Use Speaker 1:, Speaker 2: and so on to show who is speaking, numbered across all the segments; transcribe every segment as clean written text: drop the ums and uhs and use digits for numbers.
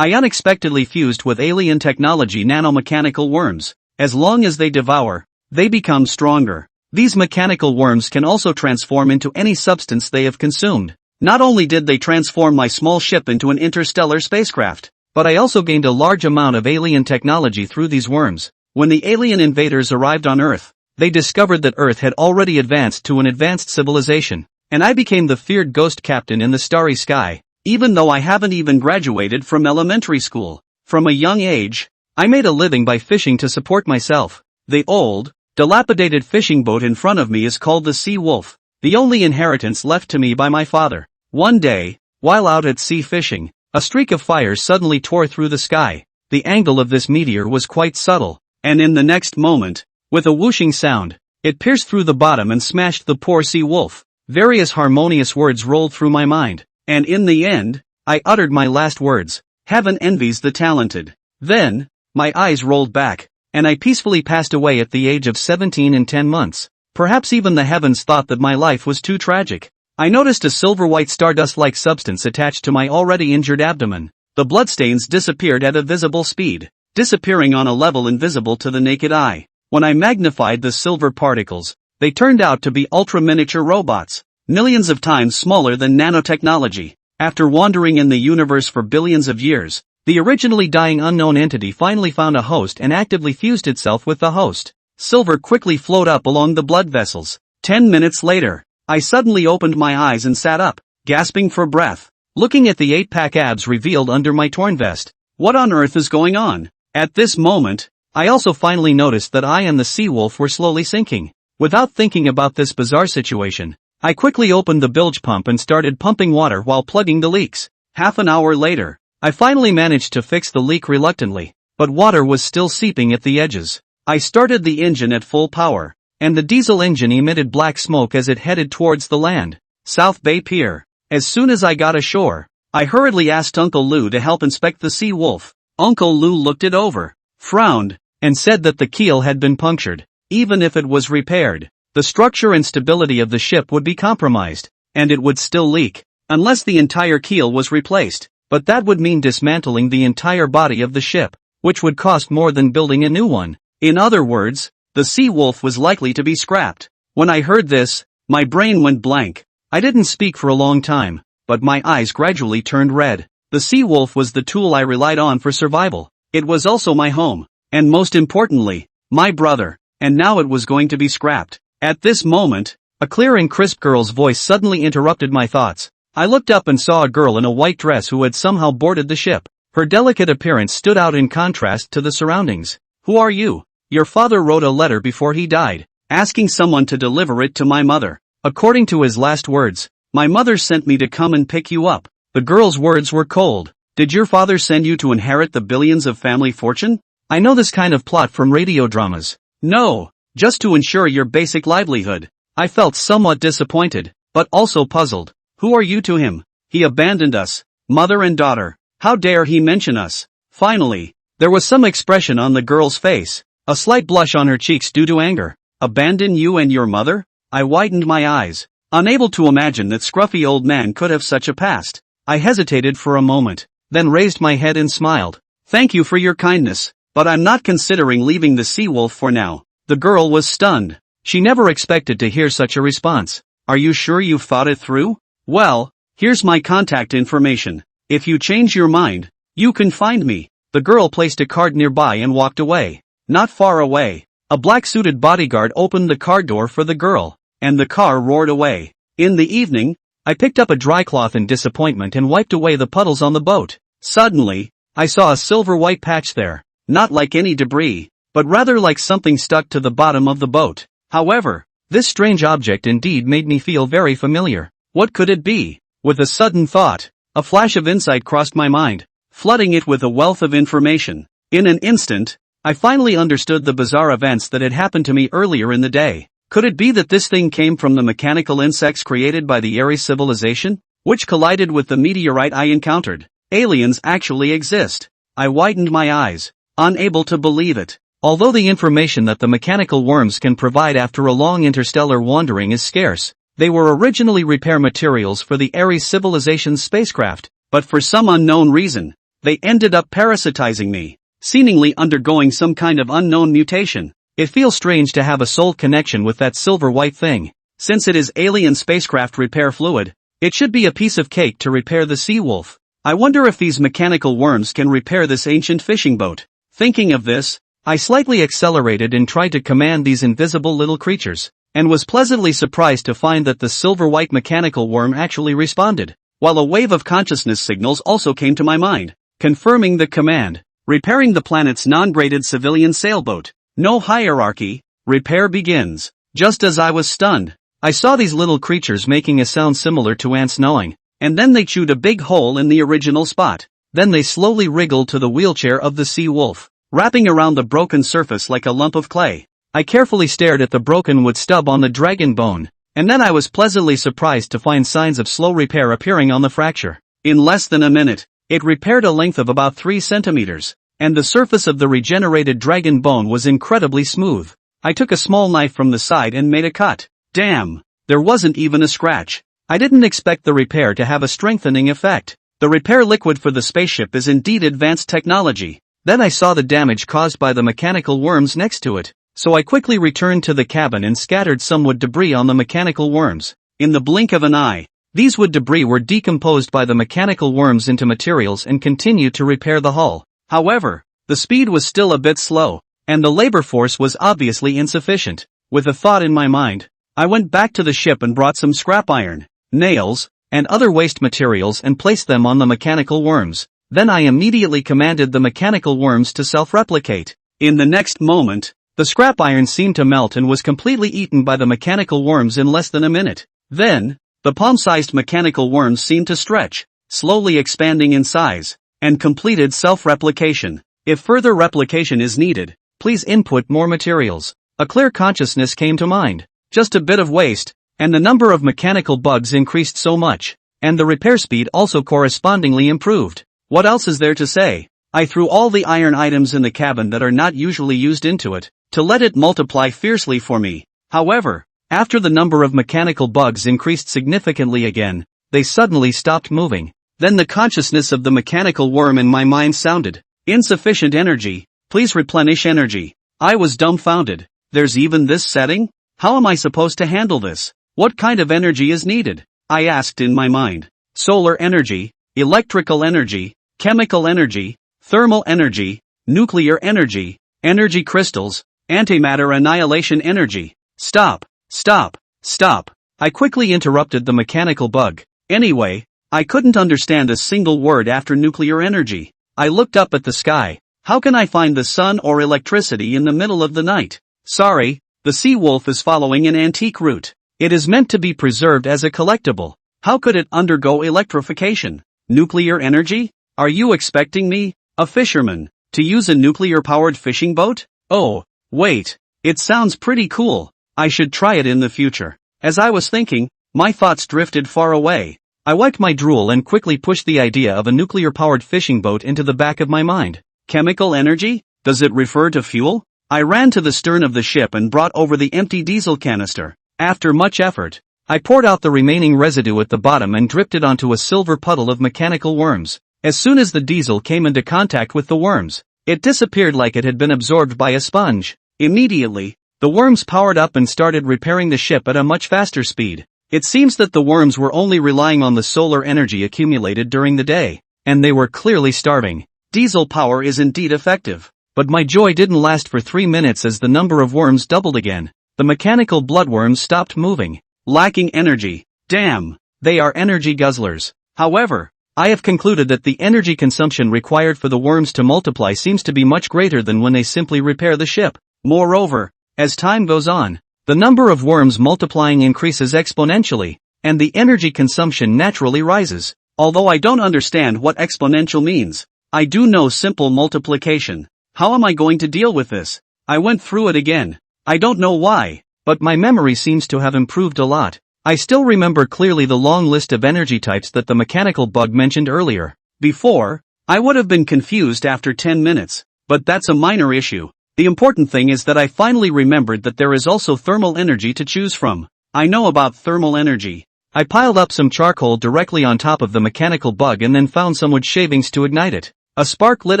Speaker 1: I unexpectedly fused with alien technology nanomechanical worms. As long as they devour, they become stronger. These mechanical worms can also transform into any substance they have consumed. Not only did they transform my small ship into an interstellar spacecraft, but I also gained a large amount of alien technology through these worms. When the alien invaders arrived on Earth, they discovered that Earth had already advanced to an advanced civilization, and I became the feared ghost captain in the starry sky, even though I haven't even graduated from elementary school. From a young age, I made a living by fishing to support myself. The old, dilapidated fishing boat in front of me is called the Sea Wolf, the only inheritance left to me by my father. One day, while out at sea fishing, a streak of fire suddenly tore through the sky. The angle of this meteor was quite subtle, and in the next moment, with a whooshing sound, it pierced through the bottom and smashed the poor sea wolf. Various harmonious words rolled through my mind, and in the end, I uttered my last words: "Heaven envies the talented." Then, my eyes rolled back, and I peacefully passed away at the age of 17 and 10 months. Perhaps even the heavens thought that my life was too tragic. I noticed a silver-white stardust-like substance attached to my already injured abdomen. The bloodstains disappeared at a visible speed, disappearing on a level invisible to the naked eye. When I magnified the silver particles, they turned out to be ultra-miniature robots, millions of times smaller than nanotechnology. After wandering in the universe for billions of years, the originally dying unknown entity finally found a host and actively fused itself with the host. Silver quickly flowed up along the blood vessels. 10 minutes later, I suddenly opened my eyes and sat up, gasping for breath, looking at the 8-pack abs revealed under my torn vest. What on earth is going on? At this moment, I also finally noticed that I and the sea wolf were slowly sinking. Without thinking about this bizarre situation, I quickly opened the bilge pump and started pumping water while plugging the leaks. Half an hour later, I finally managed to fix the leak reluctantly, but water was still seeping at the edges. I started the engine at full power, and the diesel engine emitted black smoke as it headed towards the land. South Bay Pier. As soon as I got ashore, I hurriedly asked Uncle Lou to help inspect the sea wolf. Uncle Lou looked it over, frowned, and said that the keel had been punctured. Even if it was repaired, the structure and stability of the ship would be compromised, and it would still leak, unless the entire keel was replaced. But that would mean dismantling the entire body of the ship, which would cost more than building a new one. In other words, the sea wolf was likely to be scrapped. When I heard this, my brain went blank. I didn't speak for a long time, but my eyes gradually turned red. The sea wolf was the tool I relied on for survival. It was also my home, and most importantly, my brother, and now it was going to be scrapped. At this moment, a clear and crisp girl's voice suddenly interrupted my thoughts. I looked up and saw a girl in a white dress who had somehow boarded the ship. Her delicate appearance stood out in contrast to the surroundings. "Who are you?" "Your father wrote a letter before he died, asking someone to deliver it to my mother. According to his last words, my mother sent me to come and pick you up." The girl's words were cold. "Did your father send you to inherit the billions of family fortune?" "I know this kind of plot from radio dramas." "No, just to ensure your basic livelihood." I felt somewhat disappointed, but also puzzled. "Who are you to him? He abandoned us, mother and daughter. How dare he mention us?" Finally, there was some expression on the girl's face, a slight blush on her cheeks due to anger. "Abandon you and your mother?" I widened my eyes, unable to imagine that scruffy old man could have such a past. I hesitated for a moment, then raised my head and smiled. "Thank you for your kindness, but I'm not considering leaving the sea wolf for now." The girl was stunned. She never expected to hear such a response. "Are you sure you've thought it through?" "Well, here's my contact information. If you change your mind, you can find me." The girl placed a card nearby and walked away. Not far away, a black-suited bodyguard opened the car door for the girl, and the car roared away. In the evening, I picked up a dry cloth in disappointment and wiped away the puddles on the boat. Suddenly, I saw a silver-white patch there, not like any debris, but rather like something stuck to the bottom of the boat. However, this strange object indeed made me feel very familiar. What could it be? With a sudden thought, a flash of insight crossed my mind, flooding it with a wealth of information. In an instant, I finally understood the bizarre events that had happened to me earlier in the day. Could it be that this thing came from the mechanical insects created by the Ares civilization, which collided with the meteorite I encountered? Aliens actually exist. I widened my eyes, unable to believe it. Although the information that the mechanical worms can provide after a long interstellar wandering is scarce, they were originally repair materials for the Ares civilization's spacecraft. But for some unknown reason, they ended up parasitizing me, seemingly undergoing some kind of unknown mutation. It feels strange to have a soul connection with that silver white thing. Since it is alien spacecraft repair fluid, it should be a piece of cake to repair the sea wolf. I wonder if these mechanical worms can repair this ancient fishing boat. Thinking of this, I slightly accelerated and tried to command these invisible little creatures, and was pleasantly surprised to find that the silver white mechanical worm actually responded, while a wave of consciousness signals also came to my mind, confirming the command. Repairing the planet's non-graded civilian sailboat. No hierarchy, repair begins. Just as I was stunned, I saw these little creatures making a sound similar to ants gnawing, and then they chewed a big hole in the original spot. Then they slowly wriggled to the wheelchair of the sea wolf, wrapping around the broken surface like a lump of clay. I carefully stared at the broken wood stub on the dragon bone, and then I was pleasantly surprised to find signs of slow repair appearing on the fracture. In less than a minute, it repaired a length of about 3 centimeters, and the surface of the regenerated dragon bone was incredibly smooth. I took a small knife from the side and made a cut. Damn, there wasn't even a scratch. I didn't expect the repair to have a strengthening effect. The repair liquid for the spaceship is indeed advanced technology. Then I saw the damage caused by the mechanical worms next to it, so I quickly returned to the cabin and scattered some wood debris on the mechanical worms. In the blink of an eye, these wood debris were decomposed by the mechanical worms into materials and continued to repair the hull. However, the speed was still a bit slow, and the labor force was obviously insufficient. With a thought in my mind, I went back to the ship and brought some scrap iron, nails, and other waste materials and placed them on the mechanical worms. Then I immediately commanded the mechanical worms to self-replicate. In the next moment, the scrap iron seemed to melt and was completely eaten by the mechanical worms in less than a minute. Then, the palm-sized mechanical worms seemed to stretch, slowly expanding in size, and completed self-replication. If further replication is needed, please input more materials. A clear consciousness came to mind. Just a bit of waste, and the number of mechanical bugs increased so much, and the repair speed also correspondingly improved. What else is there to say? I threw all the iron items in the cabin that are not usually used into it, to let it multiply fiercely for me. However, after the number of mechanical bugs increased significantly again, they suddenly stopped moving. Then the consciousness of the mechanical worm in my mind sounded, "Insufficient energy, please replenish energy." I was dumbfounded. There's even this setting? How am I supposed to handle this? What kind of energy is needed? I asked in my mind. Solar energy, electrical energy, chemical energy, thermal energy, nuclear energy, energy crystals, antimatter annihilation energy. Stop, stop, stop. I quickly interrupted the mechanical bug. Anyway, I couldn't understand a single word after nuclear energy. I looked up at the sky. How can I find the sun or electricity in the middle of the night? Sorry, the sea wolf is following an antique route. It is meant to be preserved as a collectible. How could it undergo electrification? Nuclear energy? Are you expecting me, a fisherman, to use a nuclear-powered fishing boat? Oh, wait, it sounds pretty cool. I should try it in the future. As I was thinking, my thoughts drifted far away. I wiped my drool and quickly pushed the idea of a nuclear-powered fishing boat into the back of my mind. Chemical energy? Does it refer to fuel? I ran to the stern of the ship and brought over the empty diesel canister. After much effort, I poured out the remaining residue at the bottom and dripped it onto a silver puddle of mechanical worms. As soon as the diesel came into contact with the worms, it disappeared like it had been absorbed by a sponge. Immediately, the worms powered up and started repairing the ship at a much faster speed. It seems that the worms were only relying on the solar energy accumulated during the day, and they were clearly starving. Diesel power is indeed effective. But my joy didn't last for 3 minutes as the number of worms doubled again. The mechanical bloodworms stopped moving, lacking energy. Damn, they are energy guzzlers. However, I have concluded that the energy consumption required for the worms to multiply seems to be much greater than when they simply repair the ship. Moreover, as time goes on, the number of worms multiplying increases exponentially, and the energy consumption naturally rises. Although I don't understand what exponential means, I do know simple multiplication. How am I going to deal with this? I went through it again. I don't know why, but my memory seems to have improved a lot. I still remember clearly the long list of energy types that the mechanical bug mentioned earlier. Before, I would have been confused after 10 minutes, but that's a minor issue. The important thing is that I finally remembered that there is also thermal energy to choose from. I know about thermal energy. I piled up some charcoal directly on top of the mechanical bug and then found some wood shavings to ignite it. A spark lit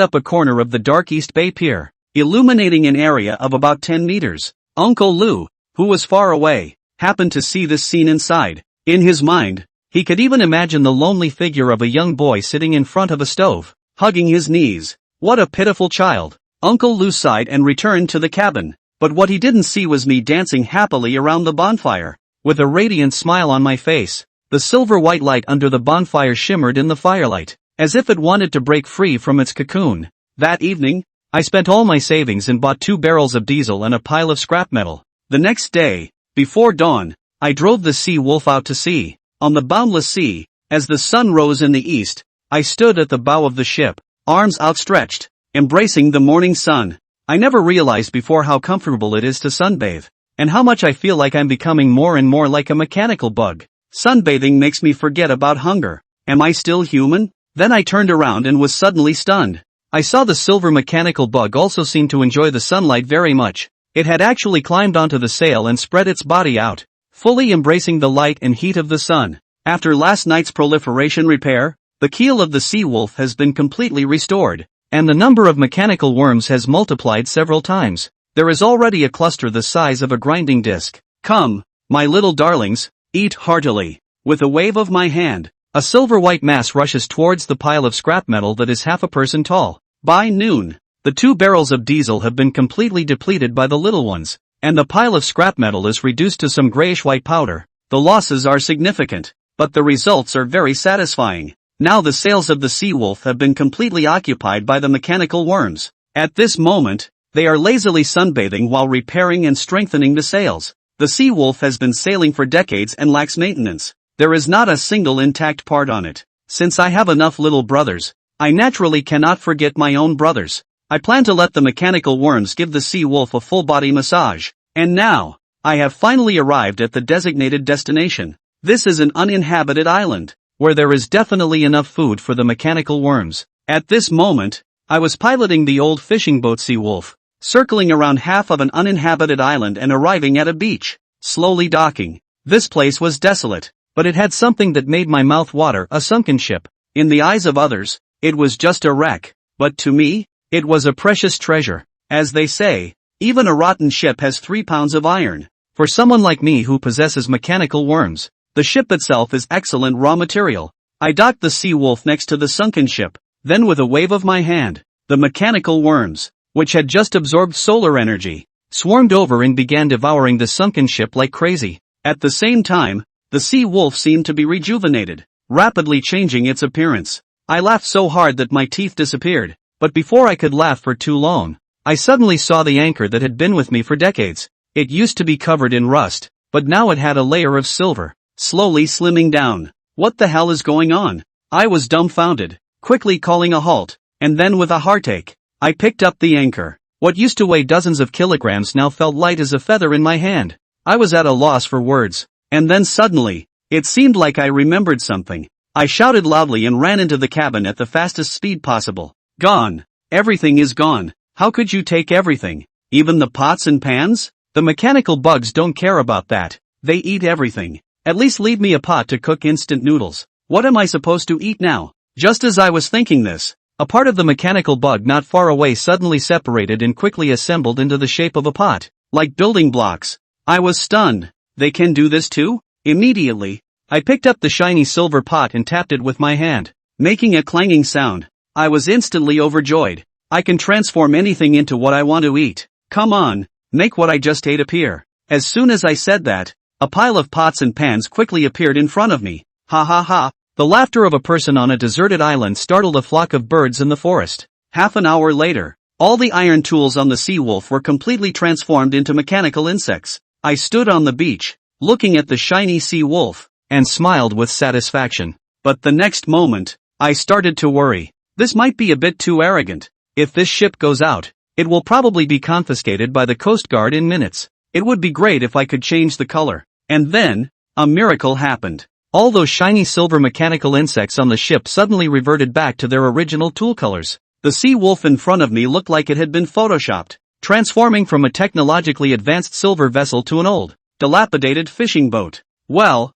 Speaker 1: up a corner of the dark East Bay Pier, illuminating an area of about 10 meters. Uncle Lou, who was far away, happened to see this scene inside. In his mind, he could even imagine the lonely figure of a young boy sitting in front of a stove, hugging his knees. What a pitiful child. Uncle Lou sighed and returned to the cabin. But what he didn't see was me dancing happily around the bonfire, with a radiant smile on my face. The silver-white light under the bonfire shimmered in the firelight, as if it wanted to break free from its cocoon. That evening, I spent all my savings and bought 2 barrels of diesel and a pile of scrap metal. The next day, before dawn, I drove the Sea Wolf out to sea. On the boundless sea, as the sun rose in the east, I stood at the bow of the ship, arms outstretched, embracing the morning sun. I never realized before how comfortable it is to sunbathe, and how much I feel like I'm becoming more and more like a mechanical bug. Sunbathing makes me forget about hunger. Am I still human? Then I turned around and was suddenly stunned. I saw the silver mechanical bug also seemed to enjoy the sunlight very much. It had actually climbed onto the sail and spread its body out, fully embracing the light and heat of the sun. After last night's proliferation repair, the keel of the Sea Wolf has been completely restored, and the number of mechanical worms has multiplied several times. There is already a cluster the size of a grinding disc. Come, my little darlings, eat heartily. With a wave of my hand, a silver-white mass rushes towards the pile of scrap metal that is half a person tall. By noon, the 2 barrels of diesel have been completely depleted by the little ones, and the pile of scrap metal is reduced to some grayish-white powder. The losses are significant, but the results are very satisfying. Now the sails of the Sea Wolf have been completely occupied by the mechanical worms. At this moment, they are lazily sunbathing while repairing and strengthening the sails. The Sea Wolf has been sailing for decades and lacks maintenance. There is not a single intact part on it. Since I have enough little brothers, I naturally cannot forget my own brothers. I plan to let the mechanical worms give the Sea Wolf a full-body massage. And now, I have finally arrived at the designated destination. This is an uninhabited island, where there is definitely enough food for the mechanical worms. At this moment, I was piloting the old fishing boat Sea Wolf, circling around half of an uninhabited island and arriving at a beach, slowly docking. This place was desolate, but it had something that made my mouth water: a sunken ship. In the eyes of others, it was just a wreck, but to me, it was a precious treasure. As they say, even a rotten ship has 3 pounds of iron. For someone like me who possesses mechanical worms, the ship itself is excellent raw material. I docked the Sea Wolf next to the sunken ship, then with a wave of my hand, the mechanical worms, which had just absorbed solar energy, swarmed over and began devouring the sunken ship like crazy. At the same time, the Sea Wolf seemed to be rejuvenated, rapidly changing its appearance. I laughed so hard that my teeth disappeared, but before I could laugh for too long, I suddenly saw the anchor that had been with me for decades. It used to be covered in rust, but now it had a layer of silver, slowly slimming down. What the hell is going on? I was dumbfounded, quickly calling a halt, and then with a heartache, I picked up the anchor. What used to weigh dozens of kilograms now felt light as a feather in my hand. I was at a loss for words, and then suddenly, it seemed like I remembered something. I shouted loudly and ran into the cabin at the fastest speed possible. Gone. Everything is gone. How could you take everything? Even the pots and pans? The mechanical bugs don't care about that. They eat everything. At least leave me a pot to cook instant noodles. What am I supposed to eat now? Just as I was thinking this, a part of the mechanical bug not far away suddenly separated and quickly assembled into the shape of a pot, like building blocks. I was stunned. They can do this too? Immediately, I picked up the shiny silver pot and tapped it with my hand, making a clanging sound. I was instantly overjoyed. I can transform anything into what I want to eat. Come on, make what I just ate appear. As soon as I said that, a pile of pots and pans quickly appeared in front of me. Ha ha ha. The laughter of a person on a deserted island startled a flock of birds in the forest. Half an hour later, all the iron tools on the Sea Wolf were completely transformed into mechanical insects. I stood on the beach, looking at the shiny Sea Wolf, and smiled with satisfaction. But the next moment, I started to worry. This might be a bit too arrogant. If this ship goes out, it will probably be confiscated by the Coast Guard in minutes. It would be great if I could change the color. And then, a miracle happened. All those shiny silver mechanical insects on the ship suddenly reverted back to their original tool colors. The Sea Wolf in front of me looked like it had been photoshopped, transforming from a technologically advanced silver vessel to an old, dilapidated fishing boat. Well,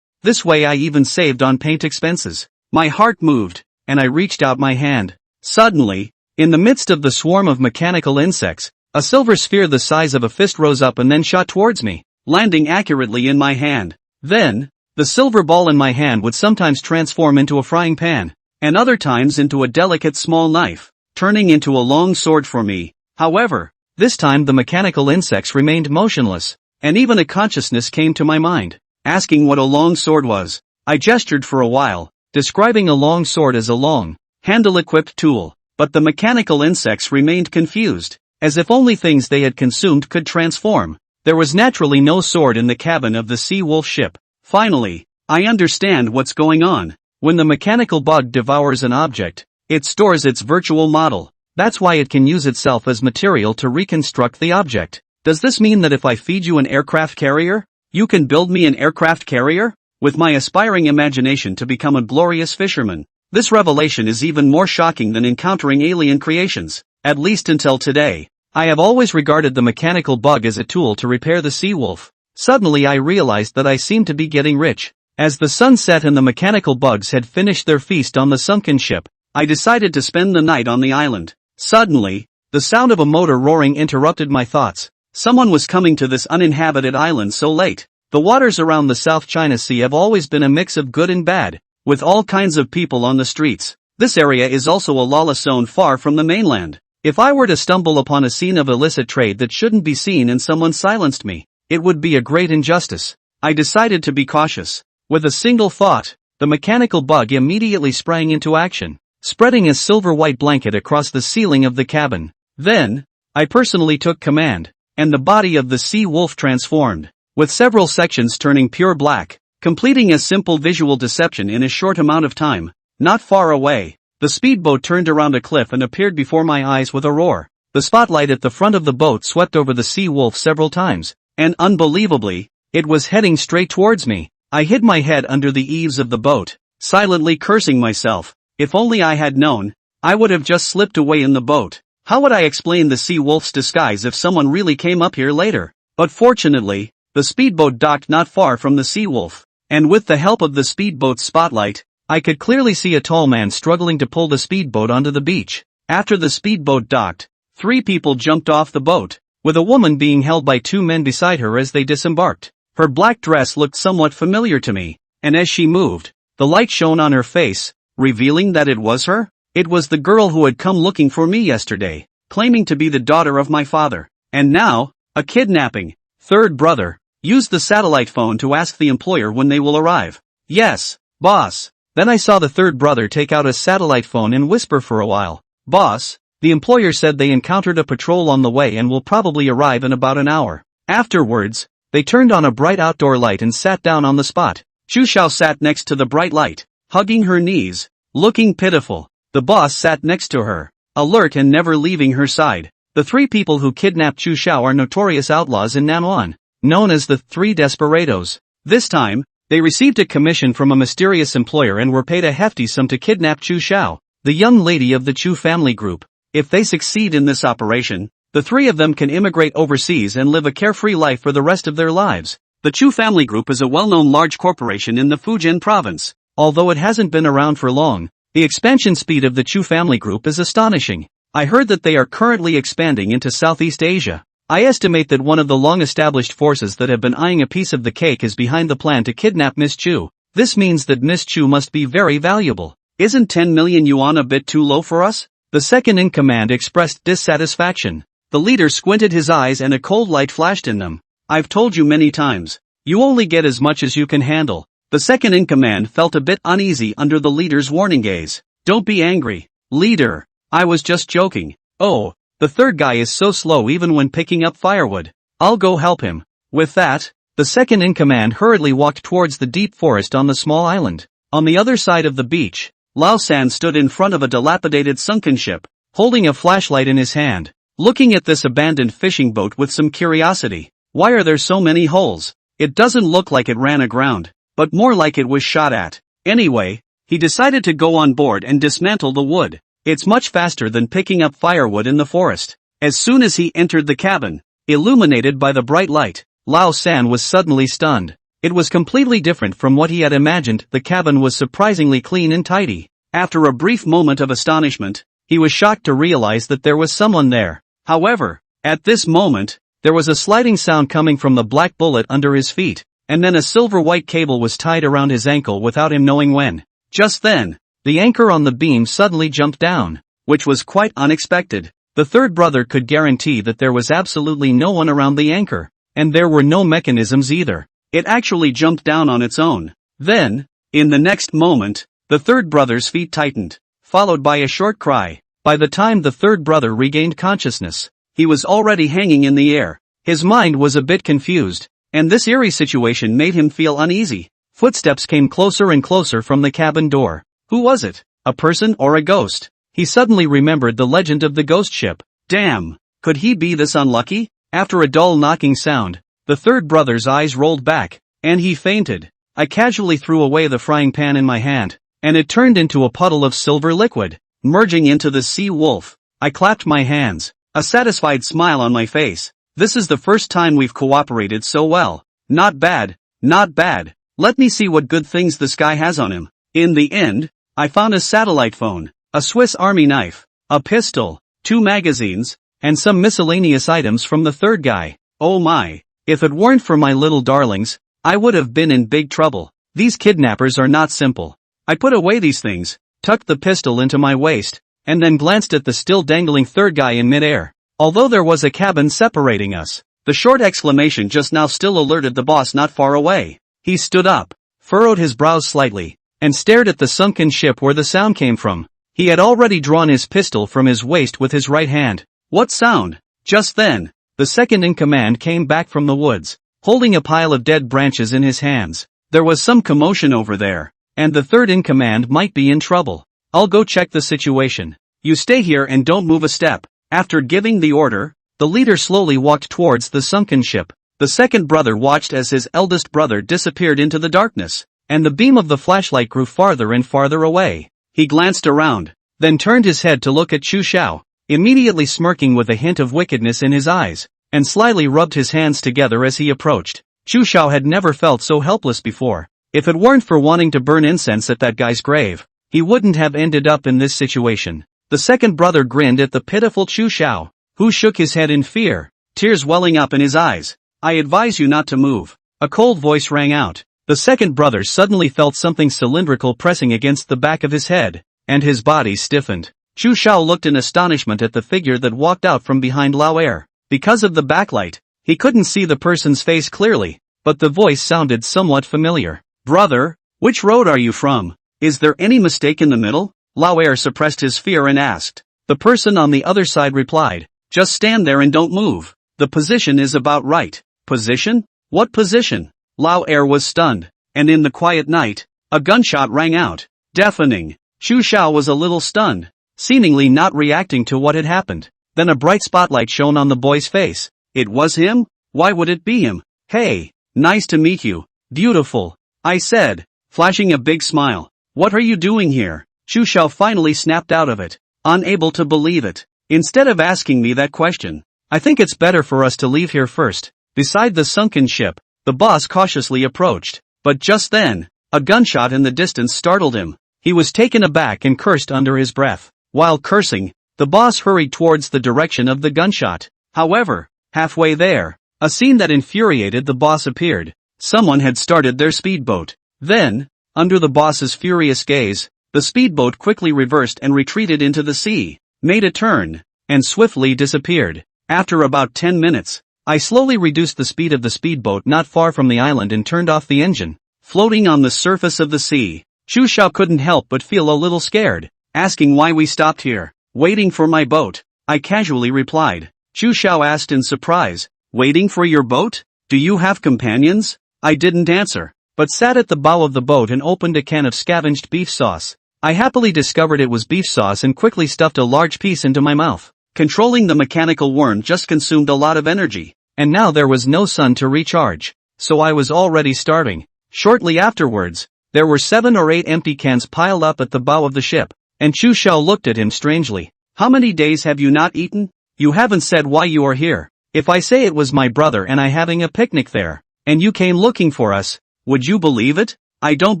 Speaker 1: this way I even saved on paint expenses. My heart moved, and I reached out my hand. Suddenly, in the midst of the swarm of mechanical insects, a silver sphere the size of a fist rose up and then shot towards me, landing accurately in my hand. Then, the silver ball in my hand would sometimes transform into a frying pan, and other times into a delicate small knife, turning into a long sword for me. However, this time the mechanical insects remained motionless, and even a consciousness came to my mind, asking what a long sword was. I gestured for a while, describing a long sword as a long, handle-equipped tool, but the mechanical insects remained confused, as if only things they had consumed could transform. There was naturally no sword in the cabin of the sea wolf ship. Finally, I understand what's going on. When the mechanical bug devours an object, it stores its virtual model. That's why it can use itself as material to reconstruct the object. Does this mean that if I feed you an aircraft carrier, you can build me an aircraft carrier? With my aspiring imagination to become a glorious fisherman, this revelation is even more shocking than encountering alien creations, at least until today. I have always regarded the mechanical bug as a tool to repair the sea wolf. Suddenly I realized that I seemed to be getting rich. As the sun set and the mechanical bugs had finished their feast on the sunken ship, I decided to spend the night on the island. Suddenly, the sound of a motor roaring interrupted my thoughts. Someone was coming to this uninhabited island so late. The waters around the South China Sea have always been a mix of good and bad, with all kinds of people on the streets. This area is also a lawless zone far from the mainland. If I were to stumble upon a scene of illicit trade that shouldn't be seen and someone silenced me, it would be a great injustice. I decided to be cautious. With a single thought, the mechanical bug immediately sprang into action, spreading a silver-white blanket across the ceiling of the cabin. Then, I personally took command, and the body of the sea wolf transformed, with several sections turning pure black, completing a simple visual deception in a short amount of time. Not far away, the speedboat turned around a cliff and appeared before my eyes with a roar. The spotlight at the front of the boat swept over the sea wolf several times, and unbelievably, it was heading straight towards me. I hid my head under the eaves of the boat, silently cursing myself. If only I had known, I would have just slipped away in the boat. How would I explain the sea wolf's disguise if someone really came up here later? But fortunately, the speedboat docked not far from the sea wolf, and with the help of the speedboat's spotlight, I could clearly see a tall man struggling to pull the speedboat onto the beach. After the speedboat docked, 3 people jumped off the boat, with a woman being held by 2 men beside her as they disembarked. Her black dress looked somewhat familiar to me, and as she moved, the light shone on her face, revealing that it was her. It was the girl who had come looking for me yesterday, claiming to be the daughter of my father. And now, a kidnapping. Third brother, use the satellite phone to ask the employer when they will arrive. Yes, boss. Then I saw the third brother take out a satellite phone and whisper for a while. Boss, the employer said they encountered a patrol on the way and will probably arrive in about an hour. Afterwards, they turned on a bright outdoor light and sat down on the spot. Chu Xiao sat next to the bright light, hugging her knees, looking pitiful. The boss sat next to her, alert and never leaving her side. The 3 people who kidnapped Chu Xiao are notorious outlaws in Nanwan, known as the 3 Desperados. This time, they received a commission from a mysterious employer and were paid a hefty sum to kidnap Chu Xiao, the young lady of the Chu family group. If they succeed in this operation, the 3 of them can immigrate overseas and live a carefree life for the rest of their lives. The Chu family group is a well-known large corporation in the Fujian province. Although it hasn't been around for long, the expansion speed of the Chu family group is astonishing. I heard that they are currently expanding into Southeast Asia. I estimate that one of the long-established forces that have been eyeing a piece of the cake is behind the plan to kidnap Miss Chu. This means that Miss Chu must be very valuable. Isn't 10 million yuan a bit too low for us? The second-in-command expressed dissatisfaction. The leader squinted his eyes and a cold light flashed in them. I've told you many times. You only get as much as you can handle. The second-in-command felt a bit uneasy under the leader's warning gaze. Don't be angry, leader. I was just joking. Oh, the third guy is so slow even when picking up firewood. I'll go help him. With that, the second-in-command hurriedly walked towards the deep forest on the small island. On the other side of the beach, Lao San stood in front of a dilapidated sunken ship, holding a flashlight in his hand, looking at this abandoned fishing boat with some curiosity. Why are there so many holes? It doesn't look like it ran aground, but more like it was shot at. Anyway, he decided to go on board and dismantle the wood. It's much faster than picking up firewood in the forest. As soon as he entered the cabin, illuminated by the bright light, Lao San was suddenly stunned. It was completely different from what he had imagined. The cabin was surprisingly clean and tidy. After a brief moment of astonishment, he was shocked to realize that there was someone there. However, at this moment, there was a sliding sound coming from the black bullet under his feet, and then a silver-white cable was tied around his ankle without him knowing when. Just then, the anchor on the beam suddenly jumped down, which was quite unexpected. The third brother could guarantee that there was absolutely no one around the anchor, and there were no mechanisms either. It actually jumped down on its own. Then, in the next moment, the third brother's feet tightened, followed by a short cry. By the time the third brother regained consciousness, he was already hanging in the air. His mind was a bit confused, and this eerie situation made him feel uneasy. Footsteps came closer and closer from the cabin door. Who was it? A person or a ghost? He suddenly remembered the legend of the ghost ship. Damn! Could he be this unlucky? After a dull knocking sound, the third brother's eyes rolled back, and he fainted. I casually threw away the frying pan in my hand, and it turned into a puddle of silver liquid, merging into the sea wolf. I clapped my hands, a satisfied smile on my face. This is the first time we've cooperated so well. Not bad, not bad. Let me see what good things this guy has on him. In the end, I found a satellite phone, a Swiss Army knife, a pistol, 2 magazines, and some miscellaneous items from the third guy. Oh my, if it weren't for my little darlings, I would have been in big trouble. These kidnappers are not simple. I put away these things, tucked the pistol into my waist, and then glanced at the still dangling third guy in midair. Although there was a cabin separating us, the short exclamation just now still alerted the boss not far away. He stood up, furrowed his brows slightly, and stared at the sunken ship where the sound came from. He had already drawn his pistol from his waist with his right hand. What sound? Just then, the second in command came back from the woods, holding a pile of dead branches in his hands. There was some commotion over there, and the third in command might be in trouble. I'll go check the situation. You stay here and don't move a step. After giving the order, the leader slowly walked towards the sunken ship. The second brother watched as his eldest brother disappeared into the darkness, and the beam of the flashlight grew farther and farther away. He glanced around, then turned his head to look at Chu Xiao, immediately smirking with a hint of wickedness in his eyes, and slyly rubbed his hands together as he approached. Chu Xiao had never felt so helpless before. If it weren't for wanting to burn incense at that guy's grave, he wouldn't have ended up in this situation. The second brother grinned at the pitiful Chu Xiao, who shook his head in fear, tears welling up in his eyes. I advise you not to move. A cold voice rang out. The second brother suddenly felt something cylindrical pressing against the back of his head, and his body stiffened. Chu Xiao looked in astonishment at the figure that walked out from behind Lao Er. Because of the backlight, he couldn't see the person's face clearly, but the voice sounded somewhat familiar. Brother, which road are you from? Is there any mistake in the middle? Lao Er suppressed his fear and asked. The person on the other side replied, just stand there and don't move. The position is about right. Position? What position? Lao Er was stunned, and in the quiet night, a gunshot rang out, deafening. Chu Xiao was a little stunned, seemingly not reacting to what had happened. Then a bright spotlight shone on the boy's face. It was him? Why would it be him? Hey, nice to meet you. Beautiful, I said, flashing a big smile. What are you doing here? Chu Xiao finally snapped out of it, unable to believe it. Instead of asking me that question, I think it's better for us to leave here first. Beside the sunken ship, the boss cautiously approached, but just then, a gunshot in the distance startled him. He was taken aback and cursed under his breath. While cursing, the boss hurried towards the direction of the gunshot. However, halfway there, a scene that infuriated the boss appeared. Someone had started their speedboat. Then, under the boss's furious gaze, the speedboat quickly reversed and retreated into the sea, made a turn, and swiftly disappeared. After about 10 minutes, I slowly reduced the speed of the speedboat not far from the island and turned off the engine. Floating on the surface of the sea, Chu Xiao couldn't help but feel a little scared, asking why we stopped here. Waiting for my boat, I casually replied. Chu Xiao asked in surprise, waiting for your boat? Do you have companions? I didn't answer, but sat at the bow of the boat and opened a can of scavenged beef sauce. I happily discovered it was beef sauce and quickly stuffed a large piece into my mouth. Controlling the mechanical worm just consumed a lot of energy, and now there was no sun to recharge, so I was already starving. Shortly afterwards, there were 7 or 8 empty cans piled up at the bow of the ship, and Chu Xiao looked at him strangely. How many days have you not eaten? You haven't said why you are here. If I say it was my brother and I having a picnic there, and you came looking for us, would you believe it? I don't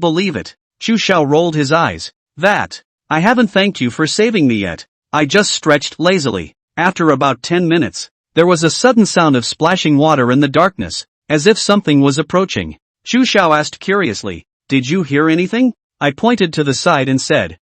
Speaker 1: believe it. Chu Xiao rolled his eyes. I haven't thanked you for saving me yet. I just stretched lazily. After about 10 minutes, there was a sudden sound of splashing water in the darkness, as if something was approaching. Chu Xiao asked curiously, "Did you hear anything?" I pointed to the side and said,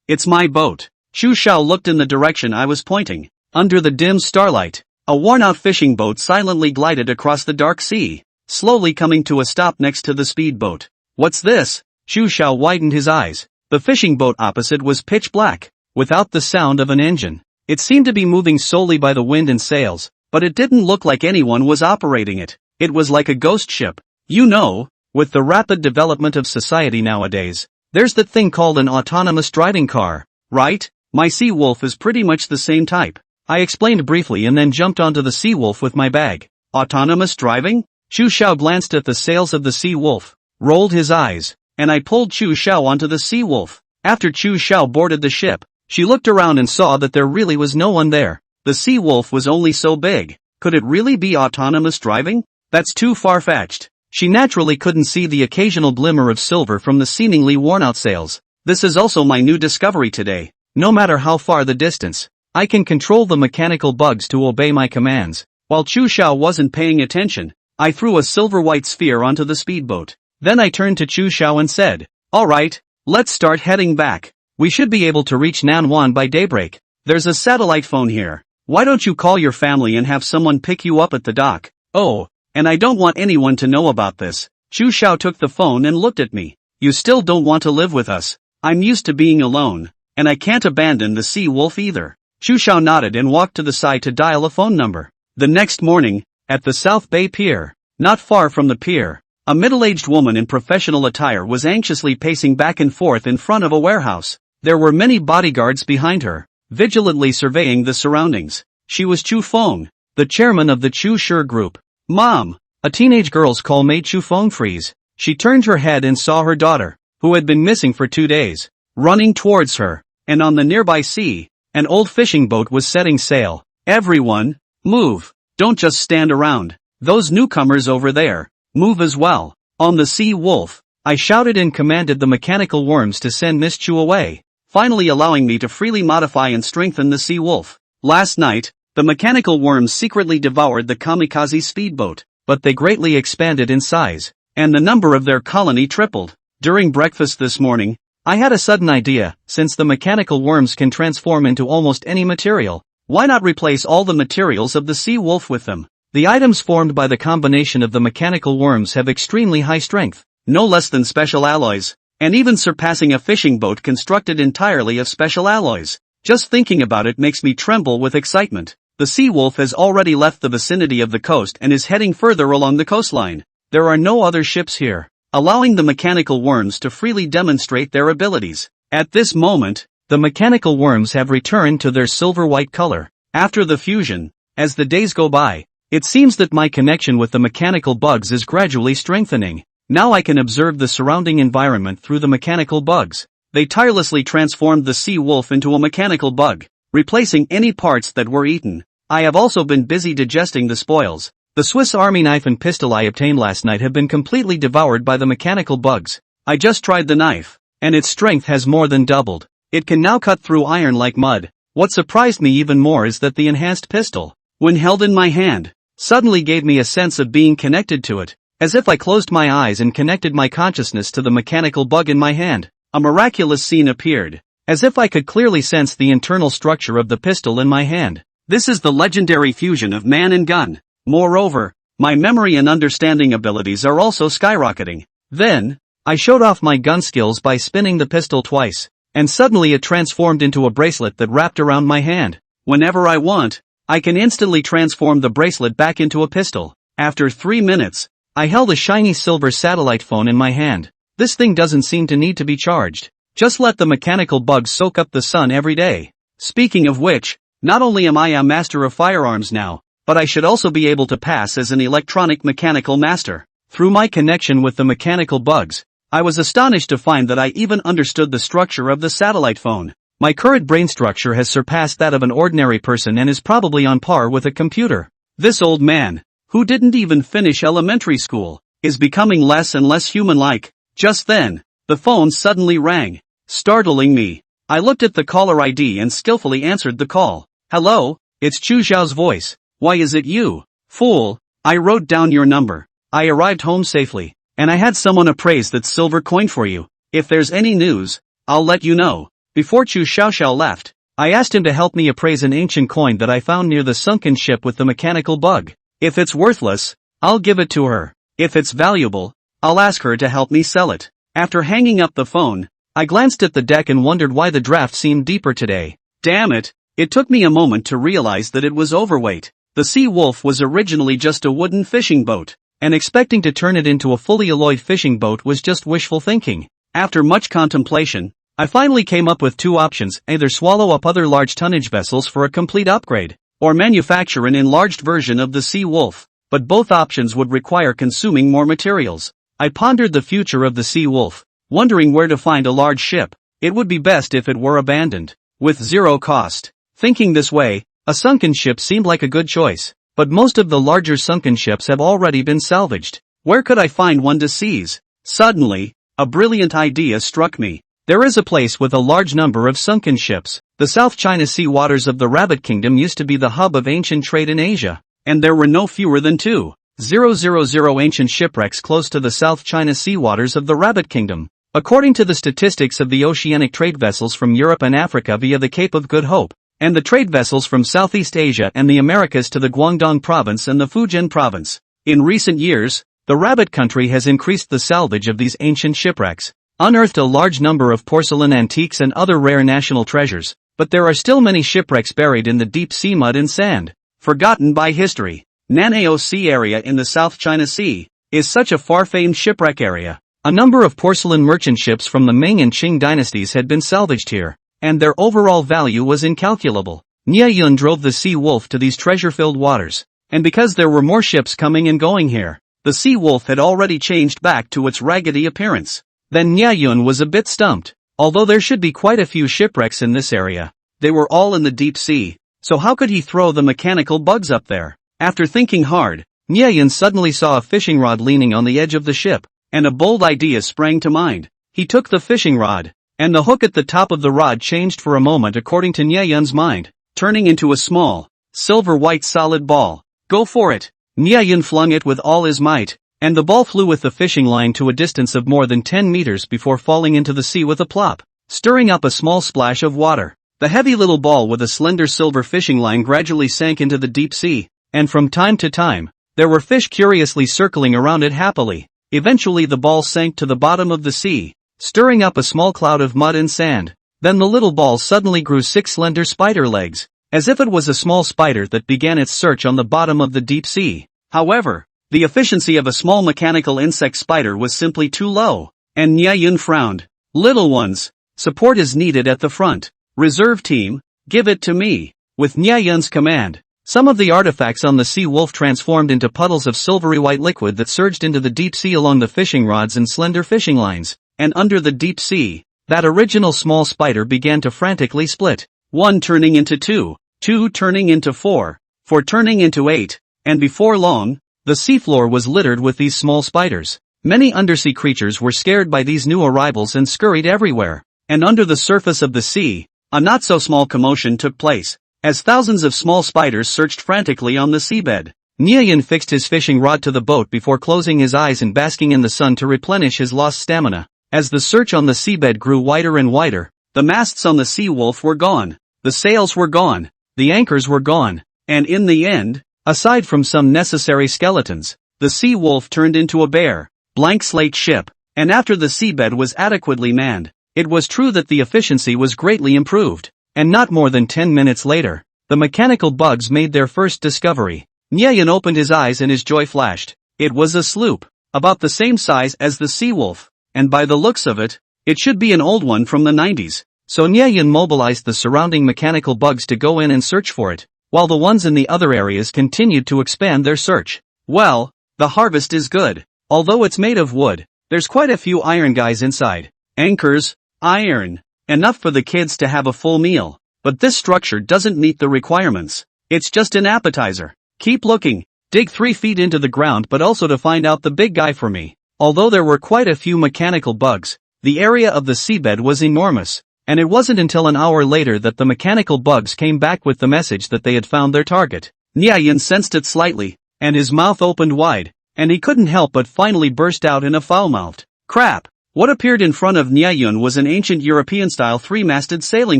Speaker 1: "It's my boat." Chu Xiao looked in the direction I was pointing. Under the dim starlight, a worn-out fishing boat silently glided across the dark sea, slowly coming to a stop next to the speedboat. "What's this?" Chu Xiao widened his eyes. The fishing boat opposite was pitch black, without the sound of an engine. It seemed to be moving solely by the wind and sails, but it didn't look like anyone was operating it. It was like a ghost ship. You know, with the rapid development of society nowadays, there's that thing called an autonomous driving car, right? My Sea Wolf is pretty much the same type. I explained briefly and then jumped onto the Sea Wolf with my bag. Autonomous driving? Chu Xiao glanced at the sails of the Sea Wolf, rolled his eyes, and I pulled Chu Xiao onto the Sea Wolf. After Chu Xiao boarded the ship, she looked around and saw that there really was no one there. The Sea Wolf was only so big. Could it really be autonomous driving? That's too far-fetched. She naturally couldn't see the occasional glimmer of silver from the seemingly worn-out sails. This is also my new discovery today. No matter how far the distance, I can control the mechanical bugs to obey my commands. While Chu Xiao wasn't paying attention, I threw a silver-white sphere onto the speedboat. Then I turned to Chu Xiao and said, "Alright, let's start heading back. We should be able to reach Nanwan by daybreak. There's a satellite phone here. Why don't you call your family and have someone pick you up at the dock? Oh, and I don't want anyone to know about this." Chu Xiao took the phone and looked at me. "You still don't want to live with us? I'm used to being alone, and I can't abandon the Sea Wolf either." Chu Xiao nodded and walked to the side to dial a phone number. The next morning, at the South Bay Pier, not far from the pier, a middle-aged woman in professional attire was anxiously pacing back and forth in front of a warehouse. There were many bodyguards behind her, vigilantly surveying the surroundings. She was Chu Feng, the chairman of the Chu Shi group. "Mom!" A teenage girl's call made Chu Feng freeze. She turned her head and saw her daughter, who had been missing for 2 days, running towards her, and on the nearby sea, an old fishing boat was setting sail. "Everyone, move! Don't just stand around. Those newcomers over there, move as well." On the Sea Wolf, I shouted and commanded the mechanical worms to send Miss Chu away, finally allowing me to freely modify and strengthen the Sea Wolf. Last night, the mechanical worms secretly devoured the kamikaze speedboat, but they greatly expanded in size, and the number of their colony tripled. During breakfast this morning, I had a sudden idea. Since the mechanical worms can transform into almost any material, why not replace all the materials of the Sea Wolf with them? The items formed by the combination of the mechanical worms have extremely high strength, no less than special alloys, and even surpassing a fishing boat constructed entirely of special alloys. Just thinking about it makes me tremble with excitement. The Sea Wolf has already left the vicinity of the coast and is heading further along the coastline. There are no other ships here, allowing the mechanical worms to freely demonstrate their abilities. At this moment, the mechanical worms have returned to their silver-white color. After the fusion, as the days go by, it seems that my connection with the mechanical bugs is gradually strengthening. Now I can observe the surrounding environment through the mechanical bugs. They tirelessly transformed the Sea Wolf into a mechanical bug, replacing any parts that were eaten. I have also been busy digesting the spoils. The Swiss Army knife and pistol I obtained last night have been completely devoured by the mechanical bugs. I just tried the knife, and its strength has more than doubled. It can now cut through iron like mud. What surprised me even more is that the enhanced pistol, when held in my hand, suddenly gave me a sense of being connected to it, as if I closed my eyes and connected my consciousness to the mechanical bug in my hand. A miraculous scene appeared, as if I could clearly sense the internal structure of the pistol in my hand. This is the legendary fusion of man and gun. Moreover, my memory and understanding abilities are also skyrocketing. Then, I showed off my gun skills by spinning the pistol twice, and suddenly it transformed into a bracelet that wrapped around my hand. Whenever I want, I can instantly transform the bracelet back into a pistol. After 3 minutes, I held a shiny silver satellite phone in my hand. This thing doesn't seem to need to be charged. Just let the mechanical bugs soak up the sun every day. Speaking of which, not only am I a master of firearms now, but I should also be able to pass as an electronic mechanical master. Through my connection with the mechanical bugs, I was astonished to find that I even understood the structure of the satellite phone. My current brain structure has surpassed that of an ordinary person and is probably on par with a computer. This old man, who didn't even finish elementary school, is becoming less and less human-like. Just then, the phone suddenly rang, startling me. I looked at the caller ID and skillfully answered the call. Hello, it's Chu Xiao's voice. Why is it you? Fool, I wrote down your number. I arrived home safely, and I had someone appraise that silver coin for you. If there's any news, I'll let you know. Before Chu Xiao left, I asked him to help me appraise an ancient coin that I found near the sunken ship with the mechanical bug. If it's worthless, I'll give it to her. If it's valuable, I'll ask her to help me sell it. After hanging up the phone, I glanced at the deck and wondered why the draft seemed deeper today. Damn it, it took me a moment to realize that it was overweight. The Sea Wolf was originally just a wooden fishing boat, and expecting to turn it into a fully alloyed fishing boat was just wishful thinking. After much contemplation, I finally came up with two options: either swallow up other large tonnage vessels for a complete upgrade, or manufacture an enlarged version of the Sea Wolf, but both options would require consuming more materials. I pondered the future of the Sea Wolf, wondering where to find a large ship. It would be best if it were abandoned, with zero cost. Thinking this way, a sunken ship seemed like a good choice, but most of the larger sunken ships have already been salvaged. Where could I find one to seize? Suddenly, a brilliant idea struck me. There is a place with a large number of sunken ships. The South China Sea waters of the Rabbit Kingdom used to be the hub of ancient trade in Asia, and there were no fewer than 2,000 ancient shipwrecks close to the South China Sea waters of the Rabbit Kingdom. According to the statistics of the oceanic trade vessels from Europe and Africa via the Cape of Good Hope, and the trade vessels from Southeast Asia and the Americas to the Guangdong province and the Fujian province. In recent years, the Rabbit Country has increased the salvage of these ancient shipwrecks, unearthed a large number of porcelain antiques and other rare national treasures, but there are still many shipwrecks buried in the deep sea mud and sand, forgotten by history. Nanao Sea area in the South China Sea is such a far-famed shipwreck area. A number of porcelain merchant ships from the Ming and Qing dynasties had been salvaged here, and their overall value was incalculable. Nie Yun drove the Sea Wolf to these treasure-filled waters, and because there were more ships coming and going here, the Sea Wolf had already changed back to its raggedy appearance. Then Nie Yun was a bit stumped. Although there should be quite a few shipwrecks in this area, they were all in the deep sea, so how could he throw the mechanical bugs up there? After thinking hard, Nie Yun suddenly saw a fishing rod leaning on the edge of the ship, and a bold idea sprang to mind. He took the fishing rod, and the hook at the top of the rod changed for a moment according to Nie Yun's mind, turning into a small, silver-white solid ball. Go for it! Nie Yun flung it with all his might, and the ball flew with the fishing line to a distance of more than 10 meters before falling into the sea with a plop, stirring up a small splash of water. The heavy little ball with a slender silver fishing line gradually sank into the deep sea, and from time to time, there were fish curiously circling around it happily. Eventually the ball sank to the bottom of the sea, stirring up a small cloud of mud and sand. Then the little ball suddenly grew 6 slender spider legs, as if it was a small spider that began its search on the bottom of the deep sea. However, the efficiency of a small mechanical insect spider was simply too low, and Nie Yun frowned. Little ones, support is needed at the front. Reserve team, give it to me. With Nie Yun's command, some of the artifacts on the Sea Wolf transformed into puddles of silvery white liquid that surged into the deep sea along the fishing rods and slender fishing lines, and under the deep sea, that original small spider began to frantically split. 1 turning into 2, 2 turning into 4, 4 turning into 8, and before long, the seafloor was littered with these small spiders. Many undersea creatures were scared by these new arrivals and scurried everywhere. And under the surface of the sea, a not-so-small commotion took place, as thousands of small spiders searched frantically on the seabed. Nie Yun fixed his fishing rod to the boat before closing his eyes and basking in the sun to replenish his lost stamina. As the search on the seabed grew wider and wider, the masts on the Sea Wolf were gone, the sails were gone, the anchors were gone, and in the end, aside from some necessary skeletons, the Sea Wolf turned into a bare, blank slate ship, and after the seabed was adequately manned, it was true that the efficiency was greatly improved, and not more than 10 minutes later, the mechanical bugs made their first discovery. Nie Yun opened his eyes and his joy flashed. It was a sloop, about the same size as the Sea Wolf, and by the looks of it, it should be an old one from the 90s. So Nie Yun mobilized the surrounding mechanical bugs to go in and search for it, while the ones in the other areas continued to expand their search. Well, the harvest is good. Although it's made of wood, there's quite a few iron guys inside. Anchors, iron, enough for the kids to have a full meal. But this structure doesn't meet the requirements. It's just an appetizer. Keep looking, dig 3 feet into the ground but also to find out the big guy for me. Although there were quite a few mechanical bugs, the area of the seabed was enormous, and it wasn't until an hour later that the mechanical bugs came back with the message that they had found their target. Niayan sensed it slightly, and his mouth opened wide, and he couldn't help but finally burst out in a foul-mouthed crap. What appeared in front of Niayan was an ancient European-style three-masted sailing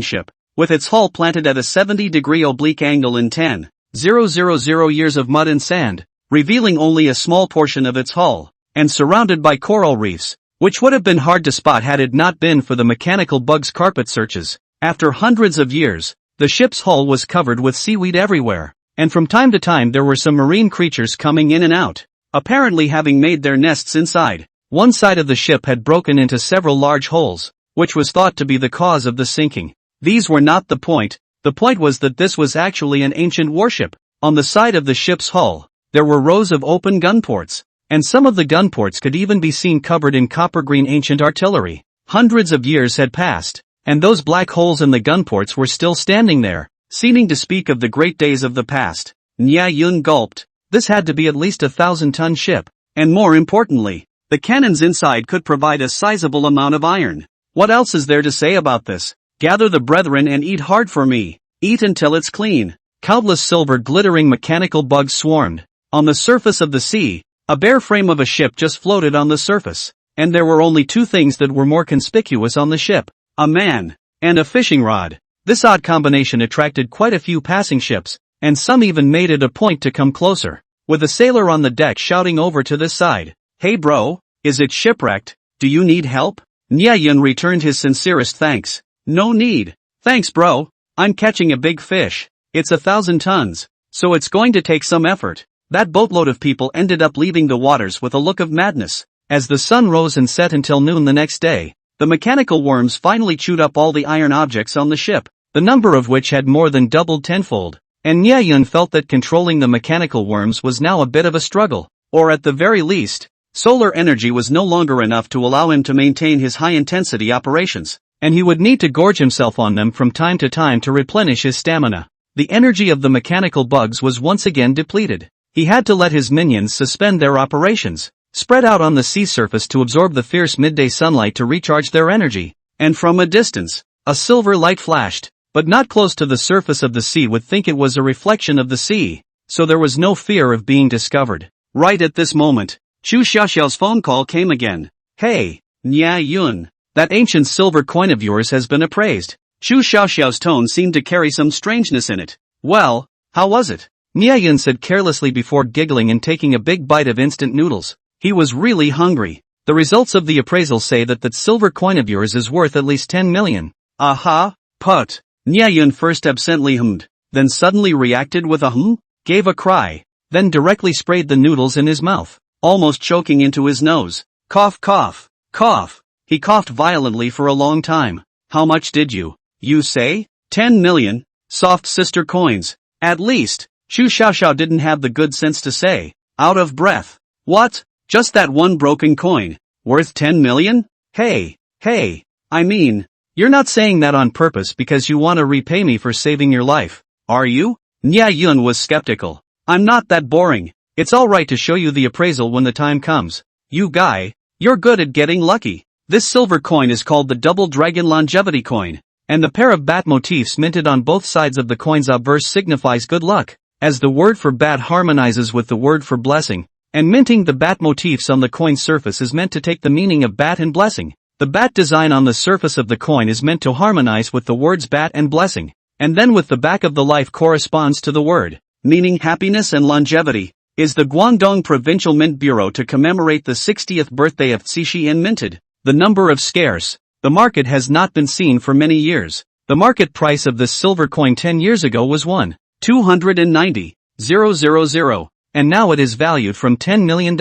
Speaker 1: ship, with its hull planted at a 70-degree oblique angle in 10,000 years of mud and sand, revealing only a small portion of its hull, and surrounded by coral reefs, which would have been hard to spot had it not been for the mechanical bugs' carpet searches. After hundreds of years, the ship's hull was covered with seaweed everywhere, and from time to time there were some marine creatures coming in and out, apparently having made their nests inside. One side of the ship had broken into several large holes, which was thought to be the cause of the sinking. These were not the point was that this was actually an ancient warship. On the side of the ship's hull, there were rows of open gun ports, and some of the gun ports could even be seen covered in copper-green ancient artillery. Hundreds of years had passed, and those black holes in the gun ports were still standing there, seeming to speak of the great days of the past. Nya Yun gulped. This had to be at least 1,000-ton ship, and more importantly, the cannons inside could provide a sizable amount of iron. What else is there to say about this? Gather the brethren and eat hard for me. Eat until it's clean. Countless silver glittering mechanical bugs swarmed. On the surface of the sea, a bare frame of a ship just floated on the surface, and there were only two things that were more conspicuous on the ship: a man and a fishing rod. This odd combination attracted quite a few passing ships, and some even made it a point to come closer, with a sailor on the deck shouting over to this side, "Hey bro, is it shipwrecked? Do you need help?" Nyayan returned his sincerest thanks. "No need. Thanks bro, I'm catching a big fish. It's 1,000 tons, so it's going to take some effort." That boatload of people ended up leaving the waters with a look of madness. As the sun rose and set until noon the next day, the mechanical worms finally chewed up all the iron objects on the ship, the number of which had more than doubled tenfold, and Nyayan felt that controlling the mechanical worms was now a bit of a struggle, or at the very least, solar energy was no longer enough to allow him to maintain his high-intensity operations, and he would need to gorge himself on them from time to time to replenish his stamina. The energy of the mechanical bugs was once again depleted. He had to let his minions suspend their operations, spread out on the sea surface to absorb the fierce midday sunlight to recharge their energy, and from a distance, a silver light flashed, but not close to the surface of the sea would think it was a reflection of the sea, so there was no fear of being discovered. Right at this moment, Chu Xiaoxiao's phone call came again. "Hey, Nya Yun, that ancient silver coin of yours has been appraised." Chu Xiaoxiao's tone seemed to carry some strangeness in it. "Well, how was it?" Nyayan said carelessly before giggling and taking a big bite of instant noodles. He was really hungry. "The results of the appraisal say that silver coin of yours is worth at least 10 million. Aha, put. Nyayan first absently hummed, then suddenly reacted with a gave a cry, then directly sprayed the noodles in his mouth, almost choking into his nose. Cough cough, cough. He coughed violently for a long time. "How much did you say?" 10 million, soft sister coins. At least, Chu Xiaoxiao didn't have the good sense to say, out of breath. "What? Just that one broken coin, worth 10 million? Hey, I mean, you're not saying that on purpose because you want to repay me for saving your life, are you?" Nya Yun was skeptical. "I'm not that boring. It's alright to show you the appraisal when the time comes. You guy, you're good at getting lucky. This silver coin is called the Double Dragon Longevity Coin, and the pair of bat motifs minted on both sides of the coin's obverse signifies good luck, as the word for bat harmonizes with the word for blessing, and minting the bat motifs on the coin's surface is meant to take the meaning of bat and blessing. The bat design on the surface of the coin is meant to harmonize with the words bat and blessing, and then with the back of the life corresponds to the word, meaning happiness and longevity. Is the Guangdong Provincial Mint Bureau to commemorate the 60th birthday of Cixin minted. The number of scarce. The market has not been seen for many years. The market price of this silver coin 10 years ago was 1,290,000, and now it is valued from $10 million.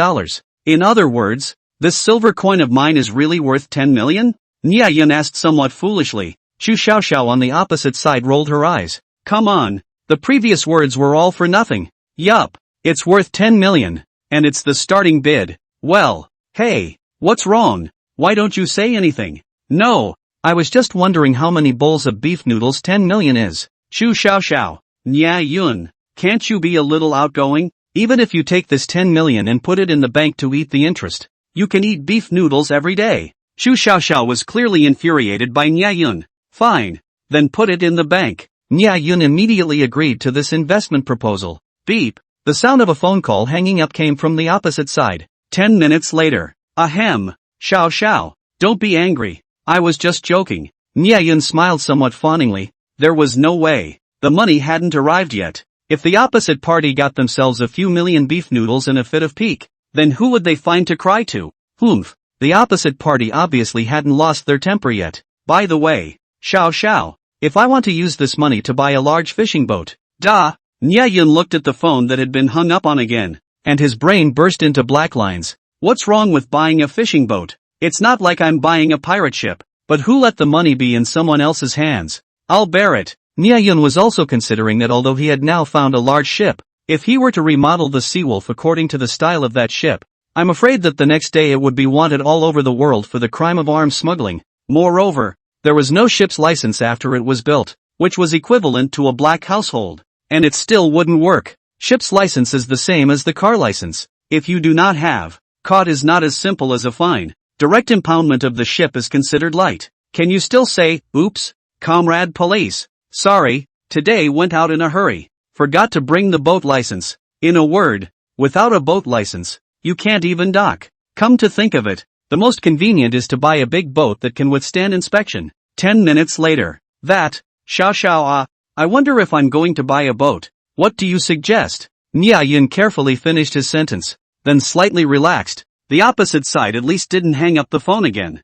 Speaker 1: In other words, this silver coin of mine is really worth 10 million? Nya Yun asked somewhat foolishly. Chu Xiaoxiao on the opposite side rolled her eyes. "Come on, the previous words were all for nothing." "Yup, it's worth 10 million, and it's the starting bid." "Well, hey, what's wrong? Why don't you say anything?" "No, I was just wondering how many bowls of beef noodles 10 million is." Chu Xiaoxiao. "Nya Yun, can't you be a little outgoing? Even if you take this 10 million and put it in the bank to eat the interest, you can eat beef noodles every day." Chu Xiaoxiao was clearly infuriated by Nya Yun. Fine. Then put it in the bank. Nya Yun immediately agreed to this investment proposal. Beep. The sound of a phone call hanging up came from the opposite side. 10 minutes later. Ahem. Xiao Xiao. Don't be angry. I was just joking. Nya Yun smiled somewhat fawningly. There was no way. The money hadn't arrived yet. If the opposite party got themselves a few million beef noodles in a fit of pique, then who would they find to cry to? Humph. The opposite party obviously hadn't lost their temper yet. By the way, Xiao Xiao, if I want to use this money to buy a large fishing boat. Nya Yun looked at the phone that had been hung up on again, and his brain burst into black lines. What's wrong with buying a fishing boat? It's not like I'm buying a pirate ship, but who let the money be in someone else's hands? I'll bear it. Nya Yun was also considering that although he had now found a large ship, if he were to remodel the Seawolf according to the style of that ship, I'm afraid that the next day it would be wanted all over the world for the crime of arms smuggling. Moreover, there was no ship's license after it was built, which was equivalent to a black household. And it still wouldn't work. Ship's license is the same as the car license. If you do not have, caught is not as simple as a fine. Direct impoundment of the ship is considered light. Can you still say, oops, comrade police? Sorry, today went out in a hurry. Forgot to bring the boat license. In a word, without a boat license, you can't even dock. Come to think of it, the most convenient is to buy a big boat that can withstand inspection. 10 minutes later. That, Xiao Xiao I wonder if I'm going to buy a boat. What do you suggest? Nya Yun carefully finished his sentence, then slightly relaxed. The opposite side at least didn't hang up the phone again.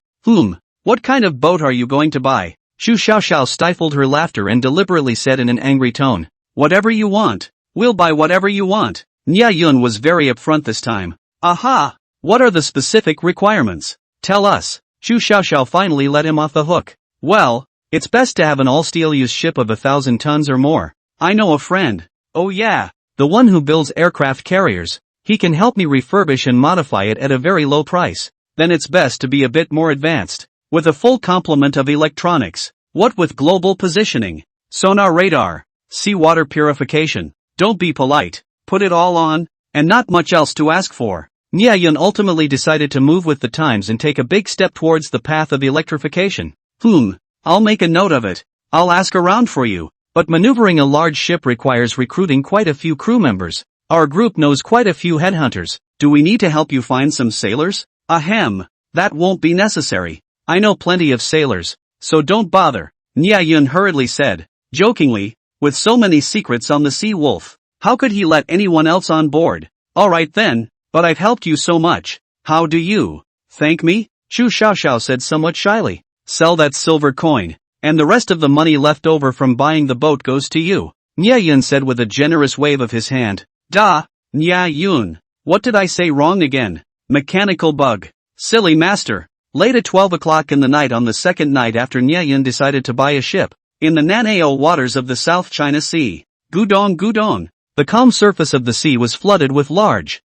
Speaker 1: What kind of boat are you going to buy? Shu Xiaoxiao stifled her laughter and deliberately said in an angry tone. Whatever you want. We'll buy whatever you want. Nya Yun was very upfront this time. Aha! What are the specific requirements? Tell us. Shu Xiaoxiao finally let him off the hook. Well, it's best to have an all-steel-use ship of 1,000 tons or more. I know a friend. Oh yeah, the one who builds aircraft carriers. He can help me refurbish and modify it at a very low price. Then it's best to be a bit more advanced, with a full complement of electronics. What with global positioning, sonar radar, seawater purification. Don't be polite, put it all on, and not much else to ask for. Nya Yun ultimately decided to move with the times and take a big step towards the path of electrification. I'll make a note of it. I'll ask around for you. But maneuvering a large ship requires recruiting quite a few crew members. Our group knows quite a few headhunters. Do we need to help you find some sailors? Ahem. That won't be necessary. I know plenty of sailors, so don't bother. Nya Yun hurriedly said, jokingly, with so many secrets on the Sea Wolf, how could he let anyone else on board? Alright then, but I've helped you so much. How do you thank me? Shu Xiaoxiao said somewhat shyly. Sell that silver coin, and the rest of the money left over from buying the boat goes to you. Nya Yun said with a generous wave of his hand. Nya Yun. What did I say wrong again? Mechanical bug. Silly master. Late at 12 o'clock in the night on the second night after Nya Yun decided to buy a ship, in the Nanao waters of the South China Sea. Gudong. The calm surface of the sea was flooded with large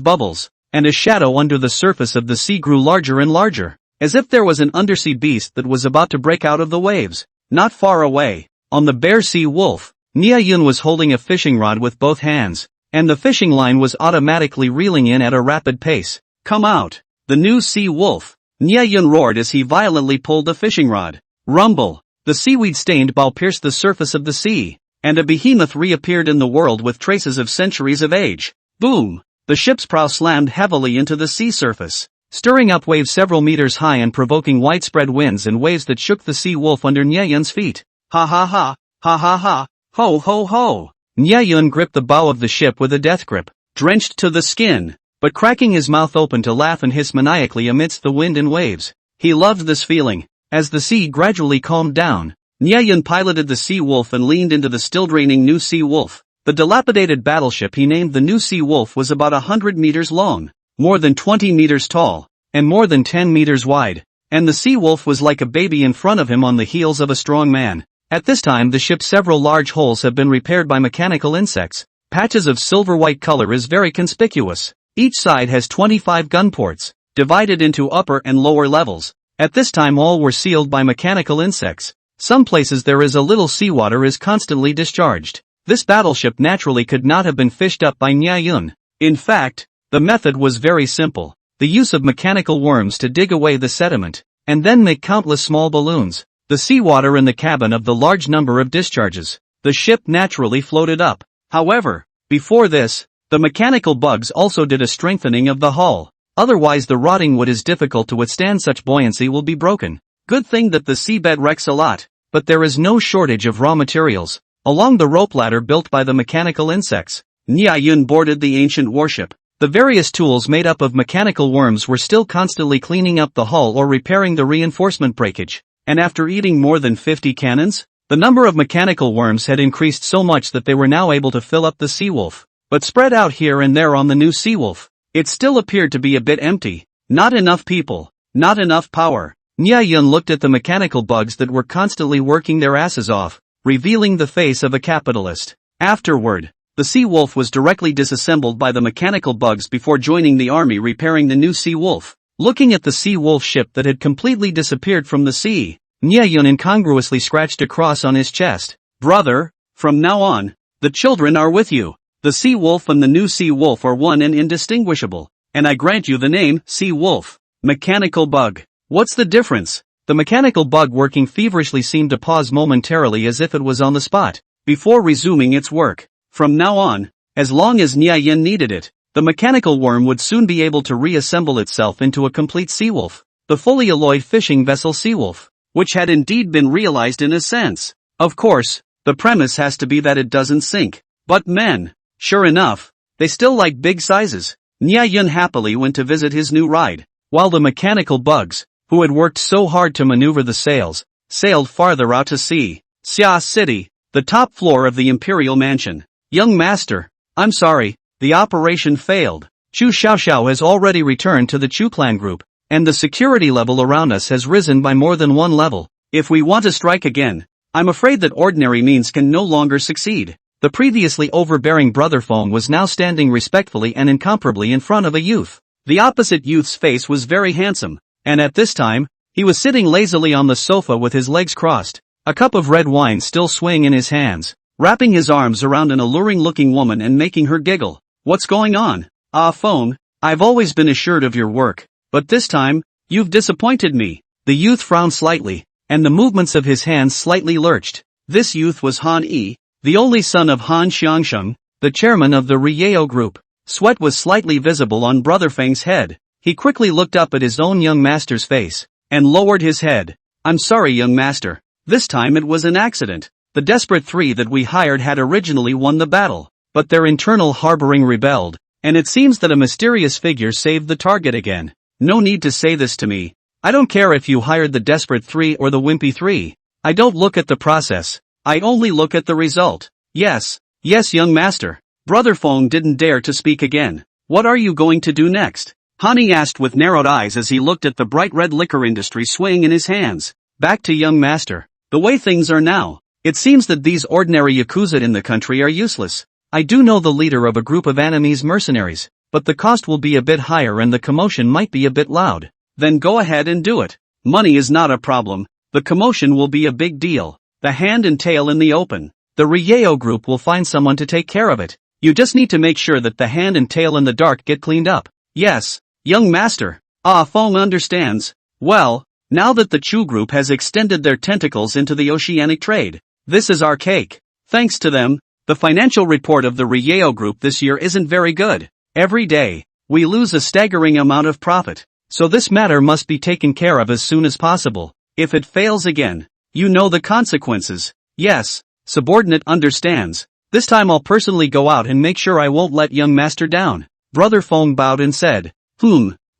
Speaker 1: bubbles, and a shadow under the surface of the sea grew larger and larger, as if there was an undersea beast that was about to break out of the waves. Not far away, on the bare Sea Wolf, Nya Yun was holding a fishing rod with both hands, and the fishing line was automatically reeling in at a rapid pace. Come out, the new Sea Wolf. Nya Yun roared as he violently pulled the fishing rod. Rumble. The seaweed-stained bow pierced the surface of the sea, and a behemoth reappeared in the world with traces of centuries of age. Boom! The ship's prow slammed heavily into the sea surface, stirring up waves several meters high and provoking widespread winds and waves that shook the Sea Wolf under Nya Yun's feet. Ha ha ha, ha ha ha, ho ho ho. Nya Yun gripped the bow of the ship with a death grip, drenched to the skin, but cracking his mouth open to laugh and hiss maniacally amidst the wind and waves. He loved this feeling. As the sea gradually calmed down, Nya Yun piloted the Sea Wolf and leaned into the still-draining new Sea Wolf. The dilapidated battleship he named the new Sea Wolf was about 100 meters long, more than 20 meters tall, and more than 10 meters wide, and the Sea Wolf was like a baby in front of him on the heels of a strong man. At this time the ship's several large holes have been repaired by mechanical insects. Patches of silver-white color is very conspicuous. Each side has 25 gun ports, divided into upper and lower levels. At this time all were sealed by mechanical insects. Some places there is a little seawater is constantly discharged. This battleship naturally could not have been fished up by Nya Yun. In fact, the method was very simple. The use of mechanical worms to dig away the sediment, and then make countless small balloons. the seawater in the cabin of the large number of discharges. The ship naturally floated up. However, before this, the mechanical bugs also did a strengthening of the hull. Otherwise the rotting wood is difficult to withstand such buoyancy will be broken. Good thing that the seabed wrecks a lot, but there is no shortage of raw materials. Along the rope ladder built by the mechanical insects, Nya Yun boarded the ancient warship. The various tools made up of mechanical worms were still constantly cleaning up the hull or repairing the reinforcement breakage. And after eating more than 50 cannons, the number of mechanical worms had increased so much that they were now able to fill up the Seawolf. But spread out here and there on the new Seawolf, it still appeared to be a bit empty. Not enough people, not enough power. Nya Yun looked at the mechanical bugs that were constantly working their asses off, revealing the face of a capitalist. Afterward, the Seawolf was directly disassembled by the mechanical bugs before joining the army repairing the new Seawolf. Looking at the Seawolf ship that had completely disappeared from the sea, Nya Yun incongruously scratched a cross on his chest. Brother, from now on, the children are with you. The Seawolf and the new Seawolf are one and indistinguishable, and I grant you the name, Seawolf. Mechanical bug. What's the difference? The mechanical bug working feverishly seemed to pause momentarily as if it was on the spot, before resuming its work. From now on, as long as Nya Yun needed it, the mechanical worm would soon be able to reassemble itself into a complete Seawolf, the fully alloyed fishing vessel Seawolf, which had indeed been realized in a sense. Of course, the premise has to be that it doesn't sink. But men, sure enough, they still like big sizes. Nya Yun happily went to visit his new ride, while the mechanical bugs, who had worked so hard to maneuver the sails, sailed farther out to sea. Xia City, the top floor of the Imperial Mansion. Young Master, I'm sorry, the operation failed. Chu Xiaoxiao has already returned to the Chu clan group, and the security level around us has risen by more than one level. If we want to strike again, I'm afraid that ordinary means can no longer succeed. The previously overbearing Brother Feng was now standing respectfully and incomparably in front of a youth. The opposite youth's face was very handsome, and at this time, he was sitting lazily on the sofa with his legs crossed, a cup of red wine still swaying in his hands, wrapping his arms around an alluring-looking woman and making her giggle. What's going on? Ah, Feng, I've always been assured of your work, but this time, you've disappointed me. The youth frowned slightly, and the movements of his hands slightly lurched. This youth was Han Yi, the only son of Han Xiangsheng, the chairman of the Rieo group. Sweat was slightly visible on Brother Feng's head. He quickly looked up at his own young master's face, and lowered his head. I'm sorry, young master. This time it was an accident. The desperate three that we hired had originally won the battle, but their internal harboring rebelled, and it seems that a mysterious figure saved the target again. No need to say this to me. I don't care if you hired the desperate three or the wimpy three. I don't look at the process. I only look at the result. Yes, young master. Brother Feng didn't dare to speak again. What are you going to do next? Hani asked with narrowed eyes as he looked at the bright red liquor industry swaying in his hands. Back to young master. The way things are now, it seems that these ordinary yakuza in the country are useless. I do know the leader of a group of Anime's mercenaries, but the cost will be a bit higher and the commotion might be a bit loud. Then go ahead and do it. Money is not a problem. The commotion will be a big deal. The hand and tail in the open. The Rieo group will find someone to take care of it. You just need to make sure that the hand and tail in the dark get cleaned up. Yes, young master. Ah, Feng understands. Well, now that the Chu group has extended their tentacles into the oceanic trade, this is our cake. Thanks to them, the financial report of the Rieo group this year isn't very good. Every day, we lose a staggering amount of profit. So this matter must be taken care of as soon as possible. If it fails again, you know the consequences. Yes, subordinate understands. This time I'll personally go out and make sure I won't let young master down. Brother Feng bowed and said,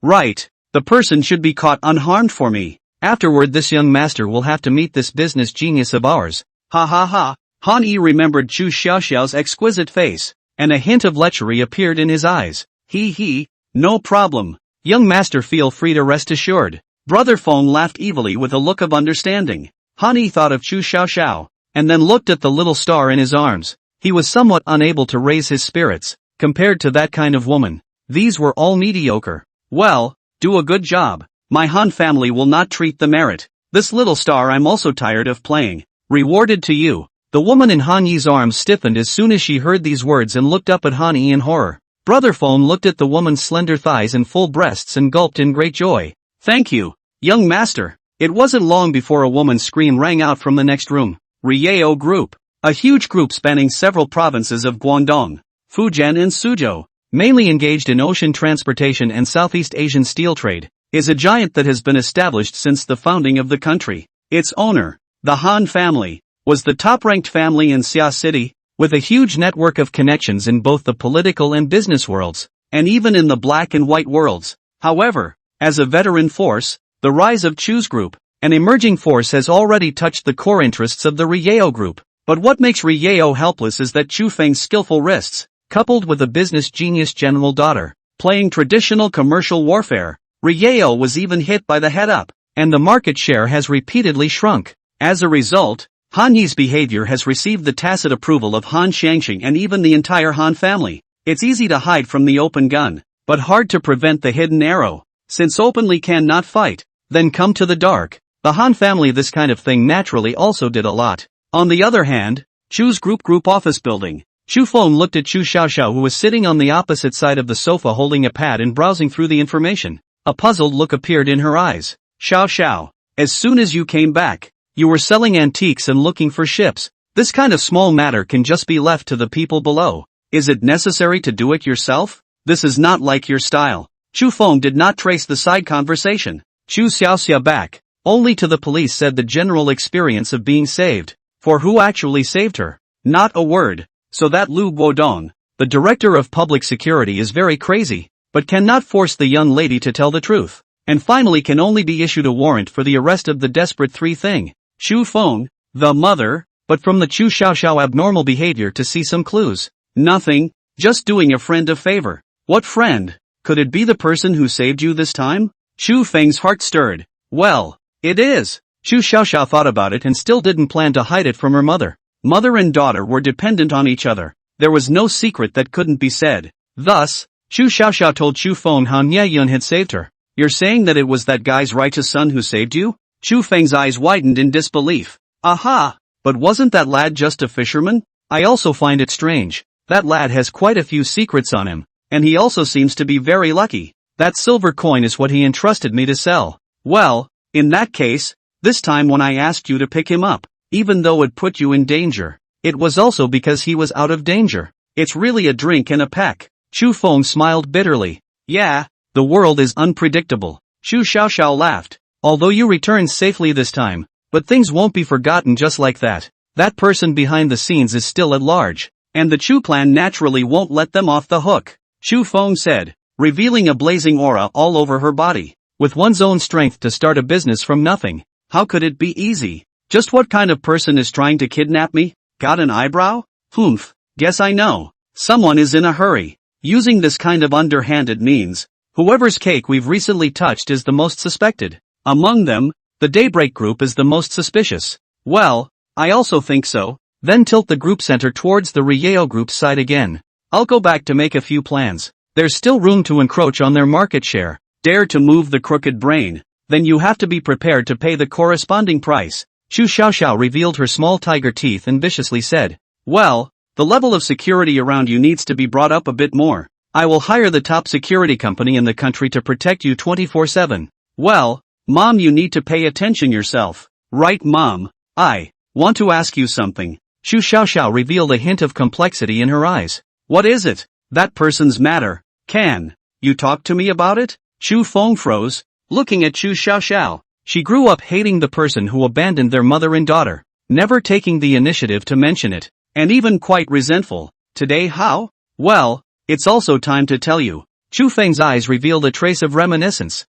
Speaker 1: right. The person should be caught unharmed for me. Afterward this young master will have to meet this business genius of ours. Ha ha ha. Han Yi remembered Chu Xiaoxiao's exquisite face, and a hint of lechery appeared in his eyes. He, no problem. Young master, feel free to rest assured. Brother Feng laughed evilly with a look of understanding. Han Yi thought of Chu Xiaoxiao, and then looked at the little star in his arms. He was somewhat unable to raise his spirits, compared to that kind of woman. These were all mediocre. Well, do a good job. My Han family will not treat the merit. This little star I'm also tired of playing. Rewarded to you. The woman in Han Yi's arms stiffened as soon as she heard these words and looked up at Han Yi in horror. Brother Feng looked at the woman's slender thighs and full breasts and gulped in great joy. Thank you, young master. It wasn't long before a woman's scream rang out from the next room. Ryeo Group, a huge group spanning several provinces of Guangdong, Fujian and Suzhou, mainly engaged in ocean transportation and Southeast Asian steel trade, is a giant that has been established since the founding of the country. Its owner, the Han family, was the top-ranked family in Xia City, with a huge network of connections in both the political and business worlds, and even in the black and white worlds. However, as a veteran force, the rise of Chu's group, an emerging force, has already touched the core interests of the Ryeo group. But what makes Ryeo helpless is that Chu Feng's skillful wrists, coupled with a business genius general daughter, playing traditional commercial warfare. Ryeo was even hit by the head-up, and the market share has repeatedly shrunk. As a result, Han Yi's behavior has received the tacit approval of Han Xiangxing and even the entire Han family. It's easy to hide from the open gun, but hard to prevent the hidden arrow. Since openly cannot fight, then come to the dark. The Han family this kind of thing naturally also did a lot. On the other hand, Chu's group office building. Chu Feng looked at Chu Xiaoxiao, who was sitting on the opposite side of the sofa holding a pad and browsing through the information. A puzzled look appeared in her eyes. Xiao, as soon as you came back, you were selling antiques and looking for ships. This kind of small matter can just be left to the people below. Is it necessary to do it yourself? This is not like your style. Chu Feng did not trace the side conversation. Chu Xiaoxia back. Only to the police said the general experience of being saved. For who actually saved her? Not a word. So that Lu Guodong, the director of public security, is very crazy, but cannot force the young lady to tell the truth. And finally can only be issued a warrant for the arrest of the desperate three thing. Chu Feng, the mother, but from the Chu Xiaoxiao abnormal behavior to see some clues. Nothing, just doing a friend a favor. What friend? Could it be the person who saved you this time? Chu Feng's heart stirred. Well, it is. Chu Xiaoxiao thought about it and still didn't plan to hide it from her mother. Mother and daughter were dependent on each other. There was no secret that couldn't be said. Thus, Chu Xiaoxiao told Chu Feng how Nie Yun had saved her. You're saying that it was that guy's righteous son who saved you? Chu Feng's eyes widened in disbelief. Aha! But wasn't that lad just a fisherman? I also find it strange. That lad has quite a few secrets on him, and he also seems to be very lucky. That silver coin is what he entrusted me to sell. Well, in that case, this time when I asked you to pick him up, even though it put you in danger, it was also because he was out of danger. It's really a drink and a peck. Chu Feng smiled bitterly. Yeah, the world is unpredictable. Chu Xiaoxiao laughed. Although you returned safely this time, but things won't be forgotten just like that. That person behind the scenes is still at large, and the Chu clan naturally won't let them off the hook. Chu Feng said, revealing a blazing aura all over her body. With one's own strength to start a business from nothing, how could it be easy? Just what kind of person is trying to kidnap me? Got an eyebrow? Humph, guess I know. Someone is in a hurry. Using this kind of underhanded means, whoever's cake we've recently touched is the most suspected. Among them, the Daybreak group is the most suspicious. Well, I also think so. Then tilt the group center towards the Ryeo group's side again. I'll go back to make a few plans. There's still room to encroach on their market share. Dare to move the crooked brain, then you have to be prepared to pay the corresponding price. Chu Xiaoxiao revealed her small tiger teeth and viciously said, well, the level of security around you needs to be brought up a bit more. I will hire the top security company in the country to protect you 24/7. Well, Mom, you need to pay attention yourself. Right, Mom? I want to ask you something. Chu Xiaoxiao revealed a hint of complexity in her eyes. What is it? That person's matter. Can you talk to me about it? Chu Feng froze, looking at Chu Xiaoxiao. She grew up hating the person who abandoned their mother and daughter, never taking the initiative to mention it, and even quite resentful. Today how? Well, it's also time to tell you. Chu Feng's eyes revealed a trace of reminiscence.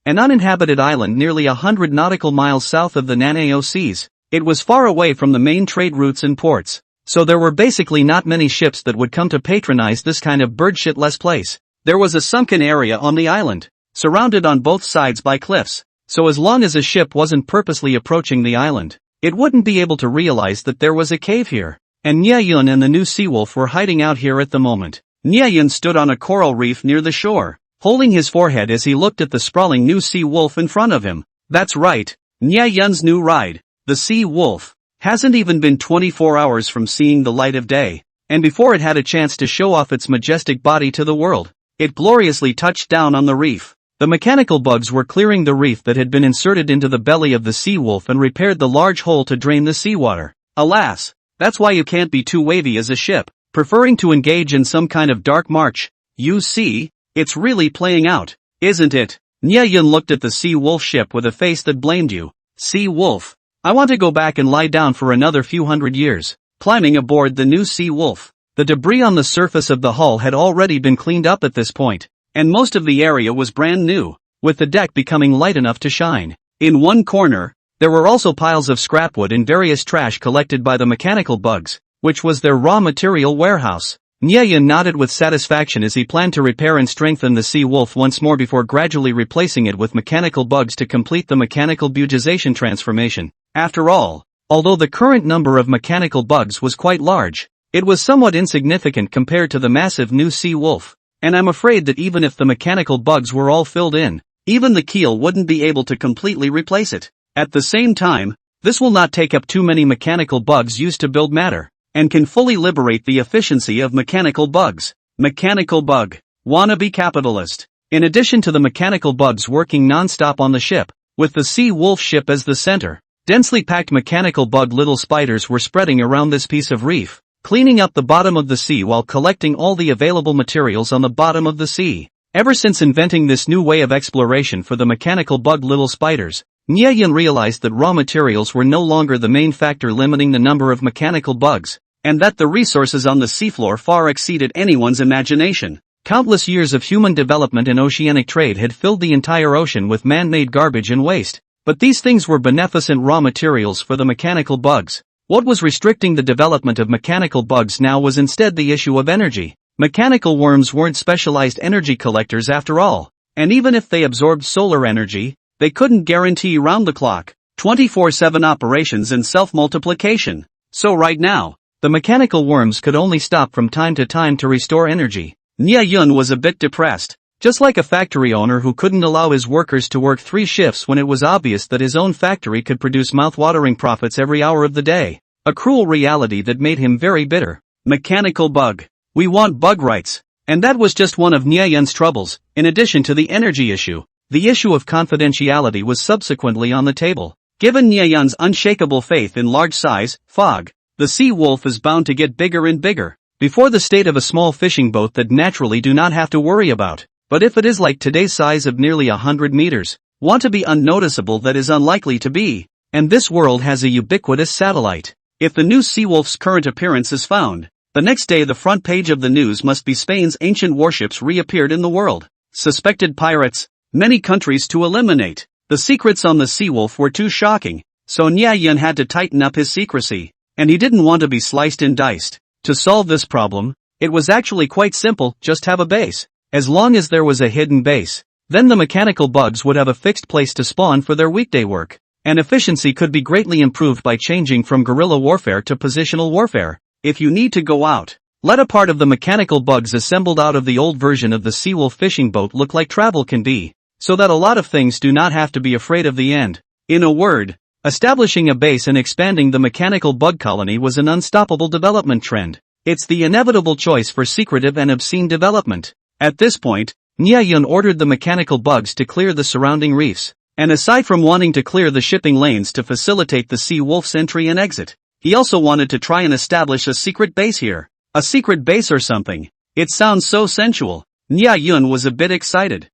Speaker 1: An uninhabited island nearly 100 nautical miles south of the Nanao Seas. It was far away from the main trade routes and ports, so there were basically not many ships that would come to patronize this kind of birdshitless place. There was a sunken area on the island, surrounded on both sides by cliffs, so as long as a ship wasn't purposely approaching the island, it wouldn't be able to realize that there was a cave here. And Nie Yun and the new seawolf were hiding out here at the moment. Nie Yun stood on a coral reef near the shore, holding his forehead as he looked at the sprawling new sea wolf in front of him. That's right, Nie Yun's new ride, the sea wolf, hasn't even been 24 hours from seeing the light of day, and before it had a chance to show off its majestic body to the world, it gloriously touched down on the reef. The mechanical bugs were clearing the reef that had been inserted into the belly of the sea wolf and repaired the large hole to drain the seawater. Alas, that's why you can't be too wavy as a ship, preferring to engage in some kind of dark march. You see, it's really playing out, isn't it? Nya Yun looked at the sea wolf ship with a face that blamed you. Sea wolf. I want to go back and lie down for another few hundred years. Climbing aboard the new sea wolf. The debris on the surface of the hull had already been cleaned up at this point, and most of the area was brand new, with the deck becoming light enough to shine. In one corner, there were also piles of scrapwood and various trash collected by the mechanical bugs, which was their raw material warehouse. Nya Yun nodded with satisfaction as he planned to repair and strengthen the sea wolf once more before gradually replacing it with mechanical bugs to complete the mechanical bugization transformation. After all, although the current number of mechanical bugs was quite large, it was somewhat insignificant compared to the massive new sea wolf, and I'm afraid that even if the mechanical bugs were all filled in, even the keel wouldn't be able to completely replace it. At the same time, this will not take up too many mechanical bugs used to build matter, and can fully liberate the efficiency of mechanical bugs. Mechanical bug. Wannabe capitalist. In addition to the mechanical bugs working non-stop on the ship, with the sea wolf ship as the center, densely packed mechanical bug little spiders were spreading around this piece of reef, cleaning up the bottom of the sea while collecting all the available materials on the bottom of the sea. Ever since inventing this new way of exploration for the mechanical bug little spiders, Nya Yun realized that raw materials were no longer the main factor limiting the number of mechanical bugs, and that the resources on the seafloor far exceeded anyone's imagination. Countless years of human development and oceanic trade had filled the entire ocean with man-made garbage and waste, but these things were beneficent raw materials for the mechanical bugs. What was restricting the development of mechanical bugs now was instead the issue of energy. Mechanical worms weren't specialized energy collectors after all, and even if they absorbed solar energy, they couldn't guarantee round-the-clock, 24/7 operations and self-multiplication. So right now, the mechanical worms could only stop from time to time to restore energy. Nya Yun was a bit depressed, just like a factory owner who couldn't allow his workers to work 3 shifts when it was obvious that his own factory could produce mouth-watering profits every hour of the day. A cruel reality that made him very bitter. Mechanical bug. We want bug rights. And that was just one of Nya Yun's troubles. In addition to the energy issue, the issue of confidentiality was subsequently on the table. Given Nya Yun's unshakable faith in large-size, fog, the sea wolf is bound to get bigger and bigger, before the state of a small fishing boat that naturally do not have to worry about. But if it is like today's size of nearly 100 meters, want to be unnoticeable that is unlikely to be, and this world has a ubiquitous satellite. If the new sea wolf's current appearance is found, the next day the front page of the news must be Spain's ancient warships reappeared in the world. Suspected pirates, many countries to eliminate. The secrets on the sea wolf were too shocking, so Nya Yun had to tighten up his secrecy, and he didn't want to be sliced and diced. To solve this problem, it was actually quite simple, just have a base. As long as there was a hidden base, then the mechanical bugs would have a fixed place to spawn for their weekday work, and efficiency could be greatly improved by changing from guerrilla warfare to positional warfare. If you need to go out, let a part of the mechanical bugs assembled out of the old version of the Seawolf fishing boat look like travel can be, so that a lot of things do not have to be afraid of the end. In a word, establishing a base and expanding the mechanical bug colony was an unstoppable development trend. It's the inevitable choice for secretive and obscene development. At this point, Nya Yun ordered the mechanical bugs to clear the surrounding reefs, and aside from wanting to clear the shipping lanes to facilitate the sea wolf's entry and exit, he also wanted to try and establish a secret base here. A secret base or something. It sounds so sensual. Nya Yun was a bit excited.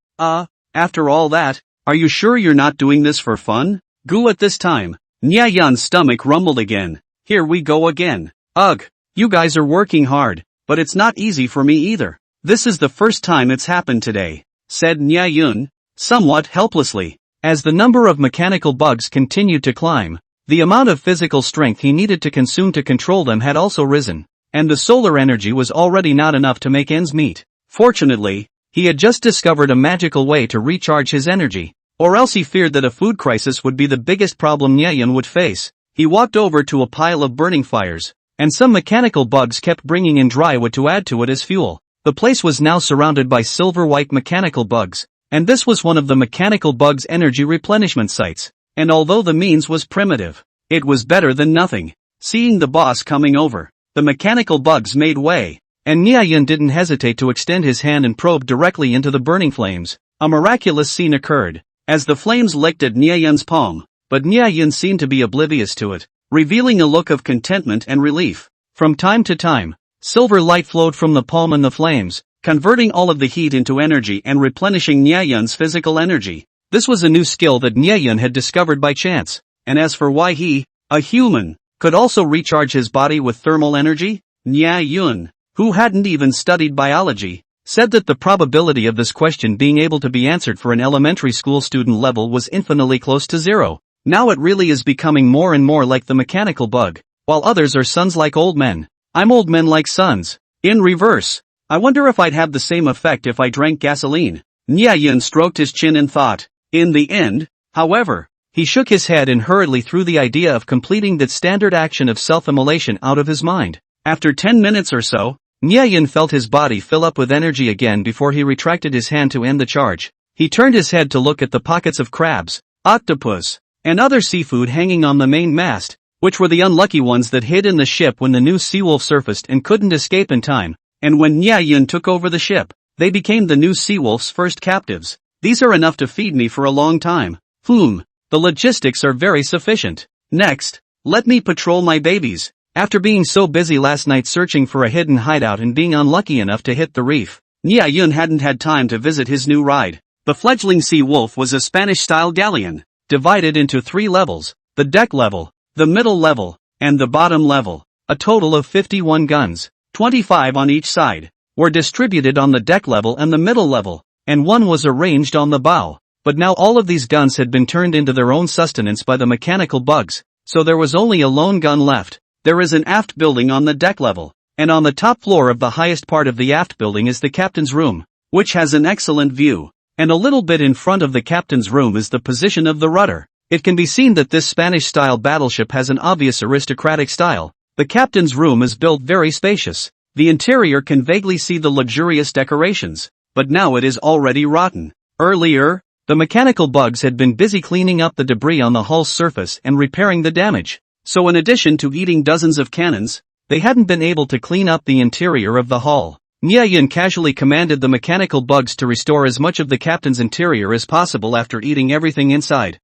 Speaker 1: After all that, are you sure you're not doing this for fun? Goo at this time. Nya Yun's stomach rumbled again. Here we go again. Ugh, you guys are working hard, but it's not easy for me either. This is the first time it's happened today, said Nya Yun, somewhat helplessly. As the number of mechanical bugs continued to climb, the amount of physical strength he needed to consume to control them had also risen, and the solar energy was already not enough to make ends meet. Fortunately, he had just discovered a magical way to recharge his energy, or else he feared that a food crisis would be the biggest problem Nya Yun would face. He walked over to a pile of burning fires, and some mechanical bugs kept bringing in dry wood to add to it as fuel. The place was now surrounded by silver-white mechanical bugs, and this was one of the mechanical bugs' energy replenishment sites, and although the means was primitive, it was better than nothing. Seeing the boss coming over, the mechanical bugs made way, and Nya Yun didn't hesitate to extend his hand and probe directly into the burning flames. a miraculous scene occurred, as the flames licked at Niayen's palm, but Niayen seemed to be oblivious to it, revealing a look of contentment and relief. From time to time, silver light flowed from the palm and the flames, converting all of the heat into energy and replenishing Niayen's physical energy. This was a new skill that Niayen had discovered by chance, and as for why he, a human, could also recharge his body with thermal energy, Niayen, who hadn't even studied biology, said that the probability of this question being able to be answered for an elementary school student level was infinitely close to zero. Now it really is becoming more and more like the mechanical bug, while others are sons like old men. I'm old men like sons. In reverse. I wonder if I'd have the same effect if I drank gasoline. Niayen stroked his chin in thought. In the end, however, he shook his head and hurriedly threw the idea of completing that standard action of self-immolation out of his mind. After 10 minutes or so, Niayen felt his body fill up with energy again before he retracted his hand to end the charge. He turned his head to look at the pockets of crabs, octopus, and other seafood hanging on the main mast, which were the unlucky ones that hid in the ship when the new seawolf surfaced and couldn't escape in time, and when Niayen took over the ship, they became the new seawolf's first captives. These are enough to feed me for a long time. The logistics are very sufficient. Next, let me patrol my babies. After being so busy last night searching for a hidden hideout and being unlucky enough to hit the reef, Niayen hadn't had time to visit his new ride. The fledgling sea wolf was a Spanish-style galleon, divided into 3 levels, the deck level, the middle level, and the bottom level. A total of 51 guns, 25 on each side, were distributed on the deck level and the middle level, and 1 was arranged on the bow. But now all of these guns had been turned into their own sustenance by the mechanical bugs, so there was only a lone gun left. There is an aft building on the deck level, and on the top floor of the highest part of the aft building is the captain's room, which has an excellent view, and a little bit in front of the captain's room is the position of the rudder. It can be seen that this Spanish-style battleship has an obvious aristocratic style. The captain's room is built very spacious. The interior can vaguely see the luxurious decorations, but now it is already rotten. Earlier, the mechanical bugs had been busy cleaning up the debris on the hull's surface and repairing the damage. So in addition to eating dozens of cannons, they hadn't been able to clean up the interior of the hull. Niayen casually commanded the mechanical bugs to restore as much of the captain's interior as possible after eating everything inside.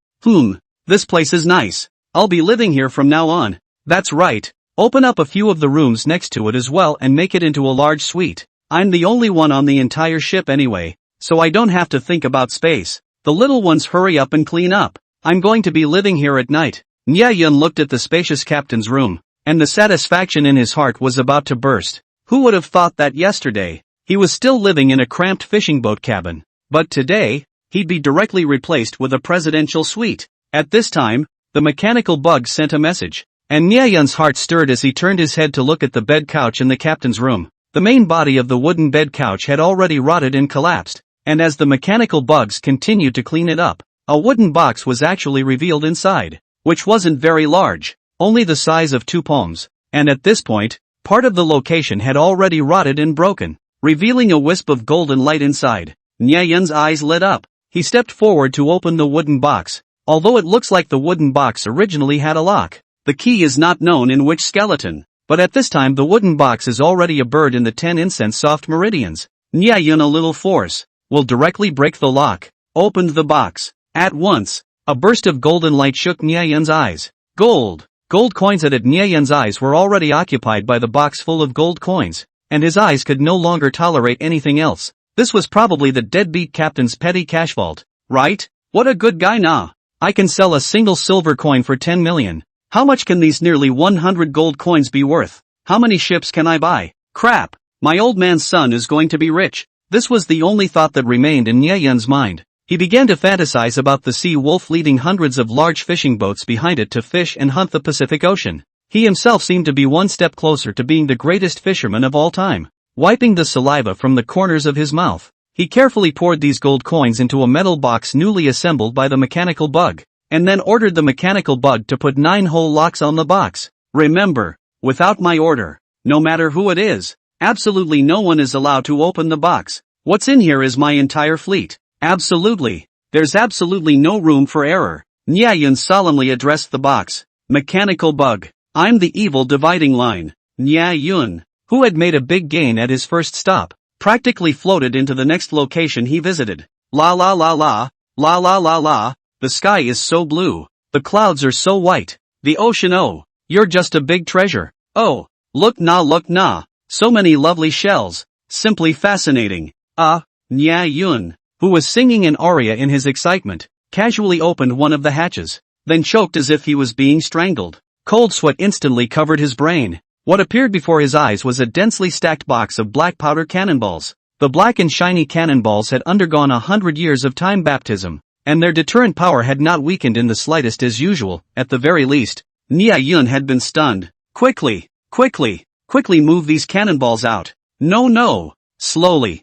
Speaker 1: This place is nice. I'll be living here from now on. That's right. Open up a few of the rooms next to it as well and make it into a large suite. I'm the only one on the entire ship anyway, so I don't have to think about space. The little ones hurry up and clean up. I'm going to be living here at night. Niayen looked at the spacious captain's room, and the satisfaction in his heart was about to burst. Who would have thought that yesterday, he was still living in a cramped fishing boat cabin, but today, he'd be directly replaced with a presidential suite. At this time, the mechanical bug sent a message, and Niayen's heart stirred as he turned his head to look at the bed couch in the captain's room. The main body of the wooden bed couch had already rotted and collapsed, and as the mechanical bugs continued to clean it up, a wooden box was actually revealed inside, which wasn't very large, only the size of 2 palms, and at this point, part of the location had already rotted and broken, revealing a wisp of golden light inside. Niayen's eyes lit up. He stepped forward to open the wooden box, although it looks like the wooden box originally had a lock. The key is not known in which skeleton, but at this time the wooden box is already a bird in the 10 incense soft meridians. Niayen, a little force will directly break the lock. Opened the box. At once, a burst of golden light shook Niayen's eyes. Gold coins. At it, Niayen's eyes were already occupied by the box full of gold coins, and his eyes could no longer tolerate anything else. This was probably the deadbeat captain's petty cash vault, right? What a good guy, nah. I can sell a single silver coin for 10 million. How much can these nearly 100 gold coins be worth? How many ships can I buy? Crap, my old man's son is going to be rich. This was the only thought that remained in Niayen's mind. He began to fantasize about the sea wolf leading hundreds of large fishing boats behind it to fish and hunt the Pacific Ocean. He himself seemed to be one step closer to being the greatest fisherman of all time. Wiping the saliva from the corners of his mouth, he carefully poured these gold coins into a metal box newly assembled by the mechanical bug, and then ordered the mechanical bug to put 9 whole locks on the box. Remember, without my order, no matter who it is, absolutely no one is allowed to open the box. What's in here is my entire fleet. Absolutely. There's absolutely no room for error. Niayen solemnly addressed the box. Mechanical bug. I'm the evil dividing line. Niayen, who had made a big gain at his first stop, practically floated into the next location he visited. La la la la, la la la la, the sky is so blue, the clouds are so white, the ocean oh, you're just a big treasure, oh, look nah, so many lovely shells, simply fascinating. Nya Yun, who was singing an aria in his excitement, casually opened one of the hatches, then choked as if he was being strangled. Cold sweat instantly covered his brain. What appeared before his eyes was a densely stacked box of black powder cannonballs. The black and shiny cannonballs had undergone 100 years of time baptism, and their deterrent power had not weakened in the slightest as usual. At the very least, Nia Yun had been stunned. Quickly move these cannonballs out. No. Slowly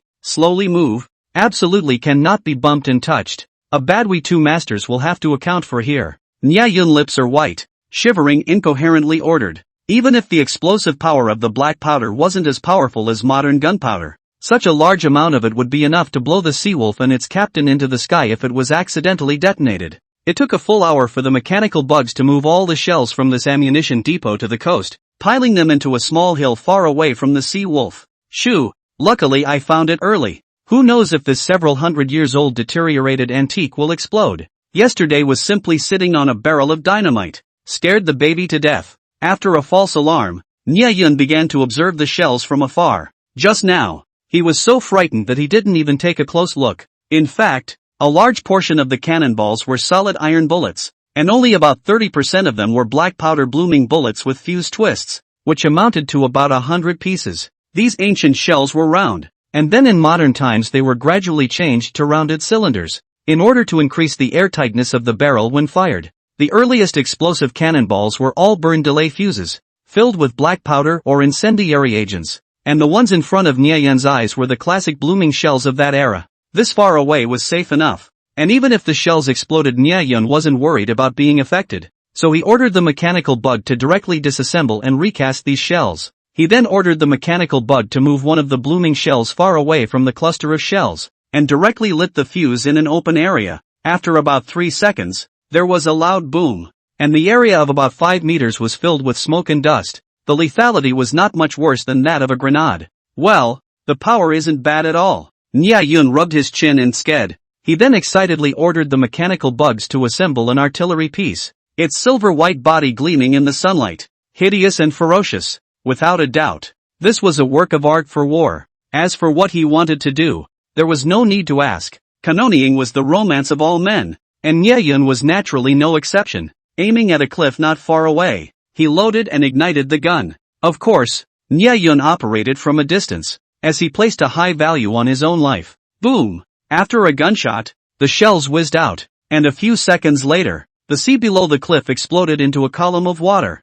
Speaker 1: move. Absolutely cannot be bumped and touched. A bad we two masters will have to account for here. Nia Yun lips are white, shivering incoherently ordered. Even if the explosive power of the black powder wasn't as powerful as modern gunpowder, such a large amount of it would be enough to blow the Seawolf and its captain into the sky if it was accidentally detonated. It took a full hour for the mechanical bugs to move all the shells from this ammunition depot to the coast, piling them into a small hill far away from the Seawolf. Shoo, luckily I found it early. Who knows if this several hundred years old deteriorated antique will explode. Yesterday was simply sitting on a barrel of dynamite. Scared the baby to death. After a false alarm, Nia Yun began to observe the shells from afar. Just now, he was so frightened that he didn't even take a close look. In fact, a large portion of the cannonballs were solid iron bullets, and only about 30% of them were black powder blooming bullets with fused twists, which amounted to about 100 pieces. These ancient shells were round, and then in modern times they were gradually changed to rounded cylinders, in order to increase the airtightness of the barrel when fired. The earliest explosive cannonballs were all burn delay fuses, filled with black powder or incendiary agents, and the ones in front of Nia Yun's eyes were the classic blooming shells of that era. This far away was safe enough, and even if the shells exploded Nia Yun wasn't worried about being affected, so he ordered the mechanical bug to directly disassemble and recast these shells. He then ordered the mechanical bug to move one of the blooming shells far away from the cluster of shells, and directly lit the fuse in an open area. After about 3 seconds, there was a loud boom, and the area of about 5 meters was filled with smoke and dust. The lethality was not much worse than that of a grenade. Well, the power isn't bad at all. Nia Yun rubbed his chin and sked. He then excitedly ordered the mechanical bugs to assemble an artillery piece, its silver-white body gleaming in the sunlight. Hideous and ferocious, without a doubt. This was a work of art for war. As for what he wanted to do, there was no need to ask. Cannoneering was the romance of all men, and Nia Yun was naturally no exception. Aiming at a cliff not far away, he loaded and ignited the gun. Of course, Nia Yun operated from a distance, as he placed a high value on his own life. Boom! After a gunshot, the shells whizzed out, and a few seconds later, the sea below the cliff exploded into a column of water.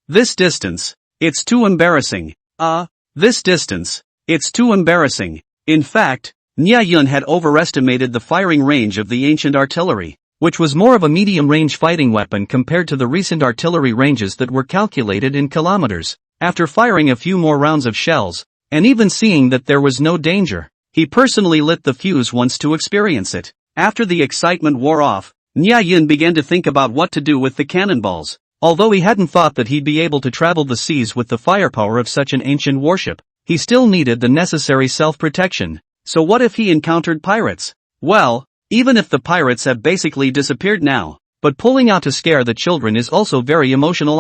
Speaker 1: This distance. It's too embarrassing. This distance. It's too embarrassing. In fact, Nia Yun had overestimated the firing range of the ancient artillery, which was more of a medium-range fighting weapon compared to the recent artillery ranges that were calculated in kilometers. After firing a few more rounds of shells, and even seeing that there was no danger, he personally lit the fuse once to experience it. After the excitement wore off, Nia Yun began to think about what to do with the cannonballs. Although he hadn't thought that he'd be able to travel the seas with the firepower of such an ancient warship, he still needed the necessary self-protection. So what if he encountered pirates? Well, even if the pirates have basically disappeared now, but pulling out to scare the children is also very emotional.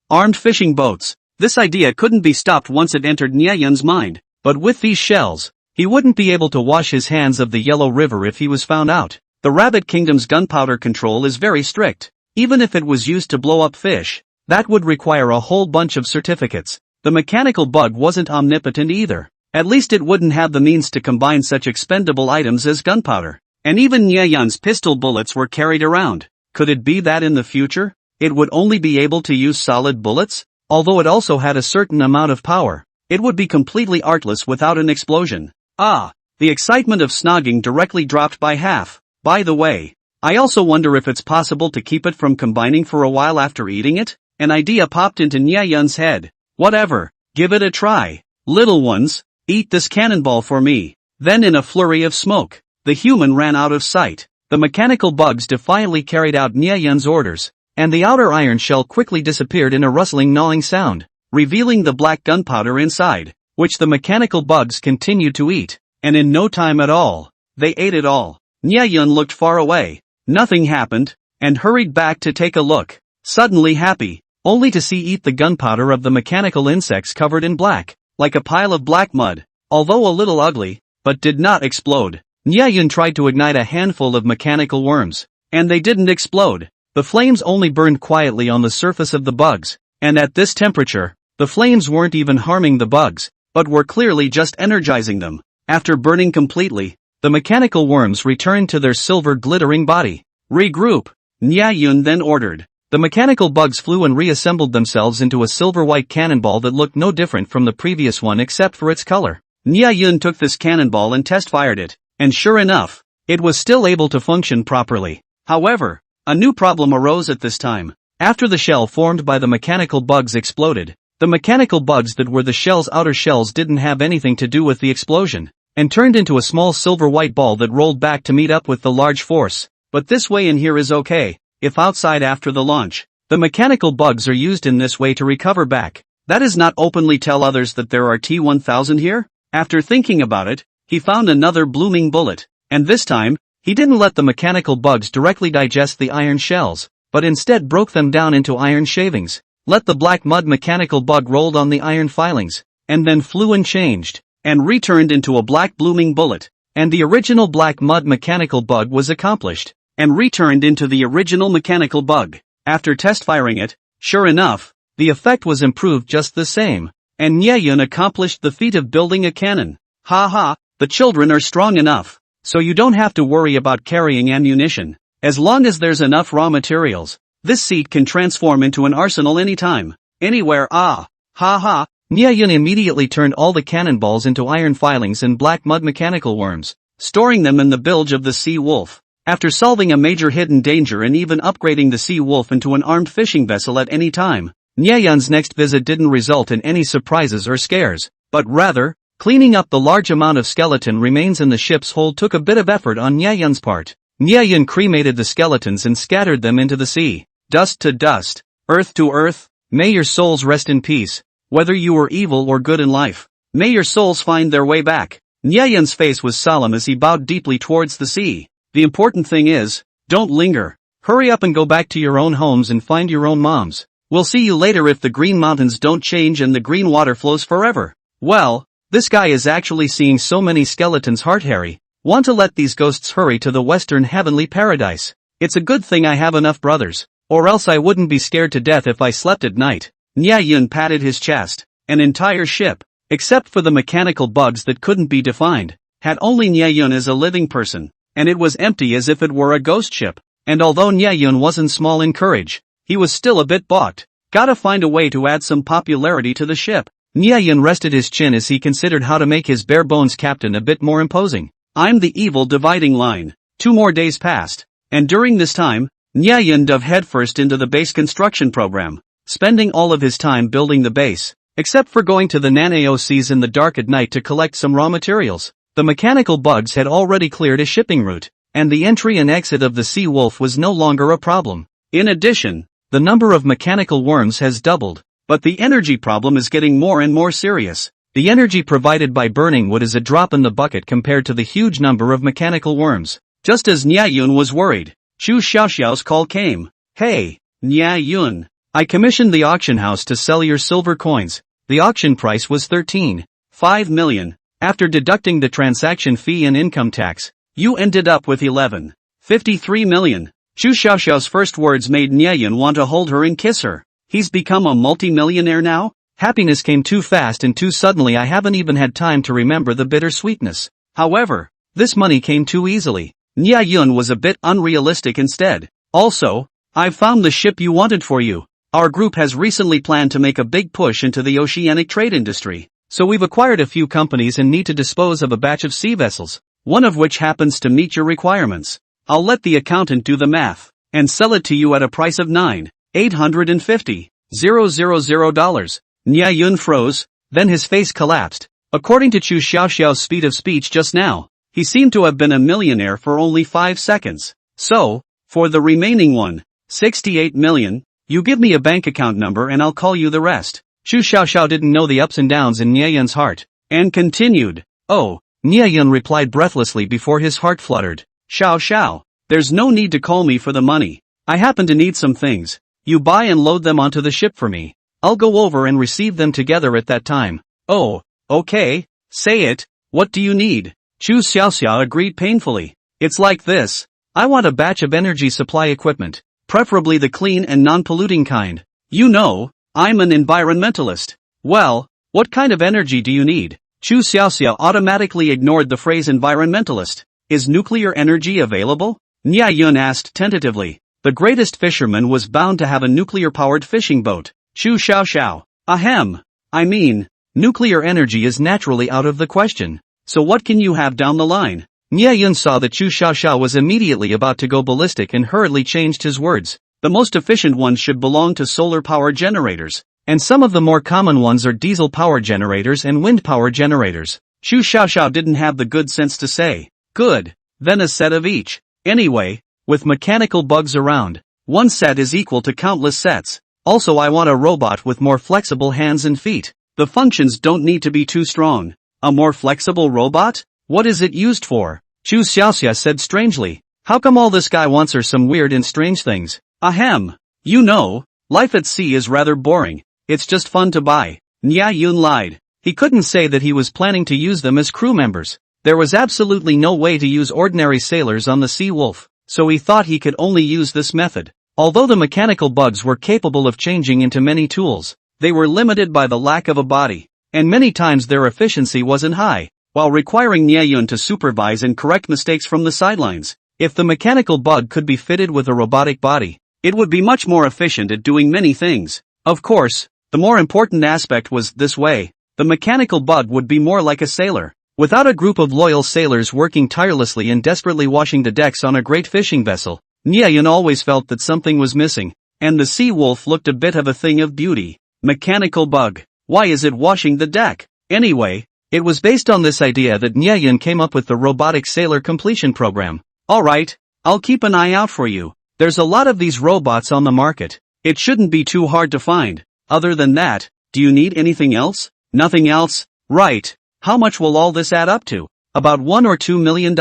Speaker 1: Armed fishing boats. This idea couldn't be stopped once it entered Nia Yun's mind, but with these shells, he wouldn't be able to wash his hands of the Yellow River if he was found out. The Rabbit Kingdom's gunpowder control is very strict. Even if it was used to blow up fish, that would require a whole bunch of certificates. The mechanical bug wasn't omnipotent either. At least it wouldn't have the means to combine such expendable items as gunpowder. And even Nia Yun's pistol bullets were carried around. Could it be that in the future, it would only be able to use solid bullets? Although it also had a certain amount of power, it would be completely artless without an explosion. The excitement of snogging directly dropped by half. By the way, I also wonder if it's possible to keep it from combining for a while after eating it? An idea popped into Nia Yun's head. Whatever, give it a try. Little ones, eat this cannonball for me. Then in a flurry of smoke, the human ran out of sight. The mechanical bugs defiantly carried out Nia Yun's orders, and the outer iron shell quickly disappeared in a rustling gnawing sound, revealing the black gunpowder inside, which the mechanical bugs continued to eat, and in no time at all, they ate it all. Nya Yun looked far away. Nothing happened, and hurried back to take a look. Suddenly happy, only to see eat the gunpowder of the mechanical insects covered in black, like a pile of black mud, although a little ugly, but did not explode. Nya Yun tried to ignite a handful of mechanical worms, and they didn't explode. The flames only burned quietly on the surface of the bugs, and at this temperature, the flames weren't even harming the bugs, but were clearly just energizing them. After burning completely, the mechanical worms returned to their silver glittering body. Regroup, Nya Yun then ordered. The mechanical bugs flew and reassembled themselves into a silver-white cannonball that looked no different from the previous one except for its color. Nya Yun took this cannonball and test-fired it, and sure enough, it was still able to function properly. However, a new problem arose at this time. After the shell formed by the mechanical bugs exploded, the mechanical bugs that were the shell's outer shells didn't have anything to do with the explosion, and turned into a small silver-white ball that rolled back to meet up with the large force. But this way in here is okay, if outside after the launch. The mechanical bugs are used in this way to recover back. That is not openly tell others that there are T-1000 here? After thinking about it, he found another blooming bullet, and this time, he didn't let the mechanical bugs directly digest the iron shells, but instead broke them down into iron shavings. Let the black mud mechanical bug rolled on the iron filings, and then flew and changed, and returned into a black blooming bullet, and the original black mud mechanical bug was accomplished, and returned into the original mechanical bug. After test firing it, sure enough, the effect was improved just the same, and Nya Yun accomplished the feat of building a cannon. Ha ha, the children are strong enough, so you don't have to worry about carrying ammunition. As long as there's enough raw materials, this seat can transform into an arsenal anytime, anywhere. Ah, ha ha. Nya Yun immediately turned all the cannonballs into iron filings and black mud mechanical worms, storing them in the bilge of the sea wolf. After solving a major hidden danger and even upgrading the sea wolf into an armed fishing vessel at any time, Nya Yun's next visit didn't result in any surprises or scares, but rather, cleaning up the large amount of skeleton remains in the ship's hold took a bit of effort on Nya Yun's part. Nya Yun cremated the skeletons and scattered them into the sea. Dust to dust, earth to earth, may your souls rest in peace, whether you were evil or good in life. May your souls find their way back. Nya Yun's face was solemn as he bowed deeply towards the sea. The important thing is, don't linger. Hurry up and go back to your own homes and find your own moms. We'll see you later if the green mountains don't change and the green water flows forever. Well, this guy is actually seeing so many skeletons heart-hairy. Want to let these ghosts hurry to the western heavenly paradise. It's a good thing I have enough brothers, or else I wouldn't be scared to death if I slept at night. Nya Yun patted his chest. An entire ship, except for the mechanical bugs that couldn't be defined, had only Nya Yun as a living person, and it was empty as if it were a ghost ship. And although Nya Yun wasn't small in courage, he was still a bit balked. Gotta find a way to add some popularity to the ship. Nya Yun rested his chin as he considered how to make his bare-bones captain a bit more imposing. I'm the evil dividing line. 2 more days passed, and during this time, Nya Yun dove headfirst into the base construction program, spending all of his time building the base, except for going to the Nanaoseas in the dark at night to collect some raw materials. The mechanical bugs had already cleared a shipping route, and the entry and exit of the sea wolf was no longer a problem. In addition, the number of mechanical worms has doubled, but the energy problem is getting more and more serious. The energy provided by burning wood is a drop in the bucket compared to the huge number of mechanical worms. Just as Nya Yun was worried, Chu Xiaoxiao's call came. Hey, Nya Yun, I commissioned the auction house to sell your silver coins. The auction price was 13.5 million. After deducting the transaction fee and income tax, you ended up with 11.53 million. Chu Xiaoxiao's first words made Nya Yun want to hold her and kiss her. He's become a multi-millionaire now? Happiness came too fast and too suddenly. I haven't even had time to remember the bitter sweetness. However, this money came too easily. Nya Yun was a bit unrealistic instead. Also, I've found the ship you wanted for you. Our group has recently planned to make a big push into the oceanic trade industry. So we've acquired a few companies and need to dispose of a batch of sea vessels, one of which happens to meet your requirements. I'll let the accountant do the math, and sell it to you at a price of $9,850,000. Nya Yun froze, then his face collapsed. According to Chu Xiaoxiao's speed of speech just now, he seemed to have been a millionaire for only 5 seconds. So, for the remaining 1.68 million, you give me a bank account number and I'll call you the rest. Chu Xiaoxiao didn't know the ups and downs in Nya Yun's heart, and continued. Oh, Nya Yun replied breathlessly before his heart fluttered. Xiao. There's no need to call me for the money. I happen to need some things. You buy and load them onto the ship for me. I'll go over and receive them together at that time. Oh, okay. Say it. What do you need? Chu Xiaoxiao agreed painfully. It's like this. I want a batch of energy supply equipment. Preferably the clean and non-polluting kind. You know, I'm an environmentalist. Well, what kind of energy do you need? Chu Xiaoxiao automatically ignored the phrase environmentalist. Is nuclear energy available? Nia Yun asked tentatively. The greatest fisherman was bound to have a nuclear-powered fishing boat. Chu Xiaoxiao. Ahem. I mean, nuclear energy is naturally out of the question. So what can you have down the line? Nia Yun saw that Chu Xiaoxiao was immediately about to go ballistic and hurriedly changed his words. The most efficient ones should belong to solar power generators, and some of the more common ones are diesel power generators and wind power generators. Chu Xiaoxiao didn't have the good sense to say, good, then a set of each. Anyway, with mechanical bugs around, one set is equal to countless sets. Also I want a robot with more flexible hands and feet. The functions don't need to be too strong. A more flexible robot? What is it used for? Chu Xiaoxia said strangely. How come all this guy wants are some weird and strange things? Ahem. You know, life at sea is rather boring. It's just fun to buy. Nia Yun lied. He couldn't say that he was planning to use them as crew members. There was absolutely no way to use ordinary sailors on the Sea Wolf, so he thought he could only use this method. Although the mechanical bugs were capable of changing into many tools, they were limited by the lack of a body, and many times their efficiency wasn't high, while requiring Nia Yun to supervise and correct mistakes from the sidelines. If the mechanical bug could be fitted with a robotic body, it would be much more efficient at doing many things. Of course, the more important aspect was this way. The mechanical bug would be more like a sailor. Without a group of loyal sailors working tirelessly and desperately washing the decks on a great fishing vessel, Nia Yun always felt that something was missing, and the Sea Wolf looked a bit of a thing of beauty. Mechanical bug. Why is it washing the deck? Anyway, it was based on this idea that Nia Yun came up with the robotic sailor completion program. Alright, I'll keep an eye out for you. There's a lot of these robots on the market. It shouldn't be too hard to find. Other than that, do you need anything else? Nothing else? Right. How much will all this add up to? About $1 or $2 million.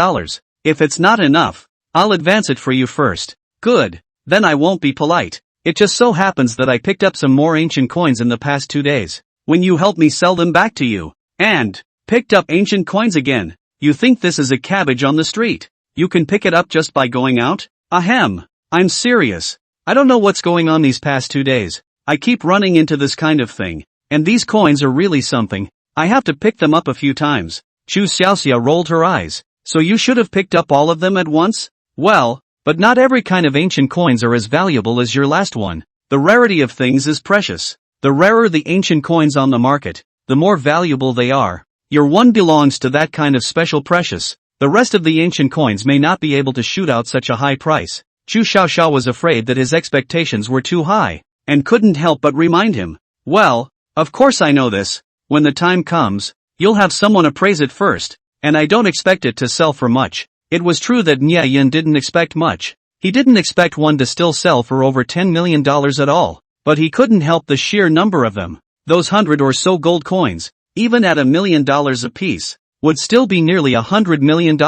Speaker 1: If it's not enough, I'll advance it for you first. Good. Then I won't be polite. It just so happens that I picked up some more ancient coins in the past 2 days. When you helped me sell them back to you. And picked up ancient coins again. You think this is a cabbage on the street? You can pick it up just by going out? Ahem. I'm serious. I don't know what's going on these past 2 days. I keep running into this kind of thing. And these coins are really something. I have to pick them up a few times. Chu Xiaoxia rolled her eyes. So you should have picked up all of them at once? Well, but not every kind of ancient coins are as valuable as your last one. The rarity of things is precious. The rarer the ancient coins on the market, the more valuable they are. Your one belongs to that kind of special precious. The rest of the ancient coins may not be able to shoot out such a high price. Chu Xiaoxiao was afraid that his expectations were too high, and couldn't help but remind him. Well, of course I know this. When the time comes, you'll have someone appraise it first, and I don't expect it to sell for much. It was true that Nia Yin didn't expect much. He didn't expect one to still sell for over $10 million at all, but he couldn't help the sheer number of them. Those 100 or so gold coins, even at $1 million apiece, would still be nearly $100 million.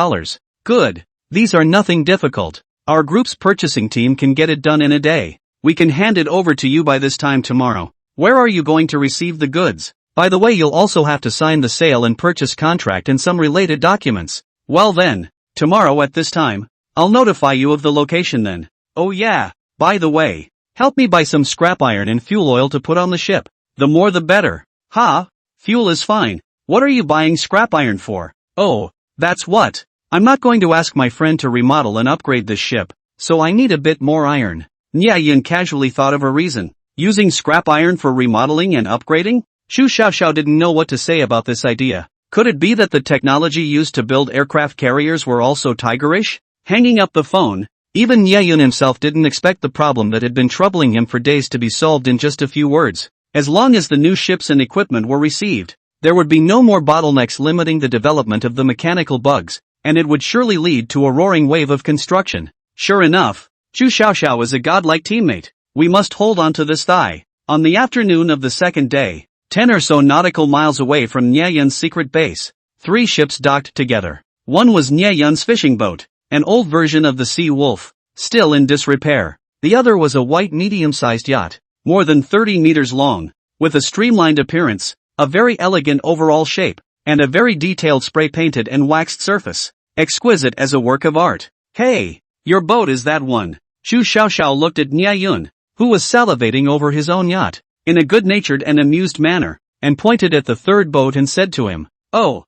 Speaker 1: Good. These are nothing difficult. Our group's purchasing team can get it done in a day. We can hand it over to you by this time tomorrow. Where are you going to receive the goods? By the way, you'll also have to sign the sale and purchase contract and some related documents. Well then, tomorrow at this time, I'll notify you of the location then. Oh yeah, by the way, help me buy some scrap iron and fuel oil to put on the ship. The more the better. Ha? Fuel is fine. What are you buying scrap iron for? Oh, that's what. I'm not going to ask my friend to remodel and upgrade this ship, so I need a bit more iron. Nia Yin casually thought of a reason. Using scrap iron for remodeling and upgrading? Chu Xiaoxiao didn't know what to say about this idea. Could it be that the technology used to build aircraft carriers were also tigerish? Hanging up the phone, even Nia Yun himself didn't expect the problem that had been troubling him for days to be solved in just a few words. As long as the new ships and equipment were received, there would be no more bottlenecks limiting the development of the mechanical bugs, and it would surely lead to a roaring wave of construction. Sure enough, Chu Xiaoxiao is a godlike teammate. We must hold on to this thigh. On the afternoon of the second day, 10 or so nautical miles away from Nia Yun's secret base, 3 ships docked together. One was Nia Yun's fishing boat, an old version of the Sea Wolf, still in disrepair. The other was a white medium-sized yacht, more than 30 meters long, with a streamlined appearance, a very elegant overall shape, and a very detailed spray-painted and waxed surface. Exquisite as a work of art. Hey, your boat is that one. Chu Xiaoxiao looked at Nia Yun, who was salivating over his own yacht, in a good-natured and amused manner, and pointed at the third boat and said to him, Oh,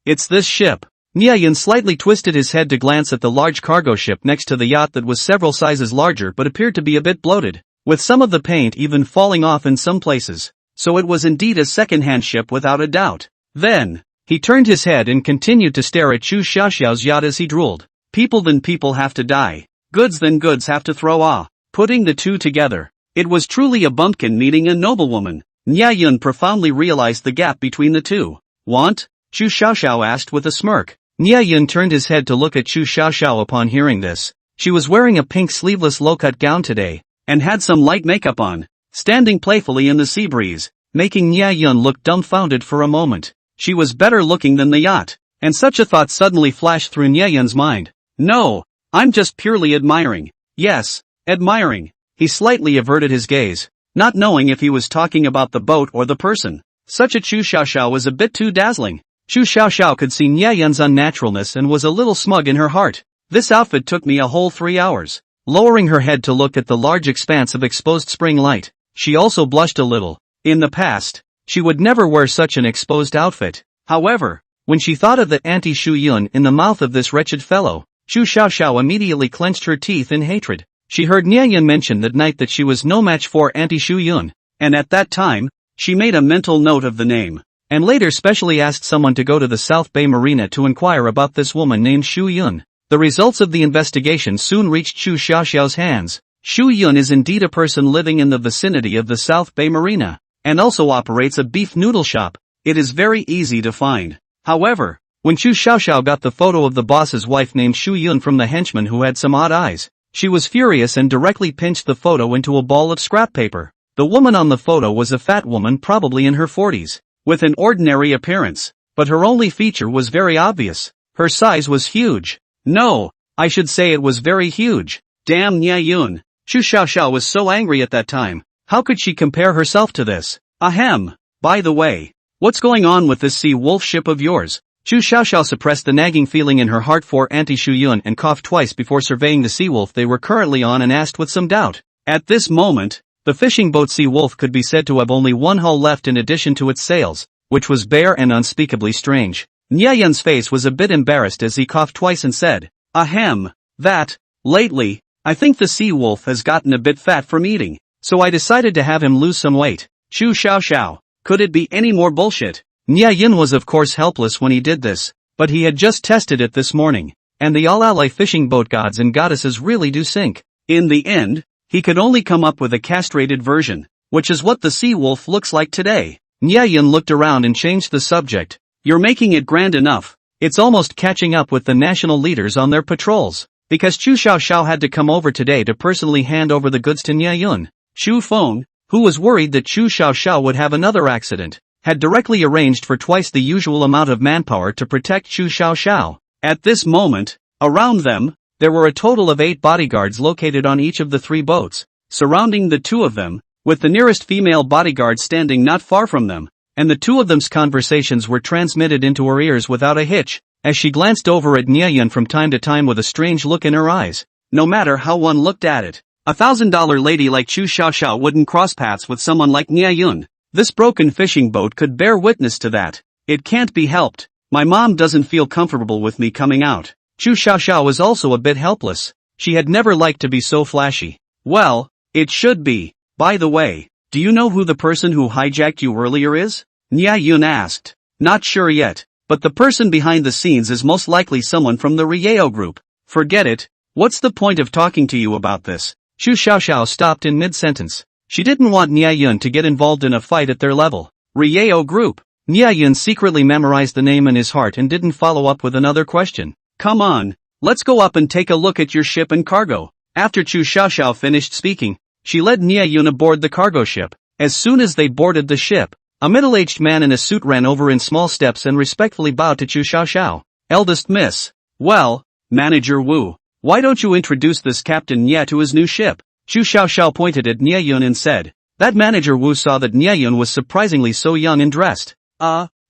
Speaker 1: it's this ship. Nia Yun slightly twisted his head to glance at the large cargo ship next to the yacht that was several sizes larger but appeared to be a bit bloated, with some of the paint even falling off in some places. So it was indeed a second-hand ship without a doubt. Then, he turned his head and continued to stare at Chu Xiaoxiao's yacht as he drooled. People then people have to die. Goods then goods have to throw ah. Putting the two together, it was truly a bumpkin meeting a noblewoman. Nia Yun profoundly realized the gap between the two. Want? Chu Xiaoxiao asked with a smirk. Nia Yun turned his head to look at Chu Xiaoxiao upon hearing this. She was wearing a pink sleeveless low-cut gown today, and had some light makeup on, standing playfully in the sea breeze, making Nia Yun look dumbfounded for a moment. She was better looking than the yacht, and such a thought suddenly flashed through Nia Yun's mind. No, I'm just purely admiring. Yes, admiring. He slightly averted his gaze, not knowing if he was talking about the boat or the person. Such a Chu Xiaoxiao was a bit too dazzling. Chu Xiaoxiao could see Nia Yun's unnaturalness and was a little smug in her heart. This outfit took me a whole 3 hours. Lowering her head to look at the large expanse of exposed spring light, she also blushed a little. In the past, she would never wear such an exposed outfit. However, when she thought of the anti-Shu Yun in the mouth of this wretched fellow, Chu Xiaoxiao immediately clenched her teeth in hatred. She heard Nia Yun mention that night that she was no match for anti-Shu Yun, and at that time, she made a mental note of the name, and later specially asked someone to go to the South Bay Marina to inquire about this woman named Shu Yun. The results of the investigation soon reached Chu Xiaoxiao's hands. Shu Yun is indeed a person living in the vicinity of the South Bay Marina, and also operates a beef noodle shop. It is very easy to find. However, when Chu Xiaoxiao got the photo of the boss's wife named Shu Yun from the henchman who had some odd eyes, she was furious and directly pinched the photo into a ball of scrap paper. The woman on the photo was a fat woman probably in her 40s, with an ordinary appearance, but her only feature was very obvious. Her size was huge. No, I should say it was very huge. Damn Nia Yun. Chu Xiaoxiao was so angry at that time. How could she compare herself to this? Ahem. By the way, what's going on with this Sea Wolf ship of yours? Chu Xiaoxiao suppressed the nagging feeling in her heart for anti-Shu Yun and coughed twice before surveying the Sea Wolf they were currently on and asked with some doubt. At this moment, the fishing boat Sea Wolf could be said to have only one hull left in addition to its sails, which was bare and unspeakably strange. Nia Yun's face was a bit embarrassed as he coughed twice and said, Ahem, lately, I think the Sea Wolf has gotten a bit fat from eating, so I decided to have him lose some weight. Chu Xiaoxiao, could it be any more bullshit? Nia Yun was of course helpless when he did this, but he had just tested it this morning, and the all-ally fishing boat gods and goddesses really do sink. In the end, he could only come up with a castrated version, which is what the Sea Wolf looks like today. Nia Yun looked around and changed the subject. You're making it grand enough. It's almost catching up with the national leaders on their patrols, because Chu Xiaoxiao had to come over today to personally hand over the goods to Nia Yun. Xu Feng, who was worried that Chu Xiaoxiao would have another accident, had directly arranged for twice the usual amount of manpower to protect Chu Xiaoxiao. At this moment, around them, there were a total of 8 bodyguards located on each of the 3 boats, surrounding the 2 of them, with the nearest female bodyguard standing not far from them, and the 2 of them's conversations were transmitted into her ears without a hitch, as she glanced over at Nia Yun from time to time with a strange look in her eyes. No matter how one looked at it, $1,000 lady like Chu Xiaoxiao wouldn't cross paths with someone like Nia Yun. This broken fishing boat could bear witness to that. It can't be helped. My mom doesn't feel comfortable with me coming out. Chu Xiaoxiao was also a bit helpless. She had never liked to be so flashy. Well, it should be. By the way, do you know who the person who hijacked you earlier is? Nia Yun asked. Not sure yet, but the person behind the scenes is most likely someone from the Rieo group. Forget it. What's the point of talking to you about this? Chu Xiaoxiao stopped in mid-sentence. She didn't want Nia Yun to get involved in a fight at their level. Rieo group. Nia Yun secretly memorized the name in his heart and didn't follow up with another question. Come on, let's go up and take a look at your ship and cargo. After Chu Xiaoxiao finished speaking, she led Nia Yun aboard the cargo ship. As soon as they boarded the ship, a middle-aged man in a suit ran over in small steps and respectfully bowed to Chu Xiaoxiao. Eldest miss. Well, Manager Wu, why don't you introduce this Captain Nye to his new ship? Chu Xiaoxiao pointed at Nye Yun and said. That Manager Wu saw that Nye Yun was surprisingly so young and dressed.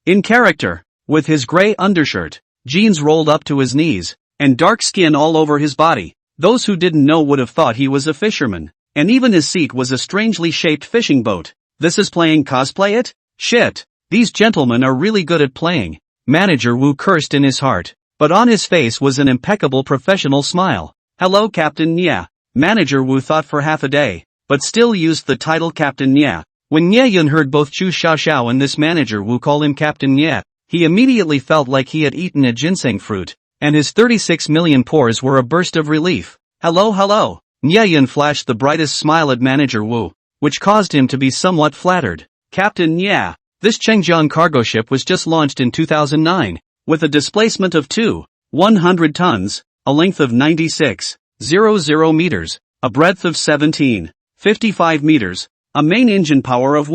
Speaker 1: In character. With his gray undershirt, jeans rolled up to his knees, and dark skin all over his body. Those who didn't know would have thought he was a fisherman. And even his seat was a strangely shaped fishing boat. This is playing cosplay it? Shit. These gentlemen are really good at playing. Manager Wu cursed in his heart, but on his face was an impeccable professional smile. Hello Captain Nye. Manager Wu thought for half a day, but still used the title Captain Nye. When Nye Yun heard both Chu Xiaoxiao and this Manager Wu call him Captain Nye, he immediately felt like he had eaten a ginseng fruit, and his 36 million pores were a burst of relief. Hello. Nye Yun flashed the brightest smile at Manager Wu, which caused him to be somewhat flattered. Captain Nye, this Chengjiang cargo ship was just launched in 2009, with a displacement of 100 tons, a length of 96.00 meters, a breadth of 17.55 meters, a main engine power of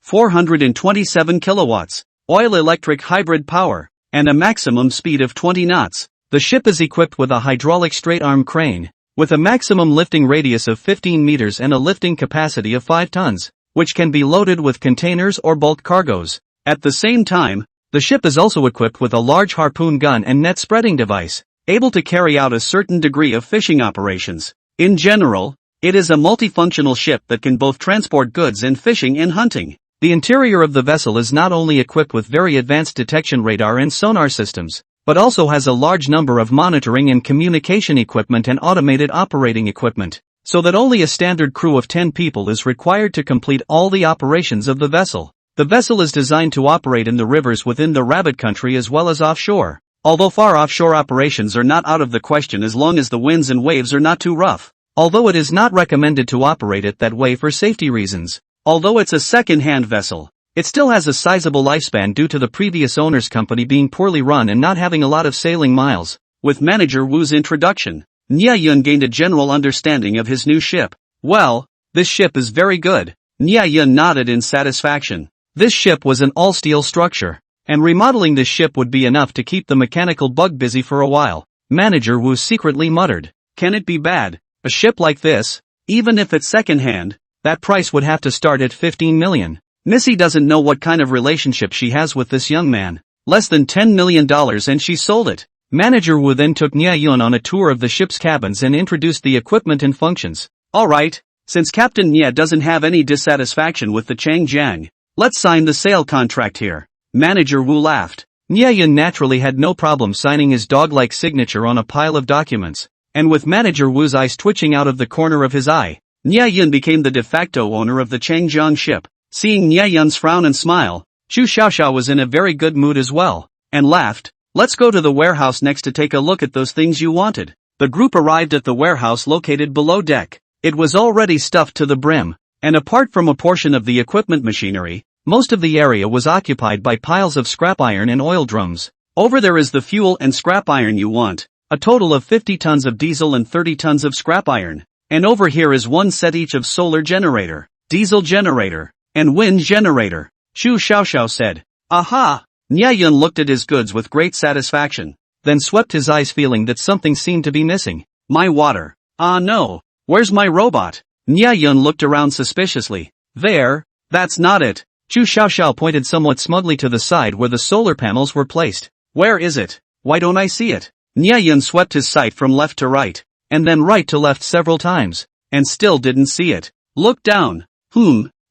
Speaker 1: 427 kilowatts, oil-electric hybrid power, and a maximum speed of 20 knots. The ship is equipped with a hydraulic straight-arm crane, with a maximum lifting radius of 15 meters and a lifting capacity of 5 tons, which can be loaded with containers or bulk cargoes. At the same time, the ship is also equipped with a large harpoon gun and net spreading device, able to carry out a certain degree of fishing operations. In general, it is a multifunctional ship that can both transport goods and fishing and hunting. The interior of the vessel is not only equipped with very advanced detection radar and sonar systems, but also has a large number of monitoring and communication equipment and automated operating equipment, so that only a standard crew of 10 people is required to complete all the operations of the vessel. The vessel is designed to operate in the rivers within the Rabbit Country as well as offshore, although far offshore operations are not out of the question as long as the winds and waves are not too rough, although it is not recommended to operate it that way for safety reasons. Although it's a second-hand vessel, it still has a sizable lifespan due to the previous owner's company being poorly run and not having a lot of sailing miles. With Manager Wu's introduction, Nye Yun gained a general understanding of his new ship. Well, this ship is very good. Nye Yun nodded in satisfaction. This ship was an all-steel structure, and remodeling this ship would be enough to keep the mechanical bug busy for a while. Manager Wu secretly muttered, "Can it be bad? A ship like this, even if it's second-hand, that price would have to start at 15 million. Missy doesn't know what kind of relationship she has with this young man. Less than $10 million and she sold it." Manager Wu then took Nye Yun on a tour of the ship's cabins and introduced the equipment and functions. Alright, since Captain Nye doesn't have any dissatisfaction with the Changjiang, let's sign the sale contract here. Manager Wu laughed. Nye Yun naturally had no problem signing his dog-like signature on a pile of documents, and with Manager Wu's eyes twitching out of the corner of his eye, Nye Yun became the de facto owner of the Changjiang ship. Seeing Nye Yun's frown and smile, Chu Xiaoxiao was in a very good mood as well, and laughed. Let's go to the warehouse next to take a look at those things you wanted. The group arrived at the warehouse located below deck. It was already stuffed to the brim, and apart from a portion of the equipment machinery, most of the area was occupied by piles of scrap iron and oil drums. Over there is the fuel and scrap iron you want, a total of 50 tons of diesel and 30 tons of scrap iron. And over here is one set each of solar generator, diesel generator, and wind generator. Chu Xiaoxiao said. Aha! Nye Yun looked at his goods with great satisfaction, then swept his eyes feeling that something seemed to be missing. My water. Ah no, where's my robot? Nye Yun looked around suspiciously. There, that's not it. Chu Xiaoxiao pointed somewhat smugly to the side where the solar panels were placed. Where is it? Why don't I see it? Nye Yun swept his sight from left to right, and then right to left several times, and still didn't see it. Look down.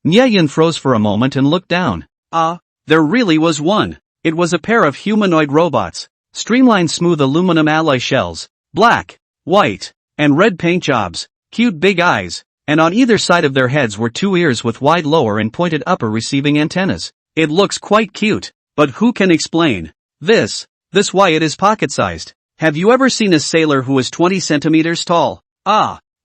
Speaker 1: Nye Yun froze for a moment and looked down. There really was one. It was a pair of humanoid robots, streamlined smooth aluminum alloy shells, black, white, and red paint jobs, cute big eyes, and on either side of their heads were 2 ears with wide lower and pointed upper receiving antennas. It looks quite cute, but who can explain this why it is pocket-sized? Have you ever seen a sailor who is 20 centimeters tall?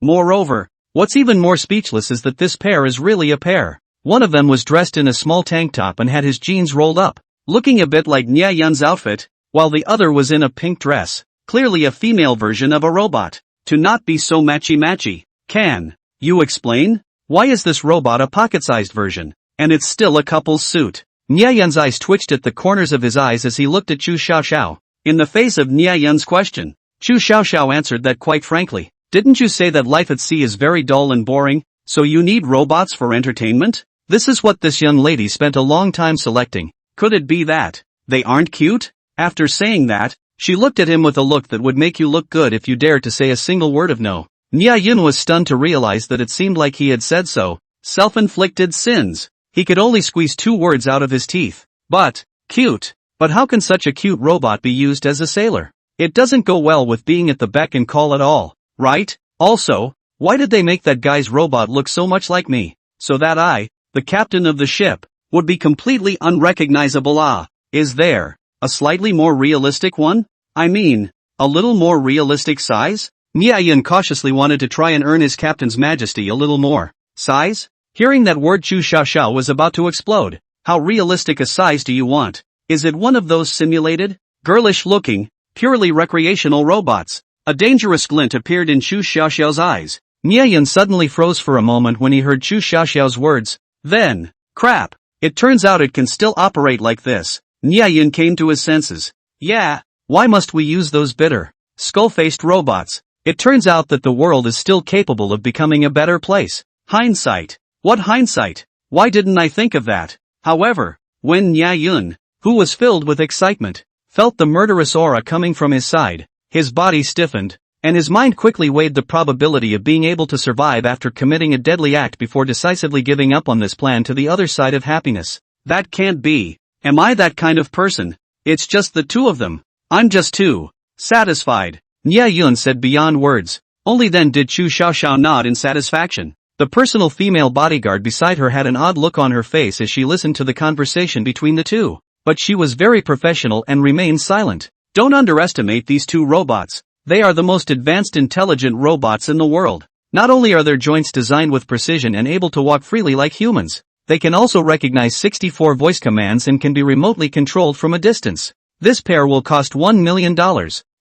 Speaker 1: Moreover, what's even more speechless is that this pair is really a pair. One of them was dressed in a small tank top and had his jeans rolled up, looking a bit like Nye Yun's outfit, while the other was in a pink dress, clearly a female version of a robot. To not be so matchy-matchy. Can you explain? Why is this robot a pocket-sized version, and it's still a couple's suit? Nye Yun's eyes twitched at the corners of his eyes as he looked at Chu Xiaoxiao. In the face of Nye Yun's question, Chu Xiaoxiao answered that quite frankly. Didn't you say that life at sea is very dull and boring, so you need robots for entertainment? This is what this young lady spent a long time selecting. Could it be that they aren't cute? After saying that, she looked at him with a look that would make you look good if you dared to say a single word of no. Nia Yun was stunned to realize that it seemed like he had said so. Self-inflicted sins. He could only squeeze 2 words out of his teeth. But, cute. But how can such a cute robot be used as a sailor? It doesn't go well with being at the beck and call at all, right? Also, why did they make that guy's robot look so much like me? So that I, the captain of the ship, would be completely unrecognizable. Is there a slightly more realistic one? I mean, a little more realistic size? Nia Yun cautiously wanted to try and earn his captain's majesty a little more size? Hearing that word, Chu Xiaoxiao was about to explode. How realistic a size do you want? Is it one of those simulated, girlish-looking, purely recreational robots? A dangerous glint appeared in Chu Xiaoxiao's eyes. Nia Yun suddenly froze for a moment when he heard Chu Xiaoxiao's words. Then, crap, it turns out it can still operate like this. Nia Yun came to his senses. Yeah, why must we use those bitter, skull-faced robots? It turns out that the world is still capable of becoming a better place. Hindsight. What hindsight? Why didn't I think of that? However, when Nia Yun, who was filled with excitement, felt the murderous aura coming from his side, his body stiffened, and his mind quickly weighed the probability of being able to survive after committing a deadly act before decisively giving up on this plan to the other side of happiness. That can't be. Am I that kind of person? It's just the 2 of them. I'm just too satisfied. Nia Yun said beyond words. Only then did Chu Xiaoxiao nod in satisfaction. The personal female bodyguard beside her had an odd look on her face as she listened to the conversation between the 2. But she was very professional and remained silent. Don't underestimate these 2 robots. They are the most advanced intelligent robots in the world. Not only are their joints designed with precision and able to walk freely like humans, they can also recognize 64 voice commands and can be remotely controlled from a distance. This pair will cost $1 million,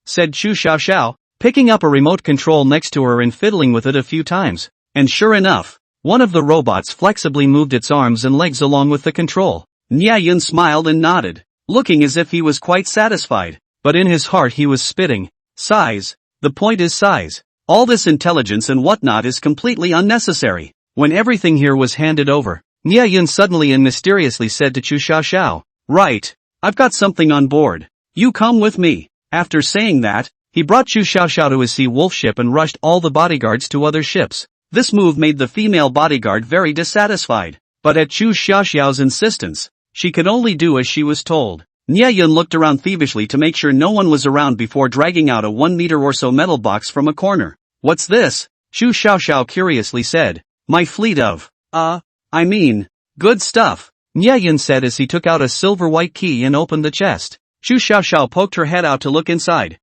Speaker 1: said Chu Xiaoxiao, picking up a remote control next to her and fiddling with it a few times. And sure enough, one of the robots flexibly moved its arms and legs along with the control. Nia Yun smiled and nodded, looking as if he was quite satisfied, but in his heart he was spitting. Size. The point is size. All this intelligence and whatnot is completely unnecessary. When everything here was handed over, Nia Yun suddenly and mysteriously said to Chu Xiaoxiao, right, I've got something on board. You come with me. After saying that, he brought Chu Xiaoxiao to his sea wolf ship and rushed all the bodyguards to other ships. This move made the female bodyguard very dissatisfied, but at Chu Xiaoxiao's insistence, she could only do as she was told. Nia Yun looked around feverishly to make sure no one was around before dragging out a 1 meter or so metal box from a corner. What's this? Chu Xiaoxiao curiously said. My fleet of, good stuff, Nia Yun said as he took out a silver-white key and opened the chest. Chu Xiaoxiao poked her head out to look inside.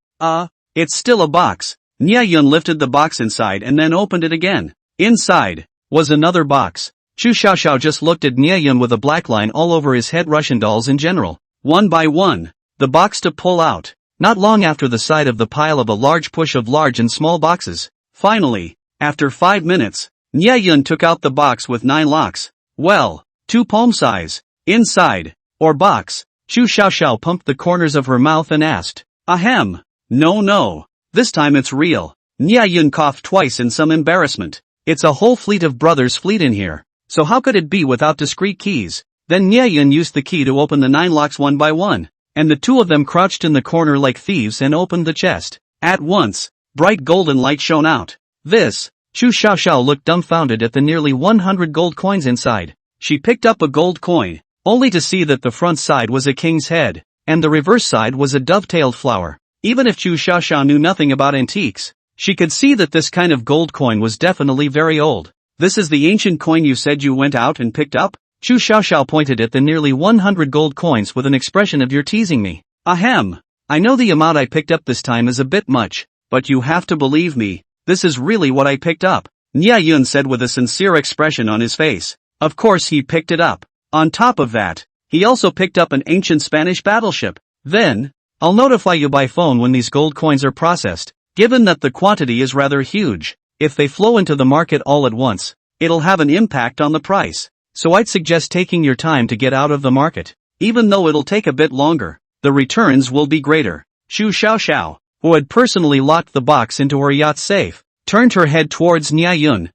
Speaker 1: It's still a box. Nia Yun lifted the box inside and then opened it again. Inside was another box. Chu Xiaoxiao just looked at Nia Yun with a black line all over his head. Russian dolls in general. One by one, the box to pull out. Not long after the side of the pile of a large push of large and small boxes. Finally, after 5 minutes, Nia Yun took out the box with 9 locks. Well, 2 palm size. Inside, or box. Chu Xiaoxiao pumped the corners of her mouth and asked. Ahem. No. This time it's real. Nia Yun coughed twice in some embarrassment. It's a whole fleet of brothers fleet in here. So how could it be without discrete keys? Then Nia Yun used the key to open the 9 locks one by one, and the 2 of them crouched in the corner like thieves and opened the chest. At once, bright golden light shone out. This, Chu Xiaoxiao looked dumbfounded at the nearly 100 gold coins inside. She picked up a gold coin, only to see that the front side was a king's head, and the reverse side was a dovetailed flower. Even if Chu Xiaoxiao knew nothing about antiques, she could see that this kind of gold coin was definitely very old. This is the ancient coin you said you went out and picked up? Chu Xiaoxiao pointed at the nearly 100 gold coins with an expression of "You're teasing me." Ahem. I know the amount I picked up this time is a bit much, but you have to believe me, this is really what I picked up, Nia Yun said with a sincere expression on his face. Of course he picked it up. On top of that, he also picked up an ancient Spanish battleship. Then, I'll notify you by phone when these gold coins are processed. Given that the quantity is rather huge, if they flow into the market all at once, it'll have an impact on the price. So I'd suggest taking your time to get out of the market. Even though it'll take a bit longer, the returns will be greater. Chu Xiaoxiao, who had personally locked the box into her yacht safe, turned her head towards Nya Yun.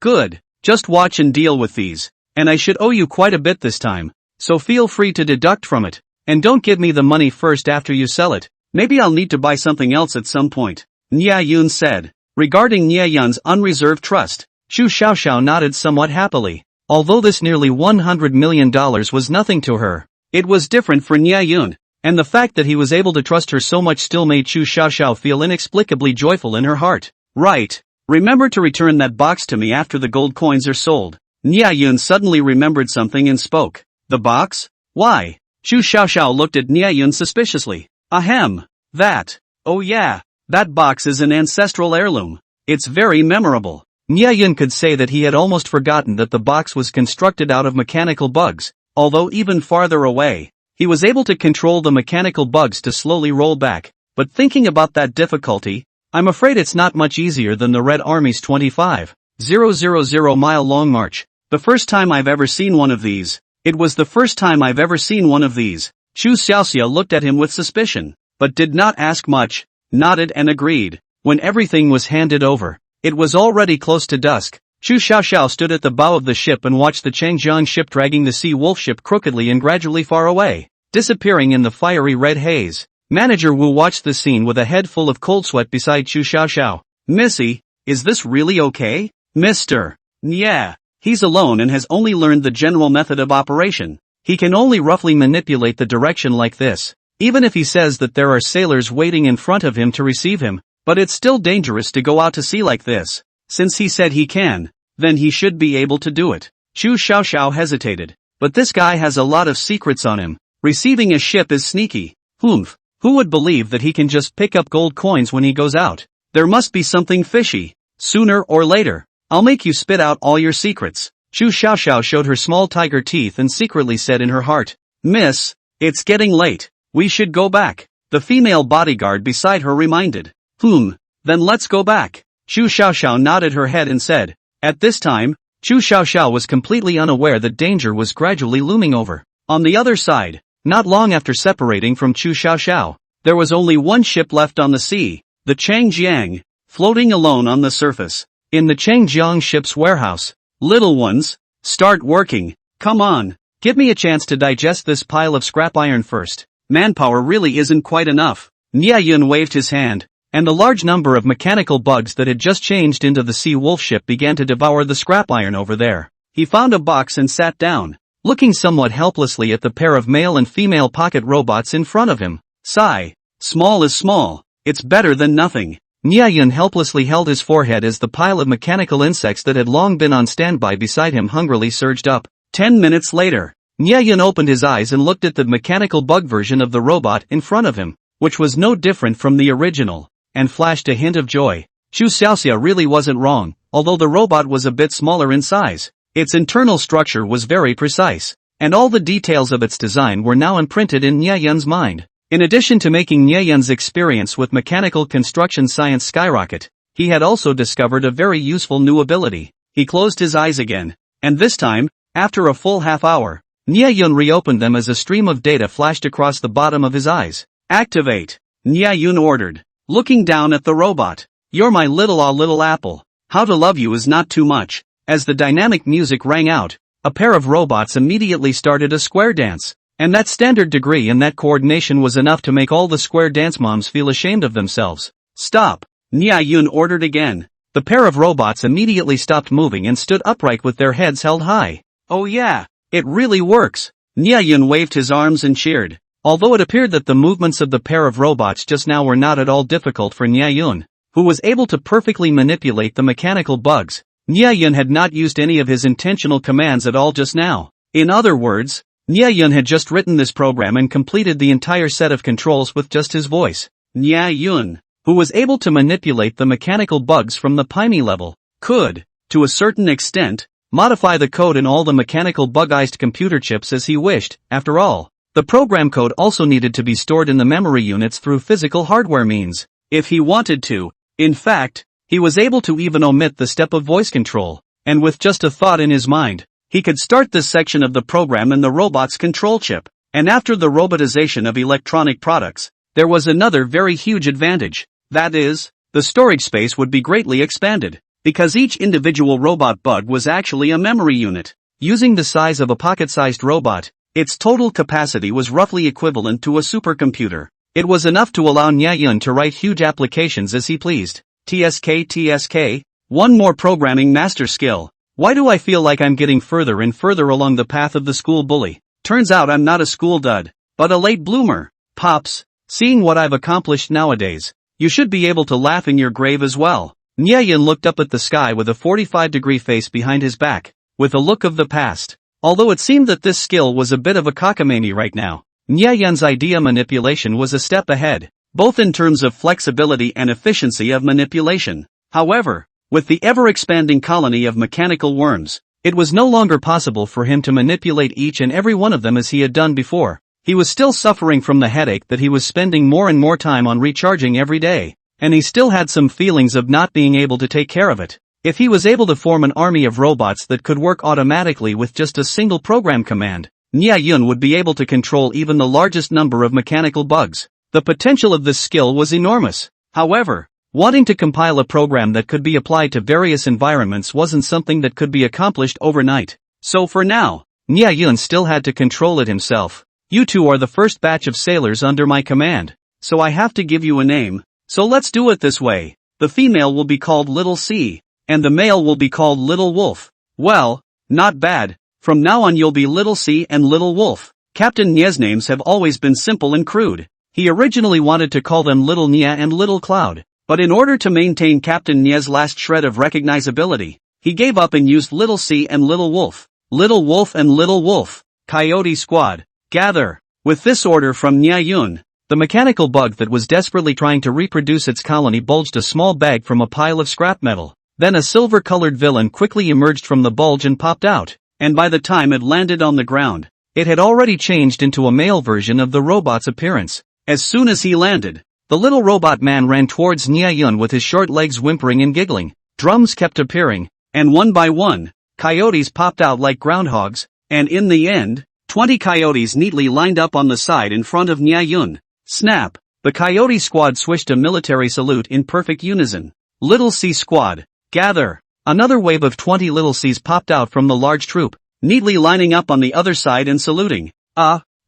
Speaker 1: Good. Just watch and deal with these. And I should owe you quite a bit this time, so feel free to deduct from it. And don't give me the money first after you sell it. Maybe I'll need to buy something else at some point, Nya Yun said. Regarding Nya Yun's unreserved trust, Chu Xiaoxiao nodded somewhat happily. Although this nearly $100 million was nothing to her, it was different for Nya Yun, and the fact that he was able to trust her so much still made Chu Xiaoxiao feel inexplicably joyful in her heart. Right. Remember to return that box to me after the gold coins are sold. Nya Yun suddenly remembered something and spoke. The box? Why? Chu Xiaoxiao looked at Nya Yun suspiciously. Ahem. That. Oh yeah. That box is an ancestral heirloom. It's very memorable. Nya Yun could say that he had almost forgotten that the box was constructed out of mechanical bugs, although even farther away, he was able to control the mechanical bugs to slowly roll back. But thinking about that difficulty, I'm afraid it's not much easier than the Red Army's 25,000 mile long march. The first time I've ever seen one of these. It was the first time I've ever seen one of these. Chu Xiaoxia looked at him with suspicion, but did not ask much, nodded and agreed. When everything was handed over, it was already close to dusk. Chu Xiaoxiao stood at the bow of the ship and watched the Changjiang ship dragging the Sea Wolf ship crookedly and gradually far away, disappearing in the fiery red haze. Manager Wu watched the scene with a head full of cold sweat beside Chu Xiaoxiao. Missy, is this really okay? Mr. Yeah. He's alone and has only learned the general method of operation. He can only roughly manipulate the direction like this, even if he says that there are sailors waiting in front of him to receive him, but it's still dangerous to go out to sea like this. Since he said he can, then he should be able to do it. Chu Xiaoxiao hesitated, but this guy has a lot of secrets on him. Receiving a ship is sneaky. Who would believe that he can just pick up gold coins when he goes out? There must be something fishy. Sooner or later, I'll make you spit out all your secrets. Chu Xiaoxiao showed her small tiger teeth and secretly said in her heart, Miss, it's getting late. We should go back. The female bodyguard beside her reminded. Then let's go back. Chu Xiaoxiao nodded her head and said. At this time, Chu Xiaoxiao was completely unaware that danger was gradually looming over. On the other side, not long after separating from Chu Xiaoxiao, there was only one ship left on the sea, the Changjiang, floating alone on the surface. In the Changjiang ship's warehouse, little ones, start working. Come on, give me a chance to digest this pile of scrap iron first. Manpower really isn't quite enough. Nya Yun waved his hand, and the large number of mechanical bugs that had just changed into the Sea Wolf ship began to devour the scrap iron over there. He found a box and sat down, looking somewhat helplessly at the pair of male and female pocket robots in front of him. Sigh. Small is small. It's better than nothing. Nya Yun helplessly held his forehead as the pile of mechanical insects that had long been on standby beside him hungrily surged up. 10 minutes later, Nya Yun opened his eyes and looked at the mechanical bug version of the robot in front of him, which was no different from the original, and flashed a hint of joy. Chu Xiaoxia really wasn't wrong, although the robot was a bit smaller in size. Its internal structure was very precise, and all the details of its design were now imprinted in Nya Yun's mind. In addition to making Nya Yun's experience with mechanical construction science skyrocket, he had also discovered a very useful new ability. He closed his eyes again, and this time, after a full half hour, Nya Yun reopened them as a stream of data flashed across the bottom of his eyes. Activate, Nya Yun ordered, looking down at the robot. You're my little apple. How to love you is not too much. As the dynamic music rang out, a pair of robots immediately started a square dance, and that standard degree and that coordination was enough to make all the square dance moms feel ashamed of themselves. Stop, Nya Yun ordered again. The pair of robots immediately stopped moving and stood upright with their heads held high. Oh yeah, it really works. Nya Yun waved his arms and cheered. Although it appeared that the movements of the pair of robots just now were not at all difficult for Nya Yun, who was able to perfectly manipulate the mechanical bugs, Nya Yun had not used any of his intentional commands at all just now. In other words, Nya Yun had just written this program and completed the entire set of controls with just his voice. Nya Yun, who was able to manipulate the mechanical bugs from the Pyme level, could, to a certain extent, modify the code in all the mechanical bug-ized computer chips as he wished. After all, the program code also needed to be stored in the memory units through physical hardware means. If he wanted to, in fact, he was able to even omit the step of voice control, and with just a thought in his mind, he could start this section of the program in the robot's control chip. And after the robotization of electronic products, there was another very huge advantage. That is, the storage space would be greatly expanded, because each individual robot bug was actually a memory unit. Using the size of a pocket-sized robot, its total capacity was roughly equivalent to a supercomputer. It was enough to allow Nya Yun to write huge applications as he pleased. TSK, one more programming master skill. Why do I feel like I'm getting further and further along the path of the school bully? Turns out I'm not a school dud, but a late bloomer. Pops, seeing what I've accomplished nowadays, you should be able to laugh in your grave as well. Nya Yun looked up at the sky with a 45-degree face behind his back, with a look of the past. Although it seemed that this skill was a bit of a cockamamie right now, Nya Yun's idea manipulation was a step ahead, both in terms of flexibility and efficiency of manipulation. However, with the ever-expanding colony of mechanical worms, it was no longer possible for him to manipulate each and every one of them as he had done before. He was still suffering from the headache that he was spending more and more time on recharging every day, and he still had some feelings of not being able to take care of it. If he was able to form an army of robots that could work automatically with just a single program command, Nya Yun would be able to control even the largest number of mechanical bugs. The potential of this skill was enormous. However, wanting to compile a program that could be applied to various environments wasn't something that could be accomplished overnight. So for now, Nya Yun still had to control it himself. You two are the first batch of sailors under my command, so I have to give you a name. So let's do it this way. The female will be called Little C, and the male will be called Little Wolf. Well, not bad. From now on you'll be Little C and Little Wolf. Captain Nya's names have always been simple and crude. He originally wanted to call them Little Nya and Little Cloud, but in order to maintain Captain Nya's last shred of recognizability, he gave up and used Little C and Little Wolf. Little Wolf and Little Wolf. Coyote Squad, gather. With this order from Nya Yun, the mechanical bug that was desperately trying to reproduce its colony bulged a small bag from a pile of scrap metal. Then a silver-colored villain quickly emerged from the bulge and popped out, and by the time it landed on the ground, it had already changed into a male version of the robot's appearance. As soon as he landed, the little robot man ran towards Nya Yun with his short legs whimpering and giggling. Drums kept appearing, and one by one, coyotes popped out like groundhogs, and in the end, 20 coyotes neatly lined up on the side in front of Nya Yun. Snap! The coyote squad swished a military salute in perfect unison. Little C Squad, gather! Another wave of 20 Little C's popped out from the large troop, neatly lining up on the other side and saluting.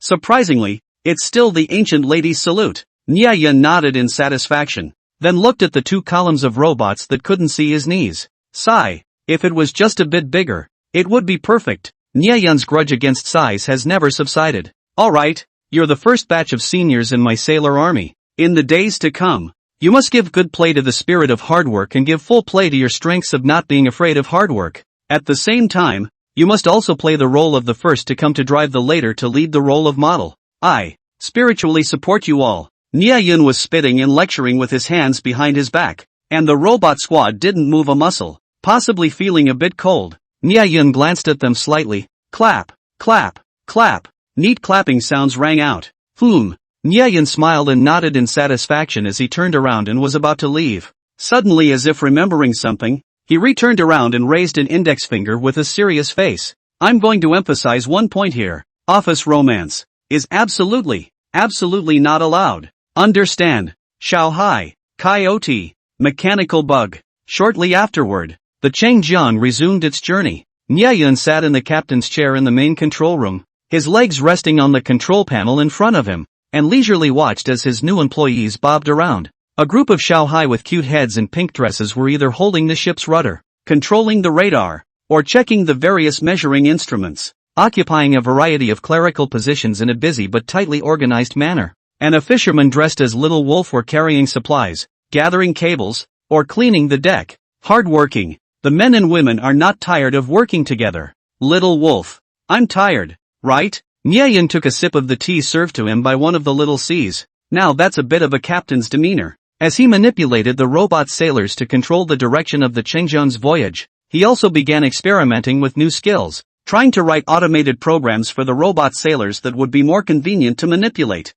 Speaker 1: Surprisingly, it's still the ancient lady's salute. Nya Yun nodded in satisfaction, then looked at the two columns of robots that couldn't see his knees. Sigh, if it was just a bit bigger, it would be perfect. Nya Yun's grudge against size has never subsided. Alright, you're the first batch of seniors in my sailor army. In the days to come, you must give good play to the spirit of hard work and give full play to your strengths of not being afraid of hard work. At the same time, you must also play the role of the first to come to drive the later to lead the role of model. I spiritually support you all. Nya Yun was spitting and lecturing with his hands behind his back, and the robot squad didn't move a muscle, possibly feeling a bit cold. Nya Yun glanced at them slightly. Clap, clap, clap. Neat clapping sounds rang out. Nya Yun smiled and nodded in satisfaction as he turned around and was about to leave. Suddenly, as if remembering something, he returned around and raised an index finger with a serious face. I'm going to emphasize one point here. Office romance is absolutely not allowed. Understand? Shanghai, coyote, mechanical bug. Shortly afterward, the Changjiang resumed its journey. Nya Yun sat in the captain's chair in the main control room, his legs resting on the control panel in front of him, and leisurely watched as his new employees bobbed around. A group of Shanghai with cute heads and pink dresses were either holding the ship's rudder, controlling the radar, or checking the various measuring instruments, occupying a variety of clerical positions in a busy but tightly organized manner. And a fisherman dressed as Little Wolf were carrying supplies, gathering cables, or cleaning the deck. Hardworking. The men and women are not tired of working together. Little Wolf. I'm tired, right? Nya Yun took a sip of the tea served to him by one of the Little C's. Now that's a bit of a captain's demeanor. As he manipulated the robot sailors to control the direction of the Changjiang's voyage, he also began experimenting with new skills, trying to write automated programs for the robot sailors that would be more convenient to manipulate.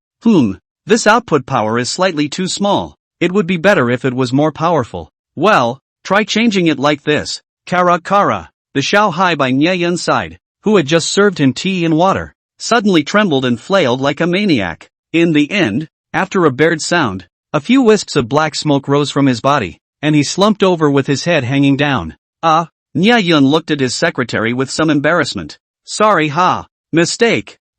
Speaker 1: This output power is slightly too small. It would be better if it was more powerful. Well, try changing it like this. Kara Kara, the Shanghai by Nya Yun's side, who had just served him tea and water, suddenly trembled and flailed like a maniac. In the end, After a bared sound, a few wisps of black smoke rose from his body, and he slumped over with his head hanging down. Nya Yun looked at his secretary with some embarrassment. Sorry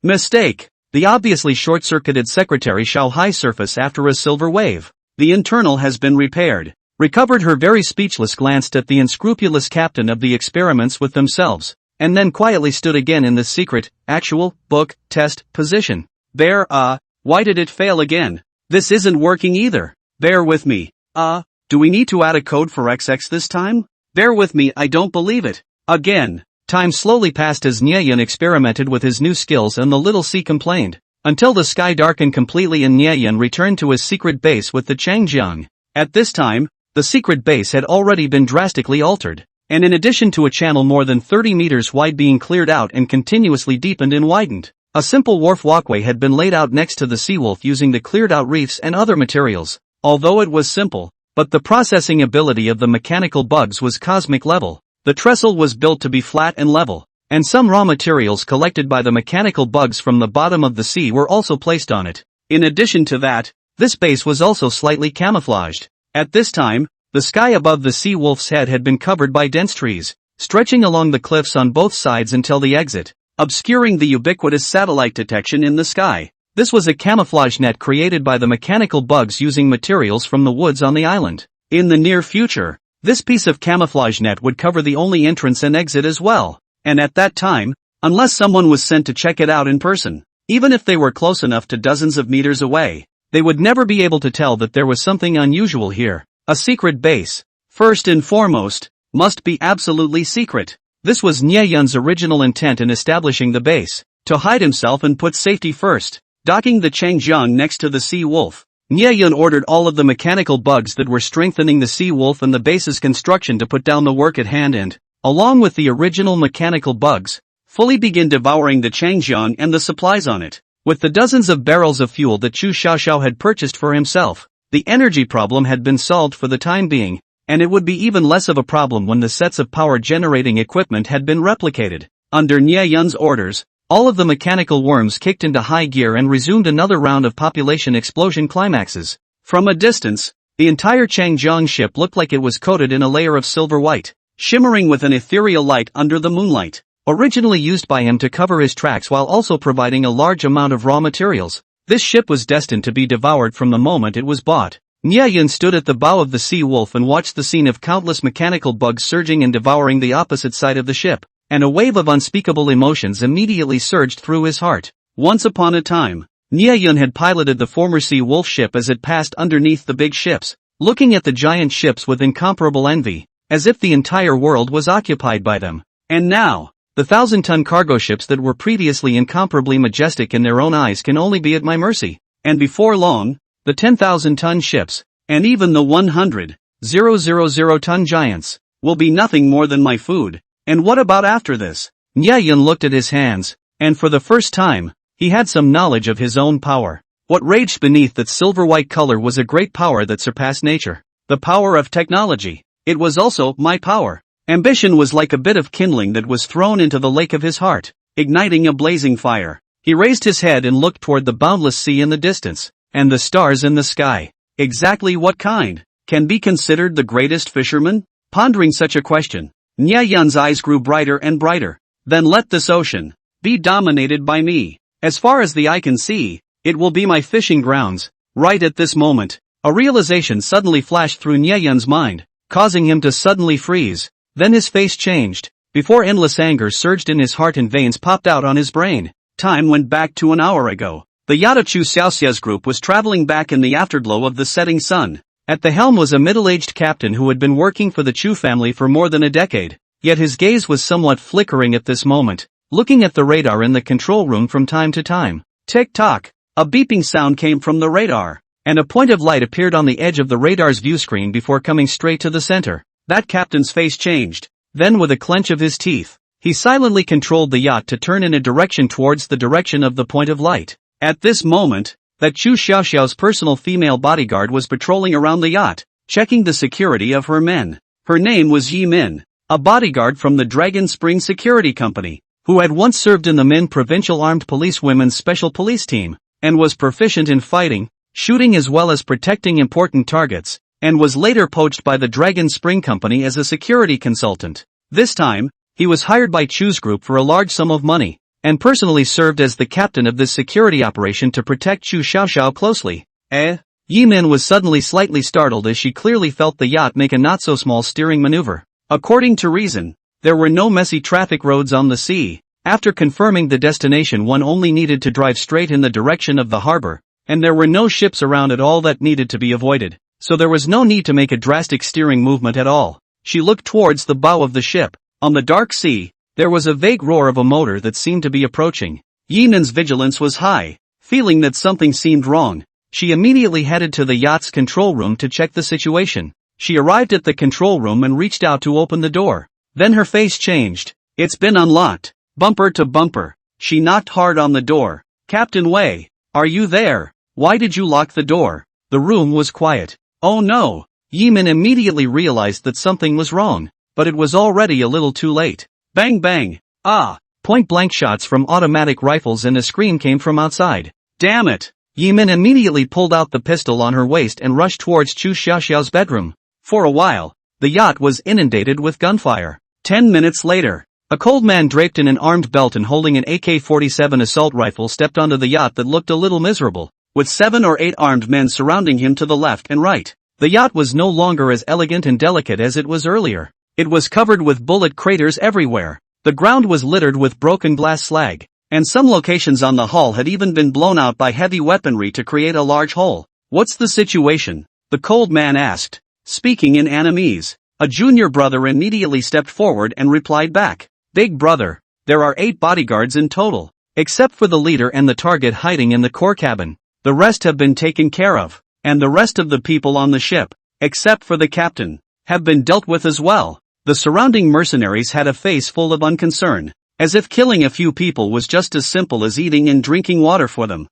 Speaker 1: mistake. The obviously short-circuited secretary shall high surface after a silver wave. The internal has been repaired. Recovered her very speechless glanced at the unscrupulous captain of the experiments with themselves, and then quietly stood again in the secret, actual, book, test, position. Why did it fail again? This isn't working either. Bear with me. Do we need to add a code for XX this time? Bear with me, I don't believe it. Again. Time slowly passed as Nyeyan experimented with his new skills and the little C complained, until the sky darkened completely and Nyeyan returned to his secret base with the Changjiang. At this time, the secret base had already been drastically altered, and in addition to a channel more than 30 meters wide being cleared out and continuously deepened and widened, a simple wharf walkway had been laid out next to the Seawolf using the cleared out reefs and other materials. Although it was simple, but the processing ability of the mechanical bugs was cosmic level. The trestle was built to be flat and level, and some raw materials collected by the mechanical bugs from the bottom of the sea were also placed on it. In addition to that, this base was also slightly camouflaged. At this time, the sky above the sea wolf's head had been covered by dense trees, stretching along the cliffs on both sides until the exit, obscuring the ubiquitous satellite detection in the sky. This was a camouflage net created by the mechanical bugs using materials from the woods on the island. In the near future, this piece of camouflage net would cover the only entrance and exit as well, and at that time, unless someone was sent to check it out in person, even if they were close enough to dozens of meters away, they would never be able to tell that there was something unusual here. A secret base, first and foremost, must be absolutely secret. This was Nyeyan's original intent in establishing the base, to hide himself and put safety first. Docking the Changjiang next to the Sea Wolf, Nyeyan ordered all of the mechanical bugs that were strengthening the Sea Wolf and the base's construction to put down the work at hand and, along with the original mechanical bugs, fully begin devouring the Changjiang and the supplies on it. With the dozens of barrels of fuel that Chu Xiaoxiao had purchased for himself, the energy problem had been solved for the time being, and it would be even less of a problem when the sets of power-generating equipment had been replicated. Under Nyeyan's orders, all of the mechanical worms kicked into high gear and resumed another round of population explosion climaxes. From a distance, the entire Changjiang ship looked like it was coated in a layer of silver white, shimmering with an ethereal light under the moonlight, originally used by him to cover his tracks while also providing a large amount of raw materials. This ship was destined to be devoured from the moment it was bought. Nyeyan stood at the bow of the Sea Wolf and watched the scene of countless mechanical bugs surging and devouring the opposite side of the ship. And a wave of unspeakable emotions immediately surged through his heart. Once upon a time, Nyeyan had piloted the former Sea Wolf ship as it passed underneath the big ships, looking at the giant ships with incomparable envy, as if the entire world was occupied by them. And now, the 1,000-ton cargo ships that were previously incomparably majestic in their own eyes can only be at my mercy. And before long, the 10,000-ton ships, and even the 100,000-ton giants, will be nothing more than my food. And what about after this? Nyeyan looked at his hands, and for the first time, he had some knowledge of his own power. What raged beneath that silver-white color was a great power that surpassed nature. The power of technology. It was also my power. Ambition was like a bit of kindling that was thrown into the lake of his heart, igniting a blazing fire. He raised his head and looked toward the boundless sea in the distance, and the stars in the sky. Exactly what kind can be considered the greatest fisherman? Pondering such a question, Nyeyan's eyes grew brighter and brighter. Then let this ocean be dominated by me. As far as the eye can see, it will be my fishing grounds. Right at this moment, a realization suddenly flashed through Nyeyan's mind, causing him to suddenly freeze. Then his face changed, before endless anger surged in his heart and veins popped out on his brain. Time went back to an hour ago. The yacht of Chu Xiaoxia's group was traveling back in the afterglow of the setting sun. At the helm was a middle-aged captain who had been working for the Chu family for more than a decade, yet his gaze was somewhat flickering at this moment, looking at the radar in the control room from time to time. Tick-tock, a beeping sound came from the radar, and a point of light appeared on the edge of the radar's view screen before coming straight to the center. That captain's face changed. Then with a clench of his teeth, he silently controlled the yacht to turn in a direction towards the direction of the point of light. At this moment, that Chu Xiaoxiao's personal female bodyguard was patrolling around the yacht, checking the security of her men. Her name was Yi Min, a bodyguard from the Dragon Spring Security Company, who had once served in the Min Provincial Armed Police Women's Special Police Team, and was proficient in fighting. shooting as well as protecting important targets, and was later poached by the Dragon Spring Company as a security consultant. This time, he was hired by Chu's group for a large sum of money, and personally served as the captain of this security operation to protect Chu Xiaoxiao closely. Yimin was suddenly slightly startled as she clearly felt the yacht make a not-so-small steering maneuver. According to reason, there were no messy traffic roads on the sea. After confirming the destination, one only needed to drive straight in the direction of the harbor, and there were no ships around at all that needed to be avoided, so there was no need to make a drastic steering movement at all. She looked towards the bow of the ship. On the dark sea, there was a vague roar of a motor that seemed to be approaching. Yimin's vigilance was high. Feeling that something seemed wrong, she immediately headed to the yacht's control room to check the situation. She arrived at the control room and reached out to open the door. Then her face changed. It's been unlocked. Bumper to bumper. She knocked hard on the door. Captain Wei, are you there? Why did you lock the door? The room was quiet. Oh no! Yimin immediately realized that something was wrong, but it was already a little too late. Bang bang! Ah! Point-blank shots from automatic rifles and a scream came from outside. Damn it! Yimin immediately pulled out the pistol on her waist and rushed towards Chu Xiaoxiao's bedroom. For a while, the yacht was inundated with gunfire. 10 minutes later, a cold man draped in an armed belt and holding an AK-47 assault rifle stepped onto the yacht that looked a little miserable, with 7 or 8 armed men surrounding him to the left and right. The yacht was no longer as elegant and delicate as it was earlier. It was covered with bullet craters everywhere. The ground was littered with broken glass slag, and some locations on the hull had even been blown out by heavy weaponry to create a large hole. What's the situation? The cold man asked. Speaking in Animese, a junior brother immediately stepped forward and replied back. Big brother, there are 8 bodyguards in total, except for the leader and the target hiding in the core cabin. The rest have been taken care of, and the rest of the people on the ship, except for the captain, have been dealt with as well. The surrounding mercenaries had a face full of unconcern, as if killing a few people was just as simple as eating and drinking water for them.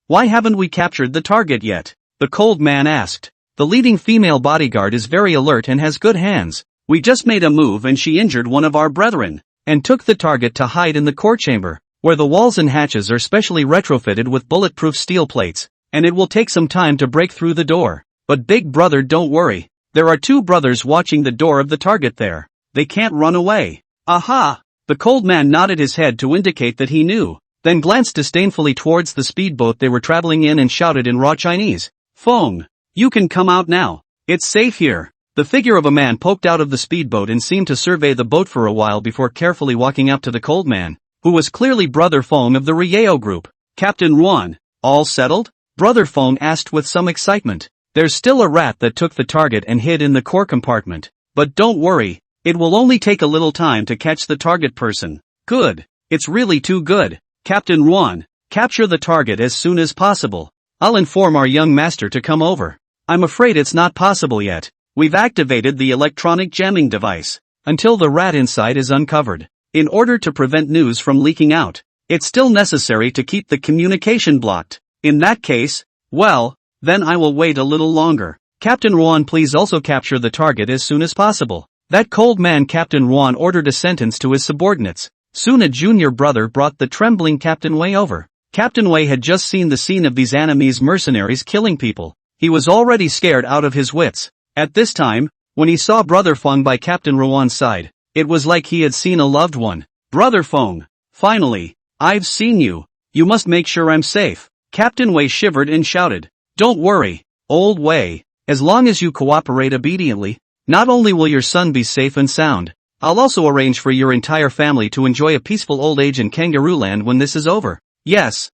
Speaker 1: Why haven't we captured the target yet? The cold man asked. The leading female bodyguard is very alert and has good hands. We just made a move and she injured one of our brethren, and took the target to hide in the core chamber, where the walls and hatches are specially retrofitted with bulletproof steel plates, and it will take some time to break through the door. But big brother, don't worry. There are 2 brothers watching the door of the target there. They can't run away. Aha! The cold man nodded his head to indicate that he knew, then glanced disdainfully towards the speedboat they were traveling in and shouted in raw Chinese. Feng, you can come out now. It's safe here. The figure of a man poked out of the speedboat and seemed to survey the boat for a while before carefully walking up to the cold man, who was clearly Brother Feng of the Rieo group. Captain Ruan, all settled? Brother Feng asked with some excitement. There's still a rat that took the target and hid in the core compartment. But don't worry. It will only take a little time to catch the target person. Good. It's really too good. Captain Ruan, capture the target as soon as possible. I'll inform our young master to come over. I'm afraid it's not possible yet. We've activated the electronic jamming device until the rat inside is uncovered. In order to prevent news from leaking out, it's still necessary to keep the communication blocked. In that case, well, then I will wait a little longer. Captain Ruan, please also capture the target as soon as possible. That cold man Captain Ruan ordered a sentence to his subordinates. Soon a junior brother brought the trembling Captain Wei over. Captain Wei had just seen the scene of these Animese mercenaries killing people. He was already scared out of his wits. At this time, when he saw Brother Feng by Captain Ruan's side, it was like he had seen a loved one. Brother Feng, finally, I've seen you. You must make sure I'm safe. Captain Wei shivered and shouted. Don't worry, old Wei, as long as you cooperate obediently, not only will your son be safe and sound, I'll also arrange for your entire family to enjoy a peaceful old age in Kangaroo Land when this is over. Yes,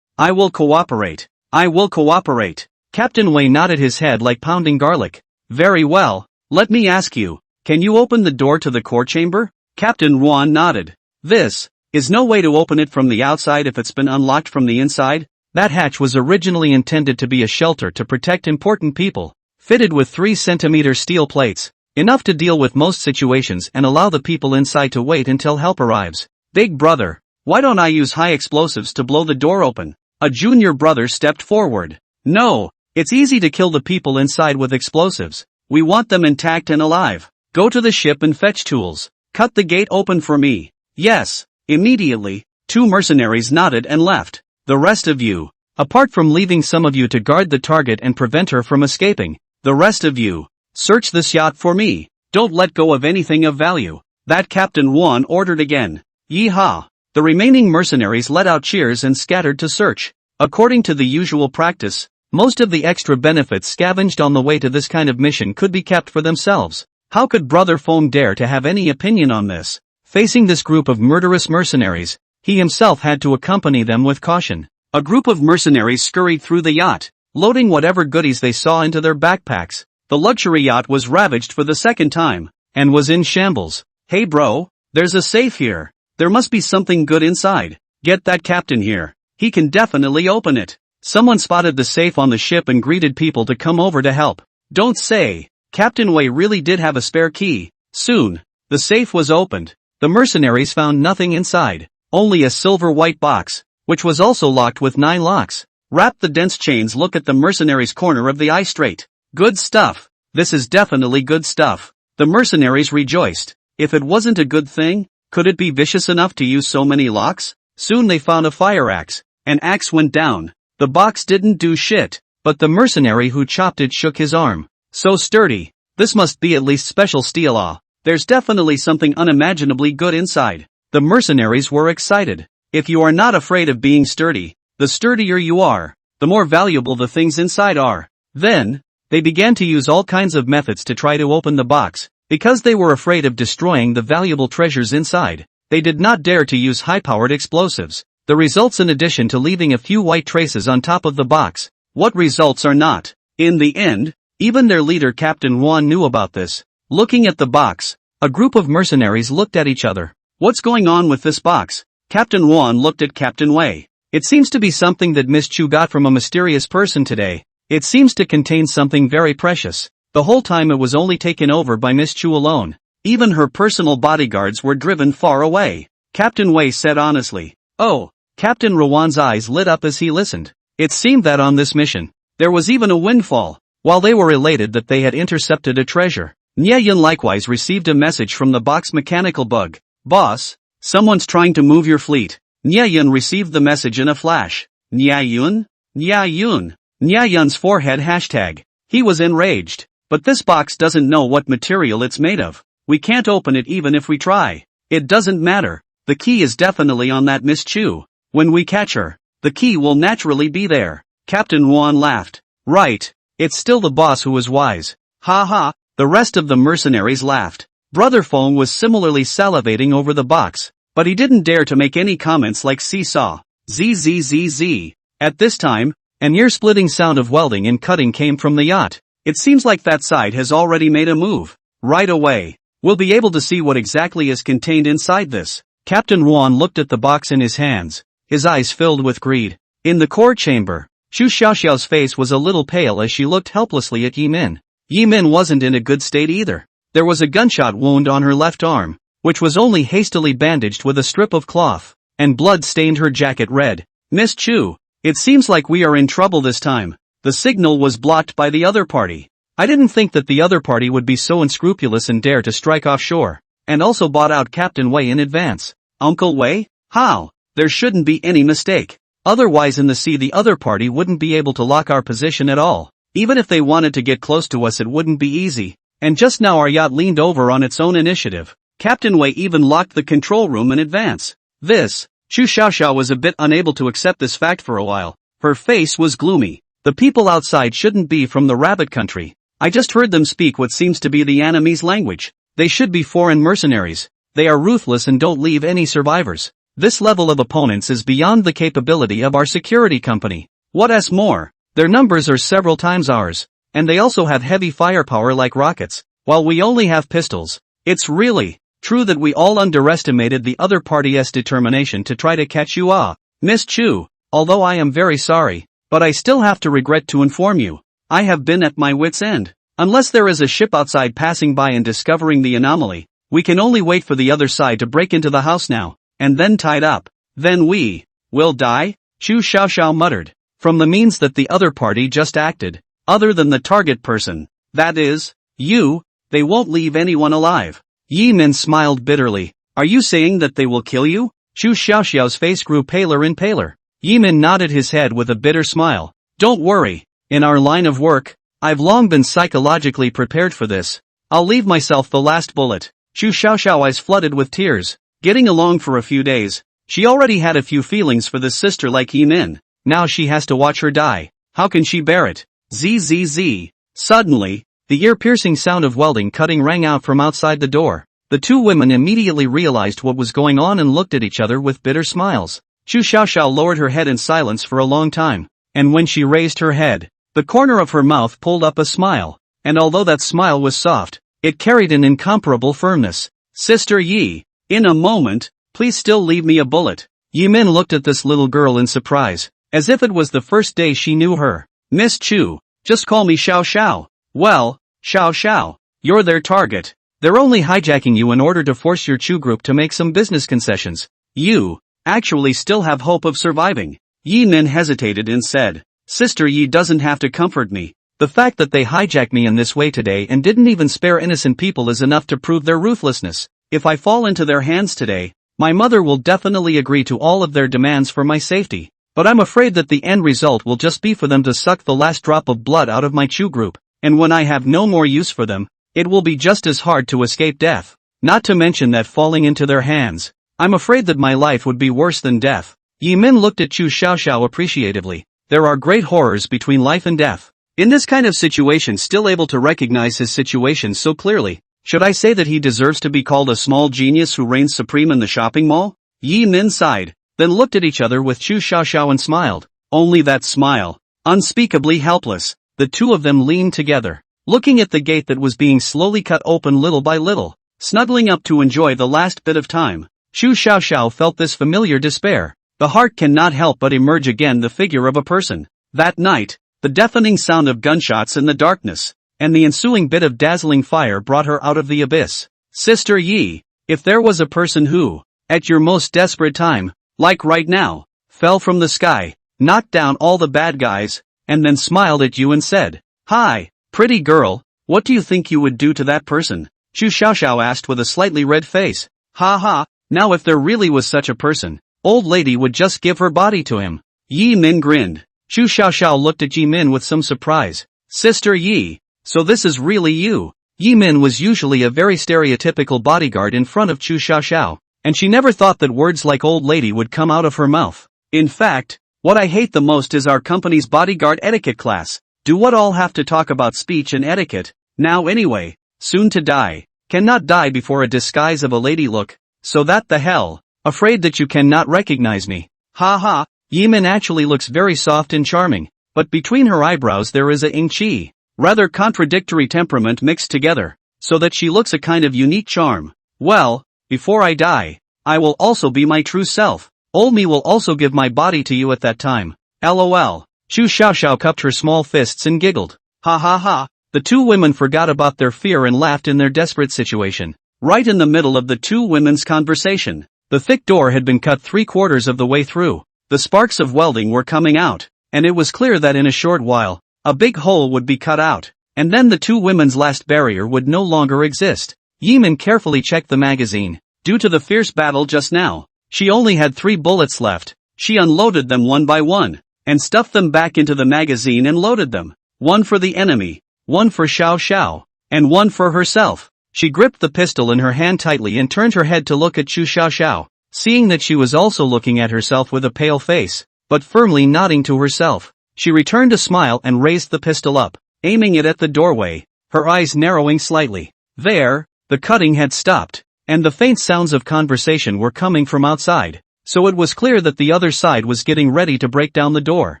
Speaker 1: I will cooperate. I will cooperate. Captain Wei nodded his head like pounding garlic. Very well, let me ask you, can you open the door to the core chamber? Captain Ruan nodded. This is no way to open it from the outside if it's been unlocked from the inside. That hatch was originally intended to be a shelter to protect important people. Fitted with 3-centimeter steel plates, enough to deal with most situations and allow the people inside to wait until help arrives. Big brother, why don't I use high explosives to blow the door open? A junior brother stepped forward. No, it's easy to kill the people inside with explosives. We want them intact and alive. Go to the ship and fetch tools. Cut the gate open for me. Yes, immediately. 2 mercenaries nodded and left. The rest of you, Apart from leaving some of you to guard the target and prevent her from escaping, the rest of you, search this yacht for me. Don't let go of anything of value. That Captain Wan ordered again. Yeehaw! The remaining mercenaries let out cheers and scattered to search. According to the usual practice, most of the extra benefits scavenged on the way to this kind of mission could be kept for themselves. How could Brother Fong dare to have any opinion on this? Facing this group of murderous mercenaries, he himself had to accompany them with caution. A group of mercenaries scurried through the yacht, loading whatever goodies they saw into their backpacks. The luxury yacht was ravaged for the second time, and was in shambles. Hey bro, there's a safe here. There must be something good inside. Get that captain here. He can definitely open it. Someone spotted the safe on the ship and greeted people to come over to help. Don't say. Captain Wei really did have a spare key. Soon, the safe was opened. The mercenaries found nothing inside, only a silver white box, which was also locked with 9 locks. Wrap the dense chains. Look at the mercenaries' corner of the eye straight. Good stuff. This is definitely good stuff. The mercenaries rejoiced. If it wasn't a good thing, could it be vicious enough to use so many locks? Soon they found a fire axe. An axe went down. The box didn't do shit, but the mercenary who chopped it shook his arm. So sturdy. This must be at least special steel. There's definitely something unimaginably good inside. The mercenaries were excited. If you are not afraid of being sturdy, the sturdier you are, the more valuable the things inside are. Then, they began to use all kinds of methods to try to open the box. Because they were afraid of destroying the valuable treasures inside, they did not dare to use high-powered explosives. The results, in addition to leaving a few white traces on top of the box. What results are not? In the end, even their leader Captain Wan knew about this. Looking at the box, a group of mercenaries looked at each other. What's going on with this box? Captain Wan looked at Captain Wei. It seems to be something that Miss Chu got from a mysterious person today. It seems to contain something very precious. The whole time it was only taken over by Miss Chu alone. Even her personal bodyguards were driven far away. Captain Wei said honestly. Oh. Captain Rawan's eyes lit up as he listened. It seemed that on this mission, there was even a windfall. While they were elated that they had intercepted a treasure, Nye Yun likewise received a message from the box mechanical bug. Boss, someone's trying to move your fleet. Nye Yun received the message in a flash. Nye Yun? Nye Yun. Nye Yun's forehead hashtag. He was enraged. But this box doesn't know what material it's made of. We can't open it even if we try. It doesn't matter. The key is definitely on that Miss Chu. When we catch her, the key will naturally be there. Captain Wan laughed. Right, it's still the boss who is wise. Ha ha, the rest of the mercenaries laughed. Brother Fong was similarly salivating over the box, but he didn't dare to make any comments like seesaw. Zzz. At this time, an ear-splitting sound of welding and cutting came from the yacht. It seems like that side has already made a move. Right away, we'll be able to see what exactly is contained inside this. Captain Wan looked at the box in his hands. His eyes filled with greed. In the core chamber, Xu Xiaoxiao's face was a little pale as she looked helplessly at Yi Min. Yi Min wasn't in a good state either. There was a gunshot wound on her left arm, which was only hastily bandaged with a strip of cloth, and blood stained her jacket red. Miss Chu, it seems like we are in trouble this time. The signal was blocked by the other party. I didn't think that the other party would be so unscrupulous and dare to strike offshore, and also bought out Captain Wei in advance. Uncle Wei? How? There shouldn't be any mistake. Otherwise in the sea the other party wouldn't be able to lock our position at all. Even if they wanted to get close to us it wouldn't be easy. And just now our yacht leaned over on its own initiative. Captain Wei even locked the control room in advance. Xu Xiaoxiao was a bit unable to accept this fact for a while. Her face was gloomy. The people outside shouldn't be from the rabbit country. I just heard them speak what seems to be the enemy's language. They should be foreign mercenaries. They are ruthless and don't leave any survivors. This level of opponents is beyond the capability of our security company. What's more, their numbers are several times ours, and they also have heavy firepower like rockets, while we only have pistols. It's really true that we all underestimated the other party's determination to try to catch you. Miss Chu, although I am very sorry, but I still have to regret to inform you, I have been at my wit's end. Unless there is a ship outside passing by and discovering the anomaly, we can only wait for the other side to break into the house now. And then tied up. Then we will die? Xu Xiaoxiao muttered. From the means that the other party just acted, other than the target person, that is, you, they won't leave anyone alive. Yi Min smiled bitterly. Are you saying that they will kill you? Xu Xiaoxiao's face grew paler and paler. Yimin nodded his head with a bitter smile. Don't worry. In our line of work, I've long been psychologically prepared for this. I'll leave myself the last bullet. Chu Xiaoxiao eyes flooded with tears. Getting along for a few days, she already had a few feelings for this sister like Yimin. Now she has to watch her die. How can she bear it? Zzz. Suddenly, the ear-piercing sound of welding cutting rang out from outside the door. The two women immediately realized what was going on and looked at each other with bitter smiles. Chu Xiaoxiao lowered her head in silence for a long time, and when she raised her head, the corner of her mouth pulled up a smile, and although that smile was soft, it carried an incomparable firmness. Sister Yi, in a moment, please still leave me a bullet. Yimin looked at this little girl in surprise, as if it was the first day she knew her. Miss Chu, just call me Xiao Xiao. Well, Xiao Xiao, you're their target. They're only hijacking you in order to force your Chu group to make some business concessions. You actually still have hope of surviving. Yimin hesitated and said, Sister Yi doesn't have to comfort me. The fact that they hijacked me in this way today and didn't even spare innocent people is enough to prove their ruthlessness. If I fall into their hands today, my mother will definitely agree to all of their demands for my safety. But I'm afraid that the end result will just be for them to suck the last drop of blood out of my Chu group, and when I have no more use for them, it will be just as hard to escape death. Not to mention that falling into their hands, I'm afraid that my life would be worse than death. Yimin looked at Chu Xiaoxiao appreciatively. There are great horrors between life and death. In this kind of situation, still able to recognize his situation so clearly, should I say that he deserves to be called a small genius who reigns supreme in the shopping mall? Yimin sighed, then looked at each other with Chu Xiaoxiao and smiled. Only that smile. Unspeakably helpless. The two of them leaned together, looking at the gate that was being slowly cut open little by little, snuggling up to enjoy the last bit of time. Chu Xiaoxiao felt this familiar despair. The heart cannot help but emerge again the figure of a person. That night, the deafening sound of gunshots in the darkness, and the ensuing bit of dazzling fire brought her out of the abyss. Sister Yi, if there was a person who, at your most desperate time, like right now, fell from the sky, knocked down all the bad guys, and then smiled at you and said, Hi, pretty girl, what do you think you would do to that person? Chu Xiaoxiao asked with a slightly red face. Ha ha, now if there really was such a person, old lady would just give her body to him. Yi Min grinned. Chu Xiaoxiao looked at Yi Min with some surprise. Sister Yi, so this is really you. Yi Min was usually a very stereotypical bodyguard in front of Chu Xiaoxiao, and she never thought that words like old lady would come out of her mouth. In fact, what I hate the most is our company's bodyguard etiquette class. Do what all have to talk about speech and etiquette, now anyway, soon to die, cannot die before a disguise of a lady look, so that the hell, afraid that you cannot recognize me. Ha ha, Yimin actually looks very soft and charming, but between her eyebrows there is a Ying-Chi, rather contradictory temperament mixed together, so that she looks a kind of unique charm. Well, before I die, I will also be my true self. Old me will also give my body to you at that time. LOL. Chu Xiaoxiao cupped her small fists and giggled. Ha ha ha. The two women forgot about their fear and laughed in their desperate situation. Right in the middle of the two women's conversation, the thick door had been cut 3/4 of the way through. The sparks of welding were coming out, and it was clear that in a short while, a big hole would be cut out, and then the two women's last barrier would no longer exist. Yimin carefully checked the magazine. Due to the fierce battle just now, she only had 3 bullets left. She unloaded them one by one, and stuffed them back into the magazine and loaded them. One for the enemy, one for Xiao Xiao, and one for herself. She gripped the pistol in her hand tightly and turned her head to look at Chu Xiaoxiao, seeing that she was also looking at herself with a pale face, but firmly nodding to herself. She returned a smile and raised the pistol up, aiming it at the doorway, her eyes narrowing slightly. There, the cutting had stopped, and the faint sounds of conversation were coming from outside, so it was clear that the other side was getting ready to break down the door.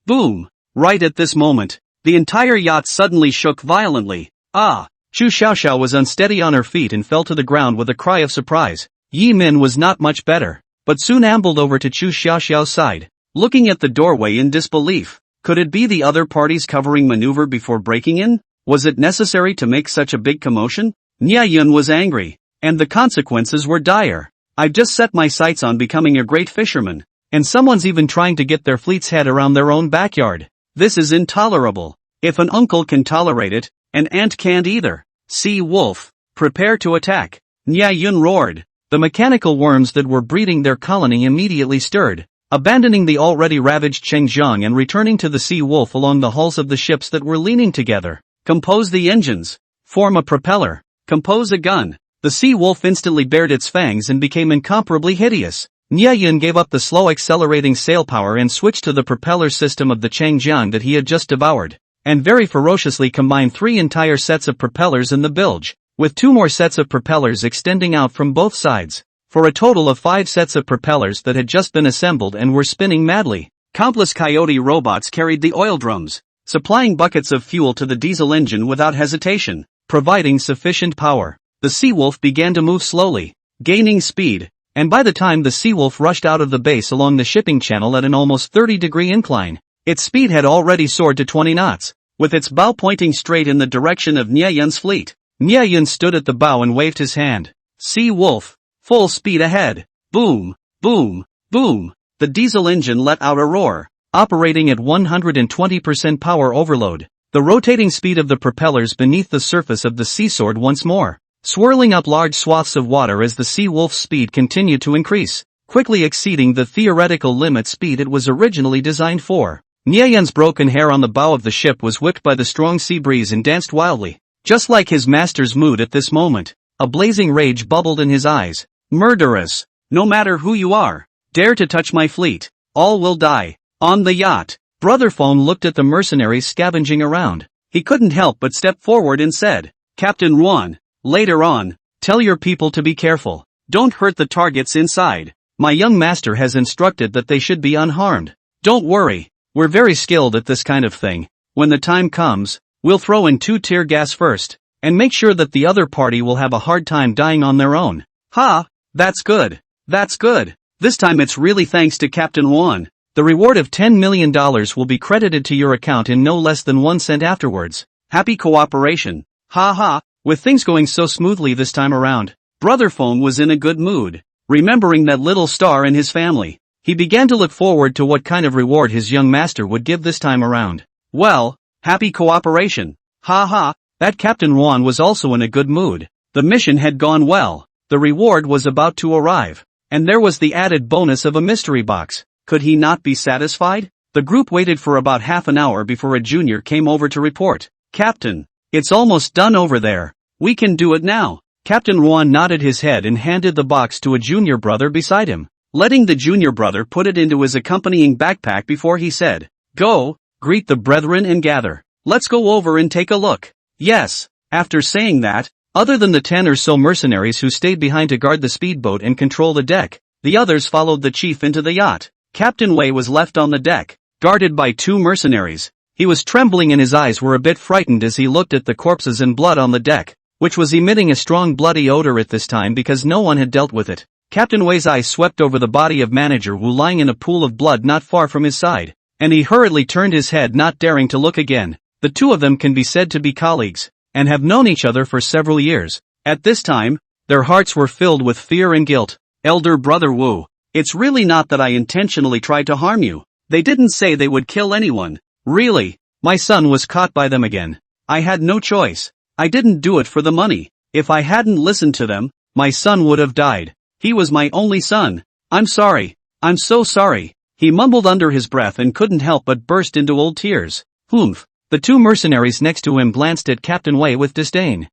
Speaker 1: Boom! Right at this moment, the entire yacht suddenly shook violently. Ah! Chu Xiaoxiao was unsteady on her feet and fell to the ground with a cry of surprise. Yi Min was not much better, but soon ambled over to Chu Xiaoxiao's side, looking at the doorway in disbelief. Could it be the other party's covering maneuver before breaking in? Was it necessary to make such a big commotion? Nia Yun was angry, and the consequences were dire. I've just set my sights on becoming a great fisherman, and someone's even trying to get their fleet's head around their own backyard. This is intolerable. If an uncle can tolerate it, an aunt can't either. See wolf, prepare to attack. Nia Yun roared. The mechanical worms that were breeding their colony immediately stirred. abandoning the already ravaged Chengjiang and returning to the Sea Wolf along the hulls of the ships that were leaning together. Compose the engines. Form a propeller. Compose a gun. The Sea Wolf instantly bared its fangs and became incomparably hideous. Nie Yun gave up the slow accelerating sail power and switched to the propeller system of the Changjiang that he had just devoured, and very ferociously combined 3 entire sets of propellers in the bilge, with 2 more sets of propellers extending out from both sides, for a total of 5 sets of propellers that had just been assembled and were spinning madly. Countless coyote robots carried the oil drums, supplying buckets of fuel to the diesel engine without hesitation, providing sufficient power. The Sea Wolf began to move slowly, gaining speed, and by the time the Sea Wolf rushed out of the base along the shipping channel at an almost 30-degree incline, its speed had already soared to 20 knots, with its bow pointing straight in the direction of Nie Yun's fleet. Nie Yun stood at the bow and waved his hand. Sea Wolf, full speed ahead. Boom, boom, boom. The diesel engine let out a roar, operating at 120% power overload. The rotating speed of the propellers beneath the surface of the sea soared once more, swirling up large swaths of water as the Sea Wolf's speed continued to increase, quickly exceeding the theoretical limit speed it was originally designed for. Nie Yun's broken hair on the bow of the ship was whipped by the strong sea breeze and danced wildly, just like his master's mood at this moment. A blazing rage bubbled in his eyes. Murderous! No matter who you are, dare to touch my fleet, all will die. On the yacht, Brother Phone looked at the mercenaries scavenging around. He couldn't help but step forward and said, Captain Yuan, later on, tell your people to be careful. Don't hurt the targets inside. My young master has instructed that they should be unharmed. Don't worry, we're very skilled at this kind of thing. When the time comes, we'll throw in 2 tear gas first, and make sure that the other party will have a hard time dying on their own. Ha! That's good. That's good. This time it's really thanks to Captain Yuan. The reward of $10 million will be credited to your account in no less than 1 cent afterwards. Happy cooperation. Ha ha. With things going so smoothly this time around, Brother Phone was in a good mood. Remembering that little star and his family, he began to look forward to what kind of reward his young master would give this time around. Well, happy cooperation. Ha ha. That Captain Yuan was also in a good mood. The mission had gone well. The reward was about to arrive. And there was the added bonus of a mystery box. Could he not be satisfied? The group waited for about half an hour before a junior came over to report. Captain, it's almost done over there. We can do it now. Captain Yuan nodded his head and handed the box to a junior brother beside him, letting the junior brother put it into his accompanying backpack before he said, Go, greet the brethren and gather. Let's go over and take a look. Yes. After saying that, other than the 10 or so mercenaries who stayed behind to guard the speedboat and control the deck, the others followed the chief into the yacht. Captain Wei was left on the deck, guarded by 2 mercenaries. He was trembling and his eyes were a bit frightened as he looked at the corpses and blood on the deck, which was emitting a strong bloody odor at this time because no one had dealt with it. Captain Wei's eyes swept over the body of Manager Wu lying in a pool of blood not far from his side, and he hurriedly turned his head, not daring to look again. The 2 of them can be said to be colleagues, and have known each other for several years. At this time, their hearts were filled with fear and guilt. Elder Brother Wu, it's really not that I intentionally tried to harm you. They didn't say they would kill anyone. Really, my son was caught by them again. I had no choice. I didn't do it for the money. If I hadn't listened to them, my son would have died. He was my only son. I'm sorry. I'm so sorry. He mumbled under his breath and couldn't help but burst into old tears. Humph. The 2 mercenaries next to him glanced at Captain Wei with disdain.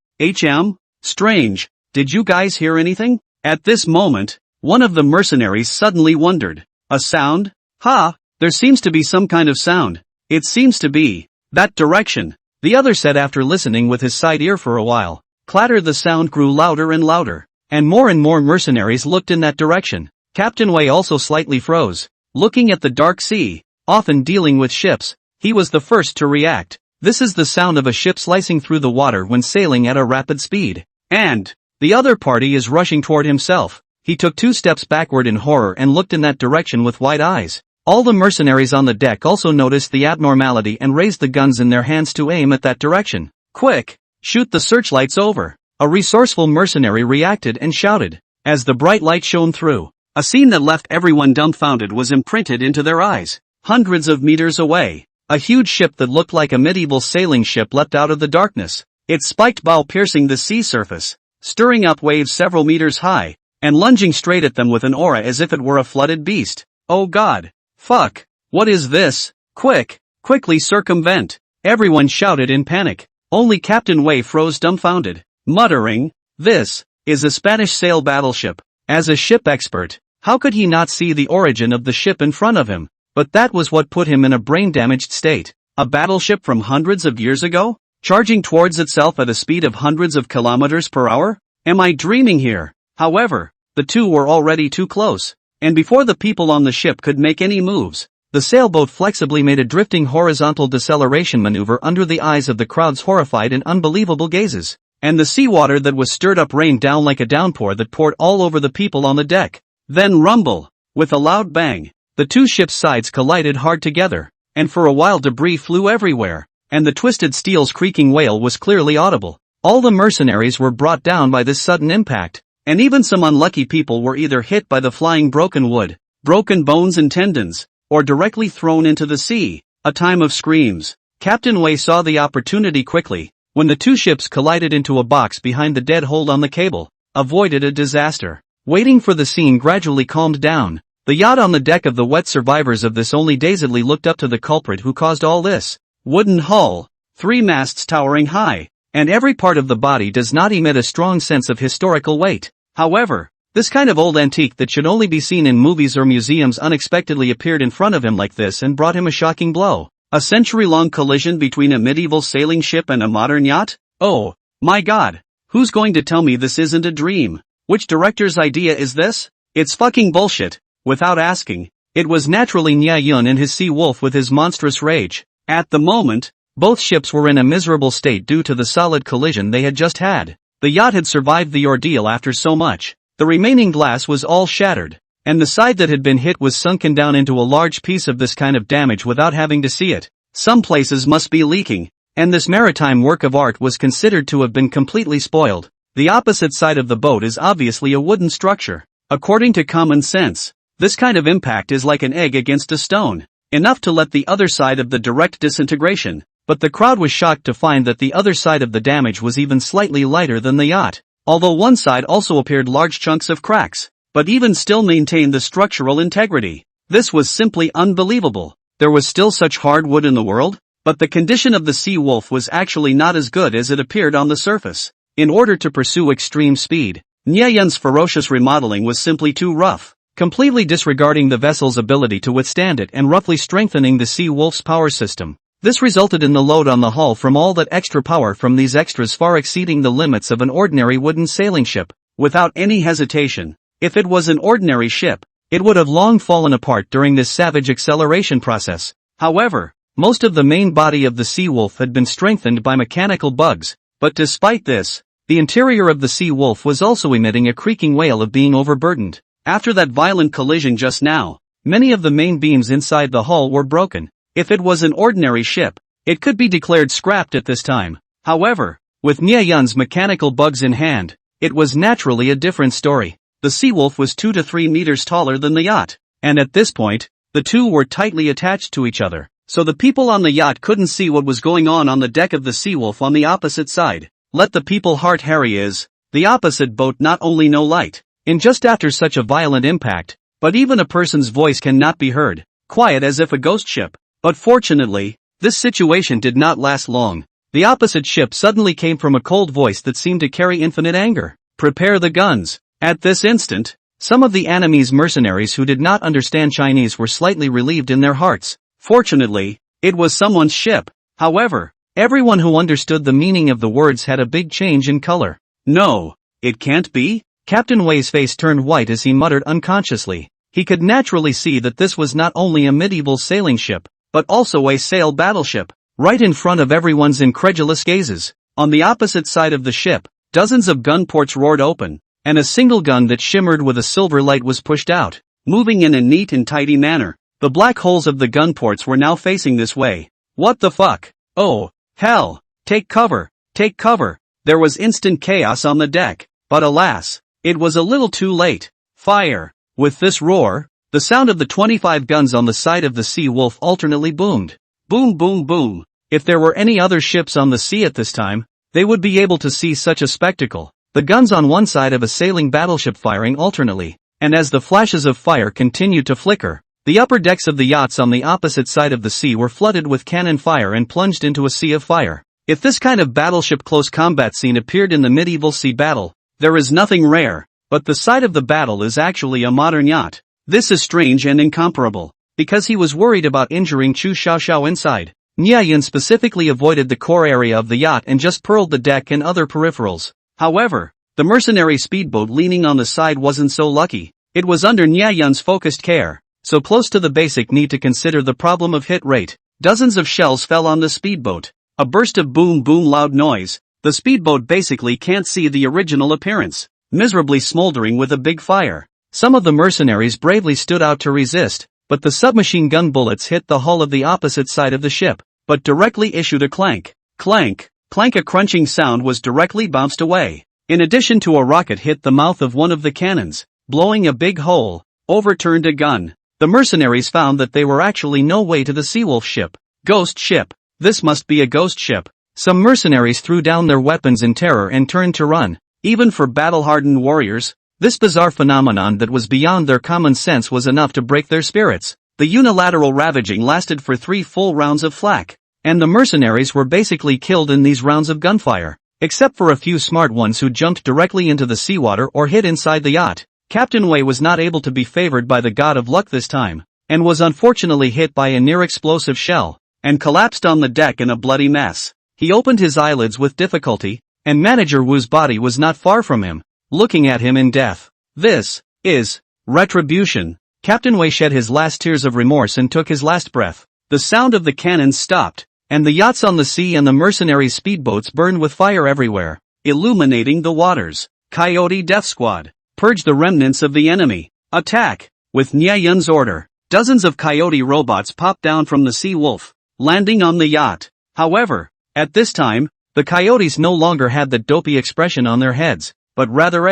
Speaker 1: Strange. Did you guys hear anything? At this moment, one of the mercenaries suddenly wondered. A sound? Ha! There seems to be some kind of sound. It seems to be that direction. The other said after listening with his side ear for a while. Clatter. The sound grew louder and louder, and more mercenaries looked in that direction. Captain Wei also slightly froze, looking at the dark sea. Often dealing with ships, he was the first to react. This is the sound of a ship slicing through the water when sailing at a rapid speed. And the other party is rushing toward himself. He took 2 steps backward in horror and looked in that direction with wide eyes. All the mercenaries on the deck also noticed the abnormality and raised the guns in their hands to aim at that direction. Quick! Shoot the searchlights over! A resourceful mercenary reacted and shouted. As the bright light shone through, a scene that left everyone dumbfounded was imprinted into their eyes. Hundreds of meters away, a huge ship that looked like a medieval sailing ship leapt out of the darkness, its spiked bow piercing the sea surface, stirring up waves several meters high, and lunging straight at them with an aura as if it were a flooded beast. Oh god. Fuck. What is this? Quickly circumvent. Everyone shouted in panic. Only Captain Wei froze dumbfounded, muttering, "This is a Spanish sail battleship." As a ship expert, how could he not see the origin of the ship in front of him? But that was what put him in a brain-damaged state. A battleship from hundreds of years ago? Charging towards itself at a speed of hundreds of kilometers per hour? Am I dreaming here? However, the two were already too close, and before the people on the ship could make any moves, the sailboat flexibly made a drifting horizontal deceleration maneuver under the eyes of the crowd's horrified and unbelievable gazes, and the seawater that was stirred up rained down like a downpour that poured all over the people on the deck. Then rumble! With a loud bang, the two ships' sides collided hard together, and for a while debris flew everywhere, and the twisted steel's creaking wail was clearly audible. All the mercenaries were brought down by this sudden impact, and even some unlucky people were either hit by the flying broken wood, broken bones and tendons, or directly thrown into the sea. A time of screams. Captain Wei saw the opportunity quickly, when the two ships collided into a box behind the dead hold on the cable, avoided a disaster. Waiting for the scene gradually calmed down, the yacht on the deck of the wet survivors of this only dazedly looked up to the culprit who caused all this. Wooden hull, 3 masts towering high, and every part of the body does not emit a strong sense of historical weight. However, this kind of old antique that should only be seen in movies or museums unexpectedly appeared in front of him like this and brought him a shocking blow. A century-long collision between a medieval sailing ship and a modern yacht? Oh, my god. Who's going to tell me this isn't a dream? Which director's idea is this? It's fucking bullshit. Without asking, it was naturally Nya Yun and his sea wolf with his monstrous rage. At the moment, both ships were in a miserable state due to the solid collision they had just had. The yacht had survived the ordeal after so much. The remaining glass was all shattered, and the side that had been hit was sunken down into a large piece of this kind of damage without having to see it. Some places must be leaking, and this maritime work of art was considered to have been completely spoiled. The opposite side of the boat is obviously a wooden structure. According to common sense, this kind of impact is like an egg against a stone, enough to let the other side of the direct disintegration, but the crowd was shocked to find that the other side of the damage was even slightly lighter than the yacht. Although one side also appeared large chunks of cracks, but even still maintained the structural integrity. This was simply unbelievable. There was still such hard wood in the world, but the condition of the Sea Wolf was actually not as good as it appeared on the surface. In order to pursue extreme speed, Nya Yun's ferocious remodeling was simply too rough, completely disregarding the vessel's ability to withstand it and roughly strengthening the Sea Wolf's power system. This resulted in the load on the hull from all that extra power from these extras far exceeding the limits of an ordinary wooden sailing ship. Without any hesitation, if it was an ordinary ship, it would have long fallen apart during this savage acceleration process. However, most of the main body of the Sea Wolf had been strengthened by mechanical bugs, but despite this, the interior of the Sea Wolf was also emitting a creaking wail of being overburdened. After that violent collision just now, many of the main beams inside the hull were broken. If it was an ordinary ship, it could be declared scrapped at this time. However, with Nya Yun's mechanical bugs in hand, it was naturally a different story. The Sea Wolf was 2 to 3 meters taller than the yacht, and at this point, the two were tightly attached to each other, so the people on the yacht couldn't see what was going on the deck of the Sea Wolf on the opposite side. Let the people heart Harry is, the opposite boat not only no light, in just after such a violent impact, but even a person's voice cannot be heard, quiet as if a ghost ship. But fortunately, this situation did not last long. The opposite ship suddenly came from a cold voice that seemed to carry infinite anger. Prepare the guns. At this instant, some of the enemy's mercenaries who did not understand Chinese were slightly relieved in their hearts. Fortunately, it was someone's ship. However, everyone who understood the meaning of the words had a big change in color. No, it can't be. Captain Wei's face turned white as he muttered unconsciously. He could naturally see that this was not only a medieval sailing ship, but also a sail battleship, right in front of everyone's incredulous gazes. On the opposite side of the ship, dozens of gun ports roared open, and a single gun that shimmered with a silver light was pushed out, moving in a neat and tidy manner. The black holes of the gun ports were now facing this way. What the fuck? Oh, hell! Take cover! Take cover! There was instant chaos on the deck, but alas, it was a little too late. Fire! With this roar, the sound of the 25 guns on the side of the Sea Wolf alternately boomed. Boom boom boom. If there were any other ships on the sea at this time, they would be able to see such a spectacle. The guns on one side of a sailing battleship firing alternately, and as the flashes of fire continued to flicker, The upper decks of the yachts on the opposite side of the sea were flooded with cannon fire and plunged into a sea of fire. If this kind of battleship close combat scene appeared in the medieval sea battle, there is nothing rare, but the site of the battle is actually a modern yacht. This is strange and incomparable, because he was worried about injuring Chu Xiaoxiao inside. Niayan specifically avoided the core area of the yacht and just pearled the deck and other peripherals. However, the mercenary speedboat leaning on the side wasn't so lucky. It was under Niayan's focused care, so close to the basic need to consider the problem of hit rate. Dozens of shells fell on the speedboat. A burst of boom loud noise. The speedboat basically can't see the original appearance, miserably smoldering with a big fire. Some of the mercenaries bravely stood out to resist, but the submachine gun bullets hit the hull of the opposite side of the ship, but directly issued a clank. Clank. A crunching sound was directly bounced away. In addition to a rocket hit the mouth of one of the cannons, blowing a big hole, overturned a gun. The mercenaries found that they were actually no way to the Seawolf ship. Ghost ship. This must be a ghost ship. Some mercenaries threw down their weapons in terror and turned to run. Even for battle-hardened warriors, this bizarre phenomenon that was beyond their common sense was enough to break their spirits. The unilateral ravaging lasted for 3 full rounds of flak, and the mercenaries were basically killed in these rounds of gunfire, except for a few smart ones who jumped directly into the seawater or hid inside the yacht. Captain Wei was not able to be favored by the god of luck this time, and was unfortunately hit by a near-explosive shell, and collapsed on the deck in a bloody mess. He opened his eyelids with difficulty, and Manager Wu's body was not far from him, looking at him in death. This is retribution. Captain Wei shed his last tears of remorse and took his last breath. The sound of the cannons stopped, and the yachts on the sea and the mercenary speedboats burned with fire everywhere, illuminating the waters. Coyote Death Squad. Purge the remnants of the enemy. Attack! With Niayan's order, dozens of coyote robots popped down from the Sea Wolf, landing on the yacht. However, at this time, the coyotes no longer had the dopey expression on their heads, but rather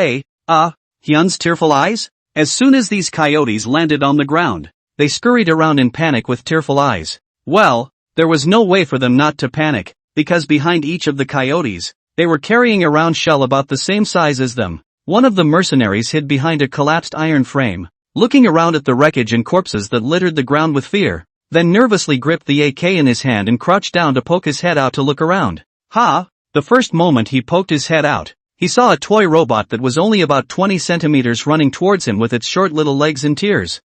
Speaker 1: Hyun's tearful eyes? As soon as these coyotes landed on the ground, they scurried around in panic with tearful eyes. Well, there was no way for them not to panic, because behind each of the coyotes, they were carrying around shell about the same size as them. One of the mercenaries hid behind a collapsed iron frame, looking around at the wreckage and corpses that littered the ground with fear, then nervously gripped the AK in his hand and crouched down to poke his head out to look around. The first moment he poked his head out, he saw a toy robot that was only about 20 centimeters running towards him with its short little legs in tears.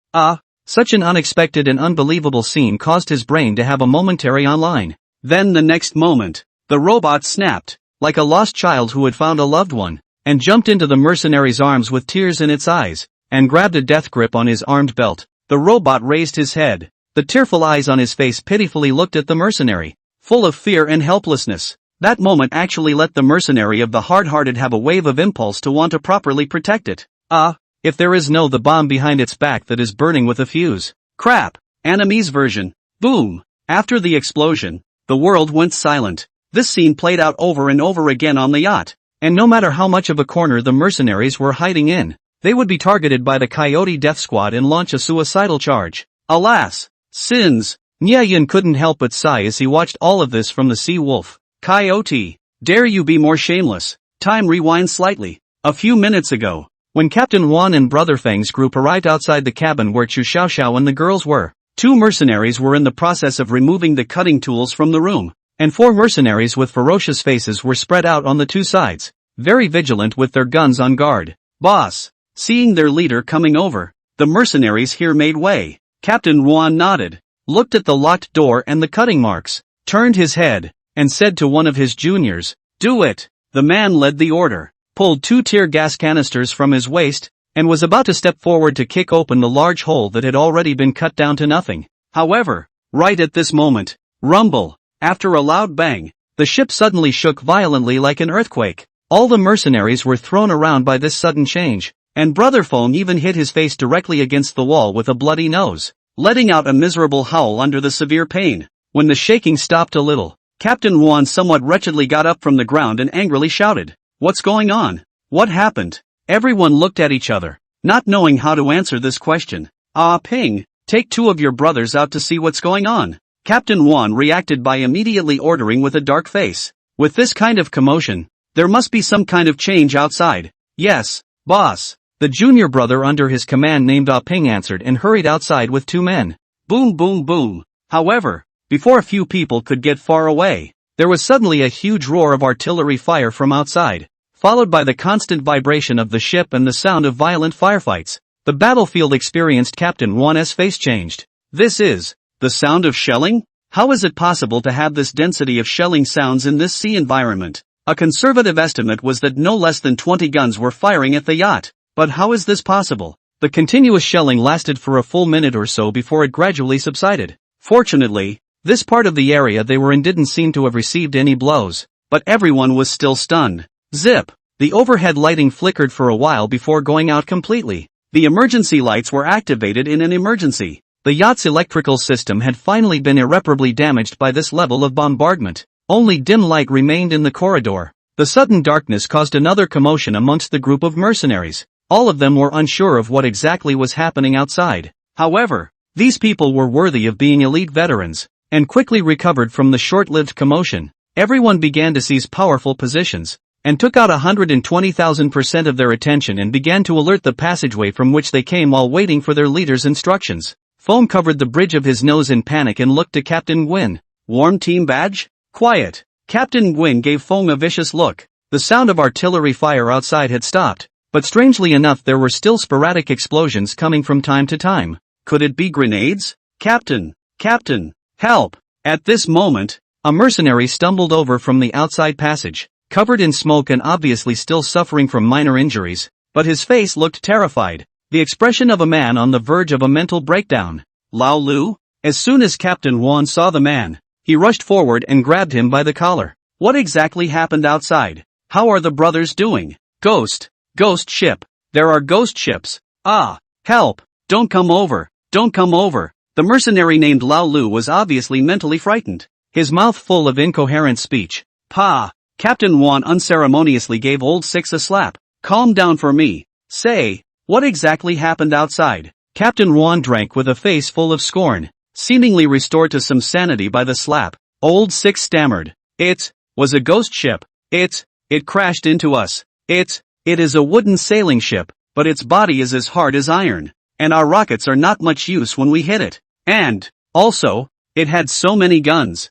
Speaker 1: Such an unexpected and unbelievable scene caused his brain to have a momentary online. Then the next moment, the robot snapped, like a lost child who had found a loved one, and jumped into the mercenary's arms with tears in its eyes, and grabbed a death grip on his armed belt. The robot raised his head. The tearful eyes on his face pitifully looked at the mercenary, full of fear and helplessness. That moment actually let the mercenary of the hard-hearted have a wave of impulse to want to properly protect it. If there is the bomb behind its back that is burning with a fuse. Crap! Anime's version. Boom! After the explosion, the world went silent. This scene played out over and over again on the yacht, and no matter how much of a corner the mercenaries were hiding in, they would be targeted by the Coyote Death Squad and launch a suicidal charge. Alas! Sins! Niayan couldn't help but sigh as he watched all of this from the Sea Wolf. Coyote, dare you be more shameless? Time rewinds slightly. A few minutes ago, when Captain Wan and Brother Feng's group arrived outside the cabin where Chu Xiaoxiao and the girls were, 2 mercenaries were in the process of removing the cutting tools from the room, and 4 mercenaries with ferocious faces were spread out on the 2 sides, very vigilant with their guns on guard. Boss, seeing their leader coming over, the mercenaries here made way. Captain Wan nodded, looked at the locked door and the cutting marks, turned his head, and said to one of his juniors, "Do it." The man led the order, pulled 2 tear gas canisters from his waist, and was about to step forward to kick open the large hole that had already been cut down to nothing. However, right at this moment, rumble, after a loud bang, the ship suddenly shook violently like an earthquake. All the mercenaries were thrown around by this sudden change, and Brother Feng even hit his face directly against the wall with a bloody nose, letting out a miserable howl under the severe pain. When the shaking stopped a little, Captain Wan somewhat wretchedly got up from the ground and angrily shouted, "What's going on? What happened?" Everyone looked at each other, not knowing how to answer this question. Ping, take 2 of your brothers out to see what's going on. Captain Wan reacted by immediately ordering with a dark face. With this kind of commotion, there must be some kind of change outside. Yes, boss. The junior brother under his command named Ah Ping answered and hurried outside with 2 men. Boom boom boom. However, before a few people could get far away, there was suddenly a huge roar of artillery fire from outside, followed by the constant vibration of the ship and the sound of violent firefights. The battlefield experienced Captain Wan's face changed. This is the sound of shelling? How is it possible to have this density of shelling sounds in this sea environment? A conservative estimate was that no less than 20 guns were firing at the yacht. But how is this possible? The continuous shelling lasted for a full minute or so before it gradually subsided. Fortunately, this part of the area they were in didn't seem to have received any blows, but everyone was still stunned. Zip! The overhead lighting flickered for a while before going out completely. The emergency lights were activated in an emergency. The yacht's electrical system had finally been irreparably damaged by this level of bombardment. Only dim light remained in the corridor. The sudden darkness caused another commotion amongst the group of mercenaries. All of them were unsure of what exactly was happening outside. However, these people were worthy of being elite veterans, and quickly recovered from the short-lived commotion. Everyone began to seize powerful positions, and took out 120,000% of their attention and began to alert the passageway from which they came while waiting for their leader's instructions. Foam covered the bridge of his nose in panic and looked to Captain Gwyn. Warm team badge? Quiet. Captain Gwyn gave Foam a vicious look. The sound of artillery fire outside had stopped. But strangely enough there were still sporadic explosions coming from time to time. Could it be grenades? Captain! Captain! Help! At this moment, a mercenary stumbled over from the outside passage, covered in smoke and obviously still suffering from minor injuries, but his face looked terrified, the expression of a man on the verge of a mental breakdown. Lao Lu? As soon as Captain Wan saw the man, he rushed forward and grabbed him by the collar. What exactly happened outside? How are the brothers doing? Ghost! Ghost ship. There are ghost ships. Ah! Help! Don't come over! Don't come over! The mercenary named Lao Lu was obviously mentally frightened, his mouth full of incoherent speech. Pa! Captain Wan unceremoniously gave Old Six a slap. Calm down for me. Say, what exactly happened outside? Captain Wan drank with a face full of scorn, seemingly restored to some sanity by the slap. Old Six stammered. It was a ghost ship. It crashed into us. It is a wooden sailing ship, but its body is as hard as iron, and our rockets are not much use when we hit it. And, also, it had so many guns,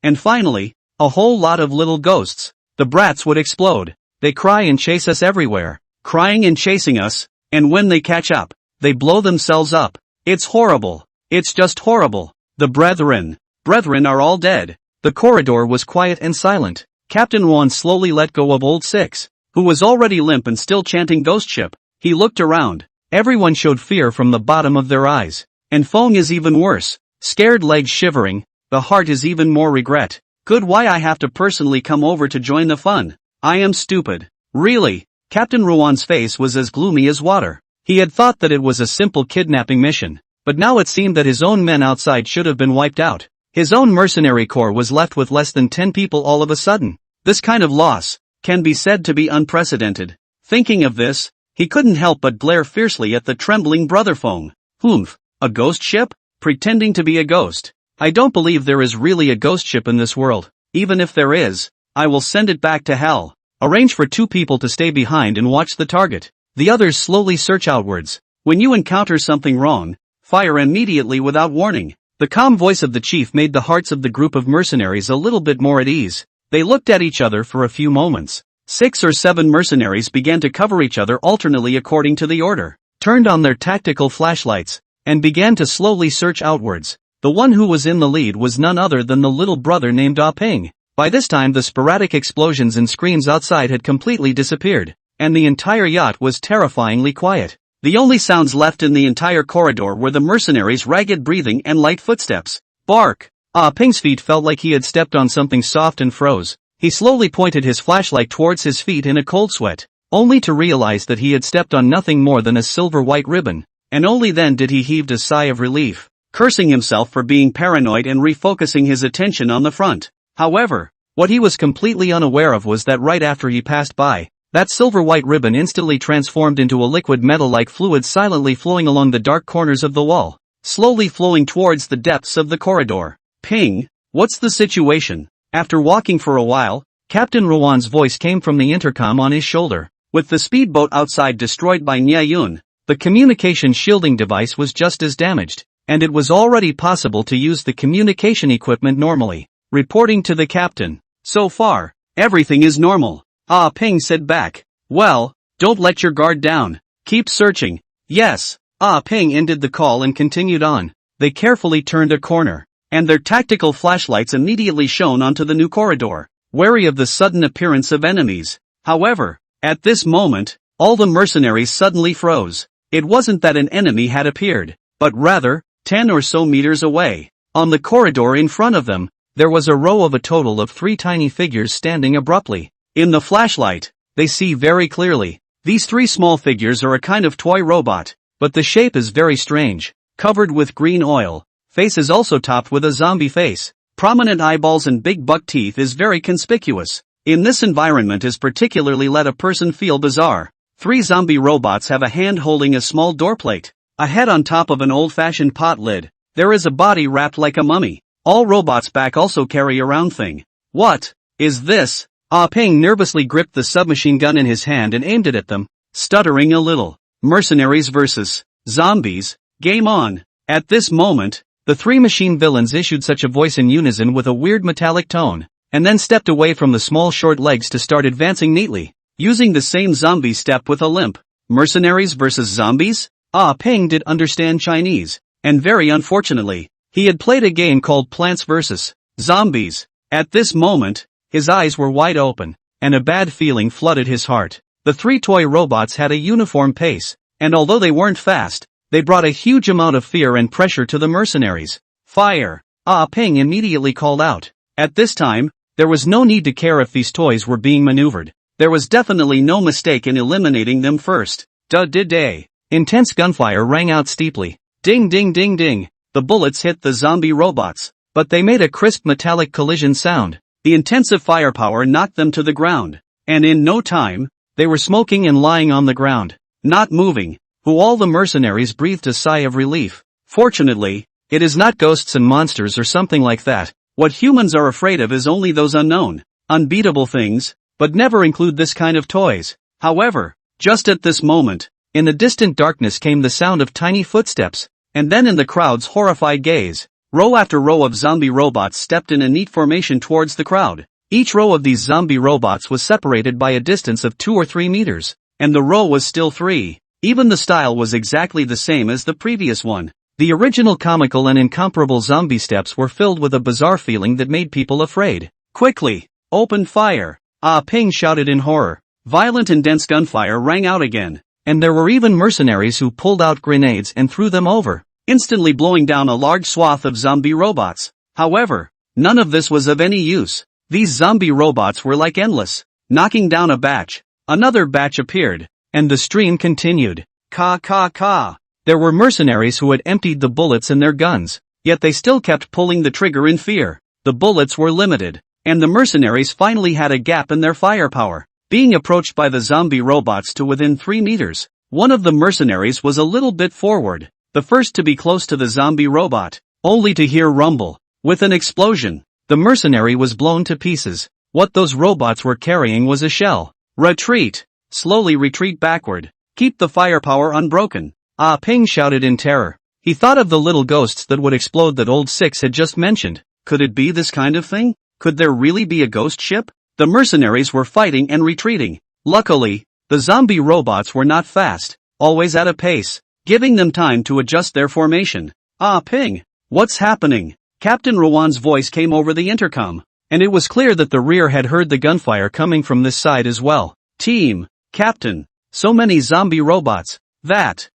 Speaker 1: and finally, a whole lot of little ghosts. The brats would explode. They cry and chase us everywhere, crying and chasing us, and when they catch up, they blow themselves up. It's horrible. It's just horrible. The brethren are all dead. The corridor was quiet and silent. Captain Wan slowly let go of Old Six, who was already limp and still chanting ghost ship. He looked around. Everyone showed fear from the bottom of their eyes. And Fong is even worse. Scared legs shivering. The heart is even more regret. Good, why I have to personally come over to join the fun. I am stupid. Really. Captain Ruan's face was as gloomy as water. He had thought that it was a simple kidnapping mission, but now it seemed that his own men outside should have been wiped out. His own mercenary corps was left with less than 10 people all of a sudden. This kind of loss can be said to be unprecedented. Thinking of this, he couldn't help but glare fiercely at the trembling brother Fong. Humph, a ghost ship? Pretending to be a ghost. I don't believe there is really a ghost ship in this world. Even if there is, I will send it back to hell. Arrange for 2 people to stay behind and watch the target. The others slowly search outwards. When you encounter something wrong, fire immediately without warning. The calm voice of the chief made the hearts of the group of mercenaries a little bit more at ease. They looked at each other for a few moments. 6 or 7 mercenaries began to cover each other alternately according to the order, turned on their tactical flashlights, and began to slowly search outwards. The one who was in the lead was none other than the little brother named Ah Ping. By this time the sporadic explosions and screams outside had completely disappeared, and the entire yacht was terrifyingly quiet. The only sounds left in the entire corridor were the mercenaries' ragged breathing and light footsteps. Bark! Ah Ping's feet felt like he had stepped on something soft and froze. He slowly pointed his flashlight towards his feet in a cold sweat, only to realize that he had stepped on nothing more than a silver-white ribbon, and only then did he heave a sigh of relief, cursing himself for being paranoid and refocusing his attention on the front. However, what he was completely unaware of was that right after he passed by, that silver-white ribbon instantly transformed into a liquid metal-like fluid silently flowing along the dark corners of the wall, slowly flowing towards the depths of the corridor. Ping, what's the situation? After walking for a while, Captain Rowan's voice came from the intercom on his shoulder. With the speedboat outside destroyed by Nyayun, the communication shielding device was just as damaged, and it was already possible to use the communication equipment normally. Reporting to the captain. So far, everything is normal. Ah Ping said back. Well, don't let your guard down. Keep searching. Yes. Ah Ping ended the call and continued on. They carefully turned a corner, and their tactical flashlights immediately shone onto the new corridor, wary of the sudden appearance of enemies. However, at this moment, all the mercenaries suddenly froze. It wasn't that an enemy had appeared, but rather, 10 or so meters away, on the corridor in front of them, there was a row of a total of 3 tiny figures standing abruptly. In the flashlight, they see very clearly. These 3 small figures are a kind of toy robot, but the shape is very strange, covered with green oil, face is also topped with a zombie face, prominent eyeballs and big buck teeth is very conspicuous. In this environment is particularly let a person feel bizarre. 3 zombie robots have a hand holding a small doorplate, a head on top of an old-fashioned pot lid. There is a body wrapped like a mummy. All robots back also carry around thing. What is this? Ah Ping nervously gripped the submachine gun in his hand and aimed it at them, stuttering a little. Mercenaries versus zombies. Game on. At this moment, the 3 machine villains issued such a voice in unison with a weird metallic tone, and then stepped away from the small short legs to start advancing neatly, using the same zombie step with a limp. Mercenaries versus zombies? Ah Ping did understand Chinese, and very unfortunately, he had played a game called Plants vs. Zombies. At this moment, his eyes were wide open, and a bad feeling flooded his heart. The 3 toy robots had a uniform pace, and although they weren't fast, they brought a huge amount of fear and pressure to the mercenaries. Fire! Ah Ping immediately called out. At this time, there was no need to care if these toys were being maneuvered. There was definitely no mistake in eliminating them first. Day. Intense gunfire rang out steeply. Ding ding ding ding. The bullets hit the zombie robots, but they made a crisp metallic collision sound. The intensive firepower knocked them to the ground, and in no time, they were smoking and lying on the ground, not moving. All the mercenaries breathed a sigh of relief. Fortunately, it is not ghosts and monsters or something like that. What humans are afraid of is only those unknown, unbeatable things, but never include this kind of toys. However, just at this moment, in the distant darkness came the sound of tiny footsteps, and then in the crowd's horrified gaze, row after row of zombie robots stepped in a neat formation towards the crowd. Each row of these zombie robots was separated by a distance of 2 or 3 meters, and the row was still 3. Even the style was exactly the same as the previous one. The original comical and incomparable zombie steps were filled with a bizarre feeling that made people afraid. Quickly, open fire! Ah Ping shouted in horror. Violent and dense gunfire rang out again, and there were even mercenaries who pulled out grenades and threw them over, instantly blowing down a large swath of zombie robots. However, none of this was of any use. These zombie robots were like endless, knocking down a batch. Another batch appeared, and the stream continued. Ka. There were mercenaries who had emptied the bullets in their guns, yet they still kept pulling the trigger in fear. The bullets were limited, and the mercenaries finally had a gap in their firepower, being approached by the zombie robots to within 3 meters. One of the mercenaries was a little bit forward, the first to be close to the zombie robot, only to hear rumble. With an explosion, the mercenary was blown to pieces. What those robots were carrying was a shell. Retreat! Slowly retreat backward. Keep the firepower unbroken. Ah Ping shouted in terror. He thought of the little ghosts that would explode that old Six had just mentioned. Could it be this kind of thing? Could there really be a ghost ship? The mercenaries were fighting and retreating. Luckily, the zombie robots were not fast, always at a pace, giving them time to adjust their formation. Ah Ping! What's happening? Captain Rowan's voice came over the intercom, and it was clear that the rear had heard the gunfire coming from this side as well. Team, Captain, so many zombie robots. That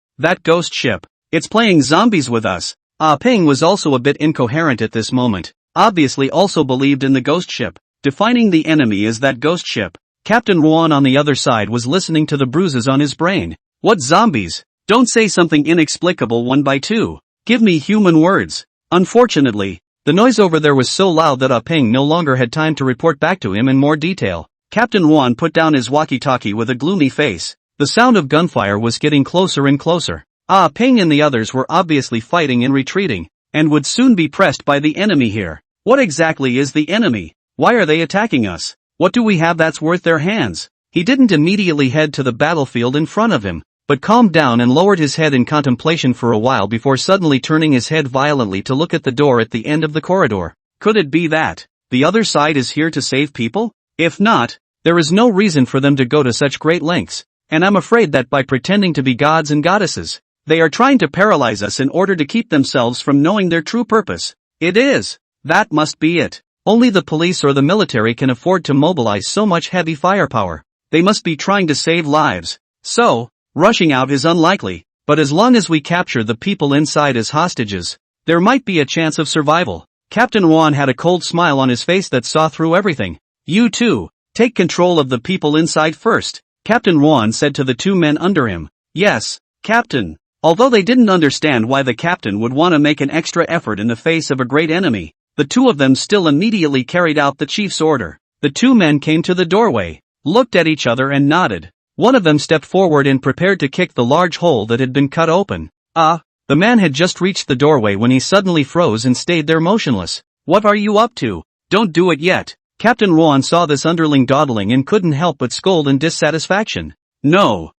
Speaker 1: ghost ship. It's playing zombies with us. Ah Ping was also a bit incoherent at this moment, obviously also believed in the ghost ship, defining the enemy as that ghost ship. Captain Rowan on the other side was listening to the bruises on his brain. What zombies? Don't say something inexplicable 1 by 2. Give me human words. Unfortunately, the noise over there was so loud that Ah Ping no longer had time to report back to him in more detail. Captain Rowan put down his walkie-talkie with a gloomy face. The sound of gunfire was getting closer and closer. Ah Ping and the others were obviously fighting and retreating, and would soon be pressed by the enemy here. What exactly is the enemy? Why are they attacking us? What do we have that's worth their hands? He didn't immediately head to the battlefield in front of him, but calmed down and lowered his head in contemplation for a while before suddenly turning his head violently to look at the door at the end of the corridor. Could it be that the other side is here to save people? If not, there is no reason for them to go to such great lengths, and I'm afraid that by pretending to be gods and goddesses, they are trying to paralyze us in order to keep themselves from knowing their true purpose. It is. That must be it. Only the police or the military can afford to mobilize so much heavy firepower. They must be trying to save lives. So, rushing out is unlikely, but as long as we capture the people inside as hostages, there might be a chance of survival. Captain Juan had a cold smile on his face that saw through everything. You too, take control of the people inside first, Captain Juan said to the two men under him. Yes, Captain. Although they didn't understand why the captain would want to make an extra effort in the face of a great enemy, the two of them still immediately carried out the chief's order. The two men came to the doorway, looked at each other and nodded. One of them stepped forward and prepared to kick the large hole that had been cut open. The man had just reached the doorway when he suddenly froze and stayed there motionless. What are you up to? Don't do it yet. Captain Juan saw this underling dawdling and couldn't help but scold in dissatisfaction. No,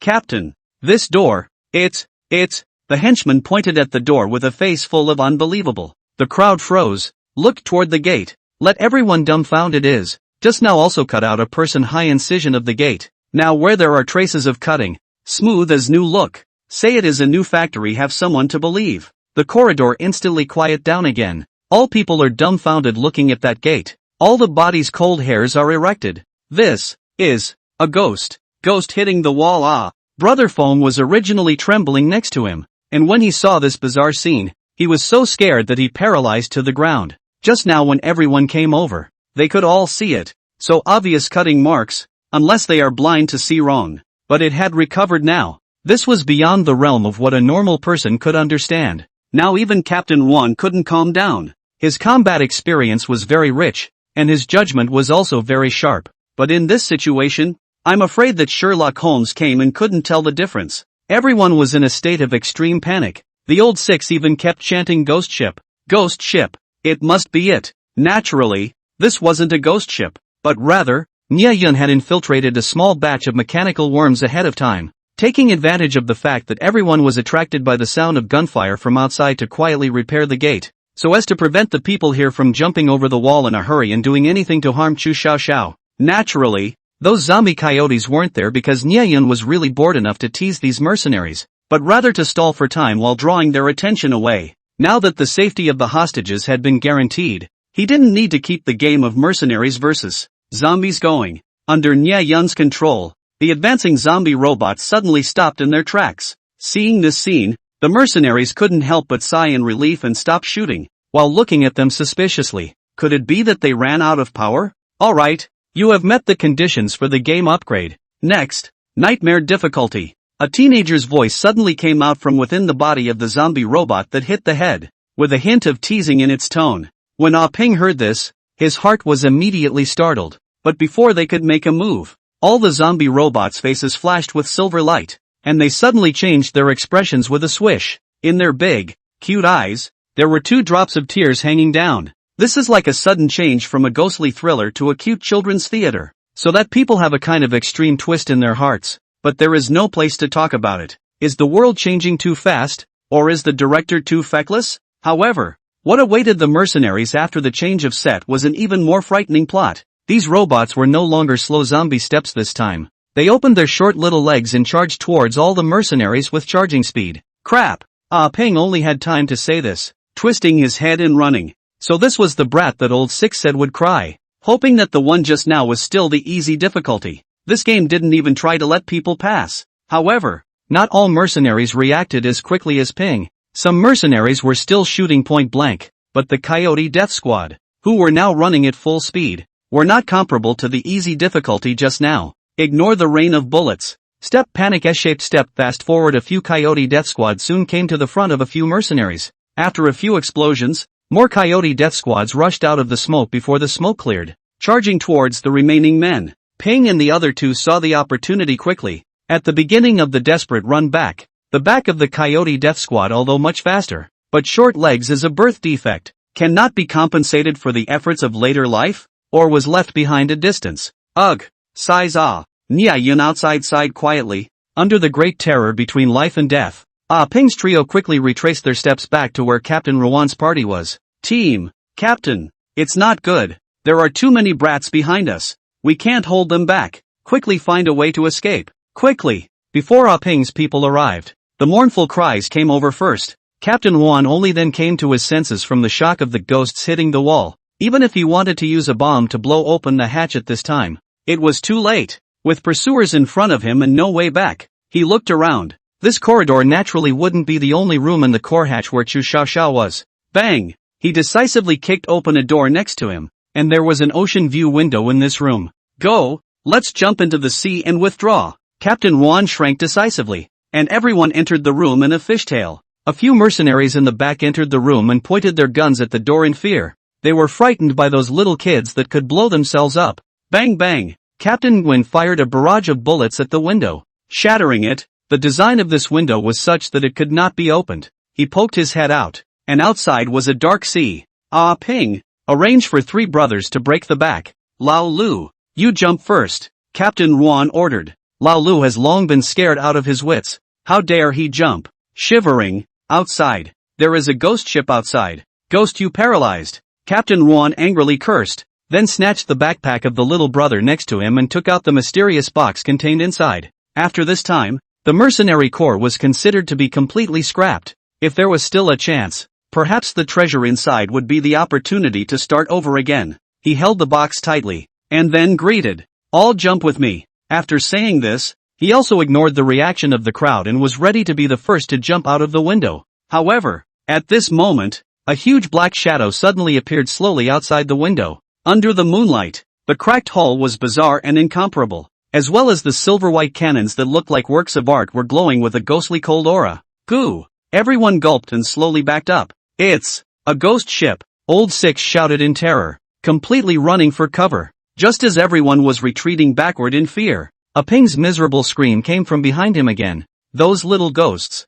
Speaker 1: Captain. This door, it's, the henchman pointed at the door with a face full of unbelievable. The crowd froze, looked toward the gate. Let everyone dumbfounded is. Just now also cut out a person high incision of the gate. Now where there are traces of cutting, smooth as new look. Say it is a new factory, have someone to believe. The corridor instantly quiet down again. All people are dumbfounded looking at that gate. All the body's cold hairs are erected. This is a ghost. Ghost hitting the wall. Brother Foam was originally trembling next to him, and when he saw this bizarre scene, he was so scared that he paralyzed to the ground. Just now when everyone came over, they could all see it. So obvious cutting marks, unless they are blind to see wrong. But it had recovered now. This was beyond the realm of what a normal person could understand. Now even Captain Juan couldn't calm down. His combat experience was very rich, and his judgment was also very sharp. But in this situation, I'm afraid that Sherlock Holmes came and couldn't tell the difference. Everyone was in a state of extreme panic. The old six even kept chanting ghost ship. Ghost ship. It must be it. Naturally, this wasn't a ghost ship, but rather, Nya Yun had infiltrated a small batch of mechanical worms ahead of time, taking advantage of the fact that everyone was attracted by the sound of gunfire from outside to quietly repair the gate, so as to prevent the people here from jumping over the wall in a hurry and doing anything to harm Chu Xiao Xiao. Naturally, those zombie coyotes weren't there because Nya Yun was really bored enough to tease these mercenaries, but rather to stall for time while drawing their attention away. Now that the safety of the hostages had been guaranteed, he didn't need to keep the game of mercenaries versus zombies going. Under Nya Yun's control, the advancing zombie robots suddenly stopped in their tracks. Seeing this scene, the mercenaries couldn't help but sigh in relief and stop shooting, while looking at them suspiciously. Could it be that they ran out of power? Alright, you have met the conditions for the game upgrade. Next, nightmare difficulty. A teenager's voice suddenly came out from within the body of the zombie robot that hit the head, with a hint of teasing in its tone. When Ah Ping heard this, his heart was immediately startled, but before they could make a move, all the zombie robots' faces flashed with silver light, and they suddenly changed their expressions with a swish. In their big, cute eyes, there were 2 drops of tears hanging down. This is like a sudden change from a ghostly thriller to a cute children's theater, so that people have a kind of extreme twist in their hearts, but there is no place to talk about it. Is the world changing too fast, or is the director too feckless? However, what awaited the mercenaries after the change of set was an even more frightening plot. These robots were no longer slow zombie steps this time. They opened their short little legs and charged towards all the mercenaries with charging speed. Crap! Ah Ping only had time to say this, twisting his head and running. So this was the brat that old Six said would cry, hoping that the one just now was still the easy difficulty. This game didn't even try to let people pass. However, not all mercenaries reacted as quickly as Ping. Some mercenaries were still shooting point blank, but the Coyote Death Squad, who were now running at full speed, were not comparable to the easy difficulty just now. Ignore the rain of bullets. Step panic S-shaped step fast forward. A few Coyote Death Squad soon came to the front of a few mercenaries. After a few explosions, more Coyote Death Squads rushed out of the smoke before the smoke cleared, charging towards the remaining men. Ping and the other 2 saw the opportunity quickly. At the beginning of the desperate run back, the back of the Coyote Death Squad, although much faster, but short legs is a birth defect, cannot be compensated for the efforts of later life, or was left behind a distance. Ugh! Sighs Ah. Nia Yun outside sighed quietly. Under the great terror between life and death, Ah Ping's trio quickly retraced their steps back to where Captain Ruan's party was. Team, Captain, it's not good. There are too many brats behind us. We can't hold them back. Quickly find a way to escape. Quickly. Before Ah Ping's people arrived, the mournful cries came over first. Captain Ruan only then came to his senses from the shock of the ghosts hitting the wall. Even if he wanted to use a bomb to blow open the hatch at this time, it was too late. With pursuers in front of him and no way back, he looked around. This corridor naturally wouldn't be the only room in the core hatch where Chu Xiaoxiao was. Bang! He decisively kicked open a door next to him, and there was an ocean view window in this room. Go! Let's jump into the sea and withdraw. Captain Ruan shrank decisively, and everyone entered the room in a fishtail. A few mercenaries in the back entered the room and pointed their guns at the door in fear. They were frightened by those little kids that could blow themselves up. Bang bang! Captain Nguyen fired a barrage of bullets at the window, shattering it. The design of this window was such that it could not be opened. He poked his head out, and outside was a dark sea. Ah Ping, arrange for 3 brothers to break the back. Lao Lu, you jump first, Captain Ruan ordered. Lao Lu has long been scared out of his wits. How dare he jump? Shivering, outside. There is a ghost ship outside. Ghost you paralyzed. Captain Ruan angrily cursed, then snatched the backpack of the little brother next to him and took out the mysterious box contained inside. After this time, the mercenary corps was considered to be completely scrapped. If there was still a chance, perhaps the treasure inside would be the opportunity to start over again. He held the box tightly, and then greeted, "All jump with me." After saying this, he also ignored the reaction of the crowd and was ready to be the first to jump out of the window. However, at this moment, a huge black shadow suddenly appeared slowly outside the window. Under the moonlight, the cracked hull was bizarre and incomparable, as well as the silver-white cannons that looked like works of art were glowing with a ghostly cold aura. Goo! Everyone gulped and slowly backed up. It's a ghost ship, Old Six shouted in terror, completely running for cover. Just as everyone was retreating backward in fear, Ah Ping's miserable scream came from behind him again. Those little ghosts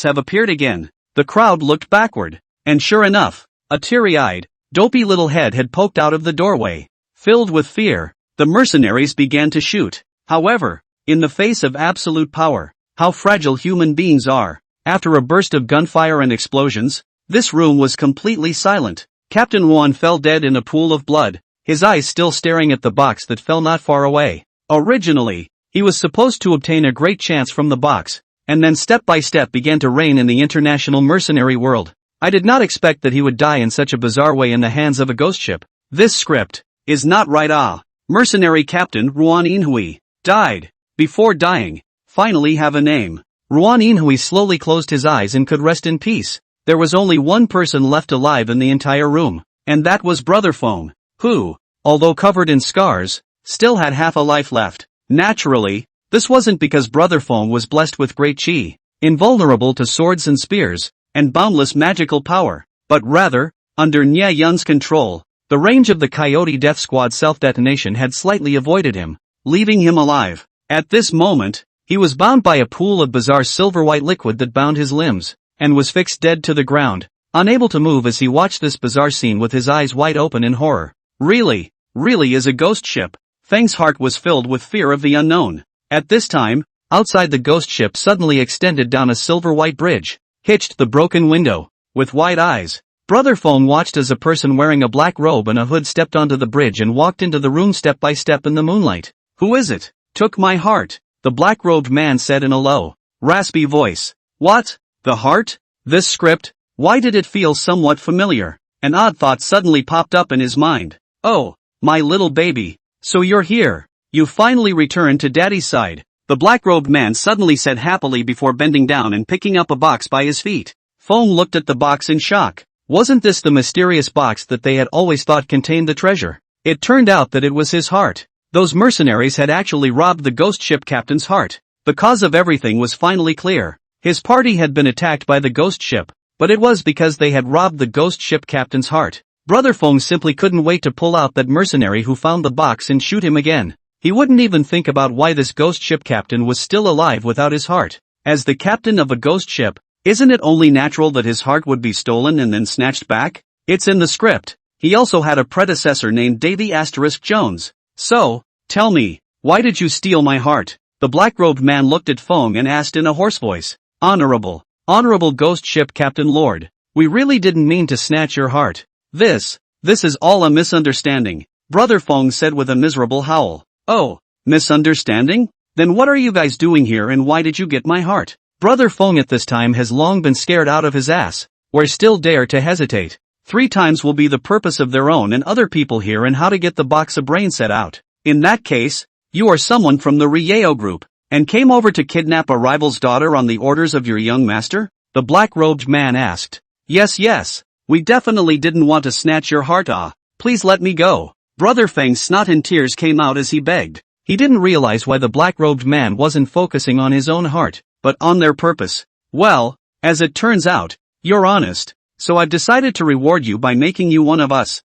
Speaker 1: have appeared again. The crowd looked backward, and sure enough, a teary-eyed, dopey little head had poked out of the doorway. Filled with fear, the mercenaries began to shoot. However, in the face of absolute power, how fragile human beings are. After a burst of gunfire and explosions, this room was completely silent. Captain Ruan fell dead in a pool of blood, his eyes still staring at the box that fell not far away. Originally, he was supposed to obtain a great chance from the box, and then step by step began to reign in the international mercenary world. I did not expect that he would die in such a bizarre way in the hands of a ghost ship. This script is not right. Mercenary Captain Ruan Inhui died. Before dying, finally have a name. Ruan Inhui slowly closed his eyes and could rest in peace. There was only one person left alive in the entire room, and that was Brother Fong, who, although covered in scars, still had half a life left. Naturally, this wasn't because Brother Fong was blessed with great chi, invulnerable to swords and spears, and boundless magical power, but rather, under Nia Yun's control, the range of the Coyote Death Squad self-detonation had slightly avoided him, leaving him alive. At this moment, he was bound by a pool of bizarre silver-white liquid that bound his limbs, and was fixed dead to the ground, unable to move as he watched this bizarre scene with his eyes wide open in horror. Really is a ghost ship. Feng's heart was filled with fear of the unknown. At this time, outside the ghost ship suddenly extended down a silver-white bridge, hitched the broken window. With wide eyes, Brother Fong watched as a person wearing a black robe and a hood stepped onto the bridge and walked into the room step by step in the moonlight. Who is it? Took my heart, the black-robed man said in a low, raspy voice. What? The heart? This script? Why did it feel somewhat familiar? An odd thought suddenly popped up in his mind. Oh, my little baby. So you're here. You finally returned to Daddy's side. The black-robed man suddenly said happily before bending down and picking up a box by his feet. Fong looked at the box in shock. Wasn't this the mysterious box that they had always thought contained the treasure? It turned out that it was his heart. Those mercenaries had actually robbed the ghost ship captain's heart. The cause of everything was finally clear. His party had been attacked by the ghost ship, but it was because they had robbed the ghost ship captain's heart. Brother Fong simply couldn't wait to pull out that mercenary who found the box and shoot him again. He wouldn't even think about why this ghost ship captain was still alive without his heart. As the captain of a ghost ship, isn't it only natural that his heart would be stolen and then snatched back? It's in the script. He also had a predecessor named Davy Jones. So, Tell me, why did you steal my heart? The black-robed man looked at Feng and asked in a hoarse voice. Honorable Ghost Ship Captain Lord, we really didn't mean to snatch your heart. This is all a misunderstanding, Brother Feng said with a miserable howl. Oh, misunderstanding? Then what are you guys doing here and why did you get my heart? Brother Feng at this time has long been scared out of his ass. Or still dare to hesitate. 3 times will be the purpose of their own and other people here and how to get the box of brain set out. In that case, you are someone from the Ryeo group, and came over to kidnap a rival's daughter on the orders of your young master? The black-robed man asked. Yes, we definitely didn't want to snatch your heart. Please let me go. Brother Feng's snot and tears came out as he begged. He didn't realize why the black-robed man wasn't focusing on his own heart, but on their purpose. Well, as it turns out, you're honest, so I've decided to reward you by making you one of us.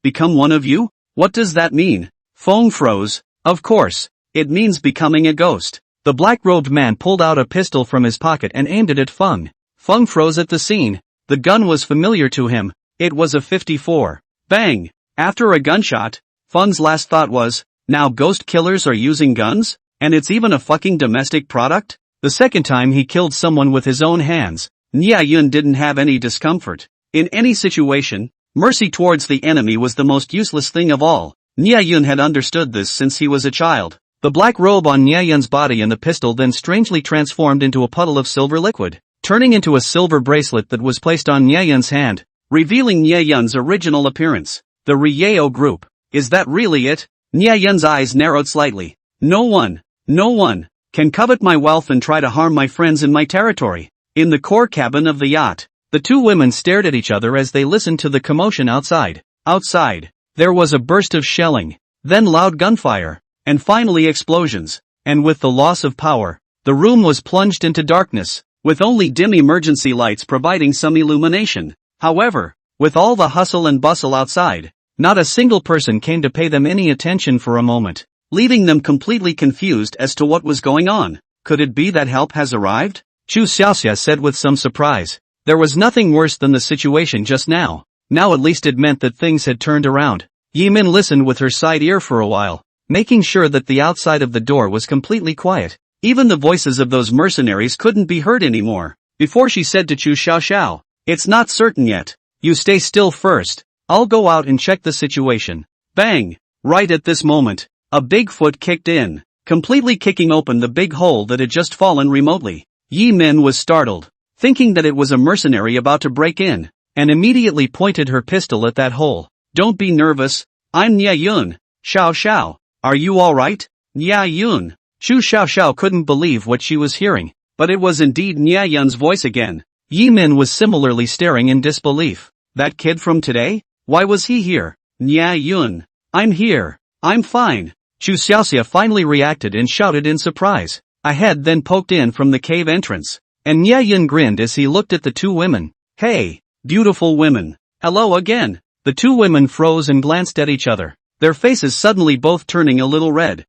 Speaker 1: Become one of you? What does that mean? Feng froze. Of course, it means becoming a ghost. The black-robed man pulled out a pistol from his pocket and aimed it at Feng. Feng froze at the scene. The gun was familiar to him. It was a .54. Bang! After a gunshot, Feng's last thought was, now ghost killers are using guns? And it's even a fucking domestic product? The second time he killed someone with his own hands, Nia Yun didn't have any discomfort. In any situation, mercy towards the enemy was the most useless thing of all. Nia Yun had understood this since he was a child. The black robe on Nia Yun's body and the pistol then strangely transformed into a puddle of silver liquid, turning into a silver bracelet that was placed on Nia Yun's hand, revealing Nia Yun's original appearance. The Ryeo group. Is that really it? Nia Yun's eyes narrowed slightly. No one can covet my wealth and try to harm my friends in my territory. In the core cabin of the yacht, the 2 women stared at each other as they listened to the commotion outside. Outside, there was a burst of shelling, then loud gunfire, and finally explosions. And with the loss of power, the room was plunged into darkness, with only dim emergency lights providing some illumination. However, with all the hustle and bustle outside, not a single person came to pay them any attention for a moment, leaving them completely confused as to what was going on. Could it be that help has arrived? Chu Xiaoxia said with some surprise. There was nothing worse than the situation just now. Now at least it meant that things had turned around. Yi Min listened with her side ear for a while, making sure that the outside of the door was completely quiet. Even the voices of those mercenaries couldn't be heard anymore. Before she said to Chu Xiaoxiao, it's not certain yet. You stay still first. I'll go out and check the situation. Bang! Right at this moment, a big foot kicked in, completely kicking open the big hole that had just fallen remotely. Yi Min was startled, thinking that it was a mercenary about to break in, and immediately pointed her pistol at that hole. Don't be nervous, I'm Nia Yun. Xiao, are you alright? Nia Yun. Chu Xiaoxiao couldn't believe what she was hearing, but it was indeed Nia Yun's voice again. Yi Min was similarly staring in disbelief. That kid from today? Why was he here? Nia Yun. I'm here. I'm fine. Chu Xiaoxia finally reacted and shouted in surprise. A head then poked in from the cave entrance, and Nia Yun grinned as he looked at the 2 women. Hey, beautiful women. Hello again. The 2 women froze and glanced at each other, their faces suddenly both turning a little red.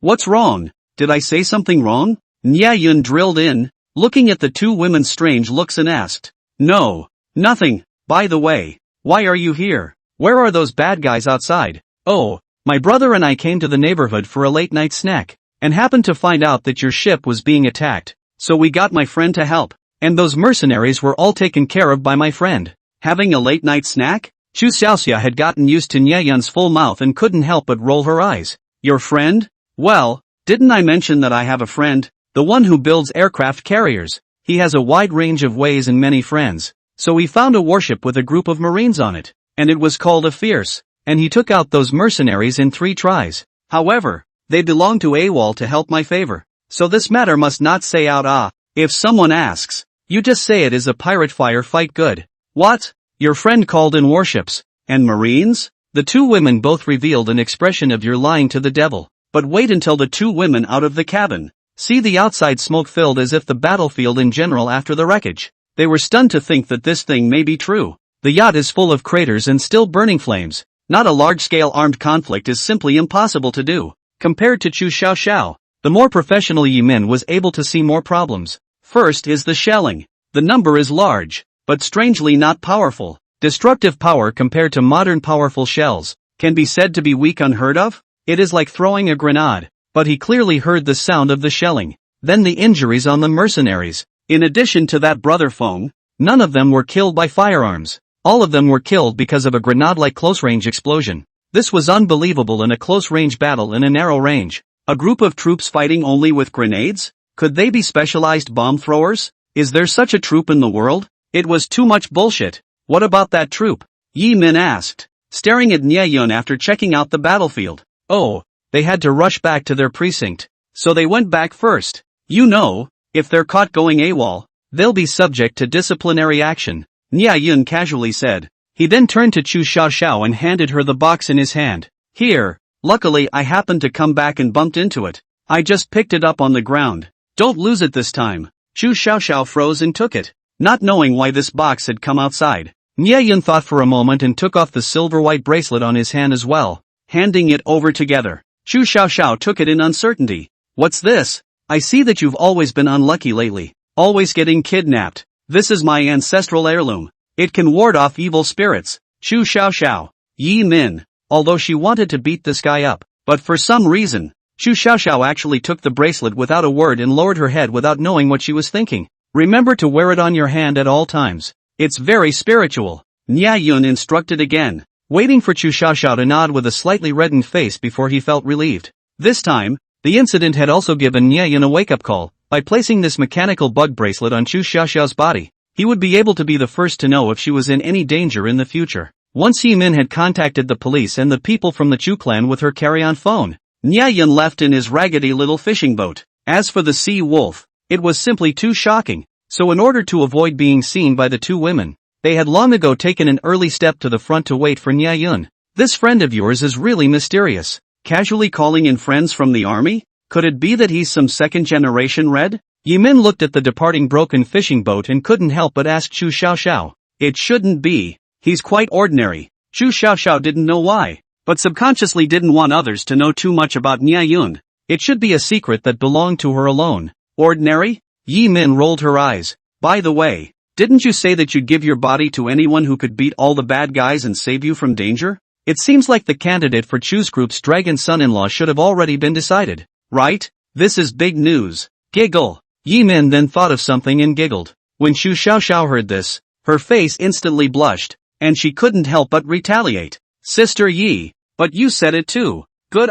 Speaker 1: What's wrong? Did I say something wrong? Nia Yun drilled in, looking at the 2 women's strange looks and asked. No, nothing. By the way, why are you here? Where are those bad guys outside? Oh, my brother and I came to the neighborhood for a late-night snack, and happened to find out that your ship was being attacked, so we got my friend to help, and those mercenaries were all taken care of by my friend. Having a late-night snack? Chu Xiaoxia had gotten used to Nia Yun's full mouth and couldn't help but roll her eyes. Your friend? Well, didn't I mention that I have a friend? The one who builds aircraft carriers. He has a wide range of ways and many friends. So he found a warship with a group of marines on it, and it was called a Fierce, and he took out those mercenaries in 3 tries. However, they belong to AWOL to help my favor. So this matter must not say out. If someone asks, you just say it is a pirate fight good. What? Your friend called in warships, and marines? The 2 women both revealed an expression of you're lying to the devil. But wait until the 2 women out of the cabin. See the outside smoke filled as if the battlefield in general after the wreckage. They were stunned to think that this thing may be true. The yacht is full of craters and still burning flames. Not a large-scale armed conflict is simply impossible to do. Compared to Chu Xiaoxiao, the more professional Yi Min was able to see more problems. First is the shelling. The number is large, but strangely not powerful. Destructive power compared to modern powerful shells can be said to be weak unheard of. It is like throwing a grenade. But he clearly heard the sound of the shelling. Then the injuries on the mercenaries. In addition to that, Brother Fong, none of them were killed by firearms. All of them were killed because of a grenade-like close-range explosion. This was unbelievable in a close-range battle in a narrow range. A group of troops fighting only with grenades? Could they be specialized bomb throwers? Is there such a troop in the world? It was too much bullshit. What about that troop? Yi Min asked, staring at Nye Yun after checking out the battlefield. Oh, they had to rush back to their precinct. So they went back first. You know, if they're caught going AWOL, they'll be subject to disciplinary action, Nye Yun casually said. He then turned to Chu Xiaoxiao and handed her the box in his hand. Here, luckily I happened to come back and bumped into it. I just picked it up on the ground. Don't lose it this time. Chu Xiaoxiao froze and took it, not knowing why this box had come outside. Nye Yun thought for a moment and took off the silver-white bracelet on his hand as well, handing it over together. Chu Xiaoxiao took it in uncertainty. What's this? I see that you've always been unlucky lately, always getting kidnapped. This is my ancestral heirloom. It can ward off evil spirits. Chu Xiaoxiao. Yi Min. Although she wanted to beat this guy up, but for some reason, Chu Xiaoxiao actually took the bracelet without a word and lowered her head without knowing what she was thinking. Remember to wear it on your hand at all times. It's very spiritual. Nye Yun instructed again, waiting for Chu Xiaoxiao to nod with a slightly reddened face before he felt relieved. This time, the incident had also given Nye Yun a wake-up call. By placing this mechanical bug bracelet on Chu Xiaoxiao's body, he would be able to be the first to know if she was in any danger in the future. Once Yi Min had contacted the police and the people from the Chu clan with her carry-on phone, Nye Yun left in his raggedy little fishing boat. As for the sea wolf, it was simply too shocking. So in order to avoid being seen by the two women, they had long ago taken an early step to the front to wait for Nye Yun. This friend of yours is really mysterious. Casually calling in friends from the army? Could it be that he's some second-generation Red? Yi Min looked at the departing broken fishing boat and couldn't help but ask Chu Xiaoxiao. It shouldn't be. He's quite ordinary. Chu Xiaoxiao didn't know why, but subconsciously didn't want others to know too much about Nye Yun. It should be a secret that belonged to her alone. Ordinary? Yi Min rolled her eyes. By the way, didn't you say that you'd give your body to anyone who could beat all the bad guys and save you from danger? It seems like the candidate for Chu's group's dragon son-in-law should have already been decided. Right? This is big news. Giggle. Yi Min then thought of something and giggled. When Chu Xiaoxiao heard this, her face instantly blushed, and she couldn't help but retaliate. Sister Yi, but you said it too. Good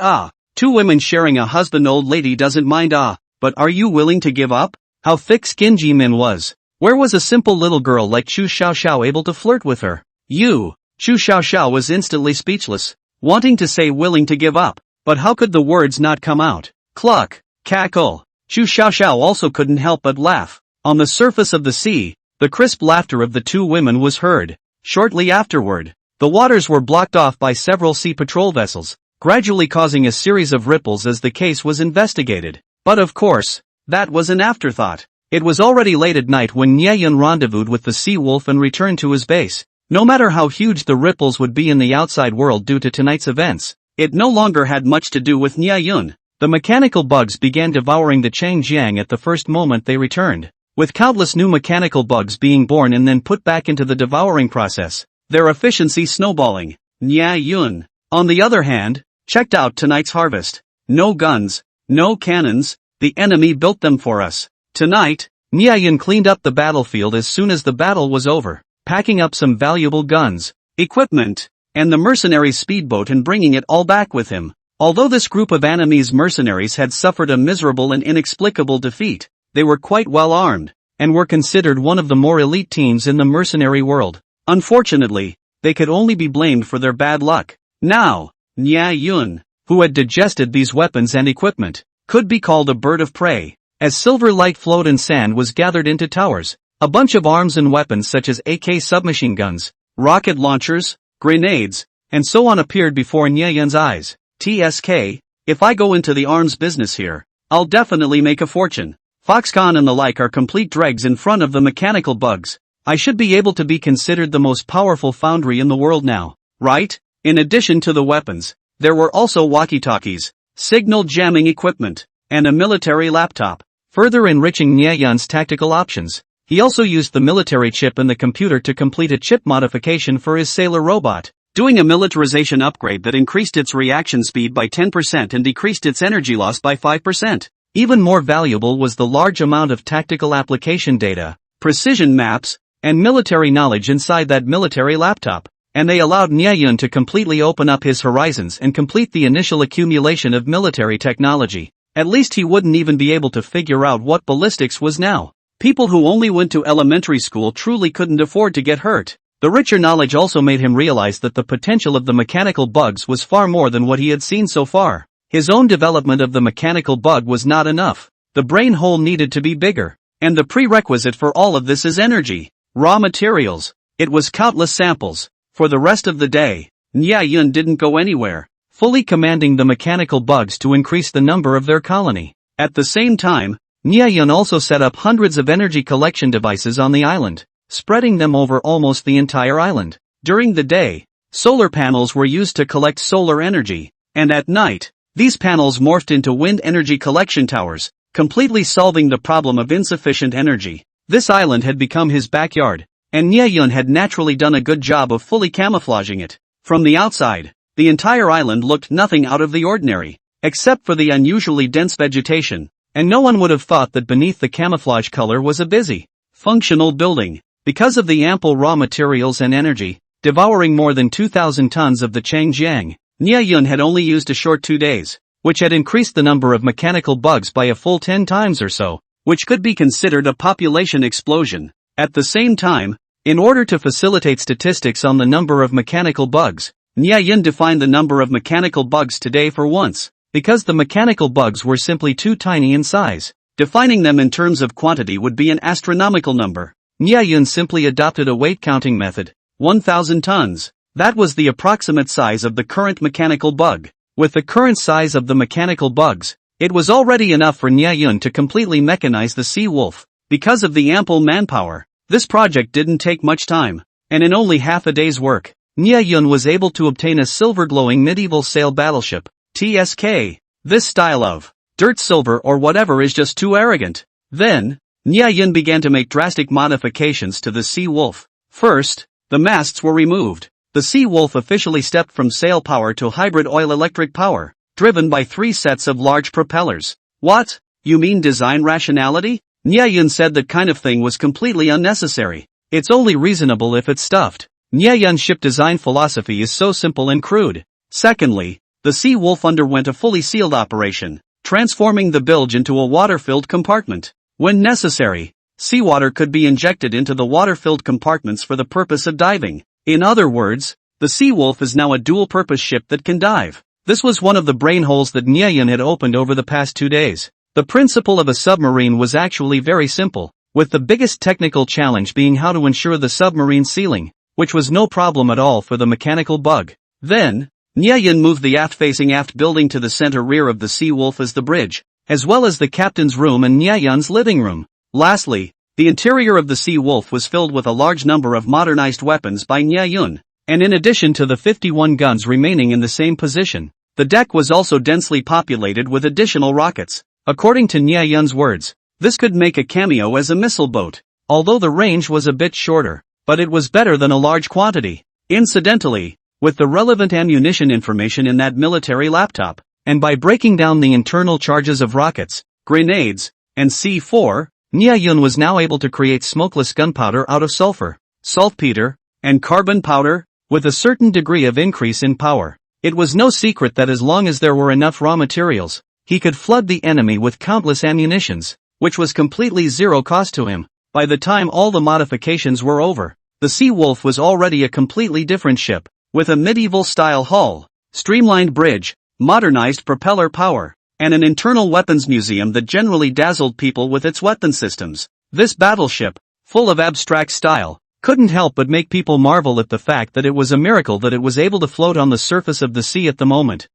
Speaker 1: two women sharing a husband. Old lady doesn't mind but are you willing to give up? How thick-skinned Yi Min was. Where was a simple little girl like Chu Xiaoxiao able to flirt with her? You. Chu Xiaoxiao was instantly speechless, wanting to say willing to give up, but how could the words not come out? Cluck. Cackle. Chu Xiaoxiao also couldn't help but laugh. On the surface of the sea, the crisp laughter of the two women was heard. Shortly afterward, the waters were blocked off by several sea patrol vessels, gradually causing a series of ripples as the case was investigated. But of course, that was an afterthought. It was already late at night when Nye Yun rendezvoused with the sea wolf and returned to his base. No matter how huge the ripples would be in the outside world due to tonight's events, it no longer had much to do with Nye Yun. The mechanical bugs began devouring the Changjiang at the first moment they returned, with countless new mechanical bugs being born and then put back into the devouring process, their efficiency snowballing. Nye Yun, on the other hand, checked out tonight's harvest. No guns, no cannons, the enemy built them for us. Tonight, Nye Yun cleaned up the battlefield as soon as the battle was over, packing up some valuable guns, equipment, and the mercenary speedboat and bringing it all back with him. Although this group of Annamese mercenaries had suffered a miserable and inexplicable defeat, they were quite well armed, and were considered one of the more elite teams in the mercenary world. Unfortunately, they could only be blamed for their bad luck. Now, Nye Yun, who had digested these weapons and equipment, could be called a bird of prey. As silver light flowed and sand was gathered into towers, a bunch of arms and weapons such as AK submachine guns, rocket launchers, grenades, and so on appeared before Nye Yun's eyes. TSK, if I go into the arms business here, I'll definitely make a fortune. Foxconn and the like are complete dregs in front of the mechanical bugs. I should be able to be considered the most powerful foundry in the world now, right? In addition to the weapons, there were also walkie-talkies, signal jamming equipment, and a military laptop, further enriching Nye Yun's tactical options. He also used the military chip in the computer to complete a chip modification for his sailor robot. doing a militarization upgrade that increased its reaction speed by 10% and decreased its energy loss by 5%. Even more valuable was the large amount of tactical application data, precision maps, and military knowledge inside that military laptop, and they allowed Nye to completely open up his horizons and complete the initial accumulation of military technology. At least he wouldn't even be able to figure out what ballistics was now. People who only went to elementary school truly couldn't afford to get hurt. The richer knowledge also made him realize that the potential of the mechanical bugs was far more than what he had seen so far. His own development of the mechanical bug was not enough. The brain hole needed to be bigger. And the prerequisite for all of this is energy. Raw materials. It was countless samples. For the rest of the day, Nye didn't go anywhere, fully commanding the mechanical bugs to increase the number of their colony. At the same time, Nye also set up hundreds of energy collection devices on the island, spreading them over almost the entire island. During the day, solar panels were used to collect solar energy, and at night, these panels morphed into wind energy collection towers, completely solving the problem of insufficient energy. This island had become his backyard, and Nye had naturally done a good job of fully camouflaging it. From the outside, the entire island looked nothing out of the ordinary, except for the unusually dense vegetation, and no one would have thought that beneath the camouflage color was a busy, functional building. Because of the ample raw materials and energy, devouring more than 2,000 tons of the Changjiang, Nye had only used a short 2 days, which had increased the number of mechanical bugs by a full 10 times or so, which could be considered a population explosion. At the same time, in order to facilitate statistics on the number of mechanical bugs, Nye defined the number of mechanical bugs today for once, because the mechanical bugs were simply too tiny in size. Defining them in terms of quantity would be an astronomical number. Nye simply adopted a weight counting method. 1,000 tons. That was the approximate size of the current mechanical bug. With the current size of the mechanical bugs, it was already enough for Nye to completely mechanize the sea wolf. Because of the ample manpower, this project didn't take much time, and in only half a day's work, Nye was able to obtain a silver-glowing medieval sail battleship, TSK. This style of dirt silver or whatever is just too arrogant. Then, Nye began to make drastic modifications to the Sea Wolf. First, the masts were removed. The Sea Wolf officially stepped from sail power to hybrid oil-electric power, driven by 3 sets of large propellers. What? You mean design rationality? Nye said that kind of thing was completely unnecessary. It's only reasonable if it's stuffed. Nye's ship design philosophy is so simple and crude. Secondly, the Sea Wolf underwent a fully sealed operation, transforming the bilge into a water-filled compartment. When necessary, seawater could be injected into the water-filled compartments for the purpose of diving. In other words, the Sea Wolf is now a dual-purpose ship that can dive. This was one of the brain holes that Nye had opened over the past 2 days. The principle of a submarine was actually very simple, with the biggest technical challenge being how to ensure the submarine sealing, which was no problem at all for the mechanical bug. Then, Nye moved the aft-facing aft building to the center rear of the Sea Wolf as the bridge, as well as the captain's room and Nye's living room. Lastly, the interior of the Sea Wolf was filled with a large number of modernized weapons by Nye, and in addition to the 51 guns remaining in the same position, the deck was also densely populated with additional rockets. According to Nye's words, this could make a cameo as a missile boat, although the range was a bit shorter, but it was better than a large quantity. Incidentally, with the relevant ammunition information in that military laptop, and by breaking down the internal charges of rockets, grenades, and C4, Nye was now able to create smokeless gunpowder out of sulfur, saltpeter, and carbon powder, with a certain degree of increase in power. It was no secret that as long as there were enough raw materials, he could flood the enemy with countless ammunitions, which was completely zero cost to him. By the time all the modifications were over, the Sea Wolf was already a completely different ship, with a medieval-style hull, streamlined bridge, modernized propeller power, and an internal weapons museum that generally dazzled people with its weapon systems. This battleship, full of abstract style, couldn't help but make people marvel at the fact that it was a miracle that it was able to float on the surface of the sea at the moment.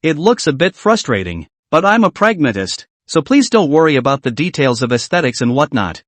Speaker 1: It looks a bit frustrating, but I'm a pragmatist, so please don't worry about the details of aesthetics and whatnot.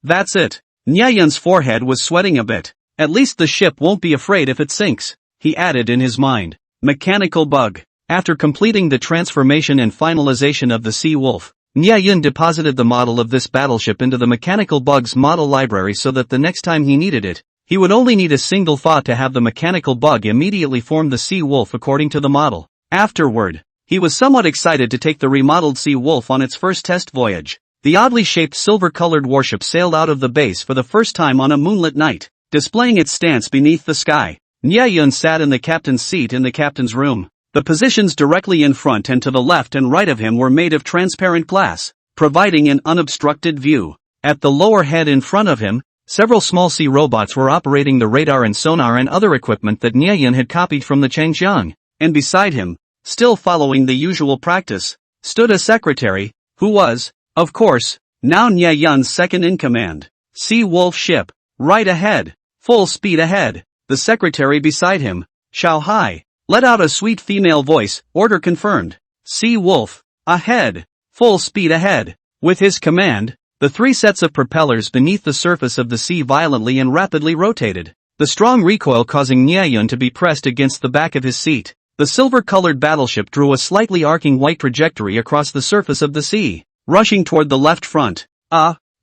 Speaker 1: That's it. Nye's forehead was sweating a bit. At least the ship won't be afraid if it sinks, he added in his mind. Mechanical bug. After completing the transformation and finalization of the Sea Wolf, Nye deposited the model of this battleship into the mechanical bugs model library so that the next time he needed it, He would only need a single thought to have the mechanical bug immediately form the sea wolf according to the model. Afterward, he was somewhat excited to take the remodeled sea wolf on its first test voyage. The oddly shaped silver-colored warship sailed out of the base for the first time on a moonlit night, displaying its stance beneath the sky. Nya sat in the captain's seat in the captain's room. The positions directly in front and to the left and right of him were made of transparent glass, providing an unobstructed view. At the lower head in front of him, several small sea robots were operating the radar and sonar and other equipment that Nya had copied from the Changjiang. And beside him, still following the usual practice, stood a secretary, who was, of course, now Nya second in command. Sea wolf ship, right ahead, full speed ahead. The secretary beside him, Xiao Hai, let out a sweet female voice, order confirmed. Sea wolf, ahead, full speed ahead. With his command, the three sets of propellers beneath the surface of the sea violently and rapidly rotated, the strong recoil causing Nya to be pressed against the back of his seat. The silver-colored battleship drew a slightly arcing white trajectory across the surface of the sea, rushing toward the left front.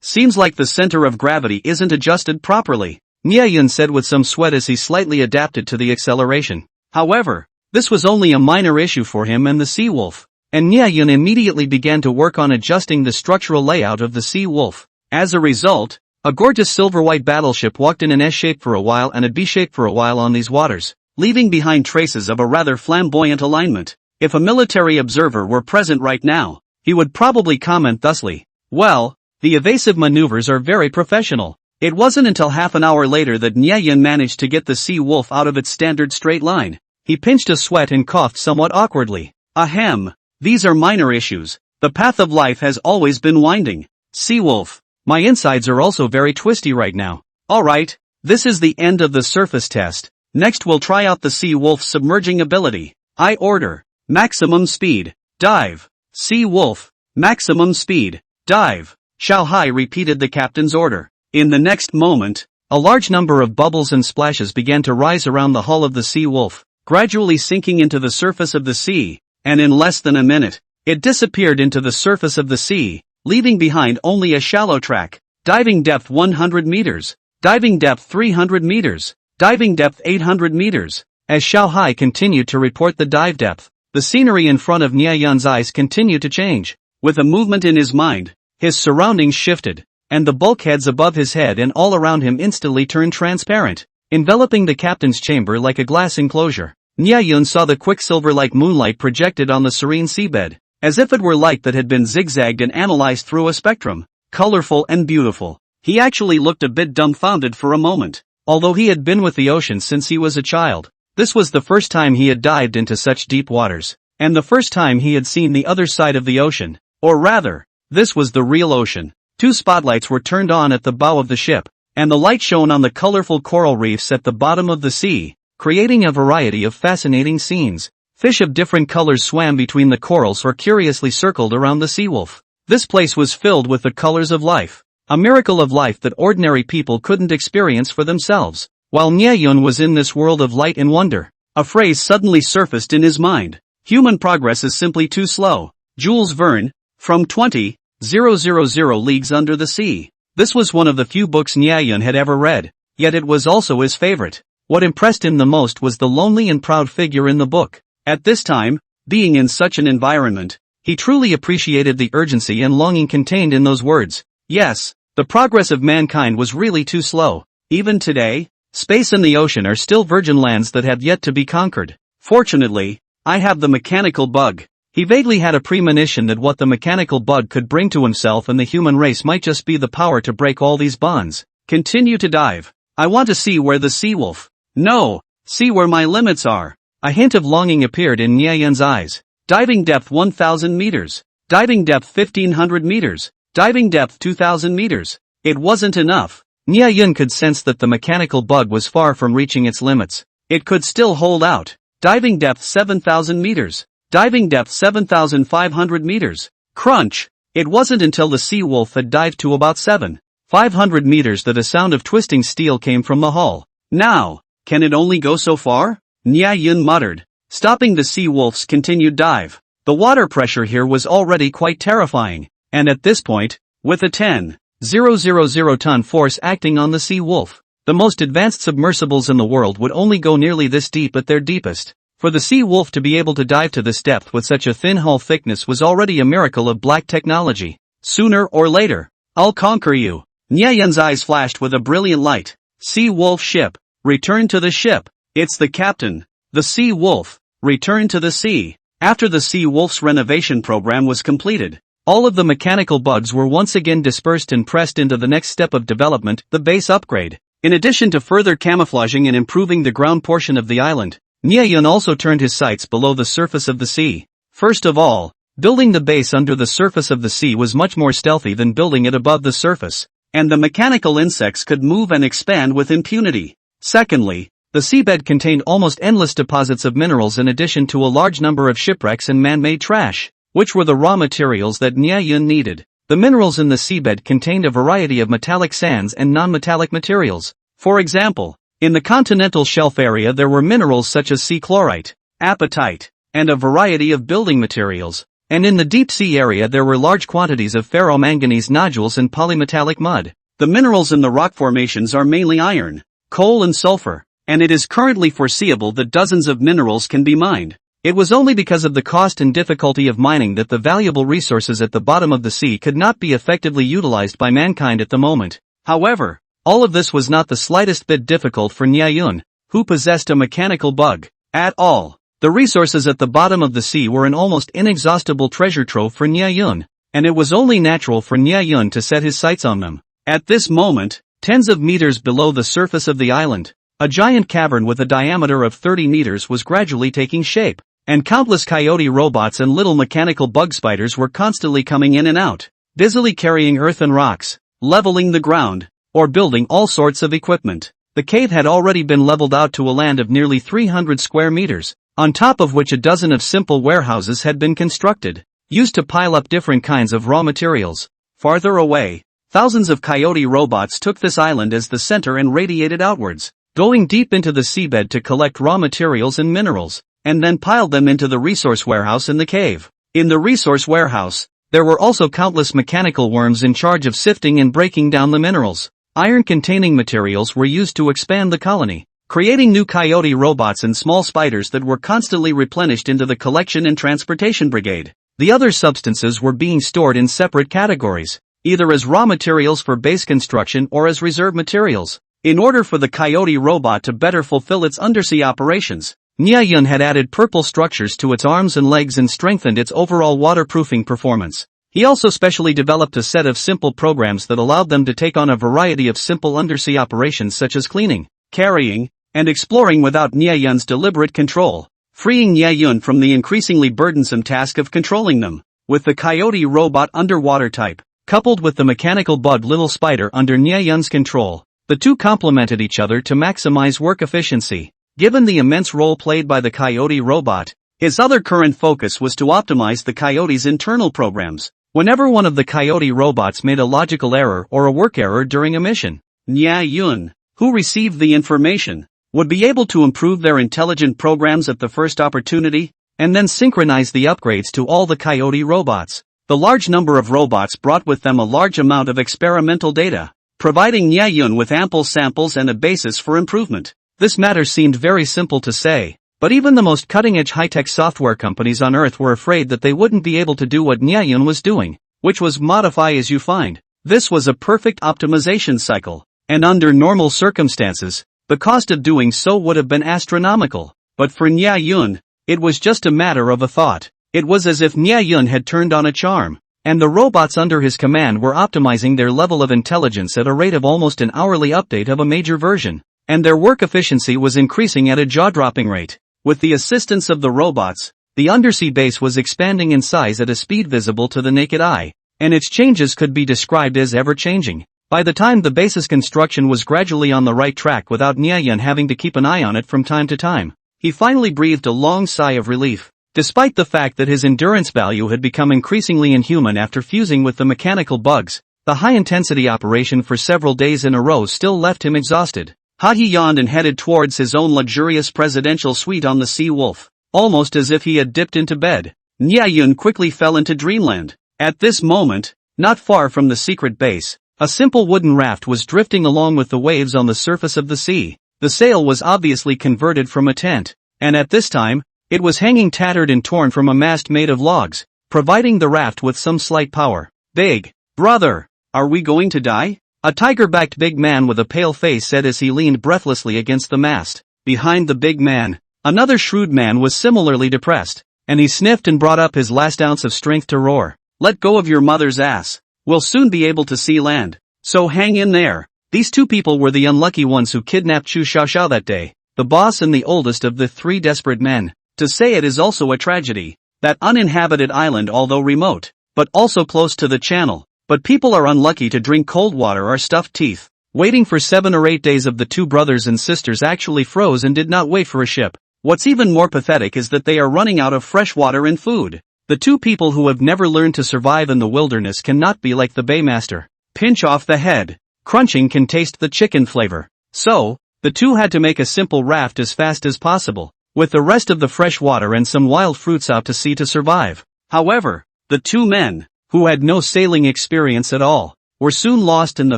Speaker 1: Seems like the center of gravity isn't adjusted properly, Nya said with some sweat as he slightly adapted to the acceleration. However, this was only a minor issue for him and the sea wolf, and Nya immediately began to work on adjusting the structural layout of the sea wolf. As a result, a gorgeous silver-white battleship walked in an S shape for a while and a B shape for a while on these waters, leaving behind traces of a rather flamboyant alignment. If a military observer were present right now, he would probably comment thusly, well, the evasive maneuvers are very professional. It wasn't until half an hour later that Nya managed to get the sea wolf out of its standard straight line. He pinched a sweat and coughed somewhat awkwardly. Ahem, these are minor issues. The path of life has always been winding. Sea wolf, my insides are also very twisty right now. Alright, this is the end of the surface test. Next we'll try out the sea wolf's submerging ability. I order, maximum speed, dive. Sea wolf, maximum speed, dive. Xiao Hai repeated the captain's order. In the next moment, a large number of bubbles and splashes began to rise around the hull of the sea wolf, gradually sinking into the surface of the sea, and in less than a minute, it disappeared into the surface of the sea, leaving behind only a shallow track. Diving depth 100 meters, diving depth 300 meters, diving depth 800 meters. As Xiao Hai continued to report the dive depth, the scenery in front of Nya's eyes continued to change. With a movement in his mind, his surroundings shifted, and the bulkheads above his head and all around him instantly turned transparent, enveloping the captain's chamber like a glass enclosure. Nya saw the quicksilver-like moonlight projected on the serene seabed, as if it were light that had been zigzagged and analyzed through a spectrum, colorful and beautiful. He actually looked a bit dumbfounded for a moment. Although he had been with the ocean since he was a child, this was the first time he had dived into such deep waters, and the first time he had seen the other side of the ocean. Or rather, this was the real ocean. Two spotlights were turned on at the bow of the ship, and the light shone on the colorful coral reefs at the bottom of the sea, creating a variety of fascinating scenes. Fish of different colors swam between the corals or curiously circled around the sea wolf. This place was filled with the colors of life, a miracle of life that ordinary people couldn't experience for themselves. While Nya was in this world of light and wonder, a phrase suddenly surfaced in his mind. Human progress is simply too slow. Jules Verne, from 20,000 Leagues Under the Sea. This was one of the few books Nya had ever read, yet it was also his favorite. What impressed him the most was the lonely and proud figure in the book. At this time, being in such an environment, he truly appreciated the urgency and longing contained in those words. Yes, the progress of mankind was really too slow. Even today, space and the ocean are still virgin lands that have yet to be conquered. Fortunately, I have the mechanical bug. He vaguely had a premonition that what the mechanical bug could bring to himself and the human race might just be the power to break all these bonds. Continue to dive. I want to see where the sea wolf. No, see where my limits are. A hint of longing appeared in Nya's eyes. Diving depth 1,000 meters. Diving depth 1,500 meters. Diving depth 2,000 meters. It wasn't enough. Nya could sense that the mechanical bug was far from reaching its limits. It could still hold out. Diving depth 7,000 meters. Diving depth 7,500 meters. Crunch! It wasn't until the sea wolf had dived to about 7,500 meters that a sound of twisting steel came from the hull. Now, can it only go so far? Nya muttered, stopping the sea wolf's continued dive. The water pressure here was already quite terrifying, and at this point, with a 10,000 ton force acting on the sea wolf, The most advanced submersibles in the world would only go nearly this deep at their deepest. For the sea wolf to be able to dive to this depth with such a thin hull thickness was already a miracle of black technology. Sooner or later, I'll conquer you. Nyayun's eyes flashed with a brilliant light. Sea wolf ship. Return to the ship. It's the captain. The sea wolf. Return to the sea. After the sea wolf's renovation program was completed, all of the mechanical bugs were once again dispersed and pressed into the next step of development, the base upgrade. In addition to further camouflaging and improving the ground portion of the island, Nyayun also turned his sights below the surface of the sea. First of all, building the base under the surface of the sea was much more stealthy than building it above the surface, and the mechanical insects could move and expand with impunity. Secondly, the seabed contained almost endless deposits of minerals in addition to a large number of shipwrecks and man-made trash, which were the raw materials that Nyayun needed. The minerals in the seabed contained a variety of metallic sands and non-metallic materials. For example, in the continental shelf area there were minerals such as sea chlorite, apatite, and a variety of building materials. And in the deep sea area there were large quantities of ferromanganese nodules and polymetallic mud. The minerals in the rock formations are mainly iron, coal and sulfur, and it is currently foreseeable that dozens of minerals can be mined. It was only because of the cost and difficulty of mining that the valuable resources at the bottom of the sea could not be effectively utilized by mankind at the moment. However, all of this was not the slightest bit difficult for Nyayun, who possessed a mechanical bug, at all. The resources at the bottom of the sea were an almost inexhaustible treasure trove for Nyayun, and it was only natural for Nyayun to set his sights on them. At this moment, tens of meters below the surface of the island, a giant cavern with a diameter of 30 meters was gradually taking shape, and countless coyote robots and little mechanical bug spiders were constantly coming in and out, busily carrying earth and rocks, leveling the ground, or building all sorts of equipment. The cave had already been leveled out to a land of nearly 300 square meters, on top of which a dozen of simple warehouses had been constructed, used to pile up different kinds of raw materials. Farther away, thousands of coyote robots took this island as the center and radiated outwards, going deep into the seabed to collect raw materials and minerals, and then piled them into the resource warehouse in the cave. In the resource warehouse, there were also countless mechanical worms in charge of sifting and breaking down the minerals. Iron-containing materials were used to expand the colony, creating new coyote robots and small spiders that were constantly replenished into the collection and transportation brigade. The other substances were being stored in separate categories, either as raw materials for base construction or as reserve materials. In order for the coyote robot to better fulfill its undersea operations, Nyayun had added purple structures to its arms and legs and strengthened its overall waterproofing performance. He also specially developed a set of simple programs that allowed them to take on a variety of simple undersea operations such as cleaning, carrying, and exploring without Nyayun's deliberate control, freeing Nyayun from the increasingly burdensome task of controlling them. With the coyote robot underwater type, coupled with the mechanical bug little spider under Nyayun's control, the two complemented each other to maximize work efficiency. Given the immense role played by the coyote robot, his other current focus was to optimize the coyote's internal programs. Whenever one of the coyote robots made a logical error or a work error during a mission, Nyayun, who received the information, would be able to improve their intelligent programs at the first opportunity, and then synchronize the upgrades to all the coyote robots. The large number of robots brought with them a large amount of experimental data, providing Nyayun with ample samples and a basis for improvement. This matter seemed very simple to say, but even the most cutting-edge high-tech software companies on Earth were afraid that they wouldn't be able to do what Nyayun was doing, which was modify as you find. This was a perfect optimization cycle, and under normal circumstances, the cost of doing so would have been astronomical. But for Nyayun, it was just a matter of a thought. It was as if Nyayun had turned on a charm, and the robots under his command were optimizing their level of intelligence at a rate of almost an hourly update of a major version, and their work efficiency was increasing at a jaw-dropping rate. With the assistance of the robots, the undersea base was expanding in size at a speed visible to the naked eye, and its changes could be described as ever-changing. By the time the base's construction was gradually on the right track without Nyayun having to keep an eye on it from time to time, he finally breathed a long sigh of relief. Despite the fact that his endurance value had become increasingly inhuman after fusing with the mechanical bugs, the high-intensity operation for several days in a row still left him exhausted. He yawned and headed towards his own luxurious presidential suite on the Sea Wolf, almost as if he had dipped into bed. Nyayun quickly fell into dreamland. At this moment, not far from the secret base, A simple wooden raft was drifting along with the waves on the surface of the sea. The sail was obviously converted from a tent, and at this time, it was hanging tattered and torn from a mast made of logs, providing the raft with some slight power. Big brother, are we going to die? A tiger-backed big man with a pale face said as he leaned breathlessly against the mast. Behind the big man, another shrewd man was similarly depressed, and he sniffed and brought up his last ounce of strength to roar. Let go of your mother's ass. We'll soon be able to see land. So hang in there. These two people were the unlucky ones who kidnapped Chu Xiaoxiao that day, the boss and the oldest of the three desperate men. To say it is also a tragedy. That uninhabited island, although remote, but also close to the channel. But people are unlucky to drink cold water or stuffed teeth. Waiting for 7 or 8 days of the two brothers and sisters actually froze and did not wait for a ship. What's even more pathetic is that they are running out of fresh water and food. The two people who have never learned to survive in the wilderness cannot be like the baymaster. Pinch off the head. Crunching can taste the chicken flavor. So, the two had to make a simple raft as fast as possible, with the rest of the fresh water and some wild fruits out to sea to survive. However, the two men, who had no sailing experience at all, were soon lost in the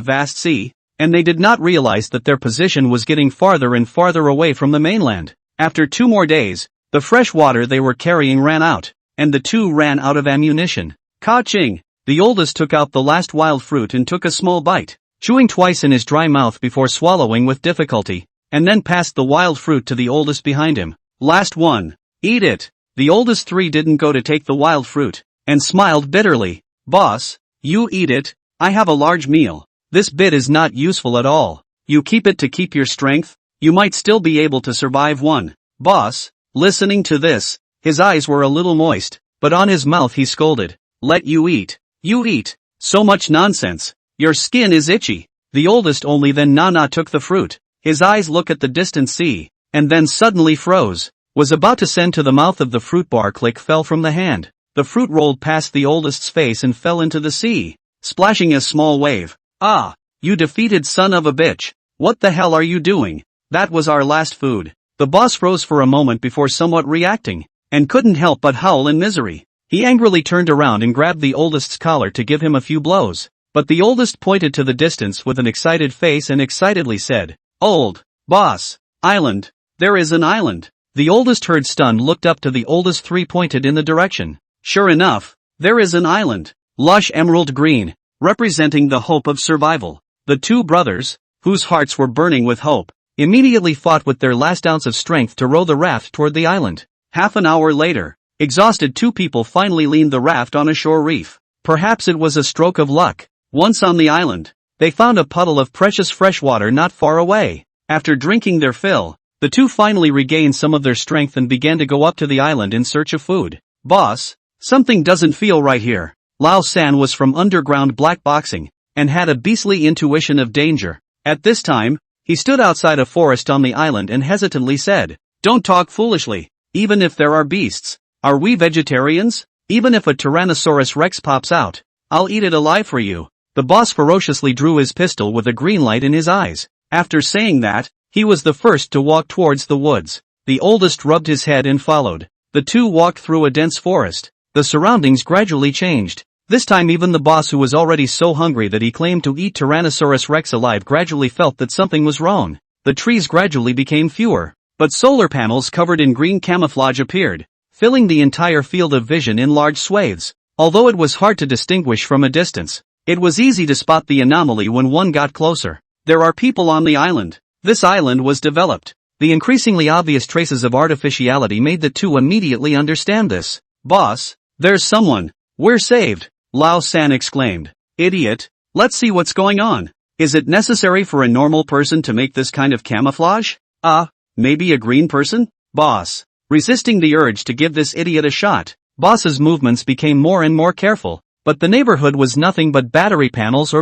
Speaker 1: vast sea, and they did not realize that their position was getting farther and farther away from the mainland. After 2 more days, the fresh water they were carrying ran out, and the two ran out of ammunition. Ka-ching! The oldest took out the last wild fruit and took a small bite, chewing twice in his dry mouth before swallowing with difficulty, and then passed the wild fruit to the oldest behind him. Last one. Eat it. The oldest three didn't go to take the wild fruit, and smiled bitterly. Boss, you eat it. I have a large meal. This bit is not useful at all. You keep it to keep your strength. You might still be able to survive one. Boss, listening to this, his eyes were a little moist, but on his mouth he scolded. Let you eat. You eat. So much nonsense. Your skin is itchy. The oldest only then Nana took the fruit. His eyes looked at the distant sea, and then suddenly froze. Was about to send to the mouth of the fruit bar. Click fell from the hand. The fruit rolled past the oldest's face and fell into the sea, splashing a small wave. Ah, you defeated son of a bitch. What the hell are you doing? That was our last food. The boss froze for a moment before somewhat reacting, and couldn't help but howl in misery. He angrily turned around and grabbed the oldest's collar to give him a few blows, but the oldest pointed to the distance with an excited face and excitedly said, Old boss, island. There is an island. The oldest heard stunned looked up to the oldest three pointed in the direction. Sure enough, there is an island. Lush emerald green, representing the hope of survival. The two brothers, whose hearts were burning with hope, immediately fought with their last ounce of strength to row the raft toward the island. Half an hour later, exhausted two people finally leaned the raft on a shore reef. Perhaps it was a stroke of luck. Once on the island, they found a puddle of precious fresh water not far away. After drinking their fill, the two finally regained some of their strength and began to go up to the island in search of food. Boss, something doesn't feel right here. Lao San was from underground black boxing, and had a beastly intuition of danger. At this time, he stood outside a forest on the island and hesitantly said, Don't talk foolishly. Even if there are beasts, are we vegetarians? Even if a Tyrannosaurus Rex pops out, I'll eat it alive for you. The boss ferociously drew his pistol with a green light in his eyes. After saying that, he was the first to walk towards the woods. The oldest rubbed his head and followed. The two walked through a dense forest. The surroundings gradually changed. This time even the boss, who was already so hungry that he claimed to eat Tyrannosaurus Rex alive, gradually felt that something was wrong. The trees gradually became fewer, but solar panels covered in green camouflage appeared, filling the entire field of vision in large swathes. Although it was hard to distinguish from a distance, it was easy to spot the anomaly when one got closer. There are people on the island. This island was developed. The increasingly obvious traces of artificiality made the two immediately understand this. Boss, there's someone. We're saved, Lao San exclaimed. Idiot. Let's see what's going on. Is it necessary for a normal person to make this kind of camouflage? Maybe a green person? Boss. Resisting the urge to give this idiot a shot, Boss's movements became more and more careful, but the neighborhood was nothing but battery panels,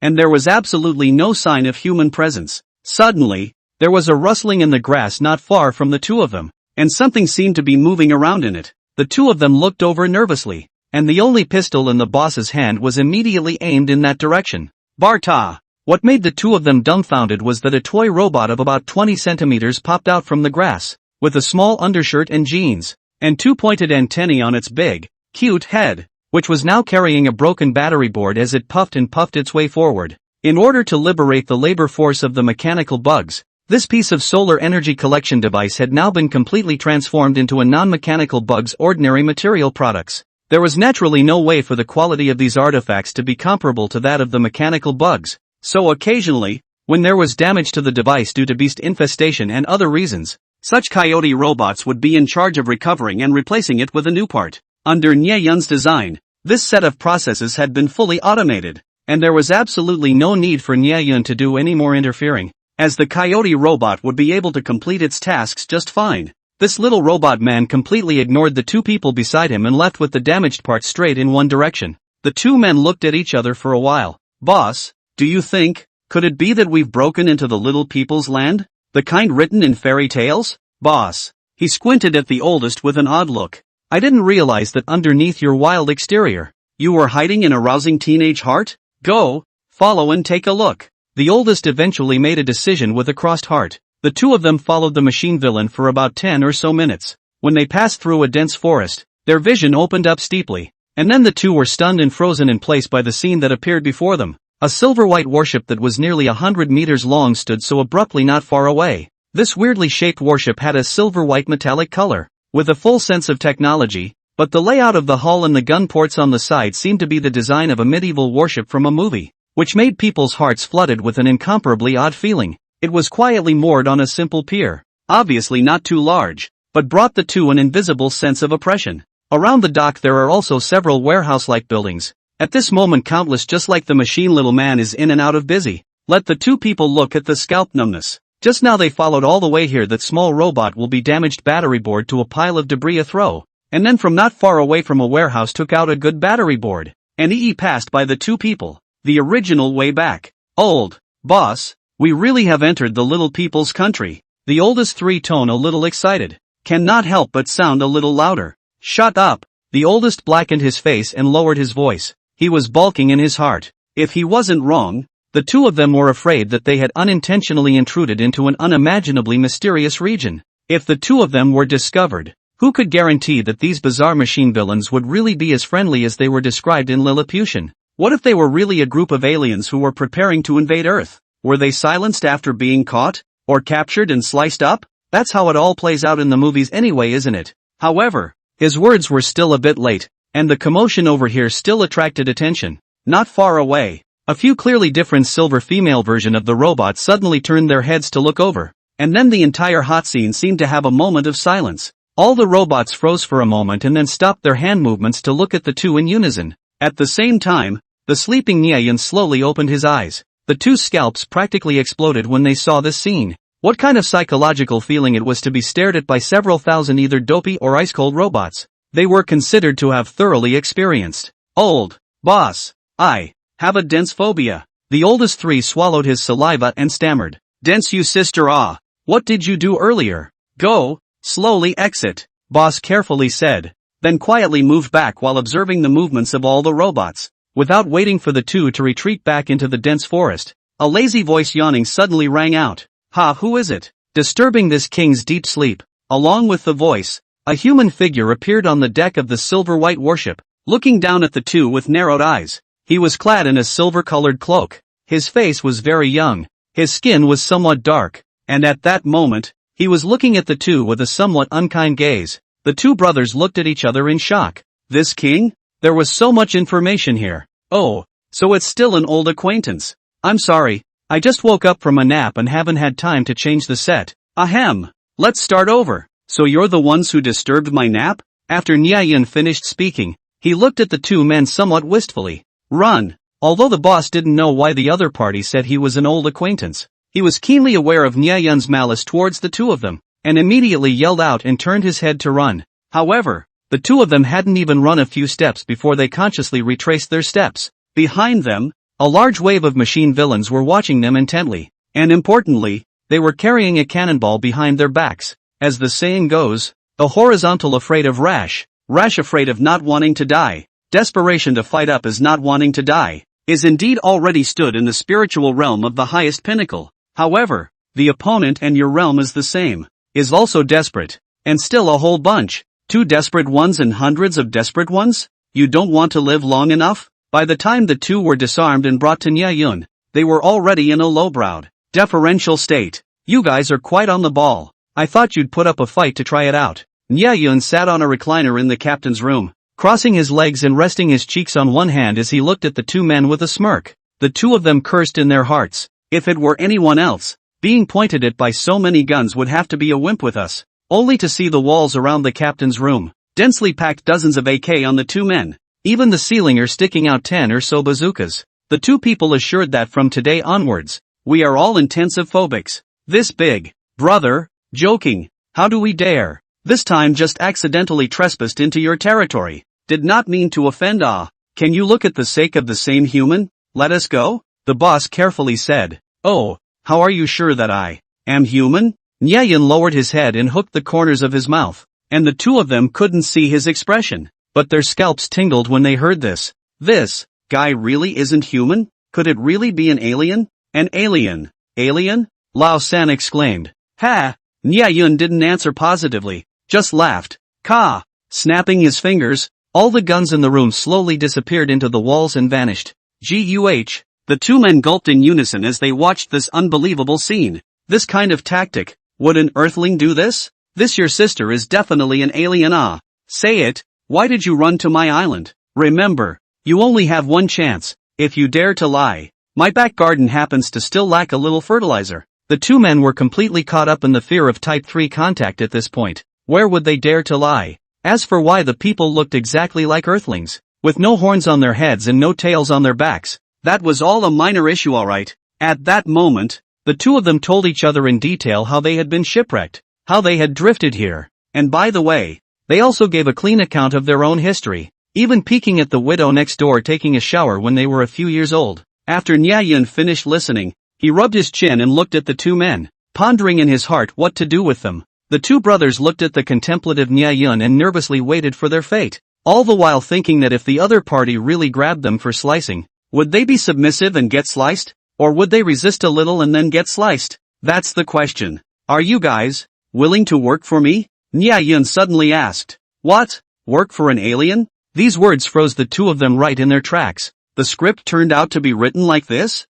Speaker 1: and there was absolutely no sign of human presence. Suddenly, there was a rustling in the grass not far from the two of them, and something seemed to be moving around in it. The two of them looked over nervously, and the only pistol in the boss's hand was immediately aimed in that direction. Barta! What made the two of them dumbfounded was that a toy robot of about 20 centimeters popped out from the grass, with a small undershirt and jeans, and two pointed antennae on its big, cute head. which was now carrying a broken battery board as it puffed and puffed its way forward. In order to liberate the labor force of the mechanical bugs, this piece of solar energy collection device had now been completely transformed into a non-mechanical bug's ordinary material products. There was naturally no way for the quality of these artifacts to be comparable to that of the mechanical bugs, so occasionally, when there was damage to the device due to beast infestation and other reasons, such coyote robots would be in charge of recovering and replacing it with a new part. Under Nye Yun's design, this set of processes had been fully automated, and there was absolutely no need for Nye Yun to do any more interfering, as the coyote robot would be able to complete its tasks just fine. This little robot man completely ignored the two people beside him and left with the damaged part straight in one direction. The two men looked at each other for a while. "Boss, do you think, could it be that we've broken into the little people's land? The kind written in fairy tales? Boss." He squinted at the oldest with an odd look. "I didn't realize that underneath your wild exterior, you were hiding an arousing teenage heart? Go, follow and take a look." The oldest eventually made a decision with a crossed heart. The two of them followed the machine villain for about 10 or so minutes. When they passed through a dense forest, their vision opened up steeply, and then the two were stunned and frozen in place by the scene that appeared before them. A silver-white warship that was nearly 100 meters long stood so abruptly not far away. This weirdly shaped warship had a silver-white metallic color, with a full sense of technology, but the layout of the hull and the gun ports on the side seemed to be the design of a medieval warship from a movie, which made people's hearts flooded with an incomparably odd feeling. It was quietly moored on a simple pier, obviously not too large, but brought the two an invisible sense of oppression. Around the dock there are also several warehouse-like buildings. At this moment countless just like the machine little man is in and out of busy. Let the two people look at the scalp numbness. Just now they followed all the way here. That small robot will be damaged battery board to a pile of debris a throw, and then from not far away from a warehouse took out a good battery board, and passed by the two people. The original way back. "Old boss, we really have entered the little people's country." The oldest three tone a little excited. Cannot help but sound a little louder. "Shut up." The oldest blackened his face and lowered his voice. He was balking in his heart. If he wasn't wrong, the two of them were afraid that they had unintentionally intruded into an unimaginably mysterious region. If the two of them were discovered, who could guarantee that these bizarre machine villains would really be as friendly as they were described in Lilliputian? What if they were really a group of aliens who were preparing to invade Earth? Were they silenced after being caught? Or captured and sliced up? That's how it all plays out in the movies anyway, isn't it? However, his words were still a bit late, and the commotion over here still attracted attention. Not far away, a few clearly different silver female version of the robot suddenly turned their heads to look over, and then the entire hot scene seemed to have a moment of silence. All the robots froze for a moment and then stopped their hand movements to look at the two in unison. At the same time, the sleeping Nyayan slowly opened his eyes. The two scalps practically exploded when they saw this scene. What kind of psychological feeling it was to be stared at by several thousand either dopey or ice-cold robots. They were considered to have thoroughly experienced. "Old boss, I have a dense phobia." The oldest three swallowed his saliva and stammered. "Dense you sister ah. What did you do earlier?" "Go, slowly exit," boss carefully said, then quietly moved back while observing the movements of all the robots. Without waiting for the two to retreat back into the dense forest, a lazy voice yawning suddenly rang out. "Ha, who is it?" Disturbing this king's deep sleep. Along with the voice, a human figure appeared on the deck of the silver-white warship, looking down at the two with narrowed eyes. He was clad in a silver-colored cloak. His face was very young, his skin was somewhat dark, and at that moment, he was looking at the two with a somewhat unkind gaze. The two brothers looked at each other in shock. This king? There was so much information here. "Oh, so it's still an old acquaintance. I'm sorry, I just woke up from a nap and haven't had time to change the set. Ahem. Let's start over. So you're the ones who disturbed my nap?" After Nyayan finished speaking, he looked at the two men somewhat wistfully. Run. Although the boss didn't know why the other party said he was an old acquaintance, he was keenly aware of Nyayan's malice towards the two of them, and immediately yelled out and turned his head to run. However, the two of them hadn't even run a few steps before they consciously retraced their steps. Behind them, a large wave of machine villains were watching them intently, and importantly, they were carrying a cannonball behind their backs. As the saying goes, the horizontal afraid of rash afraid of not wanting to die. Desperation to fight up is not wanting to die, is indeed already stood in the spiritual realm of the highest pinnacle. However, the opponent and your realm is the same, is also desperate, and still a whole bunch. Two desperate ones and hundreds of desperate ones? You don't want to live long enough? By the time the two were disarmed and brought to Nya Yun, they were already in a low-browed, deferential state. You guys are quite on the ball. I thought you'd put up a fight to try it out. Nya Yun sat on a recliner in the captain's room, crossing his legs and resting his cheeks on one hand as he looked at the two men with a smirk. The two of them cursed in their hearts. If it were anyone else, being pointed at by so many guns would have to be a wimp with us. Only to see the walls around the captain's room, densely packed dozens of AK on the two men. Even the ceiling are sticking out 10 or so bazookas. The two people assured that from today onwards, we are all intensive phobics. This big brother, joking, how do we dare? This time just accidentally trespassed into your territory. Did not mean to offend. Can you look at the sake of the same human? Let us go? The boss carefully said. Oh, how are you sure that I am human? Nya Yun lowered his head and hooked the corners of his mouth, and the two of them couldn't see his expression, but their scalps tingled when they heard this. This guy really isn't human? Could it really be an alien? An alien? Alien? Lao San exclaimed. Ha! Nya Yun didn't answer positively, just laughed. Ka! Snapping his fingers, all the guns in the room slowly disappeared into the walls and vanished. Guh! The two men gulped in unison as they watched this unbelievable scene. This kind of tactic, would an earthling do this? This your sister is definitely an alien. Say it, why did you run to my island? Remember, you only have one chance, if you dare to lie. My back garden happens to still lack a little fertilizer. The two men were completely caught up in the fear of Type 3 contact at this point. Where would they dare to lie? As for why the people looked exactly like earthlings, with no horns on their heads and no tails on their backs, that was all a minor issue, alright. At that moment, the two of them told each other in detail how they had been shipwrecked, how they had drifted here, and by the way, they also gave a clean account of their own history, even peeking at the widow next door taking a shower when they were a few years old. After Nya Yun finished listening, he rubbed his chin and looked at the two men, pondering in his heart what to do with them. The two brothers looked at the contemplative Nya Yun and nervously waited for their fate, all the while thinking that if the other party really grabbed them for slicing, would they be submissive and get sliced? Or would they resist a little and then get sliced? That's the question. Are you guys willing to work for me? Nya Yun suddenly asked. What? Work for an alien? These words froze the two of them right in their tracks. The script turned out to be written like this?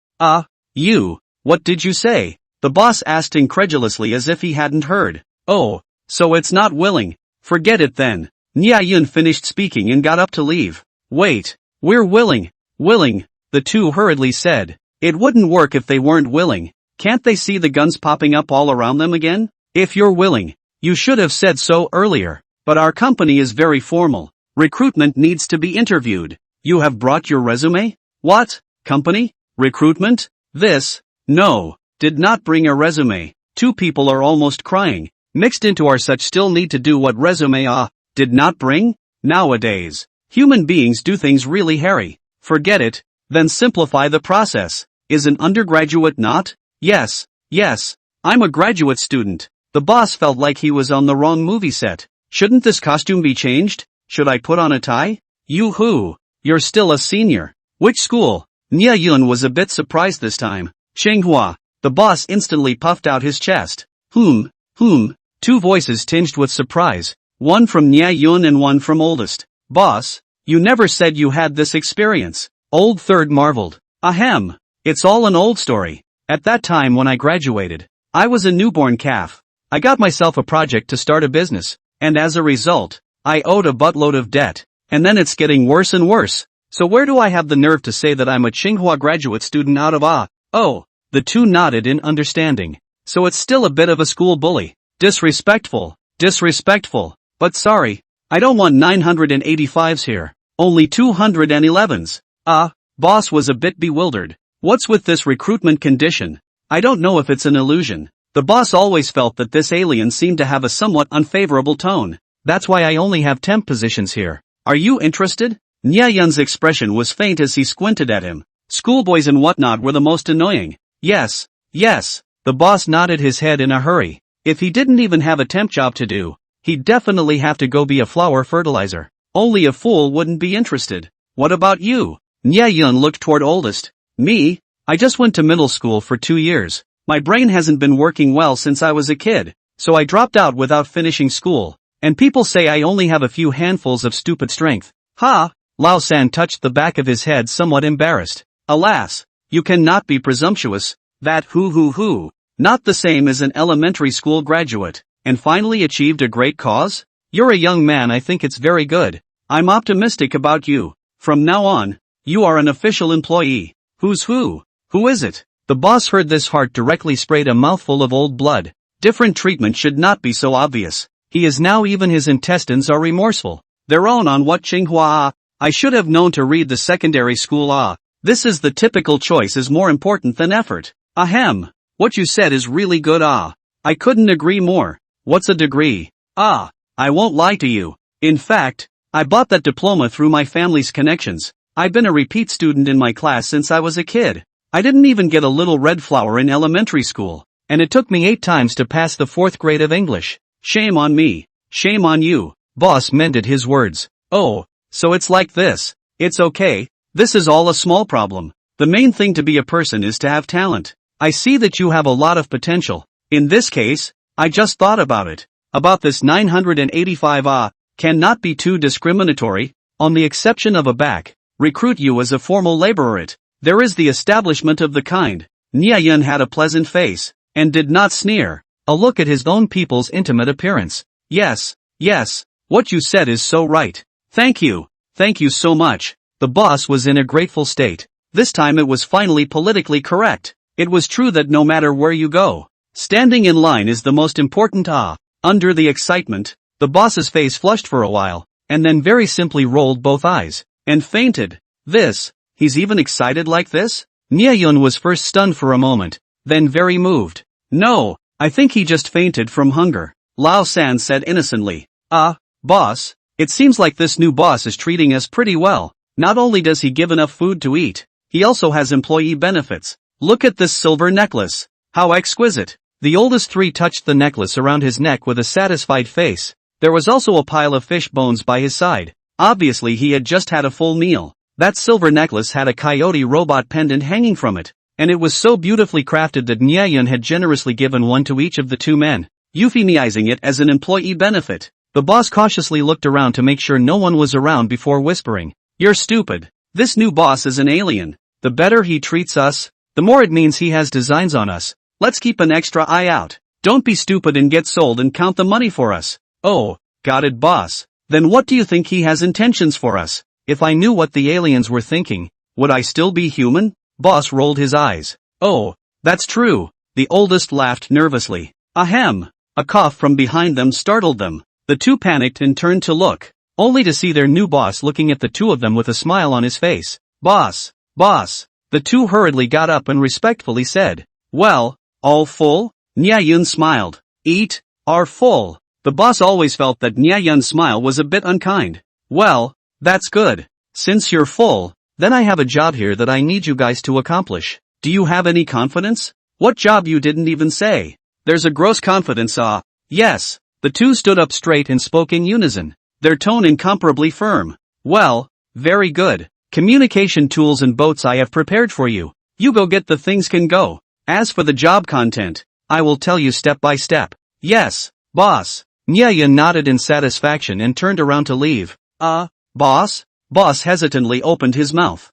Speaker 1: You. What did you say? The boss asked incredulously as if he hadn't heard. Oh, so it's not willing. Forget it then. Nya Yun finished speaking and got up to leave. Wait, we're willing. Willing, the two hurriedly said. It wouldn't work if they weren't willing. Can't they see the guns popping up all around them again? If you're willing, you should have said so earlier. But our company is very formal. Recruitment needs to be interviewed. You have brought your resume? What? Company? Recruitment? This? No. Did not bring a resume. Two people are almost crying. Mixed into our such still need to do what resume did not bring? Nowadays, human beings do things really hairy. Forget it, then simplify the process. Is an undergraduate not? Yes, I'm a graduate student. The boss felt like he was on the wrong movie set. Shouldn't this costume be changed? Should I put on a tie? You-hoo, you're still a senior. Which school? Nya Yun was a bit surprised this time. Manhwa. The boss instantly puffed out his chest. Two voices tinged with surprise. One from Nya Yun and one from oldest. Boss, you never said you had this experience. Old third marveled. Ahem. It's all an old story. At that time when I graduated, I was a newborn calf. I got myself a project to start a business, and as a result, I owed a buttload of debt. And then it's getting worse and worse. So where do I have the nerve to say that I'm a Tsinghua graduate student out of Oh, the two nodded in understanding. So it's still a bit of a school bully. Disrespectful. But sorry, I don't want 985s here. Only 211s. Boss was a bit bewildered. What's with this recruitment condition? I don't know if it's an illusion. The boss always felt that this alien seemed to have a somewhat unfavorable tone. That's why I only have temp positions here. Are you interested? Nya Yun's expression was faint as he squinted at him. Schoolboys and whatnot were the most annoying. Yes. The boss nodded his head in a hurry. If he didn't even have a temp job to do, he'd definitely have to go be a flower fertilizer. Only a fool wouldn't be interested. What about you? Nya Yun looked toward oldest. Me? I just went to middle school for 2 years. My brain hasn't been working well since I was a kid, so I dropped out without finishing school. And people say I only have a few handfuls of stupid strength. Lao San touched the back of his head, somewhat embarrassed. Alas, you cannot be presumptuous. That who, not the same as an elementary school graduate, and finally achieved a great cause? You're a young man, I think it's very good. I'm optimistic about you. From now on, you are an official employee. Who's who? Who is it? The boss heard this heart directly sprayed a mouthful of old blood. Different treatment should not be so obvious. He is now, even his intestines are remorseful. Their own on what Tsinghua? I should have known to read the secondary school. This is the typical choice is more important than effort. Ahem. What you said is really good. I couldn't agree more. What's a degree? I won't lie to you. In fact, I bought that diploma through my family's connections. I've been a repeat student in my class since I was a kid. I didn't even get a little red flower in elementary school, and it took me 8 times to pass the 4th grade of English. Shame on me. Shame on you. Boss mended his words. Oh, so it's like this. It's okay. This is all a small problem. The main thing to be a person is to have talent. I see that you have a lot of potential. In this case, I just thought about it. About this 985 cannot be too discriminatory. On the exception of a back, recruit you as a formal laborer. There is the establishment of the kind. Niayun had a pleasant face, and did not sneer. A look at his own people's intimate appearance. Yes, what you said is so right. Thank you so much. The boss was in a grateful state. This time it was finally politically correct. It was true that no matter where you go, standing in line is the most important. Under the excitement, the boss's face flushed for a while, and then very simply rolled both eyes, and fainted. He's even excited like this? Niayun was first stunned for a moment, then very moved. No, I think he just fainted from hunger. Lao San said innocently. Boss, it seems like this new boss is treating us pretty well. Not only does he give enough food to eat, he also has employee benefits. Look at this silver necklace. How exquisite. The oldest 3 touched the necklace around his neck with a satisfied face. There was also a pile of fish bones by his side. Obviously he had just had a full meal. That silver necklace had a coyote robot pendant hanging from it, and it was so beautifully crafted that Niayun had generously given one to each of the 2 men, euphemizing it as an employee benefit. The boss cautiously looked around to make sure no one was around before whispering, "You're stupid. This new boss is an alien. The better he treats us, the more it means he has designs on us. Let's keep an extra eye out. Don't be stupid and get sold and count the money for us." Oh, got it, boss. Then what do you think he has intentions for us? If I knew what the aliens were thinking, would I still be human? Boss rolled his eyes. Oh, that's true. The oldest laughed nervously. Ahem. A cough from behind them startled them. The 2 panicked and turned to look, only to see their new boss looking at the 2 of them with a smile on his face. Boss. The 2 hurriedly got up and respectfully said, "Well, all full?" Niayun smiled. "Eat, are full." The boss always felt that Niayun's smile was a bit unkind. "Well, that's good. Since you're full, then I have a job here that I need you guys to accomplish. Do you have any confidence?" "What job? You didn't even say." "There's a gross confidence. Yes." The 2 stood up straight and spoke in unison, their tone incomparably firm. "Well, very good. Communication tools and boats I have prepared for you. You go get the things can go. As for the job content, I will tell you step by step." "Yes, boss." Niayun nodded in satisfaction and turned around to leave. Boss?" Boss hesitantly opened his mouth.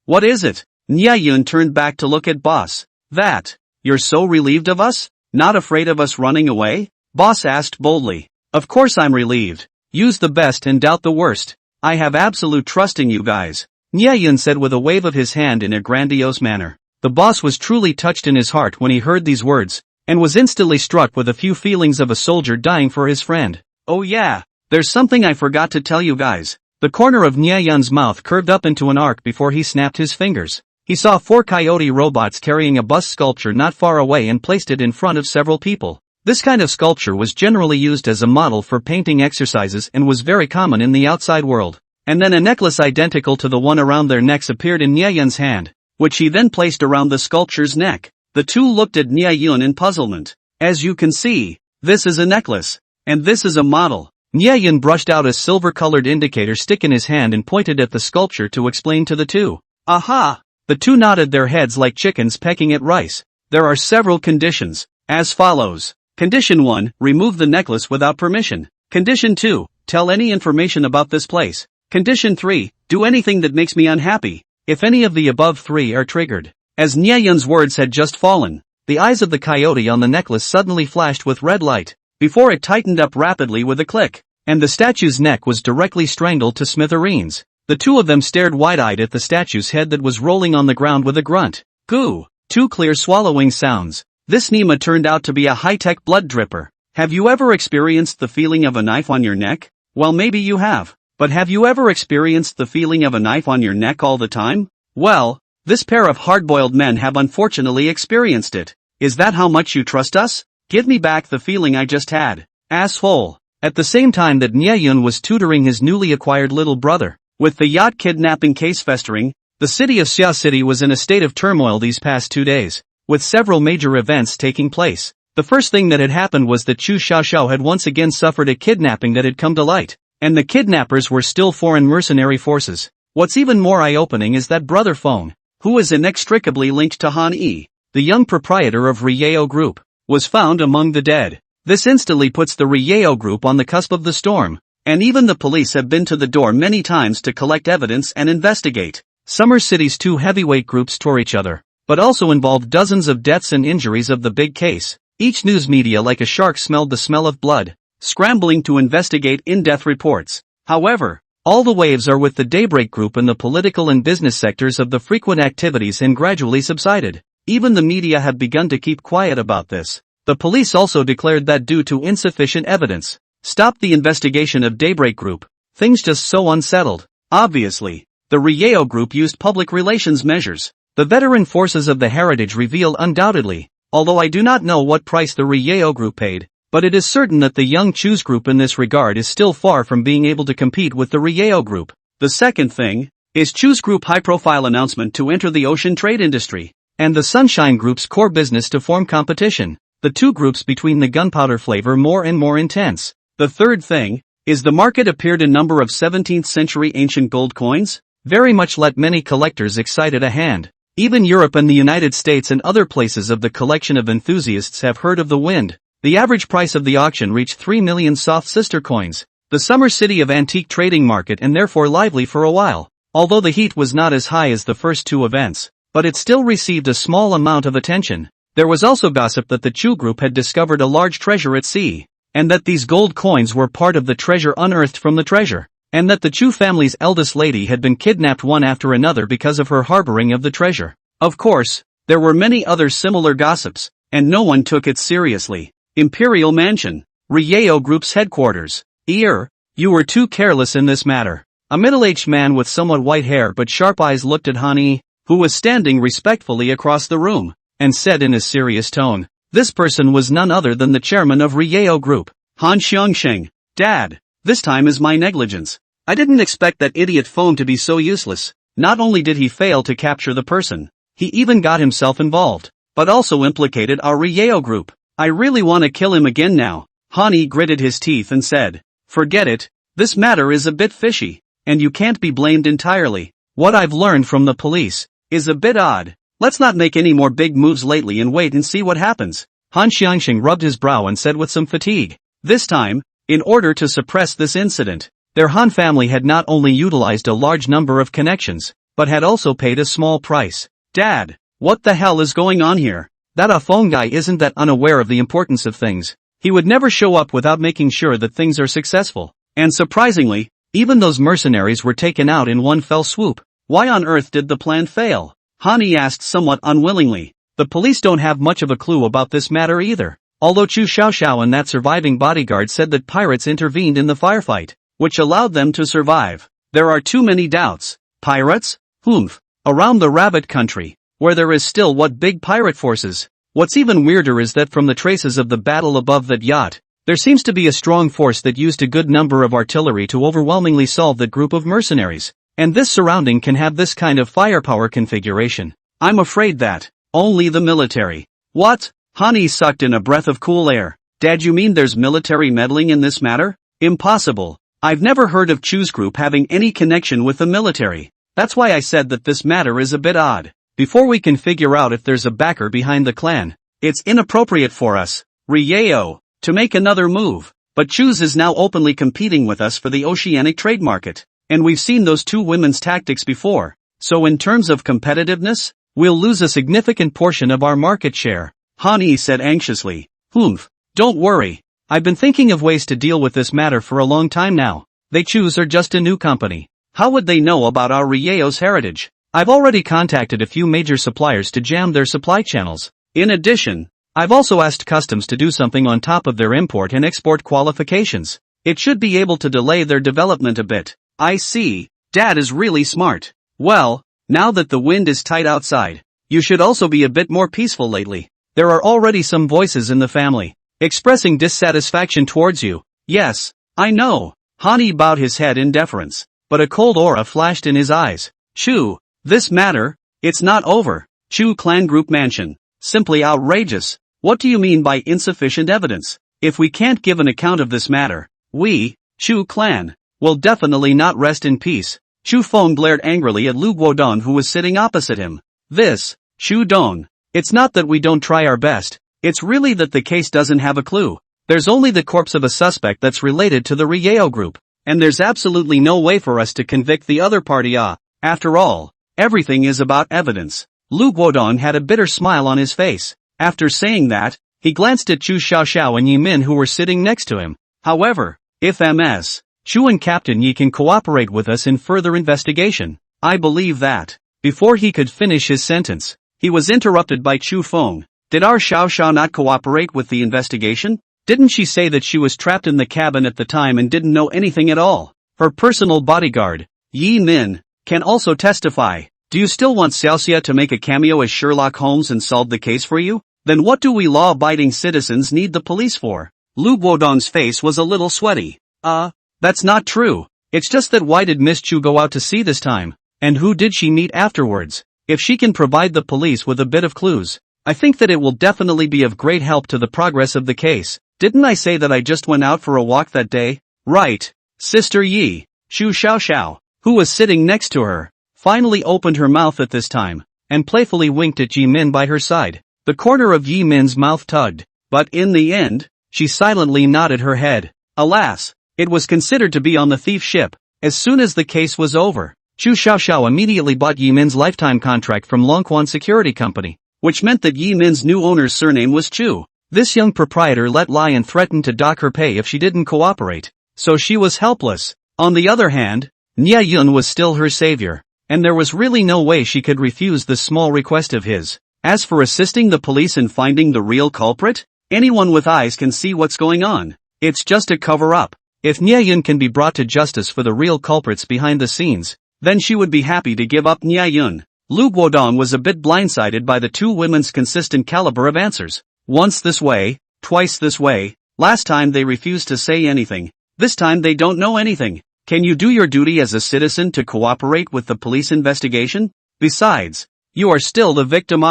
Speaker 1: What is it?" Niayun turned back to look at boss. "That. You're so relieved of us? Not afraid of us running away?" Boss asked boldly. "Of course I'm relieved. Use the best and doubt the worst. I have absolute trust in you guys," Niayun said with a wave of his hand in a grandiose manner. The boss was truly touched in his heart when he heard these words, and was instantly struck with a few feelings of a soldier dying for his friend. "Oh yeah, there's something I forgot to tell you guys." The corner of Niayun's mouth curved up into an arc before he snapped his fingers. He saw 4 coyote robots carrying a bust sculpture not far away and placed it in front of several people. This kind of sculpture was generally used as a model for painting exercises and was very common in the outside world. And then a necklace identical to the one around their necks appeared in Niayun's hand, which he then placed around the sculpture's neck. The 2 looked at Niayun in puzzlement. "As you can see, this is a necklace, and this is a model." Niayun brushed out a silver-colored indicator stick in his hand and pointed at the sculpture to explain to the 2. "Aha!" The 2 nodded their heads like chickens pecking at rice. "There are several conditions, as follows. Condition 1, remove the necklace without permission. Condition 2, tell any information about this place. Condition 3, Do anything that makes me unhappy, if any of the above three are triggered. As Nyeyun's words had just fallen, the eyes of the coyote on the necklace suddenly flashed with red light, before it tightened up rapidly with a click, and the statue's neck was directly strangled to smithereens. The two of them stared wide-eyed at the statue's head that was rolling on the ground with a grunt. Goo! Two clear swallowing sounds. This Nima turned out to be a high-tech blood dripper. Have you ever experienced the feeling of a knife on your neck? Well, maybe you have. But have you ever experienced the feeling of a knife on your neck all the time? Well, this pair of hard-boiled men have unfortunately experienced it. Is that how much you trust us? Give me back the feeling I just had. Asshole. At the same time that Nyeyun was tutoring his newly acquired little brother, with the yacht kidnapping case festering, the city of Xia City was in a state of turmoil these past 2 days, with several major events taking place. The first thing that had happened was that Chu Xiaoxiao had once again suffered a kidnapping that had come to light, and the kidnappers were still foreign mercenary forces. What's even more eye-opening is that brother Feng, who is inextricably linked to Han Yi, the young proprietor of Rieo Group, was found among the dead. This instantly puts the Rieo Group on the cusp of the storm, and even the police have been to the door many times to collect evidence and investigate. Summer City's two heavyweight groups tore each other, but also involved dozens of deaths and injuries of the big case. Each news media like a shark smelled the smell of blood, scrambling to investigate in-depth reports. However, all the waves are with the Daybreak Group and the political and business sectors of the frequent activities and gradually subsided. Even the media have begun to keep quiet about this. The police also declared that due to insufficient evidence, stopped the investigation of Daybreak Group. Things just so unsettled. Obviously, the Rieo Group used public relations measures. The veteran forces of the Heritage revealed undoubtedly, although I do not know what price the Rieo Group paid, but it is certain that the young Chu's Group in this regard is still far from being able to compete with the Rieo Group. The second thing is Chu's Group high-profile announcement to enter the ocean trade industry, and the Sunshine Group's core business to form competition. The two groups between the gunpowder flavor more and more intense. The third thing is the market appeared a number of 17th century ancient gold coins, very much let many collectors excited a hand. Even Europe and the United States and other places of the collection of enthusiasts have heard of the wind. The average price of the auction reached 3 million soft sister coins. The Summer City of antique trading market and therefore lively for a while, although the heat was not as high as the first two events, but it still received a small amount of attention. There was also gossip that the Chu Group had discovered a large treasure at sea, and that these gold coins were part of the treasure unearthed from the treasure, and that the Chu family's eldest lady had been kidnapped one after another because of her harboring of the treasure. Of course, there were many other similar gossips, and no one took it seriously. Imperial Mansion, Rieo Group's headquarters. You were too careless in this matter. A middle-aged man with somewhat white hair but sharp eyes looked at Han Yi, who was standing respectfully across the room, and said in a serious tone. This person was none other than the chairman of Rieo Group, Han Xiangsheng. Dad, this time is my negligence. I didn't expect that idiot Feng to be so useless. Not only did he fail to capture the person, he even got himself involved, but also implicated our Rieo Group. I really want to kill him again now. Han Yi gritted his teeth and said, forget it, this matter is a bit fishy, and you can't be blamed entirely. What I've learned from the police is a bit odd. Let's not make any more big moves lately and wait and see what happens. Han Xiangsheng rubbed his brow and said with some fatigue. This time, in order to suppress this incident, their Han family had not only utilized a large number of connections, but had also paid a small price. Dad, what the hell is going on here? That Feng guy isn't that unaware of the importance of things. He would never show up without making sure that things are successful. And surprisingly, even those mercenaries were taken out in one fell swoop. Why on earth did the plan fail? Han Yi asked somewhat unwillingly. The police don't have much of a clue about this matter either. Although Chu Xiaoxiao and that surviving bodyguard said that pirates intervened in the firefight, which allowed them to survive. There are too many doubts. Pirates? Humph. Around the rabbit country, where there is still what big pirate forces. What's even weirder is that from the traces of the battle above that yacht, there seems to be a strong force that used a good number of artillery to overwhelmingly solve that group of mercenaries. And this surrounding can have this kind of firepower configuration. I'm afraid that only the military. What? Han Yi sucked in a breath of cool air. Dad, you mean there's military meddling in this matter? Impossible. I've never heard of Chu's Group having any connection with the military. That's why I said that this matter is a bit odd. Before we can figure out if there's a backer behind the clan, it's inappropriate for us, Rieo, to make another move. But Chu's is now openly competing with us for the oceanic trade market. and we've seen those two women's tactics before. So in terms of competitiveness, we'll lose a significant portion of our market share, Han Yi said anxiously. Don't worry. I've been thinking of ways to deal with this matter for a long time now. They choose are just a new company. How would they know about our Rieo's heritage? I've already contacted a few major suppliers to jam their supply channels. In addition, I've also asked customs to do something on top of their import and export qualifications. It should be able to delay their development a bit. I see. Dad is really smart. Well, now that the wind is tight outside, you should also be a bit more peaceful lately. There are already some voices in the family expressing dissatisfaction towards you. Yes, I know. Han Yi bowed his head in deference, but a cold aura flashed in his eyes. Chu, this matter, it's not over. Chu clan group mansion. Simply outrageous. What do you mean by insufficient evidence? If we can't give an account of this matter, we, Chu clan, will definitely not rest in peace. Chu Feng glared angrily at Lu Guodong who was sitting opposite him. This, Chu Dong. It's not that we don't try our best, it's really that the case doesn't have a clue. There's only the corpse of a suspect that's related to the Rieo group, and there's absolutely no way for us to convict the other party. After all, everything is about evidence. Lu Guodong had a bitter smile on his face. After saying that, he glanced at Chu Xiaoxiao and Yi Min who were sitting next to him. However, if Ms. Chu and Captain Yi can cooperate with us in further investigation, I believe that. Before he could finish his sentence, he was interrupted by Chu Feng. Did our Xiaoxiao not cooperate with the investigation? Didn't she say that she was trapped in the cabin at the time and didn't know anything at all? Her personal bodyguard, Yi Min, can also testify. Do you still want Xiaoxia to make a cameo as Sherlock Holmes and solve the case for you? Then what do we law-abiding citizens need the police for? Lu Guodong's face was a little sweaty. That's not true. It's just that why did Miss Chu go out to sea this time? And who did she meet afterwards? If she can provide the police with a bit of clues, I think that it will definitely be of great help to the progress of the case. Didn't I say that I just went out for a walk that day? Right. Sister Yi, Chu Xiaoxiao, who was sitting next to her, finally opened her mouth at this time, and playfully winked at Yi Min by her side. The corner of Yi Min's mouth tugged, but in the end, she silently nodded her head. Alas, it was considered to be on the thief ship. As soon as the case was over, Chu Xiaoxiao immediately bought Yi Min's lifetime contract from Longquan Security Company, which meant that Yi Min's new owner's surname was Chu. This young proprietor let lie and threatened to dock her pay if she didn't cooperate, so she was helpless. On the other hand, Nia Yun was still her savior, and there was really no way she could refuse this small request of his. As for assisting the police in finding the real culprit, anyone with eyes can see what's going on. It's just a cover-up. If Nia Yun can be brought to justice for the real culprits behind the scenes, then she would be happy to give up Nia Yun. Lu Guodong was a bit blindsided by the two women's consistent caliber of answers. Once this way, twice this way. Last time they refused to say anything. This time they don't know anything. Can you do your duty as a citizen to cooperate with the police investigation? Besides, you are still the victim.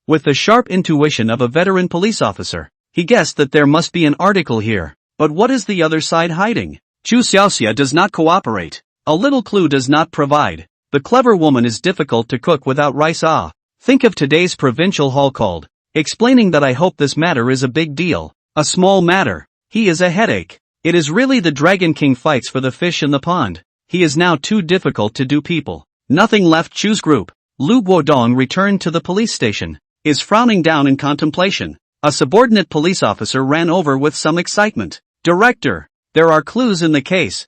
Speaker 1: With the sharp intuition of a veteran police officer, he guessed that there must be an article here. But what is the other side hiding? Chu Xiaoxia does not cooperate. A little clue does not provide. The clever woman is difficult to cook without rice. Think of today's provincial hall called, explaining that I hope this matter is a big deal. A small matter. He is a headache. It is really the Dragon King fights for the fish in the pond. He is now too difficult to do people. Nothing left Chu's group. Lu Guodong returned to the police station, is frowning down in contemplation. A subordinate police officer ran over with some excitement. Director, there are clues in the case.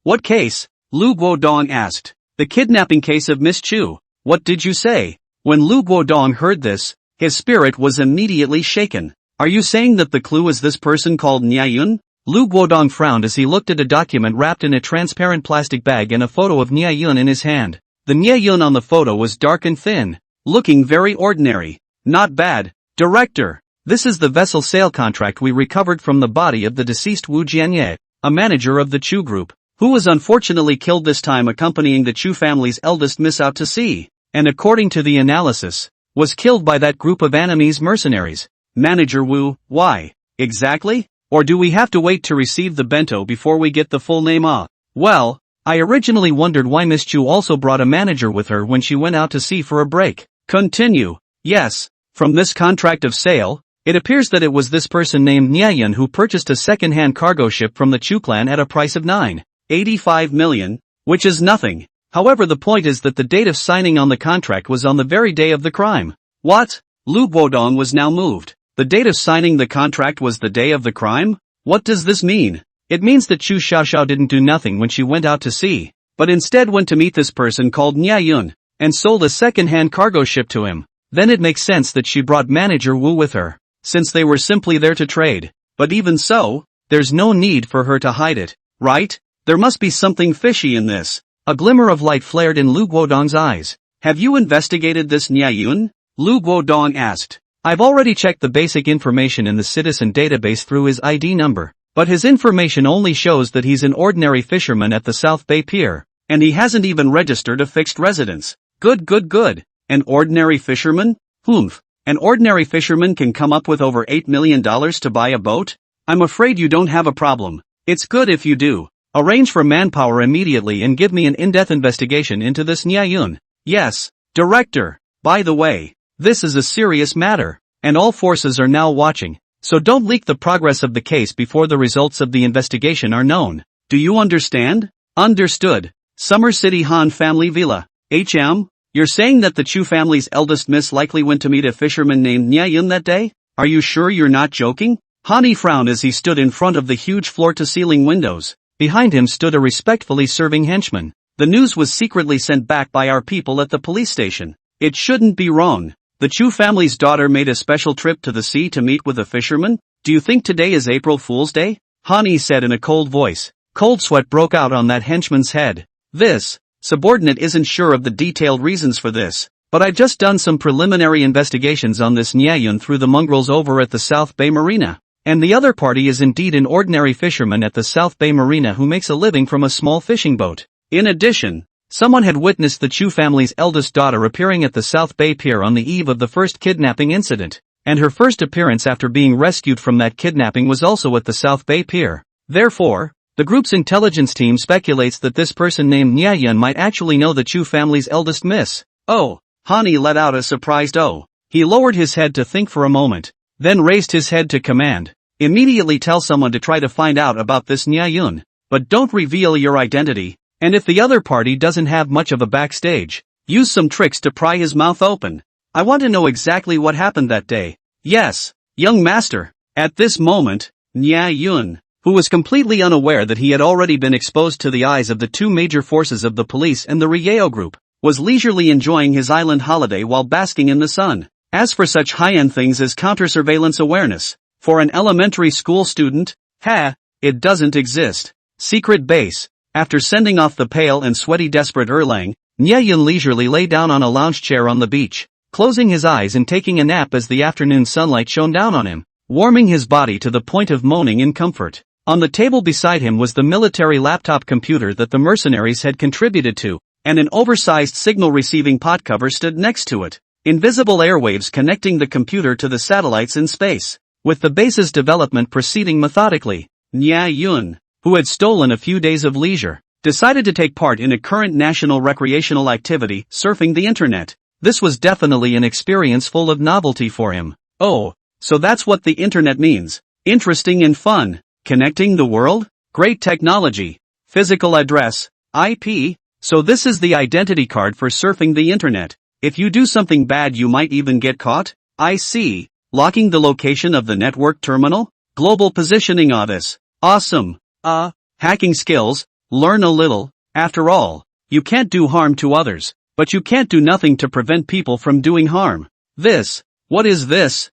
Speaker 1: What case? Lu Guodong asked. The kidnapping case of Miss Chu. What did you say? When Lu Guodong heard this, his spirit was immediately shaken. Are you saying that the clue is this person called Nia Yun? Lu Guodong frowned as he looked at a document wrapped in a transparent plastic bag and a photo of Nia Yun in his hand. The Nia Yun on the photo was dark and thin, looking very ordinary. Not bad. Director, this is the vessel sale contract we recovered from the body of the deceased Wu Jianye, a manager of the Chu group, who was unfortunately killed this time accompanying the Chu family's eldest miss out to sea, and according to the analysis, was killed by that group of Annamese mercenaries. Manager Wu, why? Exactly? Or do we have to wait to receive the bento before we get the full name? Well, I originally wondered why Miss Chu also brought a manager with her when she went out to sea for a break. Continue. Yes, from this contract of sale, it appears that it was this person named Niayan who purchased a second-hand cargo ship from the Chu clan at a price of 9.85 million, which is nothing. However, the point is that the date of signing on the contract was on the very day of the crime. What? Lu Guodong was now moved. The date of signing the contract was the day of the crime? What does this mean? It means that Chu Xiaoxiao didn't do nothing when she went out to sea, but instead went to meet this person called Nia Yun, and sold a second-hand cargo ship to him. Then it makes sense that she brought manager Wu with her, since they were simply there to trade. But even so, there's no need for her to hide it, right? There must be something fishy in this. A glimmer of light flared in Lu Guodong's eyes. Have you investigated this Nia Yun? Lu Guodong asked. I've already checked the basic information in the citizen database through his ID number, but his information only shows that he's an ordinary fisherman at the South Bay Pier, and he hasn't even registered a fixed residence. Good. An ordinary fisherman? Humph. An ordinary fisherman can come up with over $8 million to buy a boat? I'm afraid you don't have a problem. It's good if you do. Arrange for manpower immediately and give me an in-depth investigation into this Nia Yun. Yes, Director. By the way, this is a serious matter, and all forces are now watching, so don't leak the progress of the case before the results of the investigation are known. Do you understand? Understood. Summer City Han Family Villa. You're saying that the Chu family's eldest miss likely went to meet a fisherman named Nia Yun that day? Are you sure you're not joking? Hani frowned as he stood in front of the huge floor-to-ceiling windows. Behind him stood a respectfully serving henchman. The news was secretly sent back by our people at the police station. It shouldn't be wrong. The Chu family's daughter made a special trip to the sea to meet with a fisherman? Do you think today is April Fool's Day? Hani said in a cold voice. Cold sweat broke out on that henchman's head. This subordinate isn't sure of the detailed reasons for this, but I've just done some preliminary investigations on this Nia Yun through the mongrels over at the South Bay Marina. And the other party is indeed an ordinary fisherman at the South Bay Marina who makes a living from a small fishing boat. In addition, someone had witnessed the Chu family's eldest daughter appearing at the South Bay Pier on the eve of the first kidnapping incident, and her first appearance after being rescued from that kidnapping was also at the South Bay Pier. Therefore, the group's intelligence team speculates that this person named Nia Yun might actually know the Chu family's eldest miss. Oh, Hani let out a surprised oh. He lowered his head to think for a moment, then raised his head to command. Immediately tell someone to try to find out about this Nia Yun, but don't reveal your identity, and if the other party doesn't have much of a backstage, use some tricks to pry his mouth open. I want to know exactly what happened that day. Yes, young master. At this moment, Nia Yun, who was completely unaware that he had already been exposed to the eyes of the two major forces of the police and the Rieo group, was leisurely enjoying his island holiday while basking in the sun. As for such high-end things as counter-surveillance awareness, for an elementary school student, it doesn't exist. Secret base. After sending off the pale and sweaty desperate Erlang, Nia Yun leisurely lay down on a lounge chair on the beach, closing his eyes and taking a nap as the afternoon sunlight shone down on him, warming his body to the point of moaning in comfort. On the table beside him was the military laptop computer that the mercenaries had contributed to, and an oversized signal-receiving pot cover stood next to it. Invisible airwaves connecting the computer to the satellites in space. With the base's development proceeding methodically, Nia Yun, who had stolen a few days of leisure, decided to take part in a current national recreational activity, surfing the internet. This was definitely an experience full of novelty for him. Oh, so that's what the internet means. Interesting and fun. Connecting the world? Great technology. Physical address, IP. So this is the identity card for surfing the internet. If you do something bad you might even get caught? I see. Locking the location of the network terminal? Global positioning this. Awesome. Hacking skills? Learn a little. After all, you can't do harm to others, but you can't do nothing to prevent people from doing harm. What is this?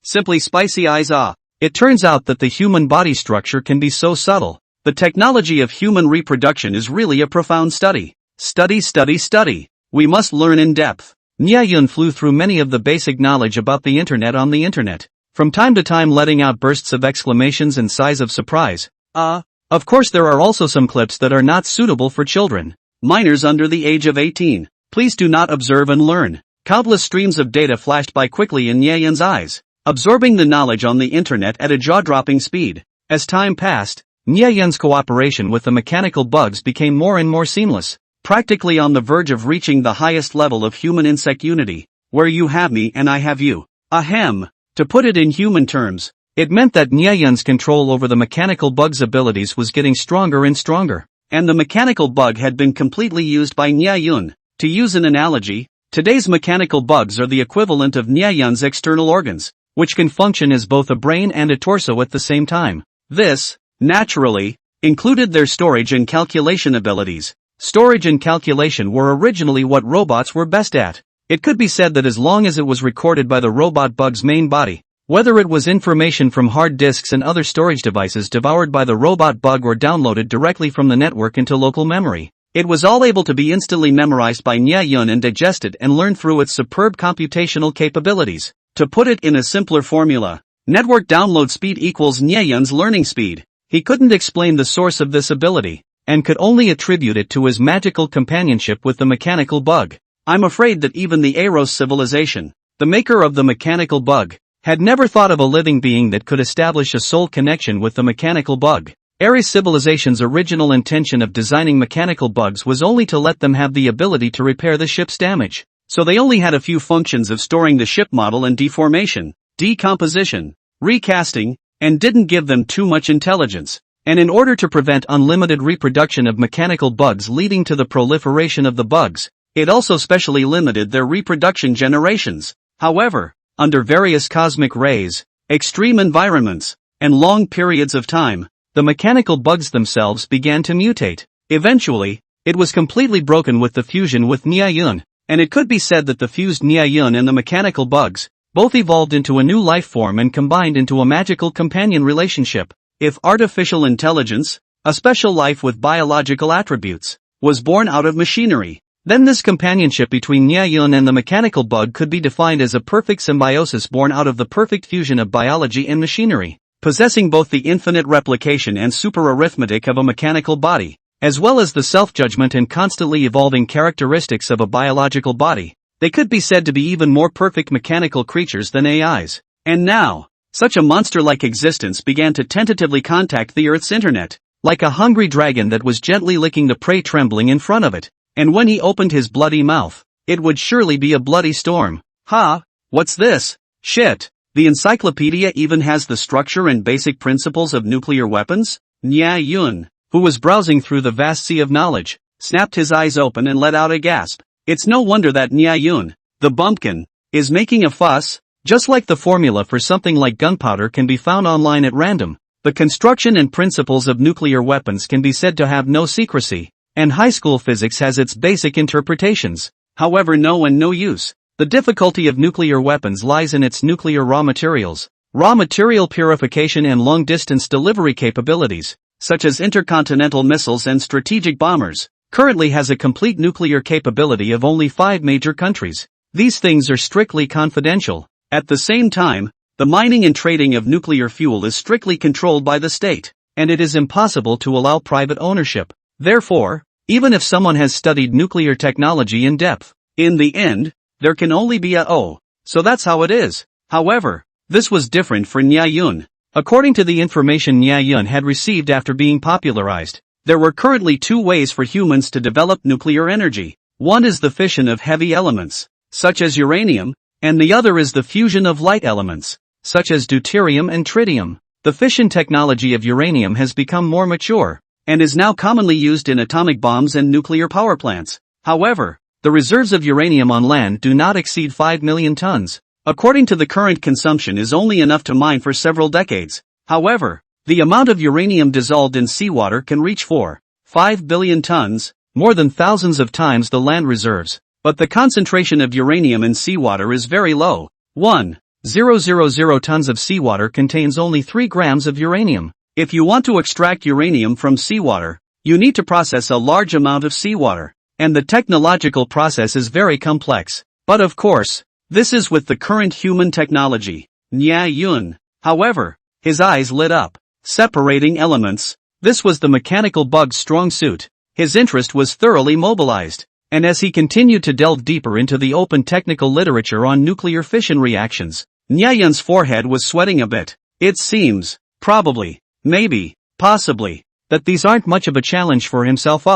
Speaker 1: Simply spicy eyes. It turns out that the human body structure can be so subtle. The technology of human reproduction is really a profound study. Study. We must learn in depth. Nia Yun flew through many of the basic knowledge about the internet on the internet, from time to time letting out bursts of exclamations and sighs of surprise. Of course there are also some clips that are not suitable for children. Minors under the age of 18. Please do not observe and learn. Countless streams of data flashed by quickly in Nia Yun's eyes, absorbing the knowledge on the internet at a jaw-dropping speed. As time passed, Nia Yun's cooperation with the mechanical bugs became more and more seamless, practically on the verge of reaching the highest level of human-insect unity, where you have me and I have you. Ahem. To put it in human terms, it meant that Nia Yun's control over the mechanical bugs' abilities was getting stronger and stronger. and the mechanical bug had been completely used by Nya. To use an analogy, today's mechanical bugs are the equivalent of Nya's external organs, which can function as both a brain and a torso at the same time. This, naturally, included their storage and calculation abilities. Storage and calculation were originally what robots were best at. It could be said that as long as it was recorded by the robot bug's main body, whether it was information from hard disks and other storage devices devoured by the robot bug or downloaded directly from the network into local memory, it was all able to be instantly memorized by Nya and digested and learned through its superb computational capabilities. To put it in a simpler formula, network download speed equals Nya's learning speed. He couldn't explain the source of this ability, and could only attribute it to his magical companionship with the mechanical bug. I'm afraid that even the Eros civilization, the maker of the mechanical bug, had never thought of a living being that could establish a soul connection with the mechanical bug. Ares civilization's original intention of designing mechanical bugs was only to let them have the ability to repair the ship's damage. So they only had a few functions of storing the ship model and deformation, decomposition, recasting, and didn't give them too much intelligence. And in order to prevent unlimited reproduction of mechanical bugs leading to the proliferation of the bugs, it also specially limited their reproduction generations. However, under various cosmic rays, extreme environments, and long periods of time, the mechanical bugs themselves began to mutate. Eventually, it was completely broken with the fusion with Nya, and it could be said that the fused Nya and the mechanical bugs both evolved into a new life form and combined into a magical companion relationship. If artificial intelligence, a special life with biological attributes, was born out of machinery, then this companionship between Nya and the mechanical bug could be defined as a perfect symbiosis born out of the perfect fusion of biology and machinery, possessing both the infinite replication and super arithmetic of a mechanical body, as well as the self-judgment and constantly evolving characteristics of a biological body. They could be said to be even more perfect mechanical creatures than AIs. And now, such a monster-like existence began to tentatively contact the Earth's internet, like a hungry dragon that was gently licking the prey trembling in front of it, and when he opened his bloody mouth, it would surely be a bloody storm. Ha! What's this? Shit! The encyclopedia even has the structure and basic principles of nuclear weapons? Nya, who was browsing through the vast sea of knowledge, snapped his eyes open and let out a gasp. It's no wonder that Nya, the bumpkin, is making a fuss. Just like the formula for something like gunpowder can be found online at random, the construction and principles of nuclear weapons can be said to have no secrecy, and high school physics has its basic interpretations, however no and no use. The difficulty of nuclear weapons lies in its nuclear raw materials, raw material purification and long-distance delivery capabilities, such as intercontinental missiles and strategic bombers, currently has a complete nuclear capability of only 5 major countries. These things are strictly confidential. At the same time, the mining and trading of nuclear fuel is strictly controlled by the state, and it is impossible to allow private ownership. Therefore, even if someone has studied nuclear technology in depth, in the end, there can only be a O. So that's how it is. However, this was different for Nya. According to the information Nya had received after being popularized, there were currently 2 ways for humans to develop nuclear energy. One is the fission of heavy elements, such as uranium, and the other is the fusion of light elements, such as deuterium and tritium. The fission technology of uranium has become more mature, and is now commonly used in atomic bombs and nuclear power plants. However, the reserves of uranium on land do not exceed 5 million tons. According to the current consumption is only enough to mine for several decades. However, the amount of uranium dissolved in seawater can reach 4.5 billion tons, more than thousands of times the land reserves. But the concentration of uranium in seawater is very low. 1,000 tons of seawater contains only 3 grams of uranium. If you want to extract uranium from seawater, you need to process a large amount of seawater, and the technological process is very complex. But of course, this is with the current human technology. Nya, however, his eyes lit up. Separating elements. This was the mechanical bug's strong suit. His interest was thoroughly mobilized. And as he continued to delve deeper into the open technical literature on nuclear fission reactions, Nya's forehead was sweating a bit. It seems, probably, maybe, possibly, that these aren't much of a challenge for himself.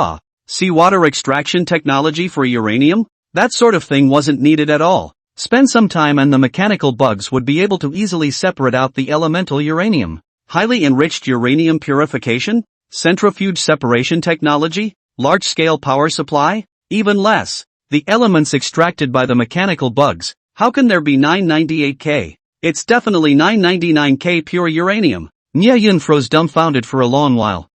Speaker 1: Seawater extraction technology for uranium? That sort of thing wasn't needed at all. Spend some time and the mechanical bugs would be able to easily separate out the elemental uranium. Highly enriched uranium purification? Centrifuge separation technology? Large-scale power supply? Even less. The elements extracted by the mechanical bugs. How can there be 998K? It's definitely 999K pure uranium. Nye Yun froze dumbfounded for a long while.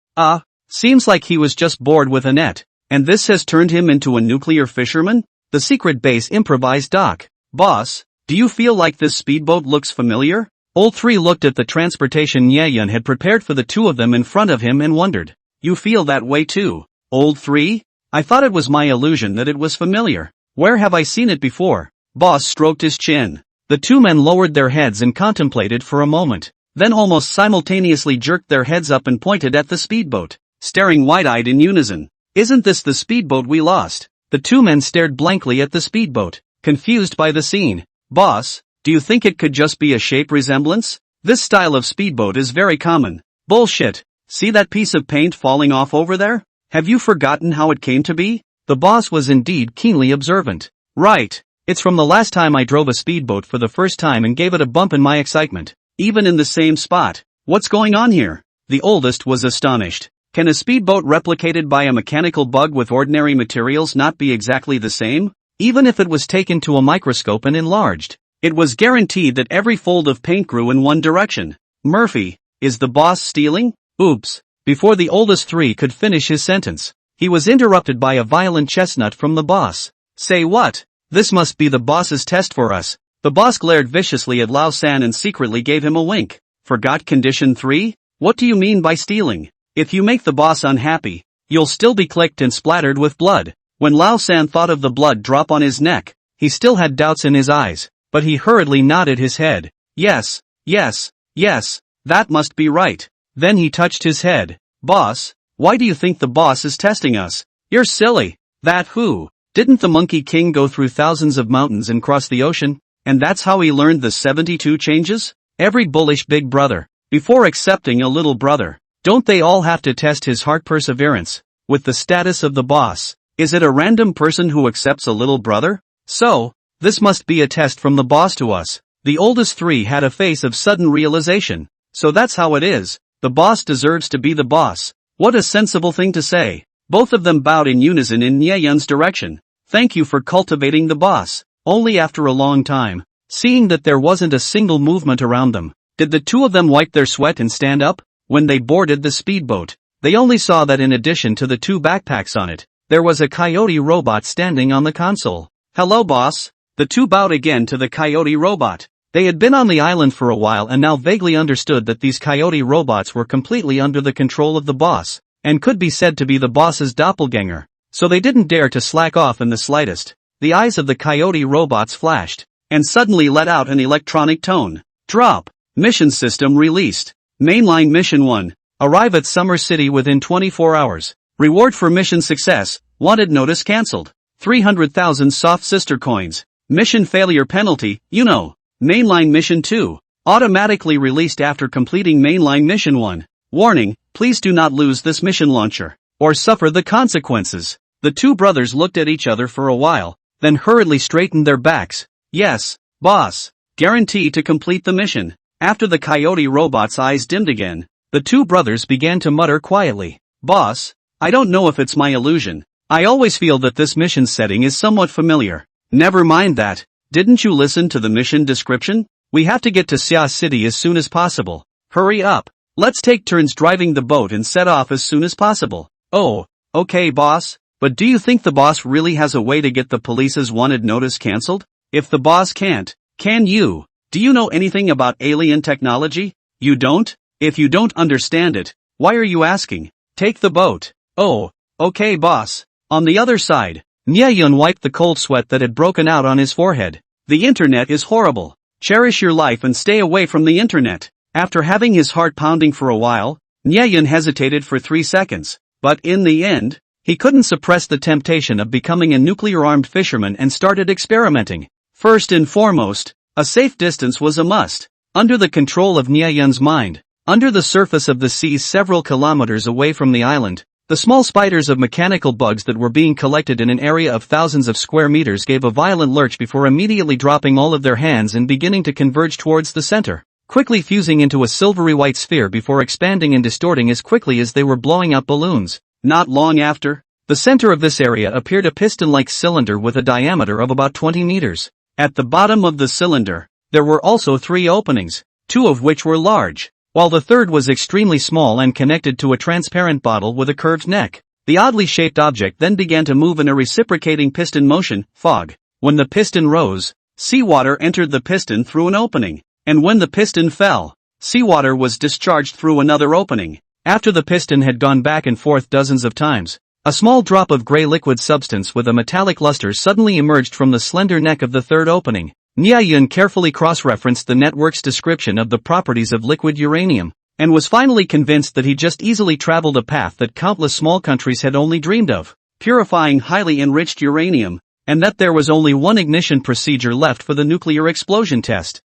Speaker 1: Seems like he was just bored with Annette. And this has turned him into a nuclear fisherman? The secret base improvised dock. Boss, do you feel like this speedboat looks familiar? Old 3 looked at the transportation Nye Yun had prepared for the two of them in front of him and wondered. You feel that way too? Old 3? I thought it was my illusion that it was familiar. Where have I seen it before? Boss stroked his chin. The two men lowered their heads and contemplated for a moment, then almost simultaneously jerked their heads up and pointed at the speedboat, staring wide-eyed in unison. Isn't this the speedboat we lost? The two men stared blankly at the speedboat, confused by the scene. Boss, do you think it could just be a shape resemblance? This style of speedboat is very common. Bullshit. See that piece of paint falling off over there? Have you forgotten how it came to be? The boss was indeed keenly observant. Right. It's from the last time I drove a speedboat for the first time and gave it a bump in my excitement. Even in the same spot. What's going on here? The oldest was astonished. Can a speedboat replicated by a mechanical bug with ordinary materials not be exactly the same? Even if it was taken to a microscope and enlarged, it was guaranteed that every fold of paint grew in one direction. Murphy, is the boss stealing? Oops. Before the oldest 3 could finish his sentence, he was interrupted by a violent chestnut from the boss. Say what? This must be the boss's test for us. The boss glared viciously at Lao San and secretly gave him a wink. Forgot condition 3? What do you mean by stealing? If you make the boss unhappy, you'll still be clicked and splattered with blood. When Lao San thought of the blood drop on his neck, he still had doubts in his eyes, but he hurriedly nodded his head. Yes, that must be right. Then he touched his head. Boss, why do you think the boss is testing us? You're silly. That who? Didn't the Monkey King go through thousands of mountains and cross the ocean? And that's how he learned the 72 changes? Every bullish big brother, before accepting a little brother, don't they all have to test his heart perseverance with the status of the boss? Is it a random person who accepts a little brother? So, this must be a test from the boss to us. The oldest 3 had a face of sudden realization. So that's how it is. The boss deserves to be the boss. What a sensible thing to say. Both of them bowed in unison in Nye Yun's direction. Thank you for cultivating the boss. Only after a long time, seeing that there wasn't a single movement around them, did the two of them wipe their sweat and stand up. When they boarded the speedboat, they only saw that in addition to the 2 backpacks on it, there was a coyote robot standing on the console. Hello boss. The 2 bowed again to the coyote robot. They had been on the island for a while and now vaguely understood that these coyote robots were completely under the control of the boss, and could be said to be the boss's doppelganger. So they didn't dare to slack off in the slightest. The eyes of the coyote robots flashed, and suddenly let out an electronic tone. Drop. Mission system released. Mainline Mission 1. Arrive at Summer City within 24 hours. Reward for mission success. Wanted notice cancelled. 300,000 soft sister coins. Mission failure penalty, you know. Mainline Mission 2. Automatically released after completing Mainline Mission 1. Warning, please do not lose this mission launcher, or suffer the consequences. The 2 brothers looked at each other for a while, then hurriedly straightened their backs. Yes, boss. Guarantee to complete the mission. After the coyote robot's eyes dimmed again, the 2 brothers began to mutter quietly. Boss, I don't know if it's my illusion. I always feel that this mission setting is somewhat familiar. Never mind that. Didn't you listen to the mission description? We have to get to Xia City as soon as possible. Hurry up. Let's take turns driving the boat and set off as soon as possible. Oh, okay boss. But do you think the boss really has a way to get the police's wanted notice cancelled? If the boss can't, can you? Do you know anything about alien technology? You don't? If you don't understand it, why are you asking? Take the boat. Oh, okay boss. On the other side, Nye Yun wiped the cold sweat that had broken out on his forehead. The internet is horrible. Cherish your life and stay away from the internet. After having his heart pounding for a while, Nye Yun hesitated for 3 seconds. But in the end, he couldn't suppress the temptation of becoming a nuclear-armed fisherman and started experimenting. First and foremost, a safe distance was a must. Under the control of Nye Yun's mind, under the surface of the sea several kilometers away from the island, the small spiders of mechanical bugs that were being collected in an area of thousands of square meters gave a violent lurch before immediately dropping all of their hands and beginning to converge towards the center. quickly fusing into a silvery white sphere before expanding and distorting as quickly as they were blowing up balloons. Not long after, the center of this area appeared a piston-like cylinder with a diameter of about 20 meters. At the bottom of the cylinder, there were also 3 openings, 2 of which were large, while the third was extremely small and connected to a transparent bottle with a curved neck. The oddly shaped object then began to move in a reciprocating piston motion, fog. When the piston rose, seawater entered the piston through an opening, and when the piston fell, seawater was discharged through another opening. After the piston had gone back and forth dozens of times, a small drop of gray liquid substance with a metallic luster suddenly emerged from the slender neck of the third opening. Nya carefully cross-referenced the network's description of the properties of liquid uranium, and was finally convinced that he just easily traveled a path that countless small countries had only dreamed of, purifying highly enriched uranium, and that there was only one ignition procedure left for the nuclear explosion test.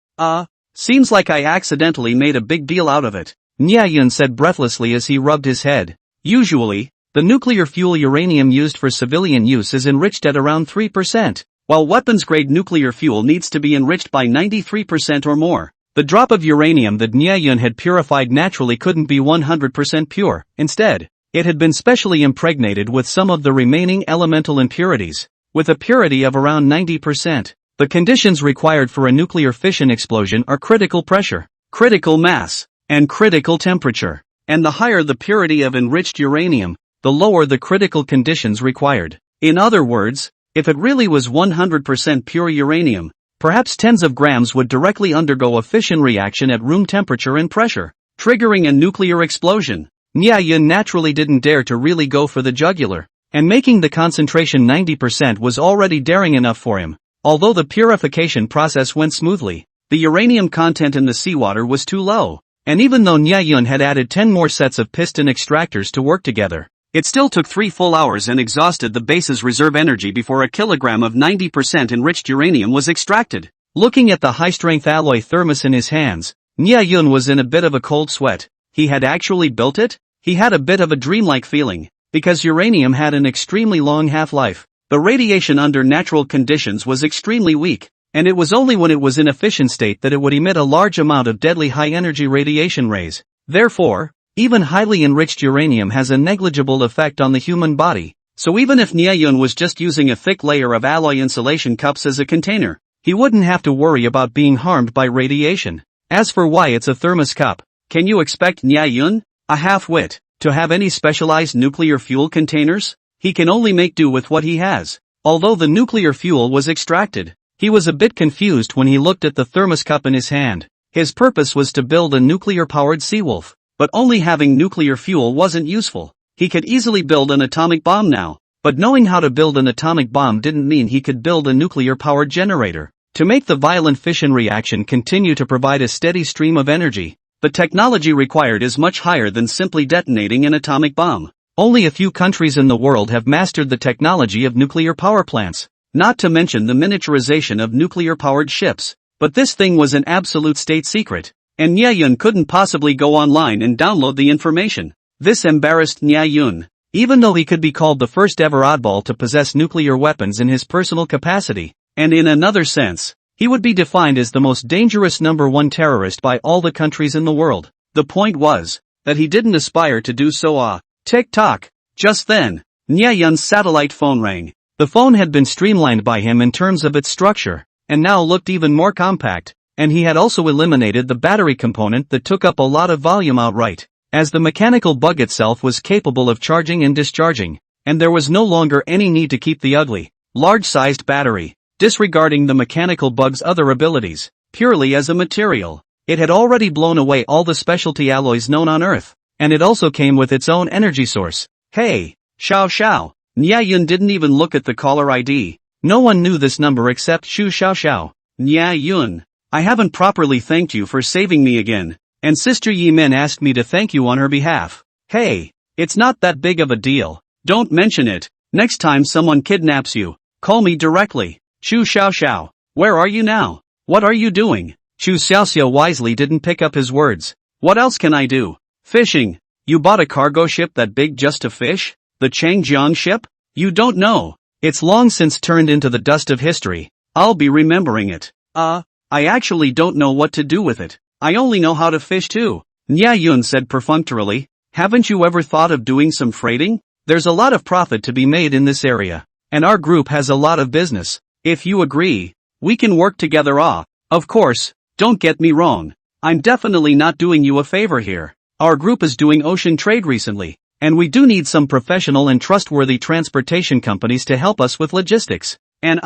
Speaker 1: Seems like I accidentally made a big deal out of it, Nya said breathlessly as he rubbed his head. Usually, the nuclear fuel uranium used for civilian use is enriched at around 3%, while weapons-grade nuclear fuel needs to be enriched by 93% or more. The drop of uranium that Nya had purified naturally couldn't be 100% pure. Instead, it had been specially impregnated with some of the remaining elemental impurities, with a purity of around 90%. The conditions required for a nuclear fission explosion are critical pressure, critical mass, and critical temperature. And the higher the purity of enriched uranium, the lower the critical conditions required. In other words, if it really was 100% pure uranium, perhaps tens of grams would directly undergo a fission reaction at room temperature and pressure, triggering a nuclear explosion. Nya naturally didn't dare to really go for the jugular, and making the concentration 90% was already daring enough for him. Although the purification process went smoothly, the uranium content in the seawater was too low, and even though Nya had added 10 more sets of piston extractors to work together, it still took 3 full hours and exhausted the base's reserve energy before a kilogram of 90% enriched uranium was extracted. Looking at the high-strength alloy thermos in his hands, Nya was in a bit of a cold sweat. He had actually built it? He had a bit of a dreamlike feeling, because uranium had an extremely long half-life. The radiation under natural conditions was extremely weak, and it was only when it was in a fission state that it would emit a large amount of deadly high-energy radiation rays. Therefore, even highly enriched uranium has a negligible effect on the human body, so even if Nya was just using a thick layer of alloy insulation cups as a container, he wouldn't have to worry about being harmed by radiation. As for why it's a thermos cup, can you expect Nya, a half-wit, to have any specialized nuclear fuel containers? He can only make do with what he has. Although the nuclear fuel was extracted, he was a bit confused when he looked at the thermos cup in his hand. His purpose was to build a nuclear-powered Seawolf. But only having nuclear fuel wasn't useful. He could easily build an atomic bomb now, but knowing how to build an atomic bomb didn't mean he could build a nuclear-powered generator. To make the violent fission reaction continue to provide a steady stream of energy, the technology required is much higher than simply detonating an atomic bomb. Only a few countries in the world have mastered the technology of nuclear power plants, not to mention the miniaturization of nuclear-powered ships. But this thing was an absolute state secret, and Nya couldn't possibly go online and download the information. This embarrassed Nya, even though he could be called the first ever oddball to possess nuclear weapons in his personal capacity, and in another sense, he would be defined as the most dangerous #1 terrorist by all the countries in the world. The point was, that he didn't aspire to do so. Tick-tock. Just then, Nya's satellite phone rang. The phone had been streamlined by him in terms of its structure, and now looked even more compact. And he had also eliminated the battery component that took up a lot of volume outright, as the mechanical bug itself was capable of charging and discharging, and there was no longer any need to keep the ugly, large-sized battery, disregarding the mechanical bug's other abilities, purely as a material. It had already blown away all the specialty alloys known on Earth, and it also came with its own energy source. Hey, Xiao Xiao. Nya didn't even look at the caller ID. No one knew this number except Xu Xiao Xiao. Nya, I haven't properly thanked you for saving me again, and Sister Yimin asked me to thank you on her behalf. Hey, it's not that big of a deal. Don't mention it. Next time someone kidnaps you, call me directly. Xu Xiao Xiao, where are you now? What are you doing? Xu Xiaoxiao wisely didn't pick up his words. What else can I do? Fishing. You bought a cargo ship that big just to fish? The Changjiang ship? You don't know. It's long since turned into the dust of history. I'll be remembering it. I actually don't know what to do with it. I only know how to fish too. Nya Yun said perfunctorily. Haven't you ever thought of doing some freighting? There's a lot of profit to be made in this area. And our group has a lot of business. If you agree, we can work together. Of course, don't get me wrong. I'm definitely not doing you a favor here. Our group is doing ocean trade recently, and we do need some professional and trustworthy transportation companies to help us with logistics. And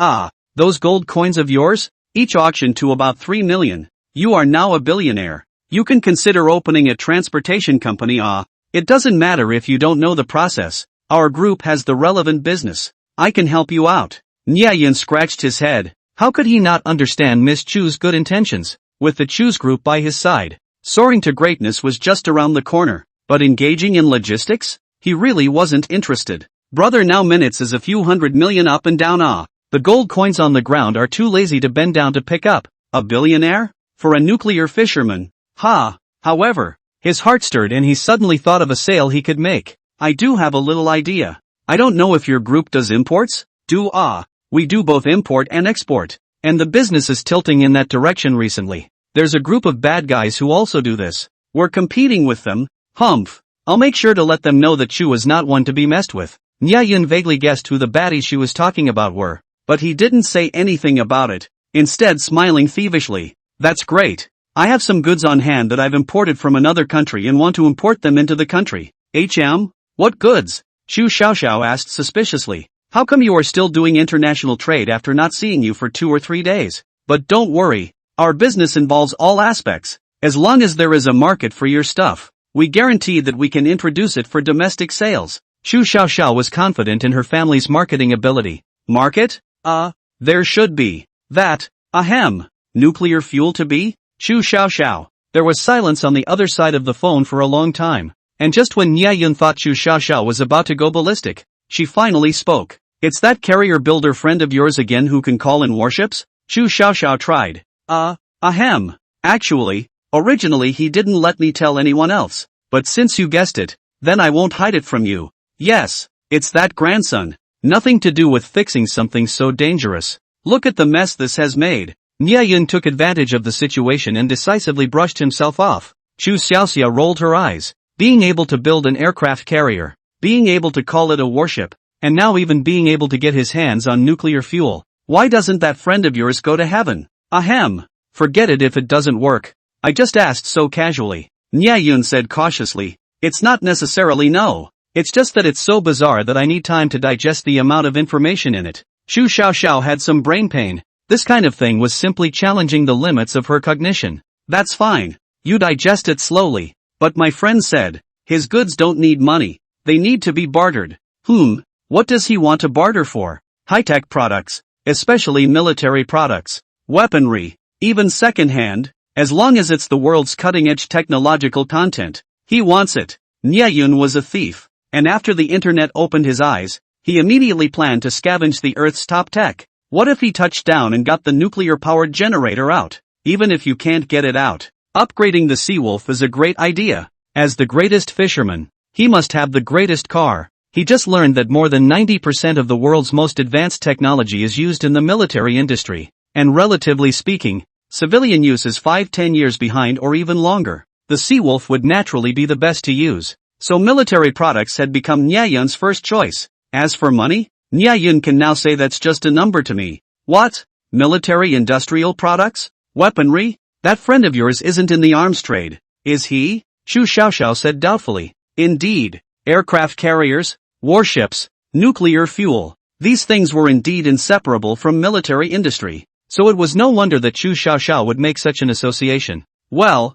Speaker 1: those gold coins of yours? Each auctioned to about 3 million. You are now a billionaire. You can consider opening a transportation company. It doesn't matter if you don't know the process. Our group has the relevant business. I can help you out. Nya Yun scratched his head. How could he not understand Miss Chu's good intentions? With the Chu's group by his side, soaring to greatness was just around the corner. But engaging in logistics? He really wasn't interested. Brother, now minutes is a few hundred million up and down. The gold coins on the ground are too lazy to bend down to pick up. A billionaire? For a nuclear fisherman? However, his heart stirred and he suddenly thought of a sale he could make. I do have a little idea. I don't know if your group does imports? We do both import and export. And the business is tilting in that direction recently. There's a group of bad guys who also do this. We're competing with them. Humph. I'll make sure to let them know that Chu is not one to be messed with. Nya Yun vaguely guessed who the baddies she was talking about were, but he didn't say anything about it, instead smiling thievishly. That's great. I have some goods on hand that I've imported from another country and want to import them into the country. What goods? Chu Xiaoxiao asked suspiciously. How come you are still doing international trade after not seeing you for 2 or 3 days? But don't worry. Our business involves all aspects. As long as there is a market for your stuff, we guarantee that we can introduce it for domestic sales. Chu Xiaoxiao was confident in her family's marketing ability. Market? There should be. That. Nuclear fuel to be? Chu Xiaoxiao. There was silence on the other side of the phone for a long time. And just when Nya Yun thought Chu Xiaoxiao was about to go ballistic, she finally spoke. It's that carrier builder friend of yours again who can call in warships? Chu Xiaoxiao tried. Actually, originally he didn't let me tell anyone else. But since you guessed it, then I won't hide it from you. Yes, it's that grandson. Nothing to do with fixing something so dangerous. Look at the mess this has made. Nya Yun took advantage of the situation and decisively brushed himself off. Chu Xiaoxia rolled her eyes. Being able to build an aircraft carrier, being able to call it a warship, and now even being able to get his hands on nuclear fuel. Why doesn't that friend of yours go to heaven? Forget it if it doesn't work. I just asked so casually. Nya Yun said cautiously. It's not necessarily no. It's just that it's so bizarre that I need time to digest the amount of information in it. Chu Xiaoxiao had some brain pain. This kind of thing was simply challenging the limits of her cognition. That's fine. You digest it slowly. But my friend said, his goods don't need money. They need to be bartered. What does he want to barter for? High-tech products, especially military products, weaponry, even second-hand, as long as it's the world's cutting-edge technological content. He wants it. Nya Yun was a thief, and after the internet opened his eyes, he immediately planned to scavenge the Earth's top tech. What if he touched down and got the nuclear-powered generator out? Even if you can't get it out, upgrading the Seawolf is a great idea. As the greatest fisherman, he must have the greatest car. He just learned that more than 90% of the world's most advanced technology is used in the military industry. And relatively speaking, civilian use is 5-10 years behind or even longer. The Seawolf would naturally be the best to use. So military products had become Nya Yun's first choice. As for money, Nya Yun can now say that's just a number to me. What? Military industrial products? Weaponry? That friend of yours isn't in the arms trade, is he? Chu Xiaoxiao said doubtfully. Indeed. Aircraft carriers, warships, nuclear fuel. These things were indeed inseparable from military industry. So it was no wonder that Chu Xiaoxiao would make such an association. Well,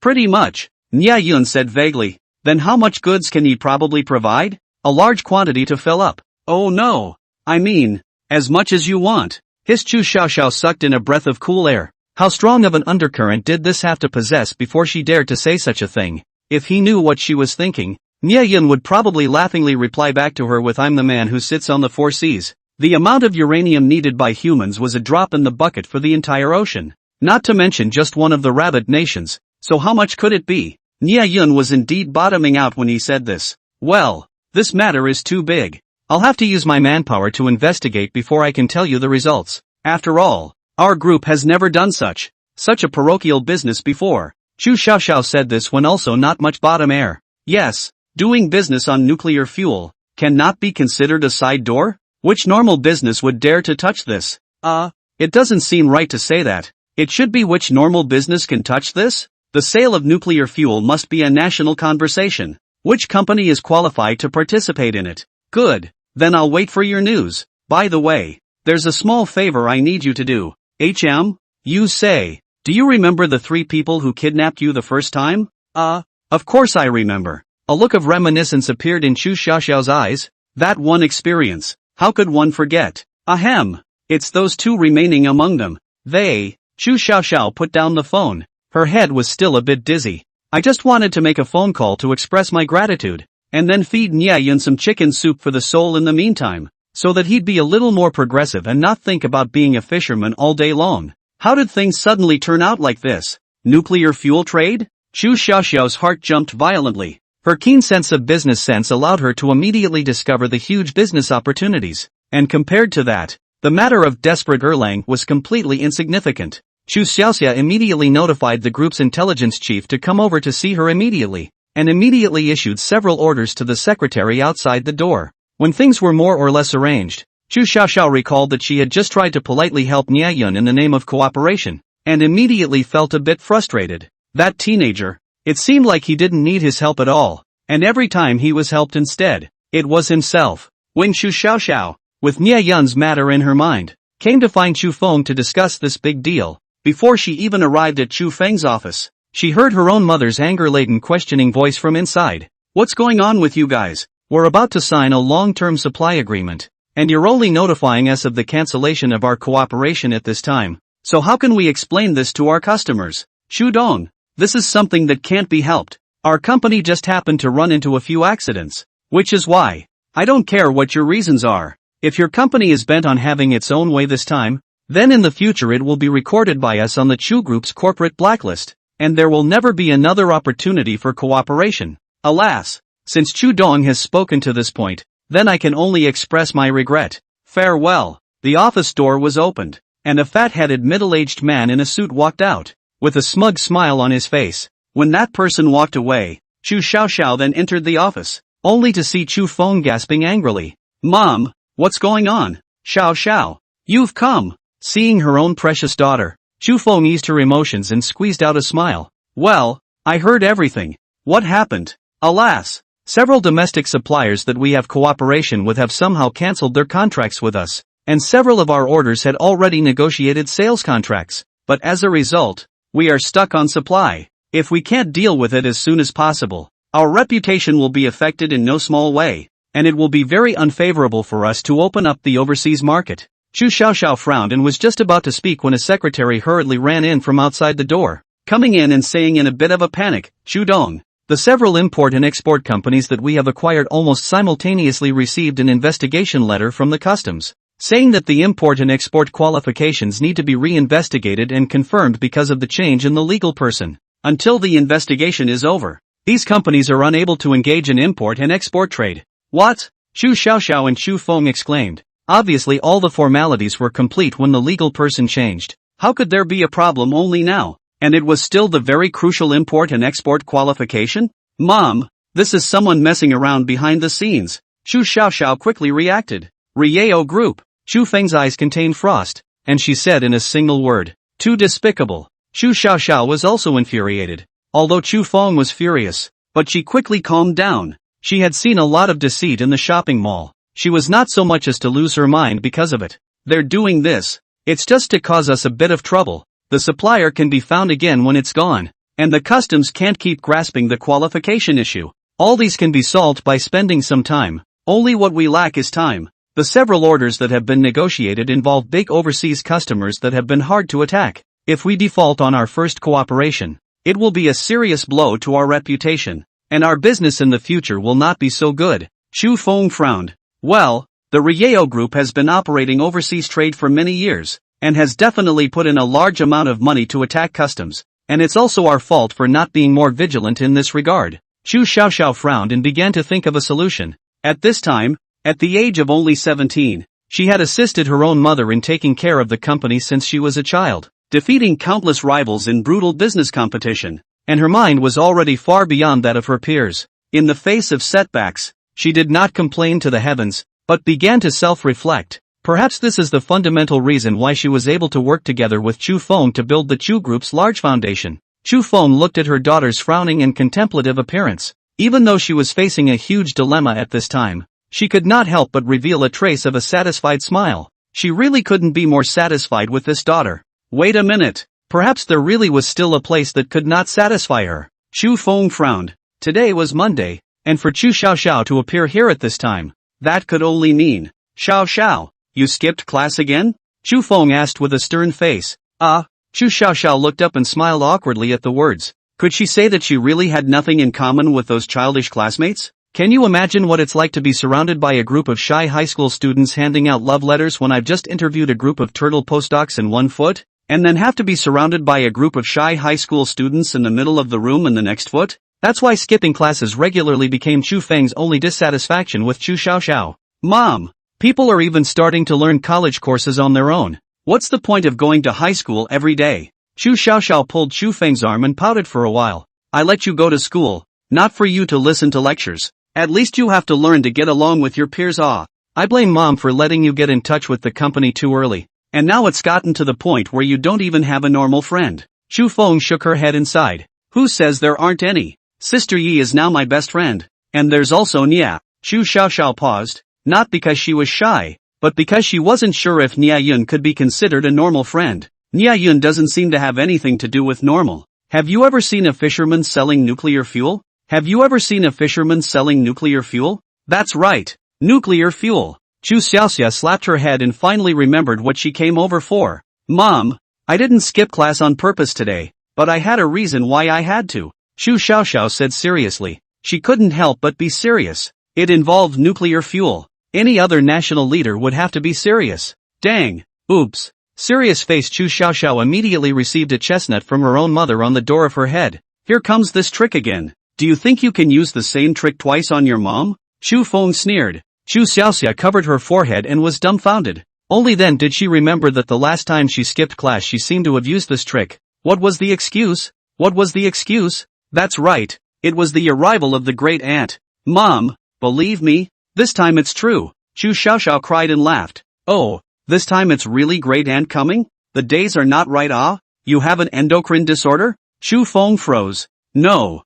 Speaker 1: pretty much. Nya Yun said vaguely. Then how much goods can he probably provide? A large quantity to fill up. Oh no. I mean, as much as you want. Hissed Chu Xiaoxiao, sucked in a breath of cool air. How strong of an undercurrent did this have to possess before she dared to say such a thing? If he knew what she was thinking, Nya Yun would probably laughingly reply back to her with, I'm the man who sits on the 4 seas. The amount of uranium needed by humans was a drop in the bucket for the entire ocean. Not to mention just one of the rabbit nations. So how much could it be? Nya Yun was indeed bottoming out when he said this. Well, this matter is too big. I'll have to use my manpower to investigate before I can tell you the results. After all, our group has never done such. such a parochial business before. Chu Xiaoxiao said this when also not much bottom air. Yes, doing business on nuclear fuel cannot be considered a side door? Which normal business would dare to touch this? It doesn't seem right to say that. It should be which normal business can touch this? The sale of nuclear fuel must be a national conversation. Which company is qualified to participate in it? Good. Then I'll wait for your news. By the way, there's a small favor I need you to do. You say. Do you remember the 3 people who kidnapped you the first time? Of course I remember. A look of reminiscence appeared in Chu Xiaoxiao's eyes. That one experience. How could one forget? Ahem. It's those 2 remaining among them. Chu Xiaoxiao put down the phone. Her head was still a bit dizzy. I just wanted to make a phone call to express my gratitude, and then feed Nieyun some chicken soup for the soul in the meantime, so that he'd be a little more progressive and not think about being a fisherman all day long. How did things suddenly turn out like this? Nuclear fuel trade? Chu Xiaoxiao's heart jumped violently. Her keen sense of business sense allowed her to immediately discover the huge business opportunities, and compared to that, the matter of desperate Erlang was completely insignificant. Chu Xiaoxia immediately notified the group's intelligence chief to come over to see her immediately, and immediately issued several orders to the secretary outside the door. When things were more or less arranged, Chu Xiaoxiao recalled that she had just tried to politely help Nieyun in the name of cooperation, and immediately felt a bit frustrated. That teenager, it seemed like he didn't need his help at all, and every time he was helped instead, it was himself. When Chu Xiaoxiao, with Nieyun's matter in her mind, came to find Chu Feng to discuss this big deal, before she even arrived at Chu Feng's office, she heard her own mother's anger-laden questioning voice from inside. What's going on with you guys? We're about to sign a long-term supply agreement, and you're only notifying us of the cancellation of our cooperation at this time. So how can we explain this to our customers? Chu Dong, this is something that can't be helped. Our company just happened to run into a few accidents, which is why. I don't care what your reasons are. If your company is bent on having its own way this time, then in the future it will be recorded by us on the Chu Group's corporate blacklist, and there will never be another opportunity for cooperation. Alas, since Chu Dong has spoken to this point, then I can only express my regret. Farewell. The office door was opened, and a fat-headed middle-aged man in a suit walked out, with a smug smile on his face. When that person walked away, Chu Xiaoxiao then entered the office, only to see Chu Feng gasping angrily. Mom, what's going on? Xiaoxiao, you've come. Seeing her own precious daughter, Chu Feng eased her emotions and squeezed out a smile. Well, I heard everything. What happened? Alas, several domestic suppliers that we have cooperation with have somehow cancelled their contracts with us, and several of our orders had already negotiated sales contracts, but as a result, we are stuck on supply. If we can't deal with it as soon as possible, our reputation will be affected in no small way, and it will be very unfavorable for us to open up the overseas market. Chu Xiaoxiao frowned and was just about to speak when a secretary hurriedly ran in from outside the door, coming in and saying in a bit of a panic, Chu Dong, the several import and export companies that we have acquired almost simultaneously received an investigation letter from the customs, saying that the import and export qualifications need to be re-investigated and confirmed because of the change in the legal person. Until the investigation is over, these companies are unable to engage in import and export trade. What? Chu Xiaoxiao and Chu Feng exclaimed. Obviously all the formalities were complete when the legal person changed. How could there be a problem only now? And it was still the very crucial import and export qualification? Mom, this is someone messing around behind the scenes. Chu Xiaoxiao quickly reacted. Rieo Group. Chu Feng's eyes contained frost, and she said in a single word, too despicable. Chu Xiaoxiao was also infuriated, although Chu Feng was furious, but she quickly calmed down. She had seen a lot of deceit in the shopping mall. She was not so much as to lose her mind because of it. They're doing this. It's just to cause us a bit of trouble. The supplier can be found again when it's gone, and the customs can't keep grasping the qualification issue. All these can be solved by spending some time. Only what we lack is time. The several orders that have been negotiated involve big overseas customers that have been hard to attack. If we default on our first cooperation, it will be a serious blow to our reputation, and our business in the future will not be so good. Chu Feng frowned. Well, the Rieo Group has been operating overseas trade for many years, and has definitely put in a large amount of money to attack customs, and it's also our fault for not being more vigilant in this regard. Chu Xiaoxiao frowned and began to think of a solution. At this time, at the age of only 17, she had assisted her own mother in taking care of the company since she was a child. defeating countless rivals in brutal business competition, and her mind was already far beyond that of her peers. In the face of setbacks, she did not complain to the heavens, but began to self-reflect. Perhaps this is the fundamental reason why she was able to work together with Chu Feng to build the Chu Group's large foundation. Chu Feng looked at her daughter's frowning and contemplative appearance. Even though she was facing a huge dilemma at this time, she could not help but reveal a trace of a satisfied smile. She really couldn't be more satisfied with this daughter. Wait a minute. Perhaps there really was still a place that could not satisfy her. Chu Feng frowned. Today was Monday, and for Chu Xiaoxiao to appear here at this time, that could only mean, Xiao, you skipped class again? Chu Feng asked with a stern face. Chu Xiaoxiao looked up and smiled awkwardly at the words. Could she say that she really had nothing in common with those childish classmates? Can you imagine what it's like to be surrounded by a group of shy high school students handing out love letters when I've just interviewed a group of turtle postdocs in 1 foot? And then have to be surrounded by a group of shy high school students in the middle of the room in the next foot? That's why skipping classes regularly became Chu Feng's only dissatisfaction with Chu Xiaoxiao. Mom, people are even starting to learn college courses on their own. What's the point of going to high school every day? Chu Xiaoxiao pulled Chu Feng's arm and pouted for a while. I let you go to school, not for you to listen to lectures. At least you have to learn to get along with your peers. I blame Mom for letting you get in touch with the company too early. And now it's gotten to the point where you don't even have a normal friend. Chu Feng shook her head and sighed. Who says there aren't any? Sister Yi is now my best friend. And there's also Nia. Chu Xiaoxiao paused, not because she was shy, but because she wasn't sure if Nia Yun could be considered a normal friend. Nia Yun doesn't seem to have anything to do with normal. Have you ever seen a fisherman selling nuclear fuel? Have you ever seen a fisherman selling nuclear fuel? That's right, nuclear fuel. Chu Xiaoxia slapped her head and finally remembered what she came over for. Mom, I didn't skip class on purpose today, but I had a reason why I had to. Chu Xiaoxiao said seriously. She couldn't help but be serious. It involved nuclear fuel. Any other national leader would have to be serious. Dang. Oops. Serious face. Chu Xiaoxiao immediately received a chestnut from her own mother on the door of her head. Here comes this trick again. Do you think you can use the same trick twice on your mom? Chu Feng sneered. Chu Xiaoxia covered her forehead and was dumbfounded. Only then did she remember that the last time she skipped class she seemed to have used this trick. What was the excuse? What was the excuse? That's right. It was the arrival of the great aunt. Mom, believe me, this time it's true. Chu Xiaoxiao cried and laughed. Oh, this time it's really great aunt coming? The days are not right. You have an endocrine disorder? Chu Feng froze. No,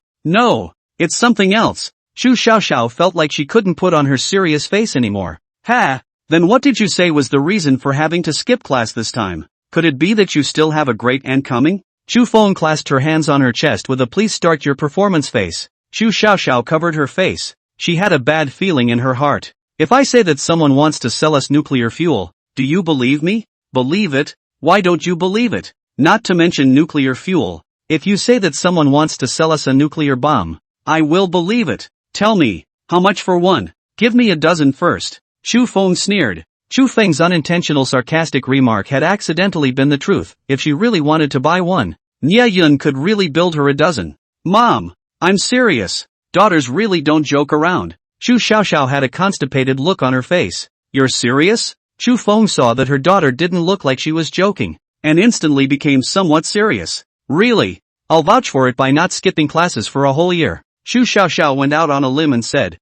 Speaker 1: it's something else. Chu Xiaoxiao felt like she couldn't put on her serious face anymore. Then what did you say was the reason for having to skip class this time? Could it be that you still have a great aunt coming? Chu Feng clasped her hands on her chest with a please start your performance face. Chu Xiaoxiao covered her face. She had a bad feeling in her heart. If I say that someone wants to sell us nuclear fuel, do you believe me? Believe it? Why don't you believe it? Not to mention nuclear fuel. If you say that someone wants to sell us a nuclear bomb, I will believe it. Tell me, how much for one? Give me a dozen first. Chu Feng sneered. Chu Feng's unintentional sarcastic remark had accidentally been the truth. If she really wanted to buy one, Nia Yun could really build her a dozen. Mom, I'm serious. Daughters really don't joke around. Chu Xiaoxiao had a constipated look on her face. You're serious? Chu Feng saw that her daughter didn't look like she was joking, and instantly became somewhat serious. Really? I'll vouch for it by not skipping classes for a whole year. Chu Xiaoxiao went out on a limb and said,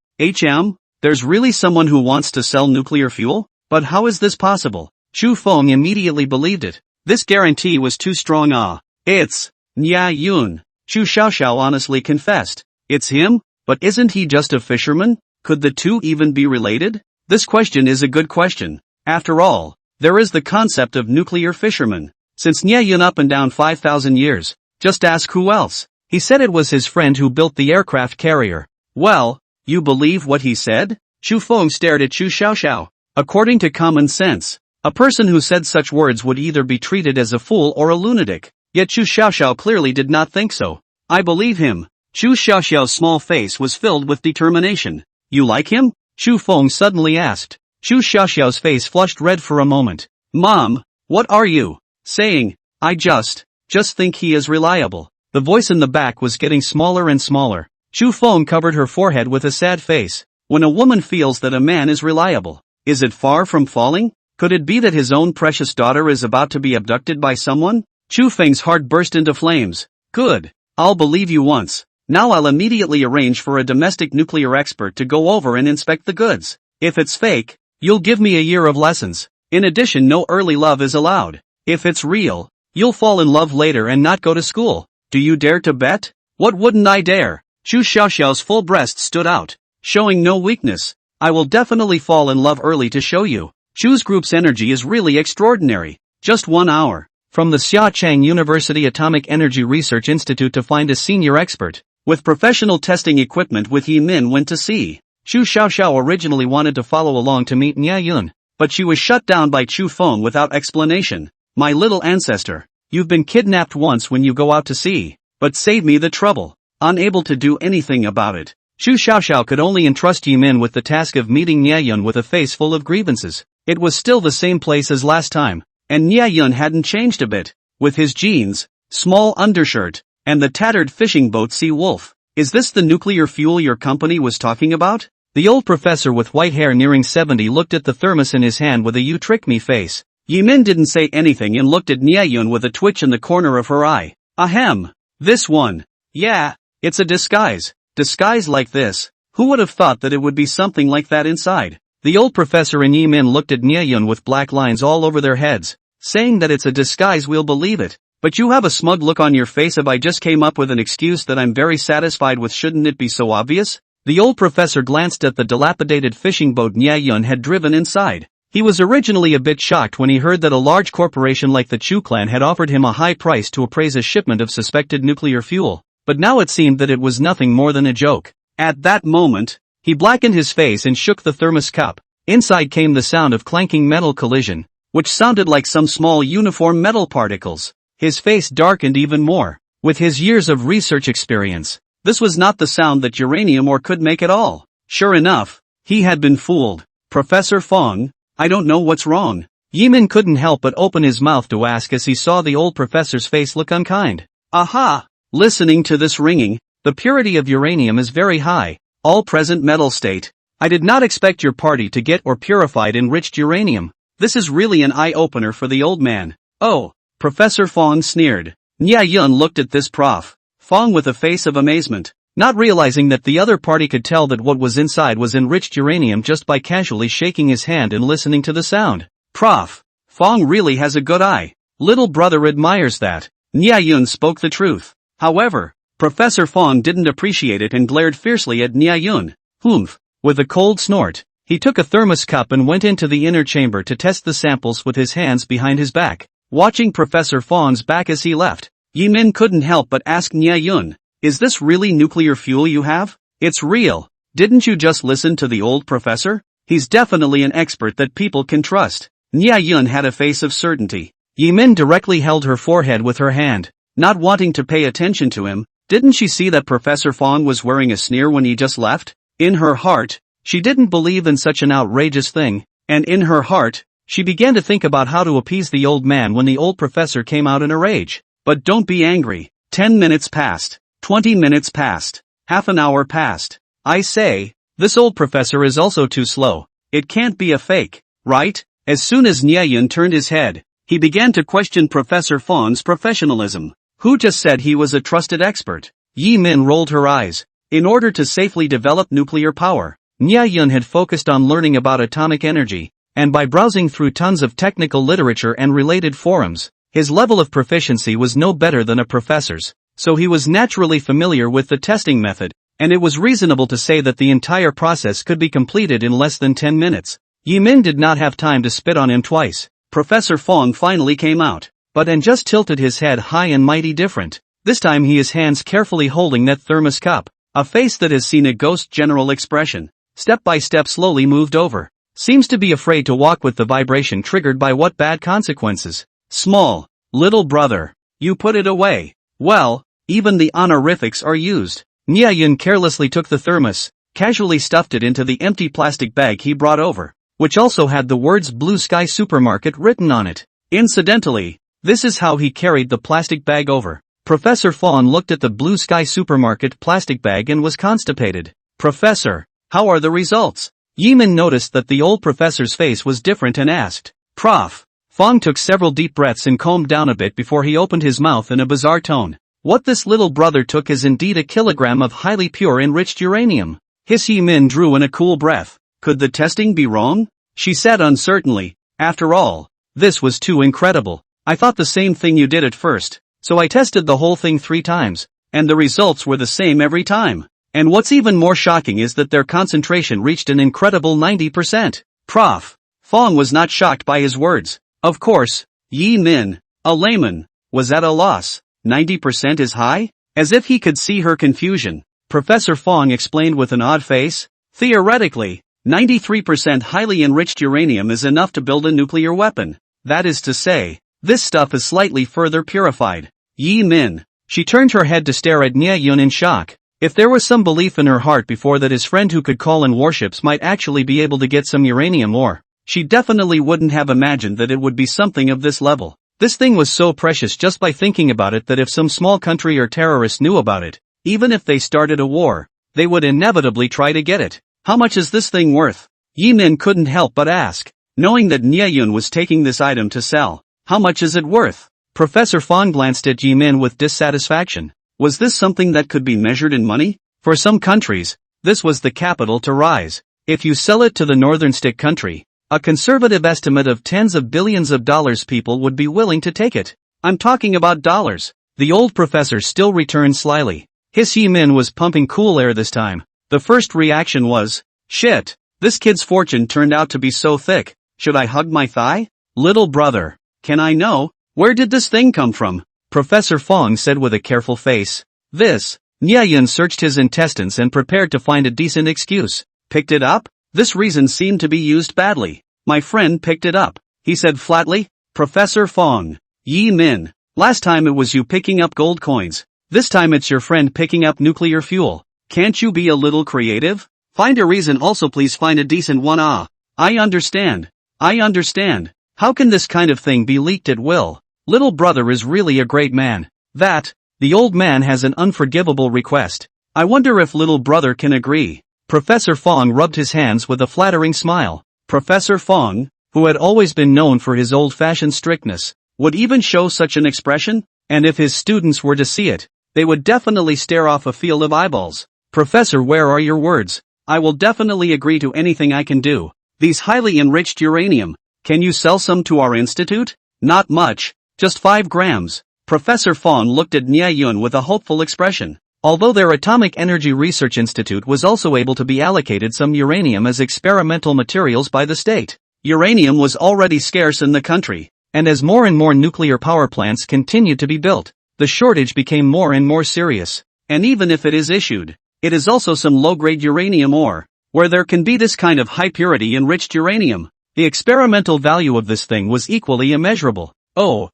Speaker 1: there's really someone who wants to sell nuclear fuel? But how is this possible? Chu Feng immediately believed it. This guarantee was too strong. It's Nia Yun. Chu Xiaoxiao honestly confessed. It's him? But isn't he just a fisherman? Could the two even be related? This question is a good question. After all, there is the concept of nuclear fisherman. Since Nia Yun up and down 5,000 years, just ask who else. He said it was his friend who built the aircraft carrier. Well, you believe what he said? Chu Feng stared at Chu Xiaoxiao. According to common sense, a person who said such words would either be treated as a fool or a lunatic. Yet Chu Xiaoxiao clearly did not think so. I believe him. Chu Xiaoxiao's small face was filled with determination. You like him? Chu Feng suddenly asked. Chu Xiaoxiao's face flushed red for a moment. Mom, what are you saying? I just think he is reliable. The voice in the back was getting smaller and smaller. Chu Feng covered her forehead with a sad face. When a woman feels that a man is reliable, is it far from falling? Could it be that his own precious daughter is about to be abducted by someone? Chu Feng's heart burst into flames. Good. I'll believe you once. Now I'll immediately arrange for a domestic nuclear expert to go over and inspect the goods. If it's fake, you'll give me a year of lessons. In addition, no early love is allowed. If it's real, you'll fall in love later and not go to school. Do you dare to bet? What wouldn't I dare? Chu Xiaoxiao's full breast stood out, showing no weakness. I will definitely fall in love early to show you. Chu's group's energy is really extraordinary. Just 1 hour. From the Xiaochang University Atomic Energy Research Institute to find a senior expert. With professional testing equipment with Yi Min went to sea. Chu Xiaoxiao originally wanted to follow along to meet Nia Yun, but she was shut down by Chu Feng without explanation. My little ancestor, you've been kidnapped once when you go out to sea, but save me the trouble. Unable to do anything about it, Chu Xiaoxiao could only entrust Yi Min with the task of meeting Nia Yun with a face full of grievances. It was still the same place as last time, and Nia Yun hadn't changed a bit. With his jeans, small undershirt, and the tattered fishing boat Sea Wolf. Is this the nuclear fuel your company was talking about? The old professor with white hair nearing 70 looked at the thermos in his hand with a "you trick me" face. Yi Min didn't say anything and looked at Nia Yun with a twitch in the corner of her eye. Ahem. This one. Yeah, it's a disguise. Disguise like this. Who would have thought that it would be something like that inside? The old professor and Yi Min looked at Nia Yun with black lines all over their heads, saying that it's a disguise. We'll believe it. But you have a smug look on your face. If I just came up with an excuse that I'm very satisfied with, shouldn't it be so obvious? The old professor glanced at the dilapidated fishing boat Nia Yun had driven inside. He was originally a bit shocked when he heard that a large corporation like the Chu clan had offered him a high price to appraise a shipment of suspected nuclear fuel, but now it seemed that it was nothing more than a joke. At that moment, he blackened his face and shook the thermos cup. Inside came the sound of clanking metal collision, which sounded like some small uniform metal particles. His face darkened even more. With his years of research experience, this was not the sound that uranium ore could make at all. Sure enough, he had been fooled. Professor Fong, I don't know what's wrong. Yi Min couldn't help but open his mouth to ask as he saw the old professor's face look unkind. Aha! Listening to this ringing, the purity of uranium is very high. All present metal state. I did not expect your party to get or purified enriched uranium. This is really an eye-opener for the old man. Oh! Professor Fong sneered. Nia Yun looked at this Prof. Fong with a face of amazement, not realizing that the other party could tell that what was inside was enriched uranium just by casually shaking his hand and listening to the sound. Prof. Fong really has a good eye. Little brother admires that. Nia Yun spoke the truth. However, Professor Fong didn't appreciate it and glared fiercely at Nia Yun. Humph. With a cold snort, he took a thermos cup and went into the inner chamber to test the samples with his hands behind his back. Watching Professor Fong's back as he left, Yi Min couldn't help but ask Nia Yun, is this really nuclear fuel you have? It's real. Didn't you just listen to the old professor? He's definitely an expert that people can trust. Nia Yun had a face of certainty. Yi Min directly held her forehead with her hand, not wanting to pay attention to him. Didn't she see that Professor Fong was wearing a sneer when he just left? In her heart, she didn't believe in such an outrageous thing, and in her heart, she began to think about how to appease the old man when the old professor came out in a rage. But don't be angry. 10 minutes passed. 20 minutes passed. Half an hour passed. I say, this old professor is also too slow. It can't be a fake, right? As soon as Nia Yun turned his head, he began to question Professor Fong's professionalism. Who just said he was a trusted expert? Yi Min rolled her eyes. In order to safely develop nuclear power, Nia Yun had focused on learning about atomic energy. And by browsing through tons of technical literature and related forums, his level of proficiency was no better than a professor's, so he was naturally familiar with the testing method, and it was reasonable to say that the entire process could be completed in less than 10 minutes. Yi Min did not have time to spit on him twice. Professor Fong finally came out, and just tilted his head high and mighty different. This time his hands carefully holding that thermos cup, a face that has seen a ghost general expression, step by step slowly moved over. Seems to be afraid to walk with the vibration triggered by what bad consequences. Small, little brother, you put it away. Well, even the honorifics are used. Nia Yun carelessly took the thermos, casually stuffed it into the empty plastic bag he brought over, which also had the words Blue Sky Supermarket written on it. Incidentally, this is how he carried the plastic bag over. Professor Fong looked at the Blue Sky Supermarket plastic bag and was constipated. Professor, how are the results? Yi Min noticed that the old professor's face was different and asked. Prof. Fong took several deep breaths and calmed down a bit before he opened his mouth in a bizarre tone. What this little brother took is indeed a kilogram of highly pure enriched uranium. His Yi-min drew in a cool breath. Could the testing be wrong? She said uncertainly. After all, this was too incredible. I thought the same thing you did at first. So I tested the whole thing 3 times. And the results were the same every time. And what's even more shocking is that their concentration reached an incredible 90%. Prof. Fong was not shocked by his words. Of course, Yi-min, a layman, was at a loss. 90% is high? As if he could see her confusion, Professor Fong explained with an odd face. Theoretically, 93% highly enriched uranium is enough to build a nuclear weapon. That is to say, this stuff is slightly further purified. Yi-min. She turned her head to stare at Nya-yun in shock. If there was some belief in her heart before that his friend who could call in warships might actually be able to get some uranium ore, she definitely wouldn't have imagined that it would be something of this level. This thing was so precious just by thinking about it that if some small country or terrorists knew about it, even if they started a war, they would inevitably try to get it. How much is this thing worth? Yi-min couldn't help but ask, knowing that Nya-yun was taking this item to sell. How much is it worth? Professor Fong glanced at Yi-min with dissatisfaction. Was this something that could be measured in money? For some countries, this was the capital to rise. If you sell it to the northern stick country, a conservative estimate of tens of billions of dollars, people would be willing to take it. I'm talking about dollars. The old professor still returned slyly. His Yi-min was pumping cool air this time. The first reaction was, shit, this kid's fortune turned out to be so thick. Should I hug my thigh? Little brother, can I know, where did this thing come from? Professor Fong said with a careful face. This. Nya-yun searched his intestines and prepared to find a decent excuse. Picked it up? This reason seemed to be used badly. My friend picked it up, he said flatly. Professor Fong. Yi-min. Last time it was you picking up gold coins. This time it's your friend picking up nuclear fuel. Can't you be a little creative? Find a reason, also please find a decent one. I understand. How can this kind of thing be leaked at will? Little brother is really a great man. The old man has an unforgivable request. I wonder if little brother can agree. Professor Fong rubbed his hands with a flattering smile. Professor Fong, who had always been known for his old-fashioned strictness, would even show such an expression? And if his students were to see it, they would definitely stare off a field of eyeballs. Professor, where are your words? I will definitely agree to anything I can do. These highly enriched uranium, can you sell some to our institute? Not much, just 5 grams. Professor Fong looked at Nya-yun with a hopeful expression. Although their Atomic Energy Research Institute was also able to be allocated some uranium as experimental materials by the state. Uranium was already scarce in the country, and as more and more nuclear power plants continued to be built, the shortage became more and more serious. And even if it is issued, it is also some low-grade uranium ore, where there can be this kind of high-purity enriched uranium. The experimental value of this thing was equally immeasurable. Oh,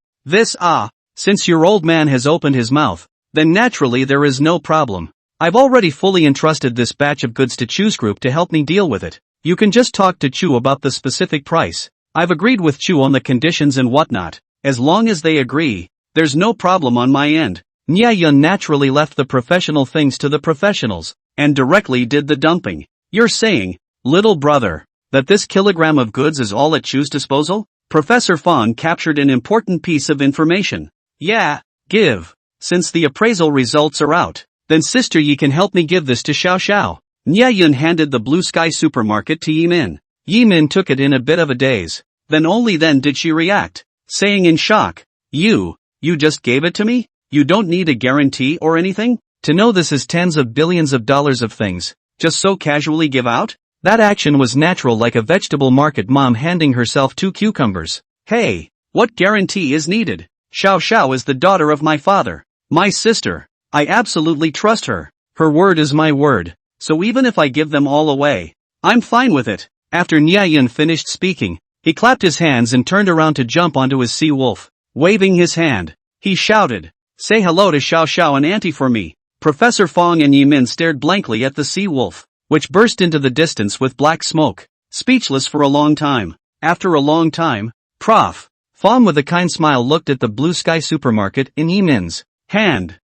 Speaker 1: since your old man has opened his mouth, then naturally there is no problem. I've already fully entrusted this batch of goods to Chu's group to help me deal with it. You can just talk to Chu about the specific price. I've agreed with Chu on the conditions and whatnot. As long as they agree, there's no problem on my end. Nya-yun naturally left the professional things to the professionals, and directly did the dumping. You're saying, little brother, that this kilogram of goods is all at Chu's disposal? Professor Fong captured an important piece of information. Yeah, give. Since the appraisal results are out, then Sister Yi can help me give this to Xiao Xiao. Nya-yun handed the Blue Sky Supermarket to Yi-min. Yi-min took it in a bit of a daze. Then only then did she react, saying in shock, You just gave it to me? You don't need a guarantee or anything? To know this is tens of billions of dollars of things, just so casually give out? That action was natural, like a vegetable market mom handing herself 2 cucumbers. Hey, what guarantee is needed? Xiao Xiao is the daughter of my father. My sister. I absolutely trust her. Her word is my word. So even if I give them all away, I'm fine with it. After Nya-yun finished speaking, he clapped his hands and turned around to jump onto his sea wolf. Waving his hand, he shouted, Say hello to Xiao Xiao and Auntie for me. Professor Fong and Yi-min stared blankly at the sea wolf, which burst into the distance with black smoke, speechless for a long time. After a long time, Prof. Fong with a kind smile looked at the Blue Sky Supermarket in Yi-min's hand.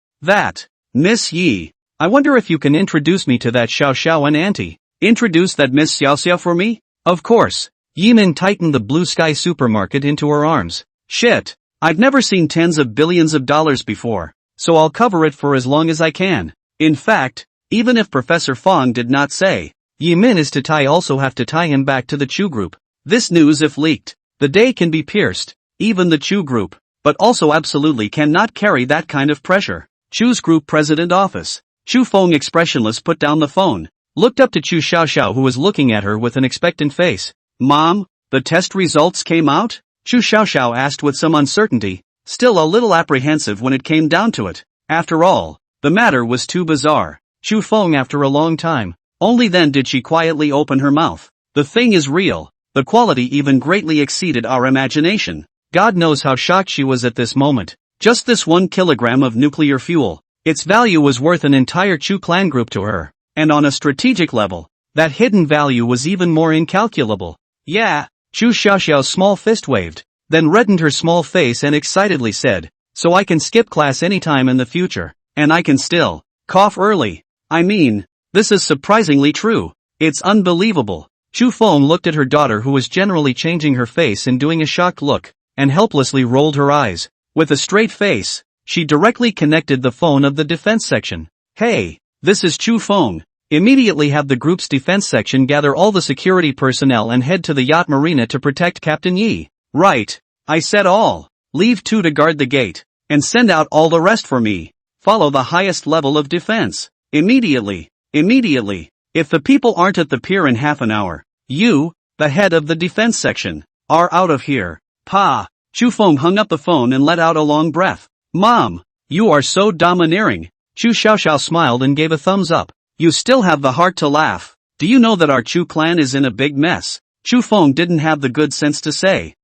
Speaker 1: Miss Yi, I wonder if you can introduce me to that Xiao Xiao and Auntie. Introduce that Miss Xiao Xiao for me? Of course. Yimin tightened the Blue Sky Supermarket into her arms. Shit. I've never seen tens of billions of dollars before, so I'll cover it for as long as I can. In fact, even if Professor Fong did not say, Yimin is to tie also have to tie him back to the Chu group. This news if leaked, the day can be pierced, even the Chu group, but also absolutely cannot carry that kind of pressure. Chu's group president office. Chu Fong expressionless put down the phone, looked up to Chu Xiaoxiao who was looking at her with an expectant face. Mom, the test results came out? Chu Xiaoxiao asked with some uncertainty, still a little apprehensive when it came down to it. After all, the matter was too bizarre. Chu Fong after a long time, only then did she quietly open her mouth. The thing is real, the quality even greatly exceeded our imagination. God knows how shocked she was at this moment. Just this 1 kilogram of nuclear fuel, its value was worth an entire Chu clan group to her, and on a strategic level, that hidden value was even more incalculable. Yeah. Chu Xiaoxiao's small fist waved, then reddened her small face and excitedly said, so I can skip class anytime in the future, and I can still cough early. I mean, this is surprisingly true. It's unbelievable. Chu Fong looked at her daughter who was generally changing her face and doing a shocked look, and helplessly rolled her eyes. With a straight face, she directly connected the phone of the defense section. Hey, this is Chu Fong. Immediately have the group's defense section gather all the security personnel and head to the yacht marina to protect Captain Yi. Right. I said all. Leave 2 to guard the gate, and send out all the rest for me. Follow the highest level of defense. Immediately. Immediately. If the people aren't at the pier in half an hour, you, the head of the defense section, are out of here. Pa. Chu Fong hung up the phone and let out a long breath. Mom, you are so domineering. Chu Xiaoxiao smiled and gave a thumbs up. You still have the heart to laugh. Do you know that our Chu clan is in a big mess? Chu Fong didn't have the good sense to say.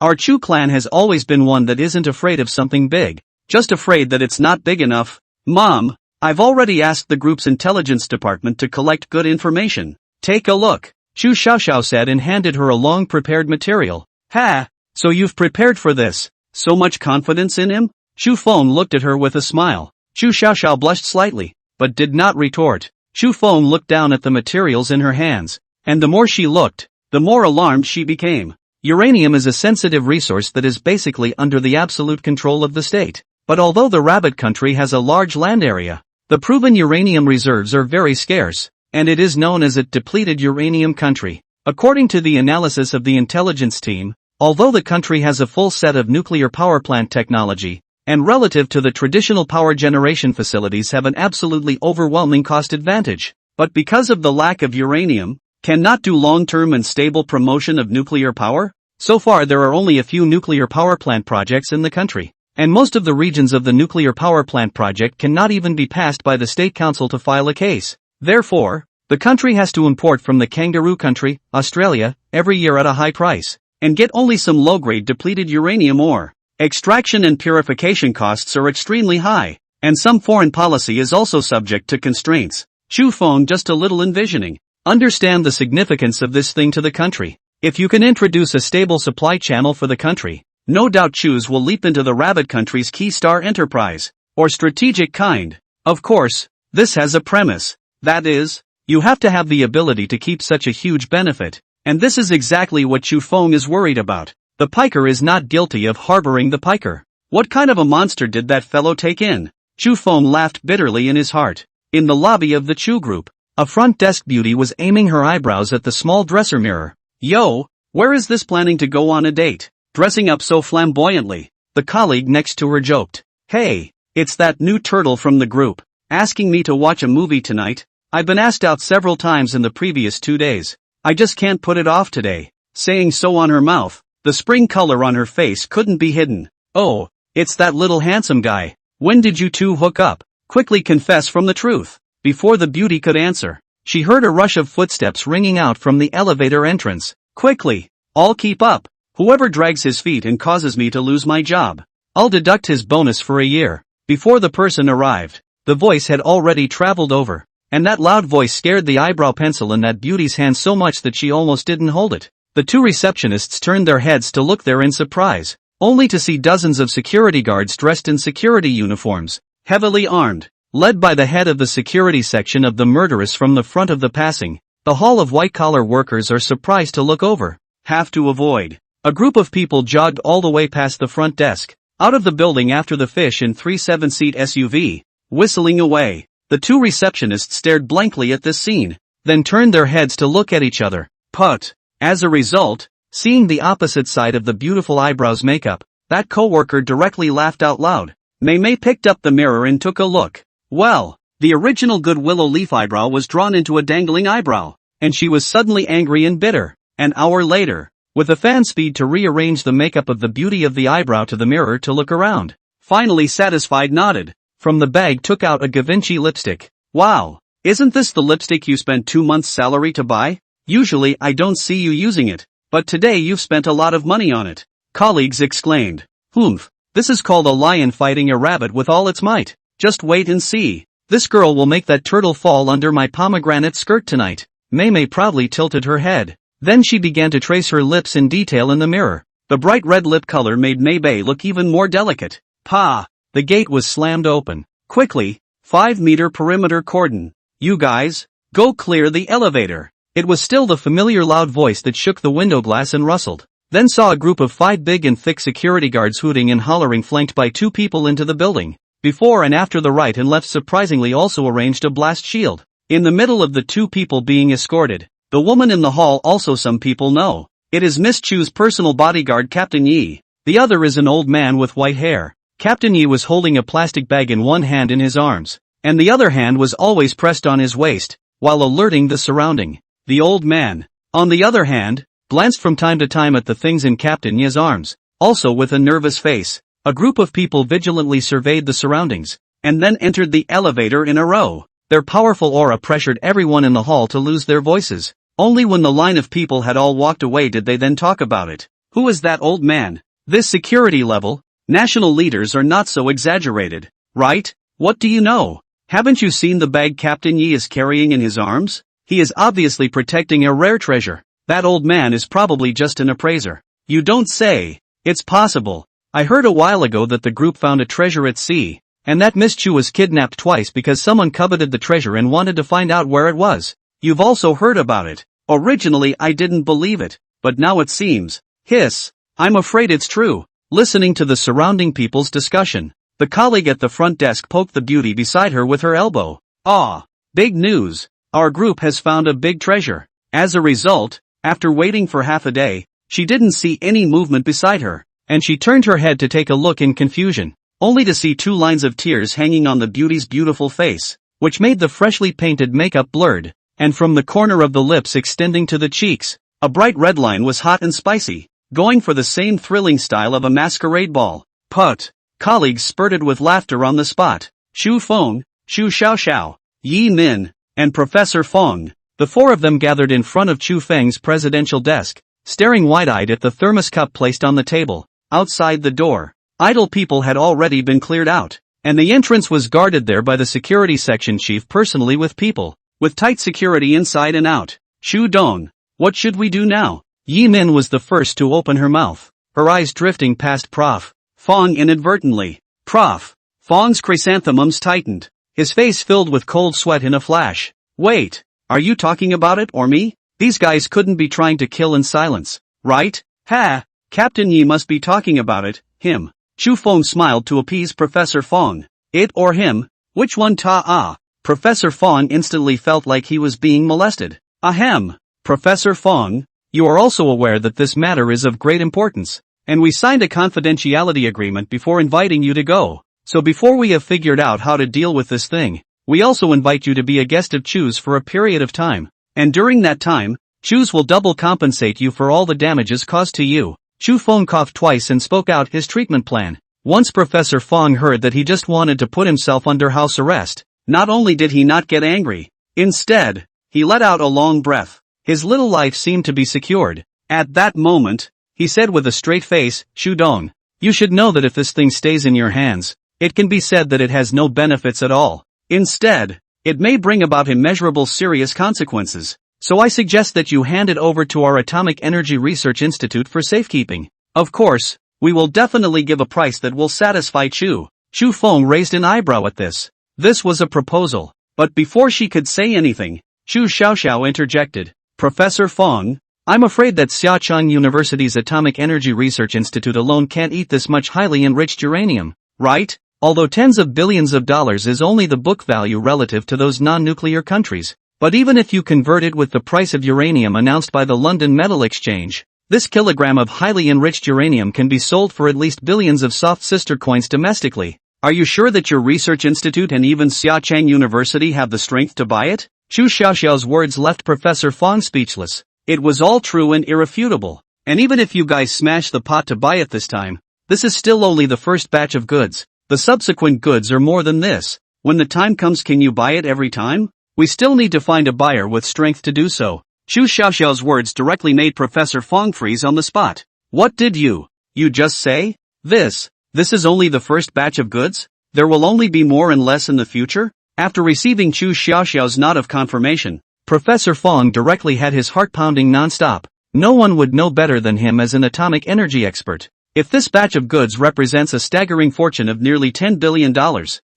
Speaker 1: Our Chu clan has always been one that isn't afraid of something big, just afraid that it's not big enough. Mom, I've already asked the group's intelligence department to collect good information. Take a look. Chu Xiaoxiao said and handed her a long prepared material. Ha, so you've prepared for this. So much confidence in him? Chu Fong looked at her with a smile. Chu Xiaoxiao blushed slightly, but did not retort. Chu Fong looked down at the materials in her hands, and the more she looked, the more alarmed she became. Uranium is a sensitive resource that is basically under the absolute control of the state. But although the rabbit country has a large land area, the proven uranium reserves are very scarce, and it is known as a depleted uranium country. According to the analysis of the intelligence team, although the country has a full set of nuclear power plant technology, and relative to the traditional power generation facilities have an absolutely overwhelming cost advantage, but because of the lack of uranium, cannot do long-term and stable promotion of nuclear power? So far there are only a few nuclear power plant projects in the country, and most of the regions of the nuclear power plant project cannot even be passed by the state council to file a case. Therefore, the country has to import from the kangaroo country, Australia, every year at a high price, and get only some low-grade depleted uranium ore. Extraction and purification costs are extremely high, and some foreign policy is also subject to constraints. Chu Fong just a little envisioning. Understand the significance of this thing to the country. If you can introduce a stable supply channel for the country, no doubt Chus will leap into the rabbit country's key star enterprise, or strategic kind. Of course, this has a premise. That is, you have to have the ability to keep such a huge benefit, and this is exactly what Chu Fong is worried about. The piker is not guilty of harboring the piker. What kind of a monster did that fellow take in? Chu Fong laughed bitterly in his heart. In the lobby of the Chu group, a front desk beauty was aiming her eyebrows at the small dresser mirror. Yo, where is this planning to go on a date? Dressing up so flamboyantly. The colleague next to her joked. Hey, it's that new turtle from the group, asking me to watch a movie tonight. I've been asked out several times in the previous 2 days. I just can't put it off today. Saying so on her mouth, the spring color on her face couldn't be hidden. Oh, it's that little handsome guy. When did you two hook up? Quickly confess from the truth. Before the beauty could answer, she heard a rush of footsteps ringing out from the elevator entrance. Quickly, I'll keep up. Whoever drags his feet and causes me to lose my job, I'll deduct his bonus for a year. Before the person arrived, the voice had already traveled over, and that loud voice scared the eyebrow pencil in that beauty's hand so much that she almost didn't hold it. The two receptionists turned their heads to look there in surprise, only to see dozens of security guards dressed in security uniforms, heavily armed, led by the head of the security section of the murderess from the front of the passing. The hall of white-collar workers are surprised to look over. Have to avoid. A group of people jogged all the way past the front desk, out of the building after the fish in 3 7-seat SUV, whistling away. The two receptionists stared blankly at this scene, then turned their heads to look at each other. But, as a result, seeing the opposite side of the beautiful eyebrows makeup, that coworker directly laughed out loud. Mei picked up the mirror and took a look. Well, the original good willow leaf eyebrow was drawn into a dangling eyebrow, and she was suddenly angry and bitter. An hour later, with a fan speed to rearrange the makeup of the beauty of the eyebrow to the mirror to look around. Finally satisfied, nodded. From the bag took out a Givenchy lipstick. Wow, isn't this the lipstick you spent 2 months' salary to buy? Usually I don't see you using it, but today you've spent a lot of money on it. Colleagues exclaimed. Humph, this is called a lion fighting a rabbit with all its might. Just wait and see. This girl will make that turtle fall under my pomegranate skirt tonight. Mei proudly tilted her head. Then she began to trace her lips in detail in the mirror. The bright red lip color made Mei look even more delicate. Pa! The gate was slammed open. Quickly, 5-meter perimeter cordon. You guys, go clear the elevator. It was still the familiar loud voice that shook the window glass and rustled. Then saw a group of 5 big and thick security guards hooting and hollering, flanked by 2 people into the building. Before and after the right and left surprisingly also arranged a blast shield. In the middle of the 2 people being escorted, the woman in the hall also some people know. It is Miss Chu's personal bodyguard, Captain Yi. The other is an old man with white hair. Captain Yi was holding a plastic bag in one hand in his arms, and the other hand was always pressed on his waist, while alerting the surrounding. The old man, on the other hand, glanced from time to time at the things in Captain Yi's arms, also with a nervous face. A group of people vigilantly surveyed the surroundings, and then entered the elevator in a row. Their powerful aura pressured everyone in the hall to lose their voices. Only when the line of people had all walked away did they then talk about it. Who is that old man? This security level, national leaders are not so exaggerated, right? What do you know? Haven't you seen the bag Captain Yi is carrying in his arms? He is obviously protecting a rare treasure. That old man is probably just an appraiser. You don't say. It's possible. I heard a while ago that the group found a treasure at sea, and that Miss Chu was kidnapped twice because someone coveted the treasure and wanted to find out where it was. You've also heard about it. Originally I didn't believe it, but now it seems. Hiss. I'm afraid it's true. Listening to the surrounding people's discussion, the colleague at the front desk poked the beauty beside her with her elbow. Ah, big news. Our group has found a big treasure. As a result, after waiting for half a day, she didn't see any movement beside her, and she turned her head to take a look in confusion, only to see 2 lines of tears hanging on the beauty's beautiful face, which made the freshly painted makeup blurred, and from the corner of the lips extending to the cheeks, a bright red line was hot and spicy, going for the same thrilling style of a masquerade ball. Put. Colleagues spurted with laughter on the spot. Shu Feng, Shu Xiaoxiao, Yi Min, and Professor Feng. The 4 of them gathered in front of Chu Feng's presidential desk, staring wide-eyed at the thermos cup placed on the table. Outside the door, idle people had already been cleared out, and the entrance was guarded there by the security section chief personally with people, with tight security inside and out. Shu Dong, what should we do now? Yi Min was the first to open her mouth, her eyes drifting past Prof. Feng inadvertently. Prof. Feng's chrysanthemums tightened, his face filled with cold sweat in a flash. Wait, are you talking about it or me? These guys couldn't be trying to kill in silence, right? Ha! Captain Yi must be talking about it, him. Chu Feng smiled to appease Professor Feng. It or him? Which one ta-ah? Professor Feng instantly felt like he was being molested. Ahem. Professor Feng, you are also aware that this matter is of great importance, and we signed a confidentiality agreement before inviting you to go. So before we have figured out how to deal with this thing, we also invite you to be a guest of Chu's for a period of time. And during that time, Chu's will double compensate you for all the damages caused to you. Chu Feng coughed twice and spoke out his treatment plan. Once Professor Feng heard that he just wanted to put himself under house arrest, not only did he not get angry, instead, he let out a long breath. His little life seemed to be secured. At that moment, he said with a straight face, Shu Dong, you should know that if this thing stays in your hands, it can be said that it has no benefits at all. Instead, it may bring about immeasurable serious consequences. So I suggest that you hand it over to our Atomic Energy Research Institute for safekeeping. Of course, we will definitely give a price that will satisfy Chu. Chu Feng raised an eyebrow at this. This was a proposal, but before she could say anything, Chu Xiaoxiao interjected. Professor Fong, I'm afraid that Xiaocheng University's Atomic Energy Research Institute alone can't eat this much highly enriched uranium, right? Although tens of billions of dollars is only the book value relative to those non-nuclear countries. But even if you convert it with the price of uranium announced by the London Metal Exchange, this kilogram of highly enriched uranium can be sold for at least billions of soft sister coins domestically. Are you sure that your research institute and even Xiaocheng University have the strength to buy it? Chu Xiaoxiao's words left Professor Fong speechless. It was all true and irrefutable. And even if you guys smash the pot to buy it this time, this is still only the first batch of goods. The subsequent goods are more than this. When the time comes, can you buy it every time? We still need to find a buyer with strength to do so. Chu Xiaoxiao's words directly made Professor Fong freeze on the spot. What did you just say? This is only the first batch of goods? There will only be more and less in the future? After receiving Chu Xiaoxiao's nod of confirmation, Professor Fong directly had his heart pounding non-stop. No one would know better than him as an atomic energy expert. If this batch of goods represents a staggering fortune of nearly $10 billion,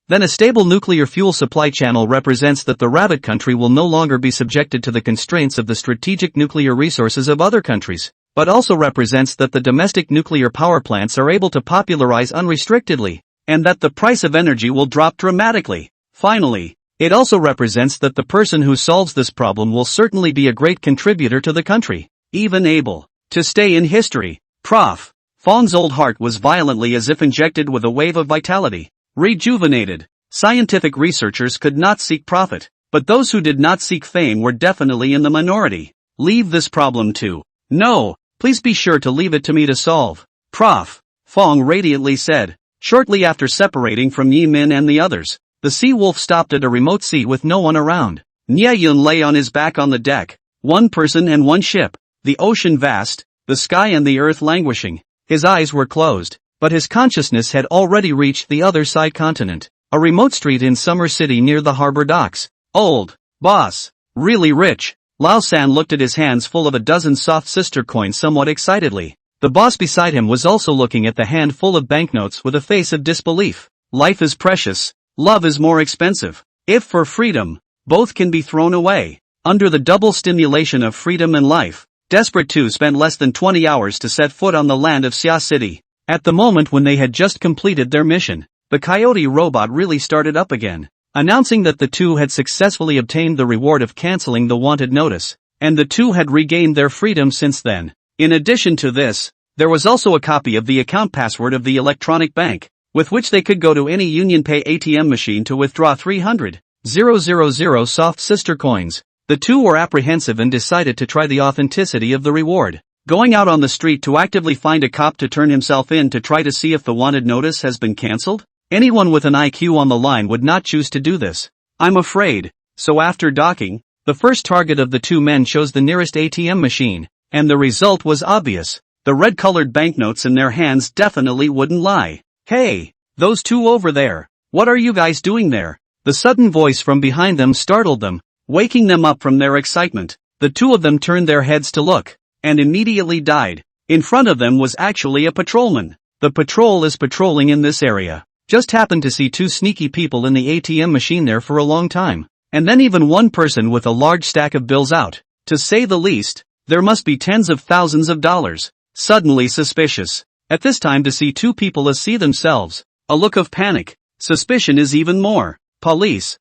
Speaker 1: then a stable nuclear fuel supply channel represents that the rabbit country will no longer be subjected to the constraints of the strategic nuclear resources of other countries, but also represents that the domestic nuclear power plants are able to popularize unrestrictedly, and that the price of energy will drop dramatically. Finally, it also represents that the person who solves this problem will certainly be a great contributor to the country, even able to stay in history. Prof. Fong's old heart was violently as if injected with a wave of vitality. Rejuvenated. Scientific researchers could not seek profit, but those who did not seek fame were definitely in the minority. Leave this problem to. No, please be sure to leave it to me to solve. Prof. Fong radiantly said. Shortly after separating from Yi Min and the others, the sea wolf stopped at a remote sea with no one around. Nie Yun lay on his back on the deck, one person and one ship, the ocean vast, the sky and the earth languishing. His eyes were closed, but his consciousness had already reached the other side continent, a remote street in Summer City near the harbor docks. Old boss, really rich. Lao San looked at his hands full of a dozen soft sister coins somewhat excitedly. The boss beside him was also looking at the handful of banknotes with a face of disbelief. Life is precious, love is more expensive. If for freedom, both can be thrown away. Under the double stimulation of freedom and life, Desperate 2 spent less than 20 hours to set foot on the land of Xia City. At the moment when they had just completed their mission, the coyote robot really started up again, announcing that the two had successfully obtained the reward of canceling the wanted notice, and the two had regained their freedom since then. In addition to this, there was also a copy of the account password of the electronic bank, with which they could go to any UnionPay ATM machine to withdraw 300,000 soft sister coins. The two were apprehensive and decided to try the authenticity of the reward. Going out on the street to actively find a cop to turn himself in to try to see if the wanted notice has been cancelled? Anyone with an IQ on the line would not choose to do this, I'm afraid. So after docking, the first target of the two men chose the nearest ATM machine, and the result was obvious. The red-colored banknotes in their hands definitely wouldn't lie. Hey, those two over there, what are you guys doing there? The sudden voice from behind them startled them, waking them up from their excitement. The two of them turned their heads to look, and immediately died. In front of them was actually a patrolman. The patrol is patrolling in this area. Just happened to see two sneaky people in the ATM machine there for a long time, and then even one person with a large stack of bills out. To say the least, there must be tens of thousands of dollars. Suddenly suspicious. At this time to see two people as see themselves, a look of panic. Suspicion is even more. Police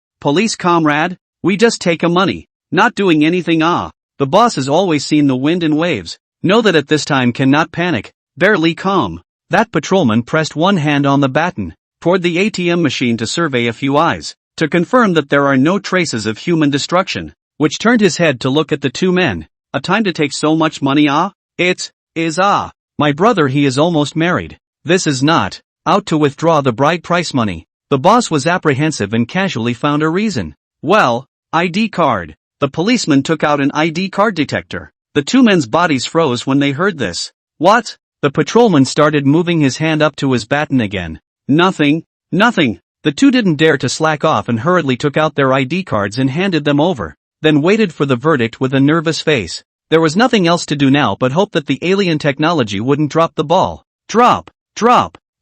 Speaker 1: comrade, we just take a money, not doing anything. The boss has always seen the wind and waves. Know that at this time cannot panic, barely calm. That patrolman pressed one hand on the baton, toward the ATM machine to survey a few eyes, to confirm that there are no traces of human destruction, which turned his head to look at the two men. A time to take so much money? It is my brother, he is almost married. This is not out to withdraw the bride price money. The boss was apprehensive and casually found a reason. Well, ID card. The policeman took out an ID card detector. The two men's bodies froze when they heard this. What? The patrolman started moving his hand up to his baton again. Nothing. The two didn't dare to slack off and hurriedly took out their ID cards and handed them over, then waited for the verdict with a nervous face. There was nothing else to do now but hope that the alien technology wouldn't drop the ball. Drop.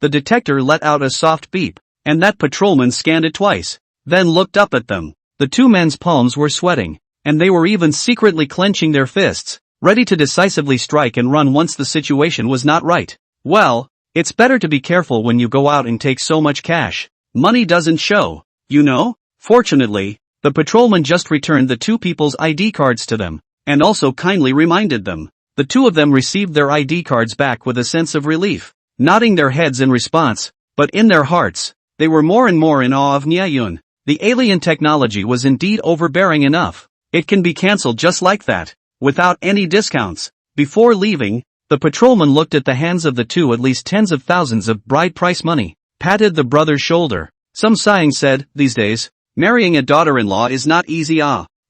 Speaker 1: The detector let out a soft beep, and that patrolman scanned it twice, then looked up at them. The two men's palms were sweating. and they were even secretly clenching their fists, ready to decisively strike and run once the situation was not right. Well, it's better to be careful when you go out and take so much cash. Money doesn't show, you know? Fortunately, the patrolman just returned the two people's ID cards to them, and also kindly reminded them. The two of them received their ID cards back with a sense of relief, nodding their heads in response, but in their hearts, they were more and more in awe of Nyayun. The alien technology was indeed overbearing enough. It can be cancelled just like that, without any discounts. Before leaving, the patrolman looked at the hands of the two, at least tens of thousands of bride price money, patted the brother's shoulder. Some sighing said, these days, marrying a daughter-in-law is not easy.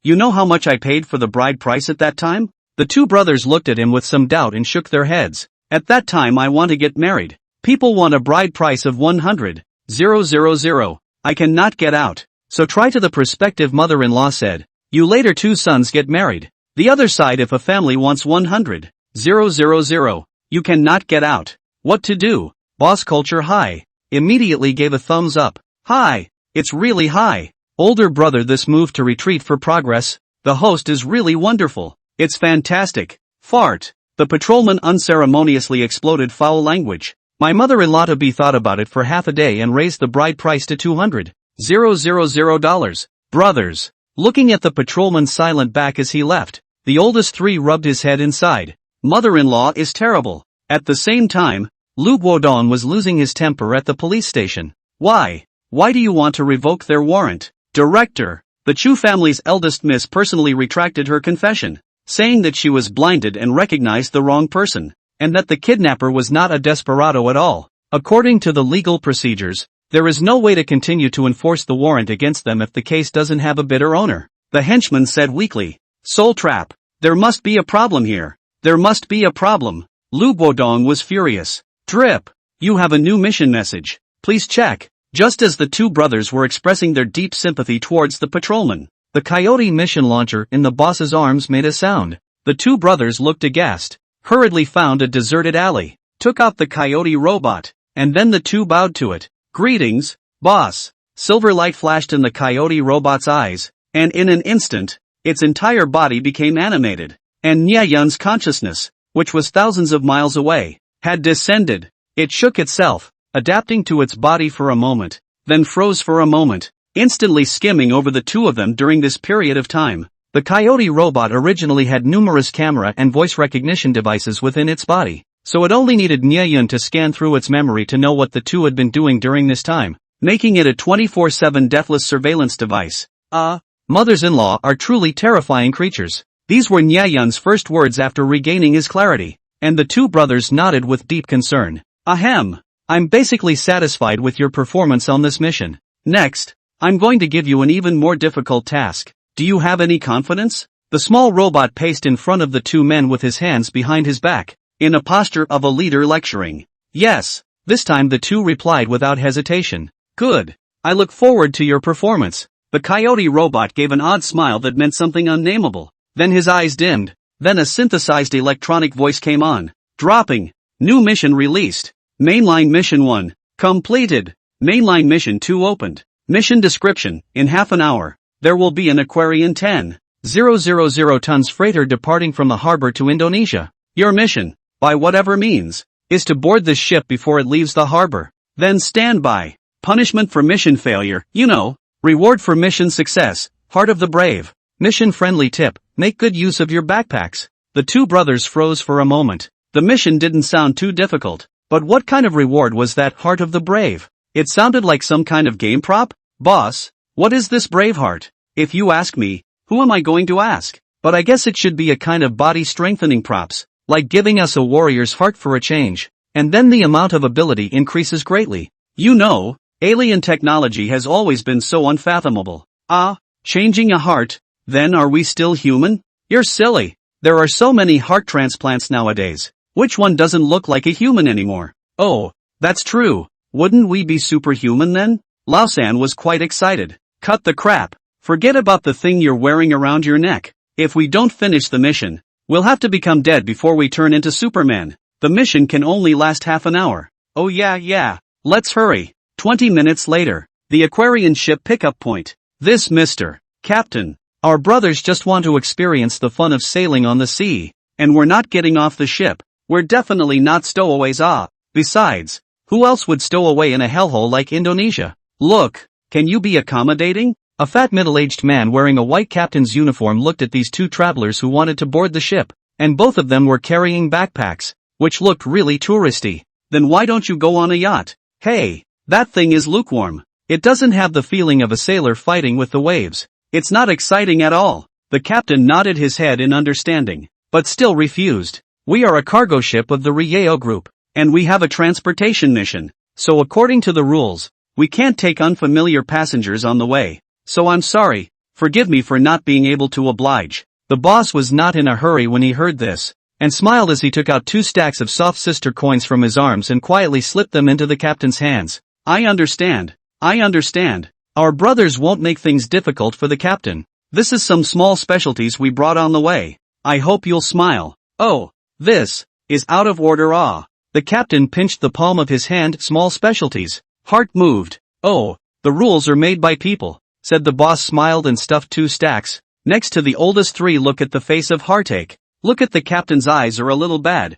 Speaker 1: You know how much I paid for the bride price at that time? The two brothers looked at him with some doubt and shook their heads. At that time I want to get married. People want a bride price of 100,000. I cannot get out. So try to, the prospective mother-in-law said. You later two sons get married. The other side, if a family wants 100,000. You cannot get out. What to do? Boss culture high. Immediately gave a thumbs up. High. It's really high. Older brother, this move to retreat for progress. The host is really wonderful. It's fantastic. Fart. The patrolman unceremoniously exploded foul language. My mother-in-law to be thought about it for half a day and raised the bride price to $200,000. Brothers. Looking at the patrolman's silent back as he left, the oldest three rubbed his head inside. Mother-in-law is terrible. At the same time, Lu Guodong was losing his temper at the police station. Why? Why do you want to revoke their warrant? Director. The Chu family's eldest miss personally retracted her confession, saying that she was blinded and recognized the wrong person, and that the kidnapper was not a desperado at all. According to the legal procedures, there is no way to continue to enforce the warrant against them if the case doesn't have a bitter owner. The henchman said weakly. Soul trap. There must be a problem here. There must be a problem. Lu Guodong was furious. Drip. You have a new mission message. Please check. Just as the two brothers were expressing their deep sympathy towards the patrolman, the coyote mission launcher in the boss's arms made a sound. The two brothers looked aghast, hurriedly found a deserted alley, took out the coyote robot, and then the two bowed to it. Greetings, boss. Silver light flashed in the coyote robot's eyes, and in an instant, its entire body became animated, and Nyayun's consciousness, which was thousands of miles away, had descended. It shook itself, adapting to its body for a moment, then froze for a moment, instantly skimming over the two of them during this period of time. The coyote robot originally had numerous camera and voice recognition devices within its body, so it only needed Nyayun to scan through its memory to know what the two had been doing during this time, making it a 24/7 deathless surveillance device. Mothers-in-law are truly terrifying creatures. These were Nyayun's first words after regaining his clarity, and the two brothers nodded with deep concern. Ahem. I'm basically satisfied with your performance on this mission. Next, I'm going to give you an even more difficult task. Do you have any confidence? The small robot paced in front of the two men with his hands behind his back, in a posture of a leader lecturing. Yes, this time the two replied without hesitation. Good. I look forward to your performance. The coyote robot gave an odd smile that meant something unnameable. Then his eyes dimmed. Then a synthesized electronic voice came on. Dropping. New mission released. Mainline Mission 1. Completed. Mainline Mission 2 opened. Mission description. In half an hour, there will be an Aquarian 10,000 tons freighter departing from the harbor to Indonesia. Your mission, by whatever means, is to board this ship before it leaves the harbor. Then stand by. Punishment for mission failure, you know. Reward for mission success. Heart of the brave. Mission friendly tip. Make good use of your backpacks. The two brothers froze for a moment. The mission didn't sound too difficult. But what kind of reward was that Heart of the Brave? It sounded like some kind of game prop. Boss, what is this brave heart? If you ask me, who am I going to ask? But I guess it should be a kind of body strengthening props, like giving us a warrior's heart for a change. And then the amount of ability increases greatly. You know, alien technology has always been so unfathomable. Changing a heart? Then are we still human? You're silly. There are so many heart transplants nowadays. Which one doesn't look like a human anymore? Oh, that's true. Wouldn't we be superhuman then? Lausan was quite excited. Cut the crap. Forget about the thing you're wearing around your neck. If we don't finish the mission, we'll have to become dead before we turn into Superman. The mission can only last half an hour. Oh yeah. Let's hurry. 20 minutes later. The Aquarian ship pickup point. This Mr. Captain. Our brothers just want to experience the fun of sailing on the sea. And we're not getting off the ship. We're definitely not stowaways. Besides, who else would stow away in a hellhole like Indonesia? Look, can you be accommodating? A fat middle-aged man wearing a white captain's uniform looked at these two travelers who wanted to board the ship, and both of them were carrying backpacks, which looked really touristy. Then why don't you go on a yacht? Hey, that thing is lukewarm. It doesn't have the feeling of a sailor fighting with the waves. It's not exciting at all. The captain nodded his head in understanding, but still refused. We are a cargo ship of the Rieo Group, and we have a transportation mission. So according to the rules, we can't take unfamiliar passengers on the way. So I'm sorry, forgive me for not being able to oblige. The boss was not in a hurry when he heard this, and smiled as he took out 2 stacks of soft sister coins from his arms and quietly slipped them into the captain's hands. I understand. Our brothers won't make things difficult for the captain. This is some small specialties we brought on the way. I hope you'll smile. Oh, this is out of order. The captain pinched the palm of his hand. Small specialties. Heart moved. Oh, the rules are made by people, said the boss, smiled and stuffed 2 stacks. Next to the oldest 3. Look at the face of heartache. Look at the captain's eyes are a little bad.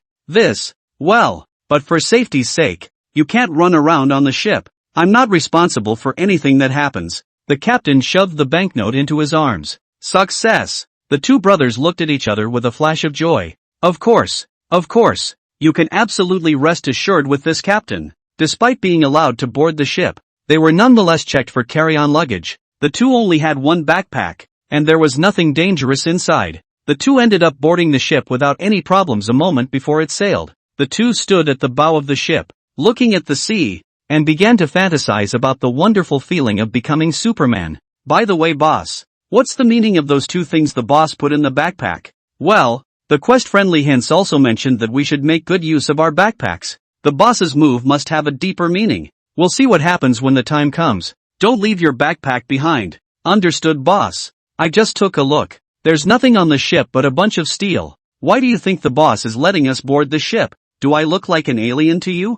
Speaker 1: Well, but for safety's sake, you can't run around on the ship. I'm not responsible for anything that happens. The captain shoved the banknote into his arms. Success! The 2 brothers looked at each other with a flash of joy. Of course. You can absolutely rest assured with this captain. Despite being allowed to board the ship, they were nonetheless checked for carry-on luggage. The 2 only had 1 backpack, and there was nothing dangerous inside. The 2 ended up boarding the ship without any problems a moment before it sailed. The 2 stood at the bow of the ship, looking at the sea, and began to fantasize about the wonderful feeling of becoming Superman. By the way, boss, what's the meaning of those 2 things the boss put in the backpack? Well, the quest-friendly hints also mentioned that we should make good use of our backpacks. The boss's move must have a deeper meaning. We'll see what happens when the time comes. Don't leave your backpack behind. Understood, boss. I just took a look. There's nothing on the ship but a bunch of steel. Why do you think the boss is letting us board the ship? Do I look like an alien to you?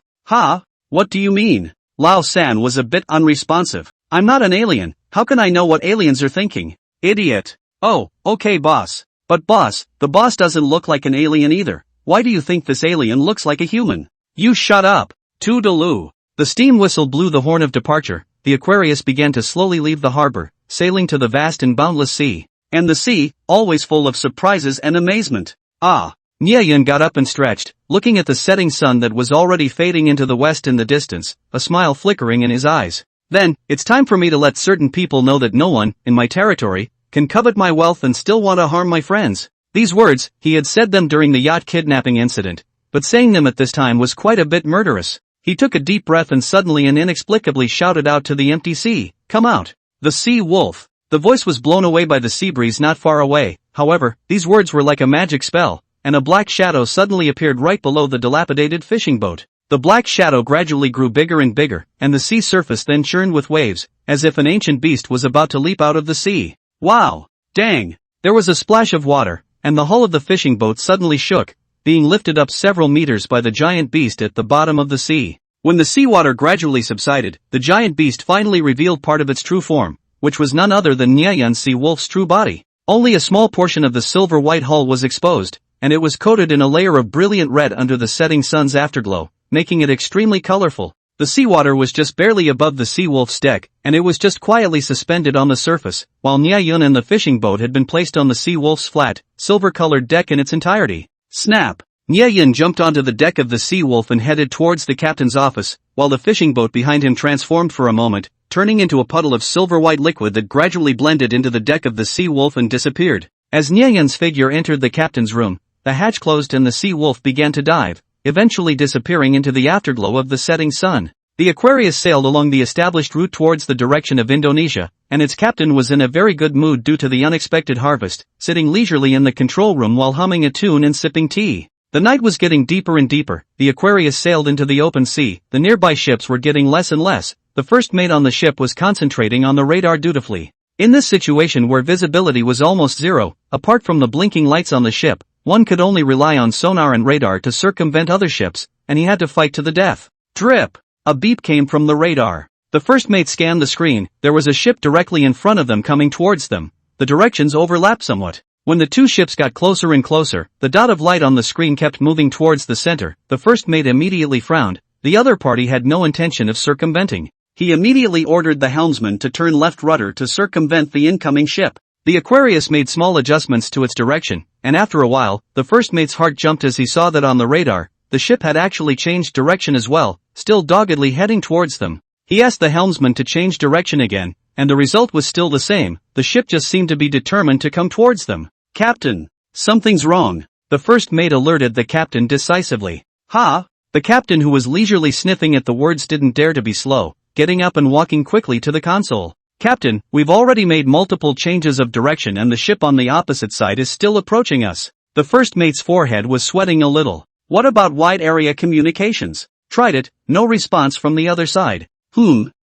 Speaker 1: What do you mean? Lao San was a bit unresponsive. I'm not an alien. How can I know what aliens are thinking? Idiot. Oh, okay, boss. But boss, the boss doesn't look like an alien either. Why do you think this alien looks like a human? You shut up. Toodaloo. The steam whistle blew the horn of departure. The Aquarius began to slowly leave the harbor, sailing to the vast and boundless sea. And the sea, always full of surprises and amazement. Nyayun got up and stretched, looking at the setting sun that was already fading into the west in the distance, a smile flickering in his eyes. Then, it's time for me to let certain people know that no one, in my territory, can covet my wealth and still want to harm my friends. These words, he had said them during the yacht kidnapping incident, but saying them at this time was quite a bit murderous. He took a deep breath and suddenly and inexplicably shouted out to the empty sea, "Come out!" The sea wolf. The voice was blown away by the sea breeze not far away. However, these words were like a magic spell, and a black shadow suddenly appeared right below the dilapidated fishing boat. The black shadow gradually grew bigger and bigger, and the sea surface then churned with waves, as if an ancient beast was about to leap out of the sea. Wow! Dang! There was a splash of water, and the hull of the fishing boat suddenly shook, being lifted up several meters by the giant beast at the bottom of the sea. When the seawater gradually subsided, the giant beast finally revealed part of its true form, which was none other than Nyayun Sea Wolf's true body. Only a small portion of the silver-white hull was exposed, and it was coated in a layer of brilliant red under the setting sun's afterglow, making it extremely colorful. The seawater was just barely above the sea wolf's deck, and it was just quietly suspended on the surface, while Nyayun and the fishing boat had been placed on the sea wolf's flat, silver-colored deck in its entirety. Snap! Nyayun jumped onto the deck of the sea wolf and headed towards the captain's office, while the fishing boat behind him transformed for a moment, turning into a puddle of silver-white liquid that gradually blended into the deck of the sea wolf and disappeared. As Nyayun's figure entered the captain's room, the hatch closed and the sea wolf began to dive, eventually disappearing into the afterglow of the setting sun. The Aquarius sailed along the established route towards the direction of Indonesia, and its captain was in a very good mood due to the unexpected harvest, sitting leisurely in the control room while humming a tune and sipping tea. The night was getting deeper and deeper. The Aquarius sailed into the open sea. The nearby ships were getting less and less. The first mate on the ship was concentrating on the radar dutifully. In this situation where visibility was almost zero, apart from the blinking lights on the ship, one could only rely on sonar and radar to circumvent other ships, and he had to fight to the death. Drip! A beep came from the radar. The first mate scanned the screen. There was a ship directly in front of them coming towards them. The the directions overlapped somewhat. When the two ships got closer and closer, the dot of light on the screen kept moving towards the center. The first mate immediately frowned. The other party had no intention of circumventing. He immediately ordered the helmsman to turn left rudder to circumvent the incoming ship. The Aquarius made small adjustments to its direction, and after a while, the first mate's heart jumped as he saw that on the radar, the ship had actually changed direction as well, still doggedly heading towards them. He asked the helmsman to change direction again, and the result was still the same. The ship just seemed to be determined to come towards them. "Captain, something's wrong," the first mate alerted the captain decisively. "Ha?" The captain, who was leisurely sniffing at the words, didn't dare to be slow, getting up and walking quickly to the console. "Captain, we've already made multiple changes of direction and the ship on the opposite side is still approaching us." The first mate's forehead was sweating a little. "What about wide area communications? Tried it, no response from the other side."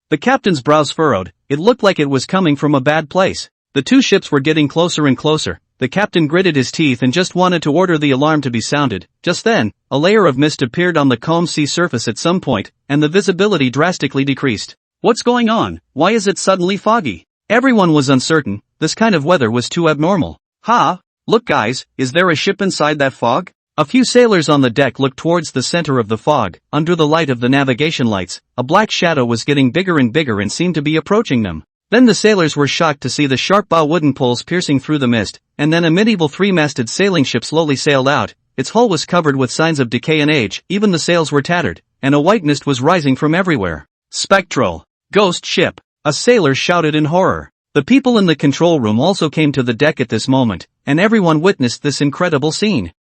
Speaker 1: The captain's brows furrowed. It looked like it was coming from a bad place. The two ships were getting closer and closer. The captain gritted his teeth and just wanted to order the alarm to be sounded. Just then, a layer of mist appeared on the calm sea surface at some point, and the visibility drastically decreased. "What's going on? Why is it suddenly foggy?" Everyone was uncertain. This kind of weather was too abnormal. "Ha! Look guys, is there a ship inside that fog?" A few sailors on the deck looked towards the center of the fog. Under the light of the navigation lights, a black shadow was getting bigger and seemed to be approaching them. Then the sailors were shocked to see the sharp bow wooden poles piercing through the mist, and then a medieval three-masted sailing ship slowly sailed out. Its hull was covered with signs of decay and age, even the sails were tattered, and a white mist was rising from everywhere. "Spectral! Ghost ship!" a sailor shouted in horror. The people in the control room also came to the deck at this moment, and everyone witnessed this incredible scene.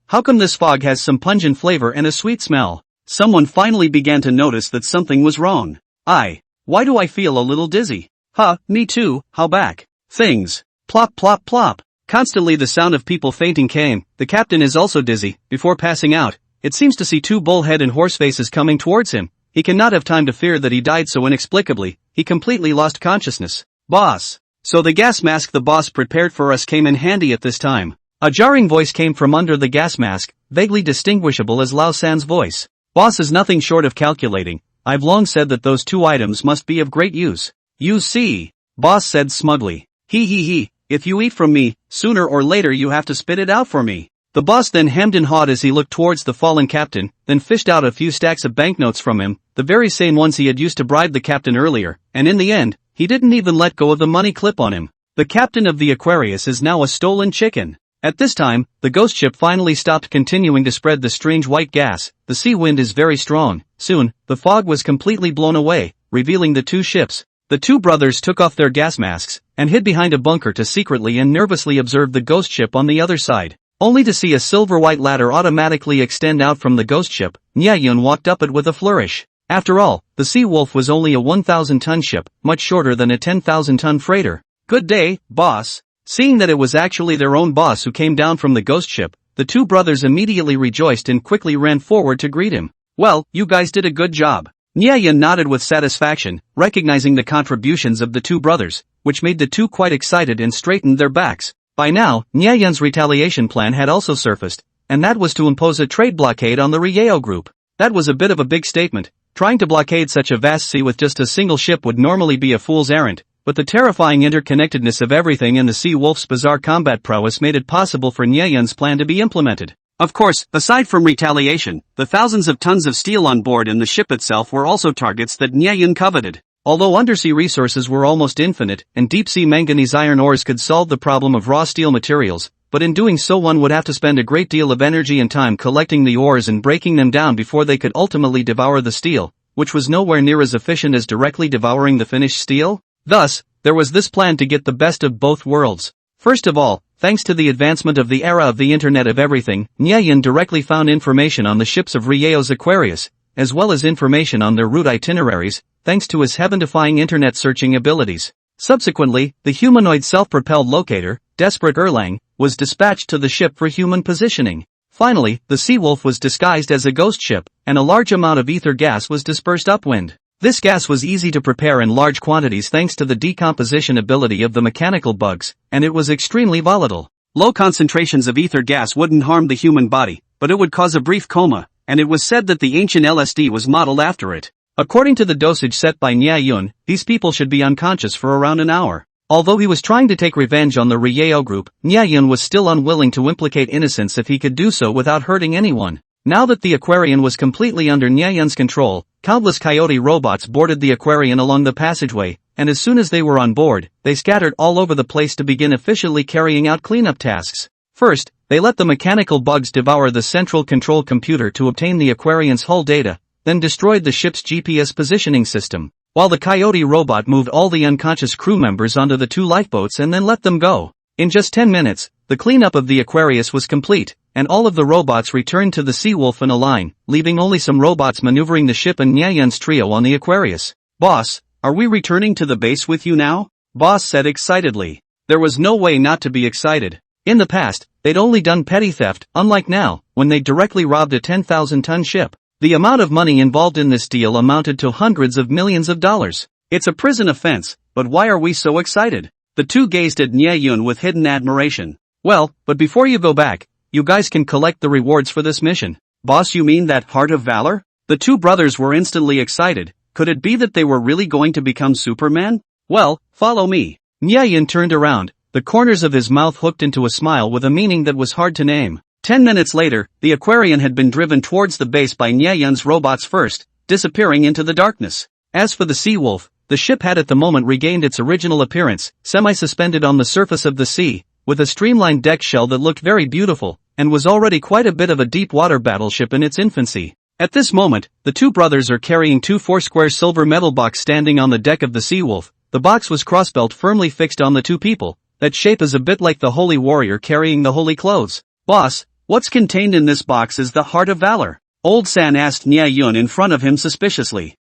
Speaker 1: How come this fog has some pungent flavor and a sweet smell?" Someone finally began to notice that something was wrong. Why do I feel a little dizzy?" Me too, how back? Things. Plop plop plop. Constantly the sound of people fainting came. The captain is also dizzy. Before passing out, it seems to see two bullhead and horse faces coming towards him. He cannot have time to fear that he died so inexplicably. He completely lost consciousness. "Boss. So the gas mask the boss prepared for us came in handy at this time." A jarring voice came from under the gas mask, vaguely distinguishable as Lao San's voice. "Boss is nothing short of calculating. I've long said that those two items must be of great use." "You see," boss said smugly. If you eat from me, sooner or later you have to spit it out for me." The boss then hemmed and hawed as he looked towards the fallen captain, then fished out a few stacks of banknotes from him, the very same ones he had used to bribe the captain earlier, and in the end, he didn't even let go of the money clip on him. The captain of the Aquarius is now a stolen chicken. At this time, the ghost ship finally stopped continuing to spread the strange white gas. The sea wind is very strong. Soon, the fog was completely blown away, revealing the two ships. The two brothers took off their gas masks, and hid behind a bunker to secretly and nervously observe the ghost ship on the other side. Only to see a silver-white ladder automatically extend out from the ghost ship, Nyayun walked up it with a flourish. After all, the Sea Wolf was only a 1,000-ton ship, much shorter than a 10,000-ton freighter. "Good day, boss." Seeing that it was actually their own boss who came down from the ghost ship, the two brothers immediately rejoiced and quickly ran forward to greet him. "Well, you guys did a good job." Nyayun nodded with satisfaction, recognizing the contributions of the two brothers, which made the two quite excited and straightened their backs. By now, Nyayun's retaliation plan had also surfaced, and that was to impose a trade blockade on the Rieo group. That was a bit of a big statement. Trying to blockade such a vast sea with just a single ship would normally be a fool's errand, but the terrifying interconnectedness of everything in the Sea Wolf's bizarre combat prowess made it possible for Nyayun's plan to be implemented. Of course, aside from retaliation, the thousands of tons of steel on board and the ship itself were also targets that Nyayun coveted. Although undersea resources were almost infinite, and deep-sea manganese iron ores could solve the problem of raw steel materials, but in doing so one would have to spend a great deal of energy and time collecting the ores and breaking them down before they could ultimately devour the steel, which was nowhere near as efficient as directly devouring the finished steel. Thus, there was this plan to get the best of both worlds. First of all, thanks to the advancement of the era of the Internet of Everything, Nyayun directly found information on the ships of Rieo's Aquarius, as well as information on their route itineraries, thanks to his heaven-defying internet searching abilities. Subsequently, the humanoid self-propelled locator, Desperate Erlang, was dispatched to the ship for human positioning. Finally, the Sea Wolf was disguised as a ghost ship, and a large amount of ether gas was dispersed upwind. This gas was easy to prepare in large quantities thanks to the decomposition ability of the mechanical bugs, and it was extremely volatile. Low concentrations of ether gas wouldn't harm the human body, but it would cause a brief coma, and it was said that the ancient LSD was modeled after it. According to the dosage set by Nyayun, these people should be unconscious for around an hour. Although he was trying to take revenge on the Ryeo group, Nyayun was still unwilling to implicate innocents if he could do so without hurting anyone. Now that the Aquarian was completely under Nyayun's control, countless coyote robots boarded the Aquarian along the passageway, and as soon as they were on board, they scattered all over the place to begin efficiently carrying out cleanup tasks. First, they let the mechanical bugs devour the central control computer to obtain the Aquarian's hull data, then destroyed the ship's GPS positioning system, while the coyote robot moved all the unconscious crew members onto the 2 lifeboats and then let them go. In just 10 minutes, the cleanup of the Aquarius was complete, and all of the robots returned to the Seawolf in a line, leaving only some robots maneuvering the ship and Nyayun's trio on the Aquarius. "Boss, are we returning to the base with you now?" Boss said excitedly. There was no way not to be excited. In the past, they'd only done petty theft, unlike now, when they directly robbed a 10,000-ton ship. The amount of money involved in this deal amounted to hundreds of millions of dollars. It's a prison offense, but why are we so excited? The two gazed at Nyayun with hidden admiration. Well, but before you go back, you guys can collect the rewards for this mission. Boss, you mean that Heart of Valor? The two brothers were instantly excited. Could it be that they were really going to become Superman? Well, follow me. Nyayun turned around, the corners of his mouth hooked into a smile with a meaning that was hard to name. 10 minutes later, the Aquarian had been driven towards the base by Nyayun's robots first, disappearing into the darkness. As for the Seawolf, the ship had at the moment regained its original appearance, semi-suspended on the surface of the sea, with a streamlined deck shell that looked very beautiful, and was already quite a bit of a deep-water battleship in its infancy. At this moment, the two brothers are carrying 2 4-square silver metal boxes standing on the deck of the Seawolf. The box was crossbelt firmly fixed on the two people. That shape is a bit like the holy warrior carrying the holy clothes. Boss, what's contained in this box is the Heart of Valor? Old San asked Nyayun in front of him suspiciously.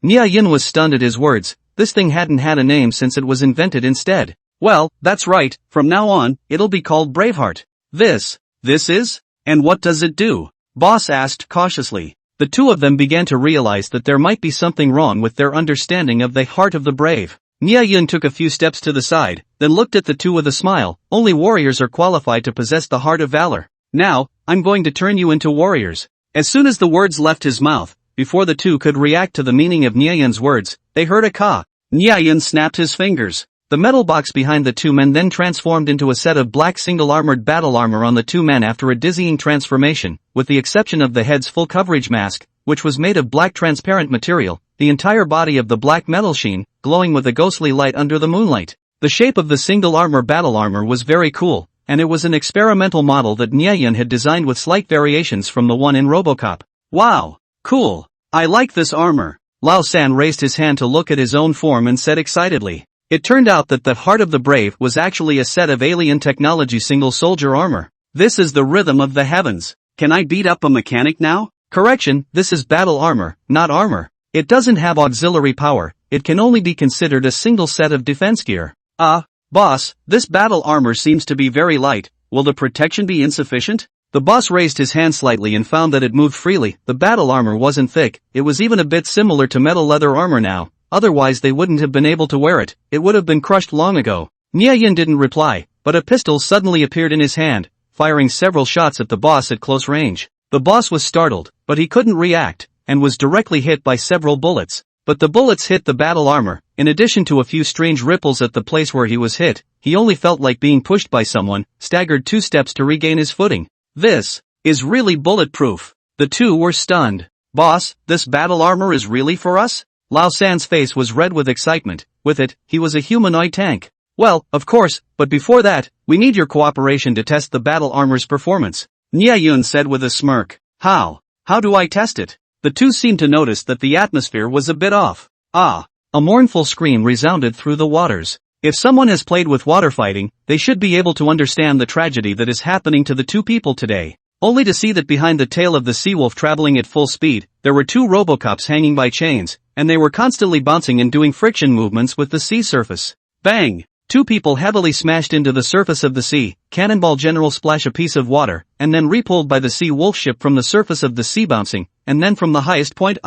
Speaker 1: Nyayun was stunned at his words. This thing hadn't had a name since it was invented instead. Well, that's right, from now on, it'll be called Braveheart. This is? And what does it do? Boss asked cautiously. The two of them began to realize that there might be something wrong with their understanding of the Heart of the Brave. Nyayun took a few steps to the side, then looked at the two with a smile. Only warriors are qualified to possess the Heart of Valor. Now, I'm going to turn you into warriors. As soon as the words left his mouth, before the two could react to the meaning of Nyayun's words, they heard a caw. Nyayun snapped his fingers. The metal box behind the two men then transformed into a set of black single-armored battle armor on the two men after a dizzying transformation, with the exception of the head's full coverage mask, which was made of black transparent material, the entire body of the black metal sheen, glowing with a ghostly light under the moonlight. The shape of the single-armor battle armor was very cool, and it was an experimental model that Nyayun had designed with slight variations from the one in RoboCop. Wow! Cool! I like this armor. Lao San raised his hand to look at his own form and said excitedly. It turned out that the Heart of the Brave was actually a set of alien technology single-soldier armor. This is the rhythm of the heavens. Can I beat up a mechanic now? Correction, this is battle armor, not armor. It doesn't have auxiliary power, it can only be considered a single set of defense gear. Boss, this battle armor seems to be very light. Will the protection be insufficient? The boss raised his hand slightly and found that it moved freely. The battle armor wasn't thick, it was even a bit similar to metal leather armor now. Otherwise they wouldn't have been able to wear it, it would have been crushed long ago. Nyayun didn't reply, but a pistol suddenly appeared in his hand, firing several shots at the boss at close range. The boss was startled, but he couldn't react, and was directly hit by several bullets. But the bullets hit the battle armor. In addition to a few strange ripples at the place where he was hit, he only felt like being pushed by someone, staggered 2 steps to regain his footing. This is really bulletproof. The two were stunned. Boss, this battle armor is really for us? Lao San's face was red with excitement. With it, he was a humanoid tank. Well, of course, but before that, we need your cooperation to test the battle armor's performance. Nyayun said with a smirk. How? How do I test it? The two seemed to notice that the atmosphere was a bit off. A mournful scream resounded through the waters. If someone has played with water fighting, they should be able to understand the tragedy that is happening to the two people today. Only to see that behind the tail of the Seawolf traveling at full speed, there were 2 RoboCops hanging by chains, and they were constantly bouncing and doing friction movements with the sea surface. Bang! 2 people heavily smashed into the surface of the sea. Cannonball General splash a piece of water, and then repulled by the Sea-Wolf ship from the surface of the sea bouncing, and then from the highest point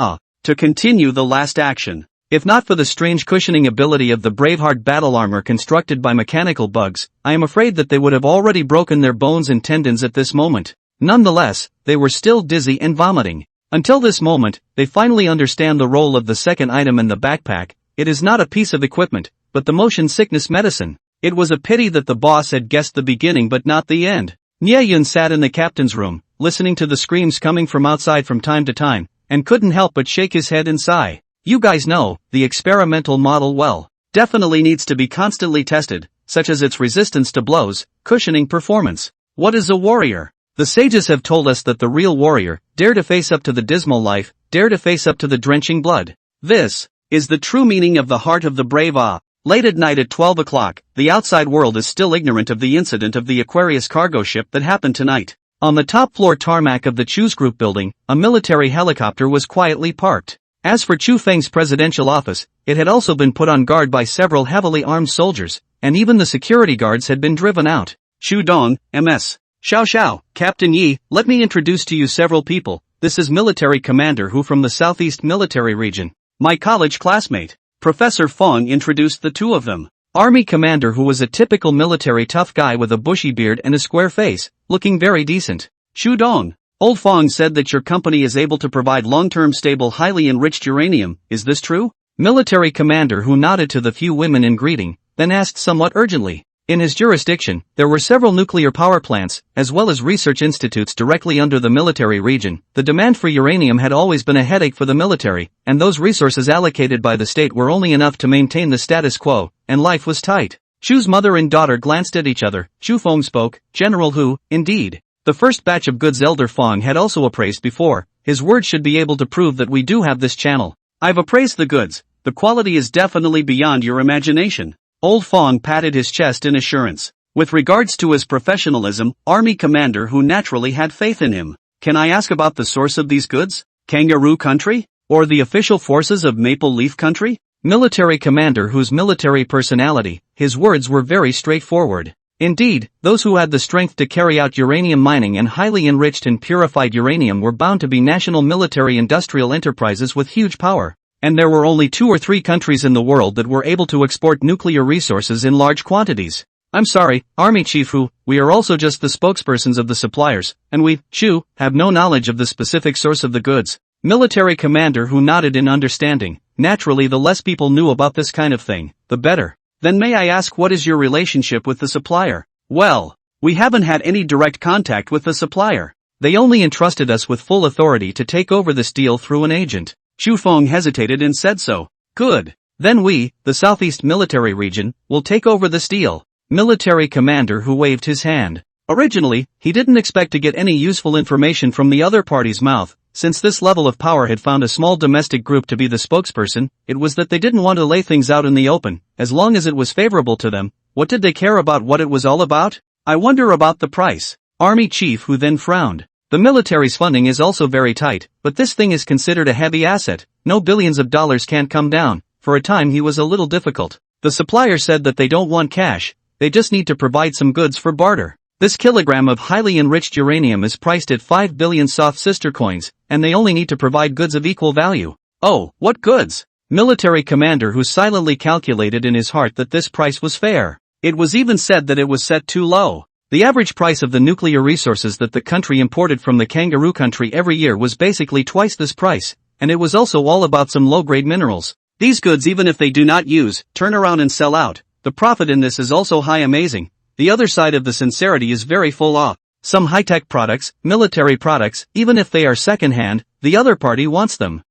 Speaker 1: to continue the last action. If not for the strange cushioning ability of the Braveheart battle armor constructed by mechanical bugs, I am afraid that they would have already broken their bones and tendons at this moment. Nonetheless, they were still dizzy and vomiting. Until this moment, they finally understand the role of the second item in the backpack, it is not a piece of equipment, but the motion sickness medicine. It was a pity that the boss had guessed the beginning but not the end. Nyeyun sat in the captain's room, listening to the screams coming from outside from time to time, and couldn't help but shake his head and sigh. You guys know, the experimental model well. Definitely needs to be constantly tested, such as its resistance to blows, cushioning performance. What is a warrior? The sages have told us that the real warrior, dare to face up to the dismal life, dare to face up to the drenching blood. This is the true meaning of the heart of the brave. Late at night at 12 o'clock, the outside world is still ignorant of the incident of the Aquarius cargo ship that happened tonight. On the top floor tarmac of the Chu's Group building, a military helicopter was quietly parked. As for Chu Feng's presidential office, it had also been put on guard by several heavily armed soldiers, and even the security guards had been driven out. Chu Dong, MS. Xiao Xiao, Captain Yi, let me introduce to you several people. This is military commander who from the Southeast Military Region. My college classmate. Professor Fong introduced the two of them. Army commander who was a typical military tough guy with a bushy beard and a square face, looking very decent. Chu Dong. Old Fong said that your company is able to provide long-term stable highly enriched uranium, is this true? Military commander who nodded to the few women in greeting, then asked somewhat urgently. In his jurisdiction, there were several nuclear power plants, as well as research institutes directly under the military region. The demand for uranium had always been a headache for the military, and those resources allocated by the state were only enough to maintain the status quo, and life was tight. Chu's mother and daughter glanced at each other. Chu Feng spoke, General Hu, indeed. The first batch of goods Elder Fong had also appraised before. His words should be able to prove that we do have this channel. I've appraised the goods. The quality is definitely beyond your imagination. Old Fong patted his chest in assurance. With regards to his professionalism, army commander who naturally had faith in him. Can I ask about the source of these goods? Kangaroo country? Or the official forces of Maple Leaf country? Military commander whose military personality, his words were very straightforward. Indeed, those who had the strength to carry out uranium mining and highly enriched and purified uranium were bound to be national military industrial enterprises with huge power. And there were only 2 or 3 countries in the world that were able to export nuclear resources in large quantities. I'm sorry, Army Chief Hu, we are also just the spokespersons of the suppliers, and we, Chu, have no knowledge of the specific source of the goods. Military commander who nodded in understanding. Naturally, the less people knew about this kind of thing, the better. Then may I ask, what is your relationship with the supplier? Well, we haven't had any direct contact with the supplier. They only entrusted us with full authority to take over this deal through an agent. Chu Feng hesitated and said so. Good. Then we, the Southeast Military Region, will take over this deal. Military commander who waved his hand. Originally, he didn't expect to get any useful information from the other party's mouth. Since this level of power had found a small domestic group to be the spokesperson, it was that they didn't want to lay things out in the open. As long as it was favorable to them, what did they care about what it was all about? I wonder about the price. Army chief who then frowned. The military's funding is also very tight, but this thing is considered a heavy asset. No billions of dollars can't come down. For a time he was a little difficult. The supplier said that they don't want cash, they just need to provide some goods for barter. This kilogram of highly enriched uranium is priced at 5 billion soft sister coins, and they only need to provide goods of equal value. Oh, what goods? Military commander who silently calculated in his heart that this price was fair. It was even said that it was set too low. The average price of the nuclear resources that the country imported from the kangaroo country every year was basically twice this price, and it was also all about some low-grade minerals. These goods, even if they do not use, turn around and sell out. The profit in this is also high amazing. The other side of the sincerity is very full off. Some high-tech products, military products, even if they are second-hand, the other party wants them.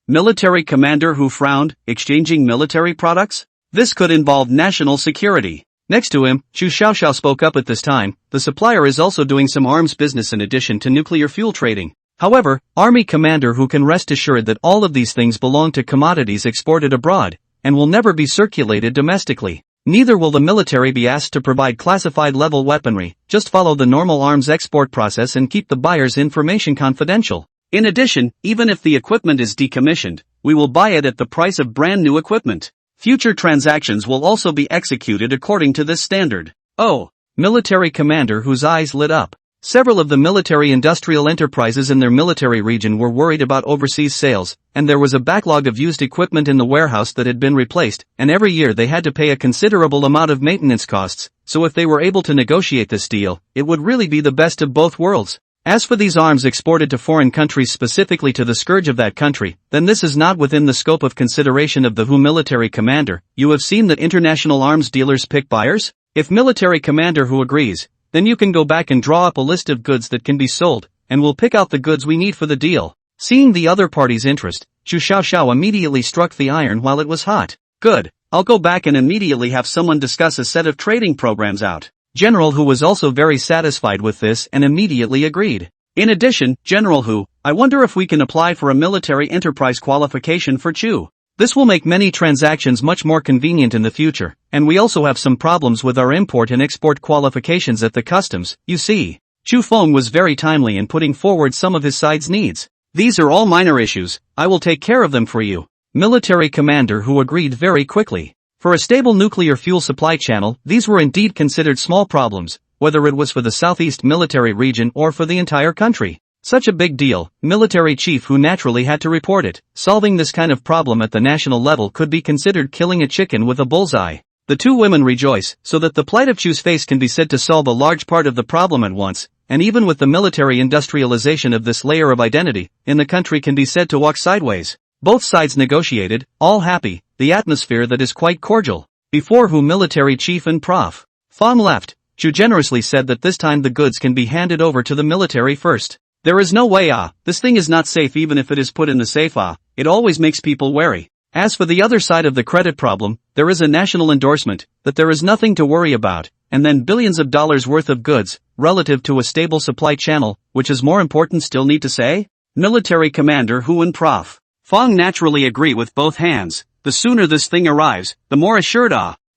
Speaker 1: Military commander who frowned, exchanging military products? This could involve national security. Next to him, Chu Xiaoxiao spoke up at this time. The supplier is also doing some arms business in addition to nuclear fuel trading. However, army commander who can rest assured that all of these things belong to commodities exported abroad, and will never be circulated domestically. Neither will the military be asked to provide classified level weaponry, just follow the normal arms export process and keep the buyer's information confidential. In addition, even if the equipment is decommissioned, we will buy it at the price of brand new equipment. Future transactions will also be executed according to this standard. Oh, military commander whose eyes lit up. Several of the military industrial enterprises in their military region were worried about overseas sales, and there was a backlog of used equipment in the warehouse that had been replaced, and every year they had to pay a considerable amount of maintenance costs, so if they were able to negotiate this deal, it would really be the best of both worlds. As for these arms exported to foreign countries specifically to the scourge of that country, then this is not within the scope of consideration of the WHO military commander. You have seen that international arms dealers pick buyers? If military commander WHO agrees, then you can go back and draw up a list of goods that can be sold, and we'll pick out the goods we need for the deal. Seeing the other party's interest, Zhu Xiaoxiao immediately struck the iron while it was hot. Good. I'll go back and immediately have someone discuss a set of trading programs out. General Hu was also very satisfied with this and immediately agreed. In addition, General Hu, I wonder if we can apply for a military enterprise qualification for Chu. This will make many transactions much more convenient in the future, and we also have some problems with our import and export qualifications at the customs, you see. Chu Feng was very timely in putting forward some of his side's needs. These are all minor issues, I will take care of them for you. Military commander Hu agreed very quickly. For a stable nuclear fuel supply channel, these were indeed considered small problems, whether it was for the southeast military region or for the entire country. Such a big deal, military chief Hu naturally had to report it. Solving this kind of problem at the national level could be considered killing a chicken with a bullseye. The two women rejoice, so that the plight of Chu's face can be said to solve a large part of the problem at once, and even with the military industrialization of this layer of identity, in the country can be said to walk sideways. Both sides negotiated, all happy, the atmosphere that is quite cordial. Before Hu military chief and Prof. Fong left, Chu generously said that this time the goods can be handed over to the military first. There is no way this thing is not safe even if it is put in the safe it always makes people wary. As for the other side of the credit problem, there is a national endorsement, that there is nothing to worry about, and then billions of dollars worth of goods, relative to a stable supply channel, which is more important still need to say? Military commander Hu and Prof. Fong naturally agree with both hands. The sooner this thing arrives, the more assured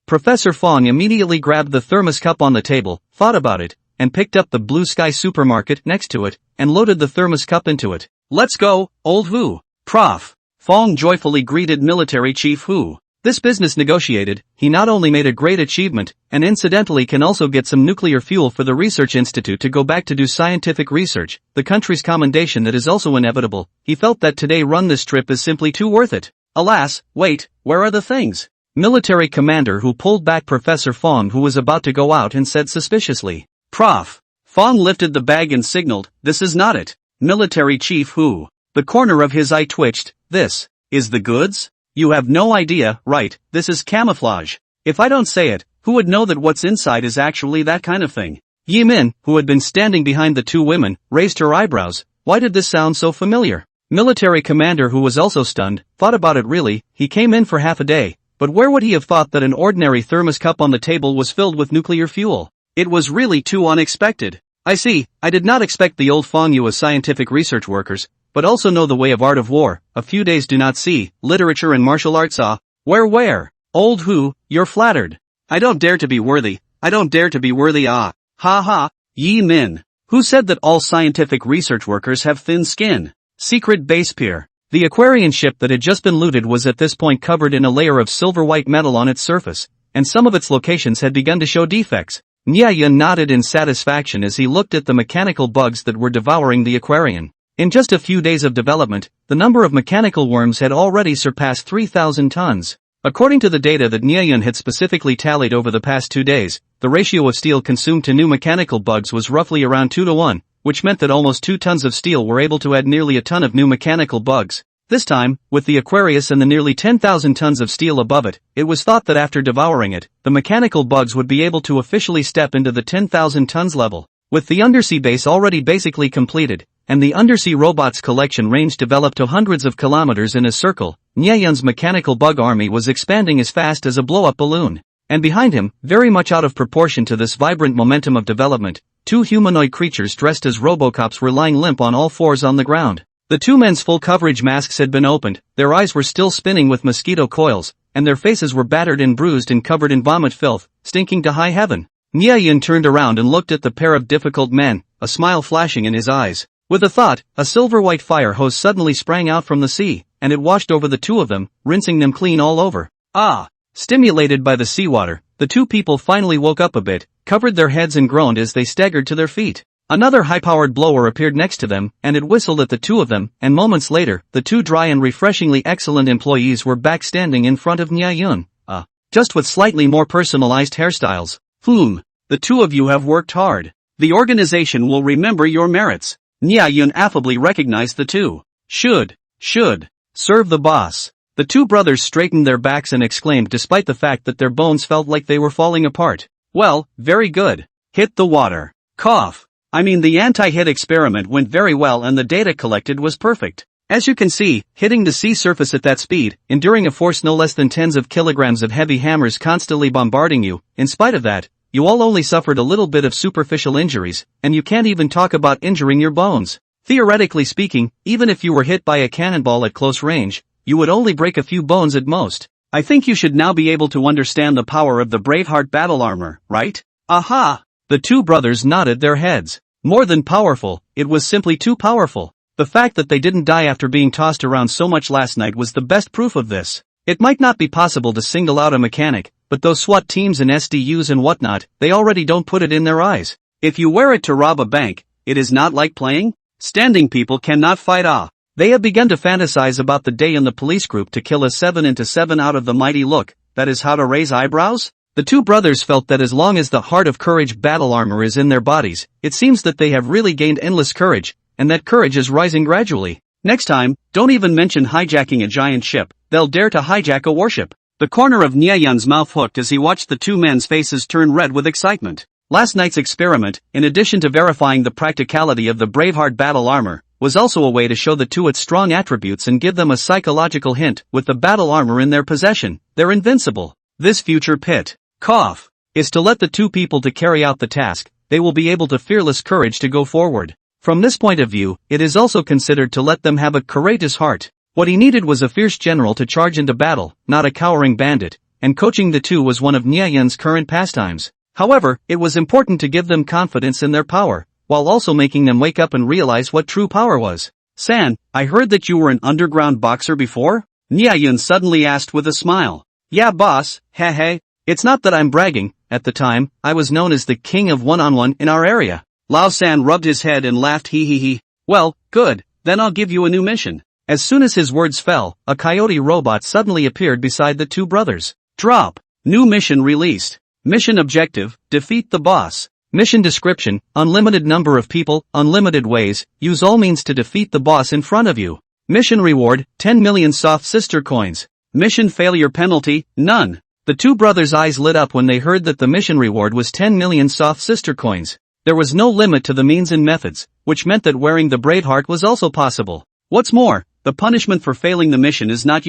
Speaker 1: Professor Fong immediately grabbed the thermos cup on the table, thought about it, and picked up the Blue Sky supermarket next to it, and loaded the thermos cup into it. Let's go, old Hu. Prof. Fong joyfully greeted military chief Hu. This business negotiated, he not only made a great achievement, and incidentally can also get some nuclear fuel for the research institute to go back to do scientific research, the country's commendation that is also inevitable. He felt that today run this trip is simply too worth it. Alas, wait, where are the things? Military commander Hu pulled back Professor Fong who was about to go out and said suspiciously. Prof. Fong lifted the bag and signaled, this is not it. Military chief Hu. The corner of his eye twitched, this is the goods? You have no idea, right, this is camouflage. If I don't say it, who would know that what's inside is actually that kind of thing? Yi Min, who had been standing behind the two women, raised her eyebrows. Why did this sound so familiar? Military commander who was also stunned, thought about it really, he came in for half a day, but where would he have thought that an ordinary thermos cup on the table was filled with nuclear fuel? It was really too unexpected. I see, I did not expect the old Fongyu as scientific research workers, but also know the way of art of war, a few days do not see, literature and martial arts where? Old Hu, you're flattered. I don't dare to be worthy, ha ha, Yi Min. Who said that all scientific research workers have thin skin? Secret base pier. The Aquarian ship that had just been looted was at this point covered in a layer of silver-white metal on its surface, and some of its locations had begun to show defects. Niayan nodded in satisfaction as he looked at the mechanical bugs that were devouring the Aquarian. In just a few days of development, the number of mechanical worms had already surpassed 3,000 tons. According to the data that Niayan had specifically tallied over the past 2 days, the ratio of steel consumed to new mechanical bugs was roughly around 2 to 1, which meant that almost 2 tons of steel were able to add nearly a ton of new mechanical bugs. This time, with the Aquarius and the nearly 10,000 tons of steel above it, it was thought that after devouring it, the mechanical bugs would be able to officially step into the 10,000 tons level. With the undersea base already basically completed, and the undersea robots collection range developed to hundreds of kilometers in a circle, Niayan's mechanical bug army was expanding as fast as a blow-up balloon. And behind him, very much out of proportion to this vibrant momentum of development, 2 humanoid creatures dressed as Robocops were lying limp on all fours on the ground. The 2 men's full coverage masks had been opened, their eyes were still spinning with mosquito coils, and their faces were battered and bruised and covered in vomit filth, stinking to high heaven. Niayan turned around and looked at the pair of difficult men, a smile flashing in his eyes. With a thought, a silver-white fire hose suddenly sprang out from the sea, and it washed over the 2 of them, rinsing them clean all over. Stimulated by the seawater, the 2 people finally woke up a bit, covered their heads and groaned as they staggered to their feet. Another high-powered blower appeared next to them, and it whistled at the 2 of them, and moments later, the 2 dry and refreshingly excellent employees were back standing in front of Niayan. Just with slightly more personalized hairstyles. The 2 of you have worked hard. The organization will remember your merits. Nia Yun affably recognized the two. Should serve the boss. The two brothers straightened their backs and exclaimed despite the fact that their bones felt like they were falling apart. Well, very good. Hit the water. Cough. I mean, the anti-hit experiment went very well and the data collected was perfect. As you can see, hitting the sea surface at that speed, enduring a force no less than tens of kilograms of heavy hammers constantly bombarding you, in spite of that, you all only suffered a little bit of superficial injuries, and you can't even talk about injuring your bones. Theoretically speaking, even if you were hit by a cannonball at close range, you would only break a few bones at most. I think you should now be able to understand the power of the Braveheart battle armor, right? Aha! The two brothers nodded their heads. More than powerful, it was simply too powerful. The fact that they didn't die after being tossed around so much last night was the best proof of this. It might not be possible to single out a mechanic, but those SWAT teams and SDUs and whatnot, they already don't put it in their eyes. If you wear it to rob a bank, it is not like playing. Standing people cannot fight off. They have begun to fantasize about the day in the police group to kill a 7 into 7 out of the mighty look. That is how to raise eyebrows? The two brothers felt that as long as the Heart of Courage battle armor is in their bodies, it seems that they have really gained endless courage, and that courage is rising gradually. Next time, don't even mention hijacking a giant ship, they'll dare to hijack a warship. The corner of Nia Yun's mouth hooked as he watched the two men's faces turn red with excitement. Last night's experiment, in addition to verifying the practicality of the Braveheart battle armor, was also a way to show the two its strong attributes and give them a psychological hint. With the battle armor in their possession, they're invincible. This future pit, cough, is to let the two people to carry out the task. They will be able to fearless courage to go forward. From this point of view, it is also considered to let them have a courageous heart. What he needed was a fierce general to charge into battle, not a cowering bandit, and coaching the two was one of Nia Yun's current pastimes. However, it was important to give them confidence in their power, while also making them wake up and realize what true power was. San, I heard that you were an underground boxer before? Nia Yun suddenly asked with a smile. Yeah boss, heh. It's not that I'm bragging, at the time, I was known as the king of one-on-one in our area. Lao San rubbed his head and laughed he. Well, good, then I'll give you a new mission. As soon as his words fell, a coyote robot suddenly appeared beside the two brothers. Drop. New mission released. Mission objective, defeat the boss. Mission description, unlimited number of people, unlimited ways, use all means to defeat the boss in front of you. Mission reward, 10 million soft sister coins. Mission failure penalty, none. The two brothers' eyes lit up when they heard that the mission reward was 10 million soft sister coins. There was no limit to the means and methods, which meant that wearing the Braveheart was also possible. What's more, the punishment for failing the mission is not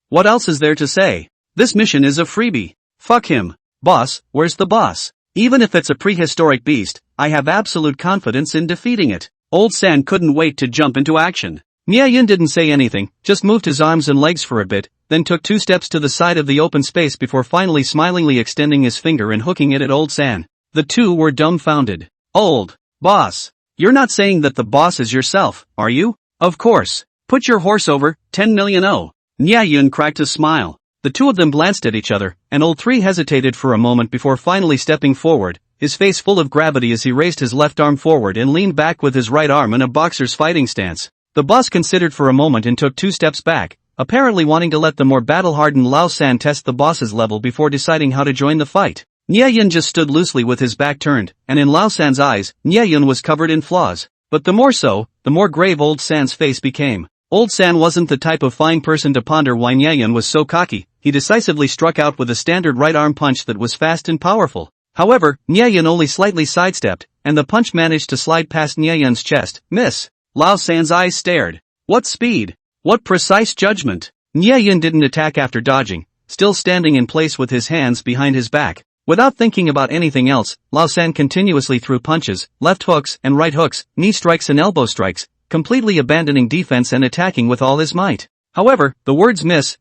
Speaker 1: What else is there to say? This mission is a freebie. Fuck him. Boss, where's the boss? Even if it's a prehistoric beast, I have absolute confidence in defeating it. Old San couldn't wait to jump into action. Nia Yun didn't say anything, just moved his arms and legs for a bit, then took 2 steps to the side of the open space before finally smilingly extending his finger and hooking it at Old San. The two were dumbfounded. Old boss, you're not saying that the boss is yourself, are you? Of course. Put your horse over, 10 million. Nia Yun cracked a smile. The two of them glanced at each other, and Old Three hesitated for a moment before finally stepping forward, his face full of gravity as he raised his left arm forward and leaned back with his right arm in a boxer's fighting stance. The boss considered for a moment and took 2 steps back, apparently wanting to let the more battle-hardened Lao San test the boss's level before deciding how to join the fight. Nia Yun just stood loosely with his back turned, and in Lao San's eyes, Nia Yun was covered in flaws. But the more so, the more grave Old San's face became. Old San wasn't the type of fine person to ponder why Nia Yun was so cocky. He decisively struck out with a standard right arm punch that was fast and powerful. However, Nia Yun only slightly sidestepped, and the punch managed to slide past Nia Yun's chest. Miss. Lao San's eyes stared. What speed? What precise judgment? Nia Yun didn't attack after dodging, still standing in place with his hands behind his back. Without thinking about anything else, Lao San continuously threw punches, left hooks and right hooks, knee strikes and elbow strikes, completely abandoning defense and attacking with all his might. However, the words miss,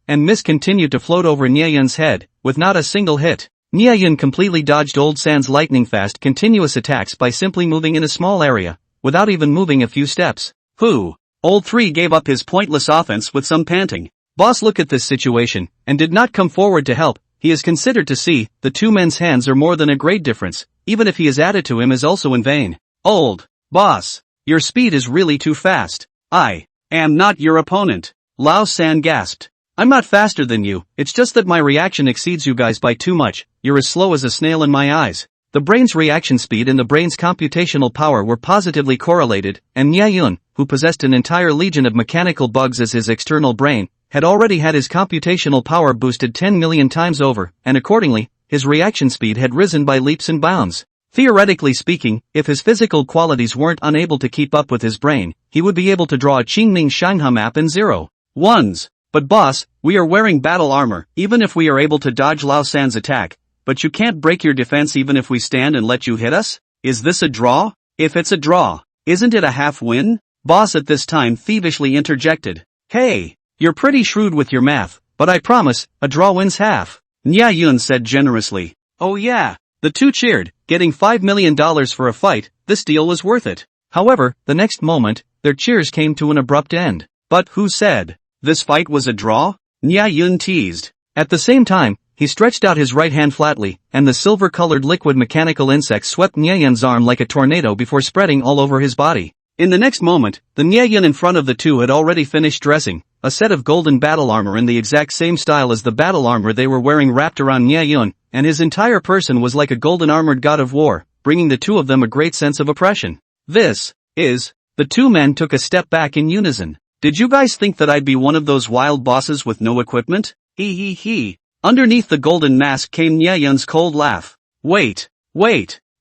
Speaker 1: and miss continued to float over Nia Yun's head, with not a single hit. Nia Yun completely dodged Old San's lightning-fast continuous attacks by simply moving in a small area, without even moving a few steps. Whew. Old Three gave up his pointless offense with some panting. Boss looked at this situation, and did not come forward to help. He is considered to see, the two men's hands are more than a grade difference, even if he is added to him is also in vain. Old boss, your speed is really too fast. I am not your opponent. Lao San gasped. I'm not faster than you, it's just that my reaction exceeds you guys by too much, you're as slow as a snail in my eyes. The brain's reaction speed and the brain's computational power were positively correlated, and Nye-yun, who possessed an entire legion of mechanical bugs as his external brain, had already had his computational power boosted 10 million times over, and accordingly, his reaction speed had risen by leaps and bounds. Theoretically speaking, if his physical qualities weren't unable to keep up with his brain, he would be able to draw a Qingming Shinha map in 0 1s. But boss, we are wearing battle armor, even if we are able to dodge Lao San's attack, but you can't break your defense even if we stand and let you hit us? Is this a draw? If it's a draw, isn't it a half win? Boss at this time thievishly interjected. Hey, you're pretty shrewd with your math, but I promise, a draw wins half. Nye-yun said generously. Oh yeah. The two cheered, getting $5 million for a fight. This deal was worth it. However, the next moment, their cheers came to an abrupt end. But who said this fight was a draw? Nye-yun teased. At the same time, he stretched out his right hand flatly, and the silver-colored liquid mechanical insect swept Nye-yun's arm like a tornado before spreading all over his body. In the next moment, the Nye-yun in front of the two had already finished dressing, a set of golden battle armor in the exact same style as the battle armor they were wearing wrapped around Nye-yun, and his entire person was like a golden armored god of war, bringing the two of them a great sense of oppression. This is... The two men took a step back in unison. Did you guys think that I'd be one of those wild bosses with no equipment? Hee hee hee. Underneath the golden mask came Nye-yun's cold laugh. Wait.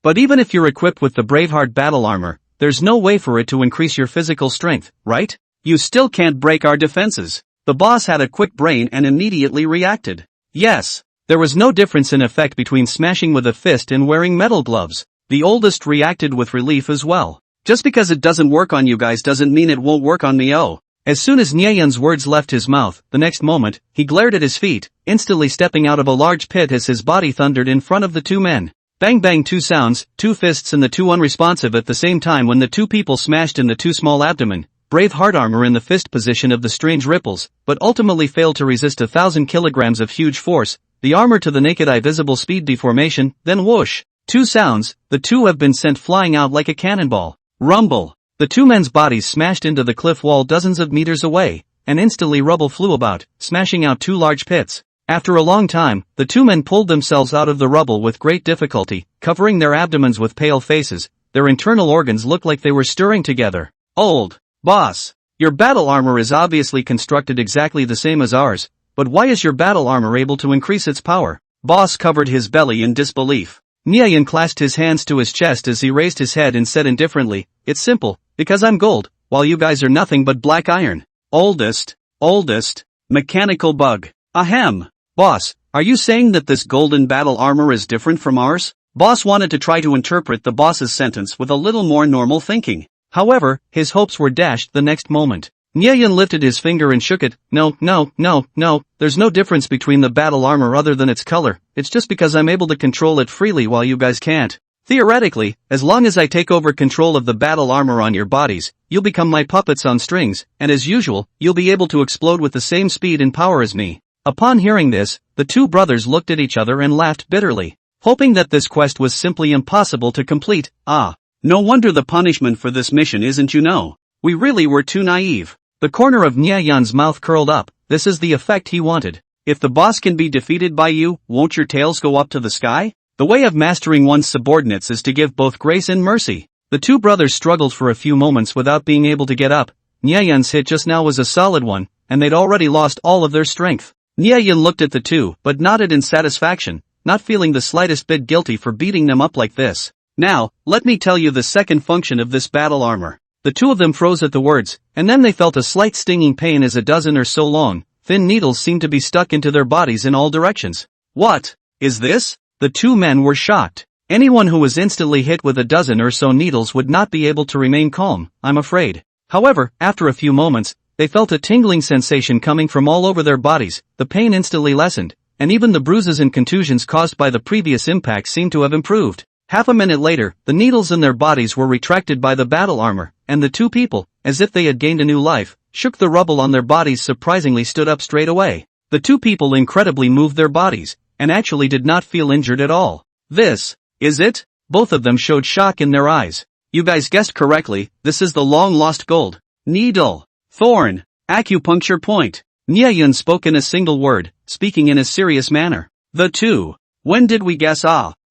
Speaker 1: But even if you're equipped with the Braveheart battle armor, there's no way for it to increase your physical strength, right? You still can't break our defenses. The boss had a quick brain and immediately reacted. Yes. There was no difference in effect between smashing with a fist and wearing metal gloves. The oldest reacted with relief as well. Just because it doesn't work on you guys doesn't mean it won't work on me. Oh. As soon as Nye-yun's words left his mouth, the next moment, he glared at his feet, instantly stepping out of a large pit as his body thundered in front of the two men. Bang bang, two sounds, two fists and the two unresponsive at the same time when the two people smashed in the two small abdomen. Brave heart armor in the fist position of the strange ripples, but ultimately failed to resist 1,000 kilograms of huge force. The armor to the naked eye visible speed deformation, then whoosh. Two sounds, the two have been sent flying out like a cannonball. Rumble. The two men's bodies smashed into the cliff wall dozens of meters away, and instantly rubble flew about, smashing out two large pits. After a long time, the two men pulled themselves out of the rubble with great difficulty, covering their abdomens with pale faces. Their internal organs looked like they were stirring together. Old boss, your battle armor is obviously constructed exactly the same as ours, but why is your battle armor able to increase its power? Boss covered his belly in disbelief. Nye-yun clasped his hands to his chest as he raised his head and said indifferently, it's simple, because I'm gold, while you guys are nothing but black iron. Oldest, mechanical bug. Ahem. Boss, are you saying that this golden battle armor is different from ours? Boss wanted to try to interpret the boss's sentence with a little more normal thinking. However, his hopes were dashed the next moment. Nye-yun lifted his finger and shook it. No, there's no difference between the battle armor other than its color, it's just because I'm able to control it freely while you guys can't. Theoretically, as long as I take over control of the battle armor on your bodies, you'll become my puppets on strings, and as usual, you'll be able to explode with the same speed and power as me. Upon hearing this, the two brothers looked at each other and laughed bitterly, hoping that this quest was simply impossible to complete. No wonder the punishment for this mission isn't we really were too naive. The corner of Nye-yun's mouth curled up. This is the effect he wanted. If the boss can be defeated by you, won't your tails go up to the sky? The way of mastering one's subordinates is to give both grace and mercy. The two brothers struggled for a few moments without being able to get up. Nye-yun's hit just now was a solid one, and they'd already lost all of their strength. Nye-yun looked at the two, but nodded in satisfaction, not feeling the slightest bit guilty for beating them up like this. Now, let me tell you the second function of this battle armor. The two of them froze at the words, and then they felt a slight stinging pain as a dozen or so long, thin needles seemed to be stuck into their bodies in all directions. What is this? The two men were shocked. Anyone who was instantly hit with a dozen or so needles would not be able to remain calm, I'm afraid. However, after a few moments, they felt a tingling sensation coming from all over their bodies, the pain instantly lessened, and even the bruises and contusions caused by the previous impact seemed to have improved. Half a minute later, the needles in their bodies were retracted by the battle armor, and the two people, as if they had gained a new life, shook the rubble on their bodies surprisingly stood up straight away. The two people incredibly moved their bodies, and actually did not feel injured at all. This is it? Both of them showed shock in their eyes. You guys guessed correctly, this is the long-lost gold. Needle. Thorn. Acupuncture point. Nye-yun spoke in a single word, speaking in a serious manner. The two. When did we guess?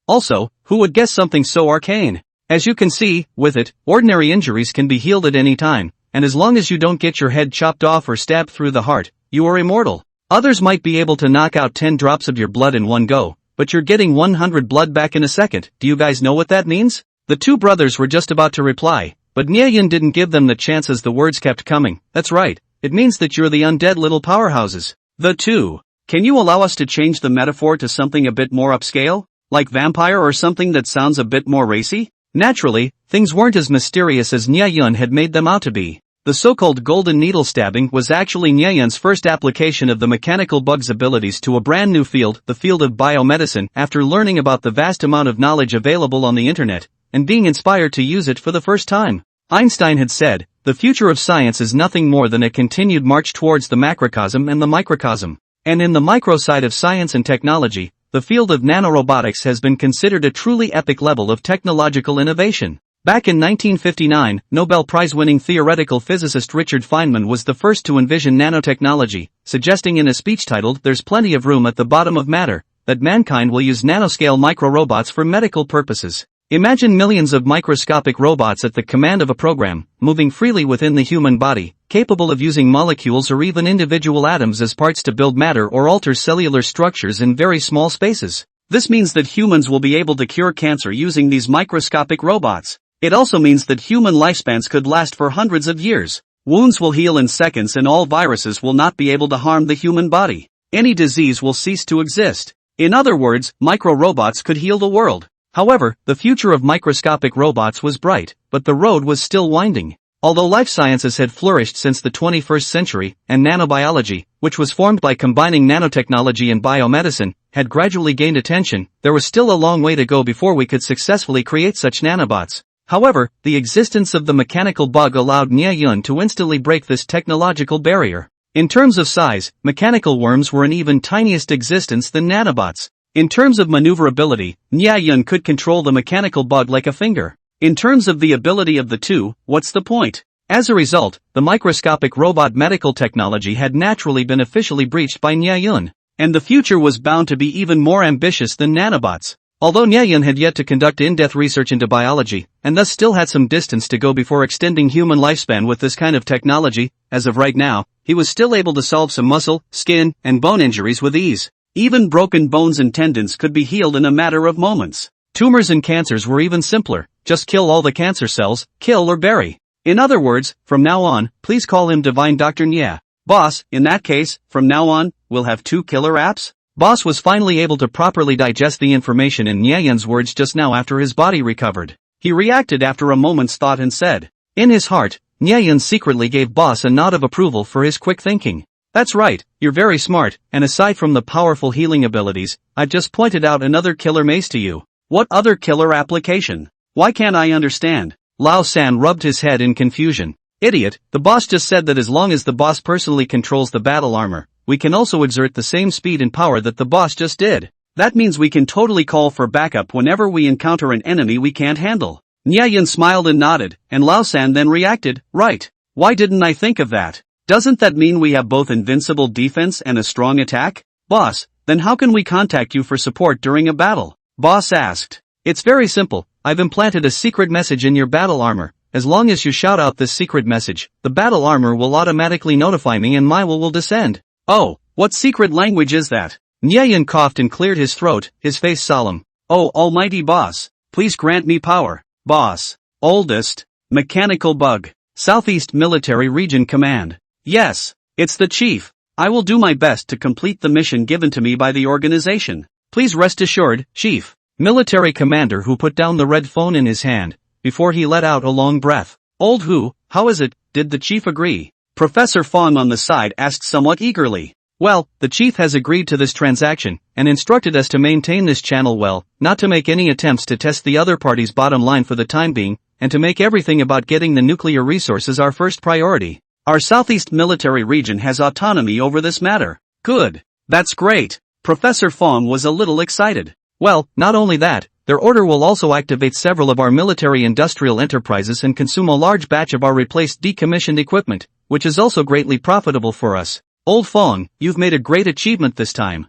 Speaker 1: Also, Who would guess something so arcane? As you can see, with it, ordinary injuries can be healed at any time, and as long as you don't get your head chopped off or stabbed through the heart, you are immortal. Others might be able to knock out 10 drops of your blood in one go, but you're getting 100 blood back in a second. Do you guys know what that means? The two brothers were just about to reply, but Nyayin didn't give them the chance as the words kept coming. That's right, it means that you're the undead little powerhouses. The two. Can you allow us to change the metaphor to something a bit more upscale? Like vampire or something that sounds a bit more racy? Naturally, things weren't as mysterious as Nyayin had made them out to be. The so-called golden needle stabbing was actually Nyayin's first application of the mechanical bug's abilities to a brand new field, the field of biomedicine, after learning about the vast amount of knowledge available on the internet, and being inspired to use it for the first time. Einstein had said, the future of science is nothing more than a continued march towards the macrocosm and the microcosm. And in the micro side of science and technology, the field of nanorobotics has been considered a truly epic level of technological innovation. Back in 1959, Nobel Prize-winning theoretical physicist Richard Feynman was the first to envision nanotechnology, suggesting in a speech titled "There's Plenty of Room at the Bottom of Matter," that mankind will use nanoscale micro-robots for medical purposes. Imagine millions of microscopic robots at the command of a program, moving freely within the human body, capable of using molecules or even individual atoms as parts to build matter or alter cellular structures in very small spaces. This means that humans will be able to cure cancer using these microscopic robots. It also means that human lifespans could last for hundreds of years. Wounds will heal in seconds and all viruses will not be able to harm the human body. Any disease will cease to exist. In other words, micro-robots could heal the world. However, the future of microscopic robots was bright, but the road was still winding. Although life sciences had flourished since the 21st century, and nanobiology, which was formed by combining nanotechnology and biomedicine, had gradually gained attention, there was still a long way to go before we could successfully create such nanobots. However, the existence of the mechanical bug allowed Nyayin to instantly break this technological barrier. In terms of size, mechanical worms were an even tiniest existence than nanobots. In terms of maneuverability, Nyayin could control the mechanical bug like a finger. In terms of the ability of the two, what's the point? As a result, the microscopic robot medical technology had naturally been officially breached by Nyayin. And the future was bound to be even more ambitious than nanobots. Although Nyayin had yet to conduct in-depth research into biology, and thus still had some distance to go before extending human lifespan with this kind of technology, as of right now, he was still able to solve some muscle, skin, and bone injuries with ease. Even broken bones and tendons could be healed in a matter of moments. Tumors and cancers were even simpler, just kill all the cancer cells, kill or bury. In other words, from now on, please call him Divine Dr. Nya. Boss, in that case, from now on, we'll have 2 killer apps? Boss was finally able to properly digest the information in Nyayin's words just now after his body recovered. He reacted after a moment's thought and said, in his heart, Nyayin secretly gave Boss a nod of approval for his quick thinking. That's right, you're very smart, and aside from the powerful healing abilities, I've just pointed out another killer mace to you. What other killer application? Why can't I understand? Lao San rubbed his head in confusion. Idiot, the boss just said that as long as the boss personally controls the battle armor, we can also exert the same speed and power that the boss just did. That means we can totally call for backup whenever we encounter an enemy we can't handle. Nyayin smiled and nodded, and Lao San then reacted, right. Why didn't I think of that? Doesn't that mean we have both invincible defense and a strong attack? Boss, then how can we contact you for support during a battle? Boss asked. It's very simple, I've implanted a secret message in your battle armor. As long as you shout out this secret message, the battle armor will automatically notify me and my will descend. Oh, what secret language is that? Nyayin coughed and cleared his throat, his face solemn. Oh, almighty boss, please grant me power. Boss. Oldest. Mechanical bug. Southeast Military Region Command. Yes, it's the chief. I will do my best to complete the mission given to me by the organization. Please rest assured, Chief. Military commander who put down the red phone in his hand, before he let out a long breath. Old who, how is it, did the chief agree? Professor Fong on the side asked somewhat eagerly. Well, the chief has agreed to this transaction, and instructed us to maintain this channel well, not to make any attempts to test the other party's bottom line for the time being, and to make everything about getting the nuclear resources our first priority. Our Southeast Military Region has autonomy over this matter. Good. That's great. Professor Fong was a little excited. Well, not only that, their order will also activate several of our military-industrial enterprises and consume a large batch of our replaced decommissioned equipment, which is also greatly profitable for us. Old Fong, you've made a great achievement this time.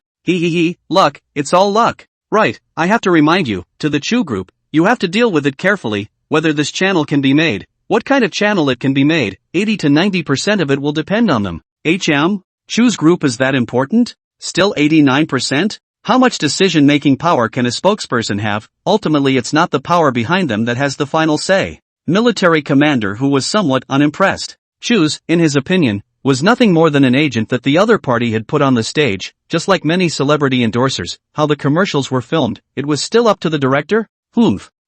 Speaker 1: Luck, it's all luck. Right, I have to remind you, to the Chu group, you have to deal with it carefully, whether this channel can be made, what kind of channel it can be made, 80 to 90% of it will depend on them. Chu's group is that important? Still 89%? How much decision-making power can a spokesperson have? Ultimately it's not the power behind them that has the final say. Military commander who was somewhat unimpressed. Chu's, in his opinion, was nothing more than an agent that the other party had put on the stage, just like many celebrity endorsers, how the commercials were filmed, it was still up to the director?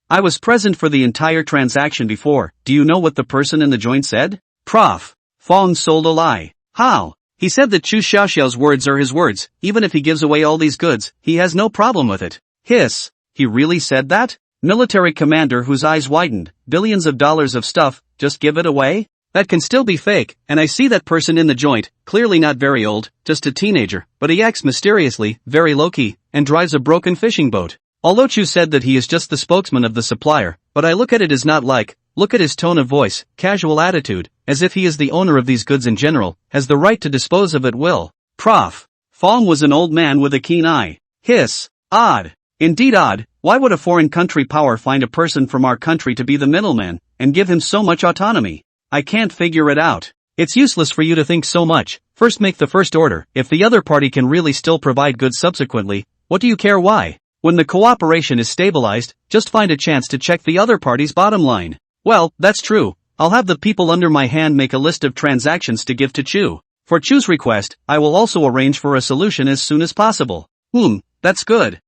Speaker 1: I was present for the entire transaction before, do you know what the person in the joint said? Prof. Fong sold a lie. How? He said that Chu Xiaoxiao's words are his words, even if he gives away all these goods, he has no problem with it. Hiss. He really said that? Military commander whose eyes widened, billions of dollars of stuff, just give it away? That can still be fake, and I see that person in the joint, clearly not very old, just a teenager, but he acts mysteriously, very low-key, and drives a broken fishing boat. Although Chu said that he is just the spokesman of the supplier, but I look at it as not like, look at his tone of voice, casual attitude, as if he is the owner of these goods in general, has the right to dispose of at will. Prof. Fong was an old man with a keen eye. Hiss. Odd. Indeed odd, why would a foreign country power find a person from our country to be the middleman, and give him so much autonomy? I can't figure it out. It's useless for you to think so much, first make the first order, if the other party can really still provide goods subsequently, what do you care why? When the cooperation is stabilized, just find a chance to check the other party's bottom line. Well, that's true, I'll have the people under my hand make a list of transactions to give to Chu. For Chu's request, I will also arrange for a solution as soon as possible. That's good.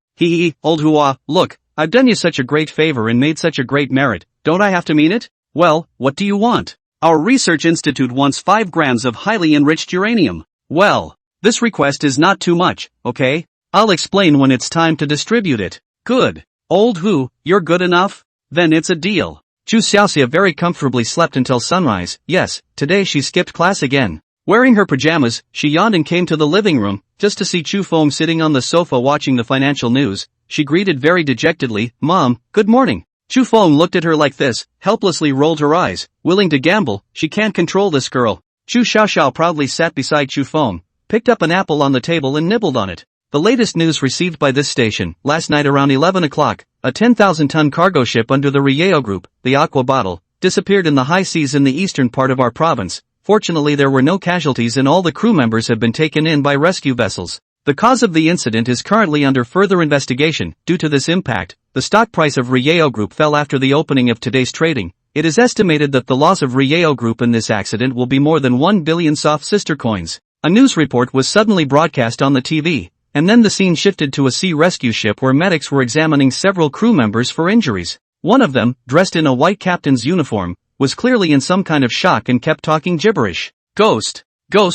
Speaker 1: Old Hua, look, I've done you such a great favor and made such a great merit, don't I have to mean it? Well, what do you want? Our research institute wants 5 grams of highly enriched uranium. Well, this request is not too much, okay? I'll explain when it's time to distribute it. Good. Old Hu, you're good enough? Then it's a deal. Chu Xiaoxia very comfortably slept until sunrise. Yes, today she skipped class again. Wearing her pajamas, she yawned and came to the living room, just to see Chu Feng sitting on the sofa watching the financial news. She greeted very dejectedly, Mom, good morning. Chu Feng looked at her like this, helplessly rolled her eyes, willing to gamble, she can't control this girl. Chu Xiaoxiao proudly sat beside Chu Feng, picked up an apple on the table and nibbled on it. The latest news received by this station, last night around 11 o'clock, a 10,000-ton cargo ship under the Rieo Group, the Aqua Bottle, disappeared in the high seas in the eastern part of our province. Fortunately there were no casualties and all the crew members have been taken in by rescue vessels. The cause of the incident is currently under further investigation. Due to this impact, the stock price of Rieo Group fell after the opening of today's trading. It is estimated that the loss of Rieo Group in this accident will be more than 1 billion soft sister coins. A news report was suddenly broadcast on the TV, and then the scene shifted to a sea rescue ship where medics were examining several crew members for injuries. One of them, dressed in a white captain's uniform, was clearly in some kind of shock and kept talking gibberish. Ghost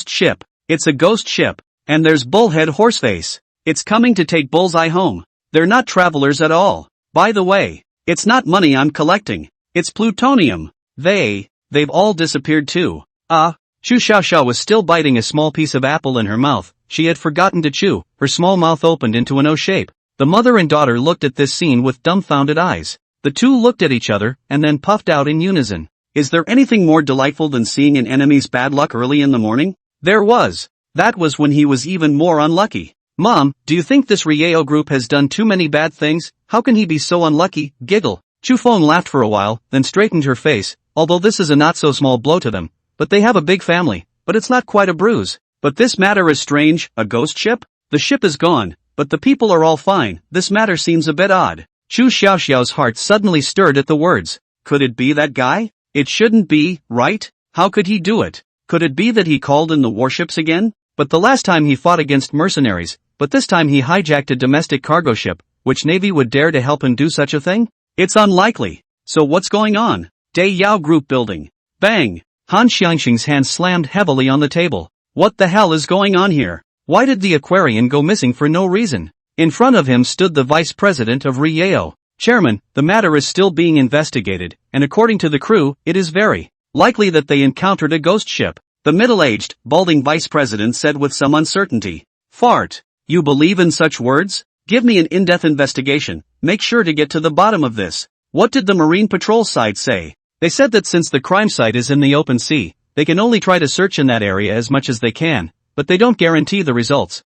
Speaker 1: ship. It's a ghost ship. And there's Bullhead Horseface. It's coming to take Bullseye home. They're not travelers at all. By the way, it's not money I'm collecting. It's plutonium. They've all disappeared too. Chu Xiaoxiao was still biting a small piece of apple in her mouth. She had forgotten to chew. Her small mouth opened into an O shape. The mother and daughter looked at this scene with dumbfounded eyes. The two looked at each other and then puffed out in unison. Is there anything more delightful than seeing an enemy's bad luck early in the morning? There was. That was when he was even more unlucky. Mom, do you think this Rieo Group has done too many bad things? How can he be so unlucky? Giggle. Chu Feng laughed for a while, then straightened her face, although this is a not so small blow to them. But they have a big family, but it's not quite a bruise. But this matter is strange, a ghost ship? The ship is gone, but the people are all fine, this matter seems a bit odd. Chu Xiaoxiao's heart suddenly stirred at the words. Could it be that guy? It shouldn't be, right? How could he do it? Could it be that he called in the warships again? But the last time he fought against mercenaries, but this time he hijacked a domestic cargo ship, which navy would dare to help him do such a thing? It's unlikely. So what's going on? Day Yao Group building. Bang! Han Xiangxing's hand slammed heavily on the table. What the hell is going on here? Why did the Aquarian go missing for no reason? In front of him stood the vice president of Rieo. Chairman, the matter is still being investigated, and according to the crew, it is very likely that they encountered a ghost ship. The middle-aged, balding vice president said with some uncertainty. Fart. You believe in such words? Give me an in-depth investigation. Make sure to get to the bottom of this. What did the Marine Patrol side say? They said that since the crime site is in the open sea, they can only try to search in that area as much as they can, but they don't guarantee the results.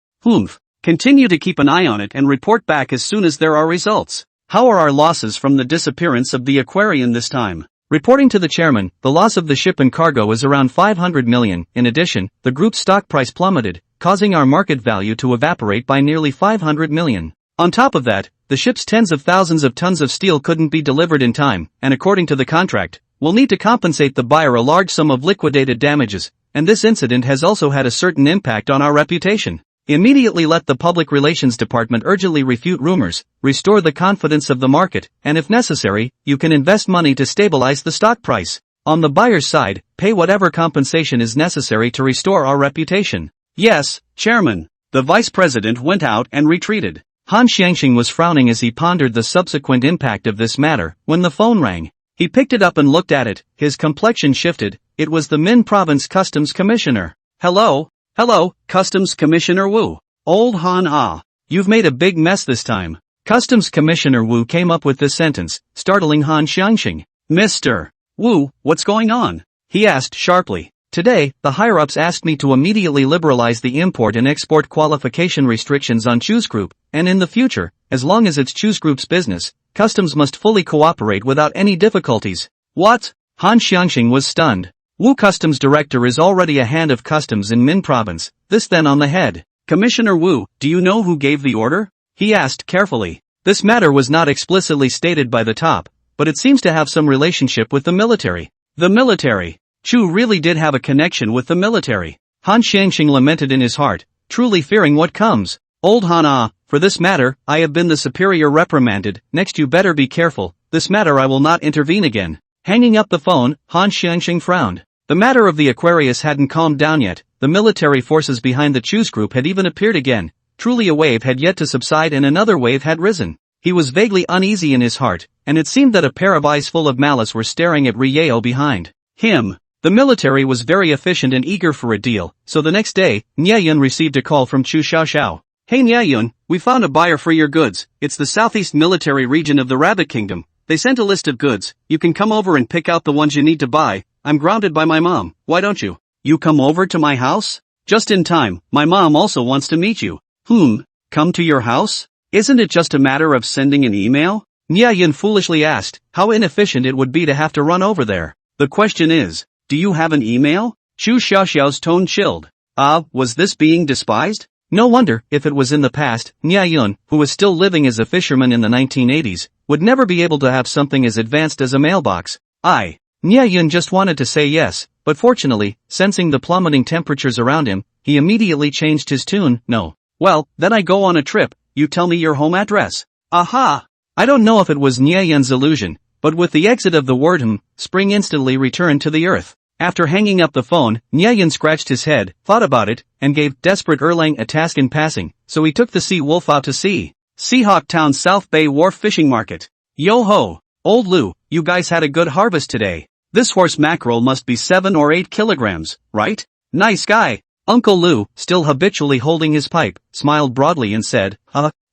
Speaker 1: Continue to keep an eye on it and report back as soon as there are results. How are our losses from the disappearance of the Aquarian this time? Reporting to the chairman, the loss of the ship and cargo is around 500 million. In addition, the group's stock price plummeted, causing our market value to evaporate by nearly 500 million. On top of that, the ship's tens of thousands of tons of steel couldn't be delivered in time, and according to the contract, we'll need to compensate the buyer a large sum of liquidated damages, and this incident has also had a certain impact on our reputation. Immediately let the public relations department urgently refute rumors, restore the confidence of the market, and if necessary, you can invest money to stabilize the stock price. On the buyer's side, pay whatever compensation is necessary to restore our reputation. Yes, Chairman. The vice president went out and retreated. Han Xiangxing was frowning as he pondered the subsequent impact of this matter, when the phone rang. He picked it up and looked at it, his complexion shifted. It was the Min Province Customs Commissioner. Hello, Customs Commissioner Wu. Old Han. You've made a big mess this time. Customs Commissioner Wu came up with this sentence, startling Han Xiangxing. Mr. Wu, what's going on? He asked sharply. Today, the higher-ups asked me to immediately liberalize the import and export qualification restrictions on Choose Group, and in the future, as long as it's Choose Group's business, customs must fully cooperate without any difficulties. What? Han Xiangxing was stunned. Wu Customs Director is already a hand of customs in Min Province, this then on the head. Commissioner Wu, do you know who gave the order? He asked carefully. This matter was not explicitly stated by the top, but it seems to have some relationship with the military. The military. Chu really did have a connection with the military. Han Xiangxing lamented in his heart, truly fearing what comes. Old Han, for this matter, I have been the superior reprimanded. Next you better be careful, this matter I will not intervene again. Hanging up the phone, Han Xiangxing frowned. The matter of the Aquarius hadn't calmed down yet, the military forces behind the Choose Group had even appeared again. Truly a wave had yet to subside and another wave had risen. He was vaguely uneasy in his heart, and it seemed that a pair of eyes full of malice were staring at Rieo behind him. The military was very efficient and eager for a deal, so the next day, Nyeyun received a call from Chu Xiaoxiao. Hey Nyeyun, we found a buyer for your goods. It's the southeast military region of the Rabbit Kingdom. They sent a list of goods. You can come over and pick out the ones you need to buy. I'm grounded by my mom, why don't you? You come over to my house? Just in time, my mom also wants to meet you. Come to your house? Isn't it just a matter of sending an email? Nyeyun foolishly asked, how inefficient it would be to have to run over there. The question is, do you have an email? Chu Xiaoxiao's tone chilled. Was this being despised? No wonder, if it was in the past, Nyeyun, who was still living as a fisherman in the 1980s, would never be able to have something as advanced as a mailbox. Nyeyun just wanted to say yes, but fortunately, sensing the plummeting temperatures around him, he immediately changed his tune. No. Well, then I go on a trip, you tell me your home address. Aha! I don't know if it was Nyeyun's illusion, but with the exit of the word spring instantly returned to the earth. After hanging up the phone, Nyeyun scratched his head, thought about it, and gave desperate Erlang a task in passing, so he took the Sea Wolf out to sea. Seahawk Town South Bay Wharf Fishing Market. Yo ho! Old Lou, you guys had a good harvest today. This horse mackerel must be 7 or 8 kilograms, right? Nice guy. Uncle Lou, still habitually holding his pipe, smiled broadly and said,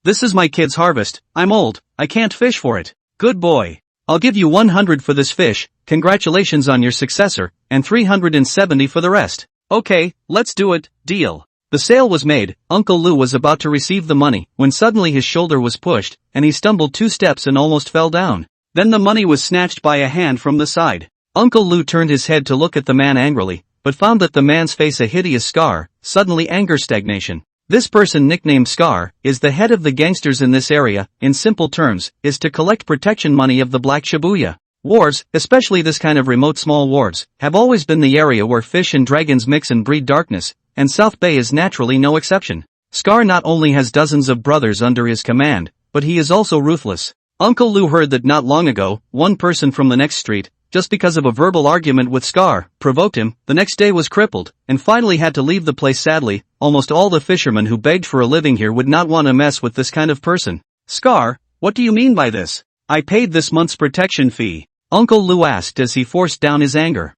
Speaker 1: this is my kid's harvest. I'm old, I can't fish for it. Good boy. I'll give you 100 for this fish, congratulations on your successor, and 370 for the rest. Okay, let's do it, deal. The sale was made. Uncle Lou was about to receive the money, when suddenly his shoulder was pushed, and he stumbled 2 steps and almost fell down. Then the money was snatched by a hand from the side. Uncle Lou turned his head to look at the man angrily, but found that the man's face a hideous scar, suddenly anger stagnation. This person nicknamed Scar, is the head of the gangsters in this area, in simple terms, is to collect protection money of the Black Shibuya. Wars, especially this kind of remote small wars, have always been the area where fish and dragons mix and breed darkness, and South Bay is naturally no exception. Scar not only has dozens of brothers under his command, but he is also ruthless. Uncle Lou heard that not long ago, one person from the next street, just because of a verbal argument with Scar, provoked him, the next day was crippled, and finally had to leave the place sadly. Almost all the fishermen who begged for a living here would not want to mess with this kind of person. Scar, what do you mean by this? I paid this month's protection fee. Uncle Lou asked as he forced down his anger.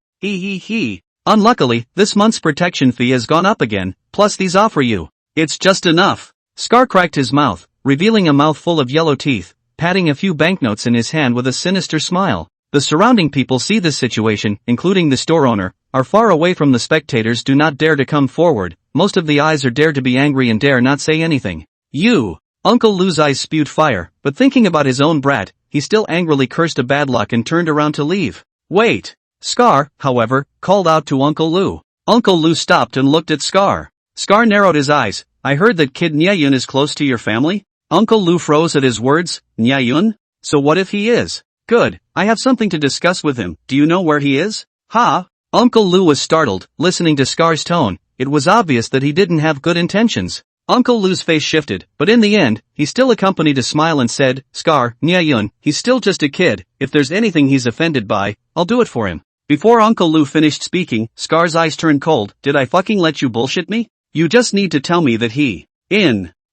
Speaker 1: Unluckily, this month's protection fee has gone up again, plus these offer you. It's just enough. Scar cracked his mouth, revealing a mouth full of yellow teeth, patting a few banknotes in his hand with a sinister smile. The surrounding people see this situation, including the store owner, are far away from the spectators, do not dare to come forward. Most of the eyes are dare to be angry and dare not say anything. You! Uncle Lu's eyes spewed fire, but thinking about his own brat, he still angrily cursed a bad luck and turned around to leave. Wait! Scar, however, called out to Uncle Lu. Uncle Lu stopped and looked at Scar. Scar narrowed his eyes. I heard that kid Nyayun is close to your family? Uncle Lu froze at his words. Nyayun? So what if he is? Good, I have something to discuss with him. Do you know where he is? Ha! Uncle Lu was startled, listening to Scar's tone. It was obvious that he didn't have good intentions. Uncle Lu's face shifted, but in the end, he still accompanied a smile and said, Scar, Nyayun, he's still just a kid. If there's anything he's offended by, I'll do it for him. Before Uncle Lu finished speaking, Scar's eyes turned cold. Did I fucking let you bullshit me? You just need to tell me that he...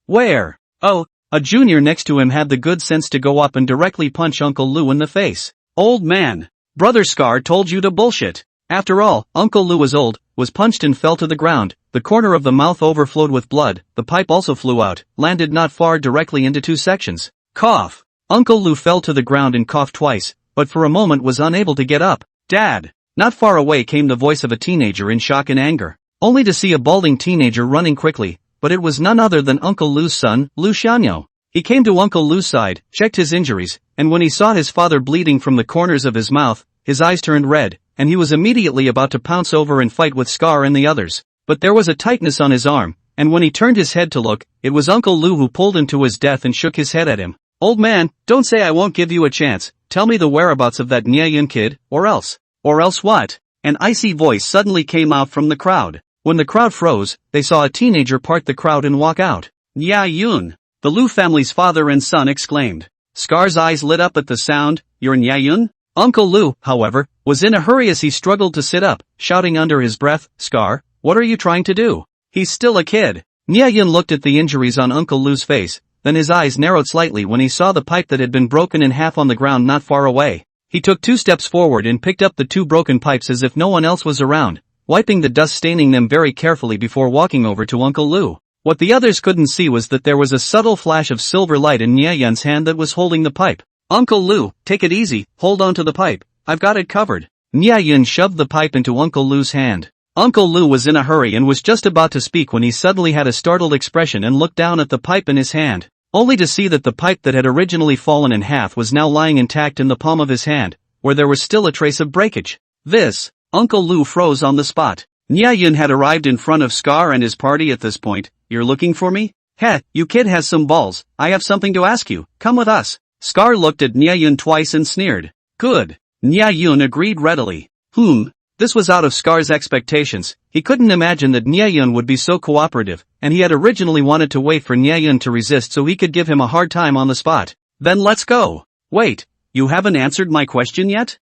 Speaker 1: Where? Oh, a junior next to him had the good sense to go up and directly punch Uncle Lu in the face. Old man. Brother Scar told you to bullshit. After all, Uncle Lu was old, was punched and fell to the ground. The corner of the mouth overflowed with blood. The pipe also flew out, landed not far directly into two sections. Cough. Uncle Lu fell to the ground and coughed twice, but for a moment was unable to get up. Dad! Not far away came the voice of a teenager in shock and anger, only to see a balding teenager running quickly, but it was none other than Uncle Lu's son, Lu Xianyo. He came to Uncle Lu's side, checked his injuries, and when he saw his father bleeding from the corners of his mouth, his eyes turned red, and he was immediately about to pounce over and fight with Scar and the others. But there was a tightness on his arm, and when he turned his head to look, it was Uncle Lu who pulled him to his death and shook his head at him. Old man, don't say I won't give you a chance. Tell me the whereabouts of that Nyayun kid, or else. Or else what? An icy voice suddenly came out from the crowd. When the crowd froze, they saw a teenager part the crowd and walk out. Nyayun! The Lu family's father and son exclaimed. Scar's eyes lit up at the sound. You're Nyayun? Uncle Lu, however, was in a hurry as he struggled to sit up, shouting under his breath, Scar, what are you trying to do? He's still a kid. Nyayun looked at the injuries on Uncle Lu's face, then his eyes narrowed slightly when he saw the pipe that had been broken in half on the ground not far away. He took 2 steps forward and picked up the 2 broken pipes as if no one else was around, wiping the dust staining them very carefully before walking over to Uncle Lu. What the others couldn't see was that there was a subtle flash of silver light in Nyayun's hand that was holding the pipe. Uncle Lu, take it easy, hold on to the pipe, I've got it covered. Nyayun shoved the pipe into Uncle Lu's hand. Uncle Lu was in a hurry and was just about to speak when he suddenly had a startled expression and looked down at the pipe in his hand, only to see that the pipe that had originally fallen in half was now lying intact in the palm of his hand, where there was still a trace of breakage. Uncle Lu froze on the spot. Nyayun had arrived in front of Scar and his party at this point. You're looking for me? Heh, you kid has some balls, I have something to ask you, come with us. Scar looked at Nyayun twice and sneered. Good. Nyayun agreed readily. This was out of Scar's expectations. He couldn't imagine that Nyayun would be so cooperative, and he had originally wanted to wait for Nyayun to resist so he could give him a hard time on the spot. Then let's go. Wait, you haven't answered my question yet?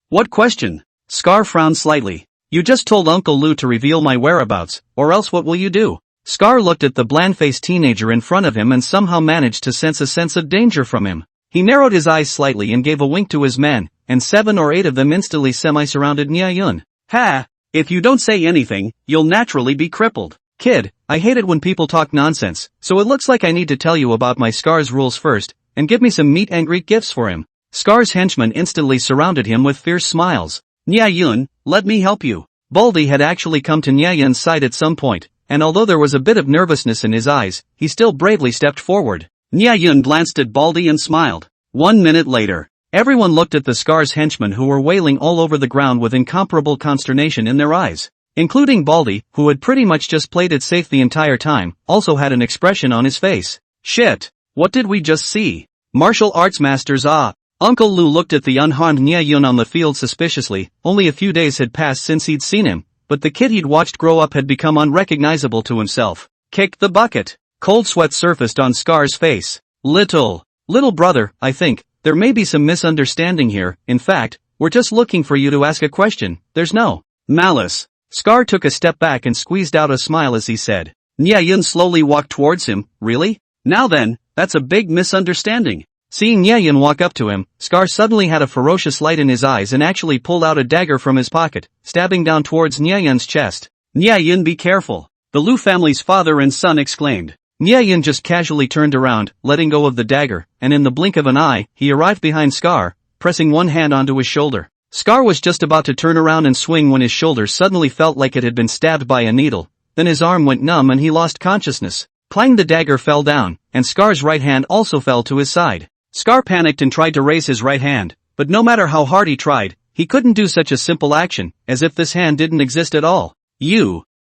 Speaker 1: What question? Scar frowned slightly. You just told Uncle Lu to reveal my whereabouts, or else what will you do? Scar looked at the bland-faced teenager in front of him and somehow managed to sense a sense of danger from him. He narrowed his eyes slightly and gave a wink to his men, and 7 or 8 of them instantly semi-surrounded Nyayun. Ha! If you don't say anything, you'll naturally be crippled. Kid, I hate it when people talk nonsense, so it looks like I need to tell you about my Scar's rules first, and give me some meet and greet gifts for him. Scar's henchmen instantly surrounded him with fierce smiles. Nyayun, let me help you. Baldy had actually come to Nyayun's side at some point, and although there was a bit of nervousness in his eyes, he still bravely stepped forward. Nyayun glanced at Baldy and smiled. 1 minute later, everyone looked at the Scar's henchmen who were wailing all over the ground with incomparable consternation in their eyes. Including Baldy, who had pretty much just played it safe the entire time, also had an expression on his face. Shit! What did we just see? Martial arts masters Uncle Lu looked at the unharmed Nyayun on the field suspiciously. Only a few days had passed since he'd seen him, but the kid he'd watched grow up had become unrecognizable to himself. Kick the bucket. Cold sweat surfaced on Scar's face. Little brother, I think, there may be some misunderstanding here. In fact, we're just looking for you to ask a question. There's no malice. Scar took a step back and squeezed out a smile as he said. Nyayun slowly walked towards him. Really? Now then, that's a big misunderstanding. Seeing Nyayun walk up to him, Scar suddenly had a ferocious light in his eyes and actually pulled out a dagger from his pocket, stabbing down towards Nyayun's chest. Nyayun, be careful. The Lu family's father and son exclaimed. Nyayun just casually turned around, letting go of the dagger, and in the blink of an eye, he arrived behind Scar, pressing one hand onto his shoulder. Scar was just about to turn around and swing when his shoulder suddenly felt like it had been stabbed by a needle. Then his arm went numb and he lost consciousness. Clang, the dagger fell down, and Scar's right hand also fell to his side. Scar panicked and tried to raise his right hand, but no matter how hard he tried, he couldn't do such a simple action, as if this hand didn't exist at all.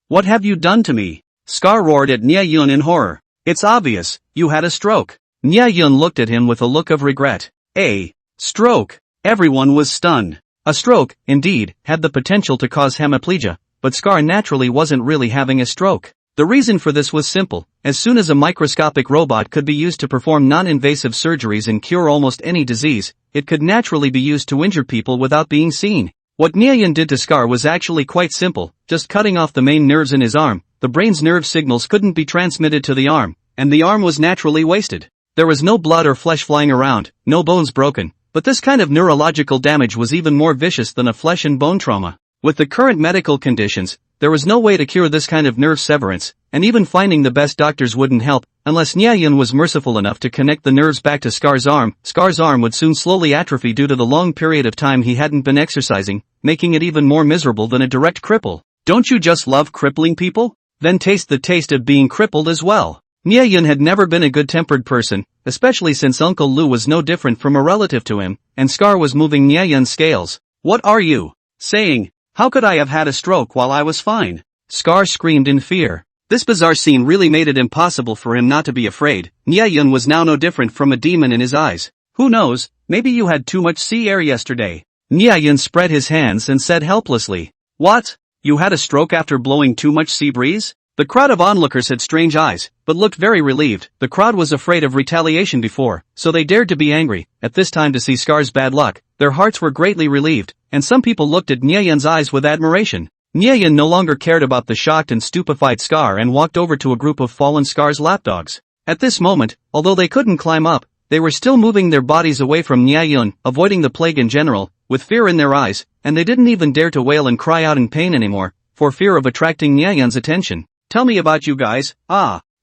Speaker 1: What have you done to me? Scar roared at Nya Yun in horror. It's obvious, you had a stroke. Nya Yun looked at him with a look of regret. A stroke. Everyone was stunned. A stroke, indeed, had the potential to cause hemiplegia, but Scar naturally wasn't really having a stroke. The reason for this was simple. As soon as a microscopic robot could be used to perform non-invasive surgeries and cure almost any disease, it could naturally be used to injure people without being seen. What Nya Yun did to Scar was actually quite simple, just cutting off the main nerves in his arm. The brain's nerve signals couldn't be transmitted to the arm, and the arm was naturally wasted. There was no blood or flesh flying around, no bones broken, but this kind of neurological damage was even more vicious than a flesh and bone trauma. With the current medical conditions, there was no way to cure this kind of nerve severance, and even finding the best doctors wouldn't help, unless Nya Yun was merciful enough to connect the nerves back to Scar's arm. Scar's arm would soon slowly atrophy due to the long period of time he hadn't been exercising, making it even more miserable than a direct cripple. Don't you just love crippling people? Then taste the taste of being crippled as well. Nya Yun had never been a good-tempered person, especially since Uncle Lu was no different from a relative to him, and Scar was moving Nya Yun's scales. What are you saying? How could I have had a stroke while I was fine? Scar screamed in fear. This bizarre scene really made it impossible for him not to be afraid. Nya Yun was now no different from a demon in his eyes. Who knows, maybe you had too much sea air yesterday. Nya Yun spread his hands and said helplessly. What? You had a stroke after blowing too much sea breeze? The crowd of onlookers had strange eyes, but looked very relieved. The crowd was afraid of retaliation before, so they dared to be angry. At this time, to see Scar's bad luck, their hearts were greatly relieved, and some people looked at Nya Yun's eyes with admiration. Nya Yun no longer cared about the shocked and stupefied Scar and walked over to a group of fallen Scar's lapdogs. At this moment, although they couldn't climb up, they were still moving their bodies away from Nya Yun, avoiding the plague in general, with fear in their eyes, and they didn't even dare to wail and cry out in pain anymore, for fear of attracting Nya Yun's attention. Tell me about you guys.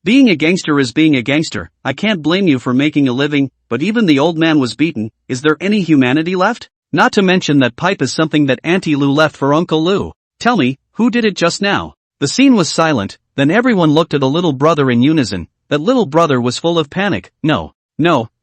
Speaker 1: Being a gangster is being a gangster. I can't blame you for making a living, but even the old man was beaten. Is there any humanity left? Not to mention that pipe is something that Auntie Lu left for Uncle Lu. Tell me, who did it just now? The scene was silent, then everyone looked at the little brother in unison. That little brother was full of panic. No,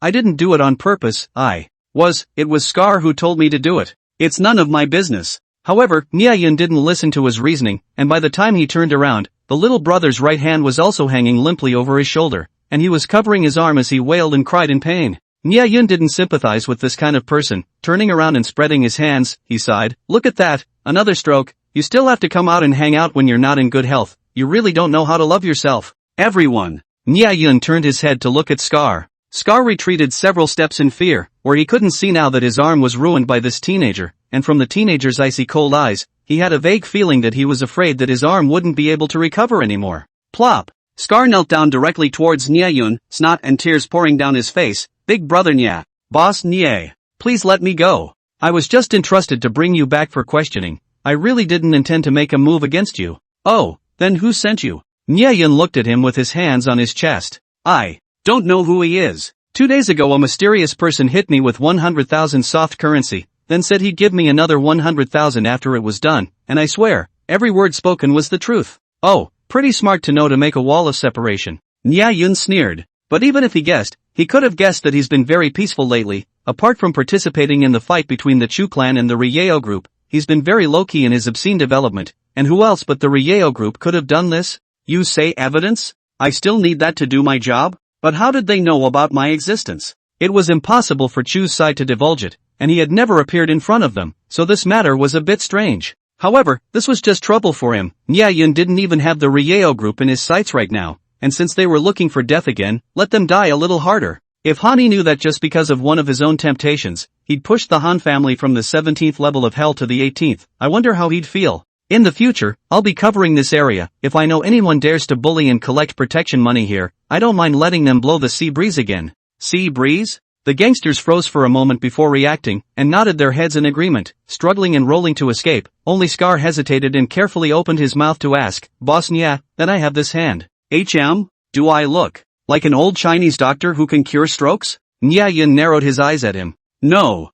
Speaker 1: I didn't do it on purpose. It was Scar who told me to do it. It's none of my business. However, Nya Yun didn't listen to his reasoning, and by the time he turned around, the little brother's right hand was also hanging limply over his shoulder, and he was covering his arm as he wailed and cried in pain. Nya Yun didn't sympathize with this kind of person. Turning around and spreading his hands, he sighed. Look at that, another stroke. You still have to come out and hang out when you're not in good health. You really don't know how to love yourself. Everyone. Nya Yun turned his head to look at Scar. Scar retreated several steps in fear, where he couldn't see now that his arm was ruined by this teenager, and from the teenager's icy cold eyes, he had a vague feeling that he was afraid that his arm wouldn't be able to recover anymore. Plop! Scar knelt down directly towards Nya Yun, snot and tears pouring down his face. Big brother Nya. Boss Nya. Please let me go. I was just entrusted to bring you back for questioning. I really didn't intend to make a move against you. Oh, then who sent you? Nya Yun looked at him with his hands on his chest. I don't know who he is. 2 days ago a mysterious person hit me with 100,000 soft currency, then said he'd give me another 100,000 after it was done, and I swear, every word spoken was the truth. Oh, pretty smart to know to make a wall of separation. Nya Yun sneered. But even if he guessed, he could have guessed that he's been very peaceful lately. Apart from participating in the fight between the Chu clan and the Ryeo group, he's been very low-key in his obscene development, and who else but the Ryeo group could have done this? You say evidence? I still need that to do my job? But how did they know about my existence? It was impossible for Chu's side to divulge it, and he had never appeared in front of them, so this matter was a bit strange. However, this was just trouble for him. Nya Yun didn't even have the Ryeo group in his sights right now, and since they were looking for death again, let them die a little harder. If Han knew that just because of one of his own temptations, he'd pushed the Han family from the 17th level of hell to the 18th, I wonder how he'd feel. In the future, I'll be covering this area. If I know anyone dares to bully and collect protection money here, I don't mind letting them blow the sea breeze again. Sea breeze? The gangsters froze for a moment before reacting, and nodded their heads in agreement, struggling and rolling to escape. Only Scar hesitated and carefully opened his mouth to ask, Boss Nya, then I have this hand. Do I look like an old Chinese doctor who can cure strokes? Nya Yun narrowed his eyes at him. No,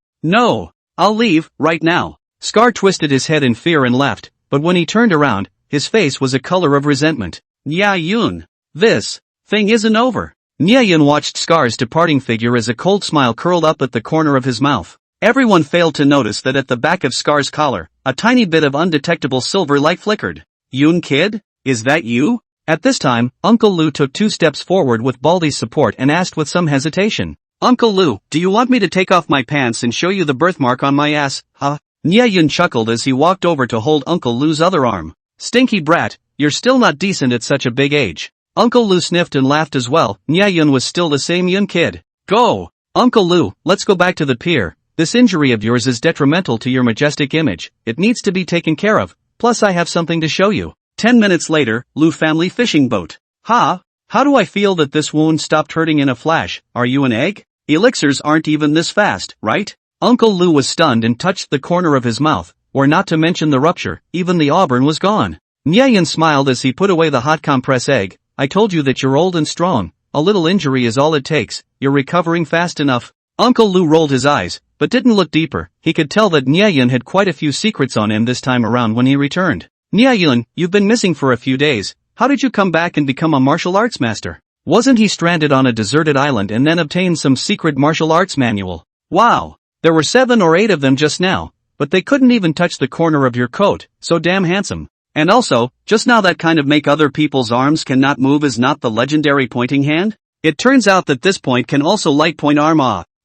Speaker 1: I'll leave, right now. Scar twisted his head in fear and left, but when he turned around, his face was a color of resentment. Nya Yun. This thing isn't over. Nya Yun watched Scar's departing figure as a cold smile curled up at the corner of his mouth. Everyone failed to notice that at the back of Scar's collar, a tiny bit of undetectable silver light flickered. Yun kid? Is that you? At this time, Uncle Lu took 2 steps forward with Baldy's support and asked with some hesitation. Uncle Lu, do you want me to take off my pants and show you the birthmark on my ass, huh? Nya Yun chuckled as he walked over to hold Uncle Lu's other arm. Stinky brat, you're still not decent at such a big age. Uncle Lu sniffed and laughed as well. Nya Yun was still the same Yun kid. Go! Uncle Lu, let's go back to the pier. This injury of yours is detrimental to your majestic image. It needs to be taken care of. Plus I have something to show you. 10 minutes later, Lu family fishing boat. Ha! How do I feel that this wound stopped hurting in a flash? Are you an egg? Elixirs aren't even this fast, right? Uncle Lu was stunned and touched the corner of his mouth, or not to mention the rupture, even the auburn was gone. Nya Yun smiled as he put away the hot compress egg. I told you that you're old and strong. A little injury is all it takes. You're recovering fast enough. Uncle Lu rolled his eyes, but didn't look deeper. He could tell that Nya Yun had quite a few secrets on him this time around when he returned. Nya Yun, you've been missing for a few days. How did you come back and become a martial arts master? Wasn't he stranded on a deserted island and then obtained some secret martial arts manual? Wow! There were 7 or 8 of them just now, but they couldn't even touch the corner of your coat, so damn handsome. And also, just now that kind of make other people's arms cannot move is not the legendary pointing hand? It turns out that this point can also light point arm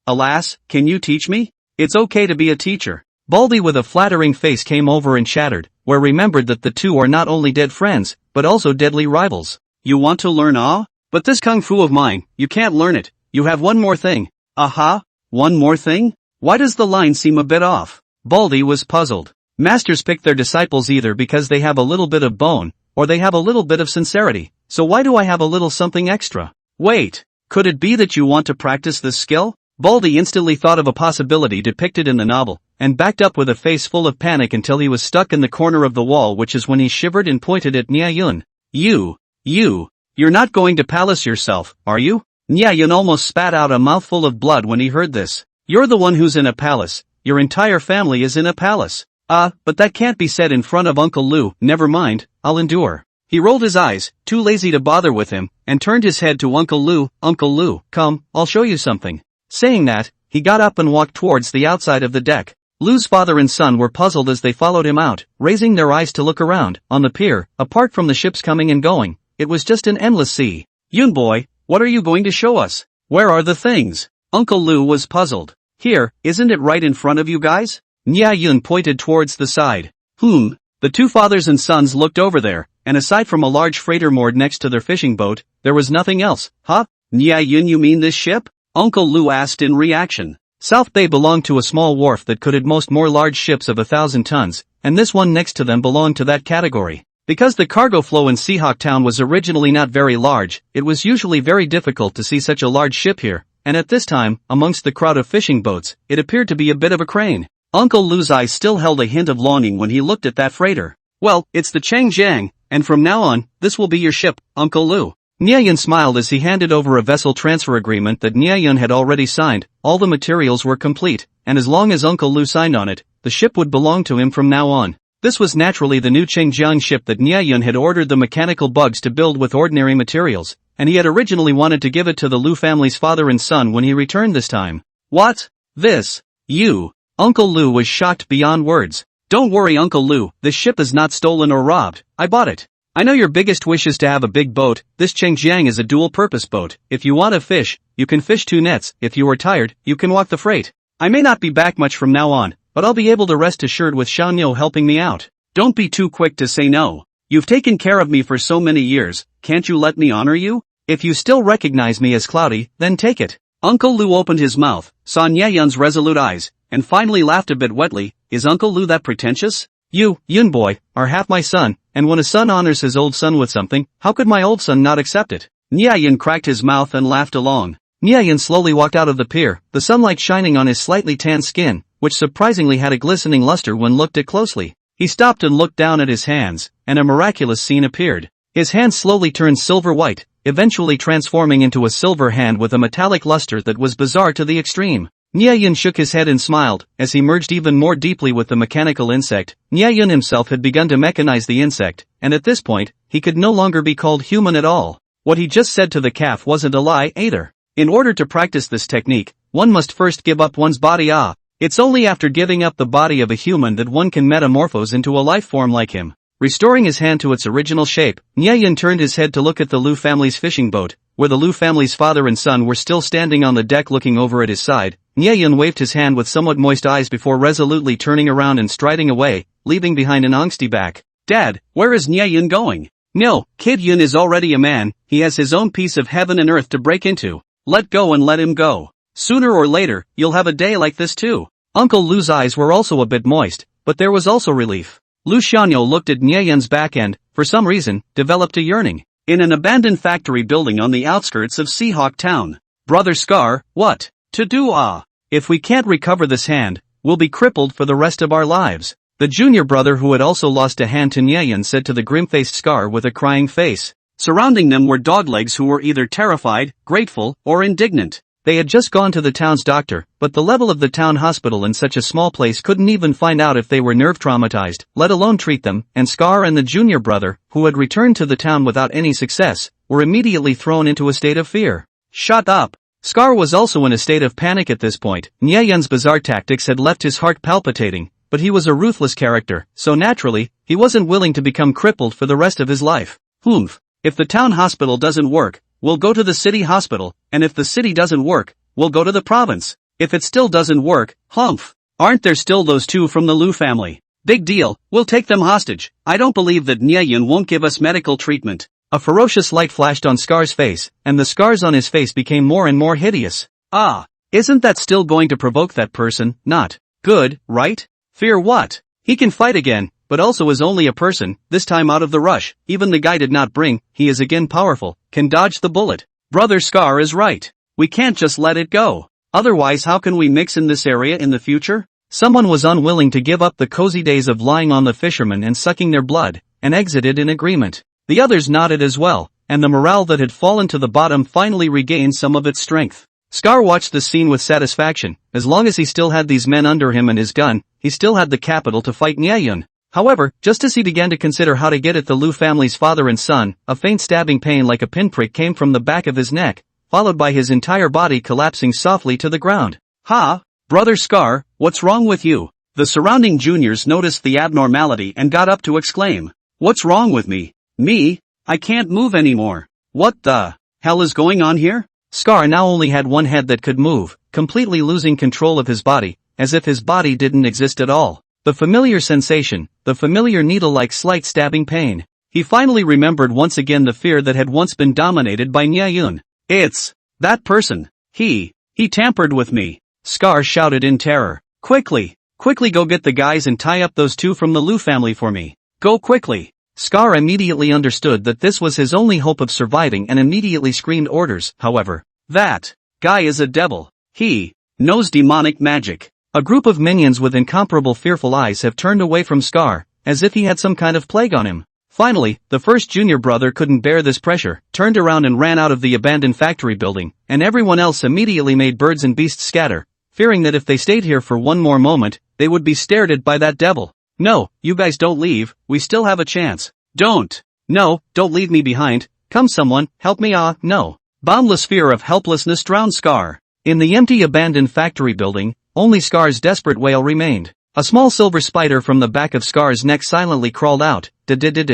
Speaker 1: Alas, can you teach me? It's okay to be a teacher. Baldy with a flattering face came over and chattered, where remembered that the two are not only dead friends, but also deadly rivals. You want to learn But this kung fu of mine, you can't learn it. You have one more thing. Aha? One more thing? Why does the line seem a bit off? Baldy was puzzled. Masters pick their disciples either because they have a little bit of bone, or they have a little bit of sincerity. So why do I have a little something extra? Wait, could it be that you want to practice this skill? Baldy instantly thought of a possibility depicted in the novel, and backed up with a face full of panic until he was stuck in the corner of the wall, which is when he shivered and pointed at Nya Yun. You're not going to palace yourself, are you? Nya Yun almost spat out a mouthful of blood when he heard this. You're the one who's in a palace. Your entire family is in a palace. But that can't be said in front of Uncle Lu. Never mind, I'll endure. He rolled his eyes, too lazy to bother with him, and turned his head to Uncle Lu. Uncle Lu, come, I'll show you something. Saying that, he got up and walked towards the outside of the deck. Lu's father and son were puzzled as they followed him out, raising their eyes to look around. On the pier, apart from the ships coming and going, it was just an endless sea. Yun boy, what are you going to show us? Where are the things? Uncle Lu was puzzled. Here, isn't it right in front of you guys? Nya Yun pointed towards the side. The two fathers and sons looked over there, and aside from a large freighter moored next to their fishing boat, there was nothing else. Huh? Nya Yun, you mean this ship? Uncle Lu asked in reaction. South Bay belonged to a small wharf that could at most more large ships of 1,000 tons, and this one next to them belonged to that category. Because the cargo flow in Seahawk Town was originally not very large, it was usually very difficult to see such a large ship here, and at this time, amongst the crowd of fishing boats, it appeared to be a bit of a crane. Uncle Lu's eyes still held a hint of longing when he looked at that freighter. Well, it's the Changjiang, and from now on, this will be your ship, Uncle Lu. Nya Yun smiled as he handed over a vessel transfer agreement that Nya Yun had already signed. All the materials were complete, and as long as Uncle Lu signed on it, the ship would belong to him from now on. This was naturally the new Changjiang ship that Nya Yun had ordered the mechanical bugs to build with ordinary materials, and he had originally wanted to give it to the Lu family's father and son when he returned this time. What? This? You? Uncle Lu was shocked beyond words. Don't worry, Uncle Lu, this ship is not stolen or robbed. I bought it. I know your biggest wish is to have a big boat. This Changjiang is a dual-purpose boat. If you want to fish, you can fish 2 nets. If you are tired, you can walk the freight. I may not be back much from now on, but I'll be able to rest assured with Shanyo helping me out. Don't be too quick to say no. You've taken care of me for so many years, can't you let me honor you? If you still recognize me as Cloudy, then take it. Uncle Lu opened his mouth, saw Nya Yun's resolute eyes, and finally laughed a bit wetly. Is Uncle Lu that pretentious? You, Yun boy, are half my son, and when a son honors his old son with something, how could my old son not accept it? Nya Yun cracked his mouth and laughed along. Nya Yun slowly walked out of the pier, the sunlight shining on his slightly tanned skin, which surprisingly had a glistening luster when looked at closely. He stopped and looked down at his hands, and a miraculous scene appeared. His hand slowly turned silver white, eventually transforming into a silver hand with a metallic luster that was bizarre to the extreme. Nye Yun shook his head and smiled, as he merged even more deeply with the mechanical insect. Nye Yun himself had begun to mechanize the insect, and at this point, he could no longer be called human at all. What he just said to the calf wasn't a lie either. In order to practice this technique, one must first give up one's body. It's only after giving up the body of a human that one can metamorphose into a life form like him. Restoring his hand to its original shape, Nye Yun turned his head to look at the Lu family's fishing boat, where the Lu family's father and son were still standing on the deck looking over at his side. Nye Yun waved his hand with somewhat moist eyes before resolutely turning around and striding away, leaving behind an angsty back. Dad, where is Nye Yun going? No, Kid Yun is already a man, he has his own piece of heaven and earth to break into. Let go and let him go. Sooner or later, you'll have a day like this too. Uncle Lu's eyes were also a bit moist, but there was also relief. Lu Xianyo looked at Nye Yun's back and, for some reason, developed a yearning. In an abandoned factory building on the outskirts of Seahawk Town. Brother Scar, what to do? If we can't recover this hand, we'll be crippled for the rest of our lives. The junior brother who had also lost a hand to Nye Yun said to the grim-faced Scar with a crying face. Surrounding them were doglegs who were either terrified, grateful, or indignant. They had just gone to the town's doctor, but the level of the town hospital in such a small place couldn't even find out if they were nerve traumatized, let alone treat them, and Scar and the junior brother, who had returned to the town without any success, were immediately thrown into a state of fear. Shut up! Scar was also in a state of panic at this point. Nye Yun's bizarre tactics had left his heart palpitating, but he was a ruthless character, so naturally, he wasn't willing to become crippled for the rest of his life. If the town hospital doesn't work, we'll go to the city hospital, and if the city doesn't work, we'll go to the province. If it still doesn't work, aren't there still those two from the Lu family? Big deal, we'll take them hostage. I don't believe that Nye Yun won't give us medical treatment. A ferocious light flashed on Scar's face, and the scars on his face became more and more hideous. Isn't that still going to provoke that person? Not good, right? Fear what? He can fight again, but also is only a person, this time out of the rush. Even the guy did not bring, he is again powerful, can dodge the bullet. Brother Scar is right. We can't just let it go. Otherwise how can we mix in this area in the future? Someone was unwilling to give up the cozy days of lying on the fishermen and sucking their blood, and exited in agreement. The others nodded as well, and the morale that had fallen to the bottom finally regained some of its strength. Scar watched the scene with satisfaction. As long as he still had these men under him and his gun, he still had the capital to fight Nye Yun. However, just as he began to consider how to get at the Lu family's father and son, a faint stabbing pain like a pinprick came from the back of his neck, followed by his entire body collapsing softly to the ground. Brother Scar, what's wrong with you? The surrounding juniors noticed the abnormality and got up to exclaim. What's wrong with me? Me? I can't move anymore. What the hell is going on here? Scar now only had one head that could move, completely losing control of his body, as if his body didn't exist at all. The familiar sensation, the familiar needle-like slight stabbing pain. He finally remembered once again the fear that had once been dominated by Nye Yun. It's that person. He tampered with me. Scar shouted in terror. Quickly go get the guys and tie up those two from the Lu family for me. Go quickly. Scar immediately understood that this was his only hope of surviving and immediately screamed orders. However, that guy is a devil. He knows demonic magic. A group of minions with incomparable fearful eyes have turned away from Scar, as if he had some kind of plague on him. Finally, the first junior brother couldn't bear this pressure, turned around and ran out of the abandoned factory building, and everyone else immediately made birds and beasts scatter, fearing that if they stayed here for one more moment, they would be stared at by that devil. No, you guys don't leave, we still have a chance. Don't leave me behind. Come someone, help me. No. Boundless fear of helplessness drowned Scar. In the empty abandoned factory building, only Scar's desperate wail remained. A small silver spider from the back of Scar's neck silently crawled out,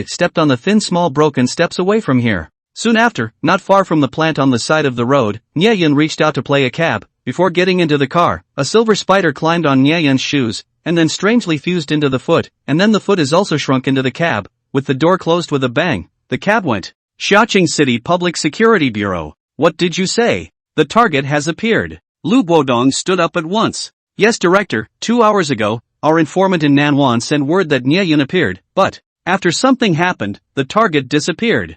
Speaker 1: stepped on the thin small broken steps away from here. Soon after, not far from the plant on the side of the road, Nye Yun reached out to play a cab. Before getting into the car, a silver spider climbed on Nye Yun's shoes, and then strangely fused into the foot, and then the foot is also shrunk into the cab. With the door closed with a bang, the cab went. Xiaoqing City Public Security Bureau. What did you say? The target has appeared. Lu Guodong stood up at once. Yes, Director, 2 hours ago, our informant in Manhwa sent word that Nye Yun appeared, but after something happened, the target disappeared.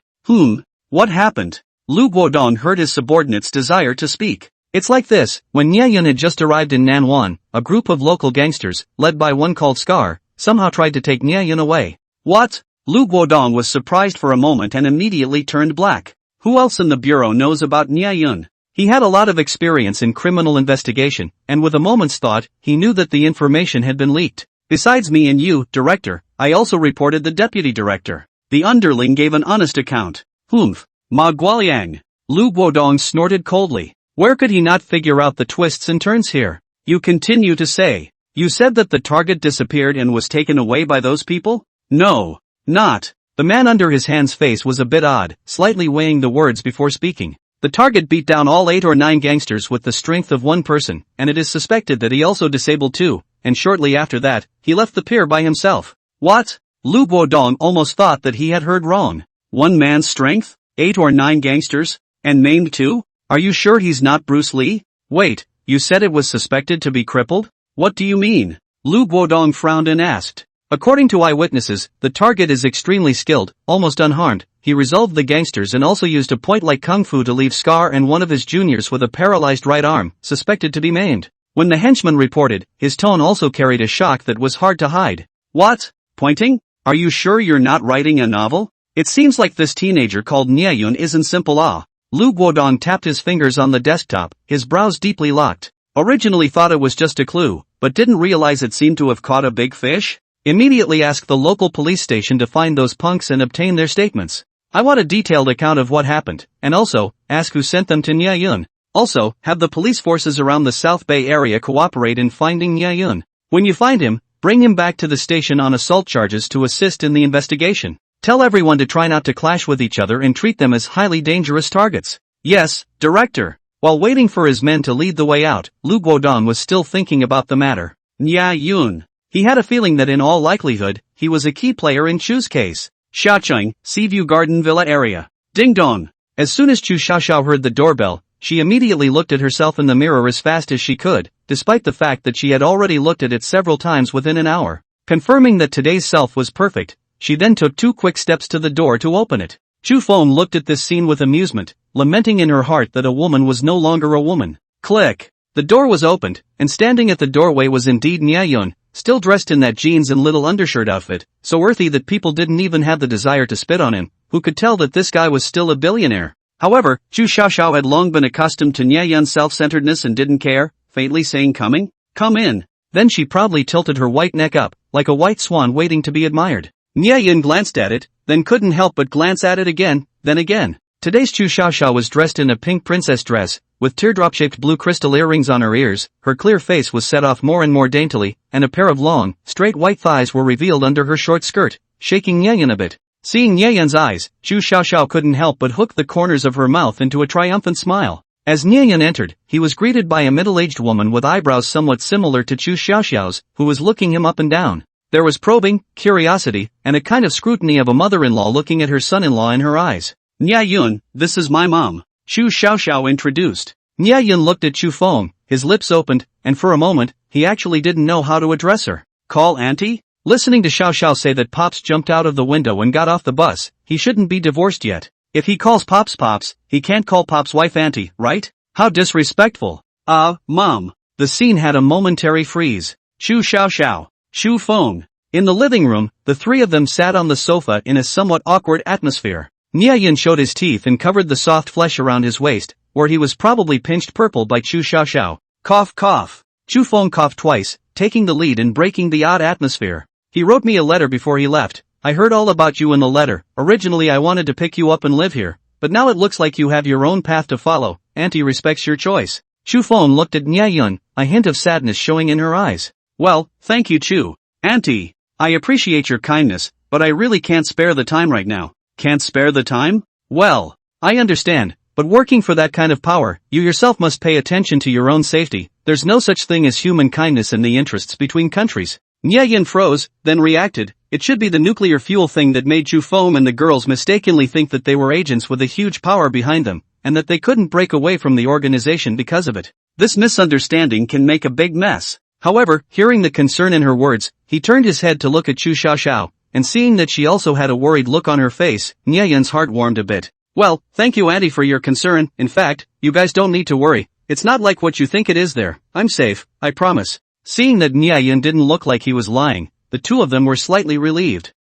Speaker 1: What happened? Lu Guodong heard his subordinate's desire to speak. It's like this, when Nye Yun had just arrived in Nanwan, a group of local gangsters, led by one called Scar, somehow tried to take Nye Yun away. What? Lu Guodong was surprised for a moment and immediately turned black. Who else in the bureau knows about Nye Yun? He had a lot of experience in criminal investigation, and with a moment's thought, he knew that the information had been leaked. Besides me and you, director, I also reported the deputy director. The underling gave an honest account. Humph. Ma Guoliang. Lu Guodong snorted coldly. Where could he not figure out the twists and turns here? You continue to say. You said that the target disappeared and was taken away by those people? No. Not. The man under his hand's face was a bit odd, slightly weighing the words before speaking. The target beat down all 8 or 9 gangsters with the strength of one person, and it is suspected that he also disabled 2, and shortly after that, he left the pier by himself. What? Lu Guodong almost thought that he had heard wrong. One man's strength? 8 or 9 gangsters? And maimed 2? Are you sure he's not Bruce Lee? Wait, you said it was suspected to be crippled? What do you mean? Lu Guodong frowned and asked. According to eyewitnesses, the target is extremely skilled, almost unharmed. He resolved the gangsters and also used a point-like kung fu to leave Scar and one of his juniors with a paralyzed right arm, suspected to be maimed. When the henchman reported, his tone also carried a shock that was hard to hide. What? Pointing? Are you sure you're not writing a novel? It seems like this teenager called Niayun isn't simple. Lu Guodong tapped his fingers on the desktop, his brows deeply locked. Originally thought it was just a clue, but didn't realize it seemed to have caught a big fish? Immediately ask the local police station to find those punks and obtain their statements. I want a detailed account of what happened, and also, ask who sent them to Niayun. Also, have the police forces around the South Bay area cooperate in finding Niayun. When you find him, bring him back to the station on assault charges to assist in the investigation. Tell everyone to try not to clash with each other and treat them as highly dangerous targets. Yes, director. While waiting for his men to lead the way out, Lu Guodong was still thinking about the matter. Niayun. He had a feeling that in all likelihood, he was a key player in Chu's case. Xiaocheng, Seaview Garden Villa area. Ding dong. As soon as Chu Xiaoxiao heard the doorbell, she immediately looked at herself in the mirror as fast as she could, despite the fact that she had already looked at it several times within an hour. Confirming that today's self was perfect, she then took 2 quick steps to the door to open it. Chu Feng looked at this scene with amusement, lamenting in her heart that a woman was no longer a woman. Click. The door was opened, and standing at the doorway was indeed Niayun, still dressed in that jeans and little undershirt outfit, so earthy that people didn't even have the desire to spit on him. Who could tell that this guy was still a billionaire? However, Chu Xiaoxiao had long been accustomed to Niayun's self-centeredness and didn't care, faintly saying coming? Come in. Then she proudly tilted her white neck up, like a white swan waiting to be admired. Niayun glanced at it, then couldn't help but glance at it again, then again. Today's Chu Xiaoxiao was dressed in a pink princess dress, with teardrop-shaped blue crystal earrings on her ears, her clear face was set off more and more daintily, and a pair of long, straight white thighs were revealed under her short skirt, shaking Niayun a bit. Seeing Niayun's eyes, Chu Xiaoxiao couldn't help but hook the corners of her mouth into a triumphant smile. As Niayun entered, he was greeted by a middle-aged woman with eyebrows somewhat similar to Chu Xiaoxiao's, who was looking him up and down. There was probing, curiosity, and a kind of scrutiny of a mother-in-law looking at her son-in-law in her eyes. Niayun, this is my mom. Chu Xiaoxiao introduced. Niayun looked at Chu Feng, his lips opened, and for a moment, he actually didn't know how to address her. Call auntie? Listening to Xiaoxiao say that Pops jumped out of the window and got off the bus, he shouldn't be divorced yet. If he calls Pops Pops, he can't call Pops' wife auntie, right? How disrespectful. Mom. The scene had a momentary freeze. Chu Xiaoxiao. Chu Feng. In the living room, the three of them sat on the sofa in a somewhat awkward atmosphere. Niayun showed his teeth and covered the soft flesh around his waist, where he was probably pinched purple by Chu Xiaoxiao. Cough cough. Chu Feng coughed twice, taking the lead and breaking the odd atmosphere. He wrote me a letter before he left. I heard all about you in the letter. Originally I wanted to pick you up and live here, but now it looks like you have your own path to follow. Auntie respects your choice. Chu Feng looked at Niayun, a hint of sadness showing in her eyes. Well, thank you Chu. Auntie, I appreciate your kindness, but I really can't spare the time right now. Can't spare the time? Well, I understand, but working for that kind of power, you yourself must pay attention to your own safety. There's no such thing as human kindness in the interests between countries. Niayun froze, then reacted. It should be the nuclear fuel thing that made Chu Feng and the girls mistakenly think that they were agents with a huge power behind them, and that they couldn't break away from the organization because of it. This misunderstanding can make a big mess. However, hearing the concern in her words, he turned his head to look at Chu Xiaoxiao, and seeing that she also had a worried look on her face, Niayun's heart warmed a bit. Well, thank you auntie for your concern. In fact, you guys don't need to worry. It's not like what you think it is there. I'm safe, I promise. Seeing that Niayun didn't look like he was lying, the two of them were slightly relieved.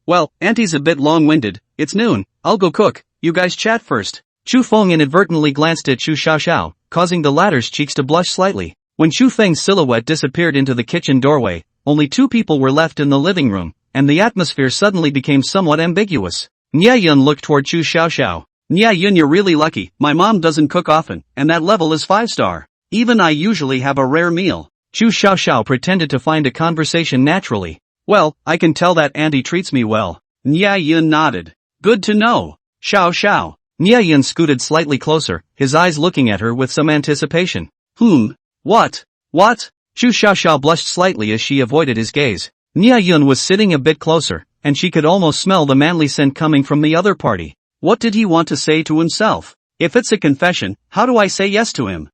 Speaker 1: Well, auntie's a bit long-winded. It's noon. I'll go cook. You guys chat first. Chu Feng inadvertently glanced at Chu Xiaoxiao, causing the latter's cheeks to blush slightly. When Chu Feng's silhouette disappeared into the kitchen doorway, only two people were left in the living room, and the atmosphere suddenly became somewhat ambiguous. Nia Yun looked toward Chu Xiaoxiao. Nia Yun, you're really lucky, my mom doesn't cook often, and that level is 5-star. Even I usually have a rare meal. Chu Xiaoxiao pretended to find a conversation naturally. Well, I can tell that auntie treats me well. Nia Yun nodded. Good to know. Xiaoxiao. Nia Yun scooted slightly closer, his eyes looking at her with some anticipation. What? Chu Xiaoxiao blushed slightly as she avoided his gaze. Nia Yun was sitting a bit closer, and she could almost smell the manly scent coming from the other party. What did he want to say to himself? If it's a confession, how do I say yes to him?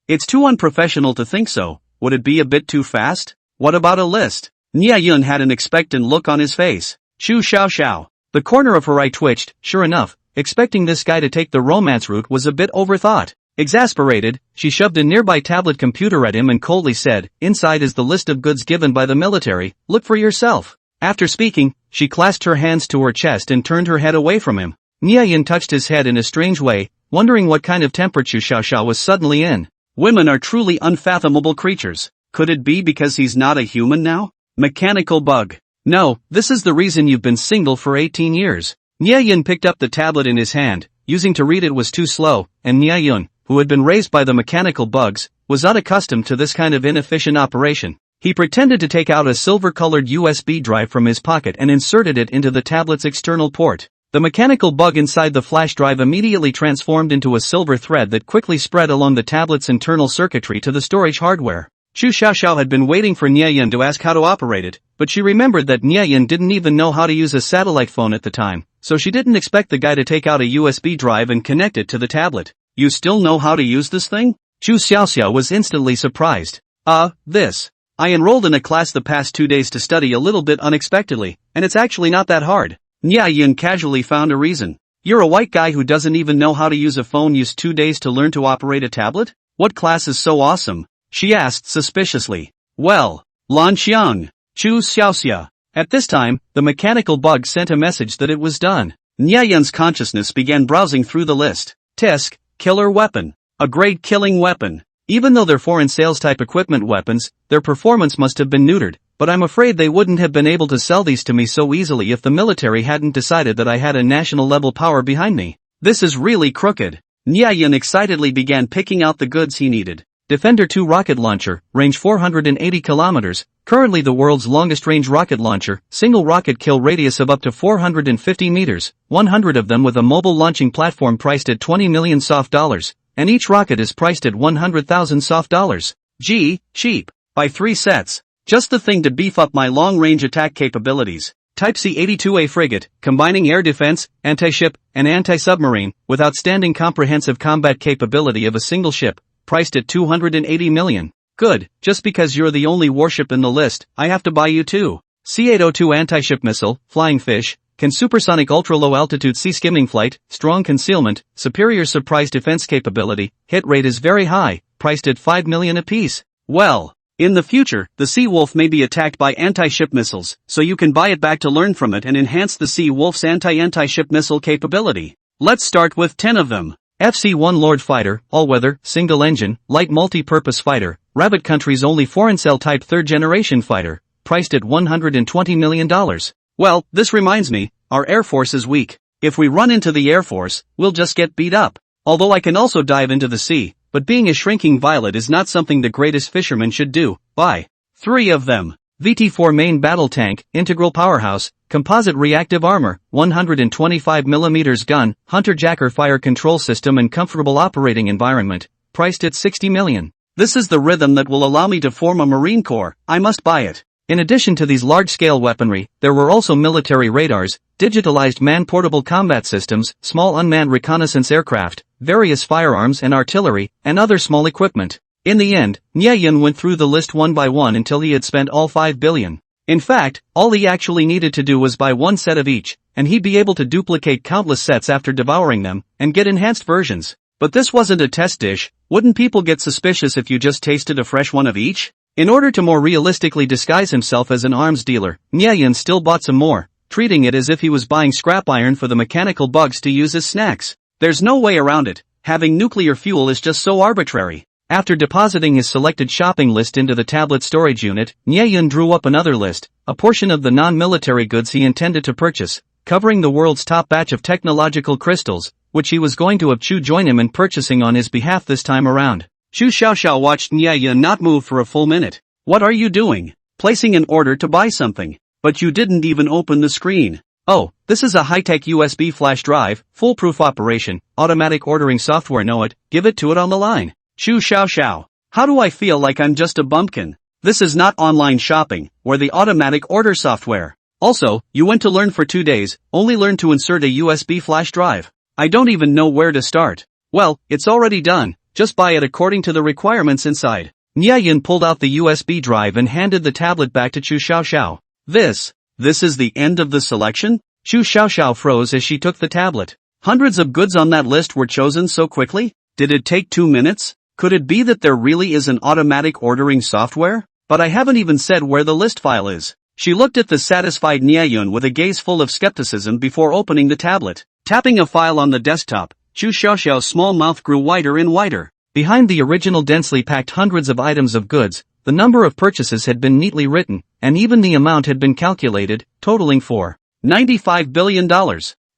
Speaker 1: It's too unprofessional to think so. Would it be a bit too fast? What about a list? Nia Yun had an expectant look on his face. Chu Xiaoxiao. The corner of her eye twitched. Sure enough, expecting this guy to take the romance route was a bit overthought. Exasperated, she shoved a nearby tablet computer at him and coldly said, inside is the list of goods given by the military, look for yourself. After speaking, she clasped her hands to her chest and turned her head away from him. Nia Yun touched his head in a strange way, wondering what kind of temper Chu Xiaoxiao was suddenly in. Women are truly unfathomable creatures. Could it be because he's not a human now? Mechanical bug. No, this is the reason you've been single for 18 years. Nia Yun picked up the tablet in his hand, using to read it was too slow, and Nia Yun, who had been raised by the mechanical bugs, was unaccustomed to this kind of inefficient operation. He pretended to take out a silver-colored USB drive from his pocket and inserted it into the tablet's external port. The mechanical bug inside the flash drive immediately transformed into a silver thread that quickly spread along the tablet's internal circuitry to the storage hardware. Chu Xiaoxiao had been waiting for Nia Yun to ask how to operate it, but she remembered that Nia Yun didn't even know how to use a satellite phone at the time, so she didn't expect the guy to take out a USB drive and connect it to the tablet. You still know how to use this thing? Chu Xiaoxiao was instantly surprised. This. I enrolled in a class the past 2 days to study a little bit unexpectedly, and it's actually not that hard. Nia Yun casually found a reason. You're a white guy who doesn't even know how to use a phone, used 2 days to learn to operate a tablet? What class is so awesome? She asked suspiciously. Well, Lan Xiang. Chu Xiaoxia. At this time, the mechanical bug sent a message that it was done. Nia Yun's consciousness began browsing through the list. Tisk. Killer weapon. A great killing weapon. Even though they're foreign sales type equipment weapons, their performance must have been neutered, but I'm afraid they wouldn't have been able to sell these to me so easily if the military hadn't decided that I had a national level power behind me. This is really crooked. Nia Yun excitedly began picking out the goods he needed. Defender 2 rocket launcher, range 480 kilometers, currently the world's longest range rocket launcher, single rocket kill radius of up to 450 meters, 100 of them with a mobile launching platform priced at 20 million soft dollars, and each rocket is priced at 100,000 soft dollars. Gee, cheap. Buy 3 sets. Just the thing to beef up my long-range attack capabilities. Type C-82A frigate, combining air defense, anti-ship, and anti-submarine, with outstanding comprehensive combat capability of a single ship, priced at 280 million. Good, just because you're the only warship in the list, I have to buy you too. C-802 anti-ship missile, flying fish, can supersonic ultra-low altitude sea skimming flight, strong concealment, superior surprise defense capability, hit rate is very high, priced at 5 million apiece. Well, in the future, the Sea Wolf may be attacked by anti-ship missiles, so you can buy it back to learn from it and enhance the Sea Wolf's anti-ship missile capability. Let's start with 10 of them. FC-1 Lord Fighter, all-weather, single-engine, light multi-purpose fighter, Rabbit Country's only foreign cell type third-generation fighter, priced at $120 million. Well, this reminds me, our Air Force is weak. If we run into the Air Force, we'll just get beat up. Although I can also dive into the sea, but being a shrinking violet is not something the greatest fisherman should do. Buy 3 of them. VT-4 main battle tank, integral powerhouse, composite reactive armor, 125mm gun, hunter-jacker fire control system and comfortable operating environment, priced at 60 million. This is the rhythm that will allow me to form a Marine Corps. I must buy it. In addition to these large-scale weaponry, there were also military radars, digitalized man-portable combat systems, small unmanned reconnaissance aircraft, various firearms and artillery, and other small equipment. In the end, Nia Yun went through the list one by one until he had spent all 5 billion. In fact, all he actually needed to do was buy 1 set of each, and he'd be able to duplicate countless sets after devouring them, and get enhanced versions. But this wasn't a test dish. Wouldn't people get suspicious if you just tasted a fresh one of each? In order to more realistically disguise himself as an arms dealer, Nia Yun still bought some more, treating it as if he was buying scrap iron for the mechanical bugs to use as snacks. There's no way around it. Having nuclear fuel is just so arbitrary. After depositing his selected shopping list into the tablet storage unit, Nye-yun drew up another list, a portion of the non-military goods he intended to purchase, covering the world's top batch of technological crystals, which he was going to have Chu join him in purchasing on his behalf this time around. Chu Xiaoxiao watched Nye-yun not move for a full minute. What are you doing? Placing an order to buy something. But you didn't even open the screen. Oh, this is a high-tech USB flash drive, foolproof operation, automatic ordering software. Know it, give it to it on the line. Chu Xiaoxiao. How do I feel like I'm just a bumpkin? This is not online shopping, or the automatic order software. Also, you went to learn for 2 days, only learned to insert a USB flash drive. I don't even know where to start. Well, it's already done, just buy it according to the requirements inside. Nye-yun pulled out the USB drive and handed the tablet back to Chu Xiaoxiao. This is the end of the selection? Chu Xiaoxiao froze as she took the tablet. Hundreds of goods on that list were chosen so quickly? Did it take 2 minutes? Could it be that there really is an automatic ordering software? But I haven't even said where the list file is. She looked at the satisfied Nye-yun with a gaze full of skepticism before opening the tablet. Tapping a file on the desktop, Chu Xiaoxiao's small mouth grew wider and wider. Behind the original densely packed hundreds of items of goods, the number of purchases had been neatly written, and even the amount had been calculated, totaling for $95 billion.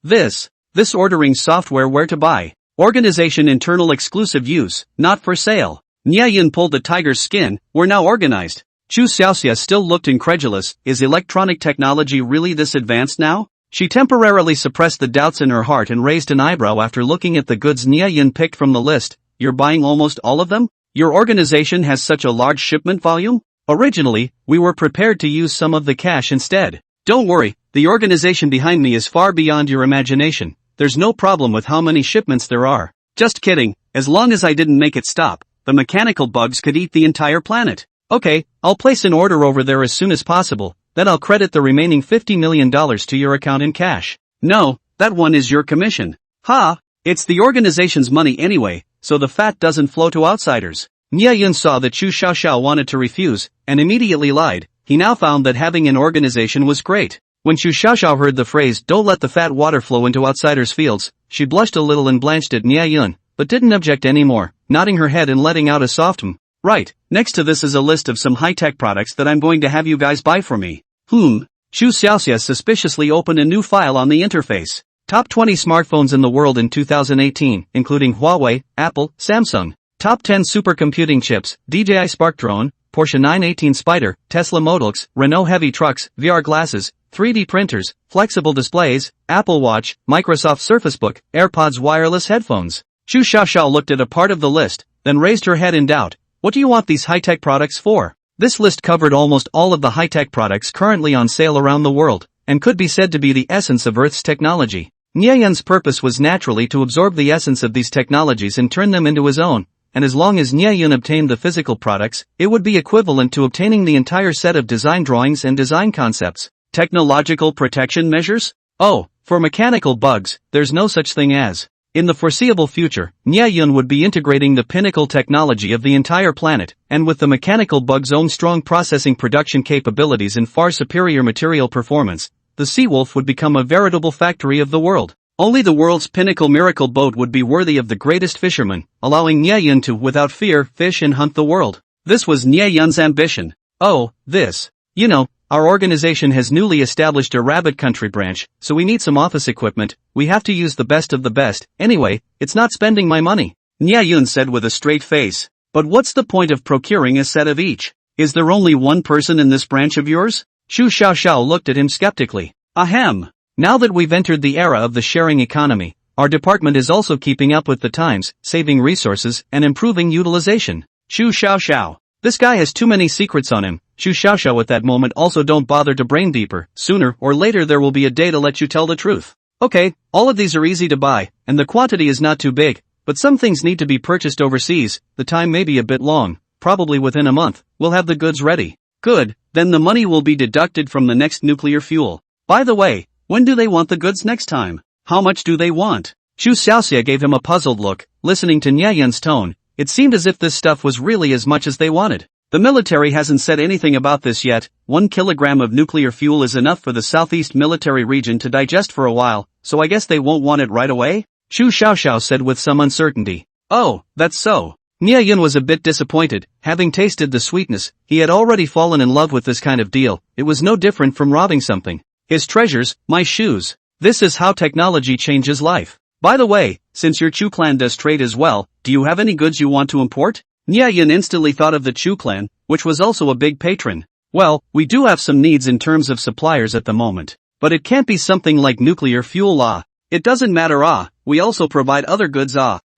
Speaker 1: This ordering software where to buy. Organization internal exclusive use, not for sale. Nye-yun pulled the tiger's skin, we're now organized. Chu Xiaoxia still looked incredulous. Is electronic technology really this advanced now? She temporarily suppressed the doubts in her heart and raised an eyebrow after looking at the goods Nye-yun picked from the list. You're buying almost all of them? Your organization has such a large shipment volume? Originally, we were prepared to use some of the cash instead. Don't worry, the organization behind me is far beyond your imagination. There's no problem with how many shipments there are. Just kidding, as long as I didn't make it stop, the mechanical bugs could eat the entire planet. Okay, I'll place an order over there as soon as possible, then I'll credit the remaining $50 million to your account in cash. No, that one is your commission. Ha! It's the organization's money anyway, so the fat doesn't flow to outsiders. Nye-yun saw that Chu Xiaoxiao wanted to refuse, and immediately lied. He now found that having an organization was great. When Chu Xiaoxiao heard the phrase, don't let the fat water flow into outsiders' fields, she blushed a little and blanched at Nye-yun, but didn't object anymore, nodding her head and letting out a soft Right, next to this is a list of some high-tech products that I'm going to have you guys buy for me. Chu Xiaoxia suspiciously opened a new file on the interface. Top 20 smartphones in the world in 2018, including Huawei, Apple, Samsung. Top 10 supercomputing chips, DJI Spark drone, Porsche 918 Spyder, Tesla Model X, Renault heavy trucks, VR glasses, 3D printers, flexible displays, Apple Watch, Microsoft Surface Book, AirPods wireless headphones. Chu Xiaoxiao looked at a part of the list, then raised her head in doubt. What do you want these high-tech products for? This list covered almost all of the high-tech products currently on sale around the world, and could be said to be the essence of Earth's technology. Nye-yun's purpose was naturally to absorb the essence of these technologies and turn them into his own, and as long as Nye-yun obtained the physical products, it would be equivalent to obtaining the entire set of design drawings and design concepts. Technological protection measures? Oh, for mechanical bugs, there's no such thing as. In the foreseeable future, Nye-yun would be integrating the pinnacle technology of the entire planet, and with the mechanical bug's own strong processing production capabilities and far superior material performance, the Seawolf would become a veritable factory of the world. Only the world's pinnacle miracle boat would be worthy of the greatest fisherman, allowing Nye-yun to, without fear, fish and hunt the world. This was Nye-yun's ambition. Oh, this. You know, our organization has newly established a rabbit country branch, so we need some office equipment. We have to use the best of the best. Anyway, it's not spending my money. Nye-yun said with a straight face. But what's the point of procuring a set of each? Is there only one person in this branch of yours? Chu Xiaoxiao looked at him skeptically. Ahem. Now that we've entered the era of the sharing economy, our department is also keeping up with the times, saving resources, and improving utilization. Chu Xiaoxiao. This guy has too many secrets on him. Chu Xiaoxiao at that moment also don't bother to brain deeper. Sooner or later there will be a day to let you tell the truth. Okay, all of these are easy to buy, and the quantity is not too big, but some things need to be purchased overseas. The time may be a bit long, probably within a month. We'll have the goods ready. Good, then the money will be deducted from the next nuclear fuel. By the way, when do they want the goods next time? How much do they want? Chu Xiaoxia gave him a puzzled look. Listening to Nye-yun's tone, it seemed as if this stuff was really as much as they wanted. The military hasn't said anything about this yet. 1 kilogram of nuclear fuel is enough for the southeast military region to digest for a while, so I guess they won't want it right away? Chu Xiaoxiao said with some uncertainty. Oh, that's so. Nie Yun was a bit disappointed. Having tasted the sweetness, he had already fallen in love with this kind of deal. It was no different from robbing something. His treasures, my shoes. This is how technology changes life. By the way, since your Chu clan does trade as well, do you have any goods you want to import? Nie Yun instantly thought of the Chu clan, which was also a big patron. Well, we do have some needs in terms of suppliers at the moment. But it can't be something like nuclear fuel It doesn't matter we also provide other goods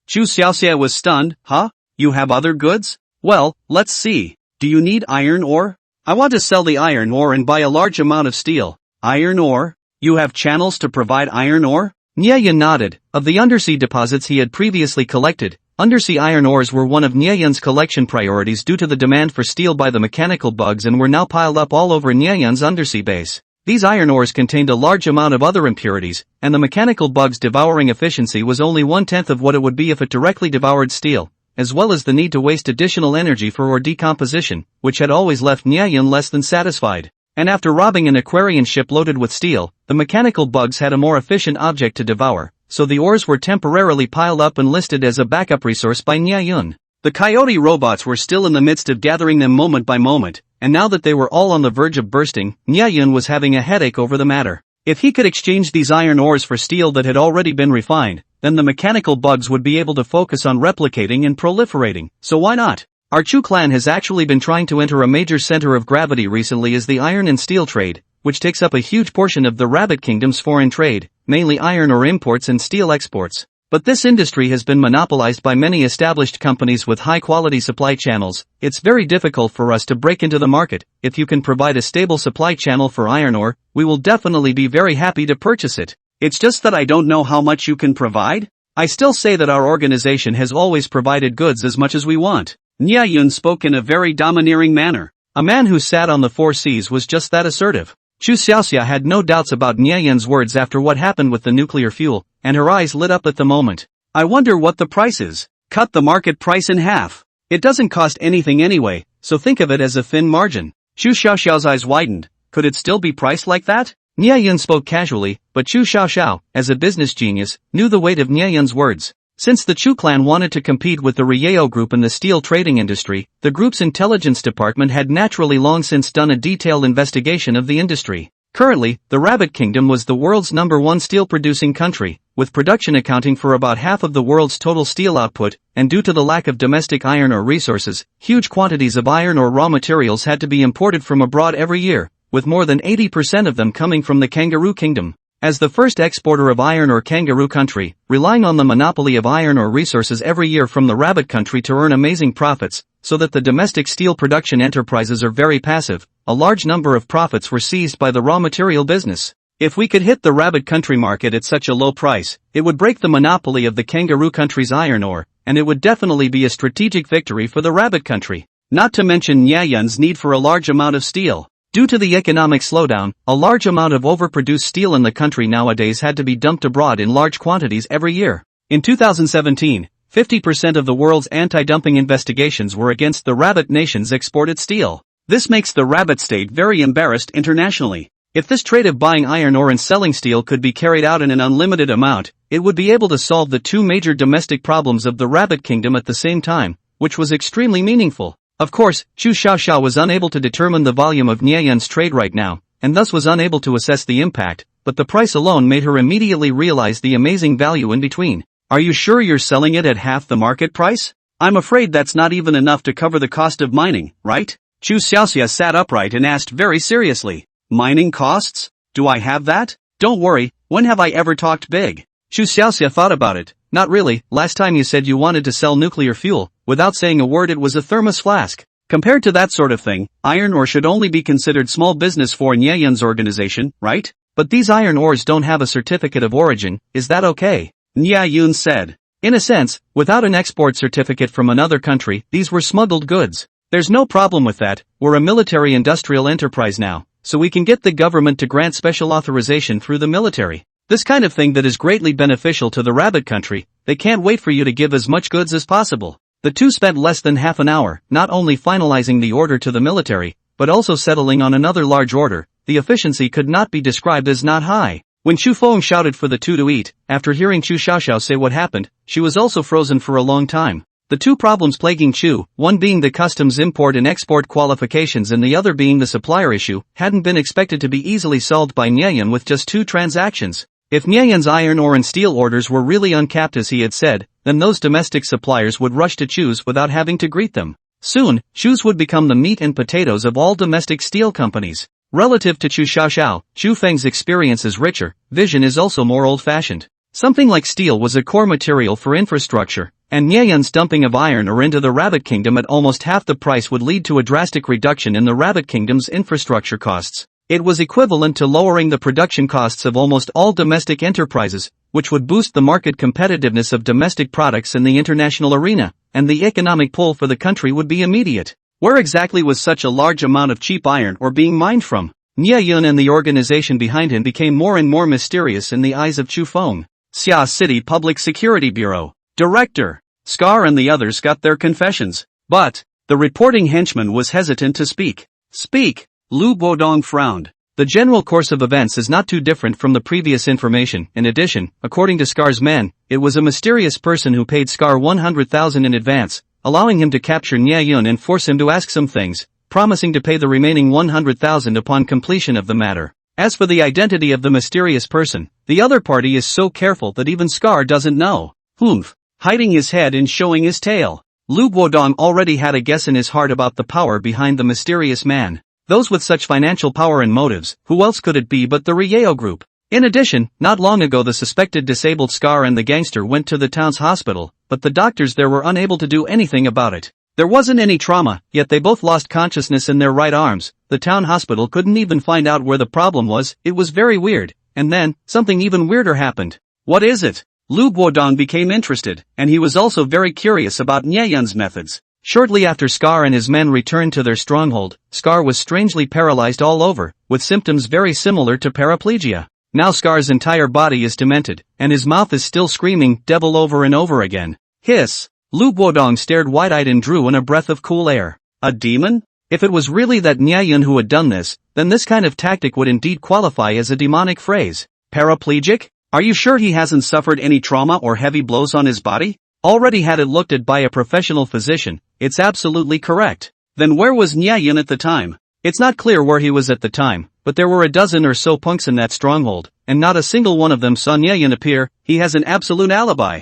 Speaker 1: Chu Xiaoxia was stunned, huh? You have other goods? Well, let's see. Do you need iron ore? I want to sell the iron ore and buy a large amount of steel. Iron ore? You have channels to provide iron ore? Nie Yun nodded. Of the undersea deposits he had previously collected, undersea iron ores were one of Nie Yun's collection priorities due to the demand for steel by the mechanical bugs and were now piled up all over Nie Yun's undersea base. These iron ores contained a large amount of other impurities, and the mechanical bug's devouring efficiency was only 1/10 of what it would be if it directly devoured steel, as well as the need to waste additional energy for ore decomposition, which had always left Nie Yun less than satisfied. And after robbing an Aquarian ship loaded with steel, the mechanical bugs had a more efficient object to devour, so the ores were temporarily piled up and listed as a backup resource by Nie Yun. The coyote robots were still in the midst of gathering them moment by moment, and now that they were all on the verge of bursting, Nie Yun was having a headache over the matter. If he could exchange these iron ores for steel that had already been refined, then the mechanical bugs would be able to focus on replicating and proliferating, so why not? Our Chu clan has actually been trying to enter a major center of gravity recently as the iron and steel trade, which takes up a huge portion of the Rabbit Kingdom's foreign trade, mainly iron ore imports and steel exports. But this industry has been monopolized by many established companies with high-quality supply channels. It's very difficult for us to break into the market. If you can provide a stable supply channel for iron ore, we will definitely be very happy to purchase it. It's just that I don't know how much you can provide. I still say that our organization has always provided goods as much as we want. Nie Yun spoke in a very domineering manner. A man who sat on the four seas was just that assertive. Chu Xiaoxia had no doubts about Nie Yun's words after what happened with the nuclear fuel, and her eyes lit up at the moment. I wonder what the price is. Cut the market price in half. It doesn't cost anything anyway, so think of it as a thin margin. Chu Xiaoxiao's eyes widened. Could it still be priced like that? Nie Yun spoke casually, but Chu Xiaoxiao, as a business genius, knew the weight of Nie Yun's words. Since the Chu clan wanted to compete with the Ryeo group in the steel trading industry, the group's intelligence department had naturally long since done a detailed investigation of the industry. Currently, the Rabbit Kingdom was the world's #1 steel-producing country, with production accounting for about half of the world's total steel output, and due to the lack of domestic iron ore resources, huge quantities of iron ore raw materials had to be imported from abroad every year, with more than 80% of them coming from the Kangaroo Kingdom. As the first exporter of iron ore kangaroo country, relying on the monopoly of iron ore resources every year from the rabbit country to earn amazing profits, so that the domestic steel production enterprises are very passive, a large number of profits were seized by the raw material business. If we could hit the rabbit country market at such a low price, it would break the monopoly of the kangaroo country's iron ore, and it would definitely be a strategic victory for the rabbit country. Not to mention Nie Yun's need for a large amount of steel. Due to the economic slowdown, a large amount of overproduced steel in the country nowadays had to be dumped abroad in large quantities every year. In 2017, 50% of the world's anti-dumping investigations were against the rabbit nation's exported steel. This makes the rabbit state very embarrassed internationally. If this trade of buying iron ore and selling steel could be carried out in an unlimited amount, it would be able to solve the two major domestic problems of the Rabbit Kingdom at the same time, which was extremely meaningful. Of course, Chu Xiaoxiao was unable to determine the volume of Nie Yun's trade right now, and thus was unable to assess the impact, but the price alone made her immediately realize the amazing value in between. Are you sure you're selling it at half the market price? I'm afraid that's not even enough to cover the cost of mining, right? Chu Xiaoxia sat upright and asked very seriously. Mining costs? Do I have that? Don't worry, when have I ever talked big? Chu Xiaoxia thought about it. Not really. Last time you said you wanted to sell nuclear fuel, without saying a word it was a thermos flask. Compared to that sort of thing, iron ore should only be considered small business for Nie Yun's organization, right? But these iron ores don't have a certificate of origin, is that okay? Nie Yun said. In a sense, without an export certificate from another country, these were smuggled goods. There's no problem with that, we're a military-industrial enterprise now, so we can get the government to grant special authorization through the military. This kind of thing that is greatly beneficial to the rabbit country. They can't wait for you to give as much goods as possible. The two spent less than half an hour, not only finalizing the order to the military, but also settling on another large order. The efficiency could not be described as not high. When Chu Feng shouted for the two to eat, after hearing Chu Xiaoxiao say what happened, she was also frozen for a long time. The two problems plaguing Chu, one being the customs import and export qualifications and the other being the supplier issue, hadn't been expected to be easily solved by Niayan with just 2 transactions. If Niayan's iron ore and steel orders were really uncapped as he had said, then those domestic suppliers would rush to Chu's without having to greet them. Soon, Chu's would become the meat and potatoes of all domestic steel companies. Relative to Chu Xiaoxiao, Chu Feng's experience is richer, vision is also more old-fashioned. Something like steel was a core material for infrastructure, and Niayan's dumping of iron ore into the Rabbit Kingdom at almost half the price would lead to a drastic reduction in the Rabbit Kingdom's infrastructure costs. It was equivalent to lowering the production costs of almost all domestic enterprises, which would boost the market competitiveness of domestic products in the international arena, and the economic pull for the country would be immediate. Where exactly was such a large amount of cheap iron ore being mined from? Niayan and the organization behind him became more and more mysterious in the eyes of Chu Feng. Xia City Public Security Bureau Director Scar and the others got their confessions, but the reporting henchman was hesitant to speak. Speak! Lu Bodong frowned. The general course of events is not too different from the previous information. In addition, according to Scar's men, it was a mysterious person who paid Scar 100,000 in advance, allowing him to capture Niayan and force him to ask some things, promising to pay the remaining 100,000 upon completion of the matter. As for the identity of the mysterious person, the other party is so careful that even Scar doesn't know. Humph. Hiding his head and showing his tail. Lu Guodong already had a guess in his heart about the power behind the mysterious man. Those with such financial power and motives, who else could it be but the Rieo group? In addition, not long ago the suspected disabled Scar and the gangster went to the town's hospital, but the doctors there were unable to do anything about it. There wasn't any trauma, yet they both lost consciousness in their right arms. The town hospital couldn't even find out where the problem was. It was very weird. And then, something even weirder happened. What is it? Lu Guodong became interested, and he was also very curious about Niayan's methods. Shortly after Scar and his men returned to their stronghold, Scar was strangely paralyzed all over, with symptoms very similar to paraplegia. Now Scar's entire body is demented, and his mouth is still screaming devil over and over again. Hiss! Lu Guodong stared wide-eyed and drew in a breath of cool air. A demon? If it was really that Niayan who had done this, then this kind of tactic would indeed qualify as a demonic phrase. Paraplegic? Are you sure he hasn't suffered any trauma or heavy blows on his body? Already had it looked at by a professional physician. It's absolutely correct. Then where was Niayan at the time? It's not clear where he was at the time, but there were a dozen or so punks in that stronghold, and not a single one of them saw Niayan appear. He has an absolute alibi.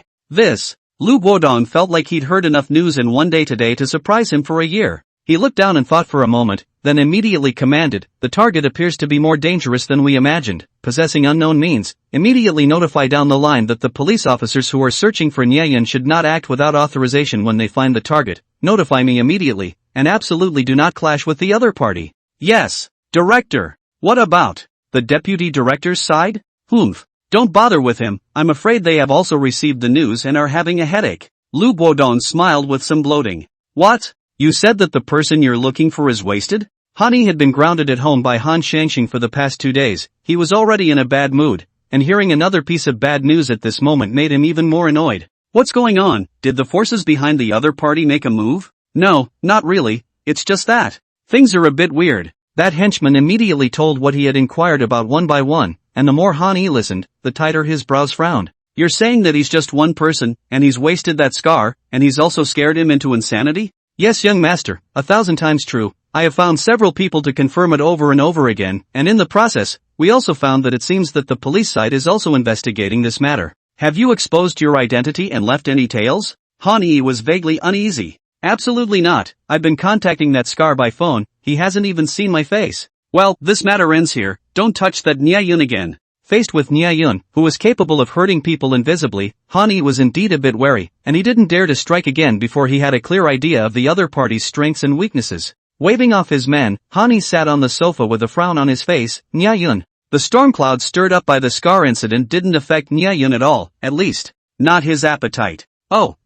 Speaker 1: Lu Guodong felt like he'd heard enough news in one day today to surprise him for a year. He looked down and thought for a moment, then immediately commanded, the target appears to be more dangerous than we imagined. Possessing unknown means, immediately notify down the line that the police officers who are searching for Niayan should not act without authorization when they find the target. Notify me immediately, and absolutely do not clash with the other party. Yes, Director. What about the Deputy Director's side? Humph. Don't bother with him, I'm afraid they have also received the news and are having a headache. Lu Guodong smiled with some bloating. What? You said that the person you're looking for is wasted? Hani had been grounded at home by Han Shangxing for the past 2 days. He was already in a bad mood, and hearing another piece of bad news at this moment made him even more annoyed. What's going on? Did the forces behind the other party make a move? No, not really, it's just that things are a bit weird. That henchman immediately told what he had inquired about one by one, and the more Han listened, the tighter his brows frowned. You're saying that he's just one person, and he's wasted that Scar, and he's also scared him into insanity? Yes, young master, 1,000 times true. I have found several people to confirm it over and over again, and in the process, we also found that it seems that the police side is also investigating this matter. Have you exposed your identity and left any tales? Han Yi was vaguely uneasy. Absolutely not, I've been contacting that Scar by phone, he hasn't even seen my face. Well, this matter ends here, don't touch that Niayan again. Faced with Niayan, who was capable of hurting people invisibly, Han Yi was indeed a bit wary, and he didn't dare to strike again before he had a clear idea of the other party's strengths and weaknesses. Waving off his men, Han Yi sat on the sofa with a frown on his face. Niayan. The storm cloud stirred up by the Scar incident didn't affect Niayan at all, at least, not his appetite. Oh,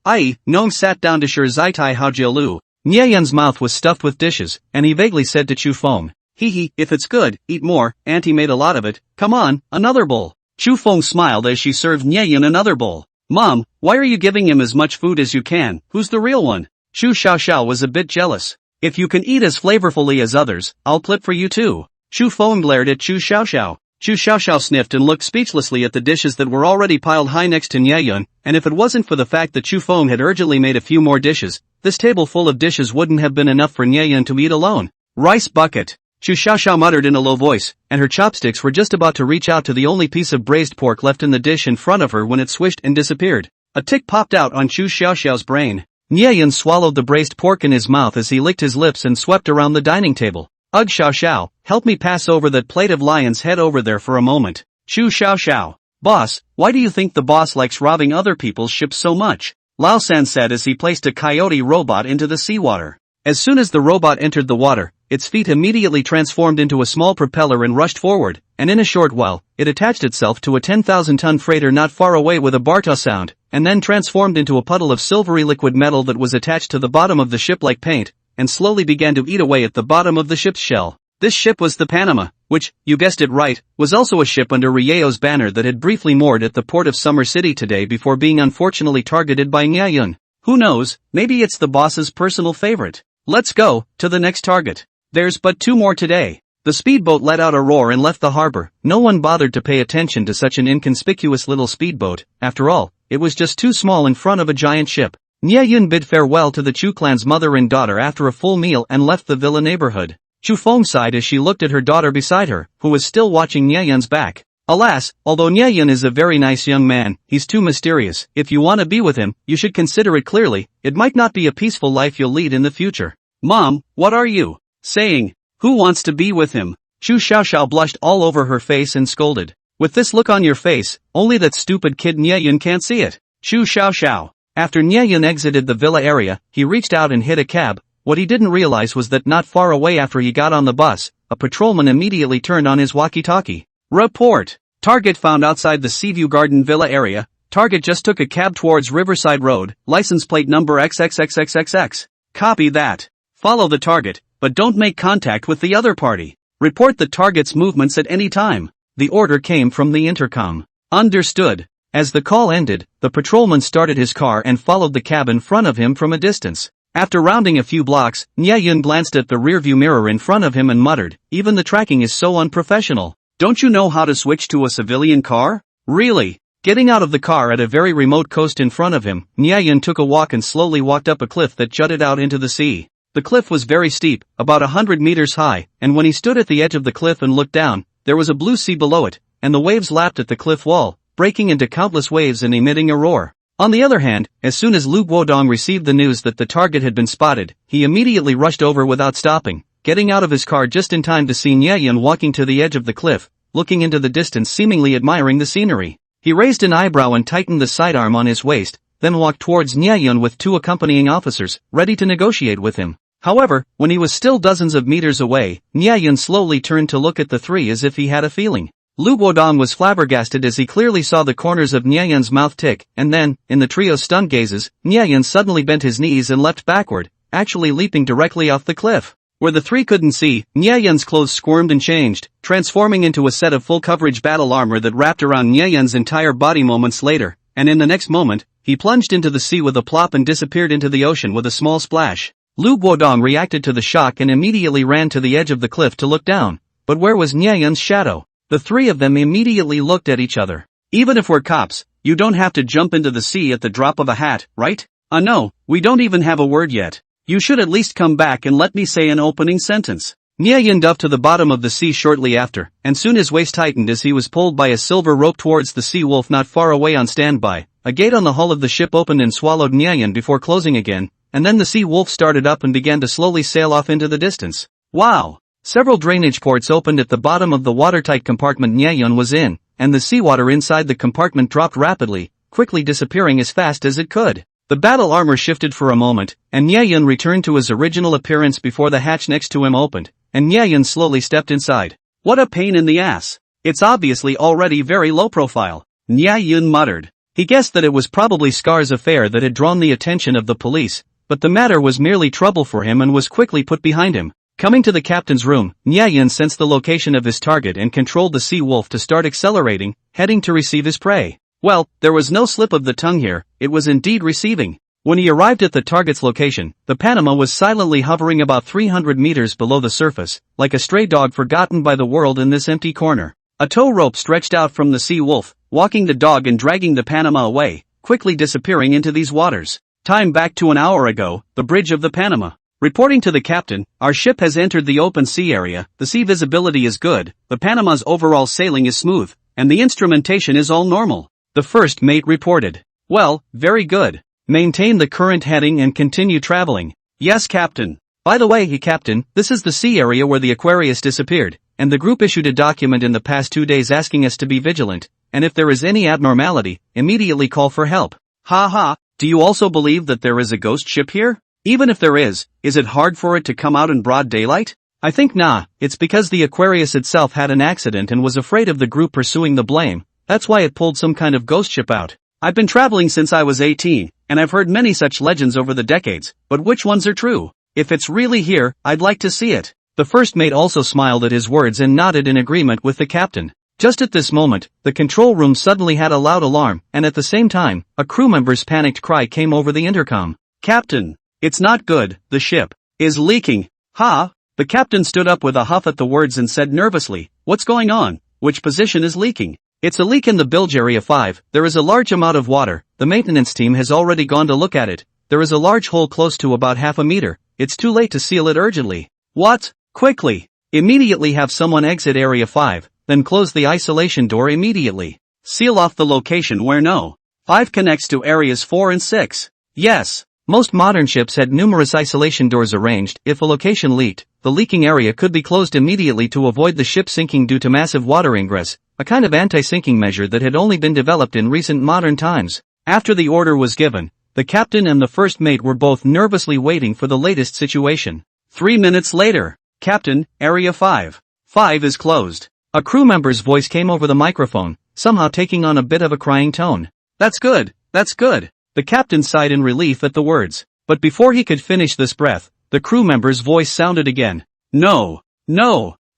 Speaker 1: Nong sat down to share Zaitai Haojialu. Niayan's mouth was stuffed with dishes, and he vaguely said to Chu Feng, Hee, if it's good, eat more, Auntie made a lot of it, come on, another bowl. Chu Feng smiled as she served Niayan another bowl. Mom, why are you giving him as much food as you can, who's the real one? Chu Xiaoxiao was a bit jealous. If you can eat as flavorfully as others, I'll clip for you too. Chu Feng glared at Chu Xiaoxiao. Chu Xiaoxiao sniffed and looked speechlessly at the dishes that were already piled high next to Nye Yun, and if it wasn't for the fact that Chu Feng had urgently made a few more dishes, this table full of dishes wouldn't have been enough for Nye Yun to eat alone. Rice bucket. Chu Xiaoxiao muttered in a low voice, and her chopsticks were just about to reach out to the only piece of braised pork left in the dish in front of her when it swished and disappeared. A tick popped out on Chu Xiaoxiao's brain. Nye Yun swallowed the braised pork in his mouth as he licked his lips and swept around the dining table. Ugh, Xiaoxiao, help me pass over that plate of lion's head over there for a moment. Chu Xiaoxiao. Boss, why do you think the boss likes robbing other people's ships so much? Lao San said as he placed a coyote robot into the seawater. As soon as the robot entered the water, its feet immediately transformed into a small propeller and rushed forward, and in a short while, it attached itself to a 10,000-ton freighter not far away with a barta sound, and then transformed into a puddle of silvery liquid metal that was attached to the bottom of the ship like paint, and slowly began to eat away at the bottom of the ship's shell. This ship was the Panama, which, you guessed it right, was also a ship under Rieo's banner that had briefly moored at the port of Summer City today before being unfortunately targeted by Nye Yun. Who knows, maybe it's the boss's personal favorite. Let's go to the next target. There's but 2 more today. The speedboat let out a roar and left the harbor. No one bothered to pay attention to such an inconspicuous little speedboat. After all, it was just too small in front of a giant ship. Nye Yun bid farewell to the Chu clan's mother and daughter after a full meal and left the villa neighborhood. Chu Feng sighed as she looked at her daughter beside her, who was still watching Nye Yun's back. Alas, although Nye Yun is a very nice young man, he's too mysterious. If you want to be with him, you should consider it clearly. It might not be a peaceful life you'll lead in the future. Mom, what are you saying? Who wants to be with him? Chu Xiaoxiao blushed all over her face and scolded. With this look on your face, only that stupid kid Nye Yun can't see it. Chu Xiaoxiao. After Nye Yun exited the villa area, he reached out and hit a cab. What he didn't realize was that not far away after he got on the bus, a patrolman immediately turned on his walkie-talkie. Report. Target found outside the Seaview Garden Villa area. Target just took a cab towards Riverside Road, license plate number XXXXXX. Copy that. Follow the target, but don't make contact with the other party. Report the target's movements at any time. The order came from the intercom. Understood. As the call ended, the patrolman started his car and followed the cab in front of him from a distance. After rounding a few blocks, Nye Yun glanced at the rearview mirror in front of him and muttered, even the tracking is so unprofessional. Don't you know how to switch to a civilian car? Really? Getting out of the car at a very remote coast in front of him, Nye Yun took a walk and slowly walked up a cliff that jutted out into the sea. The cliff was very steep, about 100 meters high, and when he stood at the edge of the cliff and looked down, there was a blue sea below it, and the waves lapped at the cliff wall, breaking into countless waves and emitting a roar. On the other hand, as soon as Lu Guodong received the news that the target had been spotted, he immediately rushed over without stopping, getting out of his car just in time to see Nye Yun walking to the edge of the cliff, looking into the distance seemingly admiring the scenery. He raised an eyebrow and tightened the sidearm on his waist, then walked towards Nye Yun with 2 accompanying officers, ready to negotiate with him. However, when he was still dozens of meters away, Nye Yun slowly turned to look at the 3 as if he had a feeling. Lu Guodong was flabbergasted as he clearly saw the corners of Nye Yun's mouth tick, and then, in the trio's stunned gazes, Nye Yun suddenly bent his knees and leapt backward, actually leaping directly off the cliff. Where the 3 couldn't see, Nye Yun's clothes squirmed and changed, transforming into a set of full-coverage battle armor that wrapped around Nye Yun's entire body moments later, and in the next moment, he plunged into the sea with a plop and disappeared into the ocean with a small splash. Lu Guodong reacted to the shock and immediately ran to the edge of the cliff to look down, but where was Nye Yun's shadow? The 3 of them immediately looked at each other. Even if we're cops, you don't have to jump into the sea at the drop of a hat, right? No, we don't even have a word yet. You should at least come back and let me say an opening sentence. Nye Yun dove to the bottom of the sea shortly after, and soon his waist tightened as he was pulled by a silver rope towards the sea wolf not far away on standby. A gate on the hull of the ship opened and swallowed Nye Yun before closing again, and then the sea wolf started up and began to slowly sail off into the distance. Wow! Several drainage ports opened at the bottom of the watertight compartment Nye Yun was in, and the seawater inside the compartment dropped rapidly, quickly disappearing as fast as it could. The battle armor shifted for a moment, and Nye Yun returned to his original appearance before the hatch next to him opened, and Nye Yun slowly stepped inside. What a pain in the ass! It's obviously already very low profile. Nye Yun muttered. He guessed that it was probably Scar's affair that had drawn the attention of the police, but the matter was merely trouble for him and was quickly put behind him. Coming to the captain's room, Nye Yun sensed the location of his target and controlled the sea wolf to start accelerating, heading to receive his prey. Well, there was no slip of the tongue here, it was indeed receiving. When he arrived at the target's location, the Panama was silently hovering about 300 meters below the surface, like a stray dog forgotten by the world in this empty corner. A tow rope stretched out from the sea wolf, walking the dog and dragging the Panama away, quickly disappearing into these waters. Time back to an hour ago, the bridge of the Panama. Reporting to the captain, our ship has entered the open sea area, the sea visibility is good, the Panama's overall sailing is smooth, and the instrumentation is all normal. The first mate reported. Well, very good. Maintain the current heading and continue traveling. Yes, Captain. By the way, Captain, this is the sea area where the Aquarius disappeared, and the group issued a document in the past 2 days asking us to be vigilant, and if there is any abnormality, immediately call for help. Ha ha, do you also believe that there is a ghost ship here? Even if there is it hard for it to come out in broad daylight? I think nah, it's because the Aquarius itself had an accident and was afraid of the group pursuing the blame, that's why it pulled some kind of ghost ship out. I've been traveling since I was 18, and I've heard many such legends over the decades, but which ones are true? If it's really here, I'd like to see it. The first mate also smiled at his words and nodded in agreement with the captain. Just at this moment, the control room suddenly had a loud alarm, and at the same time, a crew member's panicked cry came over the intercom. Captain! It's not good, the ship is leaking. Ha! The captain stood up with a huff at the words and said nervously, what's going on? Which position is leaking? It's a leak in the bilge area 5, there is a large amount of water, the maintenance team has already gone to look at it, there is a large hole close to about half a meter, it's too late to seal it urgently. What? Quickly! Immediately have someone exit area 5, then close the isolation door immediately. Seal off the location where no 5 connects to areas 4 and 6. Yes. Most modern ships had numerous isolation doors arranged. If a location leaked, the leaking area could be closed immediately to avoid the ship sinking due to massive water ingress, a kind of anti-sinking measure that had only been developed in recent modern times. After the order was given, the captain and the first mate were both nervously waiting for the latest situation. 3 minutes later. Captain, Area 5. 5 is closed. A crew member's voice came over the microphone, somehow taking on a bit of a crying tone. That's good, that's good. The captain sighed in relief at the words. But before he could finish this breath, the crew member's voice sounded again. No.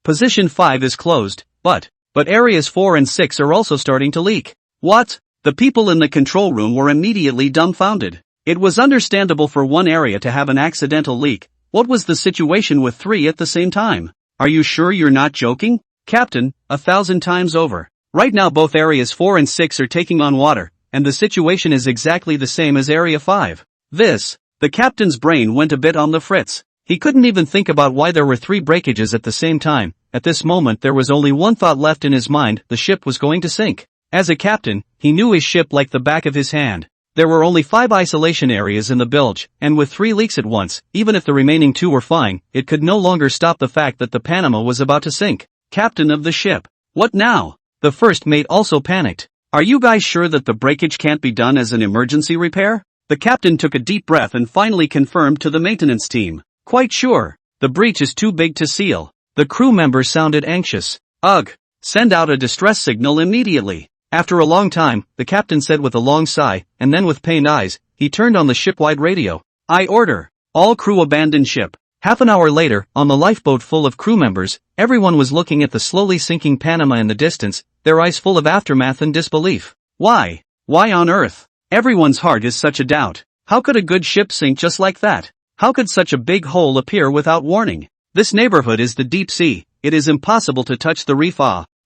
Speaker 1: Position 5 is closed, but areas 4 and 6 are also starting to leak. What? The people in the control room were immediately dumbfounded. It was understandable for one area to have an accidental leak. What was the situation with 3 at the same time? Are you sure you're not joking? Captain, 1,000 times over. Right now both areas 4 and 6 are taking on water, and the situation is exactly the same as area 5. The captain's brain went a bit on the fritz. He couldn't even think about why there were 3 breakages at the same time. At this moment there was only one thought left in his mind, the ship was going to sink. As a captain, he knew his ship like the back of his hand. There were only 5 isolation areas in the bilge, and with 3 leaks at once, even if the remaining 2 were fine, it could no longer stop the fact that the Panama was about to sink. Captain of the ship. What now? The first mate also panicked. Are you guys sure that the breakage can't be done as an emergency repair? The captain took a deep breath and finally confirmed to the maintenance team. Quite sure. The breach is too big to seal. The crew member sounded anxious. Ugh. Send out a distress signal immediately. After a long time, the captain said with a long sigh, and then with pained eyes, he turned on the ship-wide radio. I order. All crew abandon ship. Half an hour later, on the lifeboat full of crew members, everyone was looking at the slowly sinking Panama in the distance, their eyes full of aftermath and disbelief. Why? Why on earth? Everyone's heart is such a doubt. How could a good ship sink just like that? How could such a big hole appear without warning? This neighborhood is the deep sea, it is impossible to touch the reef.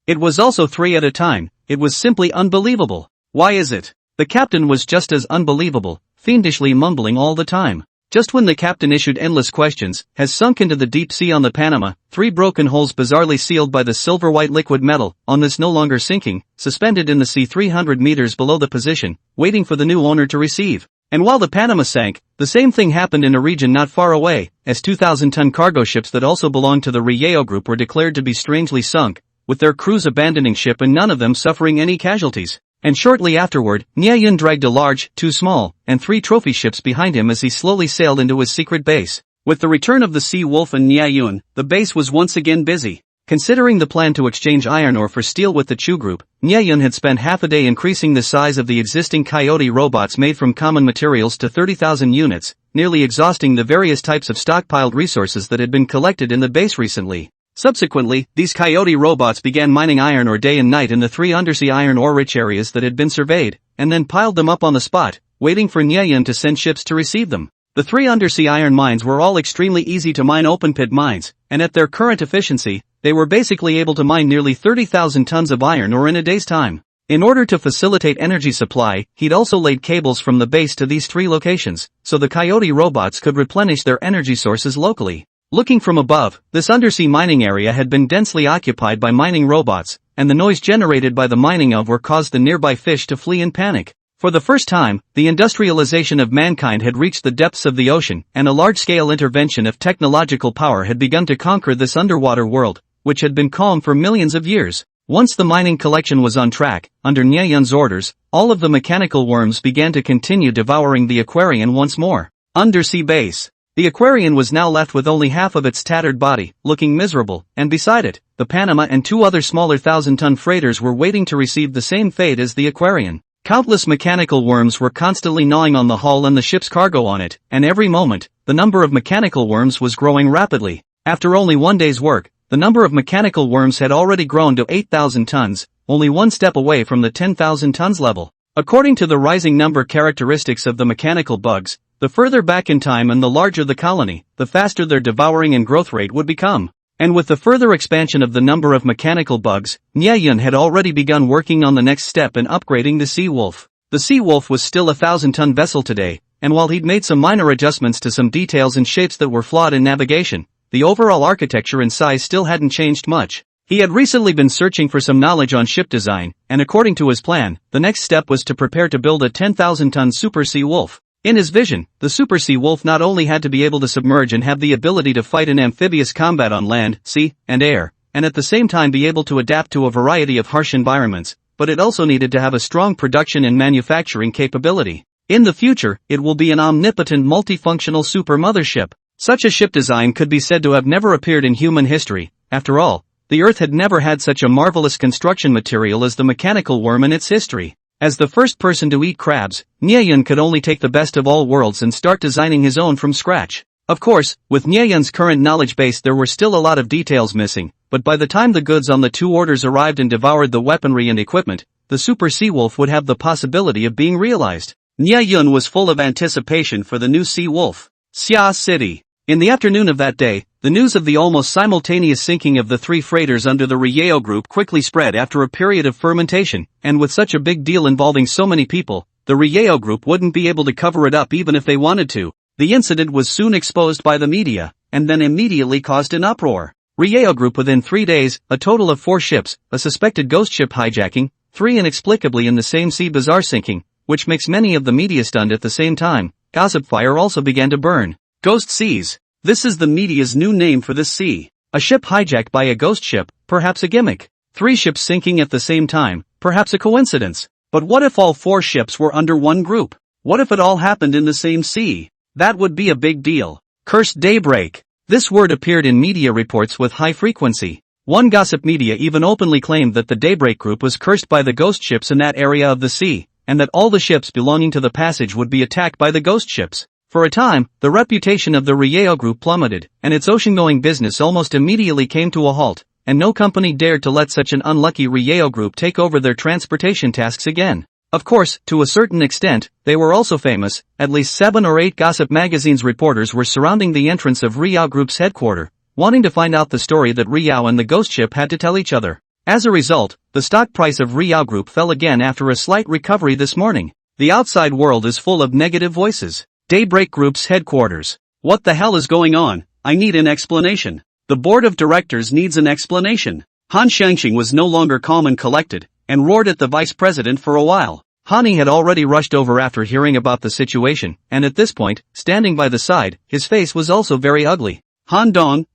Speaker 1: It was also 3 at a time, it was simply unbelievable. Why is it? The captain was just as unbelievable, fiendishly mumbling all the time. Just when the captain issued endless questions, has sunk into the deep sea on the Panama, 3 broken holes bizarrely sealed by the silver-white liquid metal, on this no longer sinking, suspended in the sea 300 meters below the position, waiting for the new owner to receive. And while the Panama sank, the same thing happened in a region not far away, as 2,000-ton cargo ships that also belonged to the Rieo group were declared to be strangely sunk, with their crews abandoning ship and none of them suffering any casualties. And shortly afterward, Nyayun dragged a large, 2 small, and 3 trophy ships behind him as he slowly sailed into his secret base. With the return of the Sea Wolf and Nyayun, the base was once again busy. Considering the plan to exchange iron ore for steel with the Chu group, Nyayun had spent half a day increasing the size of the existing Coyote robots made from common materials to 30,000 units, nearly exhausting the various types of stockpiled resources that had been collected in the base recently. Subsequently, these Coyote robots began mining iron ore day and night in the 3 undersea iron ore-rich areas that had been surveyed, and then piled them up on the spot, waiting for Nyayun to send ships to receive them. The 3 undersea iron mines were all extremely easy to mine open-pit mines, and at their current efficiency, they were basically able to mine nearly 30,000 tons of iron ore in a day's time. In order to facilitate energy supply, he'd also laid cables from the base to these 3 locations, so the Coyote robots could replenish their energy sources locally. Looking from above, this undersea mining area had been densely occupied by mining robots, and the noise generated by the mining of ore caused the nearby fish to flee in panic. For the first time, the industrialization of mankind had reached the depths of the ocean, and a large-scale intervention of technological power had begun to conquer this underwater world, which had been calm for millions of years. Once the mining collection was on track, under Nye Yun's orders, all of the mechanical worms began to continue devouring the Aquarian once more. Undersea base. The Aquarian was now left with only half of its tattered body, looking miserable, and beside it, the Panama and 2 other smaller 1,000-ton freighters were waiting to receive the same fate as the Aquarian. Countless mechanical worms were constantly gnawing on the hull and the ship's cargo on it, and every moment, the number of mechanical worms was growing rapidly. After only 1 day's work, the number of mechanical worms had already grown to 8,000 tons, only 1 step away from the 10,000 tons level. According to the rising number characteristics of the mechanical bugs, the further back in time and the larger the colony, the faster their devouring and growth rate would become. And with the further expansion of the number of mechanical bugs, Nye Yun had already begun working on the next step in upgrading the Sea Wolf. The Sea Wolf was still a 1,000-ton vessel today, and while he'd made some minor adjustments to some details and shapes that were flawed in navigation, the overall architecture and size still hadn't changed much. He had recently been searching for some knowledge on ship design, and according to his plan, the next step was to prepare to build a 10,000-ton Super Sea Wolf. In his vision, the Super Sea Wolf not only had to be able to submerge and have the ability to fight in amphibious combat on land, sea, and air, and at the same time be able to adapt to a variety of harsh environments, but it also needed to have a strong production and manufacturing capability. In the future, it will be an omnipotent multifunctional super mothership. Such a ship design could be said to have never appeared in human history. After all, the Earth had never had such a marvelous construction material as the mechanical worm in its history. As the first person to eat crabs, Nye Yun could only take the best of all worlds and start designing his own from scratch. Of course, with Nye Yun's current knowledge base there were still a lot of details missing, but by the time the goods on the 2 orders arrived and devoured the weaponry and equipment, the Super Sea Wolf would have the possibility of being realized. Nye Yun was full of anticipation for the new Sea Wolf. Xia City. In the afternoon of that day, the news of the almost simultaneous sinking of the 3 freighters under the Ryeo group quickly spread after a period of fermentation, and with such a big deal involving so many people, the Ryeo group wouldn't be able to cover it up even if they wanted to. The incident was soon exposed by the media, and then immediately caused an uproar. Ryeo group within 3 days, a total of 4 ships, a suspected ghost ship hijacking, 3 inexplicably in the same sea bizarre sinking, which makes many of the media stunned at the same time. Gossip fire also began to burn. Ghost seas. This is the media's new name for this sea. A ship hijacked by a ghost ship, perhaps a gimmick. 3 ships sinking at the same time, perhaps a coincidence. But what if all 4 ships were under one group? What if it all happened in the same sea? That would be a big deal. Cursed daybreak. This word appeared in media reports with high frequency. One gossip media even openly claimed that the Daybreak group was cursed by the ghost ships in that area of the sea, and that all the ships belonging to the passage would be attacked by the ghost ships. For a time, the reputation of the Ryeo group plummeted, and its ocean-going business almost immediately came to a halt, and no company dared to let such an unlucky Ryeo group take over their transportation tasks again. Of course, to a certain extent, they were also famous. At least 7 or 8 gossip magazine's reporters were surrounding the entrance of Ryeo group's headquarters, wanting to find out the story that Ryeo and the ghost ship had to tell each other. As a result, the stock price of Ryeo group fell again after a slight recovery this morning. The outside world is full of negative voices. Daybreak Group's headquarters. What the hell is going on? I need an explanation. The board of directors needs an explanation. Han Shangxing was no longer calm and collected, and roared at the vice president for a while. Hani had already rushed over after hearing about the situation, and at this point, standing by the side, his face was also very ugly. Han Dong,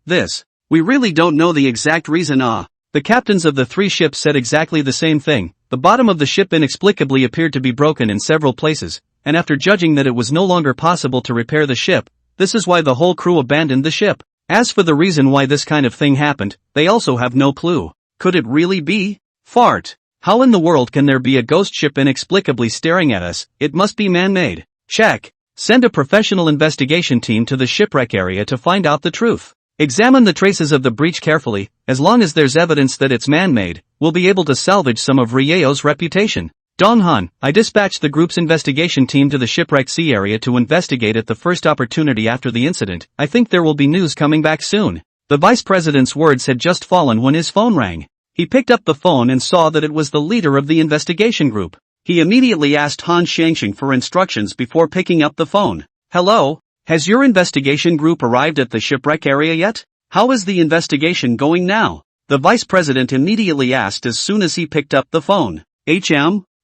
Speaker 1: we really don't know the exact reason. The captains of the 3 ships said exactly the same thing. The bottom of the ship inexplicably appeared to be broken in several places, and after judging that it was no longer possible to repair the ship, this is why the whole crew abandoned the ship. As for the reason why this kind of thing happened, they also have no clue. Could it really be? Fart. How in the world can there be a ghost ship inexplicably staring at us? It must be man-made. Check. Send a professional investigation team to the shipwreck area to find out the truth. Examine the traces of the breach carefully. As long as there's evidence that it's man-made, we'll be able to salvage some of Ryeo's reputation. Dong Han, I dispatched the group's investigation team to the shipwreck sea area to investigate at the first opportunity after the incident. I think there will be news coming back soon. The vice president's words had just fallen when his phone rang. He picked up the phone and saw that it was the leader of the investigation group. He immediately asked Han Xiangxing for instructions before picking up the phone. Hello? Has your investigation group arrived at the shipwreck area yet? How is the investigation going now? The vice president immediately asked as soon as he picked up the phone.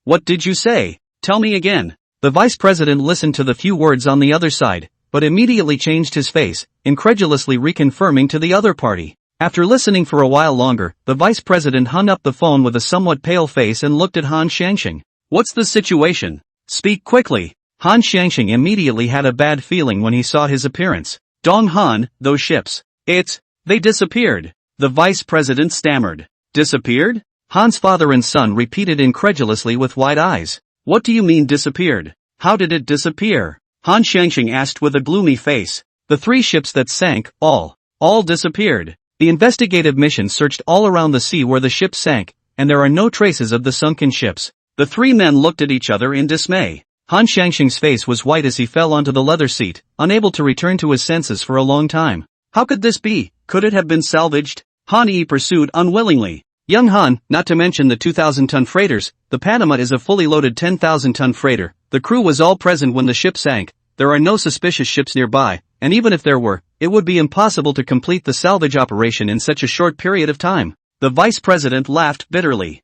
Speaker 1: What did you say? Tell me again. The vice president listened to the few words on the other side, but immediately changed his face, incredulously reconfirming to the other party. After listening for a while longer, the vice president hung up the phone with a somewhat pale face and looked at Han Xiangxing. What's the situation? Speak quickly. Han Xiangxing immediately had a bad feeling when he saw his appearance. Dong Han, those ships. They disappeared. The vice president stammered. Disappeared? Han's father and son repeated incredulously with wide eyes. What do you mean disappeared? How did it disappear? Han Xiangxing asked with a gloomy face. The 3 ships that sank, all disappeared. The investigative mission searched all around the sea where the ships sank, and there are no traces of the sunken ships. The 3 men looked at each other in dismay. Han Xiangxing's face was white as he fell onto the leather seat, unable to return to his senses for a long time. How could this be? Could it have been salvaged? Han Yi pursued unwillingly. Young Han, not to mention the 2,000-ton freighters, the Panama is a fully loaded 10,000-ton freighter. The crew was all present when the ship sank. There are no suspicious ships nearby, and even if there were, it would be impossible to complete the salvage operation in such a short period of time. The vice president laughed bitterly.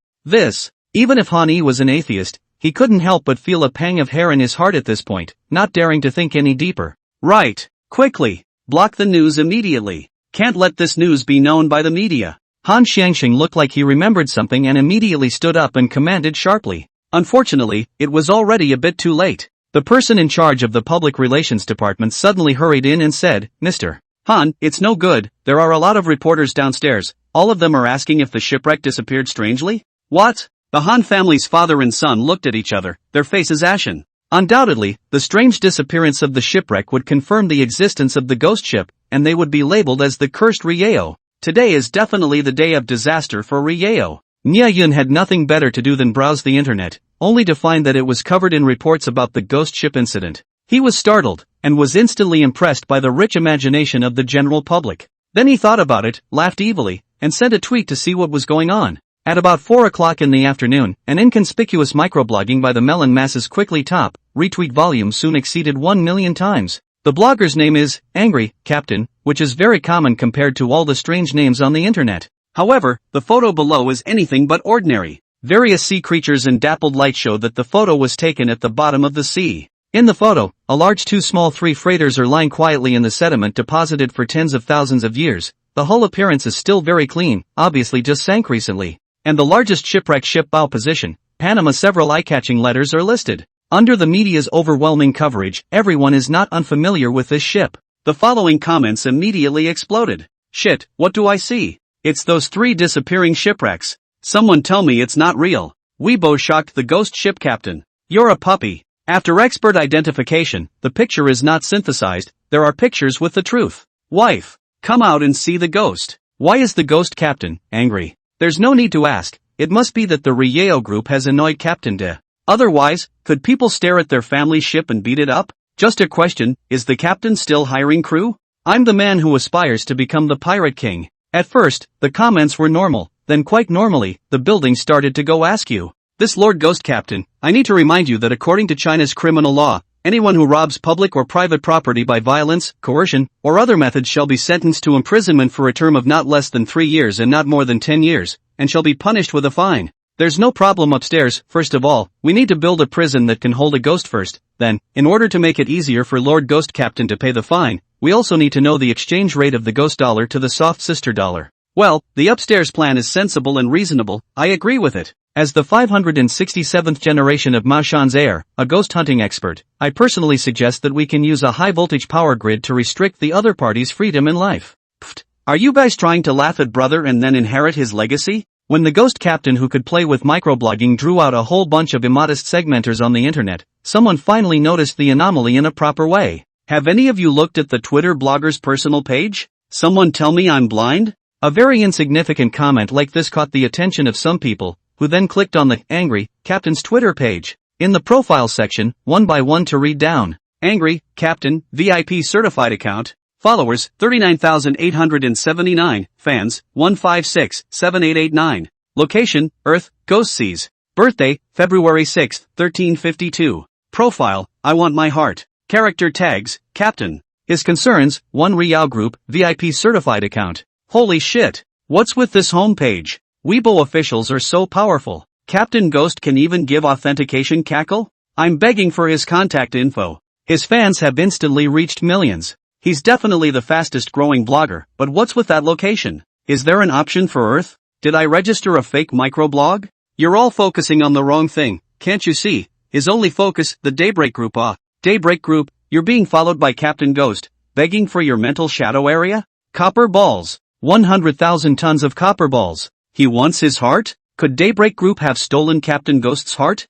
Speaker 1: Even if Han Yi was an atheist, he couldn't help but feel a pang of hair in his heart at this point, not daring to think any deeper. Right. Quickly. Block the news immediately. Can't let this news be known by the media. Han Xiangxing looked like he remembered something and immediately stood up and commanded sharply. Unfortunately, it was already a bit too late. The person in charge of the public relations department suddenly hurried in and said, Mr. Han, it's no good, there are a lot of reporters downstairs. All of them are asking if the shipwreck disappeared strangely. What? The Han family's father and son looked at each other, their faces ashen. Undoubtedly, the strange disappearance of the shipwreck would confirm the existence of the ghost ship, and they would be labeled as the cursed Rieo. Today is definitely the day of disaster for Rieo. Nia Yun had nothing better to do than browse the internet, only to find that it was covered in reports about the ghost ship incident. He was startled, and was instantly impressed by the rich imagination of the general public. Then he thought about it, laughed evilly, and sent a tweet to see what was going on. At about 4 o'clock in the afternoon, an inconspicuous microblogging by the melon masses quickly retweet volume soon exceeded 1 million times. The blogger's name is Angry Captain, which is very common compared to all the strange names on the internet. However, the photo below is anything but ordinary. Various sea creatures and dappled light show that the photo was taken at the bottom of the sea. In the photo, a large 2 small 3 freighters are lying quietly in the sediment deposited for tens of thousands of years. The hull appearance is still very clean, obviously just sank recently. And the largest shipwreck ship bow position, Panama, several eye-catching letters are listed. Under the media's overwhelming coverage, everyone is not unfamiliar with this ship. The following comments immediately exploded. Shit, what do I see? It's those 3 disappearing shipwrecks. Someone tell me it's not real. Weibo shocked the ghost ship captain. You're a puppy. After expert identification, the picture is not synthesized, there are pictures with the truth. Wife, come out and see the ghost. Why is the ghost captain angry? There's no need to ask, it must be that the Rieo group has annoyed Captain De. Otherwise, could people stare at their family ship and beat it up? Just a question, is the captain still hiring crew? I'm the man who aspires to become the pirate king. At first, the comments were normal, then quite normally, the building started to go askew. This Lord Ghost Captain, I need to remind you that according to China's criminal law, anyone who robs public or private property by violence, coercion, or other methods shall be sentenced to imprisonment for a term of not less than 3 years and not more than 10 years, and shall be punished with a fine. There's no problem upstairs. First of all, we need to build a prison that can hold a ghost first. Then, in order to make it easier for Lord Ghost Captain to pay the fine, we also need to know the exchange rate of the ghost dollar to the soft sister dollar. Well, the upstairs plan is sensible and reasonable, I agree with it. As the 567th generation of Mao Shan's heir, a ghost hunting expert, I personally suggest that we can use a high-voltage power grid to restrict the other party's freedom in life. Pfft. Are you guys trying to laugh at brother and then inherit his legacy? When the ghost captain who could play with microblogging drew out a whole bunch of immodest segmenters on the internet, someone finally noticed the anomaly in a proper way. Have any of you looked at the Twitter blogger's personal page? Someone tell me I'm blind? A very insignificant comment like this caught the attention of some people, who then clicked on the Angry Captain's Twitter page. In the profile section, one by one to read down. Angry Captain, VIP certified account. Followers, 39,879. Fans, 1567889. Location, Earth, Ghost Seas. Birthday, February 6, 1352. Profile, I want my heart. Character tags, Captain. His concerns, 1 Riao Group, VIP certified account. Holy shit. What's with this homepage? Weibo officials are so powerful. Captain Ghost can even give authentication cackle? I'm begging for his contact info. His fans have instantly reached millions. He's definitely the fastest growing blogger, but what's with that location? Is there an option for Earth? Did I register a fake microblog? You're all focusing on the wrong thing, can't you see? His only focus, the Daybreak Group. Daybreak Group, you're being followed by Captain Ghost, begging for your mental shadow area? Copper balls. 100,000 tons of copper balls. He wants his heart? Could Daybreak Group have stolen Captain Ghost's heart?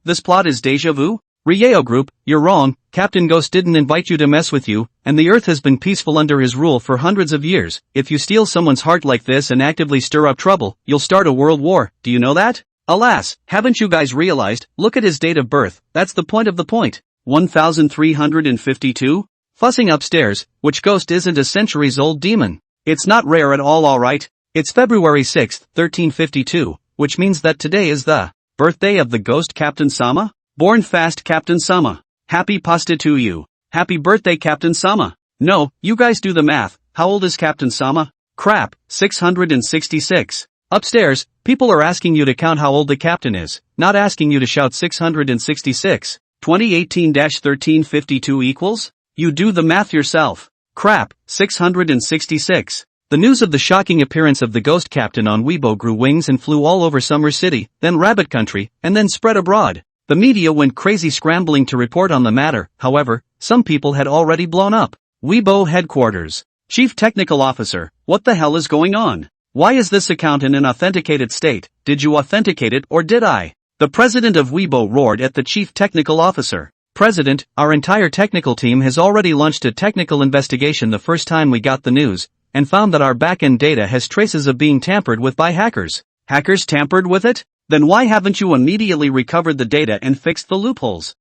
Speaker 1: This plot is deja vu? Riao Group, you're wrong, Captain Ghost didn't invite you to mess with you, and the Earth has been peaceful under his rule for hundreds of years. If you steal someone's heart like this and actively stir up trouble, you'll start a world war, do you know that? Alas, haven't you guys realized? Look at his date of birth, that's the point of the point. 1352? Fussing upstairs, which ghost isn't a centuries-old demon? It's not rare at all, alright? It's February 6, 1352, which means that today is the birthday of the ghost Captain Sama? Born fast Captain Sama. Happy pasta to you. Happy birthday Captain Sama. No, you guys do the math. How old is Captain Sama? Crap, 666. Upstairs, people are asking you to count how old the captain is, not asking you to shout 666. 2018-1352 equals? You do the math yourself. Crap, 666. The news of the shocking appearance of the ghost captain on Weibo grew wings and flew all over Summer City, then Rabbit Country, and then spread abroad. The media went crazy scrambling to report on the matter. However, some people had already blown up. Weibo headquarters. Chief Technical Officer, what the hell is going on? Why is this account in an authenticated state? Did you authenticate it or did I? The president of Weibo roared at the chief technical officer. President, our entire technical team has already launched a technical investigation the first time we got the news, and found that our back-end data has traces of being tampered with by hackers. Hackers tampered with it? Then why haven't you immediately recovered the data and fixed the loopholes?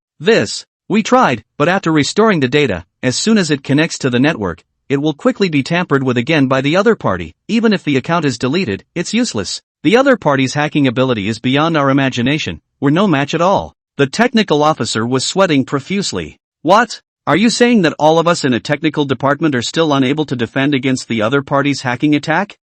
Speaker 1: We tried, but after restoring the data, as soon as it connects to the network, it will quickly be tampered with again by the other party. Even if the account is deleted, it's useless. The other party's hacking ability is beyond our imagination. We're no match at all. The technical officer was sweating profusely. What? Are you saying that all of us in a technical department are still unable to defend against the other party's hacking attack?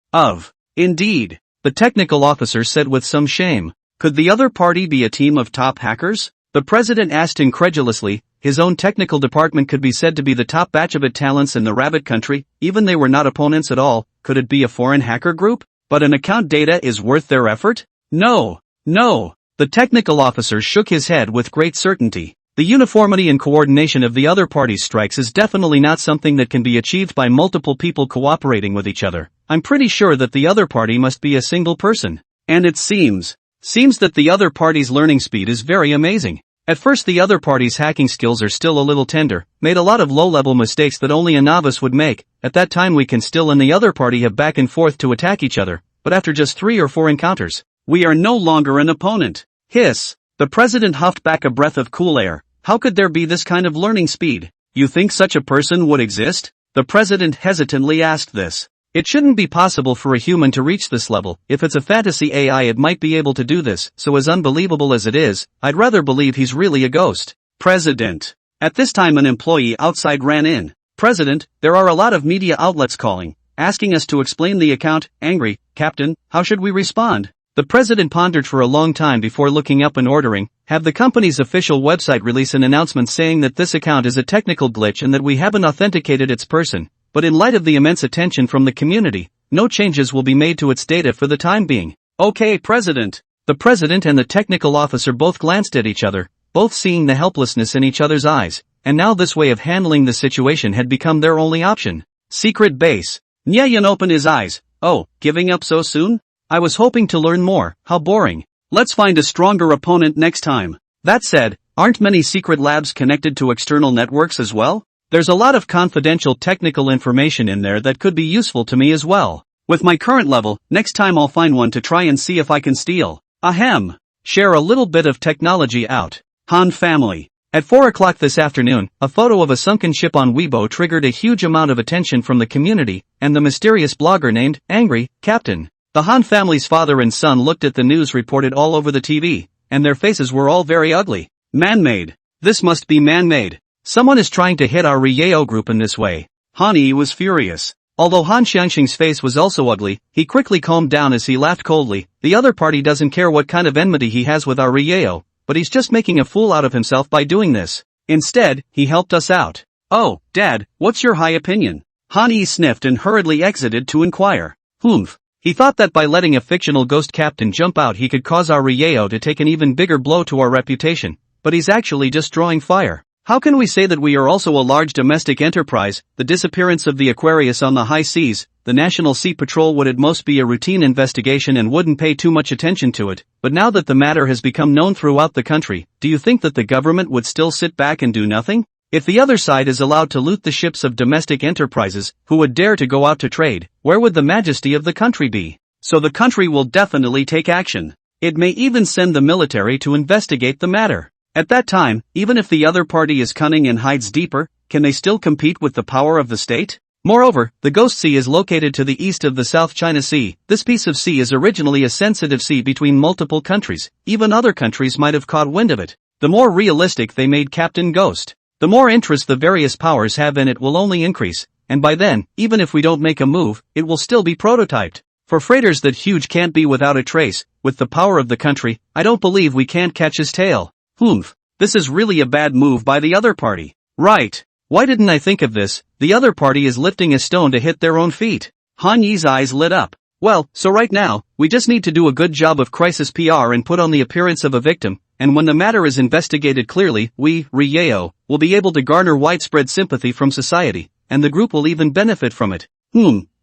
Speaker 1: Indeed. The technical officer said with some shame. Could the other party be a team of top hackers? The president asked incredulously. His own technical department could be said to be the top batch of talents in the Rabbit Country, even they were not opponents at all. Could it be a foreign hacker group? But an account data is worth their effort? No. The technical officer shook his head with great certainty. The uniformity and coordination of the other party's strikes is definitely not something that can be achieved by multiple people cooperating with each other. I'm pretty sure that the other party must be a single person. And it seems that the other party's learning speed is very amazing. At first the other party's hacking skills are still a little tender, made a lot of low-level mistakes that only a novice would make. At that time we can still and the other party have back and forth to attack each other, but after just 3 or 4 encounters, we are no longer an opponent. Hiss. The president huffed back a breath of cool air. How could there be this kind of learning speed? You think such a person would exist? The president hesitantly asked this. It shouldn't be possible for a human to reach this level. If it's a fantasy AI it might be able to do this, so as unbelievable as it is, I'd rather believe he's really a ghost. President. At this time an employee outside ran in. President, there are a lot of media outlets calling, asking us to explain the account. Angry, Captain, how should we respond? The president pondered for a long time before looking up and ordering, have the company's official website release an announcement saying that this account is a technical glitch and that we haven't authenticated its person. But in light of the immense attention from the community, no changes will be made to its data for the time being. Okay, President. The president and the technical officer both glanced at each other, both seeing the helplessness in each other's eyes, and now this way of handling the situation had become their only option. Secret base. Nyayan opened his eyes. Oh, giving up so soon? I was hoping to learn more. How boring. Let's find a stronger opponent next time. That said, aren't many secret labs connected to external networks as well? There's a lot of confidential technical information in there that could be useful to me as well. With my current level, next time I'll find one to try and see if I can steal. Ahem. Share a little bit of technology out. Han family. At 4 o'clock this afternoon, a photo of a sunken ship on Weibo triggered a huge amount of attention from the community, and the mysterious blogger named Angry Captain. The Han family's father and son looked at the news reported all over the TV, and their faces were all very ugly. Man-made. This must be man-made. Someone is trying to hit our Ryeo group in this way. Han Yi was furious. Although Han Xiangxing's face was also ugly, he quickly calmed down as he laughed coldly. The other party doesn't care what kind of enmity he has with our Ryeo, but he's just making a fool out of himself by doing this. Instead, he helped us out. Oh, Dad, what's your high opinion? Han Yi sniffed and hurriedly exited to inquire. Humph. He thought that by letting a fictional ghost captain jump out he could cause our Ryeo to take an even bigger blow to our reputation, but he's actually just drawing fire. How can we say that we are also a large domestic enterprise? The disappearance of the Aquarius on the high seas, the National Sea Patrol would at most be a routine investigation and wouldn't pay too much attention to it, but now that the matter has become known throughout the country, do you think that the government would still sit back and do nothing? If the other side is allowed to loot the ships of domestic enterprises, who would dare to go out to trade, where would the majesty of the country be? So the country will definitely take action. It may even send the military to investigate the matter. At that time, even if the other party is cunning and hides deeper, can they still compete with the power of the state? Moreover, the Ghost Sea is located to the east of the South China Sea. This piece of sea is originally a sensitive sea between multiple countries. Even other countries might have caught wind of it. The more realistic they made Captain Ghost, the more interest the various powers have in it will only increase, and by then, even if we don't make a move, it will still be prototyped. For freighters that huge can't be without a trace, with the power of the country, I don't believe we can't catch his tail. Humph. This is really a bad move by the other party. Right. Why didn't I think of this? The other party is lifting a stone to hit their own feet. Han Yi's eyes lit up. Well, so right now, we just need to do a good job of crisis PR and put on the appearance of a victim, and when the matter is investigated clearly, we, Ryeo, will be able to garner widespread sympathy from society, and the group will even benefit from it.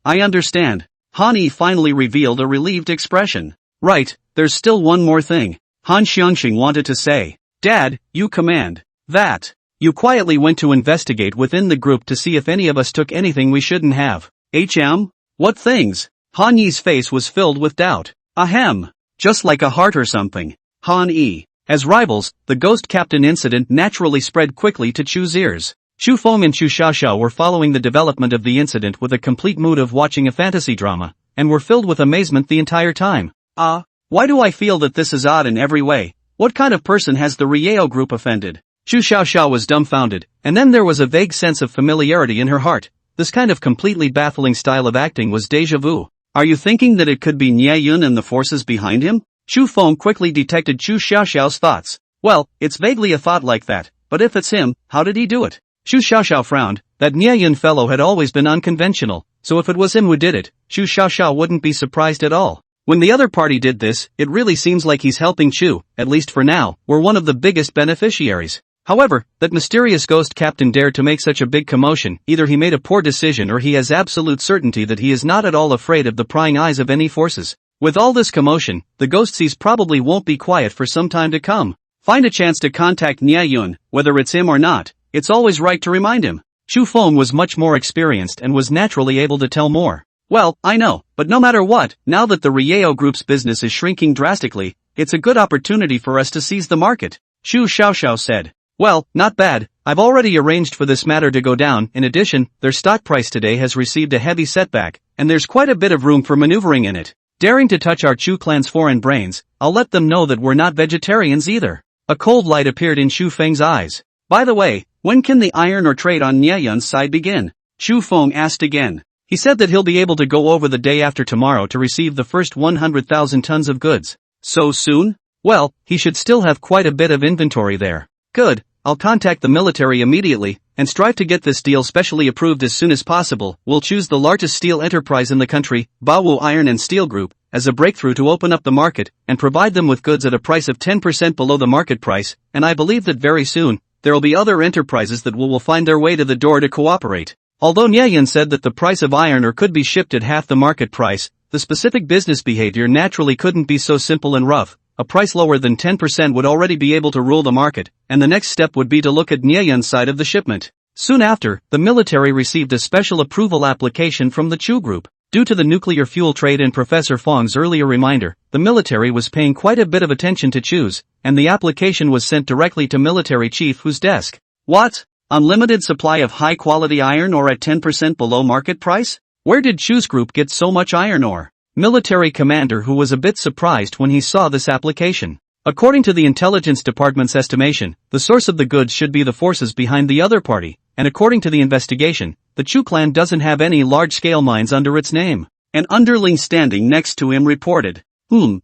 Speaker 1: I understand. Han Yi finally revealed a relieved expression. Right, there's still one more thing. Han Xiangxing wanted to say. Dad, you command that. You quietly went to investigate within the group to see if any of us took anything we shouldn't have. What things? Han Yi's face was filled with doubt. Ahem. Just like a heart or something. Han Yi. As rivals, the Ghost Captain incident naturally spread quickly to Chu's ears. Chu Feng and Chu Xiaoxiao were following the development of the incident with a complete mood of watching a fantasy drama, and were filled with amazement the entire time. Why do I feel that this is odd in every way? What kind of person has the Ryeo group offended? Chu Xiaoxiao was dumbfounded, and then there was a vague sense of familiarity in her heart. This kind of completely baffling style of acting was déjà vu. Are you thinking that it could be Nie Yun and the forces behind him? Chu Feng quickly detected Chu Xiaoxiao's thoughts. Well, it's vaguely a thought like that, but if it's him, how did he do it? Chu Xiaoxiao frowned. That Nie Yun fellow had always been unconventional, so if it was him who did it, Chu Xiaoxiao wouldn't be surprised at all. When the other party did this, it really seems like he's helping Chu, at least for now, we're one of the biggest beneficiaries. However, that mysterious ghost captain dared to make such a big commotion, either he made a poor decision or he has absolute certainty that he is not at all afraid of the prying eyes of any forces. With all this commotion, the ghost seas probably won't be quiet for some time to come. Find a chance to contact Nie Yun, whether it's him or not, it's always right to remind him. Chu Feng was much more experienced and was naturally able to tell more. Well, I know, but no matter what, now that the Ryeo group's business is shrinking drastically, it's a good opportunity for us to seize the market. Chu Xiaoxiao said. Well, not bad, I've already arranged for this matter to go down. In addition, their stock price today has received a heavy setback, and there's quite a bit of room for maneuvering in it. Daring to touch our Chu clan's foreign brains, I'll let them know that we're not vegetarians either. A cold light appeared in Chu Feng's eyes. By the way, when can the iron or trade on Nie Yun's side begin? Chu Feng asked again. He said that he'll be able to go over the day after tomorrow to receive the first 100,000 tons of goods. So soon? Well, he should still have quite a bit of inventory there. Good, I'll contact the military immediately, and strive to get this deal specially approved as soon as possible. We'll choose the largest steel enterprise in the country, Baowu Iron and Steel Group, as a breakthrough to open up the market, and provide them with goods at a price of 10% below the market price, and I believe that very soon, there'll be other enterprises that will find their way to the door to cooperate. Although Nie Yun said that the price of iron ore could be shipped at half the market price, the specific business behavior naturally couldn't be so simple and rough. A price lower than 10% would already be able to rule the market, and the next step would be to look at Nie Yun's side of the shipment. Soon after, the military received a special approval application from the Chu group. Due to the nuclear fuel trade and Professor Fong's earlier reminder, the military was paying quite a bit of attention to Chu's, and the application was sent directly to Military Chief Hu's desk. What? Unlimited supply of high-quality iron ore at 10% below market price? Where did Chu's group get so much iron ore? Military commander Hu was a bit surprised when he saw this application. According to the intelligence department's estimation, the source of the goods should be the forces behind the other party, and according to the investigation, the Chu clan doesn't have any large-scale mines under its name. An underling standing next to him reported,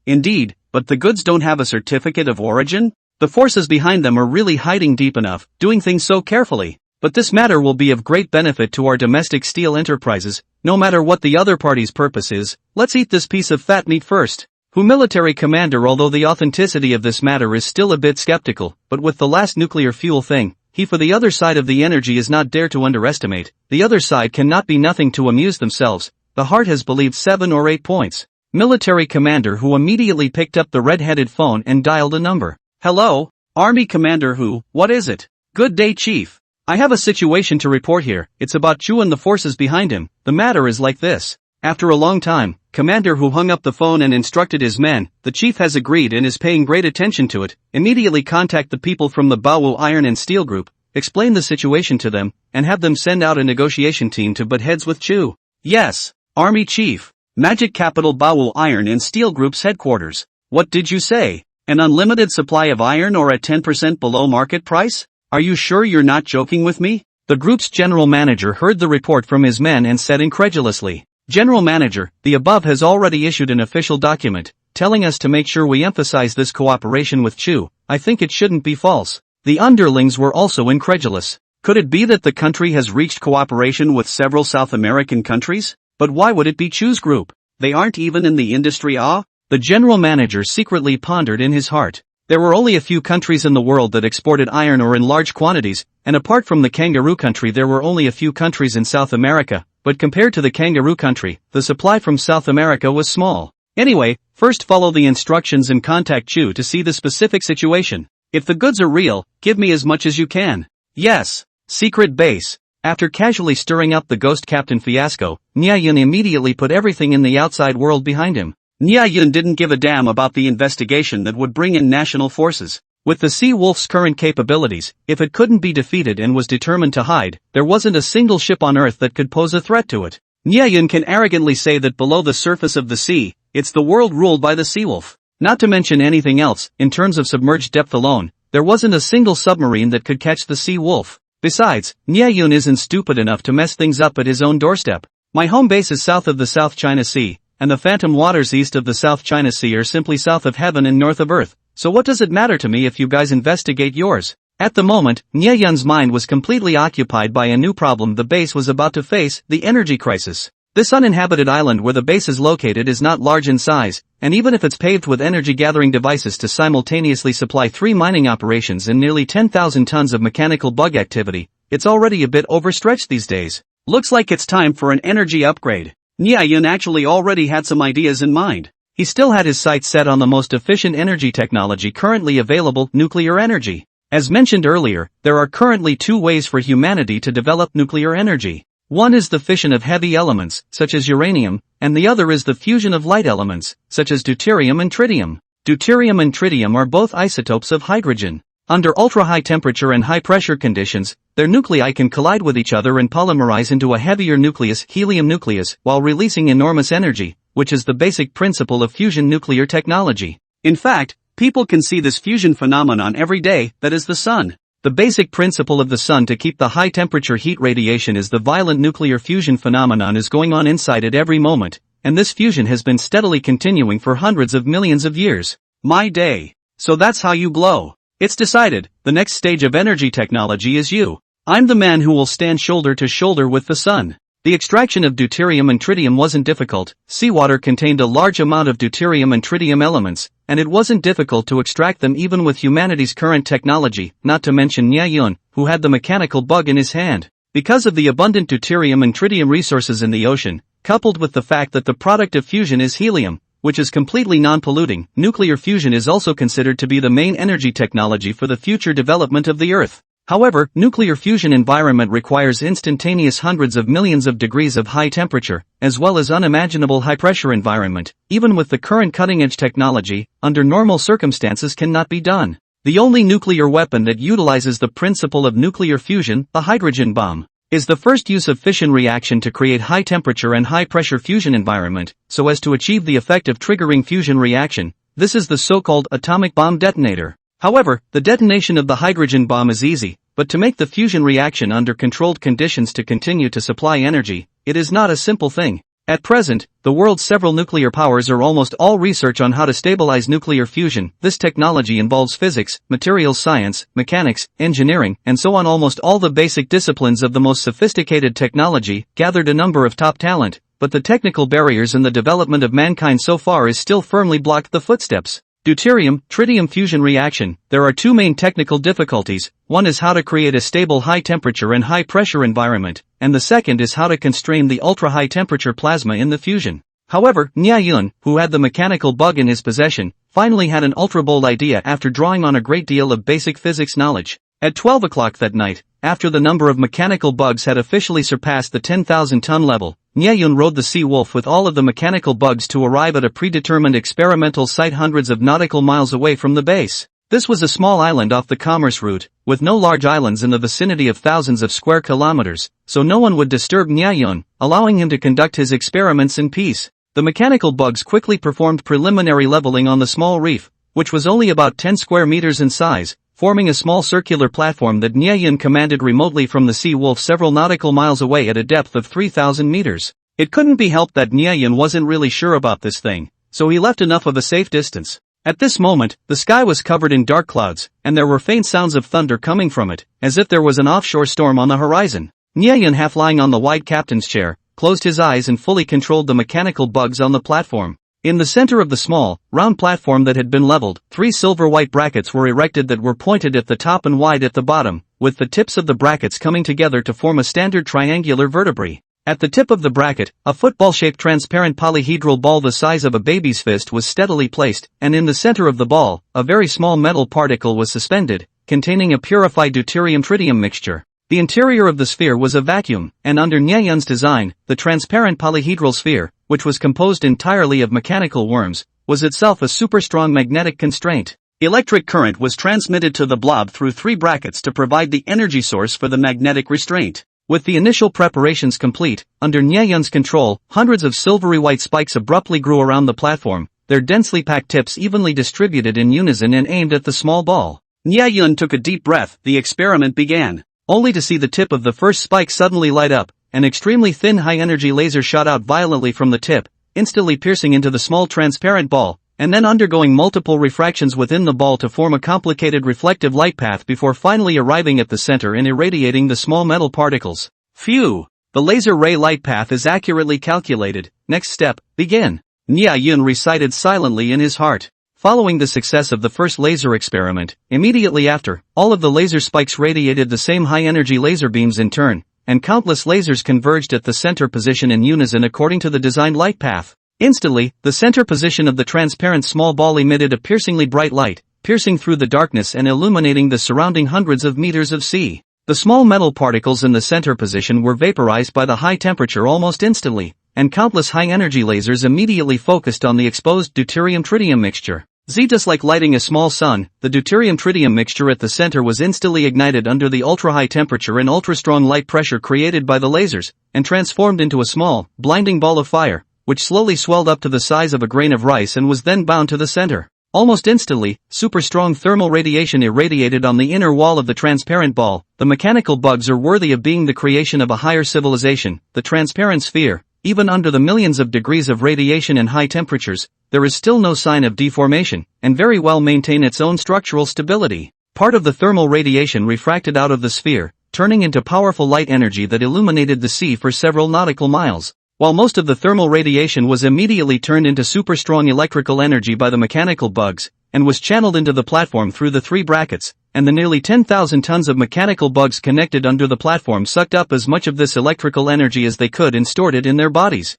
Speaker 1: indeed, but the goods don't have a certificate of origin? The forces behind them are really hiding deep enough, doing things so carefully. But this matter will be of great benefit to our domestic steel enterprises, no matter what the other party's purpose is. Let's eat this piece of fat meat first. Hu military commander, although the authenticity of this matter is still a bit skeptical, but with the last nuclear fuel thing, he for the other side of the energy is not dare to underestimate. The other side cannot be nothing to amuse themselves. The heart has believed 7 or 8 points. Military commander Hu immediately picked up the red-headed phone and dialed a number. Hello, Army Commander Hu, what is it? Good day, Chief. I have a situation to report here. It's about Chu and the forces behind him. The matter is like this. After a long time, Commander Hu hung up the phone and instructed his men. The chief has agreed and is paying great attention to it. Immediately contact the people from the Baowu Iron and Steel Group, explain the situation to them, and have them send out a negotiation team to butt heads with Chu. Yes, Army Chief. Magic Capital Baowu Iron and Steel Group's headquarters. What did you say? An unlimited supply of iron ore at 10% below market price? Are you sure you're not joking with me? The group's general manager heard the report from his men and said incredulously, General Manager, the above has already issued an official document, telling us to make sure we emphasize this cooperation with Chu. I think it shouldn't be false. The underlings were also incredulous. Could it be that the country has reached cooperation with several South American countries? But why would it be Chu's group? They aren't even in the industry, ah? The general manager secretly pondered in his heart. There were only a few countries in the world that exported iron ore in large quantities, and apart from the kangaroo country there were only a few countries in South America, but compared to the kangaroo country, the supply from South America was small. Anyway, first follow the instructions and contact Chu to see the specific situation. If the goods are real, give me as much as you can. Yes. Secret base. After casually stirring up the ghost captain fiasco, Nia Yun immediately put everything in the outside world behind him. Nia Yun didn't give a damn about the investigation that would bring in national forces. With the Sea Wolf's current capabilities, if it couldn't be defeated and was determined to hide, there wasn't a single ship on Earth that could pose a threat to it. Nia Yun can arrogantly say that below the surface of the sea, it's the world ruled by the Sea Wolf. Not to mention anything else, in terms of submerged depth alone, there wasn't a single submarine that could catch the Sea Wolf. Besides, Nia Yun isn't stupid enough to mess things up at his own doorstep. My home base is south of the South China Sea, and the phantom waters east of the South China Sea are simply south of heaven and north of earth, so what does it matter to me if you guys investigate yours? At the moment, Nia Yun's mind was completely occupied by a new problem the base was about to face, the energy crisis. This uninhabited island where the base is located is not large in size, and even if it's paved with energy-gathering devices to simultaneously supply 3 mining operations and nearly 10,000 tons of mechanical bug activity, it's already a bit overstretched these days. Looks like it's time for an energy upgrade. Nia Yun actually already had some ideas in mind. He still had his sights set on the most efficient energy technology currently available, nuclear energy. As mentioned earlier, there are currently 2 ways for humanity to develop nuclear energy. One is the fission of heavy elements, such as uranium, and the other is the fusion of light elements, such as deuterium and tritium. Deuterium and tritium are both isotopes of hydrogen. Under ultra-high temperature and high-pressure conditions, their nuclei can collide with each other and polymerize into a heavier nucleus, helium nucleus, while releasing enormous energy, which is the basic principle of fusion nuclear technology. In fact, people can see this fusion phenomenon every day, that is the sun. The basic principle of the sun to keep the high-temperature heat radiation is the violent nuclear fusion phenomenon is going on inside it every moment, and this fusion has been steadily continuing for hundreds of millions of years. My day. So that's how you glow. It's decided, the next stage of energy technology is you. I'm the man who will stand shoulder to shoulder with the sun. The extraction of deuterium and tritium wasn't difficult. Seawater contained a large amount of deuterium and tritium elements, and it wasn't difficult to extract them even with humanity's current technology, not to mention Nia Yun, who had the mechanical bug in his hand. Because of the abundant deuterium and tritium resources in the ocean, coupled with the fact that the product of fusion is helium, which is completely non-polluting, nuclear fusion is also considered to be the main energy technology for the future development of the Earth. However, nuclear fusion environment requires instantaneous hundreds of millions of degrees of high temperature, as well as unimaginable high-pressure environment. Even with the current cutting-edge technology, under normal circumstances cannot be done. The only nuclear weapon that utilizes the principle of nuclear fusion, the hydrogen bomb, is the first use of fission reaction to create high-temperature and high-pressure fusion environment, so as to achieve the effect of triggering fusion reaction. This is the so-called atomic bomb detonator. However, the detonation of the hydrogen bomb is easy, but to make the fusion reaction under controlled conditions to continue to supply energy, it is not a simple thing. At present, the world's several nuclear powers are almost all research on how to stabilize nuclear fusion. This technology involves physics, materials science, mechanics, engineering, and so on. Almost all the basic disciplines of the most sophisticated technology gathered a number of top talent, but the technical barriers in the development of mankind so far is still firmly blocked the footsteps. Deuterium-tritium fusion reaction. There are two main technical difficulties. One is how to create a stable high-temperature and high-pressure environment, and the second is how to constrain the ultra-high-temperature plasma in the fusion. However, Nya Yun, who had the mechanical bug in his possession, finally had an ultra-bold idea after drawing on a great deal of basic physics knowledge. At 12 o'clock that night, after the number of mechanical bugs had officially surpassed the 10,000-ton level, Nya Yun rode the Sea Wolf with all of the mechanical bugs to arrive at a predetermined experimental site hundreds of nautical miles away from the base. This was a small island off the commerce route, with no large islands in the vicinity of thousands of square kilometers, so no one would disturb Nya Yun, allowing him to conduct his experiments in peace. The mechanical bugs quickly performed preliminary leveling on the small reef, which was only about 10 square meters in size, forming a small circular platform that Nya Yun commanded remotely from the Sea Wolf several nautical miles away at a depth of 3,000 meters. It couldn't be helped that Nya Yun wasn't really sure about this thing, so he left enough of a safe distance. At this moment, the sky was covered in dark clouds, and there were faint sounds of thunder coming from it, as if there was an offshore storm on the horizon. Nya Yun, half lying on the wide captain's chair, closed his eyes and fully controlled the mechanical bugs on the platform. In the center of the small, round platform that had been leveled, 3 silver-white brackets were erected that were pointed at the top and wide at the bottom, with the tips of the brackets coming together to form a standard triangular vertebrae. At the tip of the bracket, a football-shaped transparent polyhedral ball the size of a baby's fist was steadily placed, and in the center of the ball, a very small metal particle was suspended, containing a purified deuterium-tritium mixture. The interior of the sphere was a vacuum, and under Nya Yun's design, the transparent polyhedral sphere, which was composed entirely of mechanical worms, was itself a super-strong magnetic constraint. Electric current was transmitted to the blob through 3 brackets to provide the energy source for the magnetic restraint. With the initial preparations complete, under Nya Yun's control, hundreds of silvery white spikes abruptly grew around the platform, their densely packed tips evenly distributed in unison and aimed at the small ball. Nya Yun took a deep breath. The experiment began, only to see the tip of the first spike suddenly light up. An extremely thin high-energy laser shot out violently from the tip, instantly piercing into the small transparent ball, and then undergoing multiple refractions within the ball to form a complicated reflective light path before finally arriving at the center and irradiating the small metal particles. Phew! The laser ray light path is accurately calculated. Next step, begin. Nya Yun recited silently in his heart. Following the success of the first laser experiment, immediately after, all of the laser spikes radiated the same high-energy laser beams in turn, and countless lasers converged at the center position in unison according to the designed light path. Instantly, the center position of the transparent small ball emitted a piercingly bright light, piercing through the darkness and illuminating the surrounding hundreds of meters of sea. The small metal particles in the center position were vaporized by the high temperature almost instantly, and countless high-energy lasers immediately focused on the exposed deuterium-tritium mixture. Just like lighting a small sun, the deuterium-tritium mixture at the center was instantly ignited under the ultra-high temperature and ultra-strong light pressure created by the lasers, and transformed into a small, blinding ball of fire, which slowly swelled up to the size of a grain of rice and was then bound to the center. Almost instantly, super-strong thermal radiation irradiated on the inner wall of the transparent ball. The mechanical bugs are worthy of being the creation of a higher civilization. The transparent sphere, even under the millions of degrees of radiation and high temperatures, there is still no sign of deformation, and very well maintain its own structural stability. Part of the thermal radiation refracted out of the sphere, turning into powerful light energy that illuminated the sea for several nautical miles. While most of the thermal radiation was immediately turned into super-strong electrical energy by the mechanical bugs, and was channeled into the platform through the 3 brackets, and the nearly 10,000 tons of mechanical bugs connected under the platform sucked up as much of this electrical energy as they could and stored it in their bodies.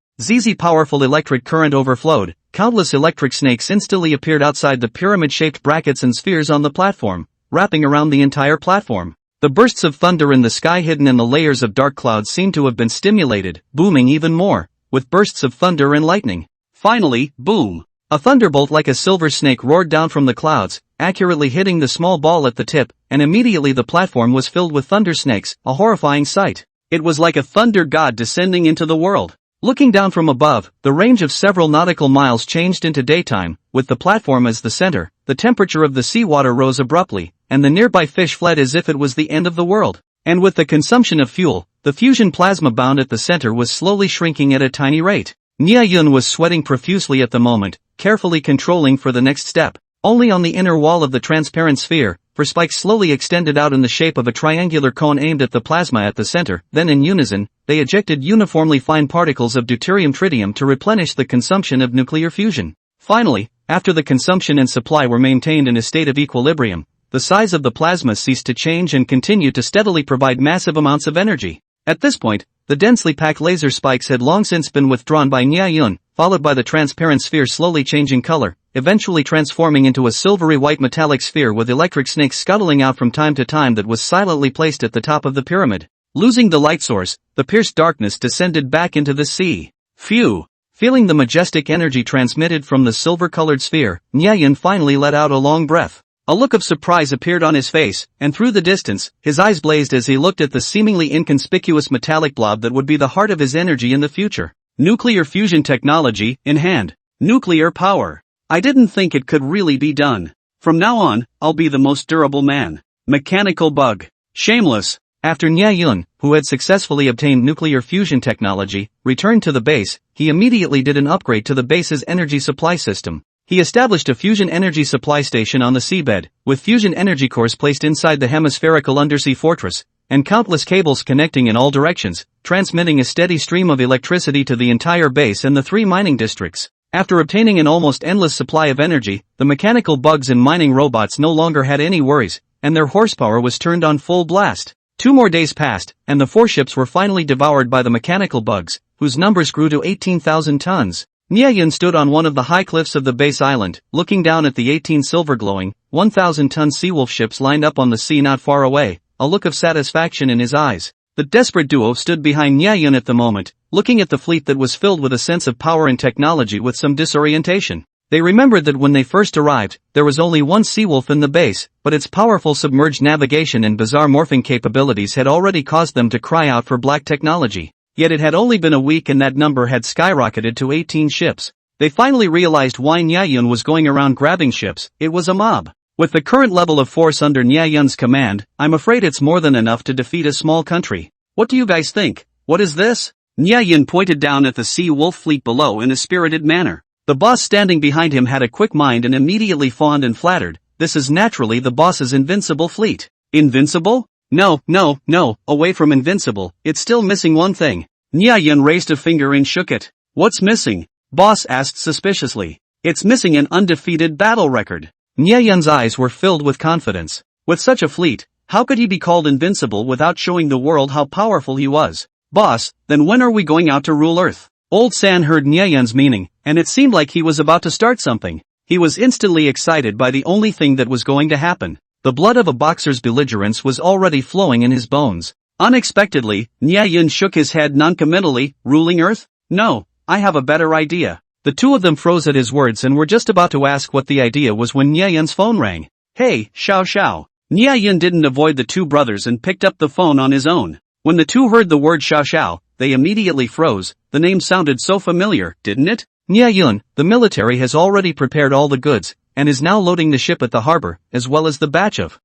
Speaker 1: Powerful electric current overflowed. Countless electric snakes instantly appeared outside the pyramid-shaped brackets and spheres on the platform, wrapping around the entire platform. The bursts of thunder in the sky hidden in the layers of dark clouds seemed to have been stimulated, booming even more, with bursts of thunder and lightning. Finally, boom! A thunderbolt like a silver snake roared down from the clouds, accurately hitting the small ball at the tip, and immediately the platform was filled with thunder snakes, a horrifying sight. It was like a thunder god descending into the world. Looking down from above, the range of several nautical miles changed into daytime, with the platform as the center. The temperature of the seawater rose abruptly, and the nearby fish fled as if it was the end of the world. And with the consumption of fuel, the fusion plasma bound at the center was slowly shrinking at a tiny rate. Nya Yun was sweating profusely at the moment, carefully controlling for the next step. Only on the inner wall of the transparent sphere, for spikes slowly extended out in the shape of a triangular cone aimed at the plasma at the center. Then in unison, they ejected uniformly fine particles of deuterium-tritium to replenish the consumption of nuclear fusion. Finally, after the consumption and supply were maintained in a state of equilibrium, the size of the plasma ceased to change and continued to steadily provide massive amounts of energy. At this point, the densely packed laser spikes had long since been withdrawn by Nya Yun, followed by the transparent sphere slowly changing color, eventually transforming into a silvery white metallic sphere with electric snakes scuttling out from time to time that was silently placed at the top of the pyramid. Losing the light source, the pierced darkness descended back into the sea. Phew! Feeling the majestic energy transmitted from the silver-colored sphere, Nya Yun finally let out a long breath. A look of surprise appeared on his face, and through the distance, his eyes blazed as he looked at the seemingly inconspicuous metallic blob that would be the heart of his energy in the future. Nuclear fusion technology, in hand. Nuclear power. I didn't think it could really be done. From now on, I'll be the most durable man. Mechanical bug. Shameless. After Nya Yun, who had successfully obtained nuclear fusion technology, returned to the base, he immediately did an upgrade to the base's energy supply system. He established a fusion energy supply station on the seabed, with fusion energy cores placed inside the hemispherical undersea fortress, and countless cables connecting in all directions, transmitting a steady stream of electricity to the entire base and the 3 mining districts. After obtaining an almost endless supply of energy, the mechanical bugs and mining robots no longer had any worries, and their horsepower was turned on full blast. 2 more days passed, and the 4 ships were finally devoured by the mechanical bugs, whose numbers grew to 18,000 tons. Nya Yun stood on one of the high cliffs of the base island, looking down at the 18 silver-glowing, 1,000-ton seawolf ships lined up on the sea not far away, a look of satisfaction in his eyes. The desperate duo stood behind Nya Yun at the moment, looking at the fleet that was filled with a sense of power and technology with some disorientation. They remembered that when they first arrived, there was only one seawolf in the base, but its powerful submerged navigation and bizarre morphing capabilities had already caused them to cry out for black technology. Yet it had only been a week and that number had skyrocketed to 18 ships. They finally realized why Nya Yun was going around grabbing ships. It was a mob. With the current level of force under Nya Yun's command, I'm afraid it's more than enough to defeat a small country. What do you guys think? What is this? Nya Yun pointed down at the sea wolf fleet below in a spirited manner. The boss standing behind him had a quick mind and immediately fawned and flattered. This is naturally the boss's invincible fleet. Invincible? No, away from invincible, it's still missing one thing. Nya Yun raised a finger and shook it. What's missing? Boss asked suspiciously. It's missing an undefeated battle record. Nya Yun's eyes were filled with confidence. With such a fleet, how could he be called invincible without showing the world how powerful he was? Boss, then when are we going out to rule Earth? Old San heard Nya Yun's meaning, and it seemed like he was about to start something. He was instantly excited by the only thing that was going to happen. The blood of a boxer's belligerence was already flowing in his bones. Unexpectedly, Nya Yun shook his head noncommittally. Ruling Earth? No, I have a better idea. The two of them froze at his words and were just about to ask what the idea was when Nya Yun's phone rang. Hey, Xiao. Nya Yun didn't avoid the two brothers and picked up the phone on his own. When the two heard the word Xiao, they immediately froze. The name sounded so familiar, didn't it? Nya Yun, the military has already prepared all the goods, and is now loading the ship at the harbor, as well as the batch of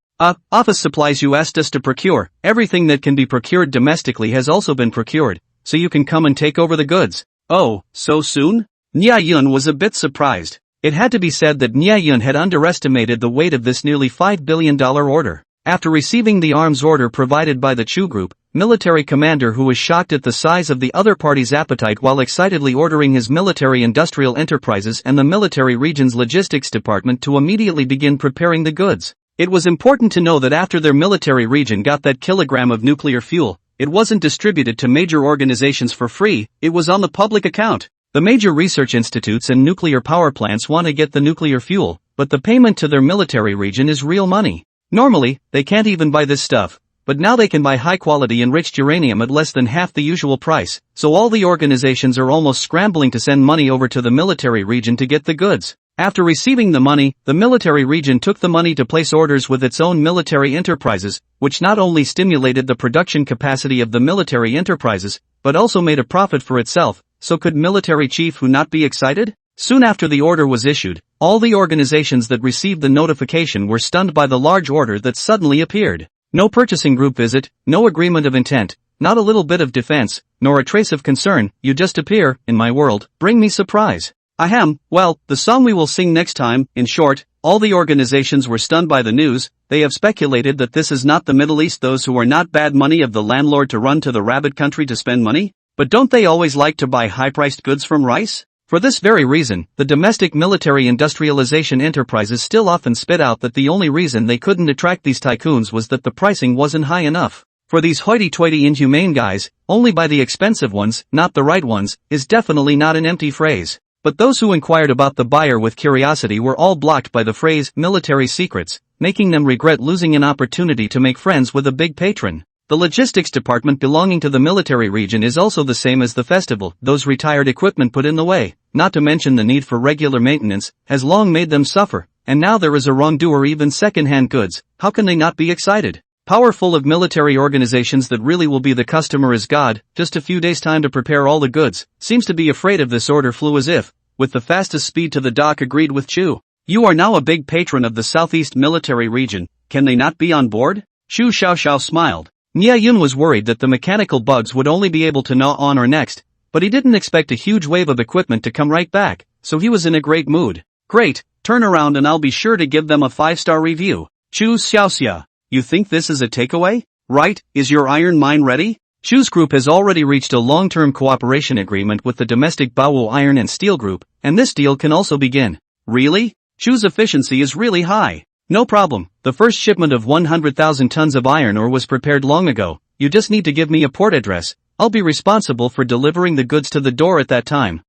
Speaker 1: office supplies you asked us to procure. Everything that can be procured domestically has also been procured, so you can come and take over the goods. Oh, so soon? Nya Yun was a bit surprised. It had to be said that Nya Yun had underestimated the weight of this nearly $5 billion order. After receiving the arms order provided by the Chu Group, military commander who was shocked at the size of the other party's appetite while excitedly ordering his military industrial enterprises and the military region's logistics department to immediately begin preparing the goods. It was important to know that after their military region got that kilogram of nuclear fuel, it wasn't distributed to major organizations for free, it was on the public account. The major research institutes and nuclear power plants want to get the nuclear fuel, but the payment to their military region is real money. Normally, they can't even buy this stuff, but now they can buy high-quality enriched uranium at less than half the usual price, so all the organizations are almost scrambling to send money over to the military region to get the goods. After receiving the money, the military region took the money to place orders with its own military enterprises, which not only stimulated the production capacity of the military enterprises, but also made a profit for itself. So could military chief Hu not be excited? Soon after the order was issued, all the organizations that received the notification were stunned by the large order that suddenly appeared. No purchasing group visit, no agreement of intent, not a little bit of defense, nor a trace of concern. You just appear, in my world, bring me surprise. Ahem, well, the song we will sing next time. In short, all the organizations were stunned by the news. They have speculated that this is not the Middle East, those who are not bad money of the landlord to run to the rabbit country to spend money. But don't they always like to buy high-priced goods from rice? For this very reason, the domestic military industrialization enterprises still often spit out that the only reason they couldn't attract these tycoons was that the pricing wasn't high enough. For these hoity-toity inhumane guys, only buy the expensive ones, not the right ones, is definitely not an empty phrase. But those who inquired about the buyer with curiosity were all blocked by the phrase military secrets, making them regret losing an opportunity to make friends with a big patron. The logistics department belonging to the military region is also the same as the festival. Those retired equipment put in the way, not to mention the need for regular maintenance, has long made them suffer, and now there is a wrongdoer, even second-hand goods. How can they not be excited? Powerful of military organizations that really will be the customer is God, just a few days time to prepare all the goods, seems to be afraid of this order flew as if, with the fastest speed to the dock, agreed with Chu. You are now a big patron of the Southeast military region, can they not be on board? Chu Xiaoxiao smiled. Nia Yun was worried that the mechanical bugs would only be able to gnaw on or next, but he didn't expect a huge wave of equipment to come right back, so he was in a great mood. Great, turn around and I'll be sure to give them a 5-star review. Chu Xiaoxia, you think this is a takeaway? Right, is your iron mine ready? Chu's group has already reached a long-term cooperation agreement with the domestic Baowu Iron and Steel Group, and this deal can also begin. Really? Chu's efficiency is really high. No problem, the first shipment of 100,000 tons of iron ore was prepared long ago. You just need to give me a port address. I'll be responsible for delivering the goods to the door at that time.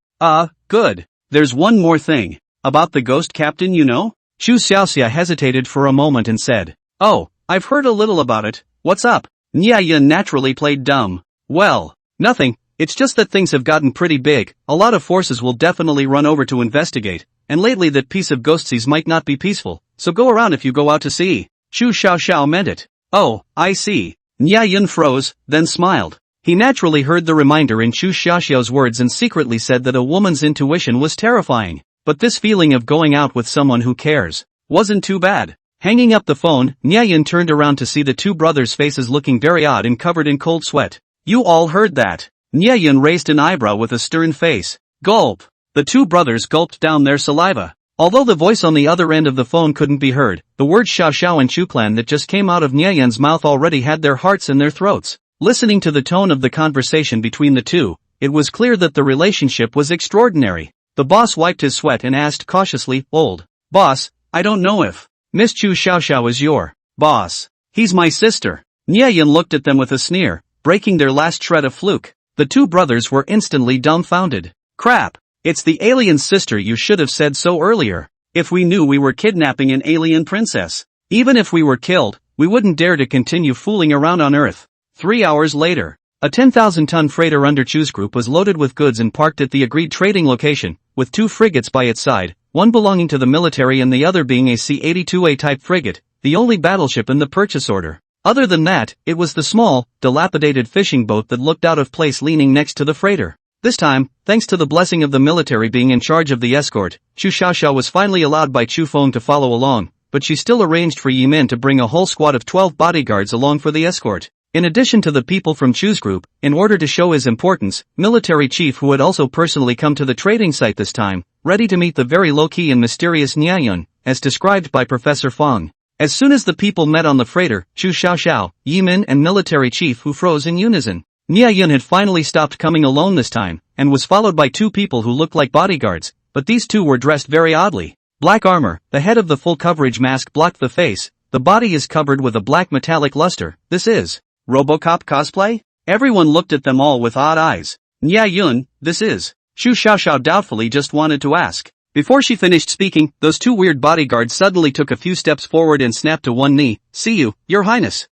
Speaker 1: Good. There's one more thing. About the ghost captain, you know? Chu Xiaoxia hesitated for a moment and said, "Oh, I've heard a little about it. What's up?" Nia Yun naturally played dumb. Well, nothing, it's just that things have gotten pretty big. A lot of forces will definitely run over to investigate, and lately that piece of ghost seas might not be peaceful. So go around if you go out to sea. Chu Xiaoxiao meant it. Oh, I see. Nia Yun froze, then smiled. He naturally heard the reminder in Chu Xiaoxiao's words and secretly said that a woman's intuition was terrifying. But this feeling of going out with someone who cares wasn't too bad. Hanging up the phone, Nia Yun turned around to see the two brothers' faces looking very odd and covered in cold sweat. You all heard that? Nia Yun raised an eyebrow with a stern face. Gulp. The two brothers gulped down their saliva. Although the voice on the other end of the phone couldn't be heard, the words Xiaoxiao and Chu Clan that just came out of Nia Yun's mouth already had their hearts in their throats. Listening to the tone of the conversation between the two, it was clear that the relationship was extraordinary. The boss wiped his sweat and asked cautiously, Old boss, I don't know if Miss Chu Xiaoxiao is your boss. He's my sister. Nia Yun looked at them with a sneer, breaking their last shred of fluke. The two brothers were instantly dumbfounded. Crap. It's the alien sister, you should have said so earlier. If we knew we were kidnapping an alien princess. Even if we were killed, we wouldn't dare to continue fooling around on Earth. 3 hours later, a 10,000-ton freighter under Chu's group was loaded with goods and parked at the agreed trading location, with 2 frigates by its side, one belonging to the military and the other being a C-82A type frigate, the only battleship in the purchase order. Other than that, it was the small, dilapidated fishing boat that looked out of place leaning next to the freighter. This time, thanks to the blessing of the military being in charge of the escort, Chu Xiaoxiao was finally allowed by Chu Feng to follow along, but she still arranged for Yi Min to bring a whole squad of 12 bodyguards along for the escort. In addition to the people from Chu's group, in order to show his importance, military chief who had also personally come to the trading site this time, ready to meet the very low-key and mysterious Nia Yun, as described by Professor Feng. As soon as the people met on the freighter, Chu Xiaoxiao, Yi Min and military chief who froze in unison. Nia Yun had finally stopped coming alone this time, and was followed by 2 people who looked like bodyguards, but these 2 were dressed very oddly. Black armor, the head of the full coverage mask blocked the face, the body is covered with a black metallic luster. This is RoboCop cosplay? Everyone looked at them all with odd eyes. Nia Yun, this is. Chu Xiaoxiao doubtfully just wanted to ask. Before she finished speaking, those 2 weird bodyguards suddenly took a few steps forward and snapped to one knee. See you, your highness.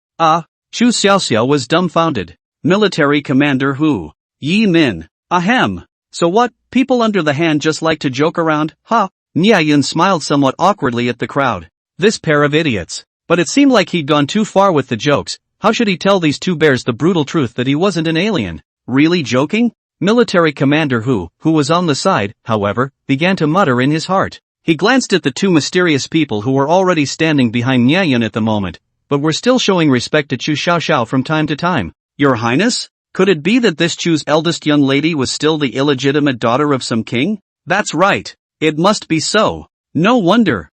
Speaker 1: Chu Xiaoxiao was dumbfounded. Military commander who? Yi Min. Ahem. So what, people under the hand just like to joke around, huh? Niayan smiled somewhat awkwardly at the crowd. This pair of idiots. But it seemed like he'd gone too far with the jokes. How should he tell these two bears the brutal truth that he wasn't an alien? Really joking? Military commander who was on the side, however, began to mutter in his heart. He glanced at the two mysterious people who were already standing behind Niayan at the moment, but were still showing respect to Chu Xiaoxiao from time to time. Your Highness? Could it be that this Chu's eldest young lady was still the illegitimate daughter of some king? That's right. It must be so. No wonder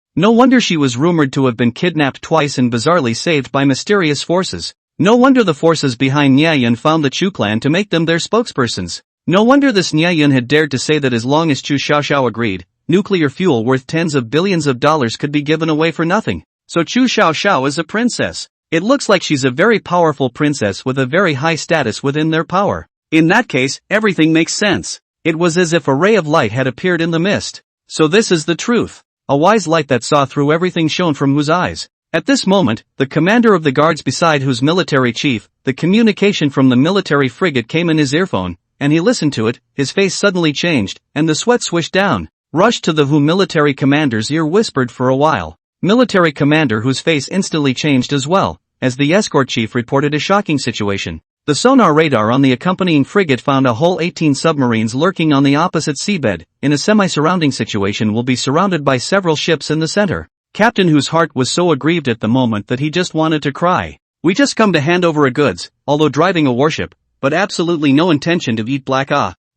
Speaker 1: she was rumored to have been kidnapped twice and bizarrely saved by mysterious forces. No wonder the forces behind Niayan found the Chu clan to make them their spokespersons. No wonder this Niayan had dared to say that as long as Chu Xiaoxiao agreed, nuclear fuel worth tens of billions of dollars could be given away for nothing. So Chu Xiaoxiao is a princess. It looks like she's a very powerful princess with a very high status within their power. In that case, everything makes sense. It was as if a ray of light had appeared in the mist. So this is the truth. A wise light that saw through everything shone from whose eyes. At this moment, the commander of the guards beside whose military chief, the communication from the military frigate came in his earphone, and he listened to it, his face suddenly changed, and the sweat swished down, rushed to the who military commander's ear whispered for a while. Military commander whose face instantly changed as well, as the escort chief reported a shocking situation. The sonar radar on the accompanying frigate found a whole 18 submarines lurking on the opposite seabed. In a semi-surrounding situation will be surrounded by several ships in the center. Captain whose heart was so aggrieved at the moment that he just wanted to cry. We just come to hand over a goods, although driving a warship, but absolutely no intention to eat black.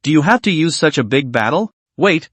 Speaker 1: Do you have to use such a big battle? Wait.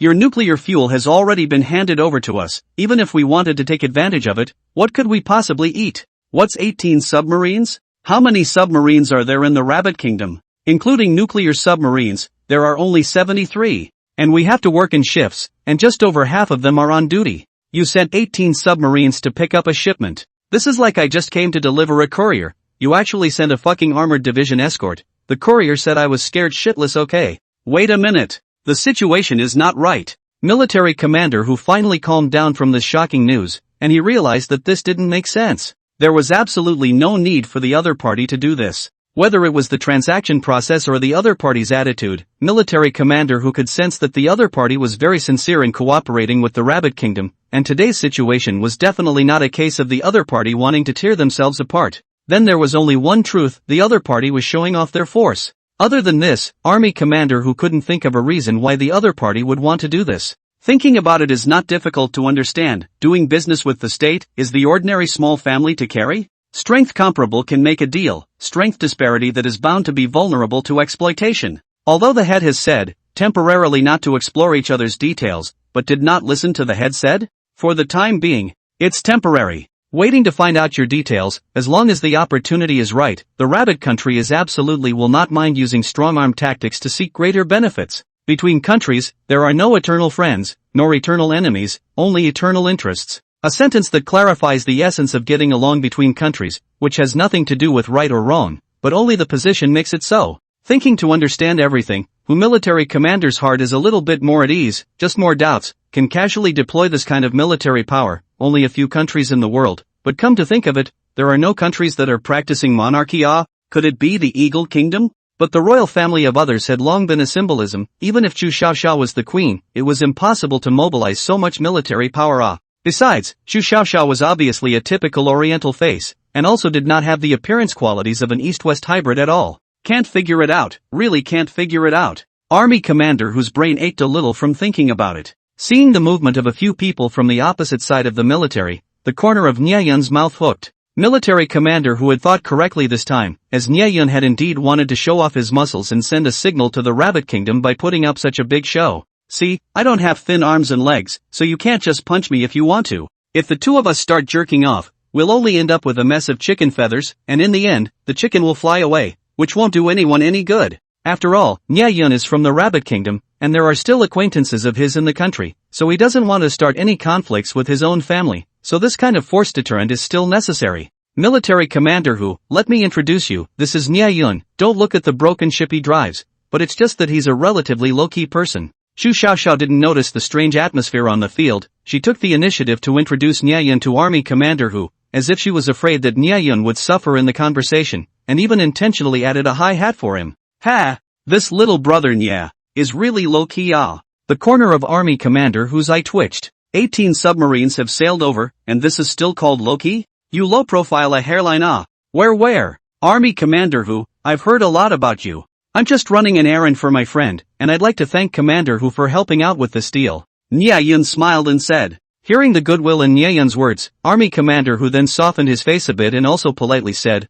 Speaker 1: Your nuclear fuel has already been handed over to us. Even if we wanted to take advantage of it, what could we possibly eat? What's 18 submarines? How many submarines are there in the Rabbit Kingdom? Including nuclear submarines, there are only 73. And we have to work in shifts, and just over half of them are on duty. You sent 18 submarines to pick up a shipment. This is like I just came to deliver a courier. You actually sent a fucking armored division escort. The courier said I was scared shitless. Okay. Wait a minute. The situation is not right. Military commander who finally calmed down from this shocking news, and he realized that this didn't make sense. There was absolutely no need for the other party to do this. Whether it was the transaction process or the other party's attitude, military commander who could sense that the other party was very sincere in cooperating with the Rabbit Kingdom, and today's situation was definitely not a case of the other party wanting to tear themselves apart. Then there was only one truth: the other party was showing off their force. Other than this, army commander who couldn't think of a reason why the other party would want to do this. Thinking about it is not difficult to understand. Doing business with the state is the ordinary small family to carry? Strength comparable can make a deal, strength disparity that is bound to be vulnerable to exploitation. Although the head has said, temporarily not to explore each other's details, but did not listen to the head said? For the time being, it's temporary. Waiting to find out your details, as long as the opportunity is right, the rabbit country is absolutely will not mind using strong-arm tactics to seek greater benefits. Between countries, there are no eternal friends, nor eternal enemies, only eternal interests. A sentence that clarifies the essence of getting along between countries, which has nothing to do with right or wrong, but only the position makes it so. Thinking to understand everything, who military commander's heart is a little bit more at ease, just more doubts, can casually deploy this kind of military power, only a few countries in the world, but come to think of it, there are no countries that are practicing monarchy. Could it be the Eagle Kingdom? But the royal family of others had long been a symbolism. Even if Chu Xiaoxiao was the queen, it was impossible to mobilize so much military power. Besides, Chu Xiaoxiao was obviously a typical oriental face, and also did not have the appearance qualities of an East-West hybrid at all. Can't figure it out, really can't figure it out. Army commander whose brain ached a little from thinking about it. Seeing the movement of a few people from the opposite side of the military, the corner of Niayan's mouth hooked. Military commander who had thought correctly this time, as Niayan had indeed wanted to show off his muscles and send a signal to the Rabbit Kingdom by putting up such a big show. See, I don't have thin arms and legs, so you can't just punch me if you want to. If the two of us start jerking off, we'll only end up with a mess of chicken feathers, and in the end, the chicken will fly away, which won't do anyone any good. After all, Niayan is from the Rabbit Kingdom, and there are still acquaintances of his in the country, so he doesn't want to start any conflicts with his own family, so this kind of force deterrent is still necessary. Military commander who, let me introduce you, this is Niayan. Don't look at the broken ship he drives, but it's just that he's a relatively low-key person. Chu Xiaoxiao didn't notice the strange atmosphere on the field. She took the initiative to introduce Niayan to army commander who, as if she was afraid that Nyayun would suffer in the conversation, and even intentionally added a high hat for him. Ha! This little brother Nya is really low-key ah. The corner of army commander whose eye twitched. 18 submarines have sailed over, and this is still called low-key? You low-profile a hairline ah. Where? Army commander who, I've heard a lot about you. I'm just running an errand for my friend, and I'd like to thank Commander Hu for helping out with this deal. Nyayun smiled and said. Hearing the goodwill in Nyayun's words, Army Commander Hu then softened his face a bit and also politely said,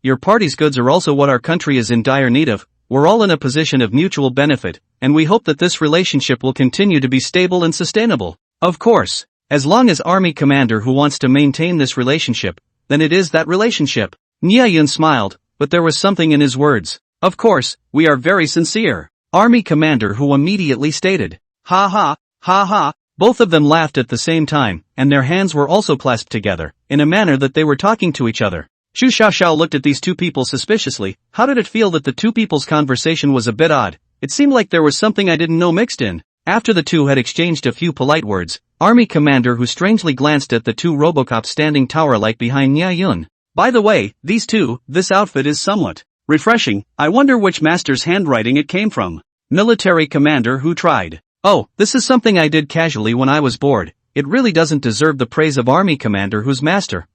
Speaker 1: your party's goods are also what our country is in dire need of. We're all in a position of mutual benefit, and we hope that this relationship will continue to be stable and sustainable. Of course, as long as Army Commander Hu wants to maintain this relationship, then it is that relationship. Nyayun smiled, but there was something in his words. Of course, we are very sincere. Army Commander Hu immediately stated. Ha ha, ha ha. Both of them laughed at the same time, and their hands were also clasped together, in a manner that they were talking to each other. Xu Xiaoxiao looked at these two people suspiciously. How did it feel that the two people's conversation was a bit odd? It seemed like there was something I didn't know mixed in. After the two had exchanged a few polite words, Army Commander Hu strangely glanced at the two Robocops standing tower-like behind Nyayun. By the way, these two, this outfit is somewhat refreshing. I wonder which master's handwriting it came from. Military Commander Hu tried. Oh, this is something I did casually when I was bored. It really doesn't deserve the praise of Army Commander Hu's master.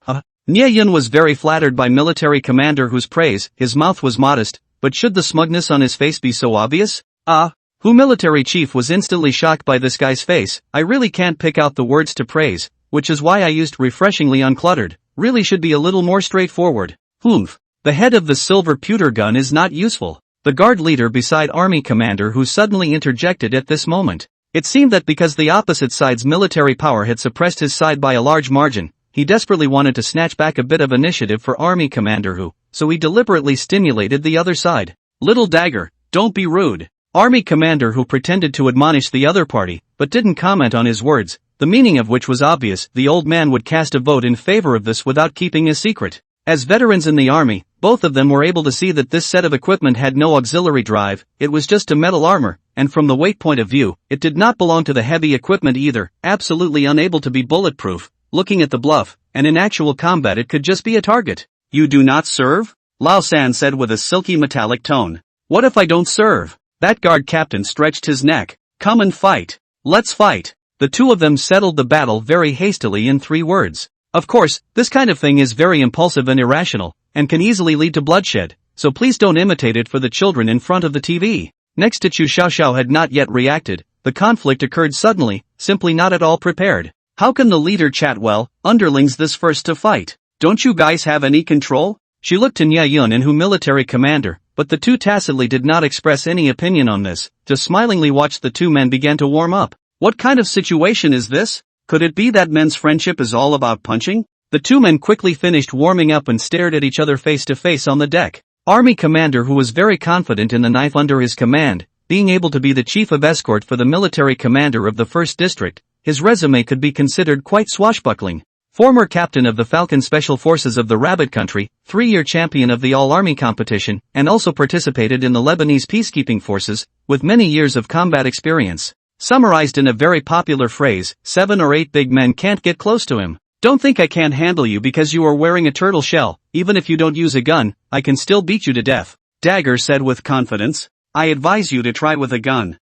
Speaker 1: Nyayun was very flattered by Military Commander Hu's praise. His mouth was modest, but should the smugness on his face be so obvious? Hu Military Chief was instantly shocked by this guy's face. I really can't pick out the words to praise, which is why I used refreshingly uncluttered. Really should be a little more straightforward. The head of the silver pewter gun is not useful. The guard leader beside Army Commander Hu suddenly interjected at this moment. It seemed that because the opposite side's military power had suppressed his side by a large margin, he desperately wanted to snatch back a bit of initiative for Army Commander Hu, so he deliberately stimulated the other side. Little dagger, don't be rude. Army Commander Hu pretended to admonish the other party, but didn't comment on his words, the meaning of which was obvious. The old man would cast a vote in favor of this without keeping a secret. As veterans in the army, both of them were able to see that this set of equipment had no auxiliary drive. It was just a metal armor, and from the weight point of view, it did not belong to the heavy equipment either, absolutely unable to be bulletproof. Looking at the bluff, and in actual combat it could just be a target. You do not serve? Lao San said with a silky metallic tone. What if I don't serve? That guard captain stretched his neck. Come and fight. Let's fight. The two of them settled the battle very hastily in 3 words. Of course, this kind of thing is very impulsive and irrational, and can easily lead to bloodshed, so please don't imitate it for the children in front of the TV. Next to Xu Xiaoxiao had not yet reacted. The conflict occurred suddenly, simply not at all prepared. How can the leader chat well, underlings this first to fight? Don't you guys have any control? She looked to Nyayun and Hu Military Commander, but the two tacitly did not express any opinion on this, just smilingly watched the two men begin to warm up. What kind of situation is this? Could it be that men's friendship is all about punching? The two men quickly finished warming up and stared at each other face to face on the deck. Army Commander Hu was very confident in the knife under his command, being able to be the chief of escort for the military commander of the 1st District. His resume could be considered quite swashbuckling. Former captain of the Falcon Special Forces of the Rabbit Country, 3-year champion of the All-Army competition, and also participated in the Lebanese peacekeeping forces, with many years of combat experience. Summarized in a very popular phrase, 7 or 8 big men can't get close to him. Don't think I can't handle you because you are wearing a turtle shell. Even if you don't use a gun, I can still beat you to death. Dagger said with confidence. I advise you to try with a gun.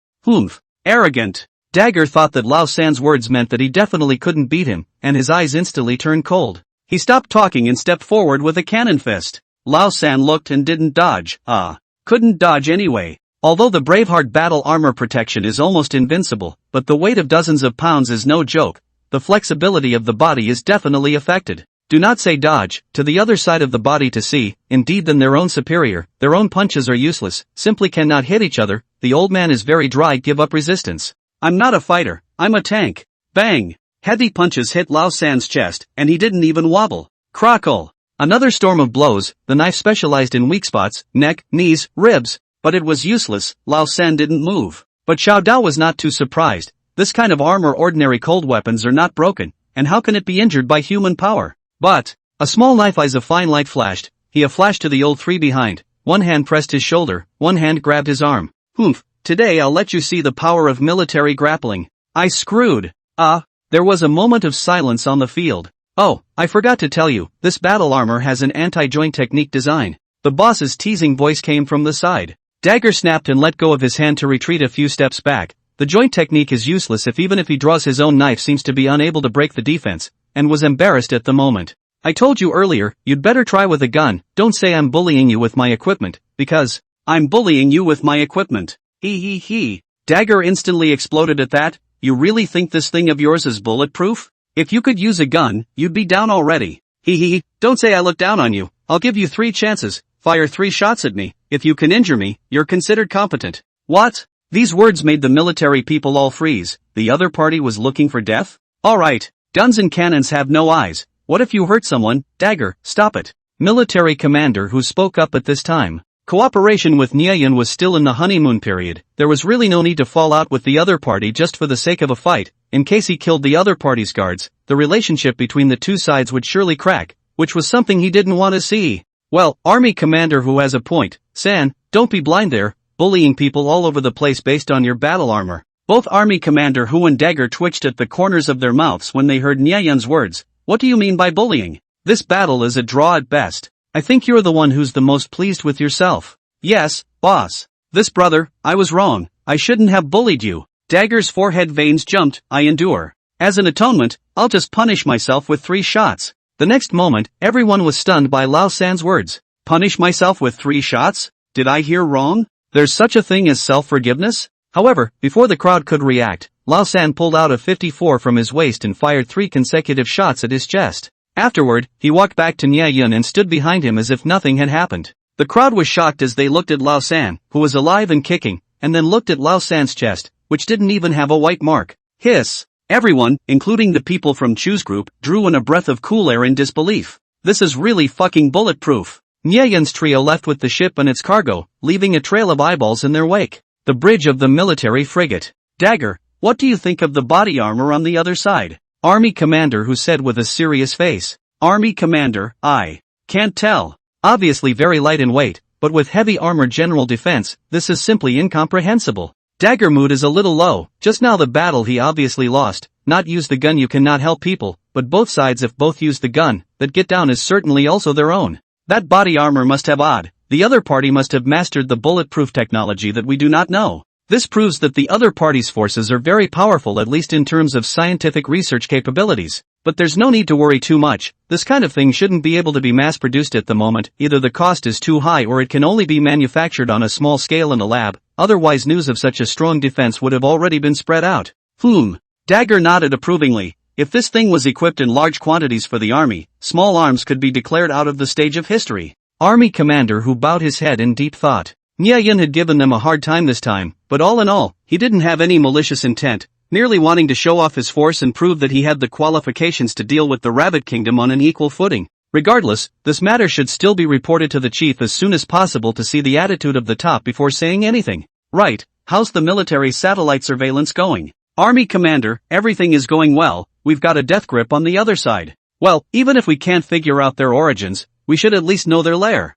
Speaker 1: Arrogant. Dagger thought that Lao San's words meant that he definitely couldn't beat him, and his eyes instantly turned cold. He stopped talking and stepped forward with a cannon fist. Lao San looked and didn't dodge. Couldn't dodge anyway. Although the Braveheart battle armor protection is almost invincible, but the weight of dozens of pounds is no joke. The flexibility of the body is definitely affected. Do not say dodge, to the other side of the body to see, indeed than their own superior. Their own punches are useless, simply cannot hit each other. The old man is very dry, give up resistance. I'm not a fighter, I'm a tank. Bang! Heavy punches hit Lao San's chest, and he didn't even wobble. Crackle! Another storm of blows. The knife specialized in weak spots, neck, knees, ribs. But it was useless. Lao San didn't move. But Xiao Dao was not too surprised. This kind of armor, ordinary cold weapons are not broken, and how can it be injured by human power? But a small knife eyes of fine light flashed. He a flash to the old 3 behind. One hand pressed his shoulder, one hand grabbed his arm. Today I'll let you see the power of military grappling. I screwed. There was a moment of silence on the field. Oh, I forgot to tell you, this battle armor has an anti-joint technique design. The boss's teasing voice came from the side. Dagger snapped and let go of his hand to retreat a few steps back. The joint technique is useless even if he draws his own knife seems to be unable to break the defense, and was embarrassed at the moment. I told you earlier, you'd better try with a gun, don't say I'm bullying you with my equipment, because I'm bullying you with my equipment. He. Dagger instantly exploded at that. You really think this thing of yours is bulletproof? If you could use a gun, you'd be down already. Don't say I look down on you. I'll give you 3 chances, fire 3 shots at me. If you can injure me, you're considered competent. What? These words made the military people all freeze. The other party was looking for death? Alright, guns and cannons have no eyes. What if you hurt someone? Dagger, stop it. Military commander who spoke up at this time. Cooperation with Nyayan was still in the honeymoon period. There was really no need to fall out with the other party just for the sake of a fight. In case he killed the other party's guards, the relationship between the two sides would surely crack, which was something he didn't want to see. Well, army commander who has a point. San, don't be blind there, bullying people all over the place based on your battle armor. Both army commander Hu and Dagger twitched at the corners of their mouths when they heard Nyayan's words. What do you mean by bullying? This battle is a draw at best. I think you're the one who's the most pleased with yourself. Yes, boss. This brother, I was wrong. I shouldn't have bullied you. Dagger's forehead veins jumped. I endure. As an atonement, I'll just punish myself with 3 shots. The next moment, everyone was stunned by Lao San's words. Punish myself with 3 shots? Did I hear wrong? There's such a thing as self-forgiveness? However, before the crowd could react, Lao San pulled out a 54 from his waist and fired 3 consecutive shots at his chest. Afterward, he walked back to Nyayan and stood behind him as if nothing had happened. The crowd was shocked as they looked at Lao San, who was alive and kicking, and then looked at Lao San's chest, which didn't even have a white mark. Hiss! Everyone, including the people from Chu's group, drew in a breath of cool air in disbelief. This is really fucking bulletproof. Nyayan's trio left with the ship and its cargo, leaving a trail of eyeballs in their wake. The bridge of the military frigate. Dagger, what do you think of the body armor on the other side? Army commander who said with a serious face. Army commander, I can't tell. Obviously very light in weight, but with heavy armor general defense, this is simply incomprehensible. Dagger mood is a little low, just now the battle he obviously lost, not use the gun you cannot help people, but both sides if both use the gun, that get down is certainly also their own. That body armor must have odd, the other party must have mastered the bulletproof technology that we do not know. This proves that the other party's forces are very powerful at least in terms of scientific research capabilities. But there's no need to worry too much, this kind of thing shouldn't be able to be mass-produced at the moment, either the cost is too high or it can only be manufactured on a small scale in a lab, otherwise news of such a strong defense would have already been spread out. Dagger nodded approvingly. If this thing was equipped in large quantities for the army, small arms could be declared out of the stage of history. Army commander who bowed his head in deep thought. Nyayan had given them a hard time this time, but all in all, he didn't have any malicious intent, merely wanting to show off his force and prove that he had the qualifications to deal with the Rabbit Kingdom on an equal footing. Regardless, this matter should still be reported to the chief as soon as possible to see the attitude of the top before saying anything. Right, how's the military satellite surveillance going? Army commander, everything is going well, we've got a death grip on the other side. Well, even if we can't figure out their origins, we should at least know their lair.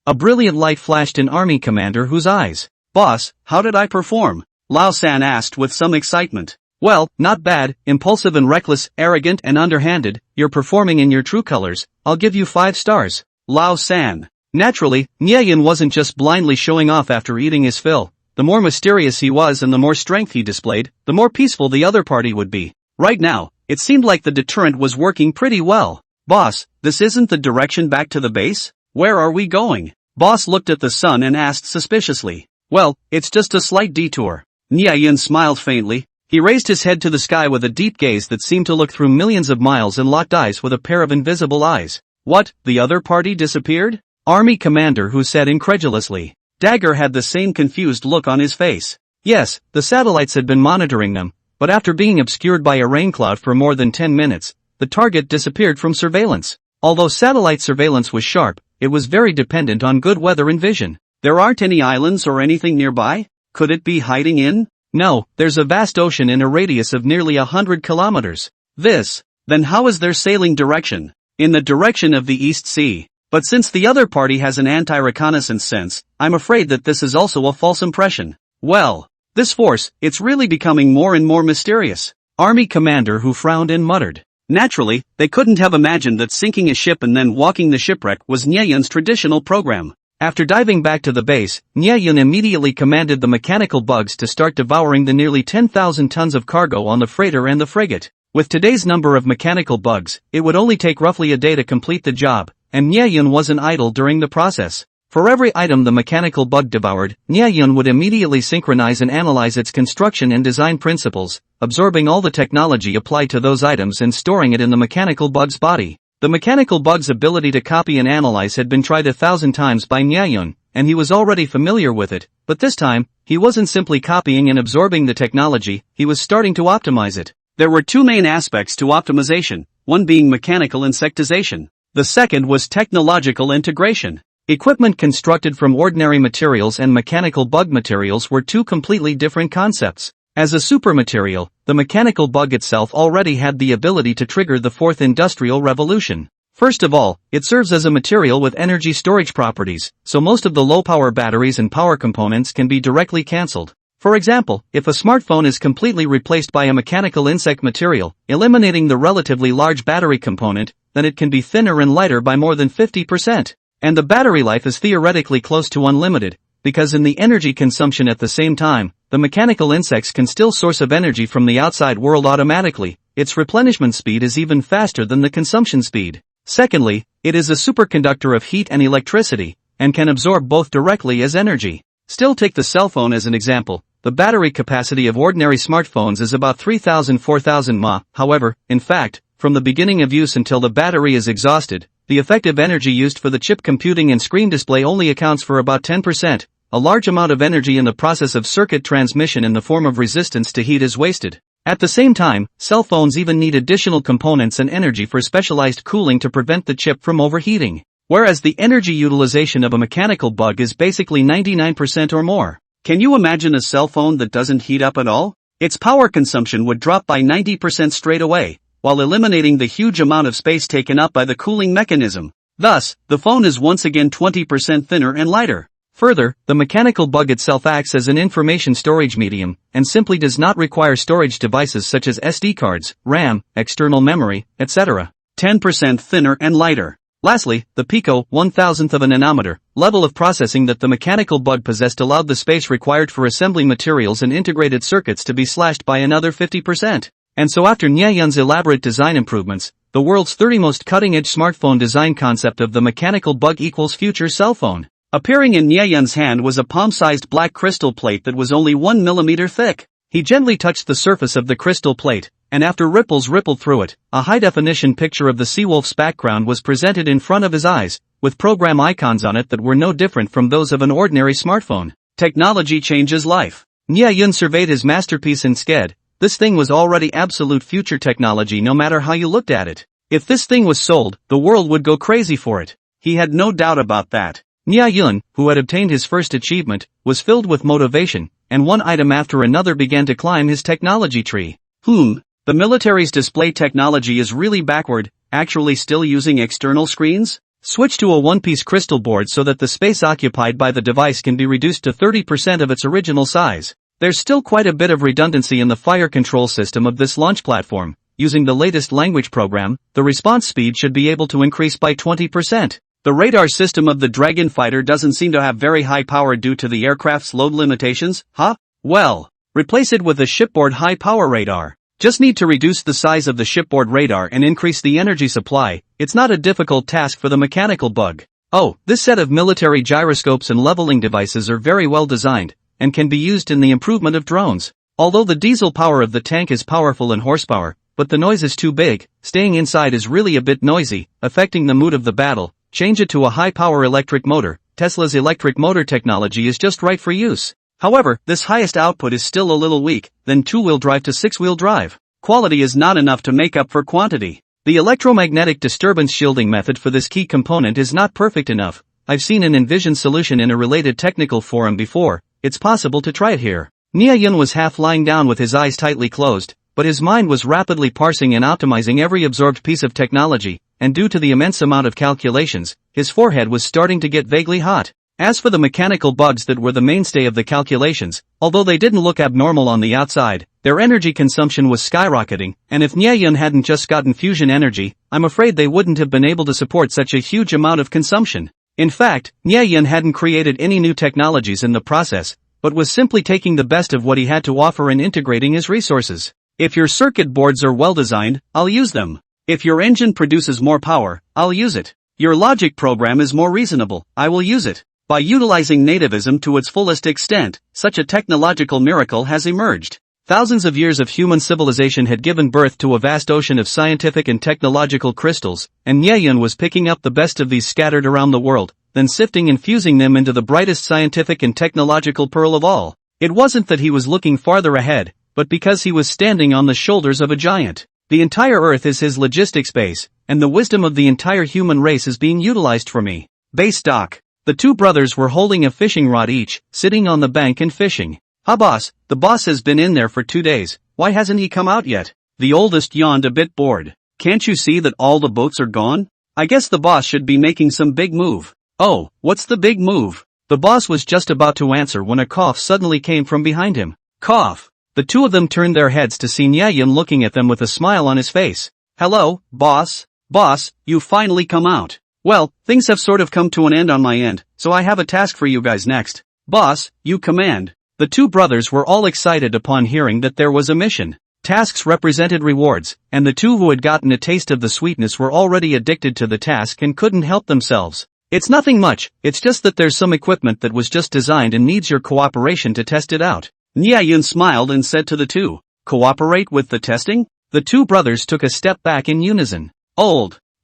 Speaker 1: A brilliant light flashed in Army Commander Hu's eyes. Boss, how did I perform? Lao San asked with some excitement. Well, not bad, impulsive and reckless, arrogant and underhanded, you're performing in your true colors, I'll give you 5 stars. Lao San. Naturally, Nyayan wasn't just blindly showing off after eating his fill. The more mysterious he was and the more strength he displayed, the more peaceful the other party would be. Right now, it seemed like the deterrent was working pretty well. Boss, this isn't the direction back to the base? Where are we going? Boss looked at the sun and asked suspiciously. Well, it's just a slight detour. Nyayan smiled faintly. He raised his head to the sky with a deep gaze that seemed to look through millions of miles and locked eyes with a pair of invisible eyes. What, the other party disappeared? Army commander Hu said incredulously. Dagger had the same confused look on his face. Yes, the satellites had been monitoring them, but after being obscured by a rain cloud for more than 10 minutes, the target disappeared from surveillance. Although satellite surveillance was sharp, it was very dependent on good weather and vision. There aren't any islands or anything nearby? Could it be hiding in? No, there's a vast ocean in a radius of nearly 100 kilometers. Then how is their sailing direction? In the direction of the East Sea. But since the other party has an anti-reconnaissance sense, I'm afraid that this is also a false impression. Well, this force, it's really becoming more and more mysterious. Army commander Hu frowned and muttered. Naturally, they couldn't have imagined that sinking a ship and then walking the shipwreck was Nyeyun's traditional program. After diving back to the base, Nyeyun immediately commanded the mechanical bugs to start devouring the nearly 10,000 tons of cargo on the freighter and the frigate. With today's number of mechanical bugs, it would only take roughly a day to complete the job, and Nyeyun wasn't idle during the process. For every item the mechanical bug devoured, Nyeyun would immediately synchronize and analyze its construction and design principles, absorbing all the technology applied to those items and storing it in the mechanical bug's body. The mechanical bug's ability to copy and analyze had been tried 1,000 times by Nyeyun, and he was already familiar with it, but this time, he wasn't simply copying and absorbing the technology, he was starting to optimize it. There were two main aspects to optimization, one being mechanical insectization. The second was technological integration. Equipment constructed from ordinary materials and mechanical bug materials were two completely different concepts. As a supermaterial, the mechanical bug itself already had the ability to trigger the fourth industrial revolution. First of all, it serves as a material with energy storage properties, so most of the low-power batteries and power components can be directly cancelled. For example, if a smartphone is completely replaced by a mechanical insect material, eliminating the relatively large battery component, then it can be thinner and lighter by more than 50%. And the battery life is theoretically close to unlimited, because in the energy consumption at the same time, the mechanical insects can still source of energy from the outside world automatically. Its replenishment speed is even faster than the consumption speed. Secondly, it is a superconductor of heat and electricity, and can absorb both directly as energy. Still take the cell phone as an example. The battery capacity of ordinary smartphones is about 3,000–4,000 mAh. However, in fact, from the beginning of use until the battery is exhausted, the effective energy used for the chip computing and screen display only accounts for about 10%. A large amount of energy in the process of circuit transmission in the form of resistance to heat is wasted. At the same time, cell phones even need additional components and energy for specialized cooling to prevent the chip from overheating. Whereas the energy utilization of a mechanical bug is basically 99% or more. Can you imagine a cell phone that doesn't heat up at all? Its power consumption would drop by 90% straight away, while eliminating the huge amount of space taken up by the cooling mechanism. Thus, the phone is once again 20% thinner and lighter. Further, the mechanical bug itself acts as an information storage medium, and simply does not require storage devices such as SD cards, RAM, external memory, etc. 10% thinner and lighter. Lastly, the pico, 1,000th of a nanometer, level of processing that the mechanical bug possessed allowed the space required for assembling materials and integrated circuits to be slashed by another 50%. And so after Nyeyun's elaborate design improvements, the world's 30 most cutting-edge smartphone design concept of the mechanical bug equals future cell phone. Appearing in Nyeyun's hand was a palm-sized black crystal plate that was only 1 millimeter thick. He gently touched the surface of the crystal plate, and after ripples rippled through it, a high-definition picture of the seawolf's background was presented in front of his eyes, with program icons on it that were no different from those of an ordinary smartphone. Technology changes life. Nyeyun surveyed his masterpiece and said, "This thing was already absolute future technology no matter how you looked at it. If this thing was sold, the world would go crazy for it." He had no doubt about that. Nyeyun, who had obtained his first achievement, was filled with motivation, and one item after another began to climb his technology tree. The military's display technology is really backward, actually still using external screens? Switch to a one-piece crystal board so that the space occupied by the device can be reduced to 30% of its original size. There's still quite a bit of redundancy in the fire control system of this launch platform. Using the latest language program, the response speed should be able to increase by 20%. The radar system of the Dragon fighter doesn't seem to have very high power due to the aircraft's load limitations, huh? Well, replace it with a shipboard high-power radar. Just need to reduce the size of the shipboard radar and increase the energy supply. It's not a difficult task for the mechanical bug. Oh, this set of military gyroscopes and leveling devices are very well designed, and can be used in the improvement of drones. Although the diesel power of the tank is powerful in horsepower, but the noise is too big, staying inside is really a bit noisy, affecting the mood of the battle. Change it to a high-power electric motor. Tesla's electric motor technology is just right for use. However, this highest output is still a little weak, then two-wheel drive to six-wheel drive. Quality is not enough to make up for quantity. The electromagnetic disturbance shielding method for this key component is not perfect enough. I've seen an envisioned solution in a related technical forum before. It's possible to try it here. Nyeyun was half lying down with his eyes tightly closed, but his mind was rapidly parsing and optimizing every absorbed piece of technology, and due to the immense amount of calculations, his forehead was starting to get vaguely hot. As for the mechanical bugs that were the mainstay of the calculations, although they didn't look abnormal on the outside, their energy consumption was skyrocketing, and if Nyayun hadn't just gotten fusion energy, I'm afraid they wouldn't have been able to support such a huge amount of consumption. In fact, Nyayun hadn't created any new technologies in the process, but was simply taking the best of what he had to offer and integrating his resources. If your circuit boards are well designed, I'll use them. If your engine produces more power, I'll use it. Your logic program is more reasonable, I will use it. By utilizing nativism to its fullest extent, such a technological miracle has emerged. Thousands of years of human civilization had given birth to a vast ocean of scientific and technological crystals, and Nyayun was picking up the best of these scattered around the world, then sifting and fusing them into the brightest scientific and technological pearl of all. It wasn't that he was looking farther ahead, but because he was standing on the shoulders of a giant. The entire Earth is his logistics base, and the wisdom of the entire human race is being utilized for me. Base stock. The two brothers were holding a fishing rod each, sitting on the bank and fishing. Boss, the boss has been in there for 2 days, why hasn't he come out yet? The oldest yawned a bit bored. Can't you see that all the boats are gone? I guess the boss should be making some big move. Oh, what's the big move? The boss was just about to answer when a cough suddenly came from behind him. Cough. The two of them turned their heads to see Nyayun looking at them with a smile on his face. Hello, boss. Boss, you finally come out. Well, things have sort of come to an end on my end, so I have a task for you guys next. Boss, you command. The two brothers were all excited upon hearing that there was a mission. Tasks represented rewards, and the two who had gotten a taste of the sweetness were already addicted to the task and couldn't help themselves. It's nothing much, it's just that there's some equipment that was just designed and needs your cooperation to test it out. Nyayun smiled and said to the two, cooperate with the testing? The two brothers took a step back in unison.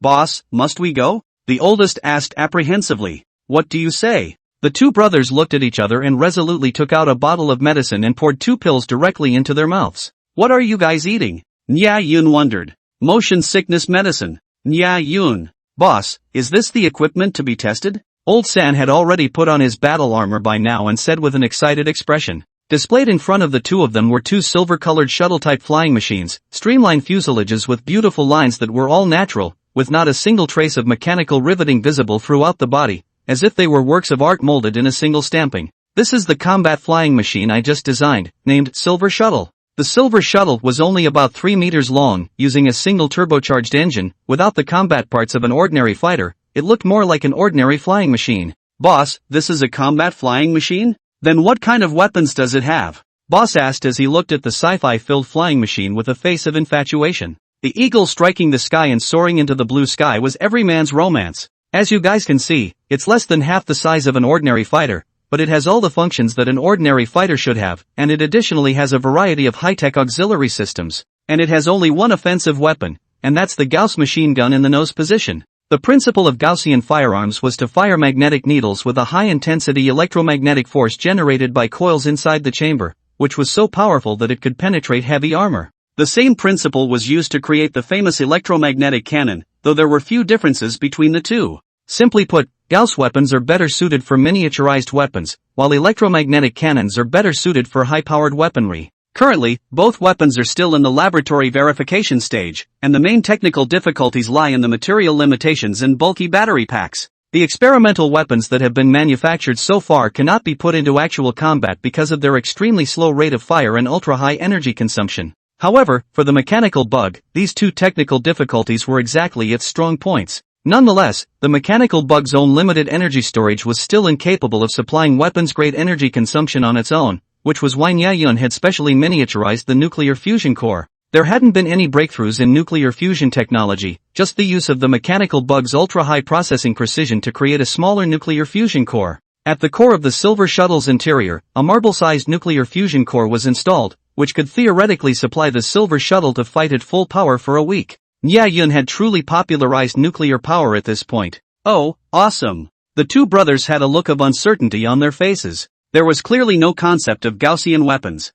Speaker 1: Boss, must we go? The oldest asked apprehensively. What do you say? The two brothers looked at each other and resolutely took out a bottle of medicine and poured 2 pills directly into their mouths. What are you guys eating? Nyayun wondered. Motion sickness medicine. Nyayun. Boss, is this the equipment to be tested? Old San had already put on his battle armor by now and said with an excited expression. Displayed in front of the two of them were 2 silver-colored shuttle-type flying machines, streamlined fuselages with beautiful lines that were all natural, with not a single trace of mechanical riveting visible throughout the body, as if they were works of art molded in a single stamping. This is the combat flying machine I just designed, named Silver Shuttle. The Silver Shuttle was only about 3 meters long, using a single turbocharged engine. Without the combat parts of an ordinary fighter, it looked more like an ordinary flying machine. Boss, this is a combat flying machine? Then what kind of weapons does it have? Boss asked as he looked at the sci-fi filled flying machine with a face of infatuation. The eagle striking the sky and soaring into the blue sky was every man's romance. As you guys can see, it's less than half the size of an ordinary fighter, but it has all the functions that an ordinary fighter should have, and it additionally has a variety of high-tech auxiliary systems. And it has only one offensive weapon, and that's the Gauss machine gun in the nose position. The principle of Gaussian firearms was to fire magnetic needles with a high-intensity electromagnetic force generated by coils inside the chamber, which was so powerful that it could penetrate heavy armor. The same principle was used to create the famous electromagnetic cannon, though there were few differences between the two. Simply put, Gauss weapons are better suited for miniaturized weapons, while electromagnetic cannons are better suited for high-powered weaponry. Currently, both weapons are still in the laboratory verification stage, and the main technical difficulties lie in the material limitations and bulky battery packs. The experimental weapons that have been manufactured so far cannot be put into actual combat because of their extremely slow rate of fire and ultra-high energy consumption. However, for the mechanical bug, these two technical difficulties were exactly its strong points. Nonetheless, the mechanical bug's own limited energy storage was still incapable of supplying weapons-grade energy consumption on its own, which was why Nyayun had specially miniaturized the nuclear fusion core. There hadn't been any breakthroughs in nuclear fusion technology, just the use of the mechanical bug's ultra-high processing precision to create a smaller nuclear fusion core. At the core of the Silver Shuttle's interior, a marble-sized nuclear fusion core was installed, which could theoretically supply the Silver Shuttle to fight at full power for a week. Nyayun had truly popularized nuclear power at this point. Oh, awesome! The two brothers had a look of uncertainty on their faces. There was clearly no concept of Gaussian weapons.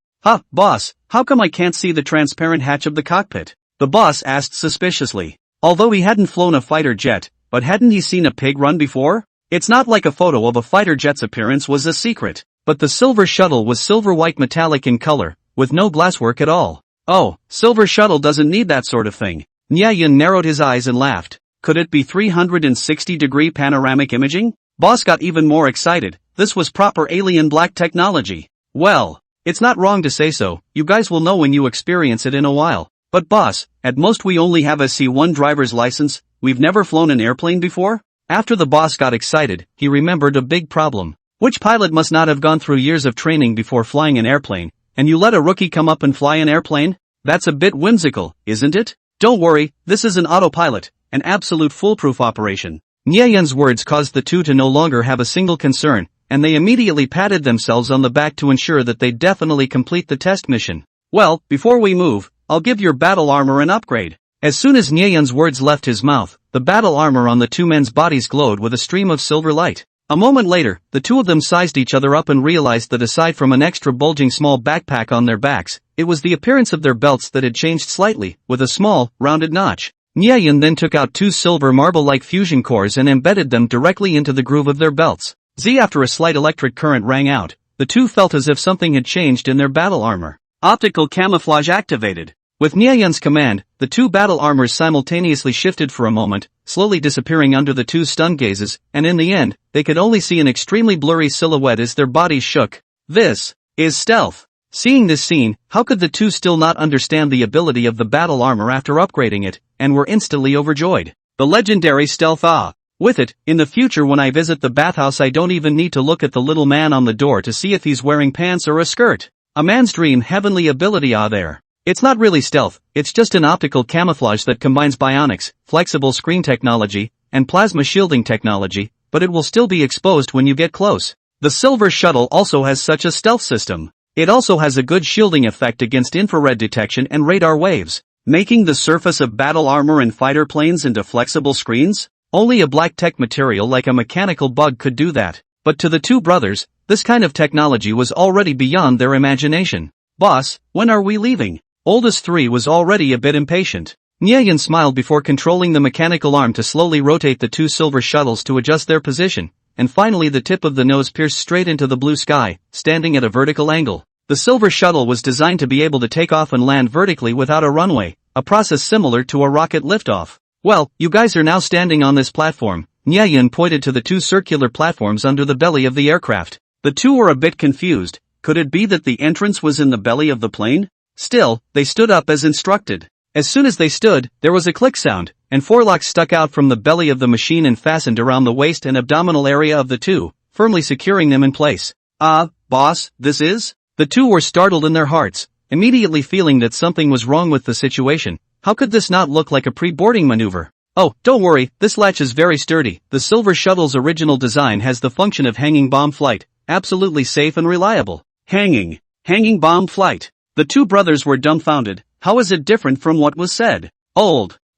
Speaker 1: Boss, how come I can't see the transparent hatch of the cockpit? The boss asked suspiciously. Although he hadn't flown a fighter jet, but hadn't he seen a pig run before? It's not like a photo of a fighter jet's appearance was a secret, but the Silver Shuttle was silver-white metallic in color, with no glasswork at all. Oh, Silver Shuttle doesn't need that sort of thing. Nyayun narrowed his eyes and laughed. Could it be 360-degree panoramic imaging? Boss got even more excited. This was proper alien black technology. Well, it's not wrong to say so, you guys will know when you experience it in a while. But boss, at most we only have a C1 driver's license, we've never flown an airplane before? After the boss got excited, he remembered a big problem. Which pilot must not have gone through years of training before flying an airplane, and you let a rookie come up and fly an airplane? That's a bit whimsical, isn't it? Don't worry, this is an autopilot, an absolute foolproof operation. Nyeyen's words caused the two to no longer have a single concern, and they immediately patted themselves on the back to ensure that they definitely complete the test mission. Well, before we move, I'll give your battle armor an upgrade. As soon as Nyeyen's words left his mouth, the battle armor on the two men's bodies glowed with a stream of silver light. A moment later, the two of them sized each other up and realized that aside from an extra bulging small backpack on their backs, it was the appearance of their belts that had changed slightly, with a small, rounded notch. Nyeyen then took out two silver marble-like fusion cores and embedded them directly into the groove of their belts. After a slight electric current rang out, the two felt as if something had changed in their battle armor. Optical camouflage activated. With Nyeyen's command, the two battle armors simultaneously shifted for a moment, slowly disappearing under the two stunned gazes, and in the end, they could only see an extremely blurry silhouette as their bodies shook. This is stealth. Seeing this scene, how could the two still not understand the ability of the battle armor after upgrading it, and were instantly overjoyed. The legendary stealth With it, in the future when I visit the bathhouse I don't even need to look at the little man on the door to see if he's wearing pants or a skirt. A man's dream heavenly ability there. It's not really stealth, it's just an optical camouflage that combines bionics, flexible screen technology, and plasma shielding technology, but it will still be exposed when you get close. The silver shuttle also has such a stealth system. It also has a good shielding effect against infrared detection and radar waves, making the surface of battle armor and fighter planes into flexible screens? Only a black tech material like a mechanical bug could do that. But to the two brothers, this kind of technology was already beyond their imagination. Boss, when are we leaving? Oldest three was already a bit impatient. Nyeyen smiled before controlling the mechanical arm to slowly rotate the two silver shuttles to adjust their position, and finally the tip of the nose pierced straight into the blue sky, standing at a vertical angle. The silver shuttle was designed to be able to take off and land vertically without a runway, a process similar to a rocket liftoff. Well, you guys are now standing on this platform. Nyeyen pointed to the two circular platforms under the belly of the aircraft. The two were a bit confused. Could it be that the entrance was in the belly of the plane? Still, they stood up as instructed. As soon as they stood, there was a click sound, and forelocks stuck out from the belly of the machine and fastened around the waist and abdominal area of the two, firmly securing them in place. Boss, this is? The two were startled in their hearts, immediately feeling that something was wrong with the situation. How could this not look like a pre-boarding maneuver? Oh, don't worry, this latch is very sturdy. The silver shuttle's original design has the function of hanging bomb flight, absolutely safe and reliable. Hanging bomb flight. The two brothers were dumbfounded. How is it different from what was said?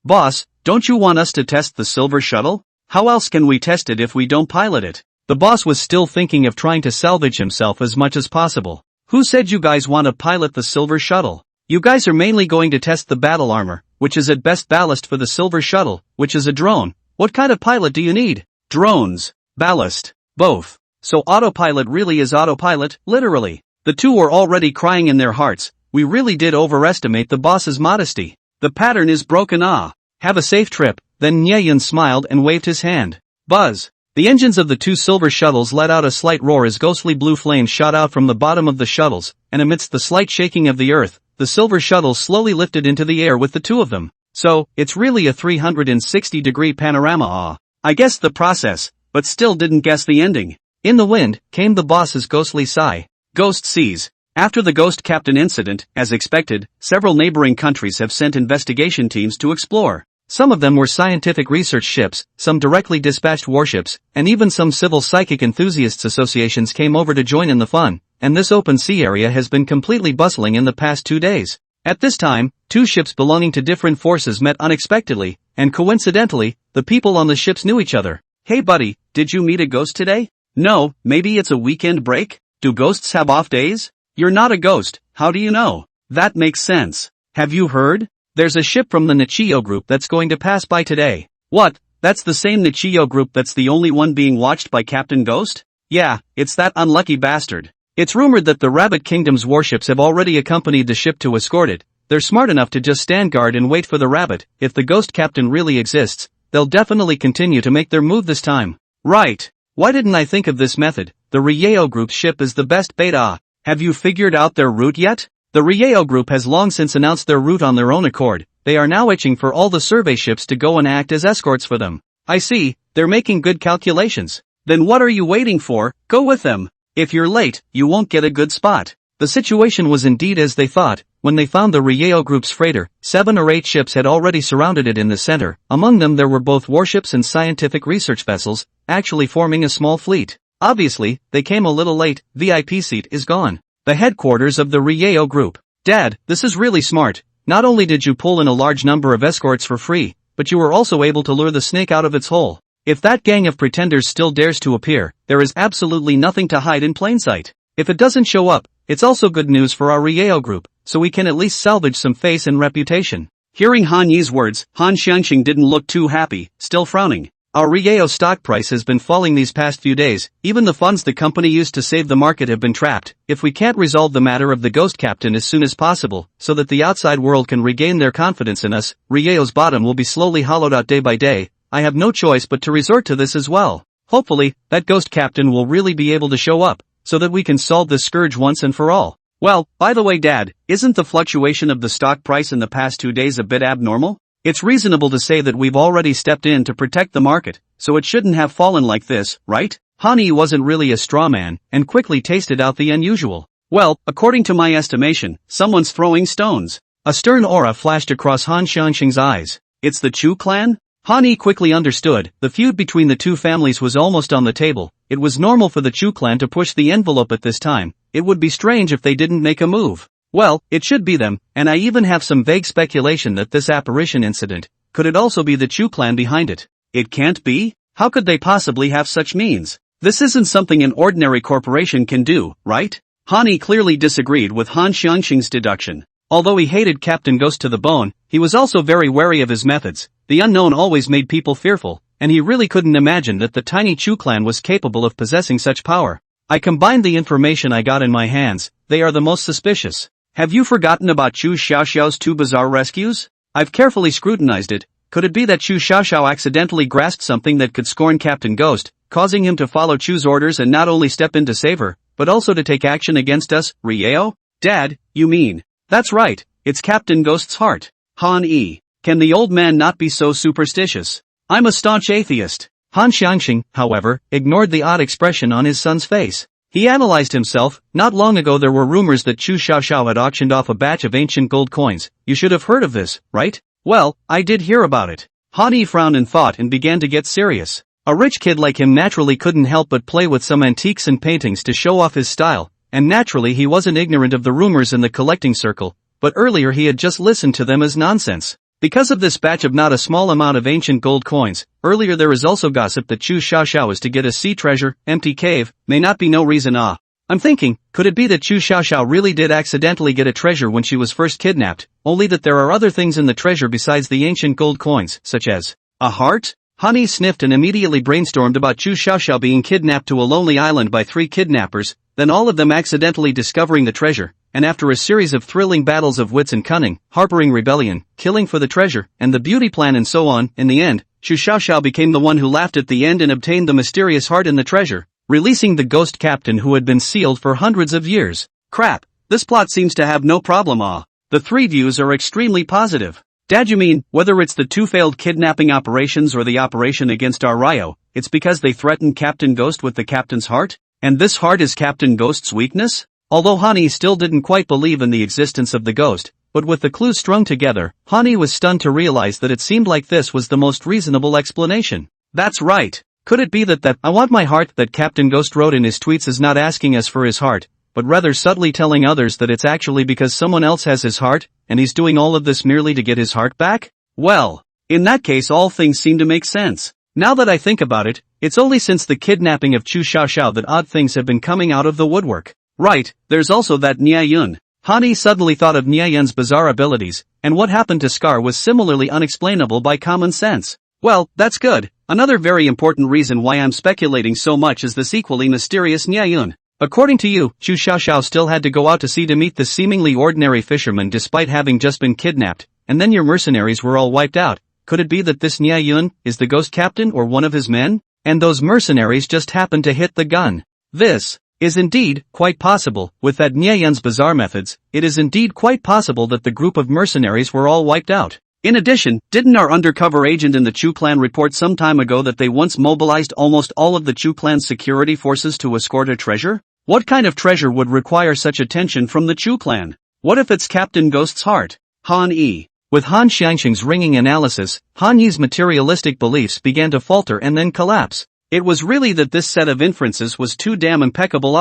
Speaker 1: Boss, don't you want us to test the silver shuttle? How else can we test it if we don't pilot it? The boss was still thinking of trying to salvage himself as much as possible. Who said you guys want to pilot the silver shuttle? You guys are mainly going to test the battle armor, which is at best ballast for the silver shuttle, which is a drone. What kind of pilot do you need? Drones, ballast, both. So autopilot really is autopilot, literally. The two were already crying in their hearts. We really did overestimate the boss's modesty. The pattern is broken. Have a safe trip. Then Nyeyen smiled and waved his hand. Buzz. The engines of the two silver shuttles let out a slight roar as ghostly blue flames shot out from the bottom of the shuttles, and amidst the slight shaking of the earth, the silver shuttle slowly lifted into the air with the two of them. So, it's really a 360-degree panorama. I guessed the process, but still didn't guess the ending. In the wind, came the boss's ghostly sigh. Ghost seas. After the Ghost Captain incident, as expected, several neighboring countries have sent investigation teams to explore. Some of them were scientific research ships, some directly dispatched warships, and even some civil psychic enthusiasts associations came over to join in the fun, and this open sea area has been completely bustling in the past 2 days. At this time, two ships belonging to different forces met unexpectedly, and coincidentally, the people on the ships knew each other. Hey buddy, did you meet a ghost today? No, maybe it's a weekend break? Do ghosts have off days? You're not a ghost, how do you know? That makes sense. Have you heard? There's a ship from the Nichio group that's going to pass by today. What? That's the same Nichio group that's the only one being watched by Captain Ghost? Yeah, it's that unlucky bastard. It's rumored that the Rabbit Kingdom's warships have already accompanied the ship to escort it. They're smart enough to just stand guard and wait for the rabbit. If the Ghost Captain really exists, they'll definitely continue to make their move this time. Right. Why didn't I think of this method? The Ryeo Group's ship is the best beta. Have you figured out their route yet? The Ryeo Group has long since announced their route on their own accord. They are now itching for all the survey ships to go and act as escorts for them. I see, they're making good calculations. Then what are you waiting for? Go with them. If you're late, you won't get a good spot. The situation was indeed as they thought. When they found the Ryeo Group's freighter, 7 or 8 ships had already surrounded it in the center. Among them there were both warships and scientific research vessels, actually forming a small fleet. Obviously, they came a little late. VIP seat is gone. The headquarters of the Ryeo Group. Dad, this is really smart. Not only did you pull in a large number of escorts for free, but you were also able to lure the snake out of its hole. If that gang of pretenders still dares to appear, there is absolutely nothing to hide in plain sight. If it doesn't show up, it's also good news for our Ryeo Group, so we can at least salvage some face and reputation. Hearing Han Yi's words, Han Xiangxing didn't look too happy, still frowning. Our Ryeo stock price has been falling these past few days. Even the funds the company used to save the market have been trapped. If we can't resolve the matter of the ghost captain as soon as possible, so that the outside world can regain their confidence in us, Ryeo's bottom will be slowly hollowed out day by day. I have no choice but to resort to this as well. Hopefully, that ghost captain will really be able to show up, so that we can solve this scourge once and for all. Well, by the way Dad, isn't the fluctuation of the stock price in the past 2 days a bit abnormal? It's reasonable to say that we've already stepped in to protect the market, so it shouldn't have fallen like this, right? Han Yi wasn't really a straw man, and quickly tasted out the unusual. Well, according to my estimation, someone's throwing stones. A stern aura flashed across Han Xiangxing's eyes. It's the Chu clan? Han Yi quickly understood. The feud between the two families was almost on the table. It was normal for the Chu clan to push the envelope at this time. It would be strange if they didn't make a move. Well, it should be them, and I even have some vague speculation that this apparition incident, could it also be the Chu clan behind it? It can't be? How could they possibly have such means? This isn't something an ordinary corporation can do, right? Han Yi clearly disagreed with Han Xiangxing's deduction. Although he hated Captain Ghost to the bone, he was also very wary of his methods. The unknown always made people fearful, and he really couldn't imagine that the tiny Chu clan was capable of possessing such power. I combined the information I got in my hands. They are the most suspicious. Have you forgotten about Chu Xiaoxiao's 2 bizarre rescues? I've carefully scrutinized it. Could it be that Chu Xiaoxiao accidentally grasped something that could scorn Captain Ghost, causing him to follow Chu's orders and not only step in to save her, but also to take action against us, Ryeo? Dad, you mean? That's right, it's Captain Ghost's heart. Han Yi. Can the old man not be so superstitious? I'm a staunch atheist. Han Xiangxing, however, ignored the odd expression on his son's face. He analyzed himself. Not long ago there were rumors that Chu Xiaoxiao had auctioned off a batch of ancient gold coins. You should have heard of this, right? Well, I did hear about it. Han Yi frowned in thought and began to get serious. A rich kid like him naturally couldn't help but play with some antiques and paintings to show off his style, and naturally he wasn't ignorant of the rumors in the collecting circle, but earlier he had just listened to them as nonsense. Because of this batch of not a small amount of ancient gold coins, earlier there is also gossip that Chu Xiaoxiao is to get a sea treasure. Empty cave, may not be no reason. I'm thinking, could it be that Chu Xiaoxiao really did accidentally get a treasure when she was first kidnapped, only that there are other things in the treasure besides the ancient gold coins, such as a heart? Han Yi sniffed and immediately brainstormed about Chu Xiaoxiao being kidnapped to a lonely island by 3 kidnappers, then all of them accidentally discovering the treasure, and after a series of thrilling battles of wits and cunning, harboring rebellion, killing for the treasure, and the beauty plan and so on, in the end, Chu Xiaoxiao became the one who laughed at the end and obtained the mysterious heart in the treasure, releasing the ghost captain who had been sealed for hundreds of years. Crap, this plot seems to have no problem. The 3 views are extremely positive. Dad, you mean, whether it's the 2 failed kidnapping operations or the operation against our Ryeo, it's because they threatened Captain Ghost with the captain's heart? And this heart is Captain Ghost's weakness? Although Han Yi still didn't quite believe in the existence of the ghost, but with the clues strung together, Han Yi was stunned to realize that it seemed like this was the most reasonable explanation. That's right. Could it be that "I want my heart" that Captain Ghost wrote in his tweets is not asking us for his heart, but rather subtly telling others that it's actually because someone else has his heart, and he's doing all of this merely to get his heart back? Well, in that case all things seem to make sense. Now that I think about it, it's only since the kidnapping of Chu Xiaoxiao that odd things have been coming out of the woodwork. Right, there's also that Nia Yun. Han Yi suddenly thought of Nia Yun's bizarre abilities, and what happened to Scar was similarly unexplainable by common sense. Well, that's good. Another very important reason why I'm speculating so much is this equally mysterious Nia Yun. According to you, Chu Xiaoxiao still had to go out to sea to meet the seemingly ordinary fisherman despite having just been kidnapped, and then your mercenaries were all wiped out. Could it be that this Nia Yun is the ghost captain or one of his men? and those mercenaries just happened to hit the gun. This is indeed quite possible. With that Nyayun's bizarre methods, it is indeed quite possible that the group of mercenaries were all wiped out. In addition, didn't our undercover agent in the Chu clan report some time ago that they once mobilized almost all of the Chu clan's security forces to escort a treasure? What kind of treasure would require such attention from the Chu clan? What if it's Captain Ghost's heart? Han Yi. With Han Xiangxing's ringing analysis, Han Yi's materialistic beliefs began to falter and then collapse. It was really that this set of inferences was too damn impeccable.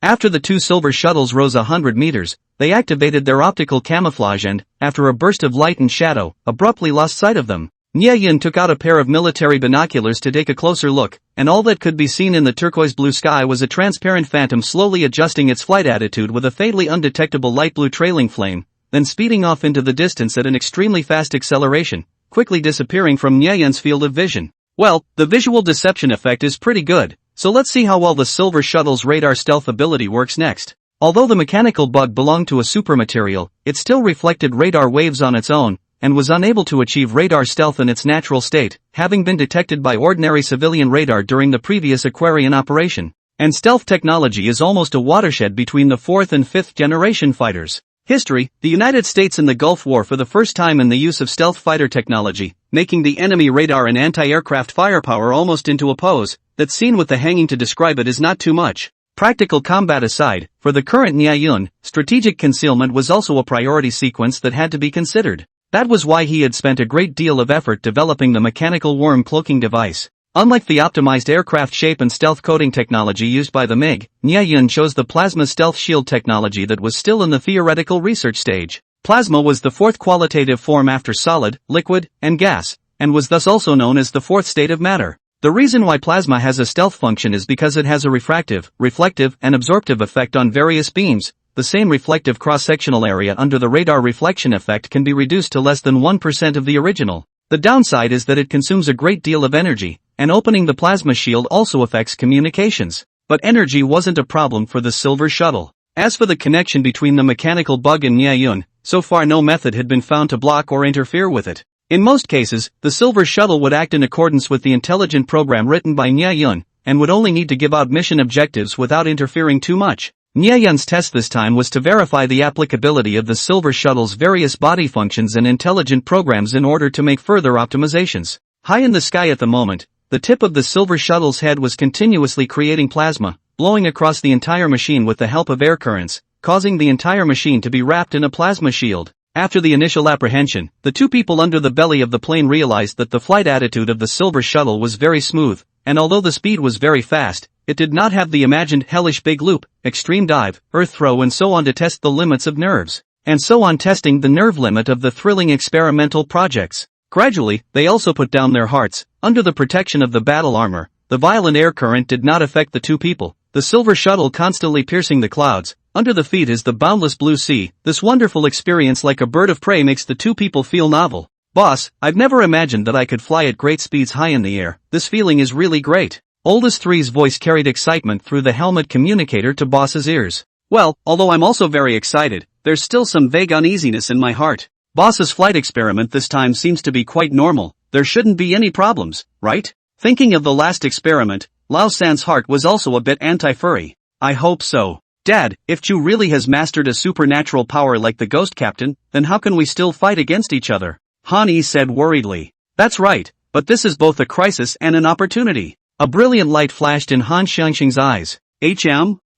Speaker 1: After the two silver shuttles rose 100 meters, they activated their optical camouflage and, after a burst of light and shadow, abruptly lost sight of them. Nyayun took out a pair of military binoculars to take a closer look, and all that could be seen in the turquoise blue sky was a transparent phantom slowly adjusting its flight attitude with a faintly undetectable light blue trailing flame, then speeding off into the distance at an extremely fast acceleration, quickly disappearing from Nyayun's field of vision. Well, the visual deception effect is pretty good, so let's see how well the silver shuttle's radar stealth ability works next. Although the mechanical bug belonged to a supermaterial, it still reflected radar waves on its own, and was unable to achieve radar stealth in its natural state, having been detected by ordinary civilian radar during the previous Aquarian operation. And stealth technology is almost a watershed between the 4th and 5th generation fighters. History: the United States in the Gulf War for the first time in the use of stealth fighter technology, making the enemy radar and anti-aircraft firepower almost into a pose. That scene with the hanging to describe it is not too much. Practical combat aside, for the current Nyayun, strategic concealment was also a priority sequence that had to be considered. That was why he had spent a great deal of effort developing the mechanical worm cloaking device. Unlike the optimized aircraft shape and stealth coating technology used by the MiG, Nyayun chose the plasma stealth shield technology that was still in the theoretical research stage. Plasma was the fourth qualitative form after solid, liquid, and gas, and was thus also known as the fourth state of matter. The reason why plasma has a stealth function is because it has a refractive, reflective, and absorptive effect on various beams. The same reflective cross-sectional area under the radar reflection effect can be reduced to less than 1% of the original. The downside is that it consumes a great deal of energy, and opening the plasma shield also affects communications. But energy wasn't a problem for the silver shuttle. As for the connection between the mechanical bug and Nyayun, so far no method had been found to block or interfere with it. In most cases, the silver shuttle would act in accordance with the intelligent program written by Nyayun, and would only need to give out mission objectives without interfering too much. Nyayun's test this time was to verify the applicability of the silver shuttle's various body functions and intelligent programs in order to make further optimizations. High in the sky at the moment, the tip of the silver shuttle's head was continuously creating plasma, blowing across the entire machine with the help of air currents, causing the entire machine to be wrapped in a plasma shield. After the initial apprehension, the two people under the belly of the plane realized that the flight attitude of the silver shuttle was very smooth, and although the speed was very fast, it did not have the imagined hellish big loop, extreme dive, earth throw and so on to test the limits of nerves, and so on testing the nerve limit of the thrilling experimental projects. Gradually, they also put down their hearts. Under the protection of the battle armor, the violent air current did not affect the two people, the silver shuttle constantly piercing the clouds. Under the feet is the boundless blue sea. This wonderful experience like a bird of prey makes the two people feel novel. Boss, I've never imagined that I could fly at great speeds high in the air. This feeling is really great. Oldest 3's voice carried excitement through the helmet communicator to Boss's ears. Well, although I'm also very excited, there's still some vague uneasiness in my heart. Boss's flight experiment this time seems to be quite normal. There shouldn't be any problems, right? Thinking of the last experiment, Lao San's heart was also a bit anti-furry. I hope so. Dad, if Chu really has mastered a supernatural power like the Ghost Captain, then how can we still fight against each other? Han Yi said worriedly. That's right, but this is both a crisis and an opportunity. A brilliant light flashed in Han Xiangxing's eyes.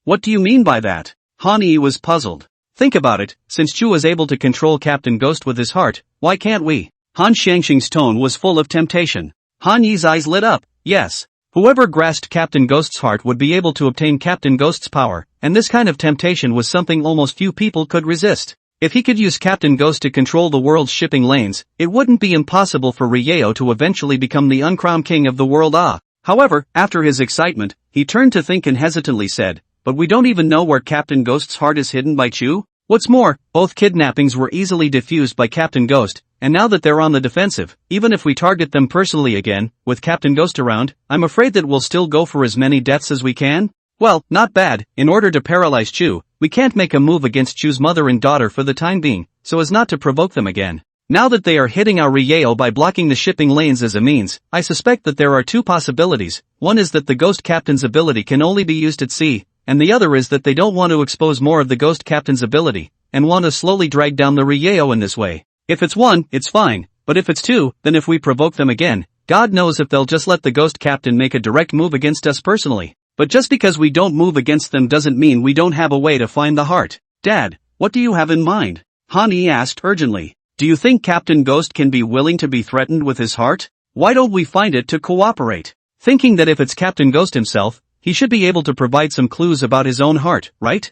Speaker 1: What do you mean by that? Han Yi was puzzled. Think about it, since Chu is able to control Captain Ghost with his heart, why can't we? Han Xiangxing's tone was full of temptation. Han Yi's eyes lit up. Yes. Whoever grasped Captain Ghost's heart would be able to obtain Captain Ghost's power, and this kind of temptation was something almost few people could resist. If he could use Captain Ghost to control the world's shipping lanes, it wouldn't be impossible for Ryeo to eventually become the uncrowned king of the world. However, after his excitement, he turned to think and hesitantly said, but we don't even know where Captain Ghost's heart is hidden by Chu? What's more, both kidnappings were easily defused by Captain Ghost, and now that they're on the defensive, even if we target them personally again, with Captain Ghost around, I'm afraid that we'll still go for as many deaths as we can? Well, not bad. In order to paralyze Chu, we can't make a move against Chu's mother and daughter for the time being, so as not to provoke them again. Now that they are hitting our Rieo by blocking the shipping lanes as a means, I suspect that there are two possibilities. One is that the Ghost Captain's ability can only be used at sea, and the other is that they don't want to expose more of the Ghost Captain's ability, and want to slowly drag down the Rieo in this way. If it's one, it's fine, but if it's two, then if we provoke them again, God knows if they'll just let the Ghost Captain make a direct move against us personally. But just because we don't move against them doesn't mean we don't have a way to find the heart. Dad, what do you have in mind? Han Yi asked urgently. Do you think Captain Ghost can be willing to be threatened with his heart? Why don't we find it to cooperate? Thinking that if it's Captain Ghost himself, he should be able to provide some clues about his own heart, right?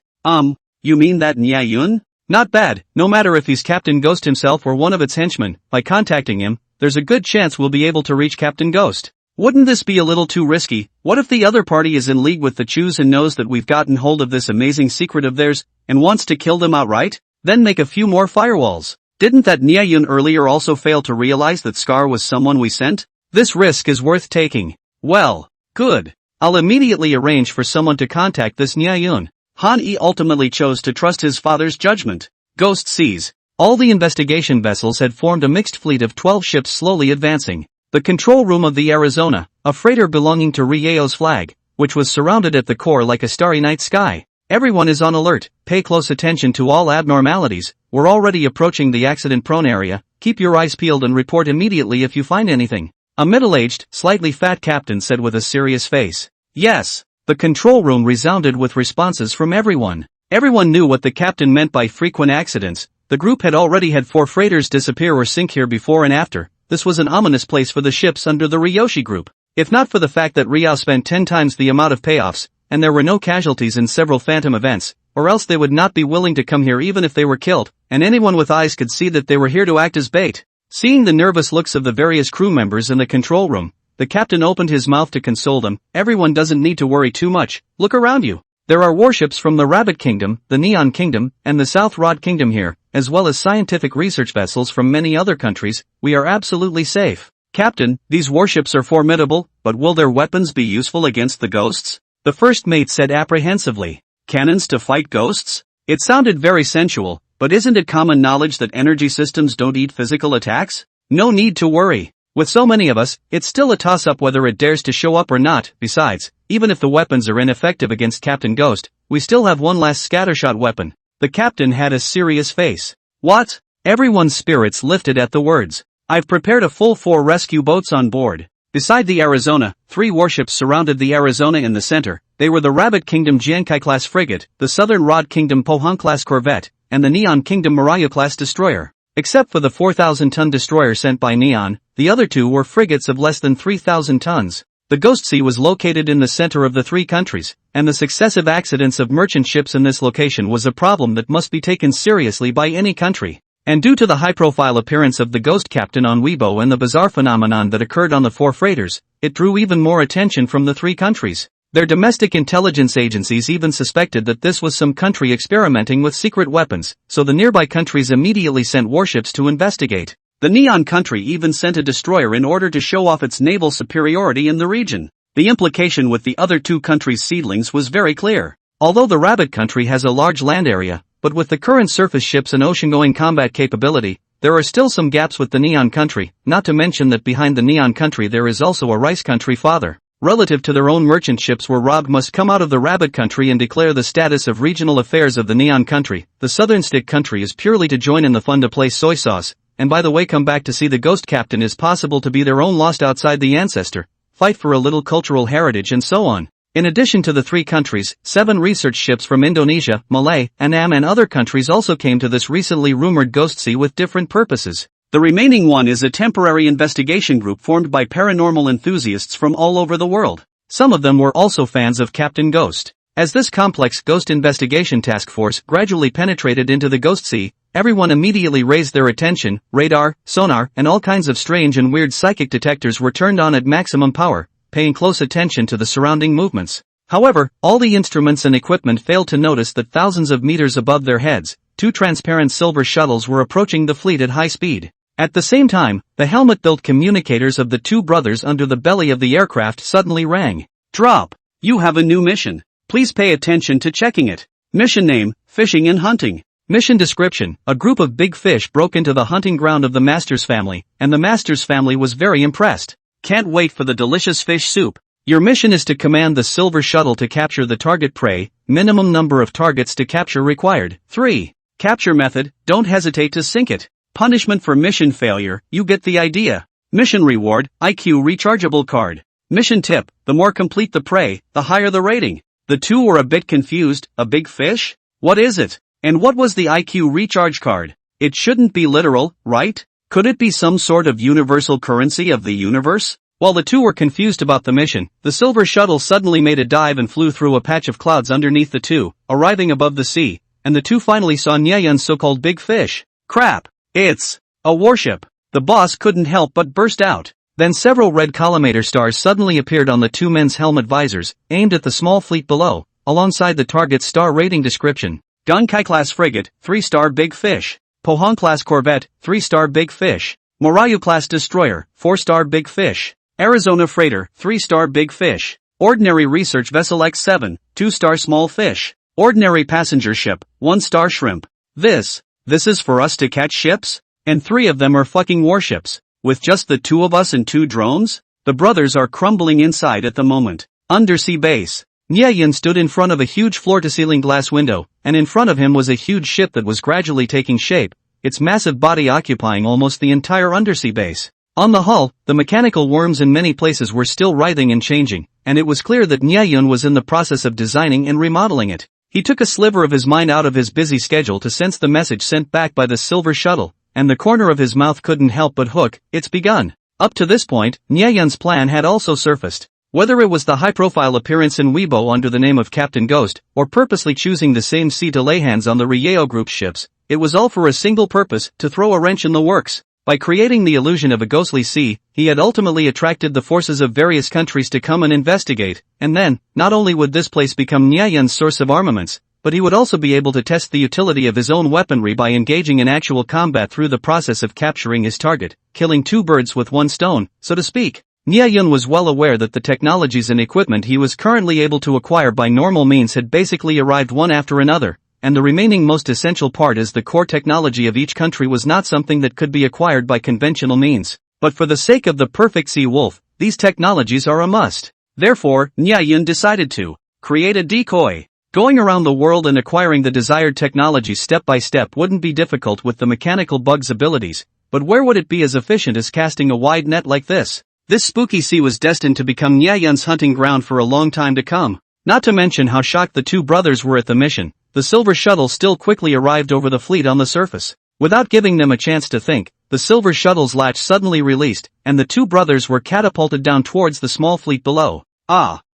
Speaker 1: You mean that Nya Yun? Not bad, no matter if he's Captain Ghost himself or one of its henchmen, by contacting him, there's a good chance we'll be able to reach Captain Ghost. Wouldn't this be a little too risky? What if the other party is in league with the Chus and knows that we've gotten hold of this amazing secret of theirs, and wants to kill them outright? Then make a few more firewalls. Didn't that Nya Yun earlier also fail to realize that Scar was someone we sent? This risk is worth taking. Well, good. I'll immediately arrange for someone to contact this Nya Yun. Han Yi ultimately chose to trust his father's judgment. Ghost Seas. All the investigation vessels had formed a mixed fleet of 12 ships slowly advancing. The control room of the Arizona, a freighter belonging to Rieo's flag, which was surrounded at the core like a starry night sky. Everyone is on alert, pay close attention to all abnormalities, we're already approaching the accident-prone area, keep your eyes peeled and report immediately if you find anything. A middle-aged, slightly fat captain said with a serious face. Yes. The control room resounded with responses from everyone. Everyone knew what the captain meant by frequent accidents. The group had already had 4 freighters disappear or sink here before and after. This was an ominous place for the ships under the Ryoshi group. If not for the fact that Riao spent 10 times the amount of payoffs, and there were no casualties in several phantom events, or else they would not be willing to come here even if they were killed, and anyone with eyes could see that they were here to act as bait. Seeing the nervous looks of the various crew members in the control room, the captain opened his mouth to console them. Everyone doesn't need to worry too much, look around you. There are warships from the Rabbit Kingdom, the Neon Kingdom, and the South Rod Kingdom here, as well as scientific research vessels from many other countries. We are absolutely safe. Captain, these warships are formidable, but will their weapons be useful against the ghosts? The first mate said apprehensively. Cannons to fight ghosts? It sounded very sensual, but isn't it common knowledge that energy systems don't eat physical attacks? No need to worry. With so many of us, it's still a toss-up whether it dares to show up or not. Besides, even if the weapons are ineffective against Captain Ghost, we still have one last scattershot weapon. The captain had a serious face. What? Everyone's spirits lifted at the words. I've prepared a full 4 rescue boats on board. Beside the Arizona, 3 warships surrounded the Arizona in the center. They were the Rabbit Kingdom Jiankai-class frigate, the Southern Rod Kingdom Pohang-class corvette, and the Neon Kingdom Marayu-class destroyer. Except for the 4,000-ton destroyer sent by Neon, the other 2 were frigates of less than 3,000 tons. The Ghost Sea was located in the center of the 3 countries, and the successive accidents of merchant ships in this location was a problem that must be taken seriously by any country. And due to the high-profile appearance of the Ghost Captain on Weibo and the bizarre phenomenon that occurred on the 4 freighters, it drew even more attention from the 3 countries. Their domestic intelligence agencies even suspected that this was some country experimenting with secret weapons, so the nearby countries immediately sent warships to investigate. The Neon country even sent a destroyer in order to show off its naval superiority in the region. The implication with the other 2 countries' seedlings was very clear. Although the Rabbit country has a large land area, but with the current surface ships and ocean-going combat capability, there are still some gaps with the Neon country, not to mention that behind the Neon country there is also a Rice country father. Relative to their own merchant ships were robbed must come out of the Rabbit country and declare the status of regional affairs of the Neon country. The Southern Stick country is purely to join in the fun to play soy sauce, and by the way come back to see the Ghost Captain is possible to be their own lost outside the ancestor, fight for a little cultural heritage and so on. In addition to the 3 countries, 7 research ships from Indonesia, Malay, Annam and other countries also came to this recently rumored Ghost Sea with different purposes. The remaining one is a temporary investigation group formed by paranormal enthusiasts from all over the world. Some of them were also fans of Captain Ghost. As this complex ghost investigation task force gradually penetrated into the Ghost Sea, everyone immediately raised their attention. Radar, sonar, and all kinds of strange and weird psychic detectors were turned on at maximum power, paying close attention to the surrounding movements. However, all the instruments and equipment failed to notice that thousands of meters above their heads, 2 transparent silver shuttles were approaching the fleet at high speed. At the same time, the helmet-built communicators of the 2 brothers under the belly of the aircraft suddenly rang. Drop! You have a new mission. Please pay attention to checking it. Mission name, Fishing and Hunting. Mission description: a group of big fish broke into the hunting ground of the master's family, and the master's family was very impressed. Can't wait for the delicious fish soup. Your mission is to command the silver shuttle to capture the target prey, minimum number of targets to capture required. 3. Capture method: don't hesitate to sink it. Punishment for mission failure: you get the idea. Mission reward: IQ rechargeable card. Mission tip: the more complete the prey, the higher the rating. The two were a bit confused. A big fish? What is it? And what was the IQ recharge card? It shouldn't be literal, right? Could it be some sort of universal currency of the universe? While the two were confused about the mission, the silver shuttle suddenly made a dive and flew through a patch of clouds underneath the two, arriving above the sea, and the two finally saw Nyeon's so-called big fish. Crap! It's a warship! The boss couldn't help but burst out. Then several red collimator stars suddenly appeared on the two men's helmet visors, aimed at the small fleet below, alongside the target's star rating description. Gonkai-class frigate, 3-star big fish. Pohang-class corvette, 3-star big fish. Morayu-class destroyer, 4-star big fish. Arizona freighter, 3-star big fish. Ordinary research vessel X7, 2-star small fish. Ordinary passenger ship, 1-star shrimp. This is for us to catch ships? And 3 of them are fucking warships. With just the 2 of us and 2 drones? The brothers are crumbling inside at the moment. Undersea base. Nyeon stood in front of a huge floor-to-ceiling glass window, and in front of him was a huge ship that was gradually taking shape, its massive body occupying almost the entire undersea base. On the hull, the mechanical worms in many places were still writhing and changing, and it was clear that Nyeon was in the process of designing and remodeling it. He took a sliver of his mind out of his busy schedule to sense the message sent back by the silver shuttle, and the corner of his mouth couldn't help but hook. It's begun. Up to this point, Nyeon's plan had also surfaced. Whether it was the high-profile appearance in Weibo under the name of Captain Ghost, or purposely choosing the same sea to lay hands on the Ryeo Group ships, it was all for a single purpose: to throw a wrench in the works. By creating the illusion of a ghostly sea, he had ultimately attracted the forces of various countries to come and investigate, and then, not only would this place become Nyeon's source of armaments, but he would also be able to test the utility of his own weaponry by engaging in actual combat through the process of capturing his target, killing 2 birds with 1 stone, so to speak. Nyeon was well aware that the technologies and equipment he was currently able to acquire by normal means had basically arrived one after another, and the remaining most essential part is the core technology of each country was not something that could be acquired by conventional means. But for the sake of the perfect sea wolf, these technologies are a must. Therefore, Nyeon decided to create a decoy. Going around the world and acquiring the desired technology step by step wouldn't be difficult with the mechanical bug's abilities, but where would it be as efficient as casting a wide net like this? This spooky sea was destined to become Nyeon's hunting ground for a long time to come. Not to mention how shocked the 2 brothers were at the mission. The silver shuttle still quickly arrived over the fleet on the surface. Without giving them a chance to think, the silver shuttle's latch suddenly released, and the 2 brothers were catapulted down towards the small fleet below.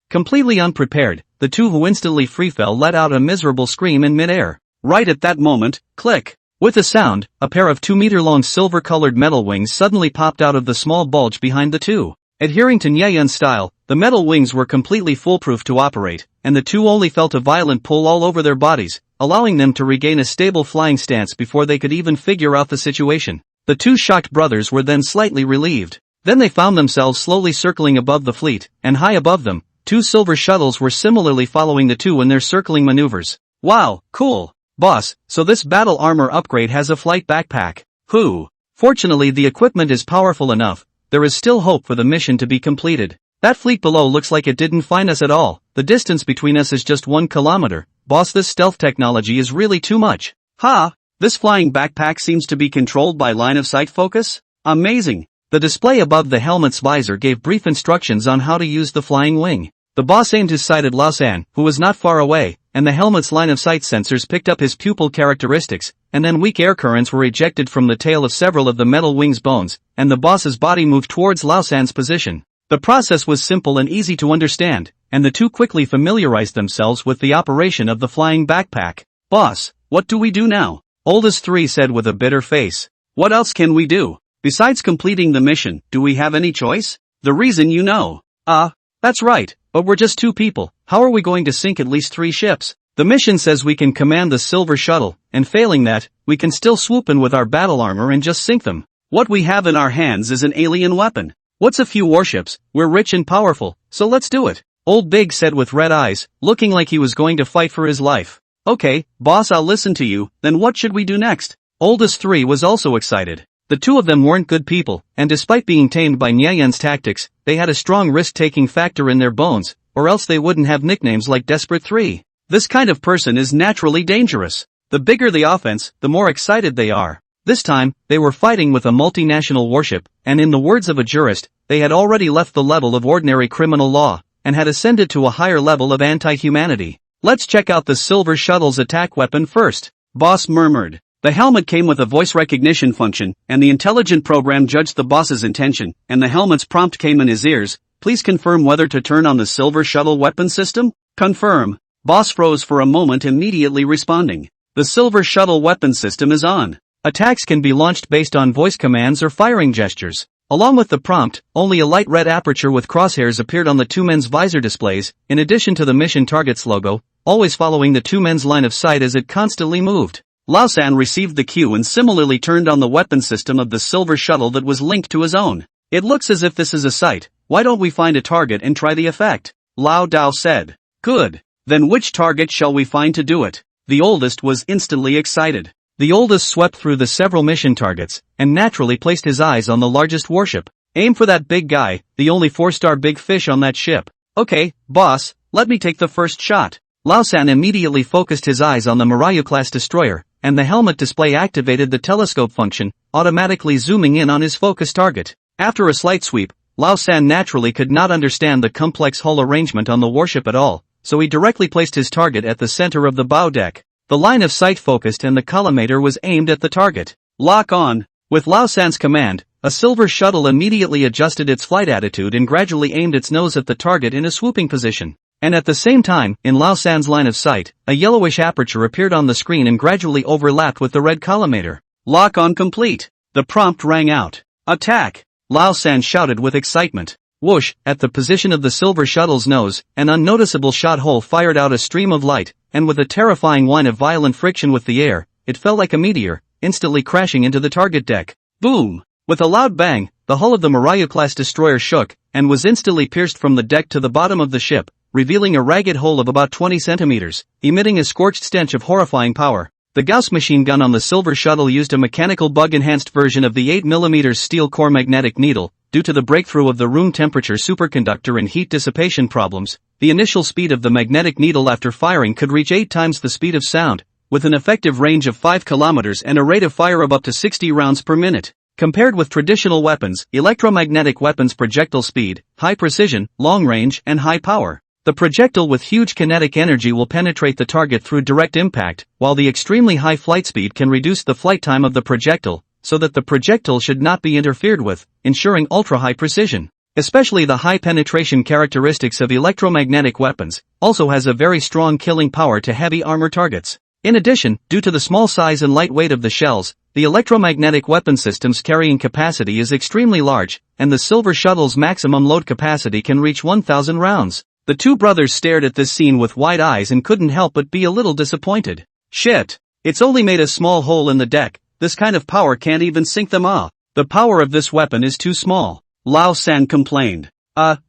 Speaker 1: Completely unprepared, the 2 who instantly freefell let out a miserable scream in midair. Right at that moment, click! With a sound, a pair of 2-meter-long silver-colored metal wings suddenly popped out of the small bulge behind the 2. Adhering to Nyeon's style, the metal wings were completely foolproof to operate, and the 2 only felt a violent pull all over their bodies, allowing them to regain a stable flying stance before they could even figure out the situation. The 2 shocked brothers were then slightly relieved. Then they found themselves slowly circling above the fleet, and high above them, 2 silver shuttles were similarly following the 2 in their circling maneuvers. Wow, cool! Boss, so this battle armor upgrade has a flight backpack. Fortunately the equipment is powerful enough, there is still hope for the mission to be completed. That fleet below looks like it didn't find us at all, the distance between us is just 1 kilometer. Boss, this stealth technology is really too much. This flying backpack seems to be controlled by line of sight focus? Amazing! The display above the helmet's visor gave brief instructions on how to use the flying wing. The boss aimed his sight at Lausan, who was not far away, and the helmet's line-of-sight sensors picked up his pupil characteristics, and then weak air currents were ejected from the tail of several of the metal wing's bones, and the boss's body moved towards Lausan's position. The process was simple and easy to understand, and the 2 quickly familiarized themselves with the operation of the flying backpack. Boss, what do we do now? Oldest 3 said with a bitter face. What else can we do? Besides completing the mission, do we have any choice? The reason you know. That's right, but we're just 2 people. How are we going to sink at least 3 ships? The mission says we can command the silver shuttle, and failing that, we can still swoop in with our battle armor and just sink them. What we have in our hands is an alien weapon. What's a few warships? We're rich and powerful, so let's do it. Old Big said with red eyes, looking like he was going to fight for his life. Okay, boss, I'll listen to you, then what should we do next? Oldest 3 was also excited. The two of them weren't good people, and despite being tamed by Nyayen's tactics, they had a strong risk-taking factor in their bones, or else they wouldn't have nicknames like Desperate 3. This kind of person is naturally dangerous. The bigger the offense, the more excited they are. This time, they were fighting with a multinational warship, and in the words of a jurist, they had already left the level of ordinary criminal law, and had ascended to a higher level of anti-humanity. Let's check out the Silver Shuttle's attack weapon first, boss murmured. The helmet came with a voice recognition function, and the intelligent program judged the boss's intention, and the helmet's prompt came in his ears. Please confirm whether to turn on the Silver Shuttle weapon system? Confirm. Boss froze for a moment, immediately responding. The Silver Shuttle weapon system is on. Attacks can be launched based on voice commands or firing gestures. Along with the prompt, only a light red aperture with crosshairs appeared on the two men's visor displays, in addition to the mission target's logo, always following the two men's line of sight as it constantly moved. Lao San received the cue and similarly turned on the weapon system of the Silver Shuttle that was linked to his own. It looks as if this is a sight. Why don't we find a target and try the effect? Lao Dao said. Good. Then which target shall we find to do it? The oldest was instantly excited. The oldest swept through the several mission targets, and naturally placed his eyes on the largest warship. Aim for that big guy, the only 4-star big fish on that ship. Okay, boss, let me take the first shot. Lao San immediately focused his eyes on the Manhwa-class destroyer, and the helmet display activated the telescope function, automatically zooming in on his focus target. After a slight sweep, Lao San naturally could not understand the complex hull arrangement on the warship at all, so he directly placed his target at the center of the bow deck. The line of sight focused and the collimator was aimed at the target. Lock on. With Lao San's command, a Silver Shuttle immediately adjusted its flight attitude and gradually aimed its nose at the target in a swooping position. And at the same time, in Lao San's line of sight, a yellowish aperture appeared on the screen and gradually overlapped with the red collimator. Lock on complete. The prompt rang out. Attack! Lao San shouted with excitement. Whoosh, at the position of the Silver Shuttle's nose, an unnoticeable shot hole fired out a stream of light, and with a terrifying whine of violent friction with the air, it fell like a meteor, instantly crashing into the target deck. Boom! With a loud bang, the hull of the Manhwa-class destroyer shook, and was instantly pierced from the deck to the bottom of the ship, revealing a ragged hole of about 20 centimeters, emitting a scorched stench of horrifying power. The Gauss machine gun on the Silver Shuttle used a mechanical bug-enhanced version of the 8mm steel core magnetic needle. Due to the breakthrough of the room temperature superconductor and heat dissipation problems, the initial speed of the magnetic needle after firing could reach 8 times the speed of sound, with an effective range of 5 kilometers and a rate of fire of up to 60 rounds per minute. Compared with traditional weapons, electromagnetic weapons' projectile speed, high precision, long range, and high power. The projectile with huge kinetic energy will penetrate the target through direct impact, while the extremely high flight speed can reduce the flight time of the projectile, so that the projectile should not be interfered with, ensuring ultra-high precision. Especially the high penetration characteristics of electromagnetic weapons, also has a very strong killing power to heavy armor targets. In addition, due to the small size and light weight of the shells, the electromagnetic weapon system's carrying capacity is extremely large, and the Silver Shuttle's maximum load capacity can reach 1,000 rounds. The two brothers stared at this scene with wide eyes and couldn't help but be a little disappointed. Shit! It's only made a small hole in the deck, this kind of power can't even sink them off. The power of this weapon is too small. Lao San complained.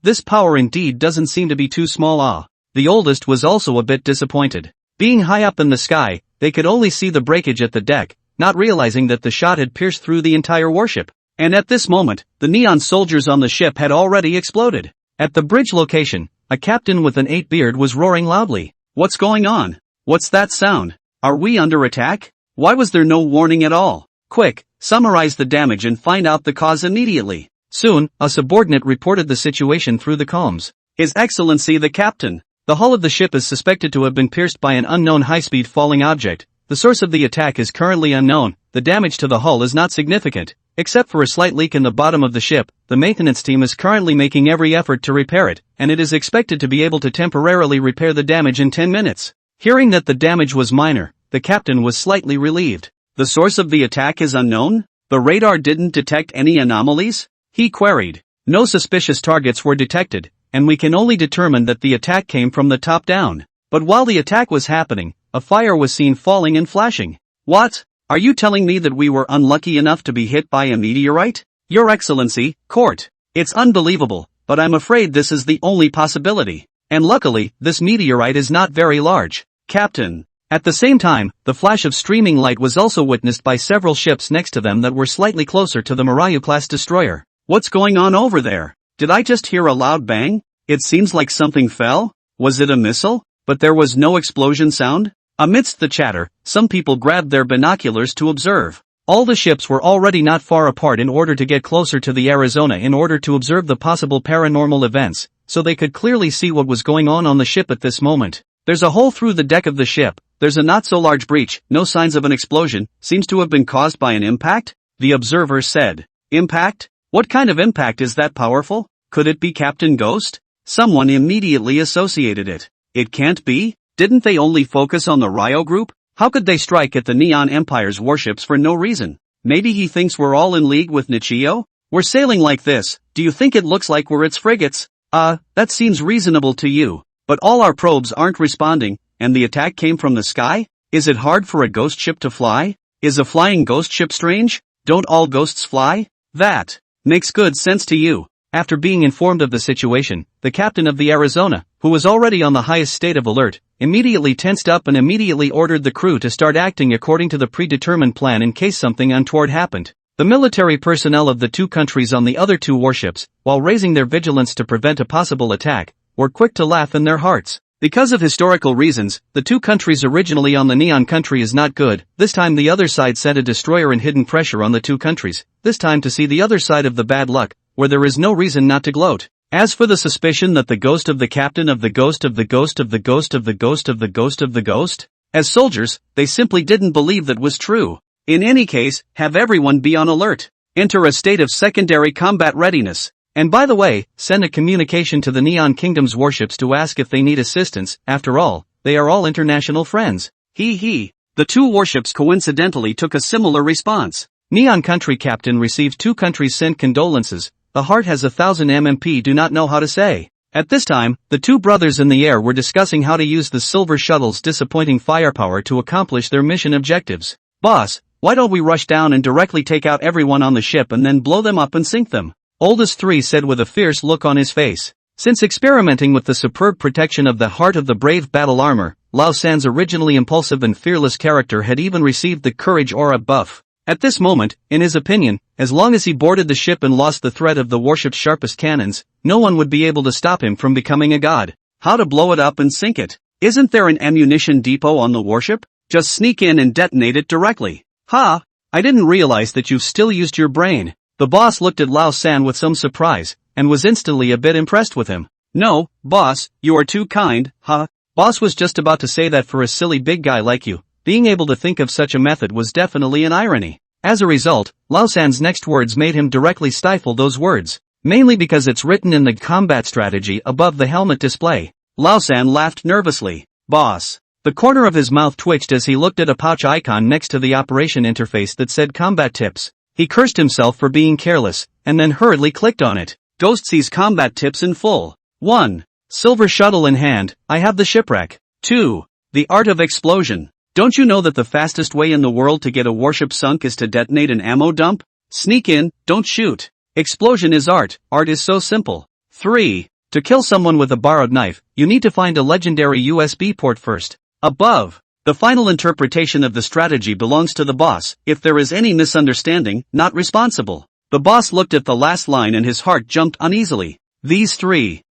Speaker 1: This power indeed doesn't seem to be too small. The oldest was also a bit disappointed. Being high up in the sky, they could only see the breakage at the deck, not realizing that the shot had pierced through the entire warship. And at this moment, the neon soldiers on the ship had already exploded. At the bridge location, a captain with an 8 beard was roaring loudly. What's going on? What's that sound? Are we under attack? Why was there no warning at all? Quick, summarize the damage and find out the cause immediately. Soon, a subordinate reported the situation through the comms. His Excellency the Captain. The hull of the ship is suspected to have been pierced by an unknown high-speed falling object. The source of the attack is currently unknown. The damage to the hull is not significant, except for a slight leak in the bottom of the ship. The maintenance team is currently making every effort to repair it, and it is expected to be able to temporarily repair the damage in 10 minutes. Hearing that the damage was minor, the captain was slightly relieved. The source of the attack is unknown? The radar didn't detect any anomalies? He queried. No suspicious targets were detected, and we can only determine that the attack came from the top down. But while the attack was happening, a fire was seen falling and flashing. What? Are you telling me that we were unlucky enough to be hit by a meteorite? Your Excellency, Court. It's unbelievable, but I'm afraid this is the only possibility. And luckily, this meteorite is not very large. Captain, At the same time, the flash of streaming light was also witnessed by several ships next to them that were slightly closer to the Marayu-class destroyer. What's going on over there? Did I just hear a loud bang? It seems like something fell? Was it a missile? But there was no explosion sound? Amidst the chatter, some people grabbed their binoculars to observe. All the ships were already not far apart in order to get closer to the Arizona in order to observe the possible paranormal events, so they could clearly see what was going on the ship at this moment. There's a hole through the deck of the ship, there's a not-so-large breach, no signs of an explosion, seems to have been caused by an impact? The observer said. Impact? What kind of impact is that powerful? Could it be Captain Ghost? Someone immediately associated it. It can't be? Didn't they only focus on the Ryo group? How could they strike at the Neon Empire's warships for no reason? Maybe he thinks we're all in league with Nichio? We're sailing like this, do you think it looks like we're its frigates? That seems reasonable to you. But all our probes aren't responding, and the attack came from the sky? Is it hard for a ghost ship to fly? Is a flying ghost ship strange? Don't all ghosts fly? That makes good sense to you. After being informed of the situation, the captain of the Arizona, who was already on the highest state of alert, immediately tensed up and immediately ordered the crew to start acting according to the predetermined plan in case something untoward happened. The military personnel of the two countries on the other two warships, while raising their vigilance to prevent a possible attack, were quick to laugh in their hearts. Because of historical reasons, the two countries originally on the Neon country is not good. This time the other side sent a destroyer and hidden pressure on the two countries, this time to see the other side of the bad luck, where there is no reason not to gloat. As for the suspicion that the ghost of the captain of the ghost of the ghost of the ghost of the ghost of the ghost of the ghost, as soldiers, they simply didn't believe that was true. In any case, have everyone be on alert. Enter a state of secondary combat readiness. And by the way, send a communication to the Neon Kingdom's warships to ask if they need assistance. After all, they are all international friends. He. The two warships coincidentally took a similar response. Neon Country Captain receives two countries send condolences. The heart has 1,000 MMP do not know how to say. At this time, the two brothers in the air were discussing how to use the Silver Shuttle's disappointing firepower to accomplish their mission objectives. Boss, why don't we rush down and directly take out everyone on the ship and then blow them up and sink them? Oldest Three said with a fierce look on his face. Since experimenting with the superb protection of the heart of the brave battle armor, Lao San's originally impulsive and fearless character had even received the courage aura buff. At this moment, in his opinion, as long as he boarded the ship and lost the threat of the warship's sharpest cannons, no one would be able to stop him from becoming a god. How to blow it up and sink it? Isn't there an ammunition depot on the warship? Just sneak in and detonate it directly. Ha! I didn't realize that you've still used your brain. The boss looked at Lao San with some surprise, and was instantly a bit impressed with him. No, boss, you are too kind, huh? Boss was just about to say that for a silly big guy like you, being able to think of such a method was definitely an irony. As a result, Lao San's next words made him directly stifle those words, mainly because it's written in the combat strategy above the helmet display. Lao San laughed nervously. Boss. The corner of his mouth twitched as he looked at a pouch icon next to the operation interface that said combat tips. He cursed himself for being careless, and then hurriedly clicked on it. Ghost sees combat tips in full. 1. Silver Shuttle in hand, I have the shipwreck. 2. The art of explosion. Don't you know that the fastest way in the world to get a warship sunk is to detonate an ammo dump? Sneak in, don't shoot. Explosion is art is so simple. 3. To kill someone with a borrowed knife, you need to find a legendary USB port first. Above. The final interpretation of the strategy belongs to the boss. If there is any misunderstanding, not responsible. The boss looked at the last line and his heart jumped uneasily. These 3.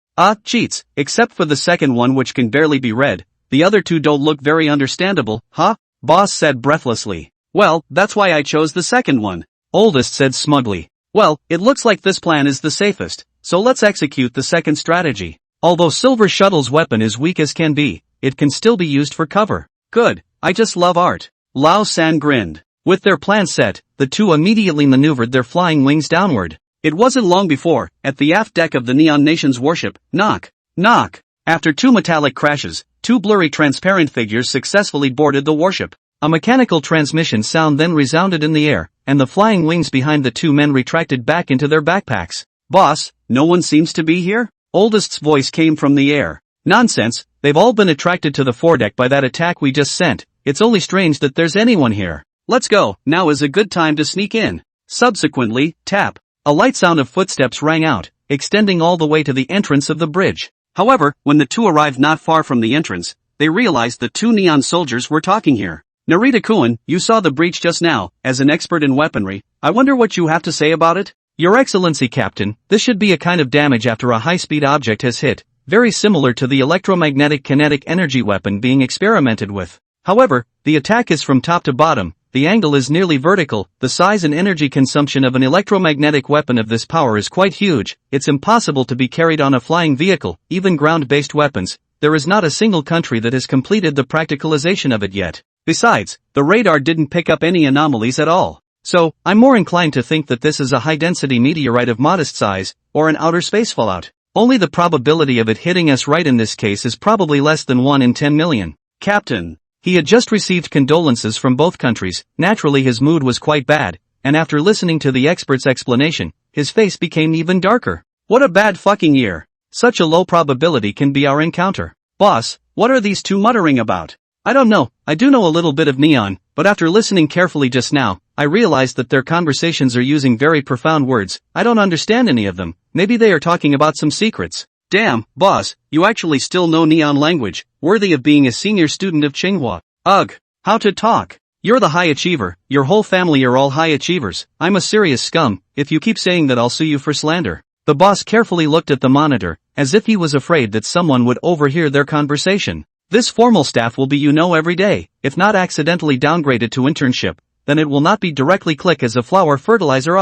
Speaker 1: Cheats, except for the second one which can barely be read. The other 2 don't look very understandable, huh? Boss said breathlessly. Well, that's why I chose the second one. Oldest said smugly. Well, it looks like this plan is the safest, so let's execute the second strategy. Although Silver Shuttle's weapon is weak as can be, it can still be used for cover. Good, I just love art. Lao San grinned. With their plan set, the two immediately maneuvered their flying wings downward. It wasn't long before, at the aft deck of the Neon Nation's warship, knock. After 2 metallic crashes, 2 blurry transparent figures successfully boarded the warship. A mechanical transmission sound then resounded in the air, and the flying wings behind the 2 men retracted back into their backpacks. Boss, no one seems to be here? Oldest's voice came from the air. Nonsense, they've all been attracted to the foredeck by that attack we just sent. It's only strange that there's anyone here. Let's go, now is a good time to sneak in. Subsequently, tap. A light sound of footsteps rang out, extending all the way to the entrance of the bridge. However, when the 2 arrived not far from the entrance, they realized that two neon soldiers were talking here. Narita-kun, you saw the breach just now. As an expert in weaponry, I wonder what you have to say about it? Your Excellency, Captain, this should be a kind of damage after a high-speed object has hit, very similar to the electromagnetic kinetic energy weapon being experimented with. However, the attack is from top to bottom, the angle is nearly vertical, the size and energy consumption of an electromagnetic weapon of this power is quite huge, it's impossible to be carried on a flying vehicle, even ground-based weapons, there is not a single country that has completed the practicalization of it yet. Besides, the radar didn't pick up any anomalies at all. So, I'm more inclined to think that this is a high-density meteorite of modest size, or an outer space fallout. Only the probability of it hitting us right in this case is probably less than 1 in 10 million. Captain. He had just received condolences from both countries, naturally his mood was quite bad, and after listening to the expert's explanation, his face became even darker. What a bad fucking year. Such a low probability can be our encounter. Boss, what are these two muttering about? I don't know, I do know a little bit of Neon, but after listening carefully just now, I realized that their conversations are using very profound words, I don't understand any of them, maybe they are talking about some secrets. Damn, boss, you actually still know Neon language, worthy of being a senior student of Tsinghua. Ugh, how to talk. You're the high achiever, your whole family are all high achievers, I'm a serious scum, if you keep saying that I'll sue you for slander. The boss carefully looked at the monitor, as if he was afraid that someone would overhear their conversation. This formal staff will be every day, if not accidentally downgraded to internship, then it will not be directly click as a flower fertilizer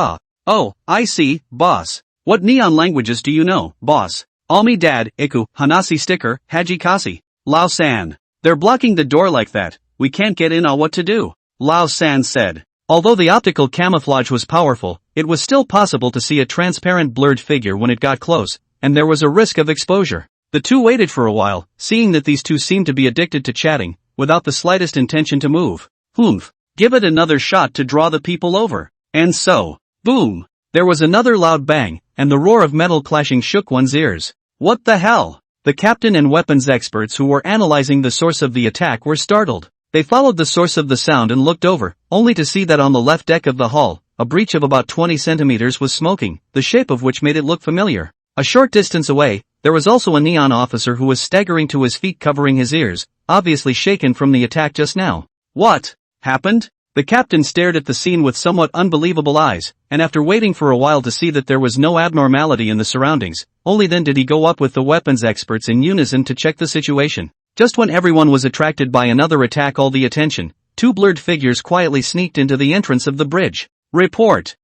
Speaker 1: Oh, I see, boss. What Neon languages do you know, boss? Almi Dad, Iku, Hanasi Sticker, Hajikasi. Lao San. They're blocking the door like that, we can't get in what to do. Lao San said. Although the optical camouflage was powerful, it was still possible to see a transparent blurred figure when it got close, and there was a risk of exposure. The two waited for a while, seeing that these two seemed to be addicted to chatting, without the slightest intention to move. Humph. Give it another shot to draw the people over. And so, boom. There was another loud bang, and the roar of metal clashing shook one's ears. What the hell? The captain and weapons experts who were analyzing the source of the attack were startled. They followed the source of the sound and looked over, only to see that on the left deck of the hull, a breach of about 20 centimeters was smoking, the shape of which made it look familiar. A short distance away, there was also a Neon officer who was staggering to his feet covering his ears, obviously shaken from the attack just now. What happened? The captain stared at the scene with somewhat unbelievable eyes, and after waiting for a while to see that there was no abnormality in the surroundings, only then did he go up with the weapons experts in unison to check the situation. Just when everyone was attracted by another attack, all the attention, two blurred figures quietly sneaked into the entrance of the bridge. Report,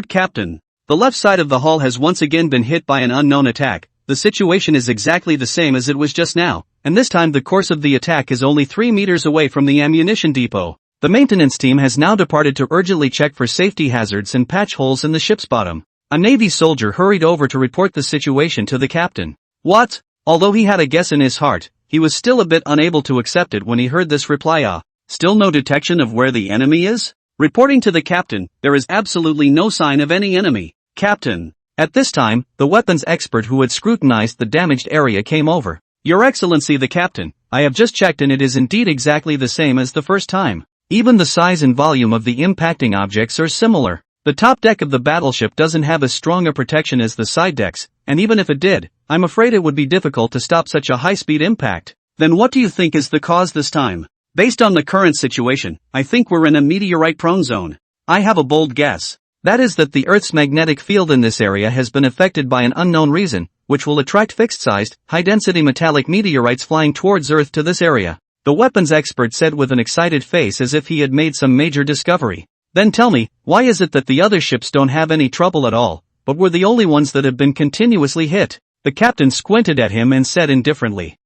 Speaker 1: Captain. The left side of the hull has once again been hit by an unknown attack. The situation is exactly the same as it was just now, and this time the course of the attack is only 3 meters away from the ammunition depot. The maintenance team has now departed to urgently check for safety hazards and patch holes in the ship's bottom. A Navy soldier hurried over to report the situation to the captain. What? Although he had a guess in his heart, he was still a bit unable to accept it when he heard this reply. Still no detection of where the enemy is? Reporting to the captain, there is absolutely no sign of any enemy. Captain. At this time, the weapons expert who had scrutinized the damaged area came over. Your Excellency the Captain, I have just checked and it is indeed exactly the same as the first time. Even the size and volume of the impacting objects are similar. The top deck of the battleship doesn't have as strong a protection as the side decks, and even if it did, I'm afraid it would be difficult to stop such a high-speed impact. Then what do you think is the cause this time? Based on the current situation, I think we're in a meteorite-prone zone. I have a bold guess. That is that the Earth's magnetic field in this area has been affected by an unknown reason, which will attract fixed-sized, high-density metallic meteorites flying towards Earth to this area. The weapons expert said with an excited face as if he had made some major discovery. Then tell me, why is it that the other ships don't have any trouble at all, but we're the only ones that have been continuously hit? The captain squinted at him and said indifferently.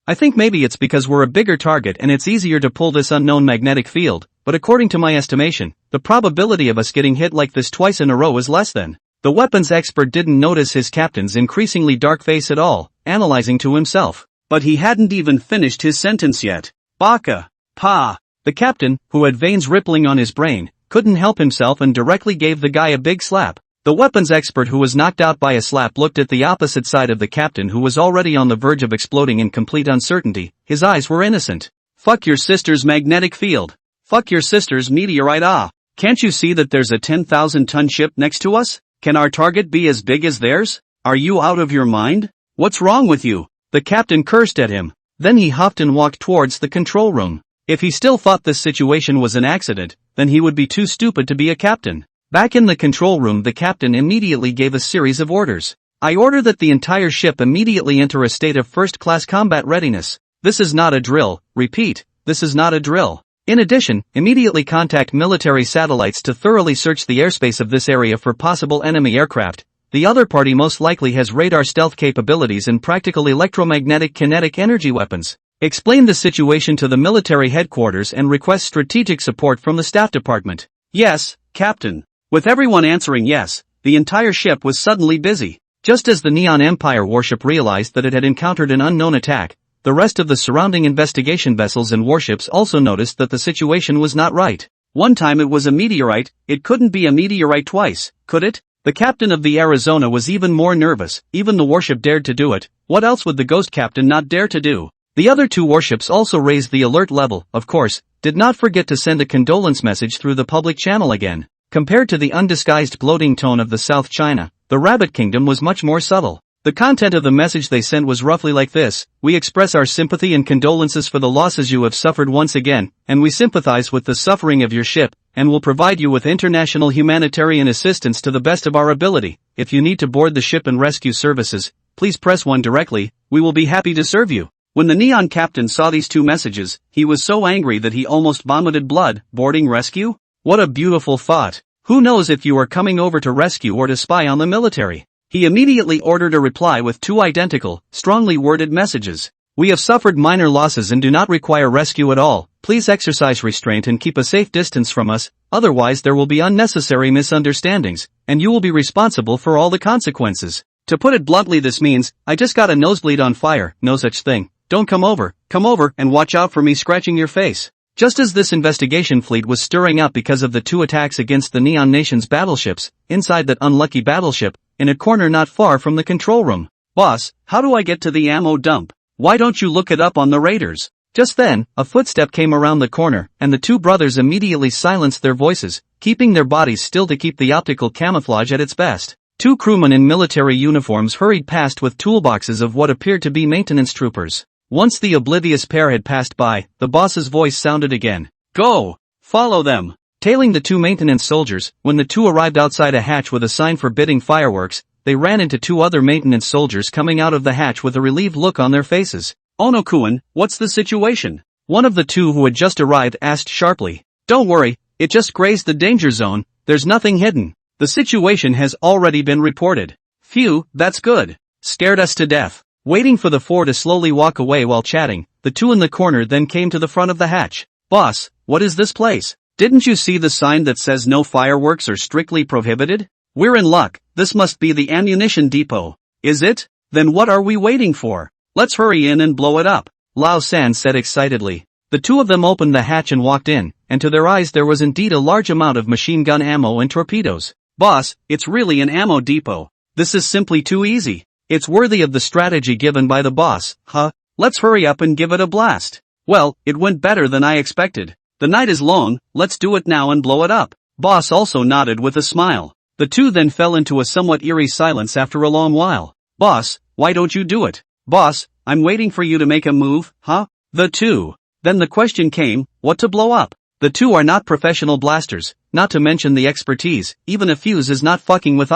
Speaker 1: I think maybe it's because we're a bigger target and it's easier to pull this unknown magnetic field, but according to my estimation, the probability of us getting hit like this twice in a row is less than. The weapons expert didn't notice his captain's increasingly dark face at all, analyzing to himself. But he hadn't even finished his sentence yet. Baka. Pa. The captain, who had veins rippling on his brain, couldn't help himself and directly gave the guy a big slap. The weapons expert who was knocked out by a slap looked at the opposite side of the captain who was already on the verge of exploding in complete uncertainty. His eyes were innocent. Fuck your sister's magnetic field. Fuck your sister's meteorite. Can't you see that there's a 10,000-ton ship next to us? Can our target be as big as theirs? Are you out of your mind? What's wrong with you? The captain cursed at him. Then he huffed and walked towards the control room. If he still thought this situation was an accident, then he would be too stupid to be a captain. Back in the control room, the captain immediately gave a series of orders. I order that the entire ship immediately enter a state of first-class combat readiness. This is not a drill. Repeat, this is not a drill. In addition, immediately contact military satellites to thoroughly search the airspace of this area for possible enemy aircraft. The other party most likely has radar stealth capabilities and practical electromagnetic kinetic energy weapons. Explain the situation to the military headquarters and request strategic support from the staff department. Yes, Captain. With everyone answering yes, the entire ship was suddenly busy. Just as the Neon Empire warship realized that it had encountered an unknown attack, the rest of the surrounding investigation vessels and warships also noticed that the situation was not right. One time it was a meteorite, it couldn't be a meteorite twice, could it? The captain of the Arizona was even more nervous. Even the warship dared to do it. What else would the ghost captain not dare to do? The other two warships also raised the alert level, of course, did not forget to send a condolence message through the public channel again. Compared to the undisguised gloating tone of the South China, the Rabbit Kingdom was much more subtle. The content of the message they sent was roughly like this: we express our sympathy and condolences for the losses you have suffered once again, and we sympathize with the suffering of your ship, and will provide you with international humanitarian assistance to the best of our ability. If you need to board the ship and rescue services, please press 1 directly, we will be happy to serve you. When the Neon Captain saw these two messages, he was so angry that he almost vomited blood. Boarding rescue? What a beautiful thought. Who knows if you are coming over to rescue or to spy on the military? He immediately ordered a reply with 2 identical, strongly worded messages. We have suffered minor losses and do not require rescue at all. Please exercise restraint and keep a safe distance from us, otherwise there will be unnecessary misunderstandings, and you will be responsible for all the consequences. To put it bluntly, this means, I just got a nosebleed on fire, no such thing. Don't come over and watch out for me scratching your face. Just as this investigation fleet was stirring up because of the 2 attacks against the Neon Nation's battleships, inside that unlucky battleship, in a corner not far from the control room. Boss, how do I get to the ammo dump? Why don't you look it up on the radars? Just then, a footstep came around the corner, and the 2 brothers immediately silenced their voices, keeping their bodies still to keep the optical camouflage at its best. 2 crewmen in military uniforms hurried past with toolboxes of what appeared to be maintenance troopers. Once the oblivious pair had passed by, the boss's voice sounded again. Go! Follow them! Tailing the 2 maintenance soldiers, when the 2 arrived outside a hatch with a sign forbidding fireworks, they ran into 2 other maintenance soldiers coming out of the hatch with a relieved look on their faces. Ono-kun, what's the situation? One of the 2 who had just arrived asked sharply. Don't worry, it just grazed the danger zone, there's nothing hidden. The situation has already been reported. Phew, that's good. Scared us to death. Waiting for the 4 to slowly walk away while chatting, the 2 in the corner then came to the front of the hatch. Boss, what is this place? Didn't you see the sign that says no fireworks are strictly prohibited? We're in luck, this must be the ammunition depot. Is it? Then what are we waiting for? Let's hurry in and blow it up, Lao San said excitedly. The 2 of them opened the hatch and walked in, and to their eyes there was indeed a large amount of machine gun ammo and torpedoes. Boss, it's really an ammo depot. This is simply too easy. It's worthy of the strategy given by the boss, huh? Let's hurry up and give it a blast. Well, it went better than I expected. The night is long, let's do it now and blow it up. Boss also nodded with a smile. The 2 then fell into a somewhat eerie silence after a long while. Boss, why don't you do it? Boss, I'm waiting for you to make a move, huh? The 2. Then the question came, what to blow up? The 2 are not professional blasters, not to mention the expertise, even a fuse is not fucking with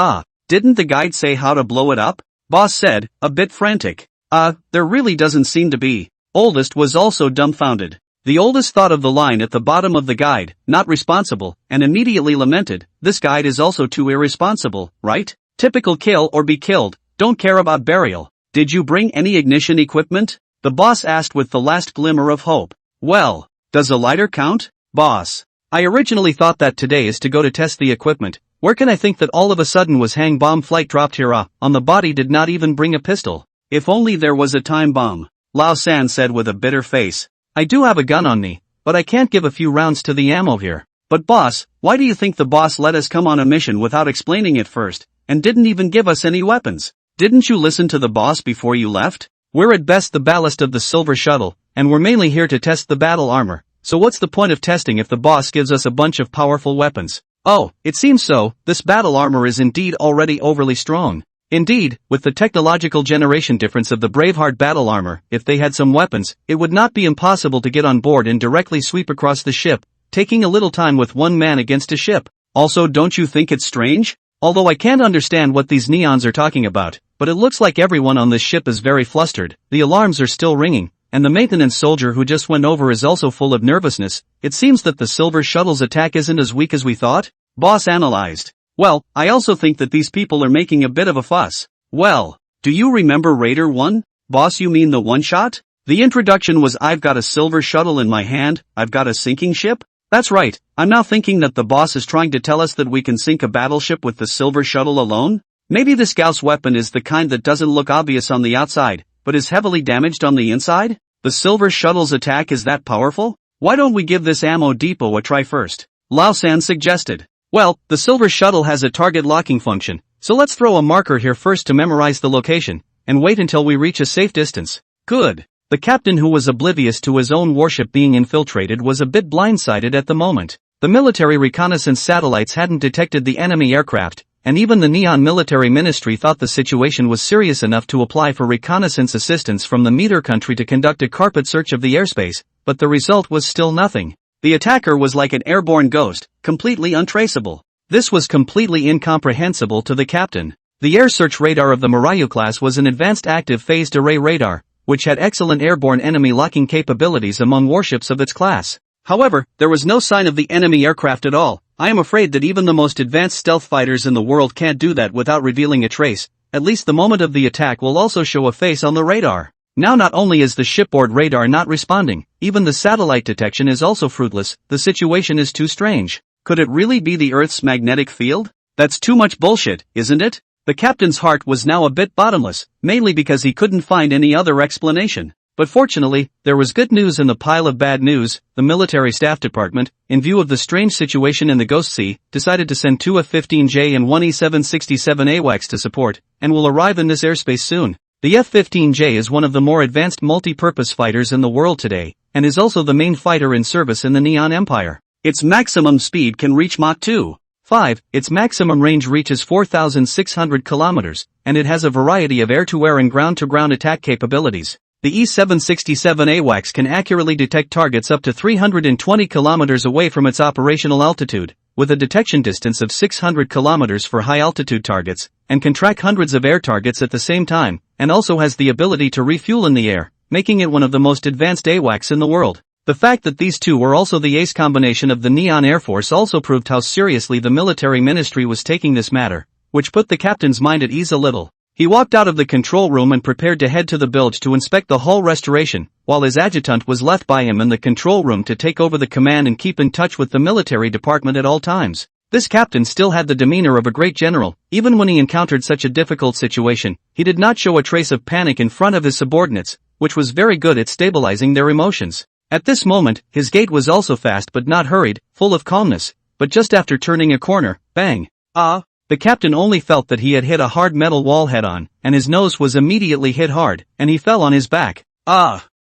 Speaker 1: Didn't the guide say how to blow it up? Boss said, a bit frantic. There really doesn't seem to be. Oldest was also dumbfounded. The oldest thought of the line at the bottom of the guide, not responsible, and immediately lamented, this guide is also too irresponsible, right? Typical kill or be killed, don't care about burial. Did you bring any ignition equipment? The boss asked with the last glimmer of hope. Well, does a lighter count? Boss. I originally thought that today is to go to test the equipment. Where can I think that all of a sudden was hang bomb flight dropped here on the body did not even bring a pistol. If only there was a time bomb. Lao San said with a bitter face. I do have a gun on me, but I can't give a few rounds to the ammo here. But boss, why do you think the boss let us come on a mission without explaining it first, and didn't even give us any weapons? Didn't you listen to the boss before you left? We're at best the ballast of the Silver Shuttle, and we're mainly here to test the battle armor, so what's the point of testing if the boss gives us a bunch of powerful weapons? Oh, it seems so, this battle armor is indeed already overly strong. Indeed, with the technological generation difference of the Braveheart battle armor, if they had some weapons, it would not be impossible to get on board and directly sweep across the ship, taking a little time with one man against a ship. Also, don't you think it's strange? Although I can't understand what these neons are talking about, but it looks like everyone on this ship is very flustered, the alarms are still ringing, and the maintenance soldier who just went over is also full of nervousness. It seems that the Silver Shuttle's attack isn't as weak as we thought? Boss analyzed. Well, I also think that these people are making a bit of a fuss. Well, do you remember Raider 1? Boss, you mean the one-shot? The introduction was I've got a Silver Shuttle in my hand, I've got a sinking ship? That's right, I'm now thinking that the boss is trying to tell us that we can sink a battleship with the Silver Shuttle alone? Maybe the scout's weapon is the kind that doesn't look obvious on the outside, but is heavily damaged on the inside? The Silver Shuttle's attack is that powerful? Why don't we give this ammo depot a try first? Lao San suggested. Well, the Silver Shuttle has a target locking function, so let's throw a marker here first to memorize the location, and wait until we reach a safe distance. Good. The captain, who was oblivious to his own warship being infiltrated, was a bit blindsided at the moment. The military reconnaissance satellites hadn't detected the enemy aircraft, and even the Neon Military Ministry thought the situation was serious enough to apply for reconnaissance assistance from the Meter country to conduct a carpet search of the airspace, but the result was still nothing. The attacker was like an airborne ghost, completely untraceable. This was completely incomprehensible to the captain. The air search radar of the Marayu class was an advanced active phased array radar, which had excellent airborne enemy locking capabilities among warships of its class. However, there was no sign of the enemy aircraft at all. I am afraid that even the most advanced stealth fighters in the world can't do that without revealing a trace. At least the moment of the attack will also show a face on the radar. Now not only is the shipboard radar not responding, even the satellite detection is also fruitless. The situation is too strange. Could it really be the Earth's magnetic field? That's too much bullshit, isn't it? The captain's heart was now a bit bottomless, mainly because he couldn't find any other explanation. But fortunately, there was good news in the pile of bad news. The military staff department, in view of the strange situation in the Ghost Sea, decided to send 2 F-15J and 1 E-767 AWACS to support, and will arrive in this airspace soon. The F-15J is one of the more advanced multi-purpose fighters in the world today, and is also the main fighter in service in the Neon Empire. Its maximum speed can reach Mach 2.5, its maximum range reaches 4,600 kilometers, and it has a variety of air-to-air and ground-to-ground attack capabilities. The E-767 AWACS can accurately detect targets up to 320 kilometers away from its operational altitude, with a detection distance of 600 kilometers for high-altitude targets, and can track hundreds of air targets at the same time, and also has the ability to refuel in the air, making it one of the most advanced AWACS in the world. The fact that these two were also the ace combination of the Neon Air Force also proved how seriously the military ministry was taking this matter, which put the captain's mind at ease a little. He walked out of the control room and prepared to head to the bilge to inspect the hull restoration, while his adjutant was left by him in the control room to take over the command and keep in touch with the military department at all times. This captain still had the demeanor of a great general. Even when he encountered such a difficult situation, he did not show a trace of panic in front of his subordinates, which was very good at stabilizing their emotions. At this moment, his gait was also fast but not hurried, full of calmness, but just after turning a corner, bang! The captain only felt that he had hit a hard metal wall head-on, and his nose was immediately hit hard, and he fell on his back.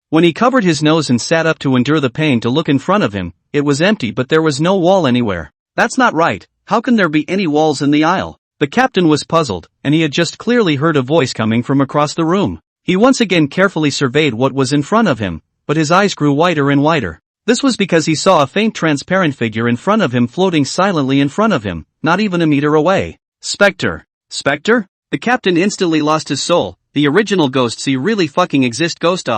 Speaker 1: When he covered his nose and sat up to endure the pain to look in front of him, it was empty, but there was no wall anywhere. That's not right. How can there be any walls in the aisle? The captain was puzzled, and he had just clearly heard a voice coming from across the room. He once again carefully surveyed what was in front of him, but his eyes grew wider and wider. This was because he saw a faint transparent figure in front of him floating silently in front of him, not even a meter away. Spectre. Spectre? The captain instantly lost his soul. The original Ghost Sea really fucking exist, Ghost.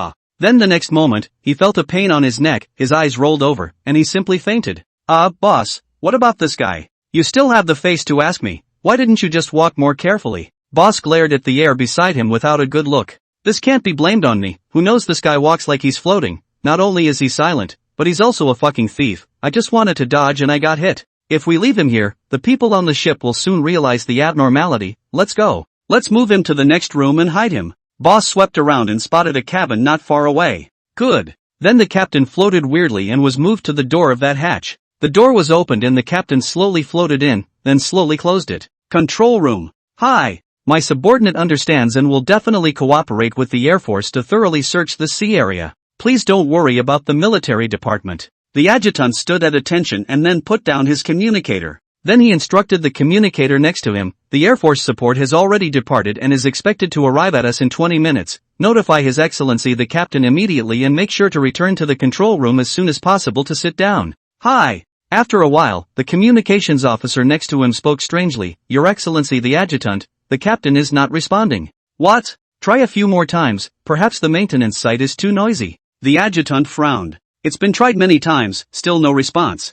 Speaker 1: Then the next moment, he felt a pain on his neck, his eyes rolled over, and he simply fainted. Boss, what about this guy? You still have the face to ask me, why didn't you just walk more carefully? Boss glared at the air beside him without a good look. This can't be blamed on me. Who knows, this guy walks like he's floating. Not only is he silent, but he's also a fucking thief. I just wanted to dodge and I got hit. If we leave him here, the people on the ship will soon realize the abnormality. Let's go. Let's move him to the next room and hide him. Boss swept around and spotted a cabin not far away. Good. Then the captain floated weirdly and was moved to the door of that hatch. The door was opened and the captain slowly floated in, then slowly closed it. Control room. Hi. My subordinate understands and will definitely cooperate with the Air Force to thoroughly search the sea area. Please don't worry about the military department. The adjutant stood at attention and then put down his communicator. Then he instructed the communicator next to him, "The Air Force support has already departed and is expected to arrive at us in 20 minutes. Notify His Excellency the Captain immediately and make sure to return to the control room as soon as possible to sit down." "Hi." After a while, the communications officer next to him spoke strangely, "Your Excellency the Adjutant, the Captain is not responding." "What? Try a few more times, perhaps the maintenance site is too noisy." The adjutant frowned. "It's been tried many times, still no response."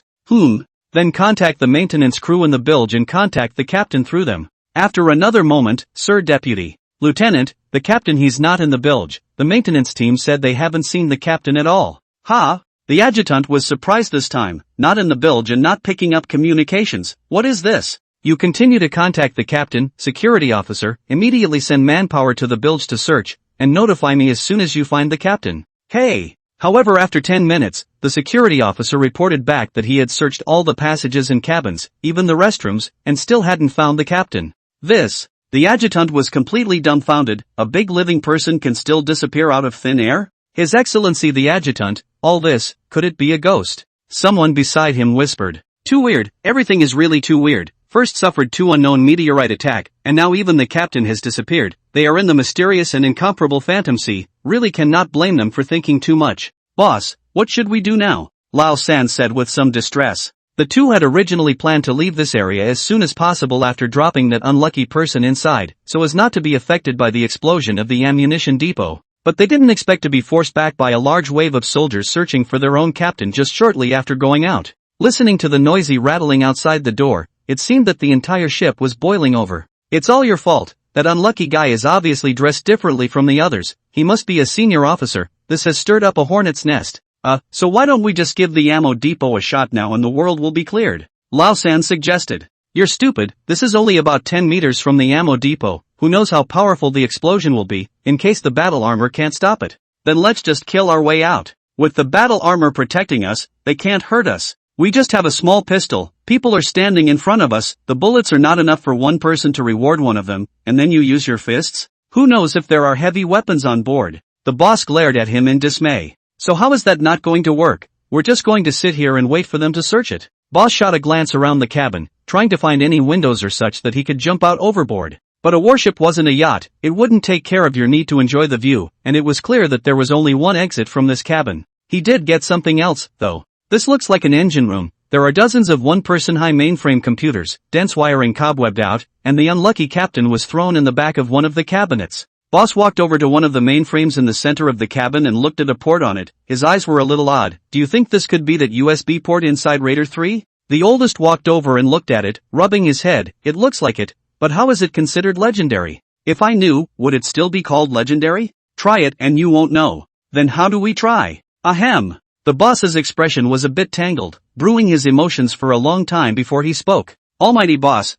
Speaker 1: Then contact the maintenance crew in the bilge and contact the captain through them." After another moment, "Sir Deputy. Lieutenant, the captain, he's not in the bilge. The maintenance team said they haven't seen the captain at all." "Huh?" The adjutant was surprised this time. "Not in the bilge and not picking up communications. What is this?" "You continue to contact the captain, security officer, immediately send manpower to the bilge to search, and notify me as soon as you find the captain." "Hey!" However, after 10 minutes, the security officer reported back that he had searched all the passages and cabins, even the restrooms, and still hadn't found the captain. The adjutant was completely dumbfounded. A big living person can still disappear out of thin air? "His Excellency the Adjutant, all this, could it be a ghost?" Someone beside him whispered. "Too weird, everything is really too weird. First suffered 2 unknown meteorite attack, and now even the captain has disappeared. They are in the mysterious and incomparable Phantom Sea, really cannot blame them for thinking too much." "Boss, what should we do now?" Lao San said with some distress. The two had originally planned to leave this area as soon as possible after dropping that unlucky person inside, so as not to be affected by the explosion of the ammunition depot. But they didn't expect to be forced back by a large wave of soldiers searching for their own captain just shortly after going out. Listening to the noisy rattling outside the door, it seemed that the entire ship was boiling over. "It's all your fault. That unlucky guy is obviously dressed differently from the others. He must be a senior officer. This has stirred up a hornet's nest. So why don't we just give the ammo depot a shot now and the world will be cleared?" Lao San suggested. "You're stupid, this is only about 10 meters from the ammo depot. Who knows how powerful the explosion will be, in case the battle armor can't stop it. Then let's just kill our way out. With the battle armor protecting us, they can't hurt us. We just have a small pistol, people are standing in front of us, the bullets are not enough for one person to reward one of them, and then you use your fists? Who knows if there are heavy weapons on board?" The boss glared at him in dismay. "So how is that not going to work? We're just going to sit here and wait for them to search it." Boss shot a glance around the cabin, trying to find any windows or such that he could jump out overboard. But a warship wasn't a yacht, it wouldn't take care of your need to enjoy the view, and it was clear that there was only one exit from this cabin. He did get something else, though. "This looks like an engine room. There are dozens of one-person high mainframe computers, dense wiring cobwebbed out, and the unlucky captain was thrown in the back of one of the cabinets." Boss walked over to one of the mainframes in the center of the cabin and looked at a port on it. His eyes were a little odd. "Do you think this could be that USB port inside Raider 3? The oldest walked over and looked at it, rubbing his head. "It looks like it, but how is it considered legendary? If I knew, would it still be called legendary? Try it and you won't know." "Then how do we try?" "Ahem." The boss's expression was a bit tangled, brewing his emotions for a long time before he spoke. "Almighty boss,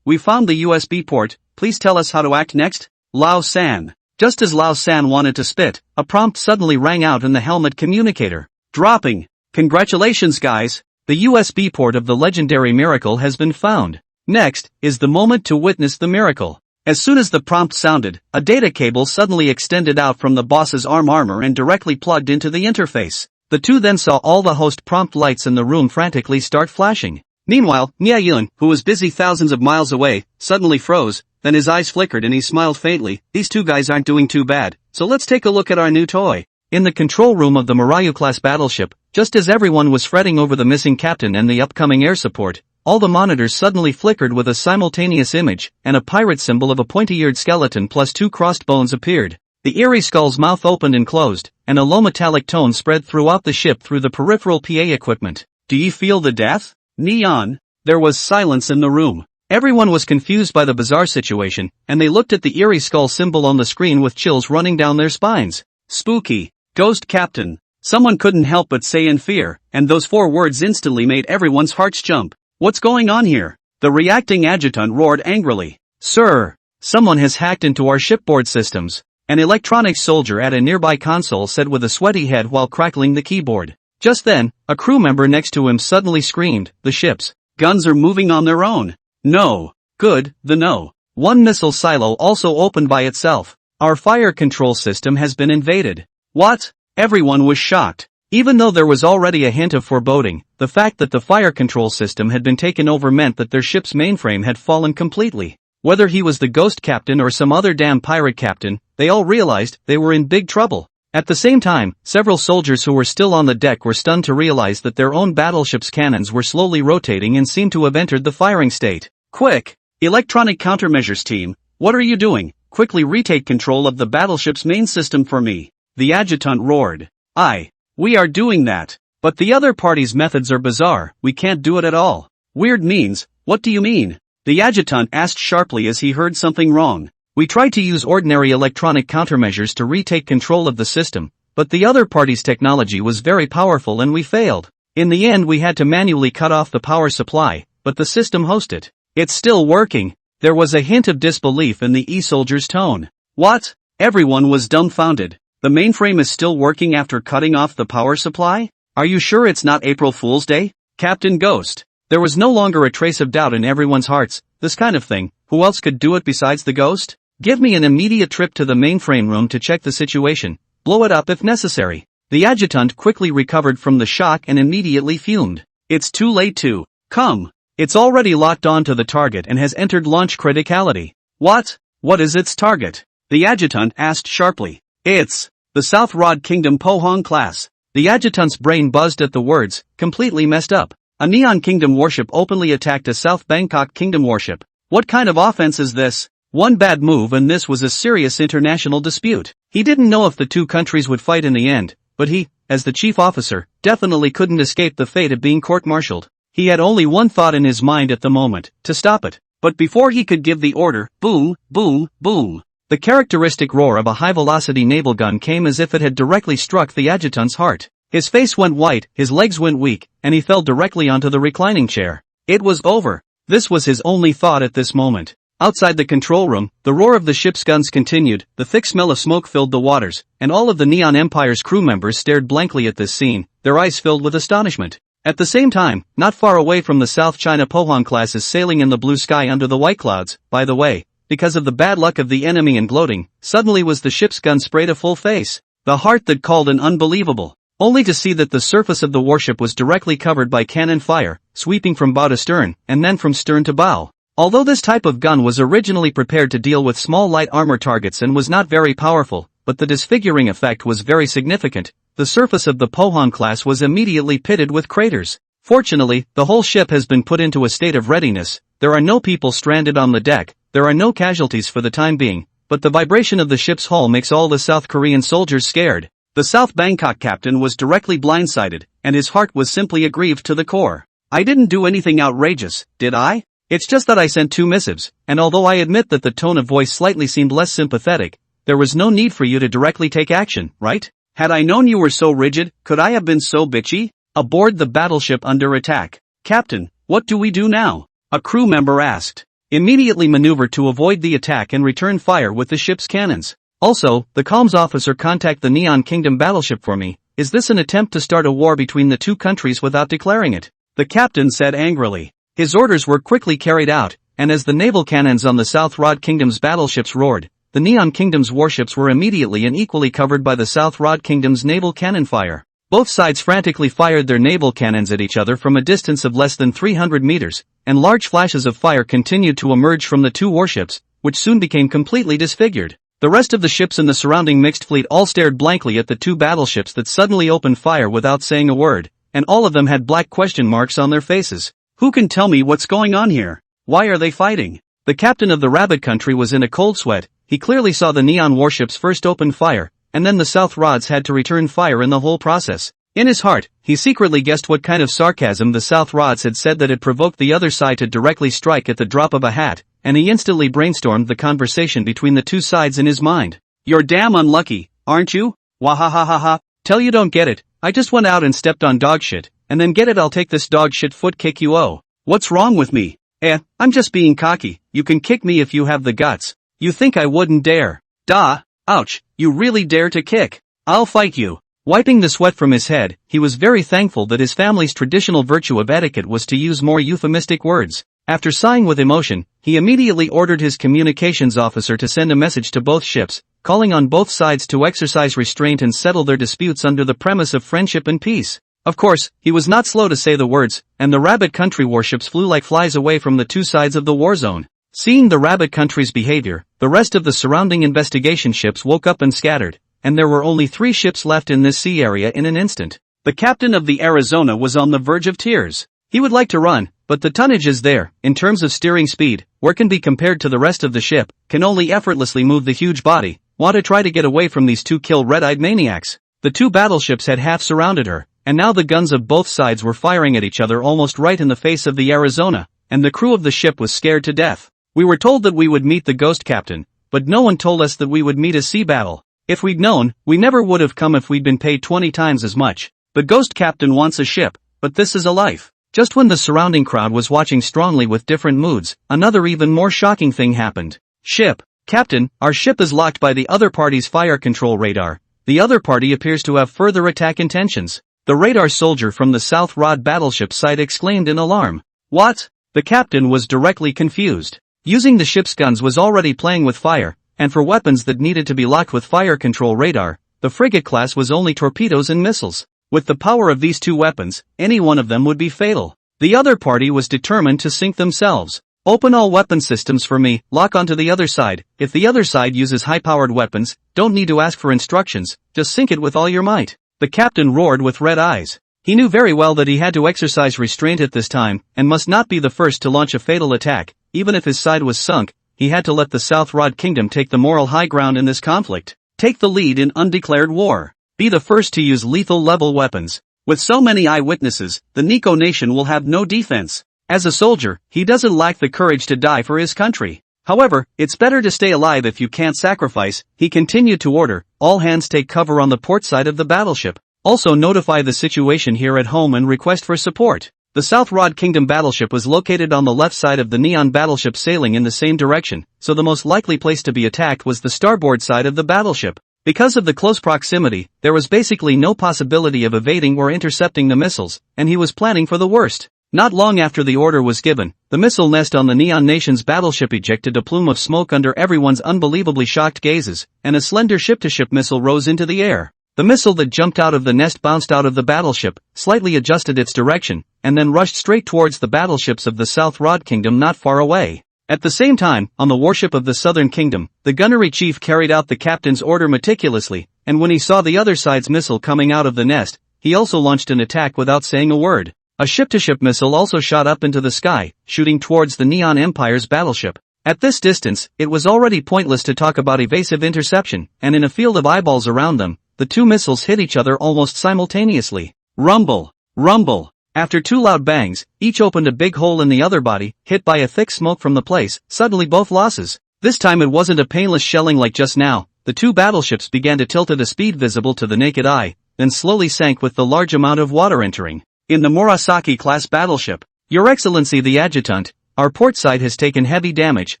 Speaker 1: we found the USB port, please tell us how to act next?" Lao San. Just as Lao San wanted to spit, a prompt suddenly rang out in the helmet communicator. "Dropping. Congratulations guys, the USB port of the legendary miracle has been found. Next is the moment to witness the miracle." As soon as the prompt sounded, a data cable suddenly extended out from the boss's armor and directly plugged into the interface. The two then saw all the host prompt lights in the room frantically start flashing. Meanwhile, Miayun, who was busy thousands of miles away, suddenly froze, then his eyes flickered and he smiled faintly. "These two guys aren't doing too bad, so let's take a look at our new toy." In the control room of the Marayu-class battleship, just as everyone was fretting over the missing captain and the upcoming air support, all the monitors suddenly flickered with a simultaneous image, and a pirate symbol of a pointy-eared skeleton plus 2 crossed bones appeared. The eerie skull's mouth opened and closed, and a low metallic tone spread throughout the ship through the peripheral PA equipment. "Do you feel the death? Neon?" There was silence in the room. Everyone was confused by the bizarre situation, and they looked at the eerie skull symbol on the screen with chills running down their spines. "Spooky. Ghost Captain." Someone couldn't help but say in fear, and those 4 words instantly made everyone's hearts jump. "What's going on here?" The reacting adjutant roared angrily. "Sir, someone has hacked into our shipboard systems," an electronics soldier at a nearby console said with a sweaty head while crackling the keyboard. Just then, a crew member next to him suddenly screamed, "The ship's guns are moving on their own." "No. Good, no. One missile silo also opened by itself. Our fire control system has been invaded." "What?" Everyone was shocked. Even though there was already a hint of foreboding, the fact that the fire control system had been taken over meant that their ship's mainframe had fallen completely. Whether he was the ghost captain or some other damn pirate captain, they all realized they were in big trouble. At the same time, several soldiers who were still on the deck were stunned to realize that their own battleship's cannons were slowly rotating and seemed to have entered the firing state. Quick! Electronic countermeasures team, what are you doing? Quickly retake control of the battleship's main system for me. The adjutant roared. Aye. We are doing that. But the other party's methods are bizarre, we can't do it at all. Weird means, what do you mean? The adjutant asked sharply as he heard something wrong. We tried to use ordinary electronic countermeasures to retake control of the system, but the other party's technology was very powerful and we failed. In the end we had to manually cut off the power supply, but the system hosted. It's still working. There was a hint of disbelief in the E-soldier's tone. What? Everyone was dumbfounded. The mainframe is still working after cutting off the power supply? Are you sure it's not April Fool's Day? Captain Ghost. There was no longer a trace of doubt in everyone's hearts. This kind of thing, who else could do it besides the ghost? Give me an immediate trip to the mainframe room to check the situation. Blow it up if necessary. The adjutant quickly recovered from the shock and immediately fumed. It's too late to come. It's already locked onto the target and has entered launch criticality. What? What is its target? The adjutant asked sharply. It's the South Rod Kingdom Pohang class. The adjutant's brain buzzed at the words, completely messed up. A Neon Kingdom warship openly attacked a South Bangkok Kingdom warship. What kind of offense is this? One bad move and this was a serious international dispute. He didn't know if the two countries would fight in the end, but he, as the chief officer, definitely couldn't escape the fate of being court-martialed. He had only one thought in his mind at the moment, to stop it. But before he could give the order, boom, boom, boom. The characteristic roar of a high-velocity naval gun came as if it had directly struck the adjutant's heart. His face went white, his legs went weak, and he fell directly onto the reclining chair. It was over. This was his only thought at this moment. Outside the control room, the roar of the ship's guns continued, the thick smell of smoke filled the waters, and all of the Neon Empire's crew members stared blankly at this scene, their eyes filled with astonishment. At the same time, not far away from the South China Pohang class is sailing in the blue sky under the white clouds, by the way, because of the bad luck of the enemy and gloating, suddenly was the ship's gun sprayed a full face. The heart that called an unbelievable. Only to see that the surface of the warship was directly covered by cannon fire, sweeping from bow to stern, and then from stern to bow. Although this type of gun was originally prepared to deal with small light armor targets and was not very powerful, but the disfiguring effect was very significant, the surface of the Pohang class was immediately pitted with craters. Fortunately, the whole ship has been put into a state of readiness, there are no people stranded on the deck, there are no casualties for the time being, but the vibration of the ship's hull makes all the South Korean soldiers scared. The South Bangkok captain was directly blindsided, and his heart was simply aggrieved to the core. I didn't do anything outrageous, did I? It's just that I sent 2 missives, and although I admit that the tone of voice slightly seemed less sympathetic, there was no need for you to directly take action, right? Had I known you were so rigid, could I have been so bitchy? Aboard the battleship under attack. Captain, what do we do now? A crew member asked. Immediately maneuver to avoid the attack and return fire with the ship's cannons. Also, the comms officer contact the Neon Kingdom battleship for me. Is this an attempt to start a war between the two countries without declaring it? The captain said angrily. His orders were quickly carried out, and as the naval cannons on the South Rod Kingdom's battleships roared, the Neon Kingdom's warships were immediately and equally covered by the South Rod Kingdom's naval cannon fire. Both sides frantically fired their naval cannons at each other from a distance of less than 300 meters, and large flashes of fire continued to emerge from the two warships, which soon became completely disfigured. The rest of the ships in the surrounding mixed fleet all stared blankly at the two battleships that suddenly opened fire without saying a word, and all of them had black question marks on their faces. Who can tell me what's going on here? Why are they fighting? The captain of the Rabbit Country was in a cold sweat. He clearly saw the Neon warships first open fire, and then the South Rods had to return fire in the whole process. In his heart, he secretly guessed what kind of sarcasm the South Rods had said that had provoked the other side to directly strike at the drop of a hat, and he instantly brainstormed the conversation between the two sides in his mind. You're damn unlucky, aren't you? Wahahaha. Tell you don't get it, I just went out and stepped on dog shit, and then get it I'll take this dog shit foot kick you. Oh, what's wrong with me? I'm just being cocky, you can kick me if you have the guts. You think I wouldn't dare? Duh, ouch, you really dare to kick? I'll fight you. Wiping the sweat from his head, he was very thankful that his family's traditional virtue of etiquette was to use more euphemistic words. After sighing with emotion, he immediately ordered his communications officer to send a message to both ships, calling on both sides to exercise restraint and settle their disputes under the premise of friendship and peace. Of course, he was not slow to say the words, and the Rabbit Country warships flew like flies away from the two sides of the war zone. Seeing the Rabbit Country's behavior, the rest of the surrounding investigation ships woke up and scattered, and there were only 3 ships left in this sea area in an instant. The captain of the Arizona was on the verge of tears. He would like to run, but the tonnage is there, in terms of steering speed, where can be compared to the rest of the ship, can only effortlessly move the huge body, want to try to get away from these 2 kill red-eyed maniacs. The 2 battleships had half surrounded her, and now the guns of both sides were firing at each other almost right in the face of the Arizona, and the crew of the ship was scared to death. We were told that we would meet the ghost captain, but no one told us that we would meet a sea battle. If we'd known, we never would have come if we'd been paid 20 times as much. The ghost captain wants a ship, but this is a life. Just when the surrounding crowd was watching strongly with different moods, another even more shocking thing happened. Ship. Captain, our ship is locked by the other party's fire control radar. The other party appears to have further attack intentions. The radar soldier from the South Rod battleship side exclaimed in alarm. What? The captain was directly confused. Using the ship's guns was already playing with fire, and for weapons that needed to be locked with fire control radar, the frigate class was only torpedoes and missiles. With the power of these 2 weapons, any one of them would be fatal. The other party was determined to sink themselves. Open all weapon systems for me, lock onto the other side. If the other side uses high-powered weapons, don't need to ask for instructions, just sink it with all your might. The captain roared with red eyes. He knew very well that he had to exercise restraint at this time, and must not be the first to launch a fatal attack. Even if his side was sunk, he had to let the South Rod Kingdom take the moral high ground in this conflict. Take the lead in undeclared war. Be the first to use lethal-level weapons. With so many eyewitnesses, the Nico nation will have no defense. As a soldier, he doesn't lack the courage to die for his country. However, it's better to stay alive if you can't sacrifice. He continued to order, all hands take cover on the port side of the battleship. Also notify the situation here at home and request for support. The South Rod Kingdom battleship was located on the left side of the Neon battleship sailing in the same direction, so the most likely place to be attacked was the starboard side of the battleship. Because of the close proximity, there was basically no possibility of evading or intercepting the missiles, and he was planning for the worst. Not long after the order was given, the missile nest on the Neon Nation's battleship ejected a plume of smoke under everyone's unbelievably shocked gazes, and a slender ship-to-ship missile rose into the air. The missile that jumped out of the nest bounced out of the battleship, slightly adjusted its direction, and then rushed straight towards the battleships of the South Rod Kingdom not far away. At the same time, on the warship of the Southern Kingdom, the gunnery chief carried out the captain's order meticulously, and when he saw the other side's missile coming out of the nest, he also launched an attack without saying a word. A ship-to-ship missile also shot up into the sky, shooting towards the Neon Empire's battleship. At this distance, it was already pointless to talk about evasive interception, and in a field of eyeballs around them, the 2 missiles hit each other almost simultaneously. Rumble! Rumble! After 2 loud bangs, each opened a big hole in the other body, hit by a thick smoke from the place, suddenly both losses. This time it wasn't a painless shelling like just now. The 2 battleships began to tilt at a speed visible to the naked eye, then slowly sank with the large amount of water entering. In the Murasaki-class battleship, Your Excellency the Adjutant, our port side has taken heavy damage.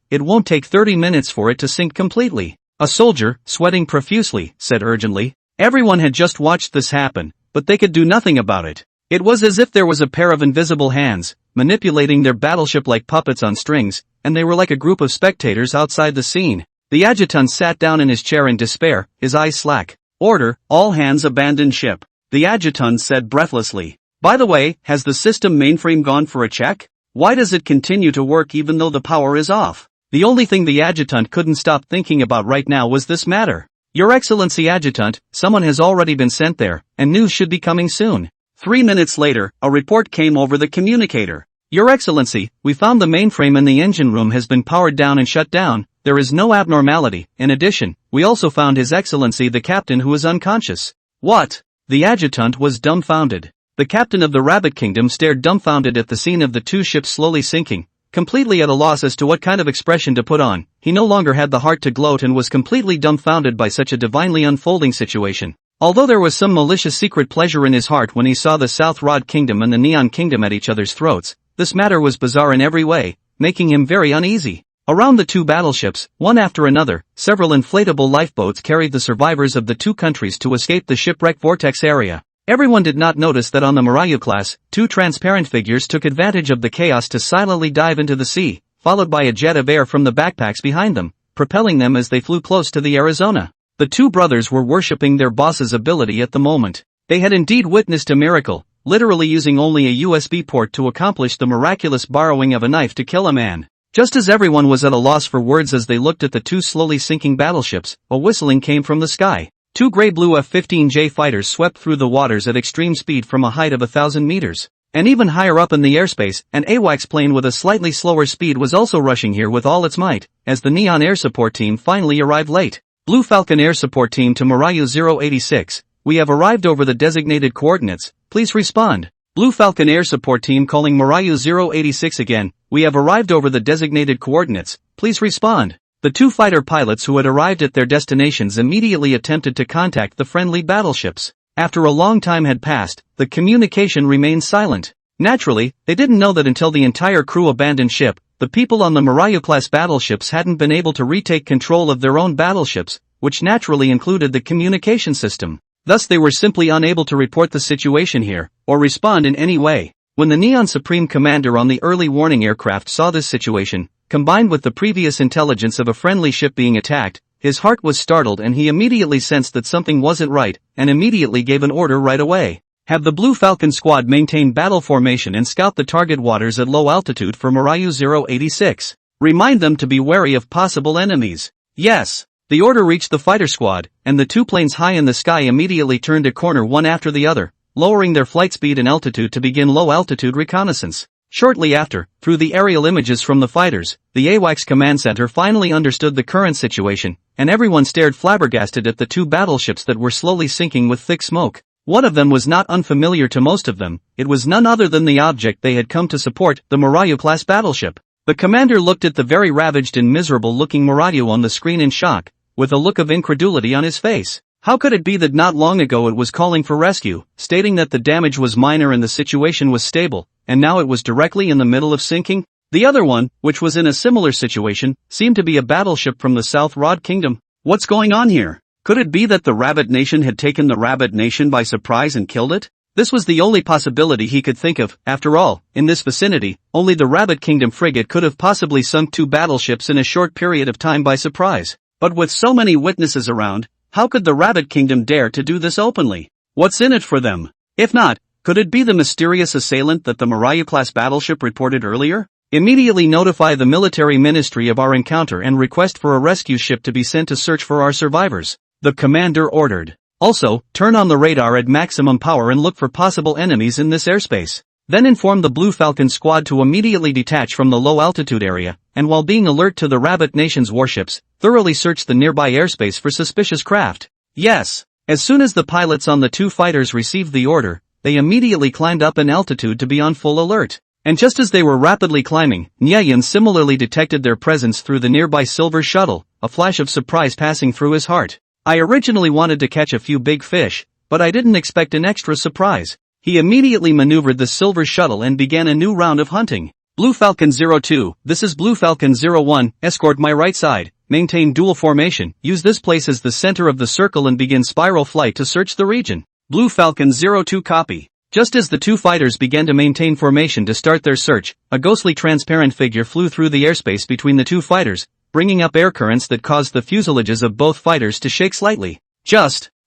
Speaker 1: It won't take 30 minutes for it to sink completely. A soldier, sweating profusely, said urgently. Everyone had just watched this happen, but they could do nothing about it. It was as if there was a pair of invisible hands, manipulating their battleship like puppets on strings, and they were like a group of spectators outside the scene. The adjutant sat down in his chair in despair, his eyes slack. Order, all hands abandon ship. The adjutant said breathlessly. By the way, has the system mainframe gone for a check? Why does it continue to work even though the power is off? The only thing the adjutant couldn't stop thinking about right now was this matter. Your Excellency Adjutant, someone has already been sent there, and news should be coming soon. 3 minutes later, a report came over the communicator. Your Excellency, we found the mainframe in the engine room has been powered down and shut down. There is no abnormality. In addition, we also found His Excellency the captain who is unconscious. What? The adjutant was dumbfounded. The captain of the Rabbit Kingdom stared dumbfounded at the scene of the 2 ships slowly sinking, completely at a loss as to what kind of expression to put on. He no longer had the heart to gloat and was completely dumbfounded by such a divinely unfolding situation. Although there was some malicious secret pleasure in his heart when he saw the South Rod Kingdom and the Neon Kingdom at each other's throats, this matter was bizarre in every way, making him very uneasy. Around the 2 battleships, one after another, several inflatable lifeboats carried the survivors of the 2 countries to escape the shipwreck vortex area. Everyone did not notice that on the Marayu class, two transparent figures took advantage of the chaos to silently dive into the sea, followed by a jet of air from the backpacks behind them, propelling them as they flew close to the Arizona. The two brothers were worshipping their boss's ability at the moment. They had indeed witnessed a miracle, literally using only a USB port to accomplish the miraculous borrowing of a knife to kill a man. Just as everyone was at a loss for words as they looked at the two slowly sinking battleships, a whistling came from the sky. Two gray-blue F-15J fighters swept through the waters at extreme speed from a height of 1,000 meters. And even higher up in the airspace, an AWACS plane with a slightly slower speed was also rushing here with all its might, as the Neon Air Support Team finally arrived late. Blue Falcon Air Support Team to Marayu 086, we have arrived over the designated coordinates, please respond. Blue Falcon Air Support Team calling Marayu 086 again, we have arrived over the designated coordinates, please respond. The two fighter pilots who had arrived at their destinations immediately attempted to contact the friendly battleships. After a long time had passed, the communication remained silent. Naturally, they didn't know that until the entire crew abandoned ship, the people on the Marayu-class battleships hadn't been able to retake control of their own battleships, which naturally included the communication system. Thus they were simply unable to report the situation here, or respond in any way. When the Neon Supreme Commander on the early warning aircraft saw this situation, combined with the previous intelligence of a friendly ship being attacked, his heart was startled and he immediately sensed that something wasn't right, and immediately gave an order right away. Have the Blue Falcon squad maintain battle formation and scout the target waters at low altitude for Marayu 086. Remind them to be wary of possible enemies. Yes. The order reached the fighter squad, and the two planes high in the sky immediately turned a corner one after the other, lowering their flight speed and altitude to begin low-altitude reconnaissance. Shortly after, through the aerial images from the fighters, the AWACS command center finally understood the current situation, and everyone stared flabbergasted at the two battleships that were slowly sinking with thick smoke. One of them was not unfamiliar to most of them, it was none other than the object they had come to support, the Marayu-class battleship. The commander looked at the very ravaged and miserable-looking Marayu on the screen in shock, with a look of incredulity on his face. How could it be that not long ago it was calling for rescue, stating that the damage was minor and the situation was stable, and now it was directly in the middle of sinking? The other one, which was in a similar situation, seemed to be a battleship from the South Rod Kingdom. What's going on here? Could it be that the Rabbit Nation had taken the Rabbit Nation by surprise and killed it? This was the only possibility he could think of. After all, in this vicinity, only the Rabbit Kingdom frigate could have possibly sunk two battleships in a short period of time by surprise. But with so many witnesses around, how could the Rabbit Kingdom dare to do this openly? What's in it for them? If not, could it be the mysterious assailant that the Marayu-class battleship reported earlier? Immediately notify the military ministry of our encounter and request for a rescue ship to be sent to search for our survivors. The commander ordered. Also, turn on the radar at maximum power and look for possible enemies in this airspace. Then inform the Blue Falcon squad to immediately detach from the low-altitude area, and while being alert to the Rabbit Nation's warships, thoroughly search the nearby airspace for suspicious craft. Yes. As soon as the pilots on the two fighters received the order, they immediately climbed up in altitude to be on full alert. And just as they were rapidly climbing, Nyayan similarly detected their presence through the nearby silver shuttle, a flash of surprise passing through his heart. I originally wanted to catch a few big fish, but I didn't expect an extra surprise. He immediately maneuvered the silver shuttle and began a new round of hunting. Blue Falcon 02, this is Blue Falcon 01, escort my right side, maintain dual formation, use this place as the center of the circle and begin spiral flight to search the region. Blue Falcon 02 copy. Just as the two fighters began to maintain formation to start their search, a ghostly transparent figure flew through the airspace between the two fighters, bringing up air currents that caused the fuselages of both fighters to shake slightly.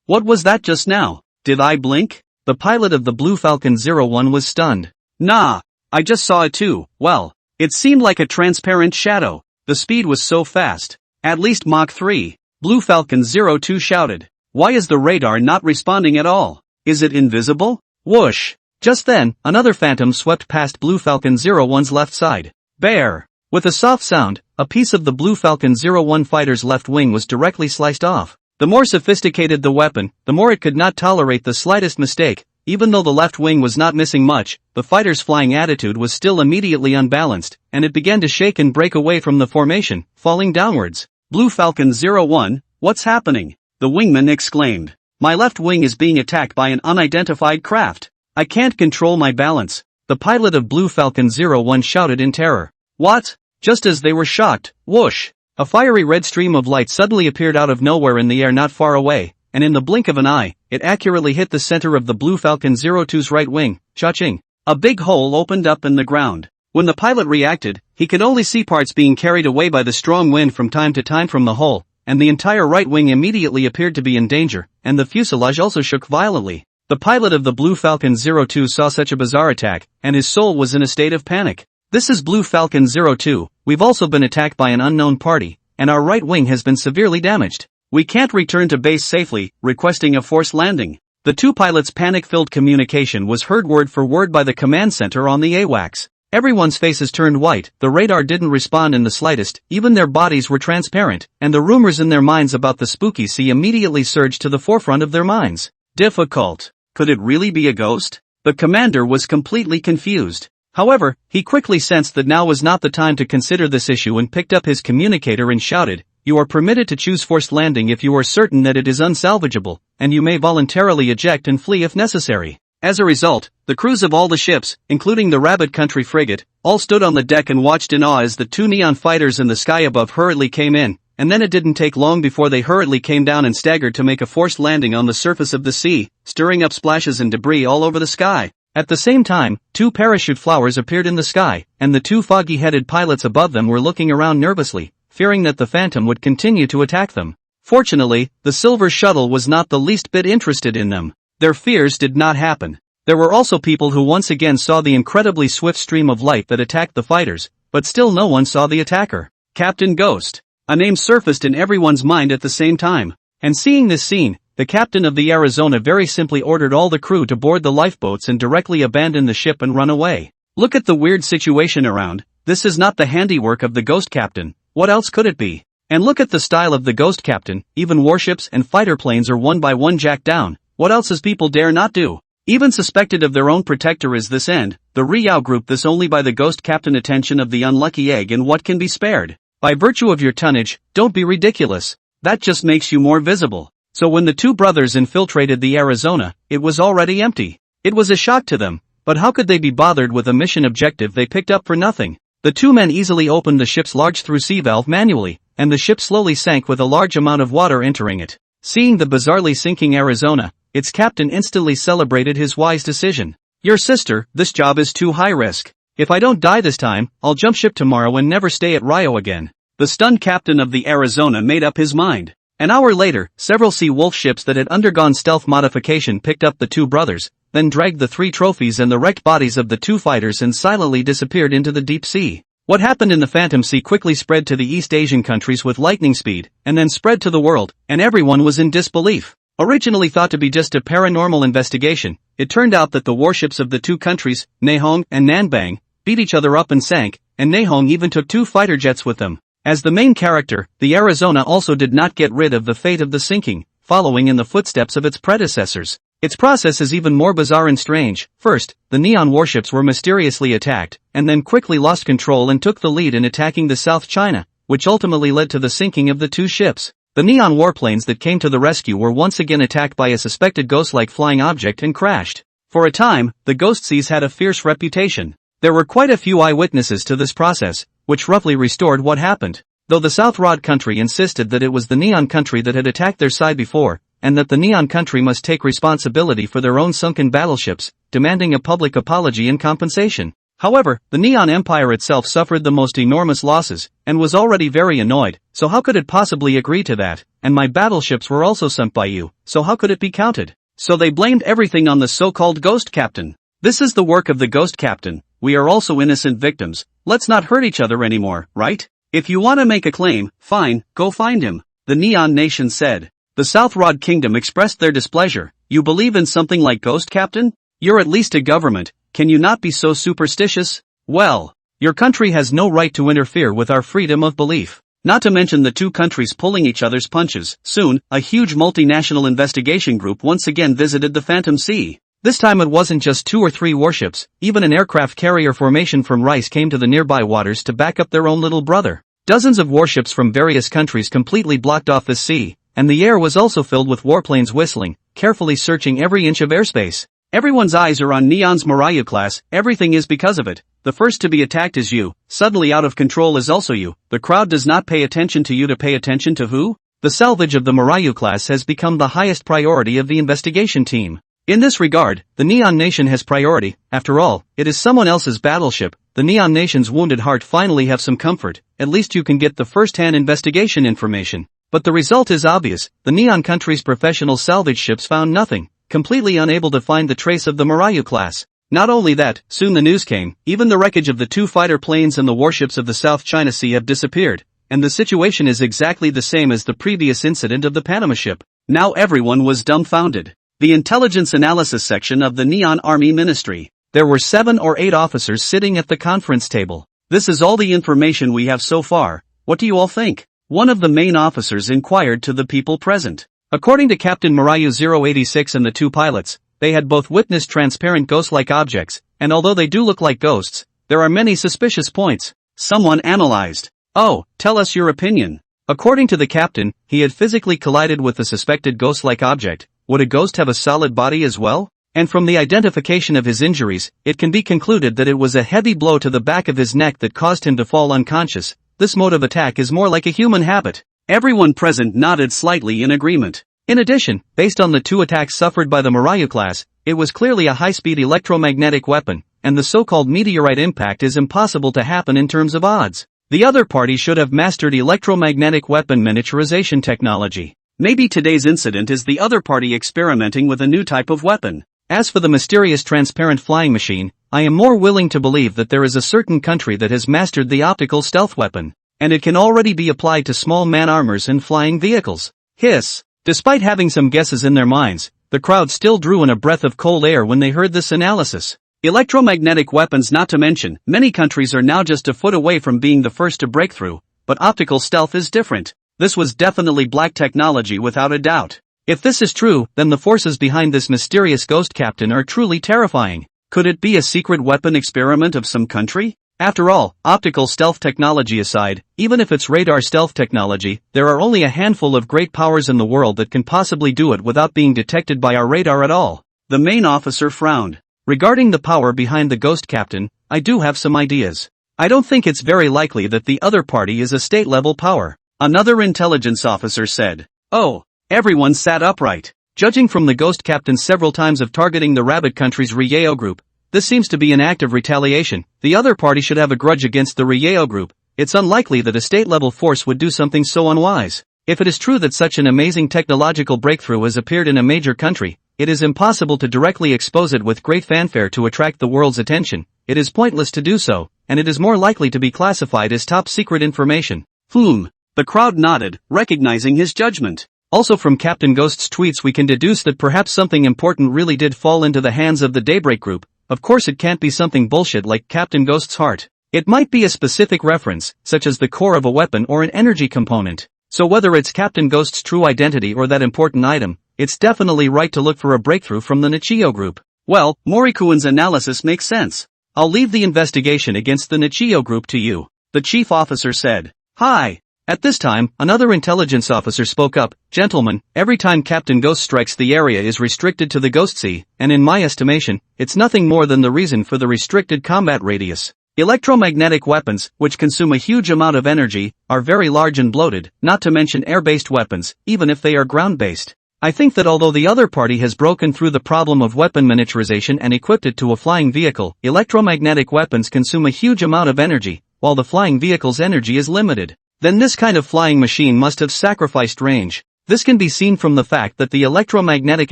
Speaker 1: What was that just now? Did I blink? The pilot of the Blue Falcon 01 was stunned. Nah, I just saw it too. Well, it seemed like a transparent shadow. The speed was so fast. At least Mach 3. Blue Falcon 02 shouted. Why is the radar not responding at all? Is it invisible? Whoosh. Just then, another phantom swept past Blue Falcon 01's left side. Bear. With a soft sound, a piece of the Blue Falcon 01 fighter's left wing was directly sliced off. The more sophisticated the weapon, the more it could not tolerate the slightest mistake. Even though the left wing was not missing much, the fighter's flying attitude was still immediately unbalanced, and it began to shake and break away from the formation, falling downwards. Blue Falcon 01, what's happening? The wingman exclaimed. My left wing is being attacked by an unidentified craft. I can't control my balance. The pilot of Blue Falcon 01 shouted in terror. What? Just as they were shocked, whoosh! A fiery red stream of light suddenly appeared out of nowhere in the air not far away, and in the blink of an eye, it accurately hit the center of the Blue Falcon 02's right wing, cha-ching. A big hole opened up in the ground. When the pilot reacted, he could only see parts being carried away by the strong wind from time to time from the hole, and the entire right wing immediately appeared to be in danger, and the fuselage also shook violently. The pilot of the Blue Falcon 02 saw such a bizarre attack, and his soul was in a state of panic. This is Blue Falcon 02, we've also been attacked by an unknown party, and our right wing has been severely damaged. We can't return to base safely, requesting a forced landing. The two pilots' panic-filled communication was heard word for word by the command center on the AWACS. Everyone's faces turned white, the radar didn't respond in the slightest, even their bodies were transparent, and the rumors in their minds about the spooky sea immediately surged to the forefront of their minds. Difficult. Could it really be a ghost? The commander was completely confused. However, he quickly sensed that now was not the time to consider this issue and picked up his communicator and shouted, "You are permitted to choose forced landing if you are certain that it is unsalvageable, and you may voluntarily eject and flee if necessary." As a result, the crews of all the ships, including the Rabbit Country frigate, all stood on the deck and watched in awe as the two neon fighters in the sky above hurriedly came in, and then it didn't take long before they hurriedly came down and staggered to make a forced landing on the surface of the sea, stirring up splashes and debris all over the sky. At the same time, two parachute flowers appeared in the sky, and the two foggy-headed pilots above them were looking around nervously, fearing that the Phantom would continue to attack them. Fortunately, the Silver Shuttle was not the least bit interested in them. Their fears did not happen. There were also people who once again saw the incredibly swift stream of light that attacked the fighters, but still no one saw the attacker. Captain Ghost. A name surfaced in everyone's mind at the same time. And seeing this scene, the captain of the Arizona very simply ordered all the crew to board the lifeboats and directly abandon the ship and run away. Look at the weird situation around. This is not the handiwork of the Ghost Captain. What else could it be? And look at the style of the Ghost Captain. Even warships and fighter planes are one by one jacked down. What else does people dare not do? Even suspected of their own protector is this end. The Riao group this only by the Ghost Captain attention of the unlucky egg and what can be spared. By virtue of your tonnage, don't be ridiculous. That just makes you more visible. So when the two brothers infiltrated the Arizona, it was already empty. It was a shock to them, but how could they be bothered with a mission objective they picked up for nothing? The two men easily opened the ship's large through-sea valve manually, and the ship slowly sank with a large amount of water entering it. Seeing the bizarrely sinking Arizona, its captain instantly celebrated his wise decision. "Your sister, this job is too high risk. If I don't die this time, I'll jump ship tomorrow and never stay at Rio again." The stunned captain of the Arizona made up his mind. An hour later, several Sea Wolf ships that had undergone stealth modification picked up the two brothers, then dragged the three trophies and the wrecked bodies of the two fighters and silently disappeared into the deep sea. What happened in the Phantom Sea quickly spread to the East Asian countries with lightning speed, and then spread to the world, and everyone was in disbelief. Originally thought to be just a paranormal investigation, it turned out that the warships of the two countries, Nehong and Nanbang, beat each other up and sank, and Nehong even took two fighter jets with them. As the main character, the Arizona also did not get rid of the fate of the sinking, following in the footsteps of its predecessors. Its process is even more bizarre and strange. First, the Neon warships were mysteriously attacked, and then quickly lost control and took the lead in attacking the South China, which ultimately led to the sinking of the two ships. The Neon warplanes that came to the rescue were once again attacked by a suspected ghost-like flying object and crashed. For a time, the Ghost Seas had a fierce reputation. There were quite a few eyewitnesses to this process, which roughly restored what happened. Though the South Rod country insisted that it was the Neon country that had attacked their side before, and that the Neon country must take responsibility for their own sunken battleships, demanding a public apology and compensation. However, the Neon Empire itself suffered the most enormous losses, and was already very annoyed, so how could it possibly agree to that? And my battleships were also sunk by you, so how could it be counted? So they blamed everything on the so-called Ghost Captain. This is the work of the Ghost Captain. We are also innocent victims. Let's not hurt each other anymore, right? If you want to make a claim, fine, go find him, the Neon Nation said. The South Rod Kingdom expressed their displeasure. You believe in something like Ghost Captain? You're at least a government, can you not be so superstitious? Well, your country has no right to interfere with our freedom of belief. Not to mention the two countries pulling each other's punches. Soon, a huge multinational investigation group once again visited the Phantom Sea. This time it wasn't just 2 or 3 warships, even an aircraft carrier formation from Rice came to the nearby waters to back up their own little brother. Dozens of warships from various countries completely blocked off the sea, and the air was also filled with warplanes whistling, carefully searching every inch of airspace. Everyone's eyes are on Neon's Marayu class, everything is because of it. The first to be attacked is you, suddenly out of control is also you. The crowd does not pay attention to you to pay attention to who? The salvage of the Marayu class has become the highest priority of the investigation team. In this regard, the Neon Nation has priority. After all, it is someone else's battleship. The Neon Nation's wounded heart finally have some comfort. At least you can get the first-hand investigation information. But the result is obvious. The Neon country's professional salvage ships found nothing, completely unable to find the trace of the Marayu class. Not only that, soon the news came, even the wreckage of the 2 fighter planes and the warships of the South China Sea have disappeared. And the situation is exactly the same as the previous incident of the Panama ship. Now everyone was dumbfounded. The intelligence analysis section of the Neon Army Ministry. There were 7 or 8 officers sitting at the conference table. This is all the information we have so far. What do you all think? One of the main officers inquired to the people present. According to Captain Marayu 086 and the 2 pilots, they had both witnessed transparent ghost-like objects, and although they do look like ghosts, there are many suspicious points. Someone analyzed. Oh, tell us your opinion. According to the captain, he had physically collided with the suspected ghost-like object. Would a ghost have a solid body as well? And from the identification of his injuries, it can be concluded that it was a heavy blow to the back of his neck that caused him to fall unconscious. This mode of attack is more like a human habit. Everyone present nodded slightly in agreement. In addition, based on the 2 attacks suffered by the Marayu class, it was clearly a high-speed electromagnetic weapon, and the so-called meteorite impact is impossible to happen in terms of odds. The other party should have mastered electromagnetic weapon miniaturization technology. Maybe today's incident is the other party experimenting with a new type of weapon. As for the mysterious transparent flying machine, I am more willing to believe that there is a certain country that has mastered the optical stealth weapon, and it can already be applied to small man-armors and flying vehicles. Hiss! Despite having some guesses in their minds, the crowd still drew in a breath of cold air when they heard this analysis. Electromagnetic weapons not to mention, many countries are now just a foot away from being the first to break through, but optical stealth is different. This was definitely black technology without a doubt. If this is true, then the forces behind this mysterious ghost captain are truly terrifying. Could it be a secret weapon experiment of some country? After all, optical stealth technology aside, even if it's radar stealth technology, there are only a handful of great powers in the world that can possibly do it without being detected by our radar at all. The main officer frowned. Regarding the power behind the ghost captain, I do have some ideas. I don't think it's very likely that the other party is a state-level power. Another intelligence officer said. Oh, everyone sat upright. Judging from the ghost captain's several times of targeting the rabbit country's Ryeo group, this seems to be an act of retaliation. The other party should have a grudge against the Ryeo group. It's unlikely that a state-level force would do something so unwise. If it is true that such an amazing technological breakthrough has appeared in a major country, it is impossible to directly expose it with great fanfare to attract the world's attention. It is pointless to do so, and it is more likely to be classified as top-secret information. The crowd nodded, recognizing his judgment. Also from Captain Ghost's tweets we can deduce that perhaps something important really did fall into the hands of the Daybreak group. Of course it can't be something bullshit like Captain Ghost's heart. It might be a specific reference, such as the core of a weapon or an energy component. So whether it's Captain Ghost's true identity or that important item, it's definitely right to look for a breakthrough from the Nichio group. Well, Morikuan's analysis makes sense. I'll leave the investigation against the Nichio group to you. The chief officer said. Hi. At this time, another intelligence officer spoke up. Gentlemen, every time Captain Ghost strikes the area is restricted to the Ghost Sea, and in my estimation, it's nothing more than the reason for the restricted combat radius. Electromagnetic weapons, which consume a huge amount of energy, are very large and bloated, not to mention air-based weapons, even if they are ground-based. I think that although the other party has broken through the problem of weapon miniaturization and equipped it to a flying vehicle, electromagnetic weapons consume a huge amount of energy, while the flying vehicle's energy is limited. Then this kind of flying machine must have sacrificed range. This can be seen from the fact that the electromagnetic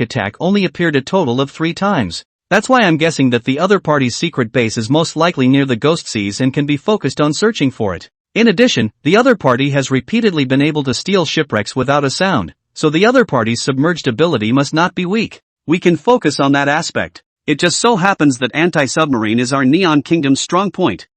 Speaker 1: attack only appeared a total of 3 times. That's why I'm guessing that the other party's secret base is most likely near the Ghost Seas and can be focused on searching for it. In addition, the other party has repeatedly been able to steal shipwrecks without a sound, so the other party's submerged ability must not be weak. We can focus on that aspect. It just so happens that anti-submarine is our Neon Kingdom's strong point.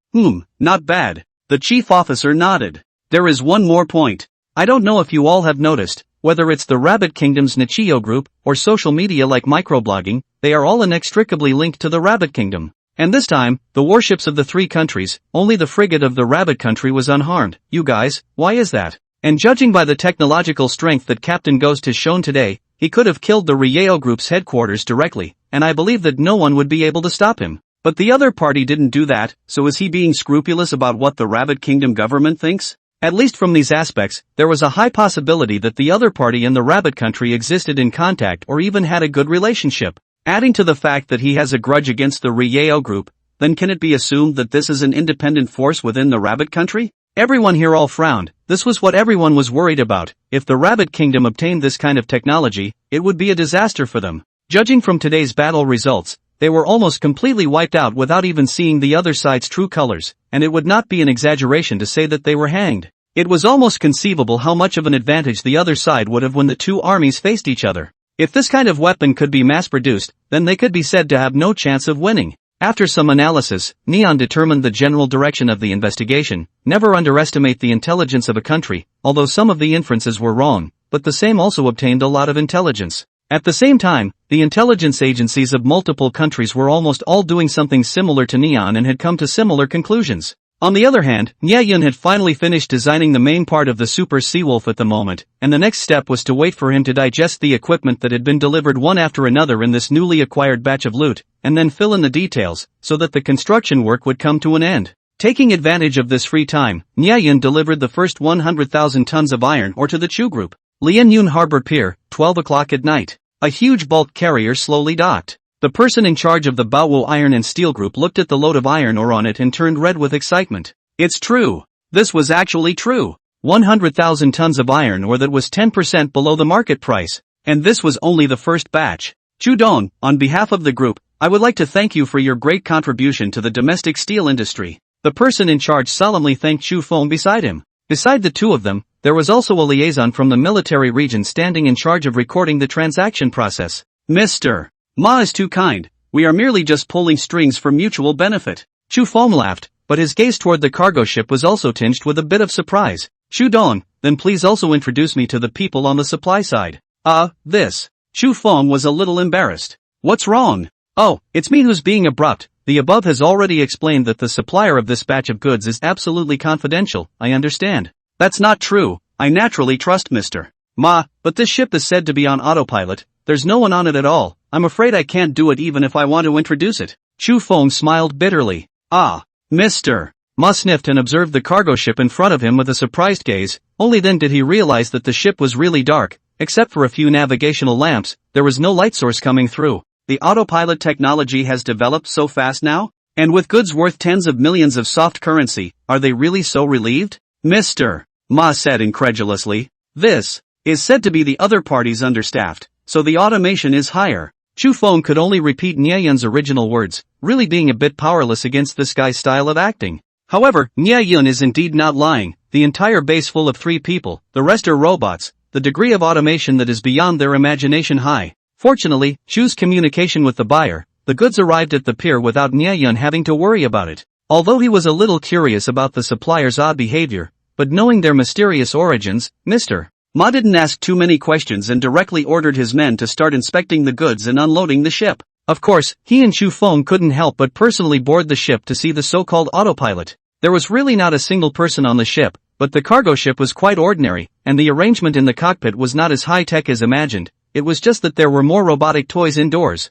Speaker 1: Not bad. The chief officer nodded. There is one more point. I don't know if you all have noticed, whether it's the Rabbit Kingdom's Nichio group, or social media like microblogging, they are all inextricably linked to the Rabbit Kingdom. And this time, the warships of the 3 countries, only the frigate of the Rabbit country was unharmed. You guys, why is that? And judging by the technological strength that Captain Ghost has shown today, he could have killed the Ryeo group's headquarters directly, and I believe that no one would be able to stop him. But the other party didn't do that, so is he being scrupulous about what the Rabbit Kingdom government thinks? At least from these aspects, there was a high possibility that the other party and the rabbit country existed in contact or even had a good relationship. Adding to the fact that he has a grudge against the Ryeo group, then can it be assumed that this is an independent force within the rabbit country? Everyone here all frowned. This was what everyone was worried about. If the rabbit kingdom obtained this kind of technology, it would be a disaster for them. Judging from today's battle results, they were almost completely wiped out without even seeing the other side's true colors, and it would not be an exaggeration to say that they were hanged. It was almost conceivable how much of an advantage the other side would have when the two armies faced each other. If this kind of weapon could be mass-produced, then they could be said to have no chance of winning. After some analysis, Neon determined the general direction of the investigation. Never underestimate the intelligence of a country, although some of the inferences were wrong, but the same also obtained a lot of intelligence. At the same time, the intelligence agencies of multiple countries were almost all doing something similar to Neon and had come to similar conclusions. On the other hand, Nyeyun had finally finished designing the main part of the Super Seawolf at the moment, and the next step was to wait for him to digest the equipment that had been delivered one after another in this newly acquired batch of loot, and then fill in the details, so that the construction work would come to an end. Taking advantage of this free time, Nyeyun delivered the first 100,000 tons of iron ore to the Chu group. Lianyun Harbor Pier, 12 o'clock at night. A huge bulk carrier slowly docked. The person in charge of the Baowu Iron and Steel Group looked at the load of iron ore on it and turned red with excitement. It's true. This was actually true. 100,000 tons of iron ore that was 10% below the market price. And this was only the first batch. Chu Dong, on behalf of the group, I would like to thank you for your great contribution to the domestic steel industry. The person in charge solemnly thanked Chu Feng beside him. Beside the two of them, there was also a liaison from the military region standing in charge of recording the transaction process. Mr. Ma is too kind. We are merely just pulling strings for mutual benefit. Chu Feng laughed, but his gaze toward the cargo ship was also tinged with a bit of surprise. Chu Dong, then please also introduce me to the people on the supply side. This. Chu Feng was a little embarrassed. What's wrong? Oh, it's me who's being abrupt. The above has already explained that the supplier of this batch of goods is absolutely confidential, I understand. That's not true. I naturally trust Mr. Ma, but this ship is said to be on autopilot. There's no one on it at all. I'm afraid I can't do it even if I want to introduce it. Chu Feng smiled bitterly. Mr. Ma sniffed and observed the cargo ship in front of him with a surprised gaze. Only then did he realize that the ship was really dark. Except for a few navigational lamps, there was no light source coming through. The autopilot technology has developed so fast now? And with goods worth tens of millions of soft currency, are they really so relieved? Mr. Ma said incredulously. This is said to be the other party's understaffed, so the automation is higher. Chu Feng could only repeat Nyeyun's original words, really being a bit powerless against this guy's style of acting. However, Nyeyun is indeed not lying. The entire base full of 3 people, the rest are robots, the degree of automation that is beyond their imagination high. Fortunately, Chu's communication with the buyer, the goods arrived at the pier without Nyeyun having to worry about it. Although he was a little curious about the supplier's odd behavior, but knowing their mysterious origins, Mr. Ma didn't ask too many questions and directly ordered his men to start inspecting the goods and unloading the ship. Of course, he and Chu Feng couldn't help but personally board the ship to see the so-called autopilot. There was really not a single person on the ship, but the cargo ship was quite ordinary, and the arrangement in the cockpit was not as high-tech as imagined. It was just that there were more robotic toys indoors.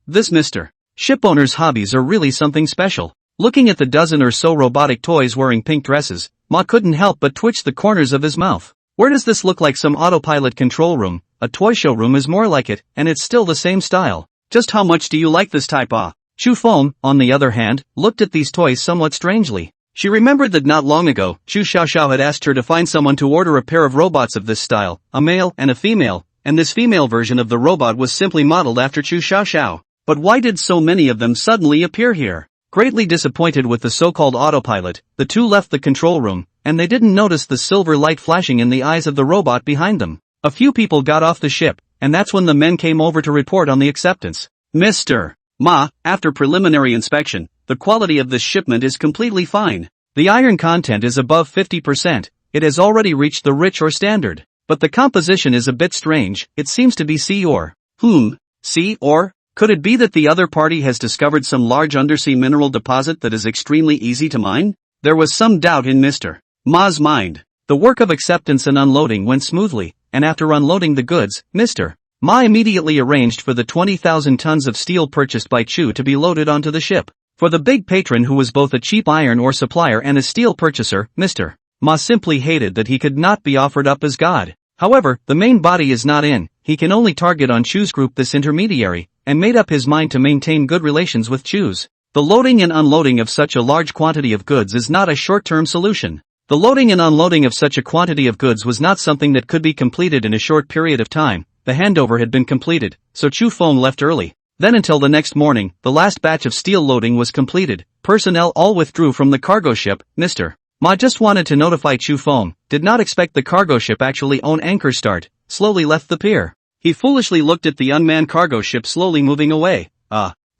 Speaker 1: This Mr. Shipowner's hobbies are really something special. Looking at the dozen or so robotic toys wearing pink dresses, Ma couldn't help but twitch the corners of his mouth. Where does this look like some autopilot control room? A toy showroom is more like it, and it's still the same style. Just how much do you like this type? Chu Feng, on the other hand, looked at these toys somewhat strangely. She remembered that not long ago, Chu Xiaoxiao had asked her to find someone to order a pair of robots of this style, a male and a female, and this female version of the robot was simply modeled after Chu Xiaoxiao. But why did so many of them suddenly appear here? Greatly disappointed with the so-called autopilot, the two left the control room, and they didn't notice the silver light flashing in the eyes of the robot behind them. A few people got off the ship, and that's when the men came over to report on the acceptance. Mr. Ma, after preliminary inspection, the quality of this shipment is completely fine. The iron content is above 50%, it has already reached the rich ore standard. But the composition is a bit strange, it seems to be sea ore. Sea ore? Could it be that the other party has discovered some large undersea mineral deposit that is extremely easy to mine? There was some doubt in Mr. Ma's mind. The work of acceptance and unloading went smoothly, and after unloading the goods, Mr. Ma immediately arranged for the 20,000 tons of steel purchased by Chu to be loaded onto the ship. For the big patron who was both a cheap iron ore supplier and a steel purchaser, Mr. Ma simply hated that he could not be offered up as God. However, the main body is not in, he can only target on Chu's group this intermediary, and made up his mind to maintain good relations with Chu's. The loading and unloading of such a large quantity of goods is not a short-term solution. The loading and unloading of such a quantity of goods was not something that could be completed in a short period of time. The handover had been completed, so Chu Feng left early. Then until the next morning, the last batch of steel loading was completed. Personnel all withdrew from the cargo ship. Mr. Ma just wanted to notify Chu Feng, did not expect the cargo ship actually own anchor start, slowly left the pier. He foolishly looked at the unmanned cargo ship slowly moving away.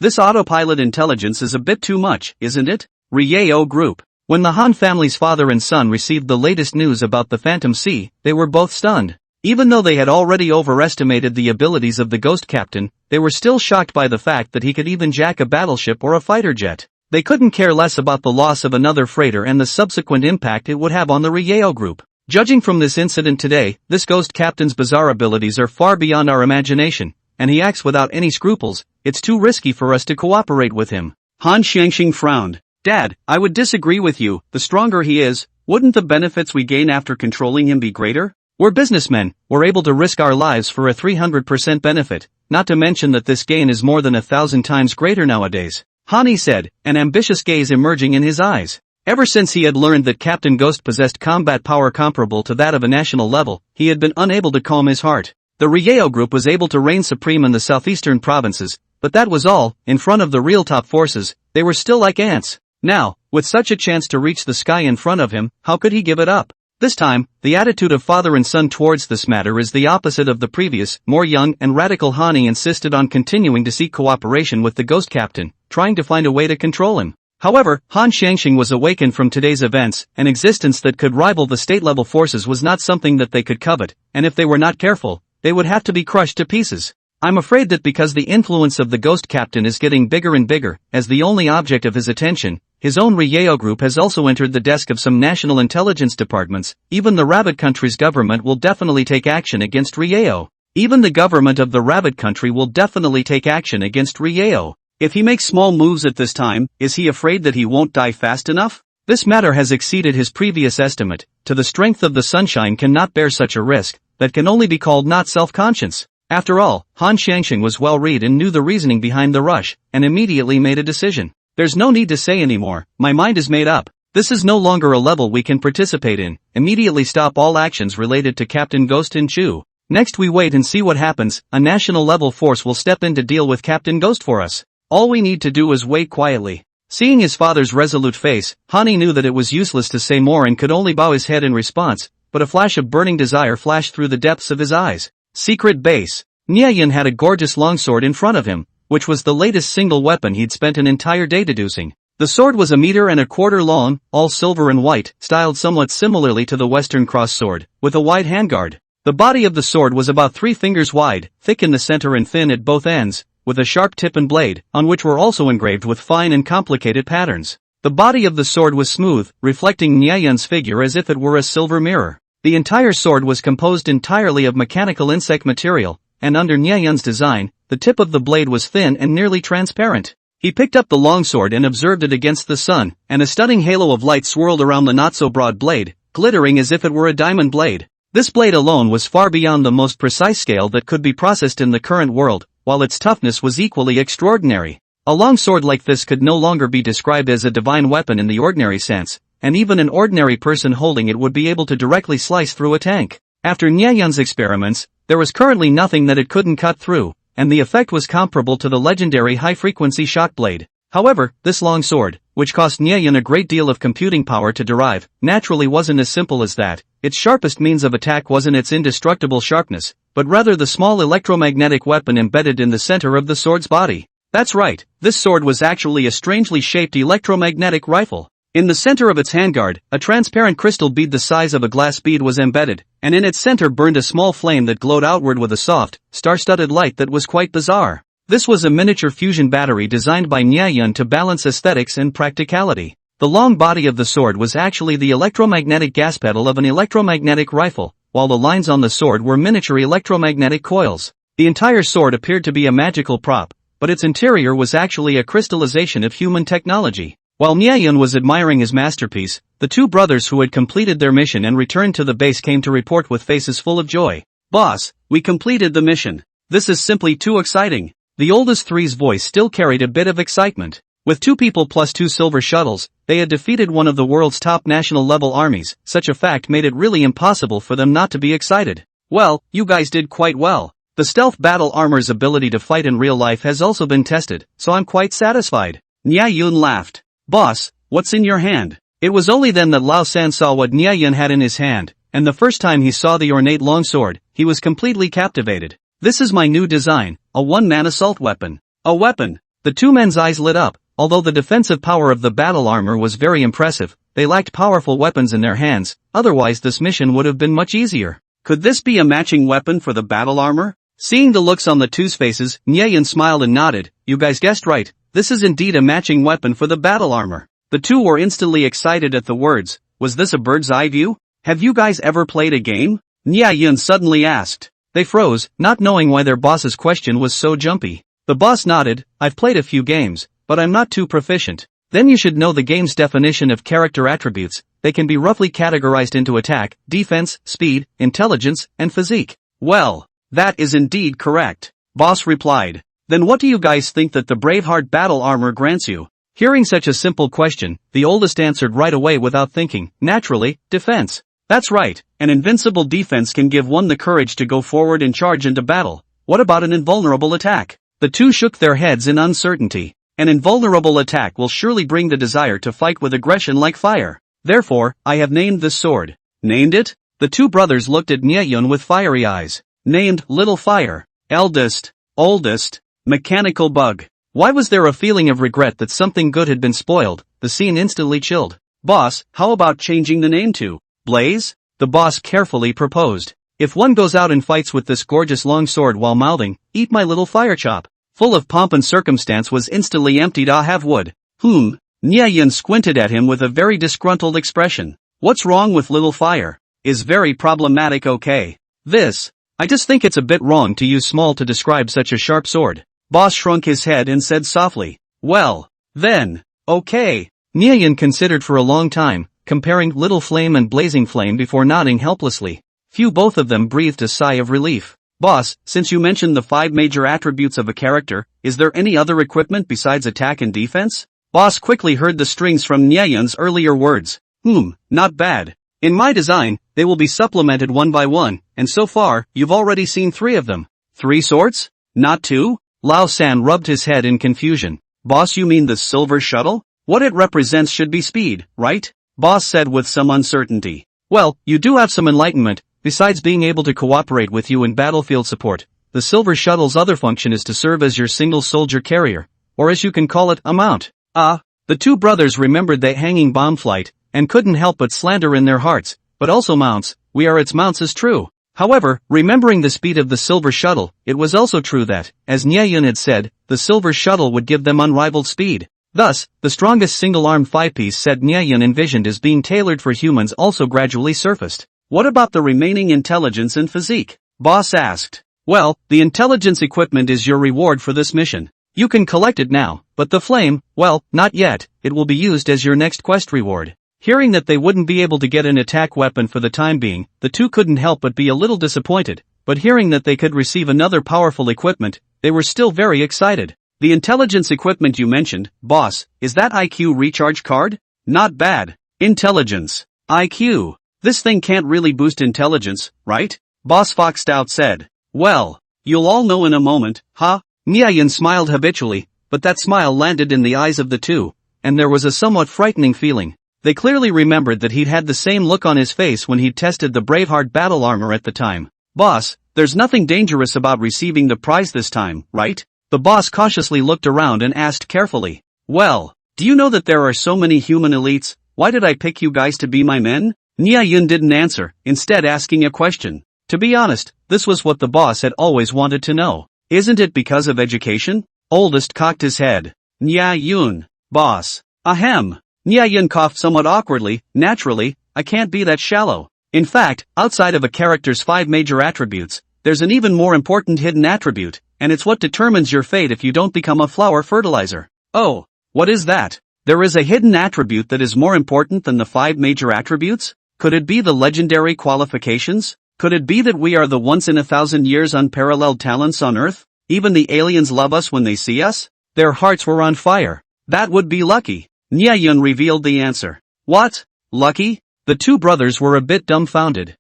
Speaker 1: This autopilot intelligence is a bit too much, isn't it? Rieo Group. When the Han family's father and son received the latest news about the Phantom Sea, they were both stunned. Even though they had already overestimated the abilities of the Ghost Captain, they were still shocked by the fact that he could even jack a battleship or a fighter jet. They couldn't care less about the loss of another freighter and the subsequent impact it would have on the Rieo Group. Judging from this incident today, this Ghost Captain's bizarre abilities are far beyond our imagination, and he acts without any scruples. It's too risky for us to cooperate with him. Han Xiangxing frowned. Dad, I would disagree with you. The stronger he is, wouldn't the benefits we gain after controlling him be greater? We're businessmen, we're able to risk our lives for a 300% benefit, not to mention that this gain is more than 1,000 times greater nowadays. Hani said, an ambitious gaze emerging in his eyes. Ever since he had learned that Captain Ghost possessed combat power comparable to that of a national level, he had been unable to calm his heart. The Rieo Group was able to reign supreme in the southeastern provinces, but that was all. In front of the real top forces, they were still like ants. Now, with such a chance to reach the sky in front of him, how could he give it up? This time, the attitude of father and son towards this matter is the opposite of the previous. More young and radical Hani insisted on continuing to seek cooperation with the Ghost Captain, trying to find a way to control him. However, Han Xiangxing was awakened from today's events. An existence that could rival the state-level forces was not something that they could covet, and if they were not careful, they would have to be crushed to pieces. I'm afraid that because the influence of the Ghost Captain is getting bigger and bigger, as the only object of his attention, his own Rieo Group has also entered the desk of some national intelligence departments. Even the Rabbit country's government will definitely take action against Rieo. Even the government of the Rabbit country will definitely take action against Rieo. If he makes small moves at this time, is he afraid that he won't die fast enough? This matter has exceeded his previous estimate. To the strength of the sunshine cannot bear such a risk, that can only be called not self-conscious. After all, Han Xiangxing was well-read and knew the reasoning behind the rush, and immediately made a decision. There's no need to say anymore, my mind is made up. This is no longer a level we can participate in. Immediately stop all actions related to Captain Ghost and Chu. Next we wait and see what happens. A national level force will step in to deal with Captain Ghost for us. All we need to do is wait quietly. Seeing his father's resolute face, Hani knew that it was useless to say more and could only bow his head in response, but a flash of burning desire flashed through the depths of his eyes. Secret base. Niayan had a gorgeous longsword in front of him, which was the latest single weapon he'd spent an entire day deducing. The sword was 1.25 meters long, all silver and white, styled somewhat similarly to the Western cross sword, with a wide handguard. The body of the sword was about 3 fingers wide, thick in the center and thin at both ends, with a sharp tip and blade, on which were also engraved with fine and complicated patterns. The body of the sword was smooth, reflecting Niayan's figure as if it were a silver mirror. The entire sword was composed entirely of mechanical insect material, and under Niayan's design, the tip of the blade was thin and nearly transparent. He picked up the longsword and observed it against the sun, and a stunning halo of light swirled around the not-so-broad blade, glittering as if it were a diamond blade. This blade alone was far beyond the most precise scale that could be processed in the current world, while its toughness was equally extraordinary. A long sword like this could no longer be described as a divine weapon in the ordinary sense, and even an ordinary person holding it would be able to directly slice through a tank. After Niayan's experiments, there was currently nothing that it couldn't cut through, and the effect was comparable to the legendary high-frequency shock blade. However, this long sword, which cost Niayan a great deal of computing power to derive, naturally wasn't as simple as that. Its sharpest means of attack wasn't its indestructible sharpness, but rather the small electromagnetic weapon embedded in the center of the sword's body. That's right, this sword was actually a strangely shaped electromagnetic rifle. In the center of its handguard, a transparent crystal bead the size of a glass bead was embedded, and in its center burned a small flame that glowed outward with a soft, star-studded light that was quite bizarre. This was a miniature fusion battery designed by Niayan to balance aesthetics and practicality. The long body of the sword was actually the electromagnetic gas pedal of an electromagnetic rifle, while the lines on the sword were miniature electromagnetic coils. The entire sword appeared to be a magical prop, but its interior was actually a crystallization of human technology. While Nyayun was admiring his masterpiece, the two brothers who had completed their mission and returned to the base came to report with faces full of joy. Boss, we completed the mission. This is simply too exciting. The oldest three's voice still carried a bit of excitement. With 2 people plus 2 silver shuttles, they had defeated one of the world's top national-level armies. Such a fact made it really impossible for them not to be excited. Well, you guys did quite well. The stealth battle armor's ability to fight in real life has also been tested, so I'm quite satisfied. Nyayun laughed. Boss, what's in your hand? It was only then that Lao San saw what Nyayun had in his hand, and the first time he saw the ornate longsword, he was completely captivated. This is my new design, a one-man assault weapon. A weapon. The two men's eyes lit up. Although the defensive power of the battle armor was very impressive, they lacked powerful weapons in their hands, otherwise this mission would have been much easier. Could this be a matching weapon for the battle armor? Seeing the looks on the two's faces, Nyayun smiled and nodded. You guys guessed right, this is indeed a matching weapon for the battle armor. The two were instantly excited at the words. Was this a bird's eye view? Have you guys ever played a game? Nyayun suddenly asked. They froze, not knowing why their boss's question was so jumpy. The boss nodded. I've played a few games, but I'm not too proficient. Then you should know the game's definition of character attributes. They can be roughly categorized into attack, defense, speed, intelligence, and physique. Well, that is indeed correct. Boss replied. Then what do you guys think that the Braveheart battle armor grants you? Hearing such a simple question, the oldest answered right away without thinking. Naturally, defense. That's right, an invincible defense can give one the courage to go forward and charge into battle. What about an invulnerable attack? The two shook their heads in uncertainty. An invulnerable attack will surely bring the desire to fight with aggression like fire. Therefore, I have named this sword. Named it? The two brothers looked at Nyayun with fiery eyes. Named Little Fire. Eldest. Oldest. Mechanical Bug. Why was there a feeling of regret that something good had been spoiled? The scene instantly chilled. Boss, how about changing the name to Blaze? The boss carefully proposed. If one goes out and fights with this gorgeous long sword while mouthing, eat my little fire chop. Full of pomp and circumstance was instantly emptied. I have wood. Nyayun squinted at him with a very disgruntled expression. What's wrong with Little Fire? Is very problematic. Okay. I just think it's a bit wrong to use small to describe such a sharp sword. Boss shrunk his head and said softly. Well, then, okay. Nyayun considered for a long time, comparing Little Flame and Blazing Flame before nodding helplessly. Both of them breathed a sigh of relief. Boss, since you mentioned the 5 major attributes of a character, is there any other equipment besides attack and defense? Boss quickly heard the strings from Nyayun's earlier words. Not bad. In my design, they will be supplemented one by one, and so far, you've already seen 3 of them. 3 swords? Not 2? Lao San rubbed his head in confusion. Boss, you mean the silver shuttle? What it represents should be speed, right? Boss said with some uncertainty. Well, you do have some enlightenment. Besides being able to cooperate with you in battlefield support, the silver shuttle's other function is to serve as your single soldier carrier, or as you can call it, a mount. The two brothers remembered the hanging bomb flight, and couldn't help but slander in their hearts, but also mounts, we are its mounts is true. However, remembering the speed of the silver shuttle, it was also true that, as Nyayun had said, the silver shuttle would give them unrivaled speed. Thus, the strongest single-armed 5-piece set Nyayun envisioned as being tailored for humans also gradually surfaced. What about the remaining intelligence and physique? Boss asked. Well, the intelligence equipment is your reward for this mission. You can collect it now, but the flame, well, not yet, it will be used as your next quest reward. Hearing that they wouldn't be able to get an attack weapon for the time being, the two couldn't help but be a little disappointed, but hearing that they could receive another powerful equipment, they were still very excited. The intelligence equipment you mentioned, boss, is that IQ recharge card? Not bad. Intelligence. IQ. This thing can't really boost intelligence, right? Boss Fox Stout said. Well, you'll all know in a moment, huh? Nyayun smiled habitually, but that smile landed in the eyes of the two, and there was a somewhat frightening feeling. They clearly remembered that he'd had the same look on his face when he'd tested the Braveheart battle armor at the time. Boss, there's nothing dangerous about receiving the prize this time, right? The boss cautiously looked around and asked carefully. Well, do you know that there are so many human elites? Why did I pick you guys to be my men? Nyayun didn't answer, instead asking a question. To be honest, this was what the boss had always wanted to know. Isn't it because of education? Oldest cocked his head. Nyayun. Boss. Ahem. Nyayun coughed somewhat awkwardly. Naturally, I can't be that shallow. In fact, outside of a character's 5 major attributes, there's an even more important hidden attribute, and it's what determines your fate if you don't become a flower fertilizer. Oh, what is that? There is a hidden attribute that is more important than the 5 major attributes? Could it be the legendary qualifications? Could it be that we are the once-in-a-thousand-years unparalleled talents on Earth? Even the aliens love us when they see us? Their hearts were on fire. That would be lucky. Nyayun revealed the answer. What? Lucky? The two brothers were a bit dumbfounded.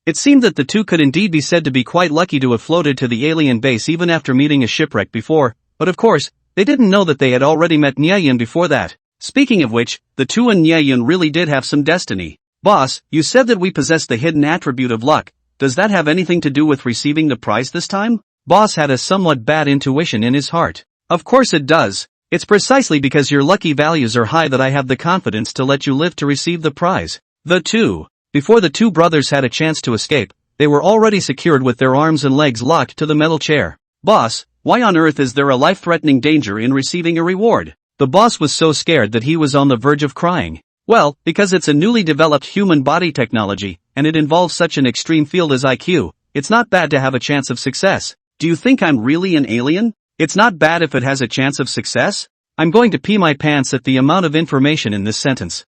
Speaker 1: It seemed that the two could indeed be said to be quite lucky to have floated to the alien base even after meeting a shipwreck before, but of course, they didn't know that they had already met Nyayun before that. Speaking of which, the two and Nyayun really did have some destiny. Boss, you said that we possess the hidden attribute of luck. Does that have anything to do with receiving the prize this time? Boss had a somewhat bad intuition in his heart. Of course it does. It's precisely because your lucky values are high that I have the confidence to let you live to receive the prize. Before the two brothers had a chance to escape, they were already secured with their arms and legs locked to the metal chair. Boss, why on earth is there a life-threatening danger in receiving a reward? The boss was so scared that he was on the verge of crying. Well, because it's a newly developed human body technology, and it involves such an extreme field as IQ, it's not bad to have a chance of success. Do you think I'm really an alien? It's not bad if it has a chance of success? I'm going to pee my pants at the amount of information in this sentence.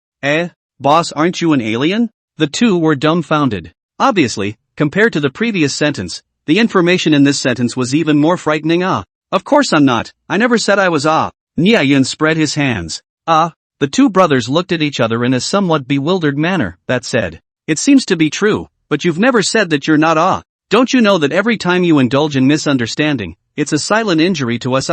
Speaker 1: Boss, aren't you an alien? The two were dumbfounded. Obviously, compared to the previous sentence, the information in this sentence was even more frightening. Of course I'm not. I never said I was. Nyayun spread his hands. The two brothers looked at each other in a somewhat bewildered manner. That said, it seems to be true, but you've never said that you're not. Don't you know that every time you indulge in misunderstanding, it's a silent injury to us?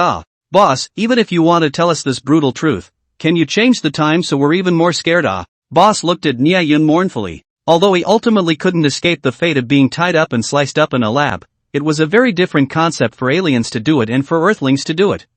Speaker 1: Boss, even if you want to tell us this brutal truth, can you change the time so we're even more scared? Boss looked at Nyayun mournfully. Although he ultimately couldn't escape the fate of being tied up and sliced up in a lab, it was a very different concept for aliens to do it and for Earthlings to do it.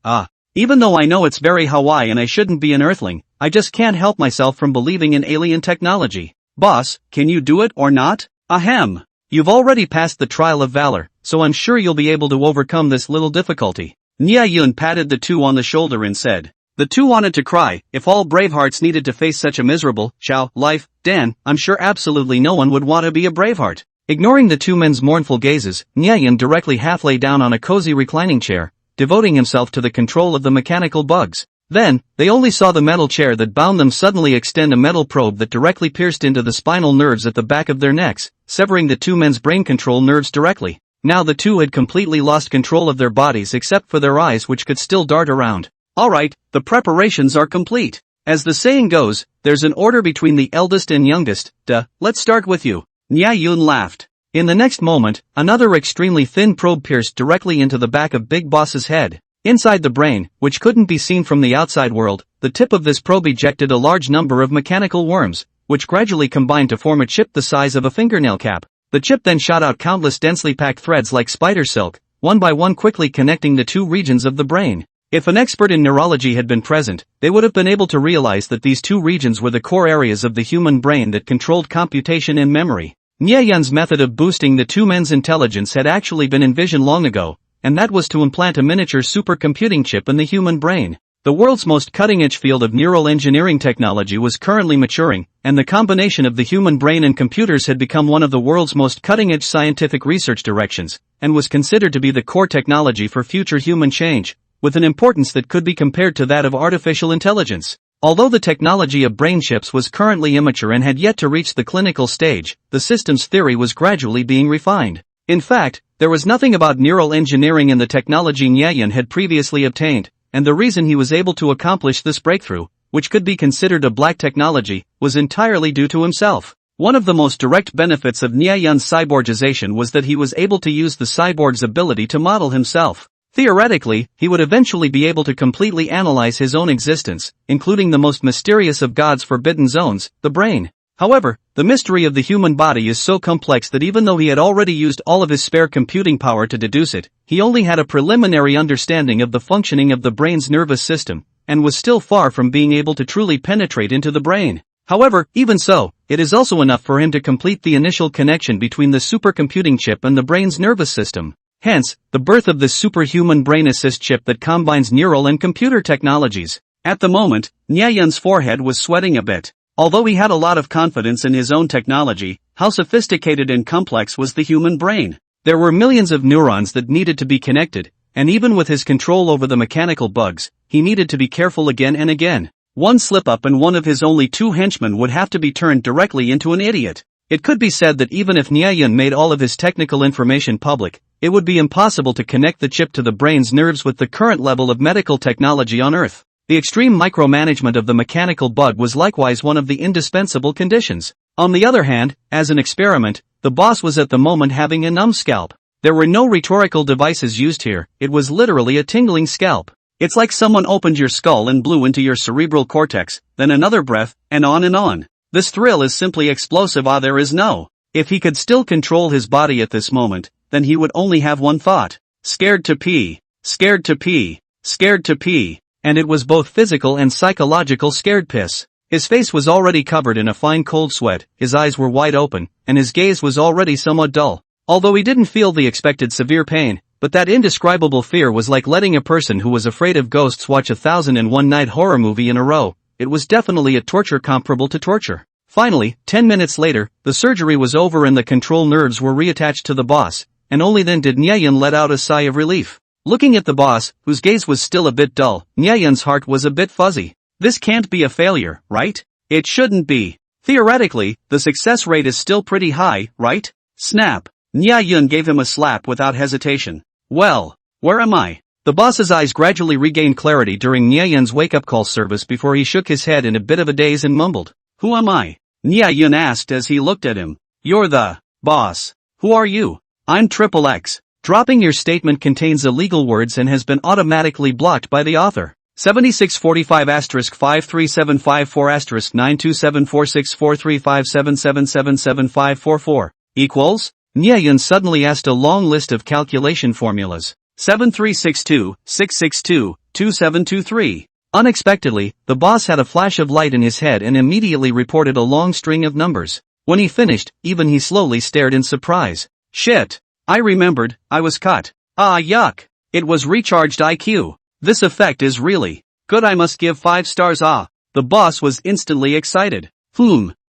Speaker 1: Even though I know it's very Hawaii and I shouldn't be an Earthling, I just can't help myself from believing in alien technology. Boss, can you do it or not? Ahem. You've already passed the trial of valor, so I'm sure you'll be able to overcome this little difficulty. Nyayun patted the two on the shoulder and said. The two wanted to cry. If all bravehearts needed to face such a miserable, life, Dan, I'm sure absolutely no one would want to be a braveheart. Ignoring the two men's mournful gazes, Nyayun directly half lay down on a cozy reclining chair, devoting himself to the control of the mechanical bugs. Then, they only saw the metal chair that bound them suddenly extend a metal probe that directly pierced into the spinal nerves at the back of their necks, severing the two men's brain control nerves directly. Now the two had completely lost control of their bodies except for their eyes, which could still dart around. Alright, the preparations are complete. As the saying goes, there's an order between the eldest and youngest. Let's start with you. Nyayun laughed. In the next moment, another extremely thin probe pierced directly into the back of Big Boss's head. Inside the brain, which couldn't be seen from the outside world, the tip of this probe ejected a large number of mechanical worms, which gradually combined to form a chip the size of a fingernail cap. The chip then shot out countless densely packed threads like spider silk, one by one quickly connecting the two regions of the brain. If an expert in neurology had been present, they would have been able to realize that these two regions were the core areas of the human brain that controlled computation and memory. Nyayun's method of boosting the two men's intelligence had actually been envisioned long ago, and that was to implant a miniature supercomputing chip in the human brain. The world's most cutting-edge field of neural engineering technology was currently maturing, and the combination of the human brain and computers had become one of the world's most cutting-edge scientific research directions, and was considered to be the core technology for future human change, with an importance that could be compared to that of artificial intelligence. Although the technology of brain chips was currently immature and had yet to reach the clinical stage, the system's theory was gradually being refined. In fact, there was nothing about neural engineering in the technology Nyayun had previously obtained, and the reason he was able to accomplish this breakthrough, which could be considered a black technology, was entirely due to himself. One of the most direct benefits of Nyayun's cyborgization was that he was able to use the cyborg's ability to model himself. Theoretically, he would eventually be able to completely analyze his own existence, including the most mysterious of God's forbidden zones, the brain. However, the mystery of the human body is so complex that even though he had already used all of his spare computing power to deduce it, he only had a preliminary understanding of the functioning of the brain's nervous system, and was still far from being able to truly penetrate into the brain. However, even so, it is also enough for him to complete the initial connection between the supercomputing chip and the brain's nervous system. Hence, the birth of this superhuman brain assist chip that combines neural and computer technologies. At the moment, Nyayun's forehead was sweating a bit. Although he had a lot of confidence in his own technology, how sophisticated and complex was the human brain? There were millions of neurons that needed to be connected, and even with his control over the mechanical bugs, he needed to be careful again and again. One slip-up and one of his only two henchmen would have to be turned directly into an idiot. It could be said that even if Nyayan made all of his technical information public, it would be impossible to connect the chip to the brain's nerves with the current level of medical technology on Earth. The extreme micromanagement of the mechanical bug was likewise one of the indispensable conditions. On the other hand, as an experiment, the boss was at the moment having a numb scalp. There were no rhetorical devices used here, it was literally a tingling scalp. It's like someone opened your skull and blew into your cerebral cortex, then another breath, and on and on. This thrill is simply explosive. There is no. If he could still control his body at this moment, then he would only have one thought. Scared to pee. Scared to pee. Scared to pee. And it was both physical and psychological scared piss. His face was already covered in a fine cold sweat, his eyes were wide open, and his gaze was already somewhat dull. Although he didn't feel the expected severe pain, but that indescribable fear was like letting a person who was afraid of ghosts watch 1001 Night horror movie in a row. It was definitely a torture comparable to torture. Finally, 10 minutes later, the surgery was over and the control nerves were reattached to the boss, and only then did Nyayan let out a sigh of relief. Looking at the boss, whose gaze was still a bit dull, Nyayan's heart was a bit fuzzy. This can't be a failure, right? It shouldn't be. Theoretically, the success rate is still pretty high, right? Snap. Nyayan gave him a slap without hesitation. Well, where am I? The boss's eyes gradually regained clarity during Nyayan's wake-up call service before he shook his head in a bit of a daze and mumbled. Who am I? Nyayan asked as he looked at him. You're the boss. Who are you? I'm Triple X. Dropping your statement contains illegal words and has been automatically blocked by the author. 7645*53754*92746435777777544 equals? Nyayan suddenly asked a long list of calculation formulas. 7362-662-2723. Unexpectedly, the boss had a flash of light in his head and immediately reported a long string of numbers. When he finished, even he slowly stared in surprise. Shit. I remembered, I was cut. Ah yuck. It was recharged IQ. This effect is really good. I must give 5 stars. The boss was instantly excited.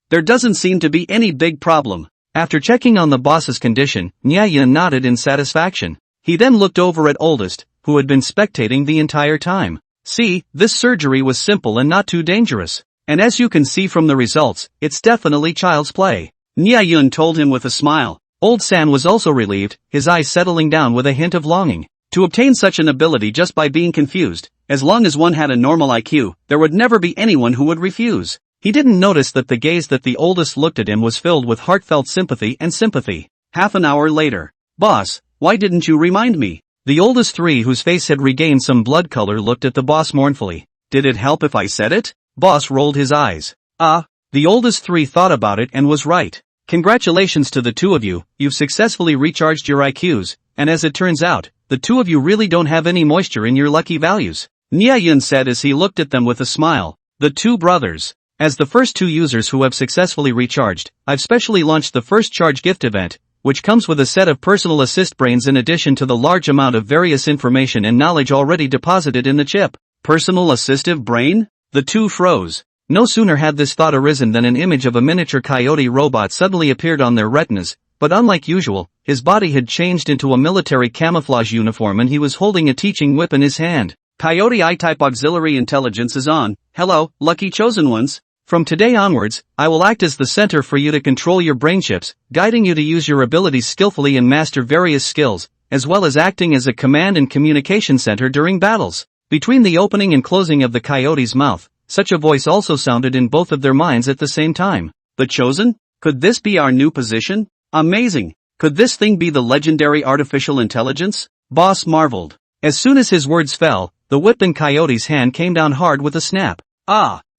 Speaker 1: There doesn't seem to be any big problem. After checking on the boss's condition, Nyayan nodded in satisfaction. He then looked over at Oldest, who had been spectating the entire time. See, this surgery was simple and not too dangerous. And as you can see from the results, it's definitely child's play. Nyayan told him with a smile. Old San was also relieved, his eyes settling down with a hint of longing. To obtain such an ability just by being confused, as long as one had a normal IQ, there would never be anyone who would refuse. He didn't notice that the gaze that the Oldest looked at him was filled with heartfelt sympathy and sympathy. Half an hour later. Boss, why didn't you remind me? The Oldest three, whose face had regained some blood color, looked at the boss mournfully. Did it help if I said it? Boss rolled his eyes. The Oldest three thought about it and was right. Congratulations to the two of you, you've successfully recharged your IQs, and as it turns out, the two of you really don't have any moisture in your lucky values. Nyayan said as he looked at them with a smile. The two brothers. As the first two users who have successfully recharged, I've specially launched the first charge gift event, which comes with a set of personal assist brains in addition to the large amount of various information and knowledge already deposited in the chip. Personal assistive brain? The two froze. No sooner had this thought arisen than an image of a miniature coyote robot suddenly appeared on their retinas, but unlike usual, his body had changed into a military camouflage uniform and he was holding a teaching whip in his hand. Coyote I-type auxiliary intelligence is on. Hello, lucky chosen ones. From today onwards, I will act as the center for you to control your brain chips, guiding you to use your abilities skillfully and master various skills, as well as acting as a command and communication center during battles. Between the opening and closing of the coyote's mouth, such a voice also sounded in both of their minds at the same time. The Chosen? Could this be our new position? Amazing! Could this thing be the legendary artificial intelligence? Boss marveled. As soon as his words fell, the whip in Coyote's hand came down hard with a snap.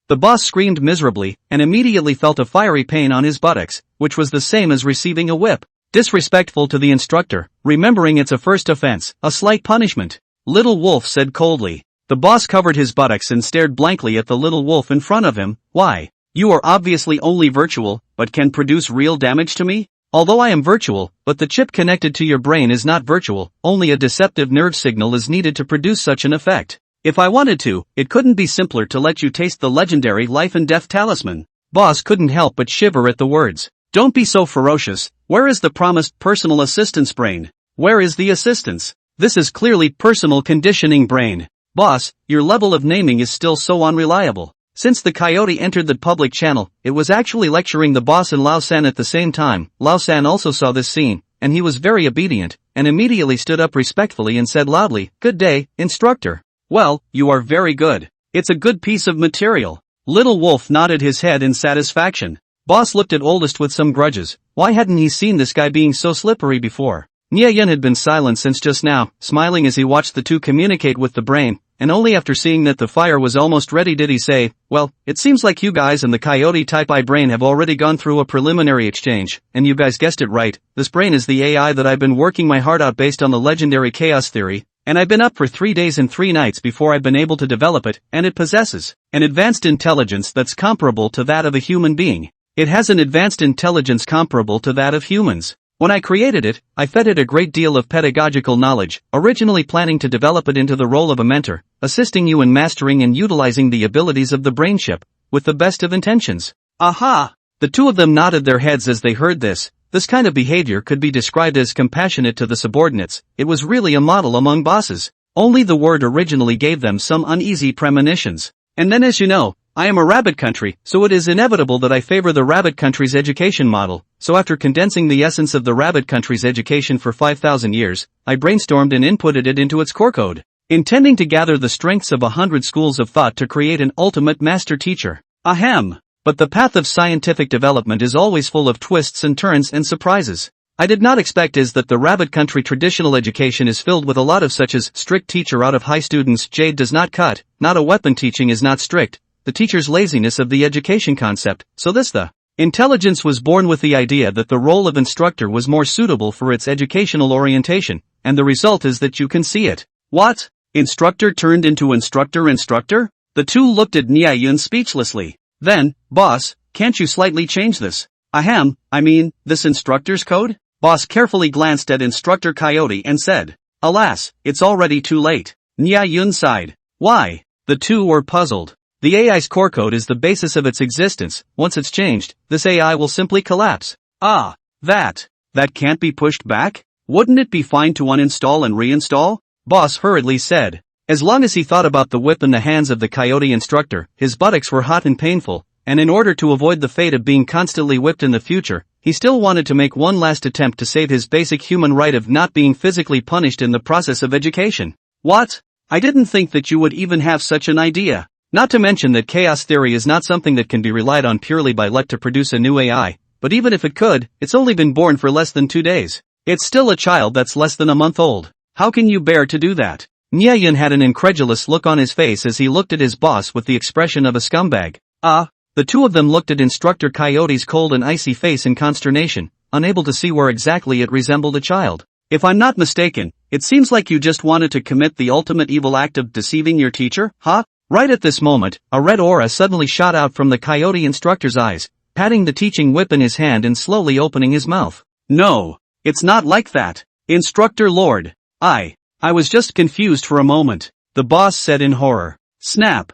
Speaker 1: The boss screamed miserably, and immediately felt a fiery pain on his buttocks, which was the same as receiving a whip. Disrespectful to the instructor, remembering it's a first offense, a slight punishment. Little Wolf said coldly. The boss covered his buttocks and stared blankly at the little wolf in front of him. Why? You are obviously only virtual, but can produce real damage to me? Although I am virtual, but the chip connected to your brain is not virtual, only a deceptive nerve signal is needed to produce such an effect. If I wanted to, it couldn't be simpler to let you taste the legendary life and death talisman. Boss couldn't help but shiver at the words. Don't be so ferocious. Where is the promised personal assistance brain? Where is the assistance? This is clearly personal conditioning brain. Boss, your level of naming is still so unreliable. Since the coyote entered the public channel, it was actually lecturing the boss and Lao San at the same time. Lao San also saw this scene, and he was very obedient, and immediately stood up respectfully and said loudly, "Good day, instructor." "Well, you are very good. It's a good piece of material." Little Wolf nodded his head in satisfaction. Boss looked at Oldest with some grudges. Why hadn't he seen this guy being so slippery before? Niayan had been silent since just now, smiling as he watched the two communicate with the brain, and only after seeing that the fire was almost ready did he say, "Well, it seems like you guys and the coyote type I brain have already gone through a preliminary exchange, and you guys guessed it right, this brain is the AI that I've been working my heart out based on the legendary chaos theory, and I've been up for 3 days and 3 nights before I've been able to develop it, and it possesses an advanced intelligence that's comparable to that of a human being. It has an advanced intelligence comparable to that of humans. When I created it, I fed it a great deal of pedagogical knowledge, originally planning to develop it into the role of a mentor, assisting you in mastering and utilizing the abilities of the brain chip, with the best of intentions." Aha! The two of them nodded their heads as they heard this. This kind of behavior could be described as compassionate to the subordinates. It was really a model among bosses. Only the word originally gave them some uneasy premonitions. And then, as you know, I am a rabbit country, so it is inevitable that I favor the rabbit country's education model. So after condensing the essence of the rabbit country's education for 5,000 years, I brainstormed and inputted it into its core code, intending to gather the strengths of 100 schools of thought to create an ultimate master teacher. Ahem. But the path of scientific development is always full of twists and turns and surprises. I did not expect is that the rabbit country traditional education is filled with a lot of such as strict teacher out of high students jade does not cut, not a weapon teaching is not strict, the teacher's laziness of the education concept, so the intelligence was born with the idea that the role of instructor was more suitable for its educational orientation, and the result is that you can see it. What? Instructor turned into instructor? The two looked at Niayan speechlessly. Then, boss, can't you slightly change this? Ahem, I mean, this instructor's code? Boss carefully glanced at Instructor Coyote and said, "Alas, it's already too late." Niayan sighed. Why? The two were puzzled. The AI's core code is the basis of its existence. Once it's changed, this AI will simply collapse. Ah, that can't be pushed back? Wouldn't it be fine to uninstall and reinstall? Boss hurriedly said. As long as he thought about the whip in the hands of the coyote instructor, his buttocks were hot and painful, and in order to avoid the fate of being constantly whipped in the future, he still wanted to make one last attempt to save his basic human right of not being physically punished in the process of education. What? I didn't think that you would even have such an idea. Not to mention that chaos theory is not something that can be relied on purely by luck to produce a new AI, but even if it could, it's only been born for less than 2 days. It's still a child that's less than a month old. How can you bear to do that? Niayan had an incredulous look on his face as he looked at his boss with the expression of a scumbag. The two of them looked at Instructor Coyote's cold and icy face in consternation, unable to see where exactly it resembled a child. If I'm not mistaken, it seems like you just wanted to commit the ultimate evil act of deceiving your teacher, huh? Right at this moment, a red aura suddenly shot out from the coyote instructor's eyes, patting the teaching whip in his hand and slowly opening his mouth. No, it's not like that. Instructor Lord. I was just confused for a moment, the boss said in horror. Snap.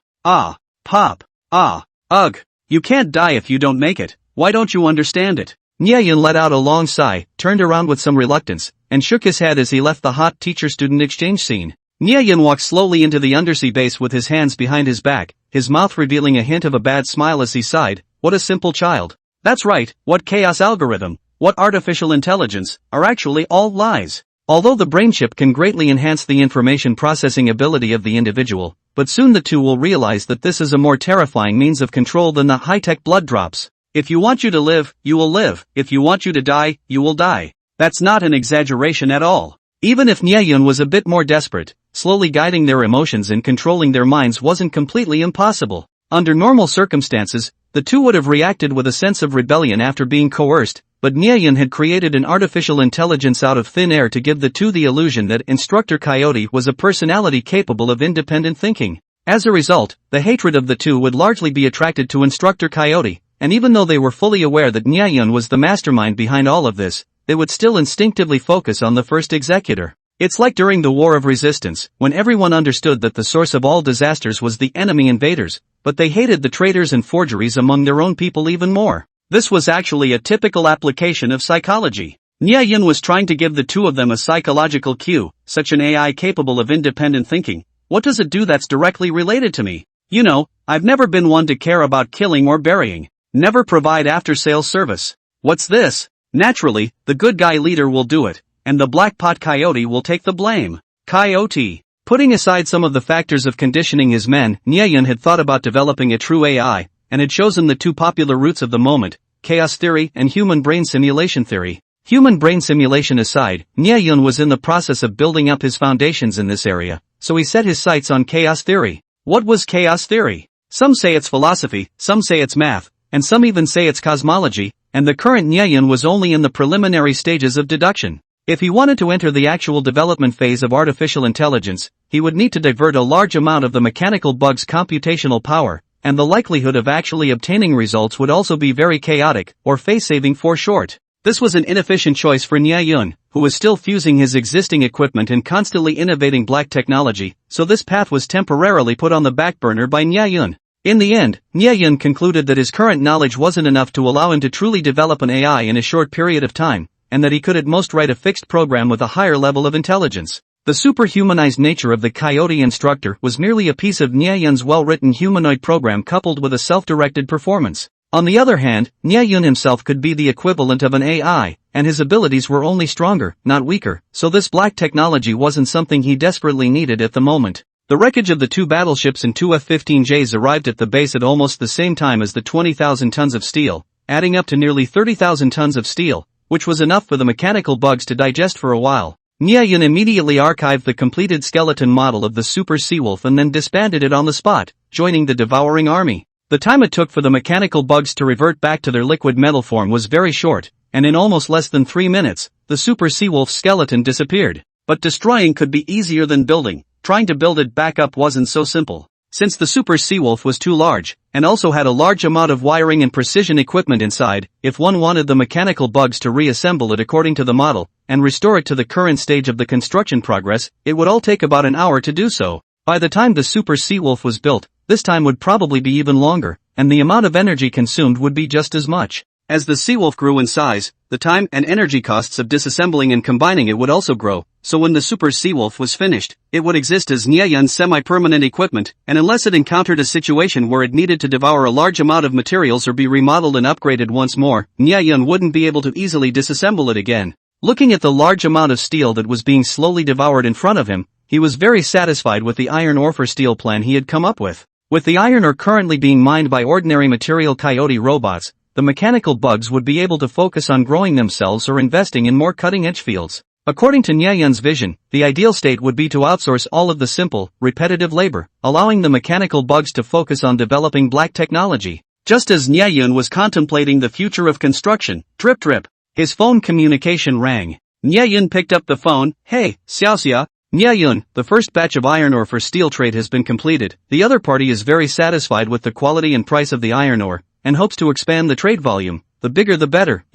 Speaker 1: Pop. Ugh. You can't die if you don't make it. Why don't you understand it? Niayan let out a long sigh, turned around with some reluctance, and shook his head as he left the hot teacher-student exchange scene. Niayan walked slowly into the undersea base with his hands behind his back, his mouth revealing a hint of a bad smile as he sighed. What a simple child. That's right, what chaos algorithm, what artificial intelligence, are actually all lies. Although the brain chip can greatly enhance the information processing ability of the individual, but soon the two will realize that this is a more terrifying means of control than the high-tech blood drops. If you want you to live, you will live. If you want you to die, you will die. That's not an exaggeration at all. Even if Niayan was a bit more desperate, slowly guiding their emotions and controlling their minds wasn't completely impossible. Under normal circumstances, the two would have reacted with a sense of rebellion after being coerced, but Niayan had created an artificial intelligence out of thin air to give the two the illusion that Instructor Coyote was a personality capable of independent thinking. As a result, the hatred of the two would largely be attracted to Instructor Coyote, and even though they were fully aware that Niayan was the mastermind behind all of this, they would still instinctively focus on the first executor. It's like during the War of Resistance, when everyone understood that the source of all disasters was the enemy invaders, but they hated the traitors and forgeries among their own people even more. This was actually a typical application of psychology. Niayan was trying to give the two of them a psychological cue, such an AI capable of independent thinking. What does it do that's directly related to me? You know, I've never been one to care about killing or burying. Never provide after-sales service. What's this? Naturally, the good guy leader will do it, and the blackpot coyote will take the blame. Coyote. Putting aside some of the factors of conditioning his men, Nyeyun had thought about developing a true AI, and had chosen the two popular routes of the moment, chaos theory and human brain simulation theory. Human brain simulation aside, Nyeyun was in the process of building up his foundations in this area, so he set his sights on chaos theory. What was chaos theory? Some say it's philosophy, some say it's math, and some even say it's cosmology, and the current Nyeyun was only in the preliminary stages of deduction. If he wanted to enter the actual development phase of artificial intelligence, he would need to divert a large amount of the mechanical bug's computational power, and the likelihood of actually obtaining results would also be very chaotic, or face-saving for short. This was an inefficient choice for Nyeyun, who was still fusing his existing equipment and constantly innovating black technology, so this path was temporarily put on the back burner by Nyeyun. In the end, Nyeyun concluded that his current knowledge wasn't enough to allow him to truly develop an AI in a short period of time, and that he could at most write a fixed program with a higher level of intelligence. The superhumanized nature of the Coyote instructor was merely a piece of Nyeyun's well-written humanoid program coupled with a self-directed performance. On the other hand, Nyeyun himself could be the equivalent of an AI, and his abilities were only stronger, not weaker, so this black technology wasn't something he desperately needed at the moment. The wreckage of the two battleships and two F-15Js arrived at the base at almost the same time as the 20,000 tons of steel, adding up to nearly 30,000 tons of steel, which was enough for the mechanical bugs to digest for a while. Nyeyun immediately archived the completed skeleton model of the Super Seawolf and then disbanded it on the spot, joining the devouring army. The time it took for the mechanical bugs to revert back to their liquid metal form was very short, and in almost less than 3 minutes, the Super Seawolf's skeleton disappeared. But destroying could be easier than building. Trying to build it back up wasn't so simple. Since the Super Seawolf was too large, and also had a large amount of wiring and precision equipment inside, if one wanted the mechanical bugs to reassemble it according to the model, and restore it to the current stage of the construction progress, it would all take about an hour to do so. By the time the Super Seawolf was built, this time would probably be even longer, and the amount of energy consumed would be just as much. As the Seawolf grew in size, the time and energy costs of disassembling and combining it would also grow, so when the Super Seawolf was finished, it would exist as Nyeyun's semi-permanent equipment, and unless it encountered a situation where it needed to devour a large amount of materials or be remodeled and upgraded once more, Nyeyun wouldn't be able to easily disassemble it again. Looking at the large amount of steel that was being slowly devoured in front of him, he was very satisfied with the iron ore for steel plan he had come up with. With the iron ore currently being mined by ordinary material Coyote robots, the mechanical bugs would be able to focus on growing themselves or investing in more cutting-edge fields. According to Nyeyun's vision, the ideal state would be to outsource all of the simple, repetitive labor, allowing the mechanical bugs to focus on developing black technology. Just as Nyeyun was contemplating the future of construction, trip, his phone communication rang. Nyeyun picked up the phone. Hey, Xiaoxia. Nyeyun, the first batch of iron ore for steel trade has been completed. The other party is very satisfied with the quality and price of the iron ore, and hopes to expand the trade volume. The bigger the better,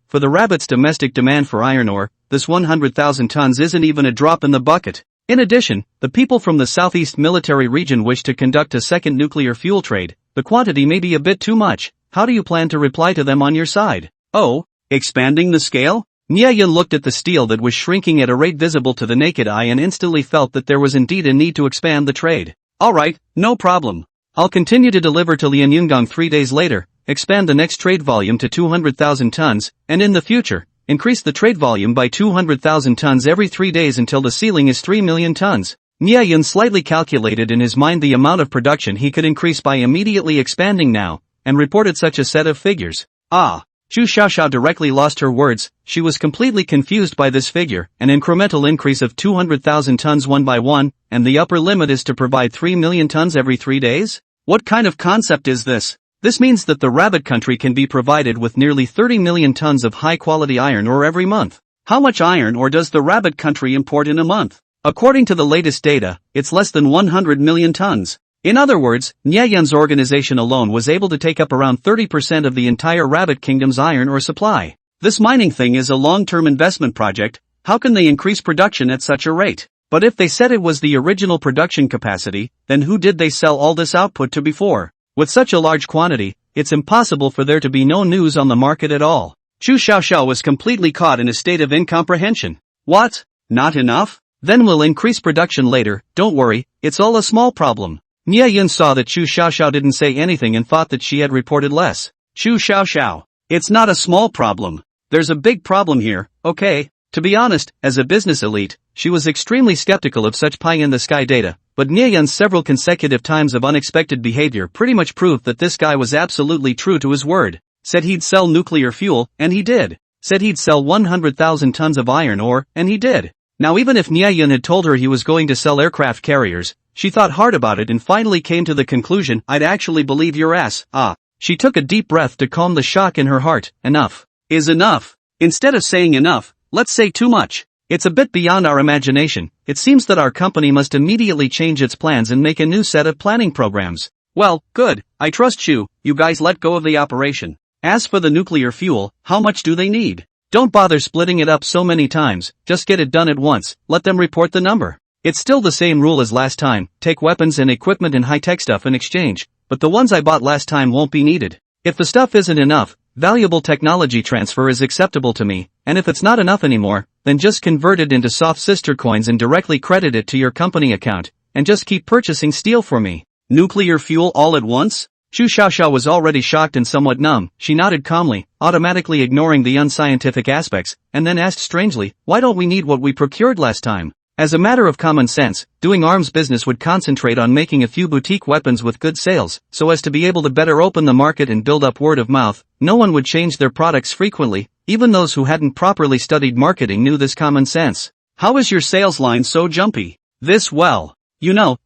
Speaker 1: for the rabbit's domestic demand for iron ore, this 100,000 tons isn't even a drop in the bucket. In addition, the people from the Southeast Military Region wish to conduct a second nuclear fuel trade. The quantity may be a bit too much. How do you plan to reply to them on your side? Oh, expanding the scale? Nyeyun looked at the steel that was shrinking at a rate visible to the naked eye and instantly felt that there was indeed a need to expand the trade. Alright, no problem. I'll continue to deliver to Lianyungang 3 days later, expand the next trade volume to 200,000 tons, and in the future, increase the trade volume by 200,000 tons every 3 days until the ceiling is 3 million tons. Nyeyun slightly calculated in his mind the amount of production he could increase by immediately expanding now, and reported such a set of figures. Zhu Xiaoxiao directly lost her words. She was completely confused by this figure, an incremental increase of 200,000 tons one by one, and the upper limit is to provide 3 million tons every 3 days? What kind of concept is this? This means that the rabbit country can be provided with nearly 30 million tons of high-quality iron ore every month. How much iron ore does the rabbit country import in a month? According to the latest data, it's less than 100 million tons. In other words, Nyeyun's organization alone was able to take up around 30% of the entire rabbit kingdom's iron ore supply. This mining thing is a long-term investment project. How can they increase production at such a rate? But if they said it was the original production capacity, then who did they sell all this output to before? With such a large quantity, it's impossible for there to be no news on the market at all. Zhu Xiaoxiao was completely caught in a state of incomprehension. What? Not enough? Then we'll increase production later, don't worry, it's all a small problem. Nia Yun saw that Chu Xiaoxiao didn't say anything and thought that she had reported less. Chu Xiaoxiao. It's not a small problem. There's a big problem here, okay? To be honest, as a business elite, she was extremely skeptical of such pie-in-the-sky data, but Nia Yun's several consecutive times of unexpected behavior pretty much proved that this guy was absolutely true to his word. Said he'd sell nuclear fuel, and he did. Said he'd sell 100,000 tons of iron ore, and he did. Now even if Nia Yun had told her he was going to sell aircraft carriers, she thought hard about it and finally came to the conclusion, I'd actually believe your ass. She took a deep breath to calm the shock in her heart. Enough is enough. Instead of saying enough, let's say too much. It's a bit beyond our imagination. It seems that our company must immediately change its plans and make a new set of planning programs. Well, good, I trust you guys let go of the operation. As for the nuclear fuel, how much do they need? Don't bother splitting it up so many times, just get it done at once, let them report the number. It's still the same rule as last time, take weapons and equipment and high-tech stuff in exchange, but the ones I bought last time won't be needed. If the stuff isn't enough, valuable technology transfer is acceptable to me, and if it's not enough anymore, then just convert it into soft sister coins and directly credit it to your company account, and just keep purchasing steel for me. Nuclear fuel all at once? Chu Xiaoxiao was already shocked and somewhat numb. She nodded calmly, automatically ignoring the unscientific aspects, and then asked strangely, why don't we need what we procured last time? As a matter of common sense, doing arms business would concentrate on making a few boutique weapons with good sales, so as to be able to better open the market and build up word of mouth. No one would change their products frequently, even those who hadn't properly studied marketing knew this common sense. How is your sales line so jumpy? Well,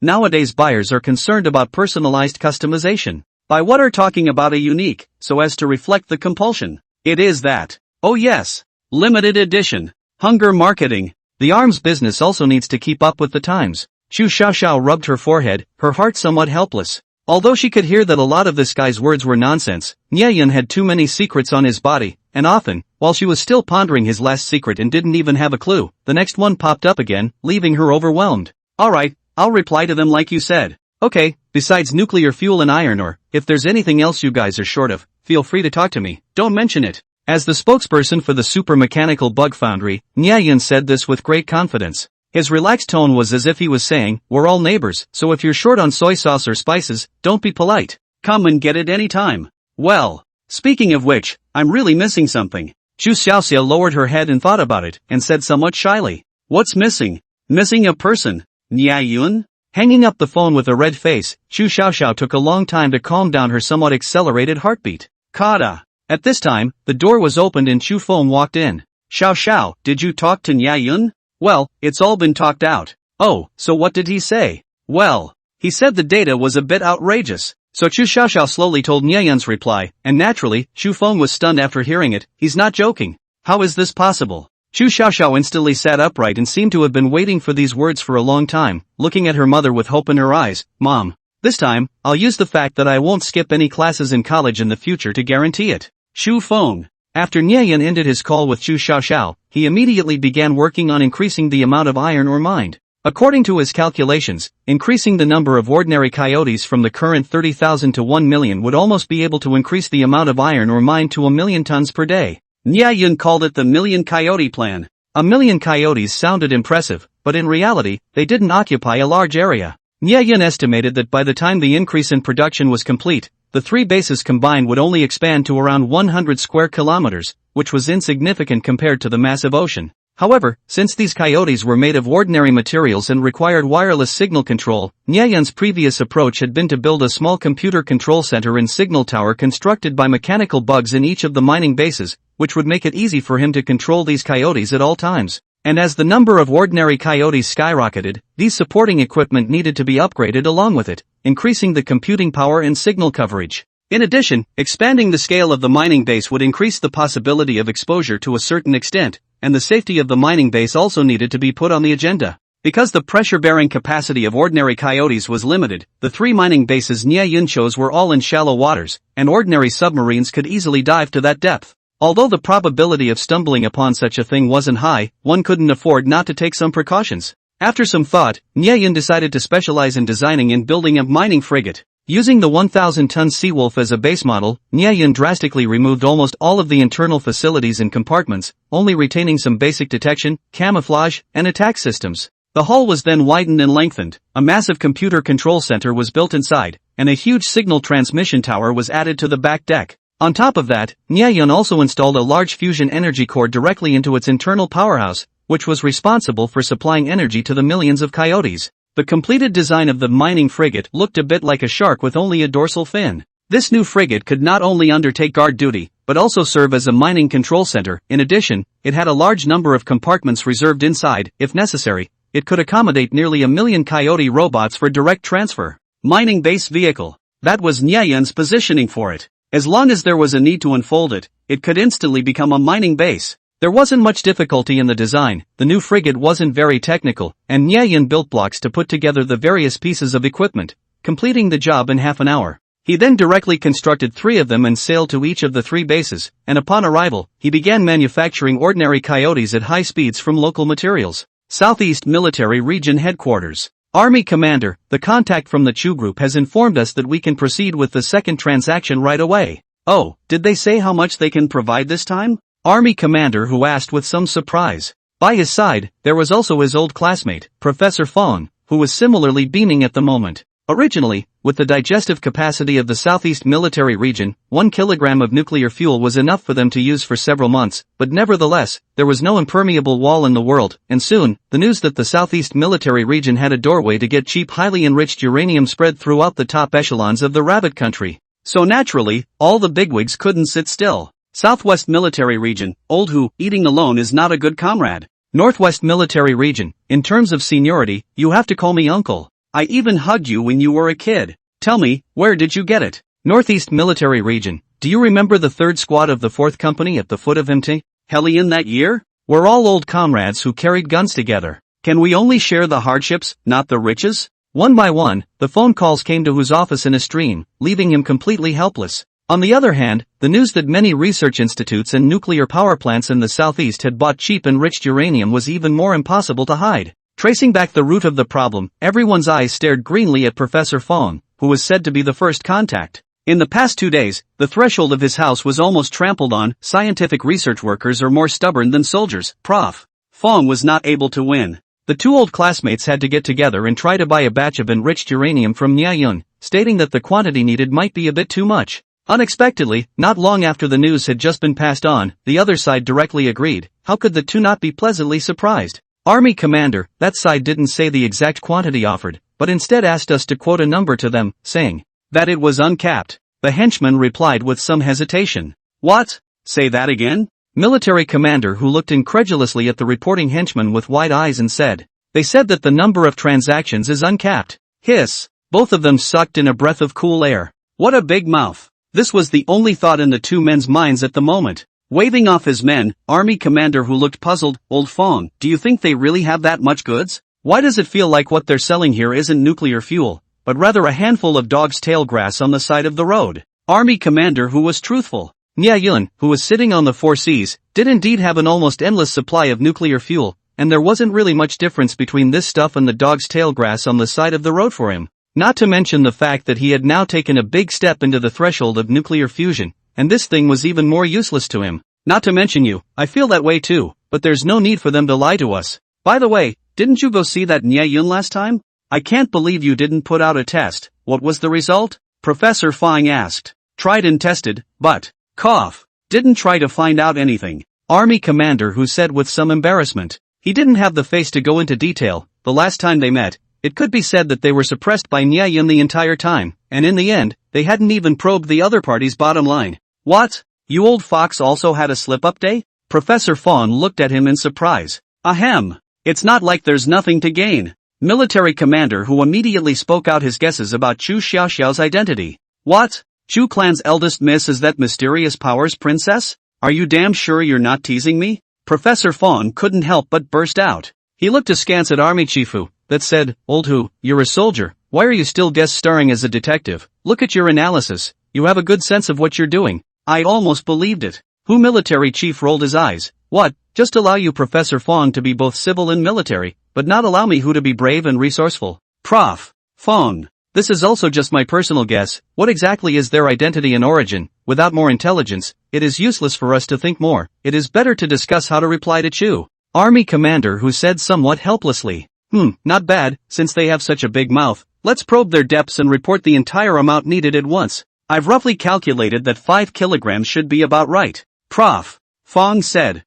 Speaker 1: nowadays buyers are concerned about personalized customization. By what are talking about a unique, so as to reflect the compulsion. It is that. Oh yes. Limited edition. Hunger marketing. The arms business also needs to keep up with the times. Chu Xiaoxiao rubbed her forehead, her heart somewhat helpless. Although she could hear that a lot of this guy's words were nonsense, Nia Yun had too many secrets on his body, and often, while she was still pondering his last secret and didn't even have a clue, the next one popped up again, leaving her overwhelmed. Alright, I'll reply to them like you said. Okay, besides nuclear fuel and iron ore, if there's anything else you guys are short of, feel free to talk to me, don't mention it. As the spokesperson for the super mechanical bug foundry, Nia Yun said this with great confidence. His relaxed tone was as if he was saying, we're all neighbors, so if you're short on soy sauce or spices, don't be polite. Come and get it anytime. Well, speaking of which, I'm really missing something. Chu Xiaoxiao lowered her head and thought about it, and said somewhat shyly. What's missing? Missing a person. Nia Yun? Hanging up the phone with a red face, Chu Xiaoxiao took a long time to calm down her somewhat accelerated heartbeat. Kada. At this time, the door was opened and Chu Feng walked in. Xiao, did you talk to Nia Yun? Well, it's all been talked out. Oh, so what did he say? Well, he said the data was a bit outrageous. So Chu Xiaoxiao slowly told Nia Yun's reply, and naturally, Chu Feng was stunned after hearing it. He's not joking. How is this possible? Chu Xiaoxiao instantly sat upright and seemed to have been waiting for these words for a long time, looking at her mother with hope in her eyes. Mom, this time, I'll use the fact that I won't skip any classes in college in the future to guarantee it. Chu Feng. After Nia Yun ended his call with Chu Xiaoxiao, he immediately began working on increasing the amount of iron ore mined. According to his calculations, increasing the number of ordinary coyotes from the current 30,000 to 1 million would almost be able to increase the amount of iron ore mined to 1 million tons per day. Nia Yun called it the million coyote plan. 1 million coyotes sounded impressive, but in reality, they didn't occupy a large area. Nia Yun estimated that by the time the increase in production was complete, the three bases combined would only expand to around 100 square kilometers, which was insignificant compared to the massive ocean. However, since these coyotes were made of ordinary materials and required wireless signal control, Nia Yun's previous approach had been to build a small computer control center and signal tower constructed by mechanical bugs in each of the mining bases, which would make it easy for him to control these coyotes at all times. And as the number of ordinary coyotes skyrocketed, these supporting equipment needed to be upgraded along with it, increasing the computing power and signal coverage. In addition, expanding the scale of the mining base would increase the possibility of exposure to a certain extent, and the safety of the mining base also needed to be put on the agenda. Because the pressure-bearing capacity of ordinary coyotes was limited, the three mining bases Nia Yun chose were all in shallow waters, and ordinary submarines could easily dive to that depth. Although the probability of stumbling upon such a thing wasn't high, one couldn't afford not to take some precautions. After some thought, Nia Yun decided to specialize in designing and building a mining frigate. Using the 1,000-ton Seawolf as a base model, Nia Yun drastically removed almost all of the internal facilities and compartments, only retaining some basic detection, camouflage, and attack systems. The hall was then widened and lengthened, a massive computer control center was built inside, and a huge signal transmission tower was added to the back deck. On top of that, Nyayun also installed a large fusion energy core directly into its internal powerhouse, which was responsible for supplying energy to the millions of coyotes. The completed design of the mining frigate looked a bit like a shark with only a dorsal fin. This new frigate could not only undertake guard duty, but also serve as a mining control center. In addition, it had a large number of compartments reserved inside. If necessary, it could accommodate nearly 1 million coyote robots for direct transfer. Mining base vehicle. That was Nyayun's positioning for it. As long as there was a need to unfold it, it could instantly become a mining base. There wasn't much difficulty in the design, the new frigate wasn't very technical, and Nyayun built blocks to put together the various pieces of equipment, completing the job in half an hour. He then directly constructed 3 of them and sailed to each of the 3 bases, and upon arrival, he began manufacturing ordinary coyotes at high speeds from local materials. Southeast Military Region Headquarters. Army Commander, the contact from the Chu Group has informed us that we can proceed with the second transaction right away. Oh, did they say how much they can provide this time? Army Commander who asked with some surprise. By his side, there was also his old classmate, Professor Fong, who was similarly beaming at the moment. Originally, with the digestive capacity of the Southeast Military Region, 1 kilogram of nuclear fuel was enough for them to use for several months, but nevertheless, there was no impermeable wall in the world, and soon, the news that the Southeast Military Region had a doorway to get cheap highly enriched uranium spread throughout the top echelons of the rabbit country. So naturally, all the bigwigs couldn't sit still. Southwest Military Region, old who, eating alone is not a good comrade. Northwest Military Region, in terms of seniority, you have to call me uncle. I even hugged you when you were a kid. Tell me, where did you get it? Northeast Military Region, do you remember the 3rd Squad of the 4th Company at the foot of Mt. Hellion that year? We're all old comrades who carried guns together. Can we only share the hardships, not the riches? One by one, the phone calls came to his office in a stream, leaving him completely helpless. On the other hand, the news that many research institutes and nuclear power plants in the southeast had bought cheap enriched uranium was even more impossible to hide. Tracing back the root of the problem, everyone's eyes stared greenly at Professor Fong, who was said to be the first contact. In the past 2 days, the threshold of his house was almost trampled on. Scientific research workers are more stubborn than soldiers. Prof. Fong was not able to win. The 2 old classmates had to get together and try to buy a batch of enriched uranium from Nyayun, stating that the quantity needed might be a bit too much. Unexpectedly, not long after the news had just been passed on, the other side directly agreed. How could the 2 not be pleasantly surprised? Army Commander, that side didn't say the exact quantity offered, but instead asked us to quote a number to them, saying that it was uncapped. The henchman replied with some hesitation. What? Say that again? Military Commander who looked incredulously at the reporting henchman with wide eyes and said, they said that the number of transactions is uncapped. Hiss. Both of them sucked in a breath of cool air. What a big mouth. This was the only thought in the 2 men's minds at the moment. Waving off his men, Army Commander who looked puzzled, Old Fong, do you think they really have that much goods? Why does it feel like what they're selling here isn't nuclear fuel, but rather a handful of dog's tail grass on the side of the road? Army Commander who was truthful. Nyayun, who was sitting on the 4 seas, did indeed have an almost endless supply of nuclear fuel, and there wasn't really much difference between this stuff and the dog's tail grass on the side of the road for him. Not to mention the fact that he had now taken a big step into the threshold of nuclear fusion, and this thing was even more useless to him. Not to mention you, I feel that way too, but there's no need for them to lie to us. By the way, didn't you go see that Nyayun last time? I can't believe you didn't put out a test. What was the result? Professor Fong asked. Tried and tested, but, cough, didn't try to find out anything. Army Commander who said with some embarrassment. He didn't have the face to go into detail. The last time they met, it could be said that they were suppressed by Nyayun the entire time, and in the end, they hadn't even probed the other party's bottom line. What? You old fox also had a slip-up day? Professor Fong looked at him in surprise. Ahem. It's not like there's nothing to gain. Military Commander who immediately spoke out his guesses about Chu Xiaoxiao's identity. What? Chu clan's eldest miss is that mysterious powers princess? Are you damn sure you're not teasing me? Professor Fong couldn't help but burst out. He looked askance at Army Chief Hu, that said, Old Hu, you're a soldier, why are you still guest starring as a detective? Look at your analysis, you have a good sense of what you're doing. I almost believed it. Hu military chief rolled his eyes. What, just allow you Professor Fong to be both civil and military, but not allow me Hu to be brave and resourceful? Prof. Fong. This is also just my personal guess. What exactly is their identity and origin? Without more intelligence, it is useless for us to think more. It is better to discuss how to reply to Chu. Army Commander who said somewhat helplessly. Not bad, since they have such a big mouth. Let's probe their depths and report the entire amount needed at once. I've roughly calculated that 5 kilograms should be about right. Prof. Fong said.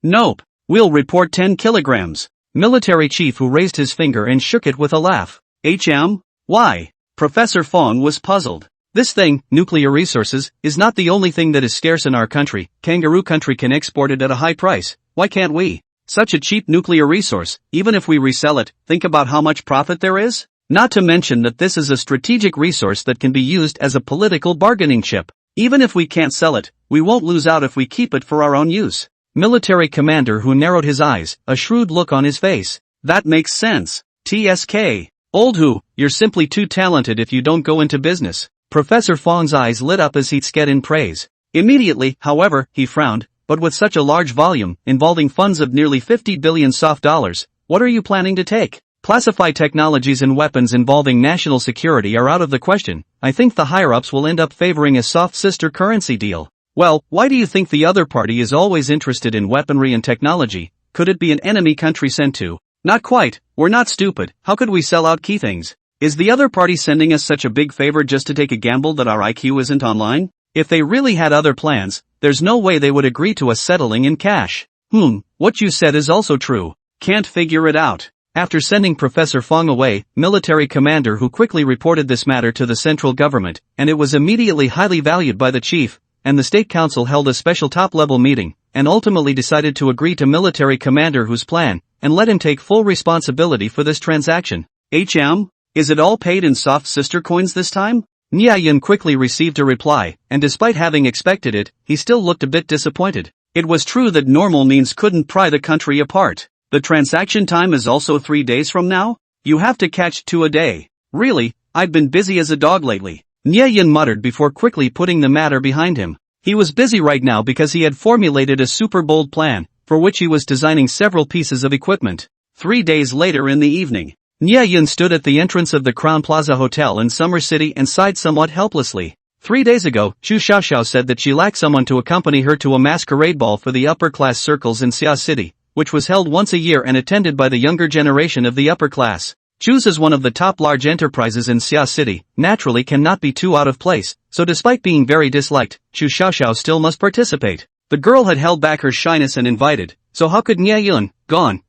Speaker 1: Nope. We'll report 10 kilograms. Military chief who raised his finger and shook it with a laugh. Why? Professor Fong was puzzled. This thing, nuclear resources, is not the only thing that is scarce in our country. Kangaroo country can export it at a high price. Why can't we? Such a cheap nuclear resource, even if we resell it, think about how much profit there is? Not to mention that this is a strategic resource that can be used as a political bargaining chip. Even if we can't sell it, we won't lose out if we keep it for our own use. Military commander who narrowed his eyes, a shrewd look on his face. That makes sense. TSK. Old who, you're simply too talented if you don't go into business. Professor Fong's eyes lit up as he'd sked in praise. Immediately, however, he frowned, but with such a large volume, involving funds of nearly 50 billion soft dollars, what are you planning to take? Classified technologies and weapons involving national security are out of the question. I think the higher-ups will end up favoring a soft sister currency deal. Well, why do you think the other party is always interested in weaponry and technology? Could it be an enemy country sent to? Not quite. We're not stupid. How could we sell out key things? Is the other party sending us such a big favor just to take a gamble that our IQ isn't online? If they really had other plans, there's no way they would agree to us settling in cash. What you said is also true. Can't figure it out. After sending Professor Fong away, military commander who quickly reported this matter to the central government, and it was immediately highly valued by the chief, and the state council held a special top-level meeting, and ultimately decided to agree to military commander whose plan, and let him take full responsibility for this transaction. Is it all paid in soft sister coins this time? Nia Yun quickly received a reply, and despite having expected it, he still looked a bit disappointed. It was true that normal means couldn't pry the country apart. The transaction time is also 3 days from now? You have to catch 2 a day. Really, I've been busy as a dog lately. Nia Yun muttered before quickly putting the matter behind him. He was busy right now because he had formulated a super bold plan, for which he was designing several pieces of equipment. 3 days later in the evening, Nia Yun stood at the entrance of the Crown Plaza Hotel in Summer City and sighed somewhat helplessly. 3 days ago, Chu Xiaoxiao said that she lacked someone to accompany her to a masquerade ball for the upper-class circles in Xia City, which was held once a year and attended by the younger generation of the upper class. Chu's is one of the top large enterprises in Xia City, naturally cannot be too out of place, so despite being very disliked, Chu Xiaoxiao still must participate. The girl had held back her shyness and invited, so how could Nia Yun,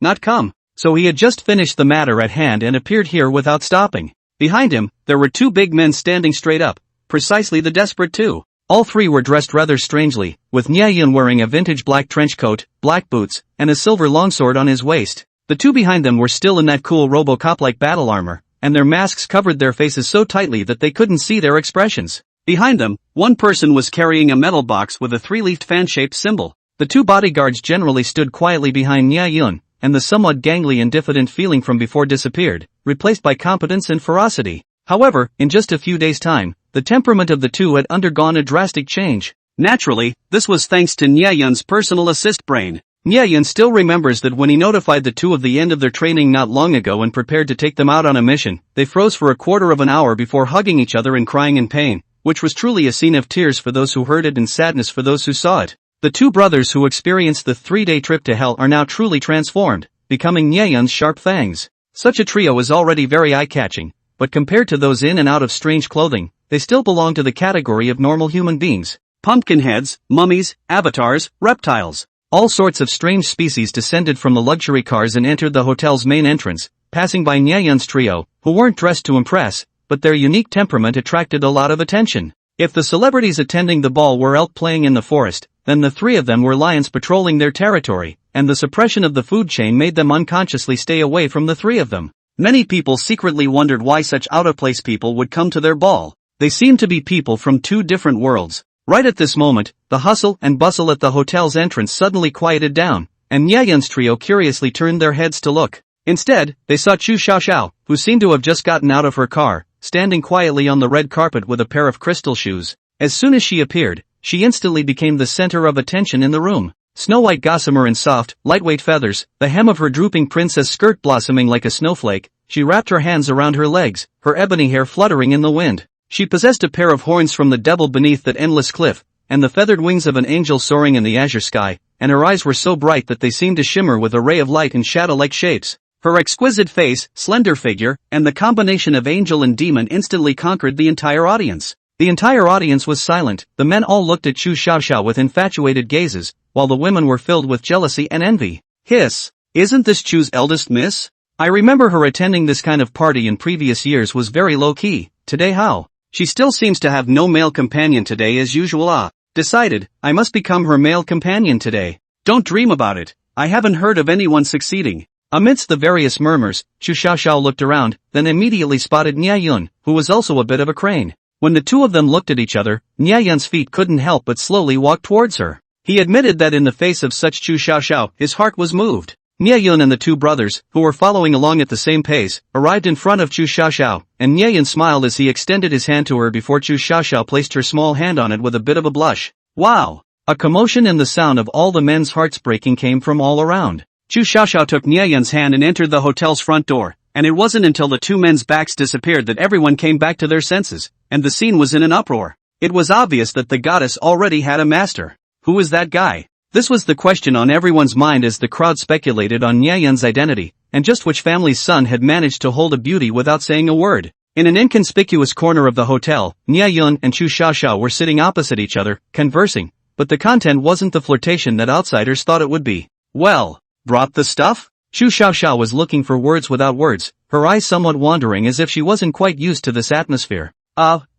Speaker 1: not come? So he had just finished the matter at hand and appeared here without stopping. Behind him, there were 2 big men standing straight up, precisely the desperate two. All 3 were dressed rather strangely, with Nia Yun wearing a vintage black trench coat, black boots, and a silver longsword on his waist. The 2 behind them were still in that cool Robocop-like battle armor, and their masks covered their faces so tightly that they couldn't see their expressions. Behind them, one person was carrying a metal box with a 3-leafed fan-shaped symbol. The 2 bodyguards generally stood quietly behind Nia Yun, and the somewhat gangly and diffident feeling from before disappeared, replaced by competence and ferocity. However, in just a few days' time, the temperament of the 2 had undergone a drastic change. Naturally, this was thanks to Nia Yun's personal assist brain. Nia Yun still remembers that when he notified the 2 of the end of their training not long ago and prepared to take them out on a mission, they froze for a quarter of an hour before hugging each other and crying in pain, which was truly a scene of tears for those who heard it and sadness for those who saw it. The 2 brothers who experienced the 3-day trip to hell are now truly transformed, becoming Nia Yun's sharp fangs. Such a trio is already very eye-catching, but compared to those in and out of strange clothing, they still belong to the category of normal human beings. Pumpkinheads, mummies, avatars, reptiles. All sorts of strange species descended from the luxury cars and entered the hotel's main entrance, passing by Nia Yun's trio, who weren't dressed to impress, but their unique temperament attracted a lot of attention. If the celebrities attending the ball were elk playing in the forest, then the 3 of them were lions patrolling their territory, and the suppression of the food chain made them unconsciously stay away from the 3 of them. Many people secretly wondered why such out-of-place people would come to their ball. They seemed to be people from 2 different worlds. Right at this moment, the hustle and bustle at the hotel's entrance suddenly quieted down, and Nia Yun's trio curiously turned their heads to look. Instead, they saw Chu Xiaoxiao, who seemed to have just gotten out of her car, standing quietly on the red carpet with a pair of crystal shoes. As soon as she appeared, she instantly became the center of attention in the room. Snow-white gossamer in soft, lightweight feathers, the hem of her drooping princess skirt blossoming like a snowflake, she wrapped her hands around her legs, her ebony hair fluttering in the wind. She possessed a pair of horns from the devil beneath that endless cliff, and the feathered wings of an angel soaring in the azure sky, and her eyes were so bright that they seemed to shimmer with a ray of light and shadow-like shapes. Her exquisite face, slender figure, and the combination of angel and demon instantly conquered the entire audience. The entire audience was silent. The men all looked at Chu Xiaoxiao with infatuated gazes, while the women were filled with jealousy and envy. Hiss! Isn't this Chu's eldest miss? I remember her attending this kind of party in previous years was very low-key. Today how? She still seems to have no male companion today as usual. Decided, I must become her male companion today. Don't dream about it. I haven't heard of anyone succeeding. Amidst the various murmurs, Chu Xiaoxiao looked around, then immediately spotted Nia Yun, who was also a bit of a crane. When the two of them looked at each other, Nia Yun's feet couldn't help but slowly walk towards her. He admitted that in the face of such Chu Xiaoxiao, his heart was moved. Nia Yun and the two brothers, who were following along at the same pace, arrived in front of Chu Xiaoxiao, and Nia Yun smiled as he extended his hand to her before Chu Xiaoxiao placed her small hand on it with a bit of a blush. Wow! A commotion and the sound of all the men's hearts breaking came from all around. Chu Xiaoxiao took Nia Yun's hand and entered the hotel's front door, and it wasn't until the two men's backs disappeared that everyone came back to their senses, and the scene was in an uproar. It was obvious that the goddess already had a master. Who is that guy? This was the question on everyone's mind as the crowd speculated on Nia Yun's identity, and just which family's son had managed to hold a beauty without saying a word. In an inconspicuous corner of the hotel, Nia Yun and Chu Xiaoxiao were sitting opposite each other, conversing, but the content wasn't the flirtation that outsiders thought it would be. Well, brought the stuff? Chu Xiaoxiao was looking for words without words, her eyes somewhat wandering as if she wasn't quite used to this atmosphere.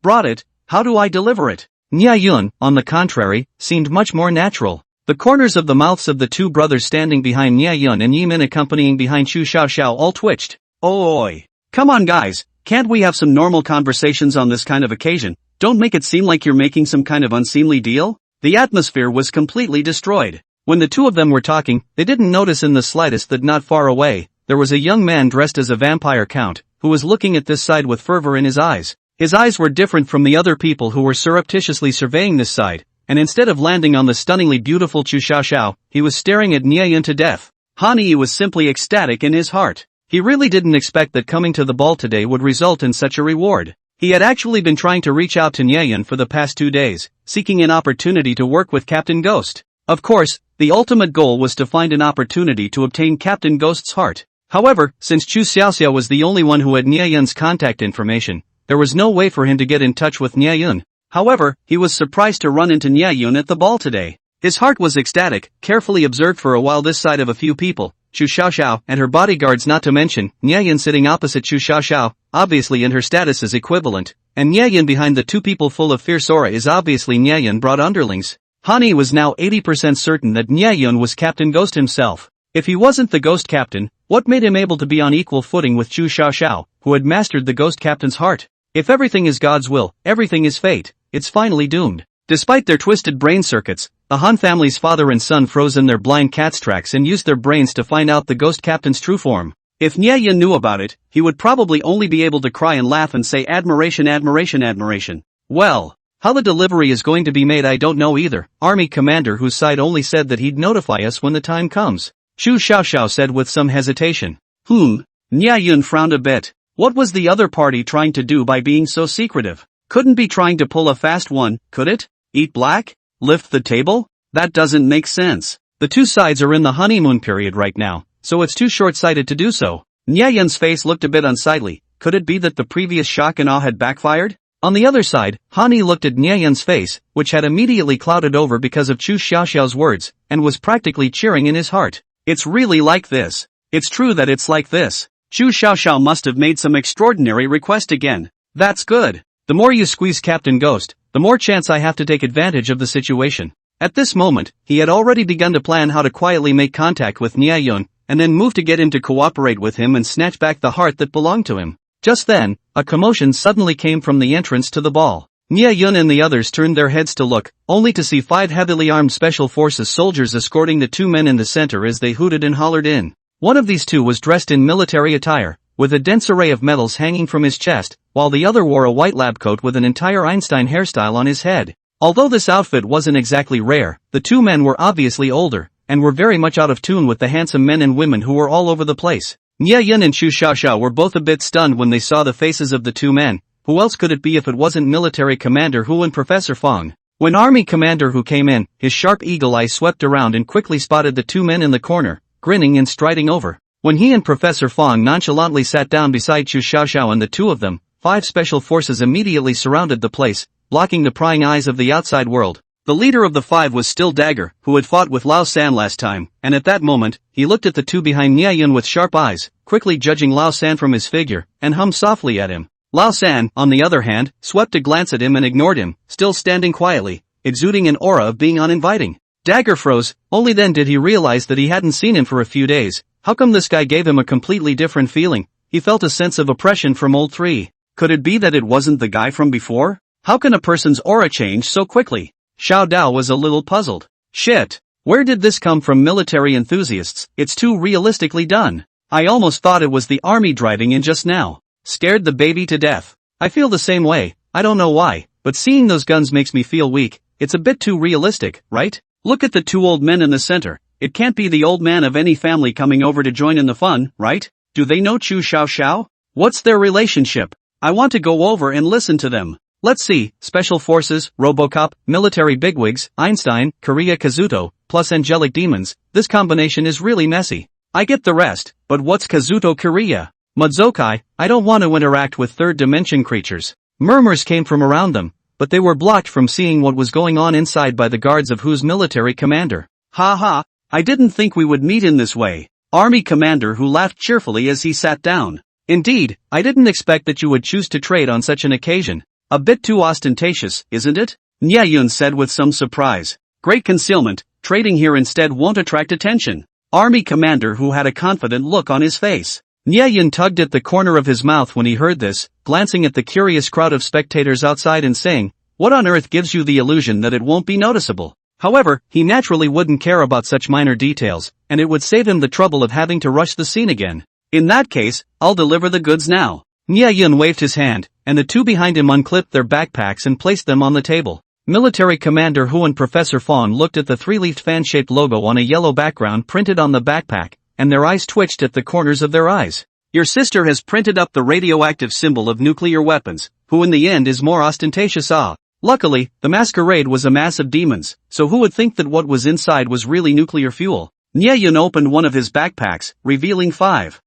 Speaker 1: Brought it, how do I deliver it? Nia Yun, on the contrary, seemed much more natural. The corners of the mouths of the two brothers standing behind Nia Yun and Yimin accompanying behind Chu Xiaoxiao all twitched. Oi! Come on guys, can't we have some normal conversations on this kind of occasion? Don't make it seem like you're making some kind of unseemly deal? The atmosphere was completely destroyed. When the two of them were talking, they didn't notice in the slightest that not far away, there was a young man dressed as a vampire count, who was looking at this side with fervor in his eyes. His eyes were different from the other people who were surreptitiously surveying this side, and instead of landing on the stunningly beautiful Chu Xiaoxiao, he was staring at Nia Yun to death. Han Yi was simply ecstatic in his heart. He really didn't expect that coming to the ball today would result in such a reward. He had actually been trying to reach out to Nia Yun for the past 2 days, seeking an opportunity to work with Captain Ghost. Of course, the ultimate goal was to find an opportunity to obtain Captain Ghost's heart. However, since Chu Xiaoxiao was the only one who had Nia Yun's contact information, there was no way for him to get in touch with Nia Yun. However, he was surprised to run into Nia Yun at the ball today. His heart was ecstatic, carefully observed for a while this side of a few people, Chu Xiaoxiao and her bodyguards not to mention, Nia Yun sitting opposite Chu Xiaoxiao, obviously in her status as equivalent, and Nia Yun behind the two people full of fierce aura is obviously Nia Yun brought underlings. Han Yi was now 80% certain that Nia Yun was Captain Ghost himself. If he wasn't the Ghost Captain, what made him able to be on equal footing with Chu Xiaoxiao, who had mastered the Ghost Captain's heart? If everything is God's will, everything is fate, it's finally doomed. Despite their twisted brain circuits, the Han family's father and son froze in their blind cat's tracks and used their brains to find out the Ghost Captain's true form. If Nia Yun knew about it, he would probably only be able to cry and laugh and say admiration, admiration, admiration. Well, how the delivery is going to be made I don't know either. Army commander whose side only said that he'd notify us when the time comes. Chu Xiaoxiao said with some hesitation. Nia Yun frowned a bit. What was the other party trying to do by being so secretive? Couldn't be trying to pull a fast one, could it? Eat black? Lift the table? That doesn't make sense. The two sides are in the honeymoon period right now, so it's too short-sighted to do so. Nia Yun's face looked a bit unsightly. Could it be that the previous shock and awe had backfired? On the other side, Han Yi looked at Nia Yun's face, which had immediately clouded over because of Chu Xiaoxiao's words, and was practically cheering in his heart. It's really like this. It's true that it's like this. Chu Xiaoxiao must have made some extraordinary request again. That's good. The more you squeeze Captain Ghost, the more chance I have to take advantage of the situation. At this moment, he had already begun to plan how to quietly make contact with Nia Yun, and then move to get him to cooperate with him and snatch back the heart that belonged to him. Just then, a commotion suddenly came from the entrance to the ball. Nia Yun and the others turned their heads to look, only to see 5 heavily armed special forces soldiers escorting the 2 men in the center as they hooted and hollered in. One of these 2 was dressed in military attire, with a dense array of medals hanging from his chest, while the other wore a white lab coat with an entire Einstein hairstyle on his head. Although this outfit wasn't exactly rare, the 2 men were obviously older, and were very much out of tune with the handsome men and women who were all over the place. Nia Yun and Chu Xiaoxiao were both a bit stunned when they saw the faces of the 2 men. Who else could it be if it wasn't military commander Hu and Professor Fong? When army commander Hu came in, his sharp eagle eye swept around and quickly spotted the 2 men in the corner, grinning and striding over. When he and Professor Fong nonchalantly sat down beside Chu Xiaoxiao and the two of them, 5 special forces immediately surrounded the place, blocking the prying eyes of the outside world. The leader of the 5 was still Dagger, who had fought with Lao San last time, and at that moment, he looked at the two behind Nia Yun with sharp eyes, quickly judging Lao San from his figure, and hummed softly at him. Lao San, on the other hand, swept a glance at him and ignored him, still standing quietly, exuding an aura of being uninviting. Dagger froze, only then did he realize that he hadn't seen him for a few days. How come this guy gave him a completely different feeling? He felt a sense of oppression from old 3. Could it be that it wasn't the guy from before? How can a person's aura change so quickly? Xiao Dao was a little puzzled. Shit. Where did this come from, military enthusiasts? It's too realistically done. I almost thought it was the army driving in just now. Scared the baby to death. I feel the same way, I don't know why, but seeing those guns makes me feel weak. It's a bit too realistic, right? Look at the 2 old men in the center. It can't be the old man of any family coming over to join in the fun, right? Do they know Chu Xiaoxiao? What's their relationship? I want to go over and listen to them. Let's see, Special Forces, Robocop, military bigwigs, Einstein, Korea Kazuto, plus angelic demons. This combination is really messy. I get the rest, but what's Kazuto Korea? Mudzokai, I don't want to interact with third-dimension creatures. Murmurs came from around them, but they were blocked from seeing what was going on inside by the guards of whose military commander. Ha ha, I didn't think we would meet in this way. Army commander who laughed cheerfully as he sat down. Indeed, I didn't expect that you would choose to trade on such an occasion. A bit too ostentatious, isn't it? Nia Yun said with some surprise. Great concealment, trading here instead won't attract attention. Army commander who had a confident look on his face. Nia Yun tugged at the corner of his mouth when he heard this, glancing at the curious crowd of spectators outside and saying, what on earth gives you the illusion that it won't be noticeable? However, he naturally wouldn't care about such minor details, and it would save him the trouble of having to rush the scene again. In that case, I'll deliver the goods now. Nia Yun waved his hand, and the two behind him unclipped their backpacks and placed them on the table. Military Commander Hu and Professor Fawn looked at the 3-leafed fan-shaped logo on a yellow background printed on the backpack, and their eyes twitched at the corners of their eyes. Your sister has printed up the radioactive symbol of nuclear weapons, who in the end is more ostentatious. Luckily, the masquerade was a mass of demons, so who would think that what was inside was really nuclear fuel? Nia Yun opened one of his backpacks, revealing 5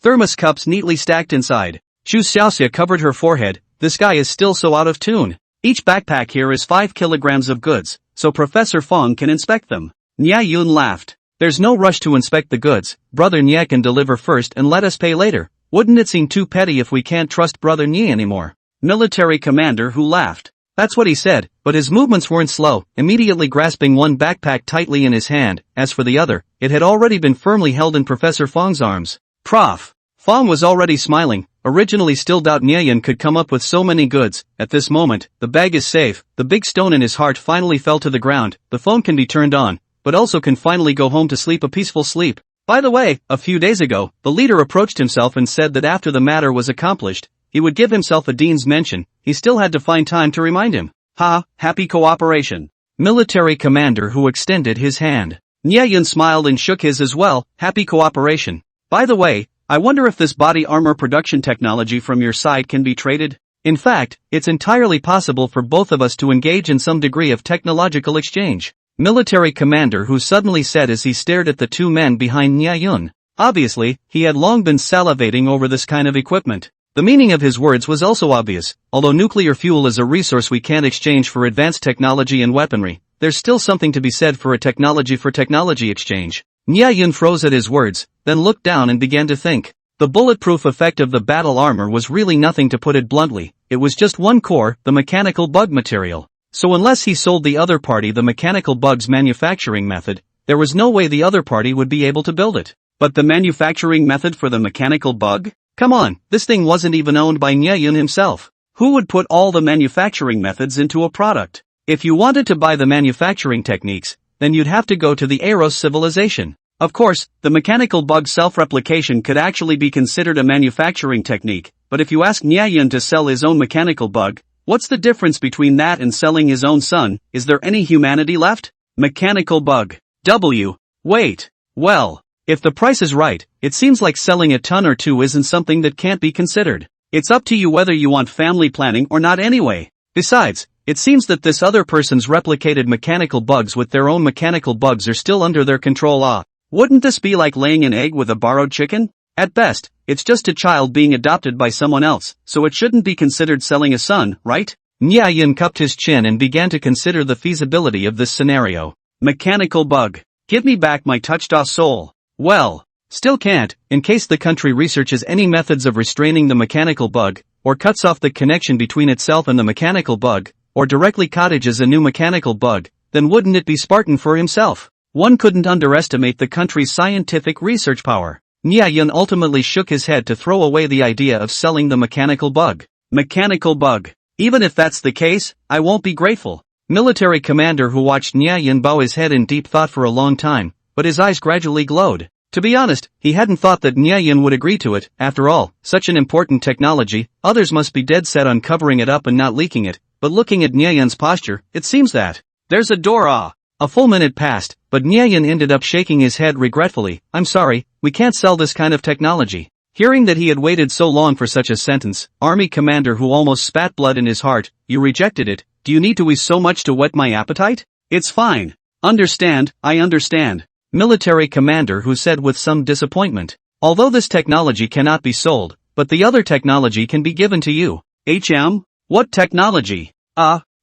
Speaker 1: thermos cups neatly stacked inside. Chu Xiaoxia covered her forehead. This guy is still so out of tune. Each backpack here is 5 kilograms of goods, so Professor Fong can inspect them. Nia Yun laughed. There's no rush to inspect the goods. Brother Nye can deliver first and let us pay later. Wouldn't it seem too petty if we can't trust Brother Nye anymore? Military Commander Hu laughed. That's what he said, but his movements weren't slow, immediately grasping one backpack tightly in his hand. As for the other, it had already been firmly held in Professor Fong's arms. Prof. Fong was already smiling. Originally still doubt Nyayan could come up with so many goods. At this moment, the bag is safe. The big stone in his heart finally fell to the ground. The phone can be turned on, but also can finally go home to sleep a peaceful sleep. By the way, a few days ago, the leader approached himself and said that after the matter was accomplished, he would give himself a dean's mention. He still had to find time to remind him. Happy cooperation. Military Commander Hu extended his hand. Nyayan smiled and shook his as well. Happy cooperation. By the way, I wonder if this body armor production technology from your side can be traded? In fact, it's entirely possible for both of us to engage in some degree of technological exchange. Military Commander Hu suddenly said as he stared at the two men behind Nyayan. Obviously, he had long been salivating over this kind of equipment. The meaning of his words was also obvious. Although nuclear fuel is a resource we can't exchange for advanced technology and weaponry, there's still something to be said for a technology exchange. Nyayan froze at his words, then looked down and began to think. The bulletproof effect of the battle armor was really nothing, to put it bluntly. It was just one core, the mechanical bug material. So unless he sold the other party the mechanical bug's manufacturing method, there was no way the other party would be able to build it. But the manufacturing method for the mechanical bug? Come on, this thing wasn't even owned by Nyayan himself. Who would put all the manufacturing methods into a product? If you wanted to buy the manufacturing techniques, then you'd have to go to the Eros civilization. Of course, the mechanical bug self-replication could actually be considered a manufacturing technique, but if you ask Nyayan to sell his own mechanical bug, what's the difference between that and selling his own son? Is there any humanity left? Mechanical bug. Wait. Well, if the price is right, it seems like selling a ton or two isn't something that can't be considered. It's up to you whether you want family planning or not anyway. Besides, it seems that this other person's replicated mechanical bugs with their own mechanical bugs are still under their control. Wouldn't this be like laying an egg with a borrowed chicken? At best, it's just a child being adopted by someone else, so it shouldn't be considered selling a son, right? Nyayin cupped his chin and began to consider the feasibility of this scenario. Mechanical bug. Give me back my touched-off soul. Well, still can't, in case the country researches any methods of restraining the mechanical bug, or cuts off the connection between itself and the mechanical bug, or directly cottages a new mechanical bug, then wouldn't it be Spartan for himself? One couldn't underestimate the country's scientific research power. Nyayin ultimately shook his head to throw away the idea of selling the mechanical bug. Mechanical bug. Even if that's the case, I won't be grateful. Military commander who watched Nyayin bow his head in deep thought for a long time, but his eyes gradually glowed. To be honest, he hadn't thought that Nyayin would agree to it. After all, such an important technology, others must be dead set on covering it up and not leaking it, but looking at Nyayin's posture, it seems that there's a door. A full minute passed, but Nyayin ended up shaking his head regretfully. I'm sorry, we can't sell this kind of technology. Hearing that he had waited so long for such a sentence, army commander who almost spat blood in his heart, you rejected it, do you need to eat so much to whet my appetite? It's fine. Understand, I understand. Military commander who said with some disappointment, although this technology cannot be sold, but the other technology can be given to you. What technology?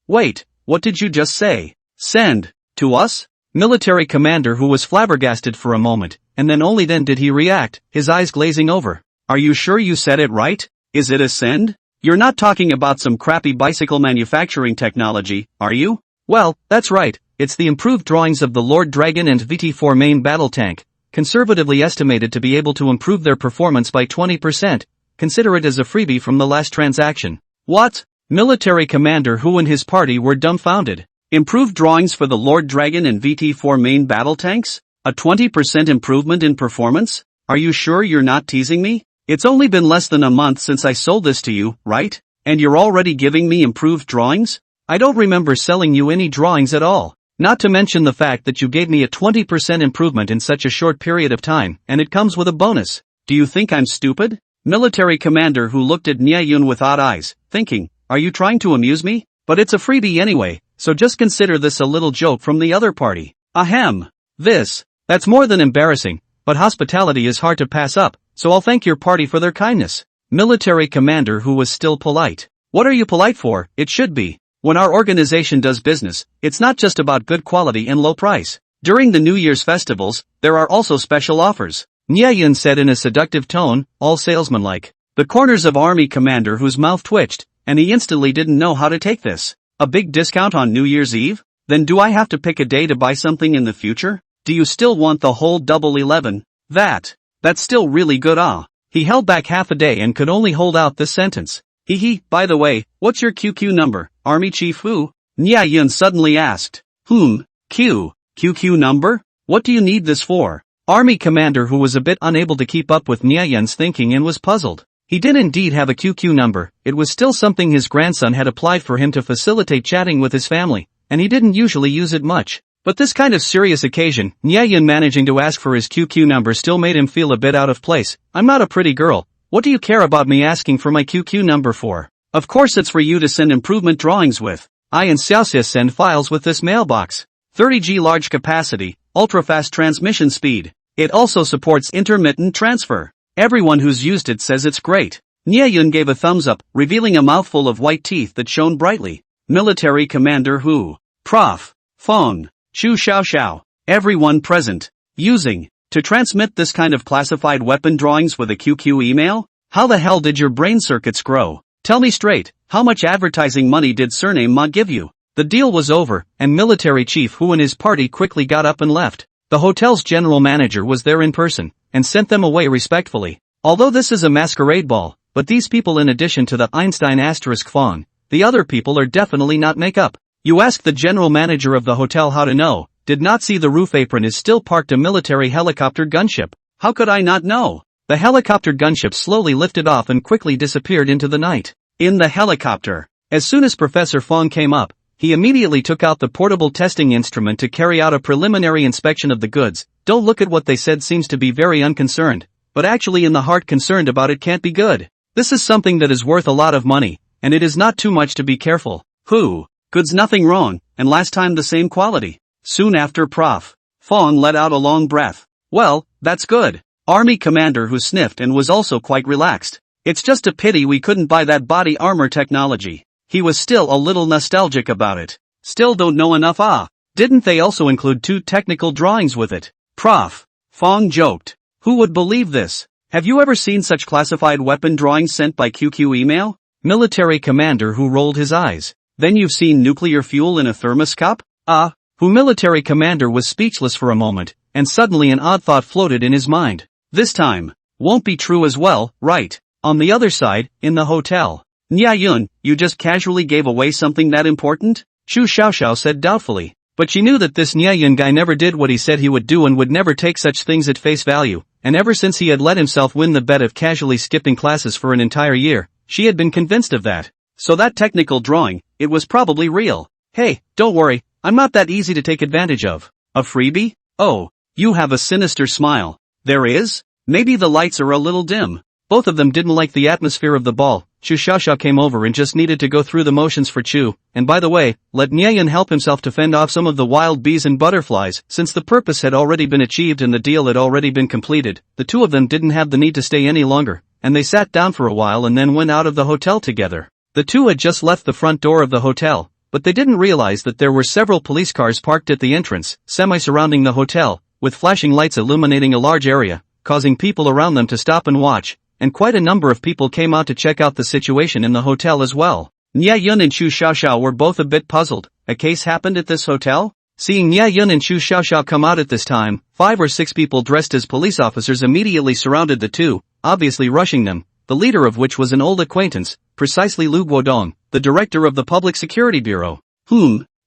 Speaker 1: Wait, what did you just say? Send. To us? Military commander who was flabbergasted for a moment, and then only then did he react, his eyes glazing over. Are you sure you said it right? Is it a send? You're not talking about some crappy bicycle manufacturing technology, are you? Well, that's right, it's the improved drawings of the Lord Dragon and VT-4 main battle tank, conservatively estimated to be able to improve their performance by 20%. Consider it as a freebie from the last transaction. What? Military commander who and his party were dumbfounded. Improved drawings for the Lord Dragon and VT-4 main battle tanks? A 20% improvement in performance? Are you sure you're not teasing me? It's only been less than a month since I sold this to you, right? And you're already giving me improved drawings? I don't remember selling you any drawings at all. Not to mention the fact that you gave me a 20% improvement in such a short period of time, and it comes with a bonus. Do you think I'm stupid? Military commander who looked at Nyayin with odd eyes, thinking, are you trying to amuse me? But it's a freebie anyway. So just consider this a little joke from the other party. Ahem. That's more than embarrassing, but hospitality is hard to pass up, so I'll thank your party for their kindness. Military commander who was still polite. What are you polite for? It should be. When our organization does business, it's not just about good quality and low price. During the New Year's festivals, there are also special offers. Nyayin said in a seductive tone, all salesmanlike. The corners of army commander whose mouth twitched, and he instantly didn't know how to take this. A big discount on New Year's Eve? Then do I have to pick a day to buy something in the future? Do you still want the whole double 11? That's still really good. He held back half a day and could only hold out this sentence. By the way, what's your QQ number, Army Chief Hu? Nyayin suddenly asked. QQ number? What do you need this for? Army commander who was a bit unable to keep up with Nyayin's thinking and was puzzled. He did indeed have a QQ number, it was still something his grandson had applied for him to facilitate chatting with his family, and he didn't usually use it much. But this kind of serious occasion, Nyayin managing to ask for his QQ number still made him feel a bit out of place. I'm not a pretty girl, what do you care about me asking for my QQ number for? Of course it's for you to send improvement drawings with. I and Xiaoxia send files with this mailbox. 30G large capacity, ultra-fast transmission speed. It also supports intermittent transfer. Everyone who's used it says it's great. Nyayin gave a thumbs up, revealing a mouthful of white teeth that shone brightly. Military commander who? Prof. Phone. Chu Xiao Xiao. Everyone present. Using. To transmit this kind of classified weapon drawings with a QQ email? How the hell did your brain circuits grow? Tell me straight, how much advertising money did Surname Ma give you? The deal was over, and military chief Hu and his party quickly got up and left. The hotel's general manager was there in person, and sent them away respectfully. Although this is a masquerade ball, but these people in addition to the Einstein asterisk Fong, the other people are definitely not makeup. You ask the general manager of the hotel how to know, did not see the roof apron is still parked a military helicopter gunship. How could I not know? The helicopter gunship slowly lifted off and quickly disappeared into the night. In the helicopter. As soon as Professor Fong came up, he immediately took out the portable testing instrument to carry out a preliminary inspection of the goods. Don't look at what they said seems to be very unconcerned, but actually in the heart concerned about it can't be good. This is something that is worth a lot of money, and it is not too much to be careful. Who? Goods nothing wrong, and last time the same quality. Soon after Prof. Fong let out a long breath. Well, that's good. Army commander who sniffed and was also quite relaxed. It's just a pity we couldn't buy that body armor technology. He was still a little nostalgic about it. Still don't know enough. Didn't they also include 2 technical drawings with it? Prof. Fong joked. Who would believe this? Have you ever seen such classified weapon drawings sent by QQ email? Military commander who rolled his eyes. Then you've seen nuclear fuel in a thermos cup? Who military commander was speechless for a moment, and suddenly an odd thought floated in his mind. This time, won't be true as well, right? On the other side, in the hotel. Nya Yun, you just casually gave away something that important? Chu Xiaoxiao said doubtfully. But she knew that this Nya Yun guy never did what he said he would do and would never take such things at face value, and ever since he had let himself win the bet of casually skipping classes for an entire year, she had been convinced of that. So that technical drawing, it was probably real. Hey, don't worry, I'm not that easy to take advantage of. A freebie? Oh, you have a sinister smile. There is? Maybe the lights are a little dim. Both of them didn't like the atmosphere of the ball. Chu Xiaoxiao came over and just needed to go through the motions for Chu, and by the way, let Niayan help himself to fend off some of the wild bees and butterflies, since the purpose had already been achieved and the deal had already been completed. The two of them didn't have the need to stay any longer, and they sat down for a while and then went out of the hotel together. The two had just left the front door of the hotel, but they didn't realize that there were several police cars parked at the entrance, semi-surrounding the hotel, with flashing lights illuminating a large area, causing people around them to stop and watch. And quite a number of people came out to check out the situation in the hotel as well. Nia Yun and Chu Xiaoxiao were both a bit puzzled. A case happened at this hotel? Seeing Nia Yun and Chu Xiaoxiao come out at this time, 5 or 6 people dressed as police officers immediately surrounded the two, obviously rushing them, the leader of which was an old acquaintance, precisely Lu Guodong, the director of the Public Security Bureau.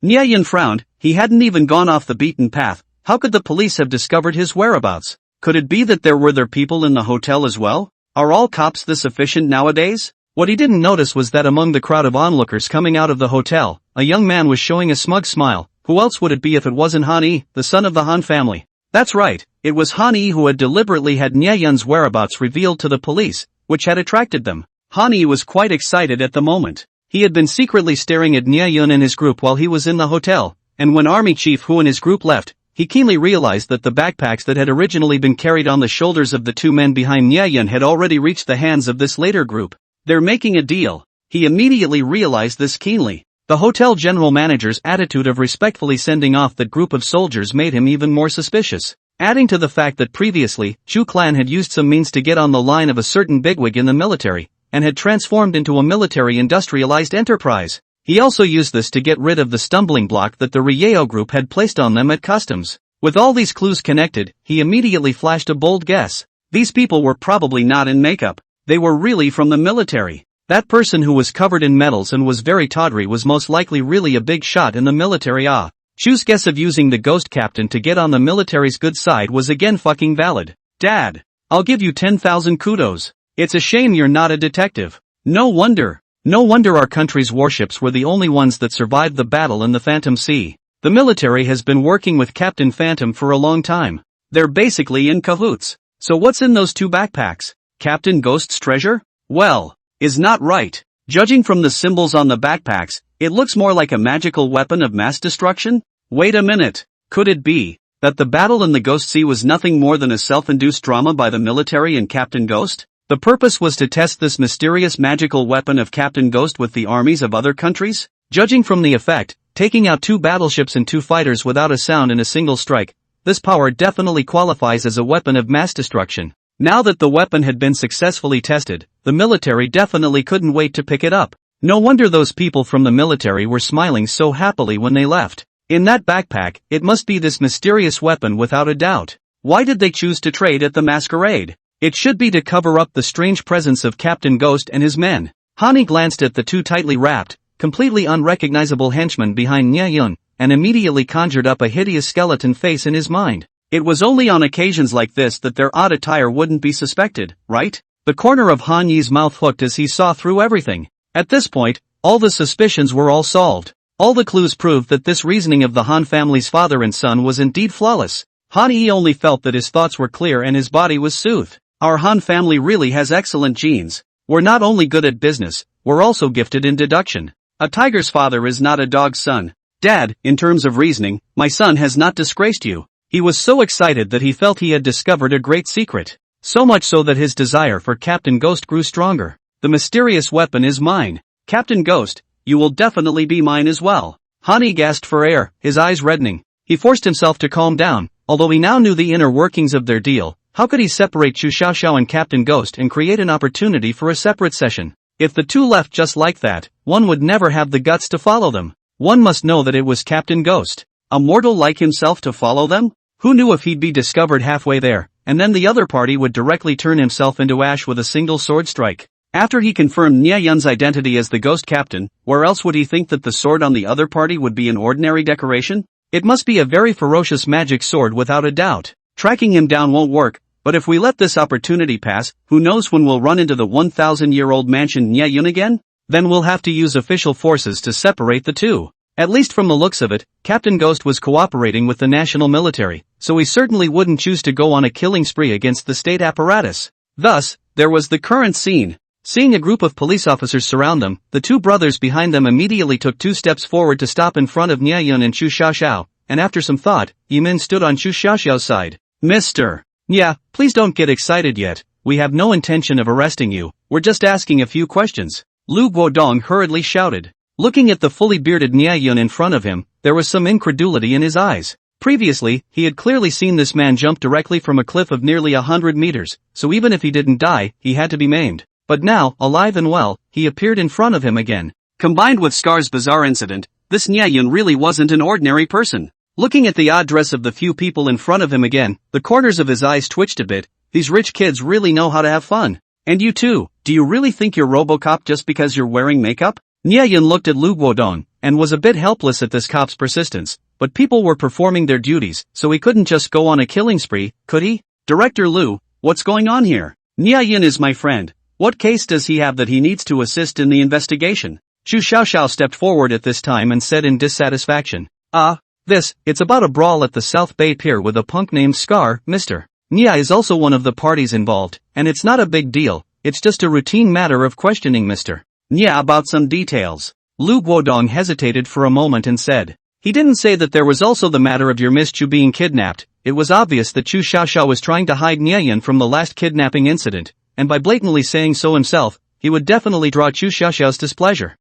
Speaker 1: Nia Yun frowned. He hadn't even gone off the beaten path. How could the police have discovered his whereabouts? Could it be that there were their people in the hotel as well? Are all cops this efficient nowadays? What he didn't notice was that among the crowd of onlookers coming out of the hotel, a young man was showing a smug smile. Who else would it be if it wasn't Han Yi, the son of the Han family? That's right, it was Han Yi who had deliberately had Nia Yun's whereabouts revealed to the police, which had attracted them. Han Yi was quite excited at the moment. He had been secretly staring at Nia Yun and his group while he was in the hotel, and when Army Chief Hu and his group left, he keenly realized that the backpacks that had originally been carried on the shoulders of the two men behind Nia Yun had already reached the hands of this later group. They're making a deal. He immediately realized this keenly. The hotel general manager's attitude of respectfully sending off that group of soldiers made him even more suspicious. Adding to the fact that previously, Chu Clan had used some means to get on the line of a certain bigwig in the military, and had transformed into a military industrialized enterprise. He also used this to get rid of the stumbling block that the Ryeo group had placed on them at customs. With all these clues connected, he immediately flashed a bold guess. These people were probably not in makeup. They were really from the military. That person who was covered in medals and was very tawdry was most likely really a big shot in the military. Chu's guess of using the ghost captain to get on the military's good side was again fucking valid. Dad, I'll give you 10,000 kudos. It's a shame you're not a detective. No wonder our country's warships were the only ones that survived the battle in the Phantom Sea. The military has been working with Captain Phantom for a long time. They're basically in cahoots. So what's in those two backpacks? Captain Ghost's treasure? Well, is not right. Judging from the symbols on the backpacks, it looks more like a magical weapon of mass destruction? Wait a minute. Could it be that the battle in the Ghost Sea was nothing more than a self-induced drama by the military and Captain Ghost? The purpose was to test this mysterious magical weapon of Captain Ghost with the armies of other countries? Judging from the effect, taking out 2 battleships and 2 fighters without a sound in a single strike, this power definitely qualifies as a weapon of mass destruction. Now that the weapon had been successfully tested, the military definitely couldn't wait to pick it up. No wonder those people from the military were smiling so happily when they left. In that backpack, it must be this mysterious weapon without a doubt. Why did they choose to trade at the masquerade? It should be to cover up the strange presence of Captain Ghost and his men. Hani glanced at the 2 tightly wrapped, completely unrecognizable henchmen behind Nia Yun, and immediately conjured up a hideous skeleton face in his mind. It was only on occasions like this that their odd attire wouldn't be suspected, right? The corner of Han Yi's mouth hooked as he saw through everything. At this point, all the suspicions were all solved. All the clues proved that this reasoning of the Han family's father and son was indeed flawless. Han Yi only felt that his thoughts were clear and his body was soothed. Our Han family really has excellent genes. We're not only good at business, we're also gifted in deduction. A tiger's father is not a dog's son. Dad, in terms of reasoning, my son has not disgraced you. He was so excited that he felt he had discovered a great secret. So much so that his desire for Captain Ghost grew stronger. The mysterious weapon is mine. Captain Ghost, you will definitely be mine as well. Hani gasped for air, his eyes reddening. He forced himself to calm down, although he now knew the inner workings of their deal. How could he separate Chu Xiaoxiao and Captain Ghost and create an opportunity for a separate session? If the two left just like that, one would never have the guts to follow them. One must know that it was Captain Ghost. A mortal like himself to follow them? Who knew if he'd be discovered halfway there, and then the other party would directly turn himself into ash with a single sword strike? After he confirmed Nie Yun's identity as the Ghost Captain, where else would he think that the sword on the other party would be an ordinary decoration? It must be a very ferocious magic sword without a doubt. Tracking him down won't work, but if we let this opportunity pass, who knows when we'll run into the 1,000-year-old mansion Nie Yun again? Then we'll have to use official forces to separate the two. At least from the looks of it, Captain Ghost was cooperating with the national military, so he certainly wouldn't choose to go on a killing spree against the state apparatus. Thus, there was the current scene. Seeing a group of police officers surround them, the two brothers behind them immediately took 2 steps forward to stop in front of Nie Yun and Chu Xiaoxiao, and after some thought, Yimin stood on Chu Xiaoxiao's side. Mr. Yeah, please don't get excited yet, we have no intention of arresting you, we're just asking a few questions. Lu Guodong hurriedly shouted. Looking at the fully bearded Nie Yun in front of him, there was some incredulity in his eyes. Previously, he had clearly seen this man jump directly from a cliff of nearly 100 meters, so even if he didn't die, he had to be maimed. But now, alive and well, he appeared in front of him again. Combined with Scar's bizarre incident, this Nie Yun really wasn't an ordinary person. Looking at the odd dress of the few people in front of him again, the corners of his eyes twitched a bit. These rich kids really know how to have fun. And you too, do you really think you're RoboCop just because you're wearing makeup? Nie Yun looked at Lu Guodong, and was a bit helpless at this cop's persistence, but people were performing their duties, so he couldn't just go on a killing spree, could he? Director Lu, what's going on here? Nie Yun is my friend. What case does he have that he needs to assist in the investigation? Chu Xiaoxiao stepped forward at this time and said in dissatisfaction. It's about a brawl at the South Bay Pier with a punk named Scar, Mr. Nie is also one of the parties involved, and it's not a big deal, it's just a routine matter of questioning Mr. Nie about some details. Lu Guodong hesitated for a moment and said. He didn't say that there was also the matter of your Miss Chu being kidnapped. It was obvious that Chu Xiaoxiao was trying to hide Nie Yun from the last kidnapping incident, and by blatantly saying so himself, he would definitely draw Chu Xiaoxiao's displeasure.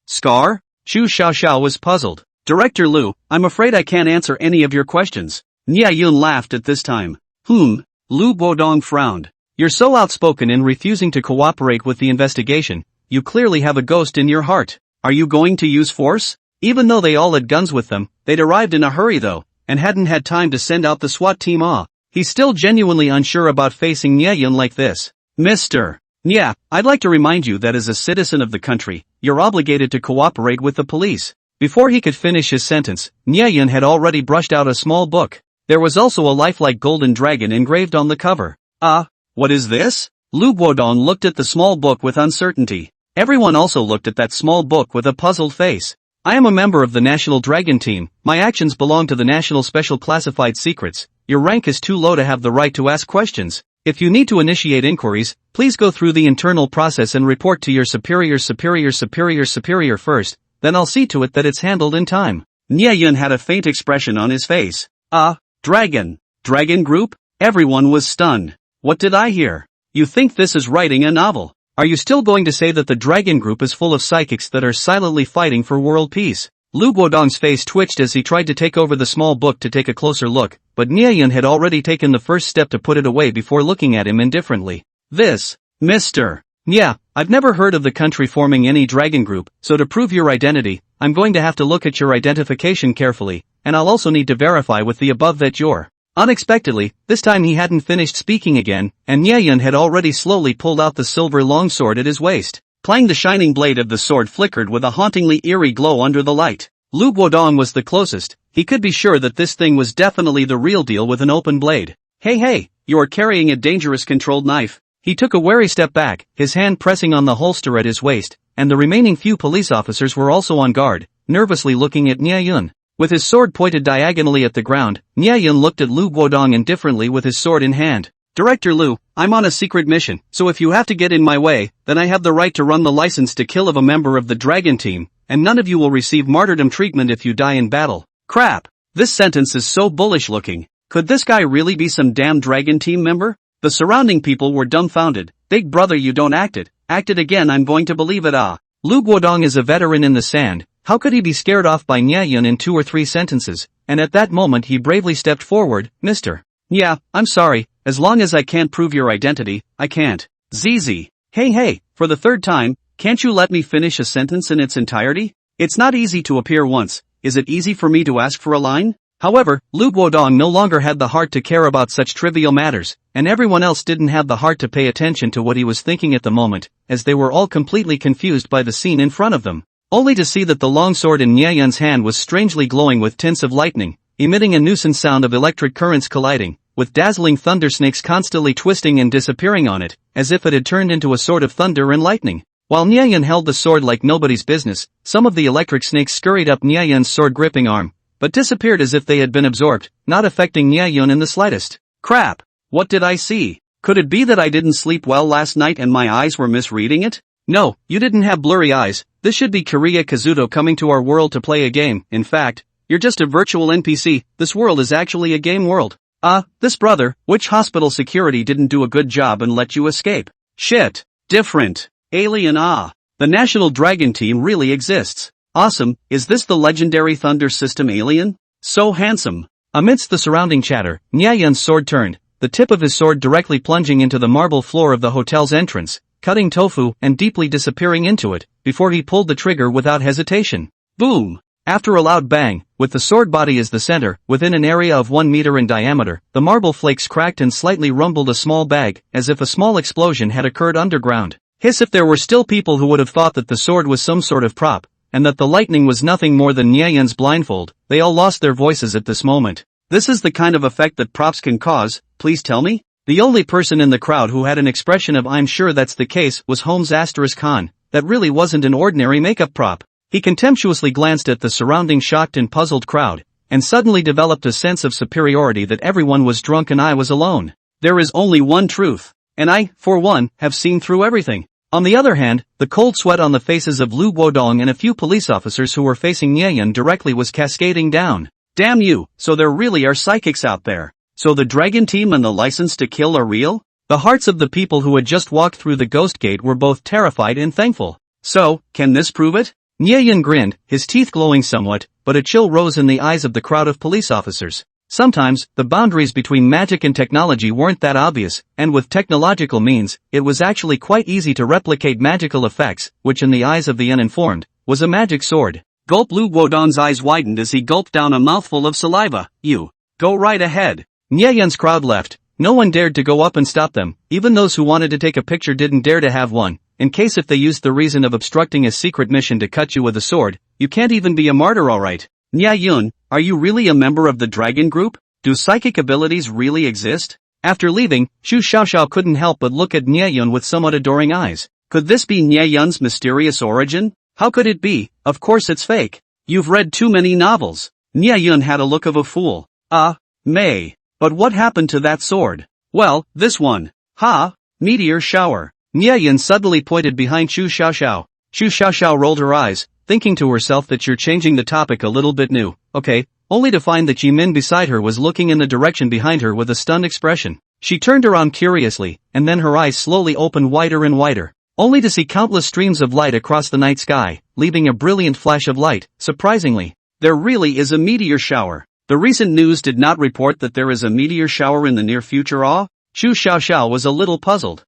Speaker 1: Scar? Chu Xiaoxiao was puzzled. Director Lu, I'm afraid I can't answer any of your questions. Nie Yun laughed at this time. Lu Guodong frowned. You're so outspoken in refusing to cooperate with the investigation. You clearly have a ghost in your heart. Are you going to use force? Even though they all had guns with them, they'd arrived in a hurry though, and hadn't had time to send out the SWAT team. He's still genuinely unsure about facing Nie Yun like this. Mr. Nie, I'd like to remind you that as a citizen of the country, you're obligated to cooperate with the police. Before he could finish his sentence, Nie Yun had already brushed out a small book. There was also a lifelike golden dragon engraved on the cover. What is this? Lu Guodong looked at the small book with uncertainty. Everyone also looked at that small book with a puzzled face. I am a member of the National Dragon Team, my actions belong to the National Special Classified Secrets. Your rank is too low to have the right to ask questions. If you need to initiate inquiries, please go through the internal process and report to your superior first, then I'll see to it that it's handled in time. Nie Yun had a faint expression on his face. Dragon group? Everyone was stunned. What did I hear? You think this is writing a novel? Are you still going to say that the Dragon Group is full of psychics that are silently fighting for world peace? Lu Guodong's face twitched as he tried to take over the small book to take a closer look, but Nie Yun had already taken the first step to put it away before looking at him indifferently. This, Mr. Yeah, I've never heard of the country forming any Dragon Group, so to prove your identity, I'm going to have to look at your identification carefully, and I'll also need to verify with the above that you're. Unexpectedly, this time he hadn't finished speaking again, and Nie Yun had already slowly pulled out the silver longsword at his waist. Clang! The shining blade of the sword flickered with a hauntingly eerie glow under the light. Lu Guodong was the closest. He could be sure that this thing was definitely the real deal with an open blade. Hey, you are carrying a dangerous controlled knife. He took a wary step back, his hand pressing on the holster at his waist, and the remaining few police officers were also on guard, nervously looking at Nie Yun. With his sword pointed diagonally at the ground, Nie Yun looked at Lu Guodong indifferently with his sword in hand. Director Lu, I'm on a secret mission, so if you have to get in my way, then I have the right to run the license to kill of a member of the Dragon Team, and none of you will receive martyrdom treatment if you die in battle. Crap! This sentence is so bullish looking. Could this guy really be some damn dragon team member? The surrounding people were dumbfounded. Big brother, you don't act it. Act it again, I'm going to believe it. Lu Guodong is a veteran in the sand. How could he be scared off by Nya Yun in 2 or 3 sentences? And at that moment he bravely stepped forward. Mr. Yeah, I'm sorry. As long as I can't prove your identity, I can't. ZZ. Hey, for the 3rd time, can't you let me finish a sentence in its entirety? It's not easy to appear once. Is it easy for me to ask for a line? However, Lu Guodong no longer had the heart to care about such trivial matters, and everyone else didn't have the heart to pay attention to what he was thinking at the moment, as they were all completely confused by the scene in front of them. Only to see that the long sword in Nya Yun's hand was strangely glowing with tints of lightning, emitting a nuisance sound of electric currents colliding, with dazzling thunder snakes constantly twisting and disappearing on it, as if it had turned into a sword of thunder and lightning. While Nya Yun held the sword like nobody's business, some of the electric snakes scurried up Nya Yun's sword-gripping arm, but disappeared as if they had been absorbed, not affecting Nya Yun in the slightest. Crap! What did I see? Could it be that I didn't sleep well last night and my eyes were misreading it? No, you didn't have blurry eyes. This should be Kiriya Kazuto coming to our world to play a game. In fact, you're just a virtual NPC. This world is actually a game world. This brother, which hospital security didn't do a good job and let you escape? Shit. Different. Alien. The National Dragon Team really exists. Awesome. Is this the legendary Thunder System alien? So handsome. Amidst the surrounding chatter, Nya Yun's sword turned, the tip of his sword directly plunging into the marble floor of the hotel's entrance, cutting tofu and deeply disappearing into it, before he pulled the trigger without hesitation. Boom! After a loud bang, with the sword body as the center, within an area of 1 meter in diameter, the marble flakes cracked and slightly rumbled a small bag, as if a small explosion had occurred underground. Hiss, if there were still people who would have thought that the sword was some sort of prop, and that the lightning was nothing more than Nya Yun's blindfold, they all lost their voices at this moment. This is the kind of effect that props can cause, please tell me? The only person in the crowd who had an expression of I'm sure that's the case was Holmes *. That really wasn't an ordinary makeup prop. He contemptuously glanced at the surrounding shocked and puzzled crowd, and suddenly developed a sense of superiority that everyone was drunk and I was alone. There is only one truth, and I, for one, have seen through everything. On the other hand, the cold sweat on the faces of Lu Guodong and a few police officers who were facing Nya Yun directly was cascading down. Damn you, so there really are psychics out there. So the Dragon Team and the license to kill are real? The hearts of the people who had just walked through the ghost gate were both terrified and thankful. So, can this prove it? Nya Yun grinned, his teeth glowing somewhat, but a chill rose in the eyes of the crowd of police officers. Sometimes, the boundaries between magic and technology weren't that obvious, and with technological means, it was actually quite easy to replicate magical effects, which in the eyes of the uninformed, was a magic sword. Gulp. Lu Guodong's eyes widened as he gulped down a mouthful of saliva. You. Go right ahead. Nya Yun's crowd left. No one dared to go up and stop them, even those who wanted to take a picture didn't dare to have one, in case if they used the reason of obstructing a secret mission to cut you with a sword, you can't even be a martyr alright. Nya Yun, are you really a member of the Dragon Group? Do psychic abilities really exist? After leaving, Xu Xiaoxiao couldn't help but look at Nya Yun with somewhat adoring eyes. Could this be Nya Yun's mysterious origin? How could it be? Of course it's fake. You've read too many novels. Nya Yun had a look of a fool. May. But what happened to that sword? Well, this one. Meteor shower. Nya Yun suddenly pointed behind Xu Xiaoxiao. Xu Xiaoxiao rolled her eyes, thinking to herself that you're changing the topic a little bit new, okay, only to find that Jimin beside her was looking in the direction behind her with a stunned expression. She turned around curiously, and then her eyes slowly opened wider and wider, only to see countless streams of light across the night sky, leaving a brilliant flash of light. Surprisingly, there really is a meteor shower. The recent news did not report that there is a meteor shower in the near future. Xu Xiaoxiao was a little puzzled.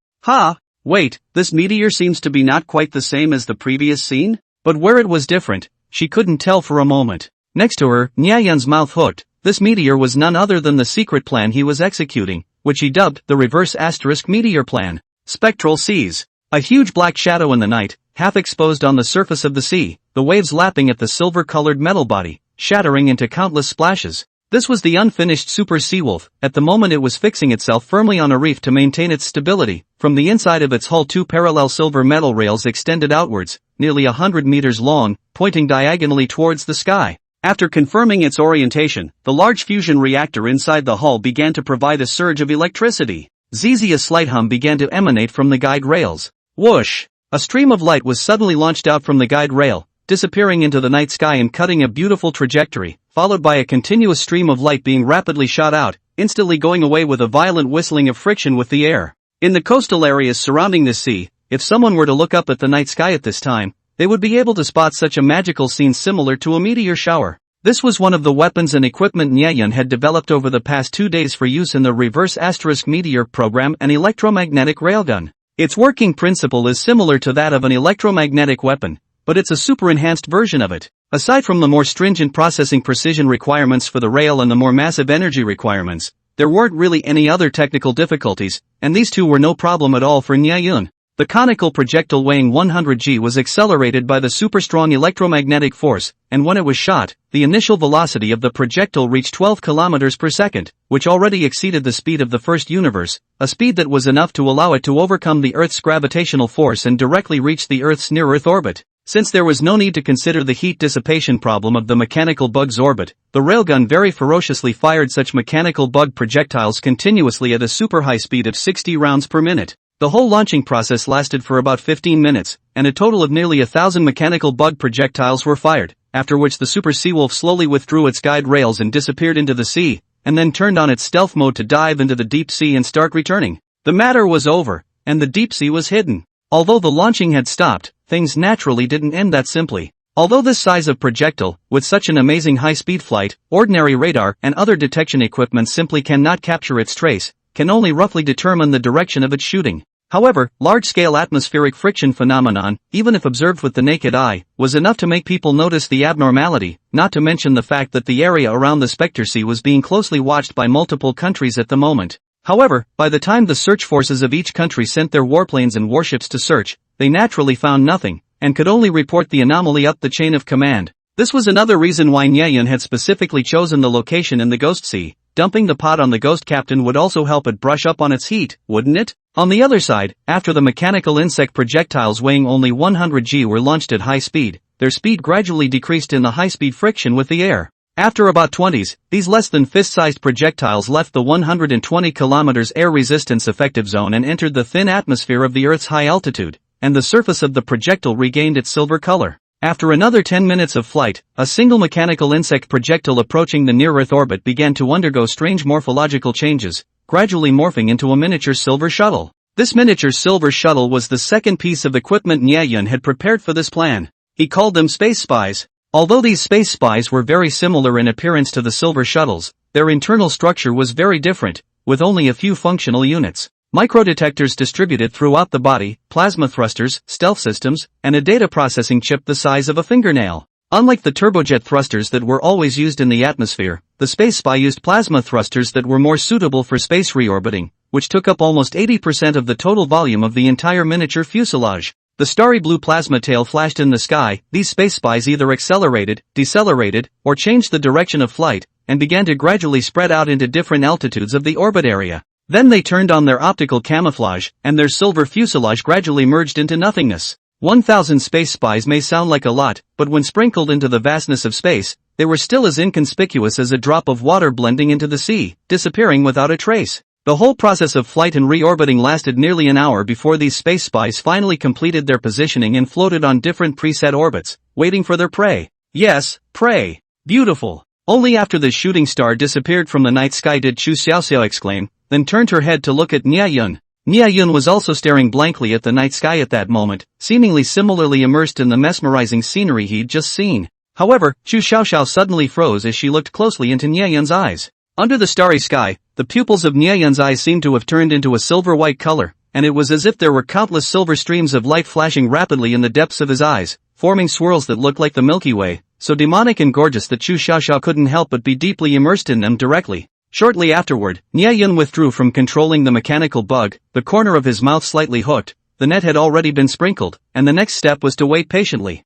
Speaker 1: Wait, this meteor seems to be not quite the same as the previous scene? But where it was different, she couldn't tell for a moment. Next to her, Nya Yun's mouth hooked. This meteor was none other than the secret plan he was executing, which he dubbed the reverse * meteor plan. Spectral seas. A huge black shadow in the night, half exposed on the surface of the sea, the waves lapping at the silver-colored metal body, shattering into countless splashes. This was the unfinished Super Seawolf. At the moment it was fixing itself firmly on a reef to maintain its stability. From the inside of its hull 2 parallel silver metal rails extended outwards, nearly 100 meters long, pointing diagonally towards the sky. After confirming its orientation, the large fusion reactor inside the hull began to provide a surge of electricity. A slight hum began to emanate from the guide rails. Whoosh! A stream of light was suddenly launched out from the guide rail, disappearing into the night sky and cutting a beautiful trajectory, followed by a continuous stream of light being rapidly shot out, instantly going away with a violent whistling of friction with the air. In the coastal areas surrounding the sea, if someone were to look up at the night sky at this time, they would be able to spot such a magical scene similar to a meteor shower. This was one of the weapons and equipment Nyeon had developed over the past 2 days for use in the reverse asterisk meteor program, an electromagnetic railgun. Its working principle is similar to that of an electromagnetic weapon, but it's a super enhanced version of it. Aside from the more stringent processing precision requirements for the rail and the more massive energy requirements, there weren't really any other technical difficulties, and these two were no problem at all for Nyeon. The conical projectile weighing 100 g was accelerated by the super-strong electromagnetic force, and when it was shot, the initial velocity of the projectile reached 12 km per second, which already exceeded the speed of the first universe, a speed that was enough to allow it to overcome the Earth's gravitational force and directly reach the Earth's near-Earth orbit. Since there was no need to consider the heat dissipation problem of the mechanical bug's orbit, the railgun very ferociously fired such mechanical bug projectiles continuously at a super high speed of 60 rounds per minute. The whole launching process lasted for about 15 minutes, and a total of nearly 1,000 mechanical bug projectiles were fired, after which the Super Seawolf slowly withdrew its guide rails and disappeared into the sea, and then turned on its stealth mode to dive into the deep sea and start returning. The matter was over, and the deep sea was hidden. Although the launching had stopped, things naturally didn't end that simply. Although this size of projectile, with such an amazing high-speed flight, ordinary radar and other detection equipment simply cannot capture its trace, can only roughly determine the direction of its shooting. However, large-scale atmospheric friction phenomenon, even if observed with the naked eye, was enough to make people notice the abnormality, not to mention the fact that the area around the Spectre Sea was being closely watched by multiple countries at the moment. However, by the time the search forces of each country sent their warplanes and warships to search, they naturally found nothing, and could only report the anomaly up the chain of command. This was another reason why Nyeon had specifically chosen the location in the Ghost Sea. Dumping the pod on the Ghost Captain would also help it brush up on its heat, wouldn't it? On the other side, after the mechanical insect projectiles weighing only 100 g were launched at high speed, their speed gradually decreased in the high-speed friction with the air. After about 20s, these less than fist-sized projectiles left the 120 km air resistance effective zone and entered the thin atmosphere of the Earth's high altitude, and the surface of the projectile regained its silver color. After another 10 minutes of flight, a single mechanical insect projectile approaching the near-Earth orbit began to undergo strange morphological changes, gradually morphing into a miniature silver shuttle. This miniature silver shuttle was the second piece of equipment Nyeon had prepared for this plan. He called them space spies. Although these space spies were very similar in appearance to the silver shuttles, their internal structure was very different, with only a few functional units. Microdetectors distributed throughout the body, plasma thrusters, stealth systems, and a data processing chip the size of a fingernail. Unlike the turbojet thrusters that were always used in the atmosphere, the space spy used plasma thrusters that were more suitable for space reorbiting, which took up almost 80% of the total volume of the entire miniature fuselage. The starry blue plasma tail flashed in the sky. These space spies either accelerated, decelerated, or changed the direction of flight, and began to gradually spread out into different altitudes of the orbit area. Then they turned on their optical camouflage, and their silver fuselage gradually merged into nothingness. 1,000 space spies may sound like a lot, but when sprinkled into the vastness of space, they were still as inconspicuous as a drop of water blending into the sea, disappearing without a trace. The whole process of flight and reorbiting lasted nearly an hour before these space spies finally completed their positioning and floated on different preset orbits, waiting for their prey. Yes, prey. Beautiful. Only after the shooting star disappeared from the night sky did Chu Xiaoxiao exclaim, then turned her head to look at Nyeon. Nyeon was also staring blankly at the night sky at that moment, seemingly similarly immersed in the mesmerizing scenery he'd just seen. However, Chu Xiaoxiao suddenly froze as she looked closely into Nyeon's eyes. Under the starry sky, the pupils of Nyeon's eyes seemed to have turned into a silver-white color, and it was as if there were countless silver streams of light flashing rapidly in the depths of his eyes, forming swirls that looked like the Milky Way, so demonic and gorgeous that Chu Xiaoxiao couldn't help but be deeply immersed in them directly. Shortly afterward, Nyeon withdrew from controlling the mechanical bug, the corner of his mouth slightly hooked, the net had already been sprinkled, and the next step was to wait patiently.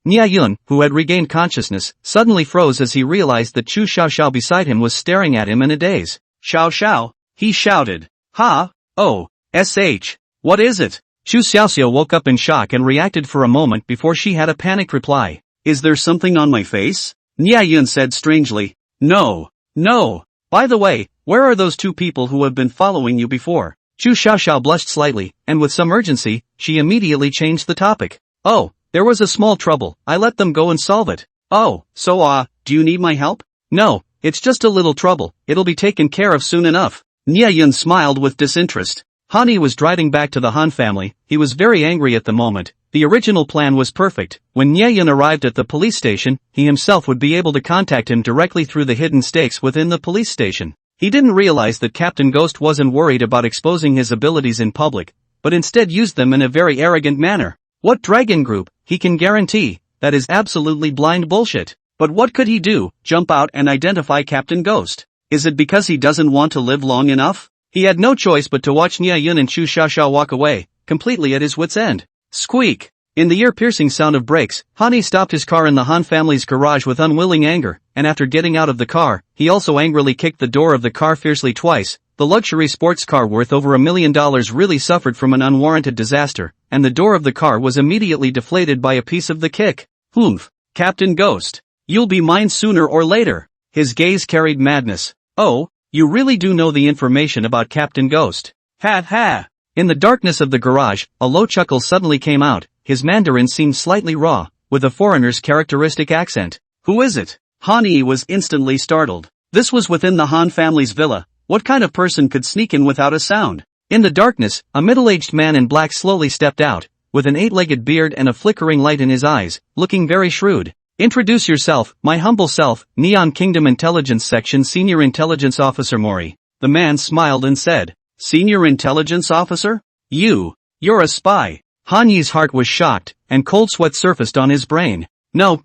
Speaker 1: Nyeon, who had regained consciousness, suddenly froze as he realized that Chu Xiaoxiao beside him was staring at him in a daze. Xiao, he shouted. Ha? Oh, sh. What is it? Chu Xiaoxiao woke up in shock and reacted for a moment before she had a panicked reply. Is there something on my face? Nyeon said strangely. No. By the way, where are those two people who have been following you before? Chu Xiaoxiao blushed slightly, and with some urgency, she immediately changed the topic. Oh, there was a small trouble, I let them go and solve it. Oh, so do you need my help? No, it's just a little trouble, it'll be taken care of soon enough. Nya Yun smiled with disinterest. Han Yi was driving back to the Han family. He was very angry at the moment. The original plan was perfect. When Nya Yun arrived at the police station, he himself would be able to contact him directly through the hidden stakes within the police station. He didn't realize that Captain Ghost wasn't worried about exposing his abilities in public, but instead used them in a very arrogant manner. What dragon group? He can guarantee that is absolutely blind bullshit. But what could he do? Jump out and identify Captain Ghost? Is it because he doesn't want to live long enough? He had no choice but to watch Nya Yun and Chu Xiaoxiao walk away, completely at his wits' end. Squeak! In the ear-piercing sound of brakes, Han Yi stopped his car in the Han family's garage with unwilling anger, and after getting out of the car, he also angrily kicked the door of the car fiercely twice. The luxury sports car worth over $1 million really suffered from an unwarranted disaster, and the door of the car was immediately deflated by a piece of the kick. Humph! Captain Ghost! You'll be mine sooner or later. His gaze carried madness. Oh, you really do know the information about Captain Ghost. Ha ha! In the darkness of the garage, a low chuckle suddenly came out. His Mandarin seemed slightly raw, with a foreigner's characteristic accent. Who is it? Han Yi was instantly startled. This was within the Han family's villa. What kind of person could sneak in without a sound? In the darkness, a middle-aged man in black slowly stepped out, with an 8-legged beard and a flickering light in his eyes, looking very shrewd. Introduce yourself, my humble self, Neon Kingdom Intelligence Section Senior Intelligence Officer Mori. The man smiled and said, Senior Intelligence Officer? You're a spy. Han Yi's heart was shocked, and cold sweat surfaced on his brain. No,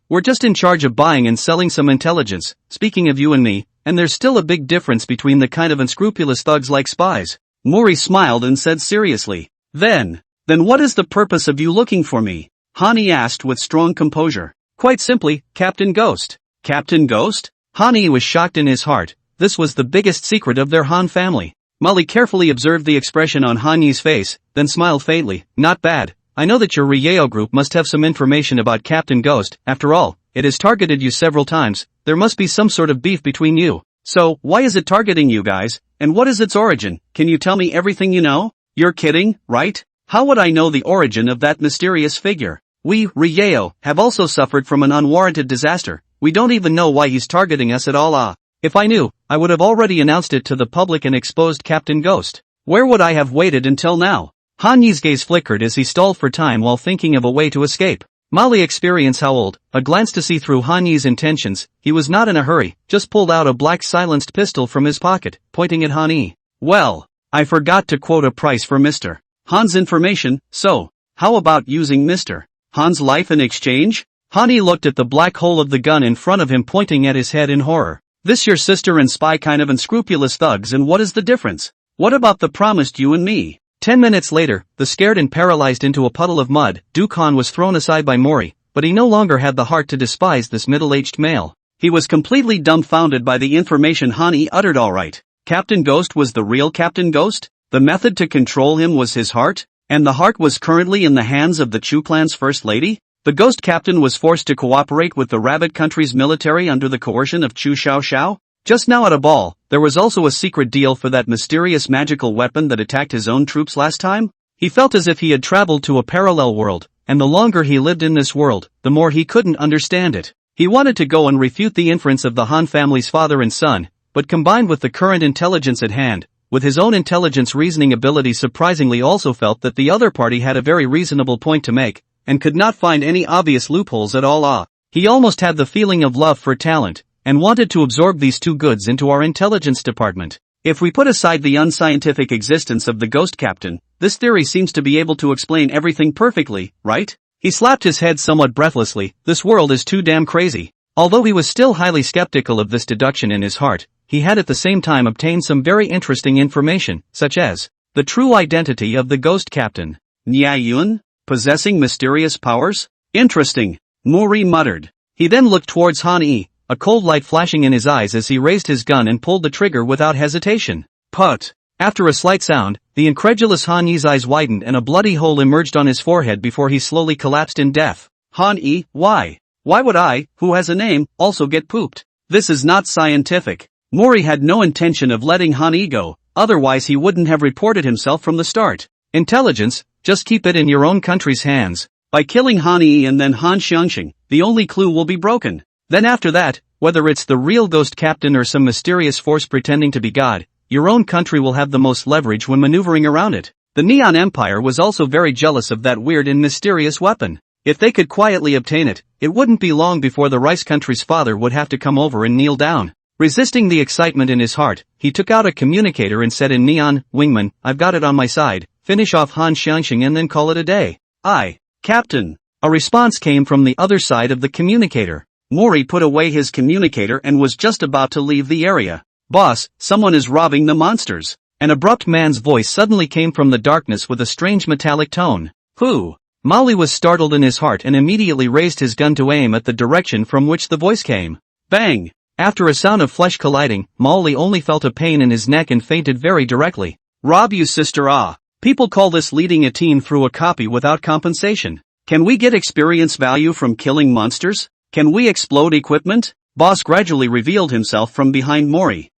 Speaker 1: we're just in charge of buying and selling some intelligence, speaking of you and me, and there's still a big difference between the kind of unscrupulous thugs like spies. Mori smiled and said seriously, Then what is the purpose of you looking for me? Han Yi asked with strong composure. Quite simply, Captain Ghost. Captain Ghost? Han Yi was shocked in his heart. This was the biggest secret of their Han family. Molly carefully observed the expression on Han Yi's face, then smiled faintly. Not bad. I know that your Ryeo group must have some information about Captain Ghost. After all, it has targeted you several times. There must be some sort of beef between you. So, why is it targeting you guys? And what is its origin? Can you tell me everything you know? You're kidding, right? How would I know the origin of that mysterious figure? We, Ryeo, have also suffered from an unwarranted disaster. We don't even know why he's targeting us at all. If I knew, I would have already announced it to the public and exposed Captain Ghost. Where would I have waited until now? Han Yi's gaze flickered as he stalled for time while thinking of a way to escape. Molly experienced how old, a glance to see through Han Yi's intentions. He was not in a hurry, just pulled out a black silenced pistol from his pocket, pointing at Han Yi. Well, I forgot to quote a price for Mr. Han's information, so, how about using Mr. Han's life in exchange? Han Yi looked at the black hole of the gun in front of him, pointing at his head in horror. This your sister and spy kind of unscrupulous thugs, and what is the difference? What about the promised you and me? 10 minutes later, the scared and paralyzed into a puddle of mud, Duke Han was thrown aside by Mori, but he no longer had the heart to despise this middle-aged male. He was completely dumbfounded by the information Han Yi uttered. Alright, Captain Ghost was the real Captain Ghost? The method to control him was his heart? And the heart was currently in the hands of the Chu clan's first lady? The Ghost Captain was forced to cooperate with the Rabbit country's military under the coercion of Chu Xiaoxiao? Just now at a ball, there was also a secret deal for that mysterious magical weapon that attacked his own troops last time? He felt as if he had traveled to a parallel world, and the longer he lived in this world, the more he couldn't understand it. He wanted to go and refute the inference of the Han family's father and son, but combined with the current intelligence at hand, with his own intelligence reasoning ability, surprisingly also felt that the other party had a very reasonable point to make, and could not find any obvious loopholes at all. He almost had the feeling of love for talent, and wanted to absorb these two goods into our intelligence department. If we put aside the unscientific existence of the Ghost Captain, this theory seems to be able to explain everything perfectly, right? He slapped his head somewhat breathlessly. This world is too damn crazy. Although he was still highly skeptical of this deduction in his heart, he had at the same time obtained some very interesting information, such as the true identity of the Ghost Captain. Nya Yun? Possessing mysterious powers? Interesting, Mori muttered. He then looked towards Han Yi, a cold light flashing in his eyes as he raised his gun and pulled the trigger without hesitation. Put! After a slight sound, the incredulous Han Yi's eyes widened and a bloody hole emerged on his forehead before he slowly collapsed in death. Han Yi, why? Why would I, who has a name, also get pooped? This is not scientific. Mori had no intention of letting Han Yi go, otherwise he wouldn't have reported himself from the start. Intelligence, just keep it in your own country's hands. By killing Han Yi and then Han Xiangxing, the only clue will be broken. Then after that, whether it's the real ghost captain or some mysterious force pretending to be God, your own country will have the most leverage when maneuvering around it. The Neon Empire was also very jealous of that weird and mysterious weapon. If they could quietly obtain it, it wouldn't be long before the rice country's father would have to come over and kneel down. Resisting the excitement in his heart, he took out a communicator and said in Neon, "Wingman, I've got it on my side, finish off Han Xiangxing and then call it a day." "Aye, Captain." A response came from the other side of the communicator. Mori put away his communicator and was just about to leave the area. "Boss, someone is robbing the monsters." An abrupt man's voice suddenly came from the darkness with a strange metallic tone. "Who?" Mowgli was startled in his heart and immediately raised his gun to aim at the direction from which the voice came. Bang! After a sound of flesh colliding, Mowgli only felt a pain in his neck and fainted very directly. "Rob you sister ah. People call this leading a team through a copy without compensation. Can we get experience value from killing monsters? Can we explode equipment?" Boss gradually revealed himself from behind Mori.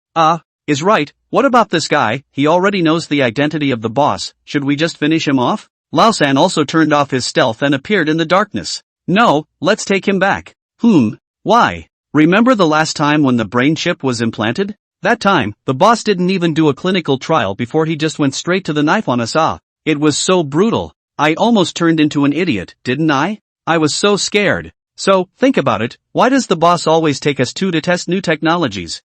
Speaker 1: Is right, what about this guy? He already knows the identity of the boss, should we just finish him off? Lao-san also turned off his stealth and appeared in the darkness. "No, let's take him back." Why? Remember the last time when the brain chip was implanted? That time, the boss didn't even do a clinical trial before he just went straight to the knife on us. It was so brutal. I almost turned into an idiot, didn't I? I was so scared. So, think about it, why does the boss always take us to test new technologies?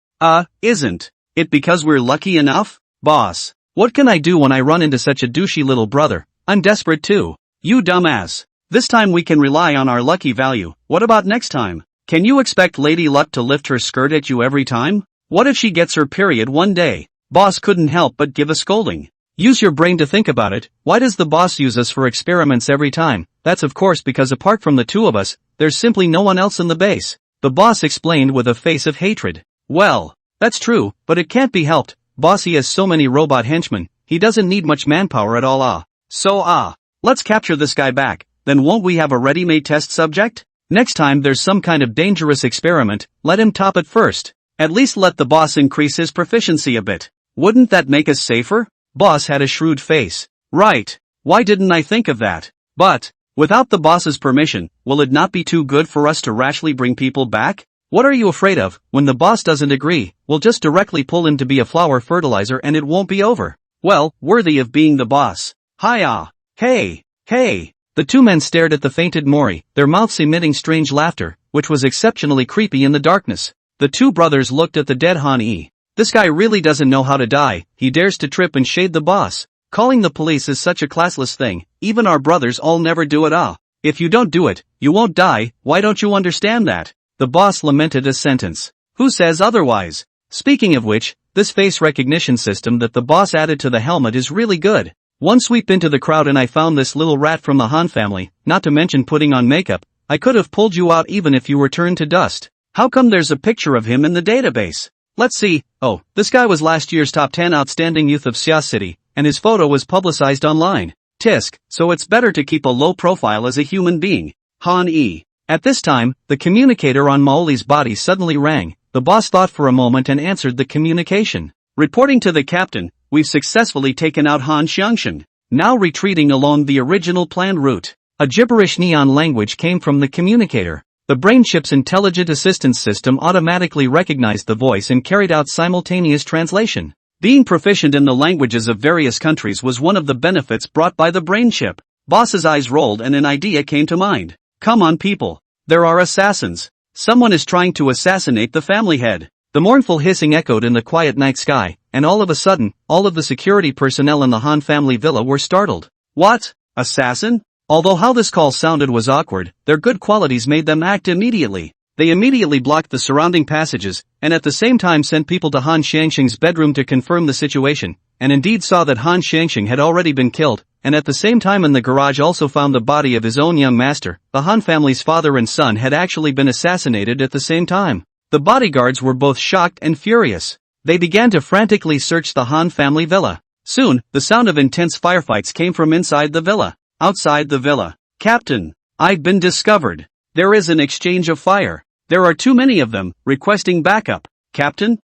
Speaker 1: Isn't it because we're lucky enough? Boss, what can I do when I run into such a douchey little brother? I'm desperate too. You dumbass. This time we can rely on our lucky value. What about next time? Can you expect Lady Luck to lift her skirt at you every time? What if she gets her period one day? Boss couldn't help but give a scolding. Use your brain to think about it. Why does the boss use us for experiments every time? That's of course because apart from the two of us, there's simply no one else in the base. The boss explained with a face of hatred. Well, that's true, but it can't be helped. Bossy has so many robot henchmen, he doesn't need much manpower at all. So let's capture this guy back, then won't we have a ready-made test subject? Next time there's some kind of dangerous experiment, let him top it first. At least let the boss increase his proficiency a bit. Wouldn't that make us safer? Boss had a shrewd face. Right. Why didn't I think of that? But, without the boss's permission, will it not be too good for us to rashly bring people back? What are you afraid of? When the boss doesn't agree, we'll just directly pull him to be a flower fertilizer and it won't be over. Well, worthy of being the boss. Hiya! Hey! The two men stared at the fainted Mori, their mouths emitting strange laughter, which was exceptionally creepy in the darkness. The two brothers looked at the dead Han Yi. This guy really doesn't know how to die, he dares to trip and shade the boss. Calling the police is such a classless thing, even our brothers all never do it. If you don't do it, you won't die, why don't you understand that? The boss lamented a sentence. Who says otherwise? Speaking of which, this face recognition system that the boss added to the helmet is really good. One sweep into the crowd and I found this little rat from the Han family, not to mention putting on makeup. I could have pulled you out even if you were turned to dust. How come there's a picture of him in the database? Let's see. Oh, this guy was last year's top 10 outstanding youth of Xia City, and his photo was publicized online. Tisk, so it's better to keep a low profile as a human being. Han E. At this time, the communicator on Mowgli's body suddenly rang. The boss thought for a moment and answered the communication. Reporting to the captain, we've successfully taken out Han Xiangxing, now retreating along the original planned route. A gibberish neon language came from the communicator. The brain chip's intelligent assistance system automatically recognized the voice and carried out simultaneous translation. Being proficient in the languages of various countries was one of the benefits brought by the brain chip. Boss's eyes rolled and an idea came to mind. Come on people. There are assassins. Someone is trying to assassinate the family head. The mournful hissing echoed in the quiet night sky, and all of a sudden, all of the security personnel in the Han family villa were startled. What? Assassin? Although how this call sounded was awkward, their good qualities made them act immediately. They immediately blocked the surrounding passages, and at the same time sent people to Han Xiangxing's bedroom to confirm the situation, and indeed saw that Han Xiangxing had already been killed, and at the same time in the garage also found the body of his own young master. The Han family's father and son had actually been assassinated at the same time. The bodyguards were both shocked and furious. They began to frantically search the Han family villa. Soon, the sound of intense firefights came from inside the villa. Outside the villa. Captain, I've been discovered. There is an exchange of fire. There are too many of them, requesting backup. Captain,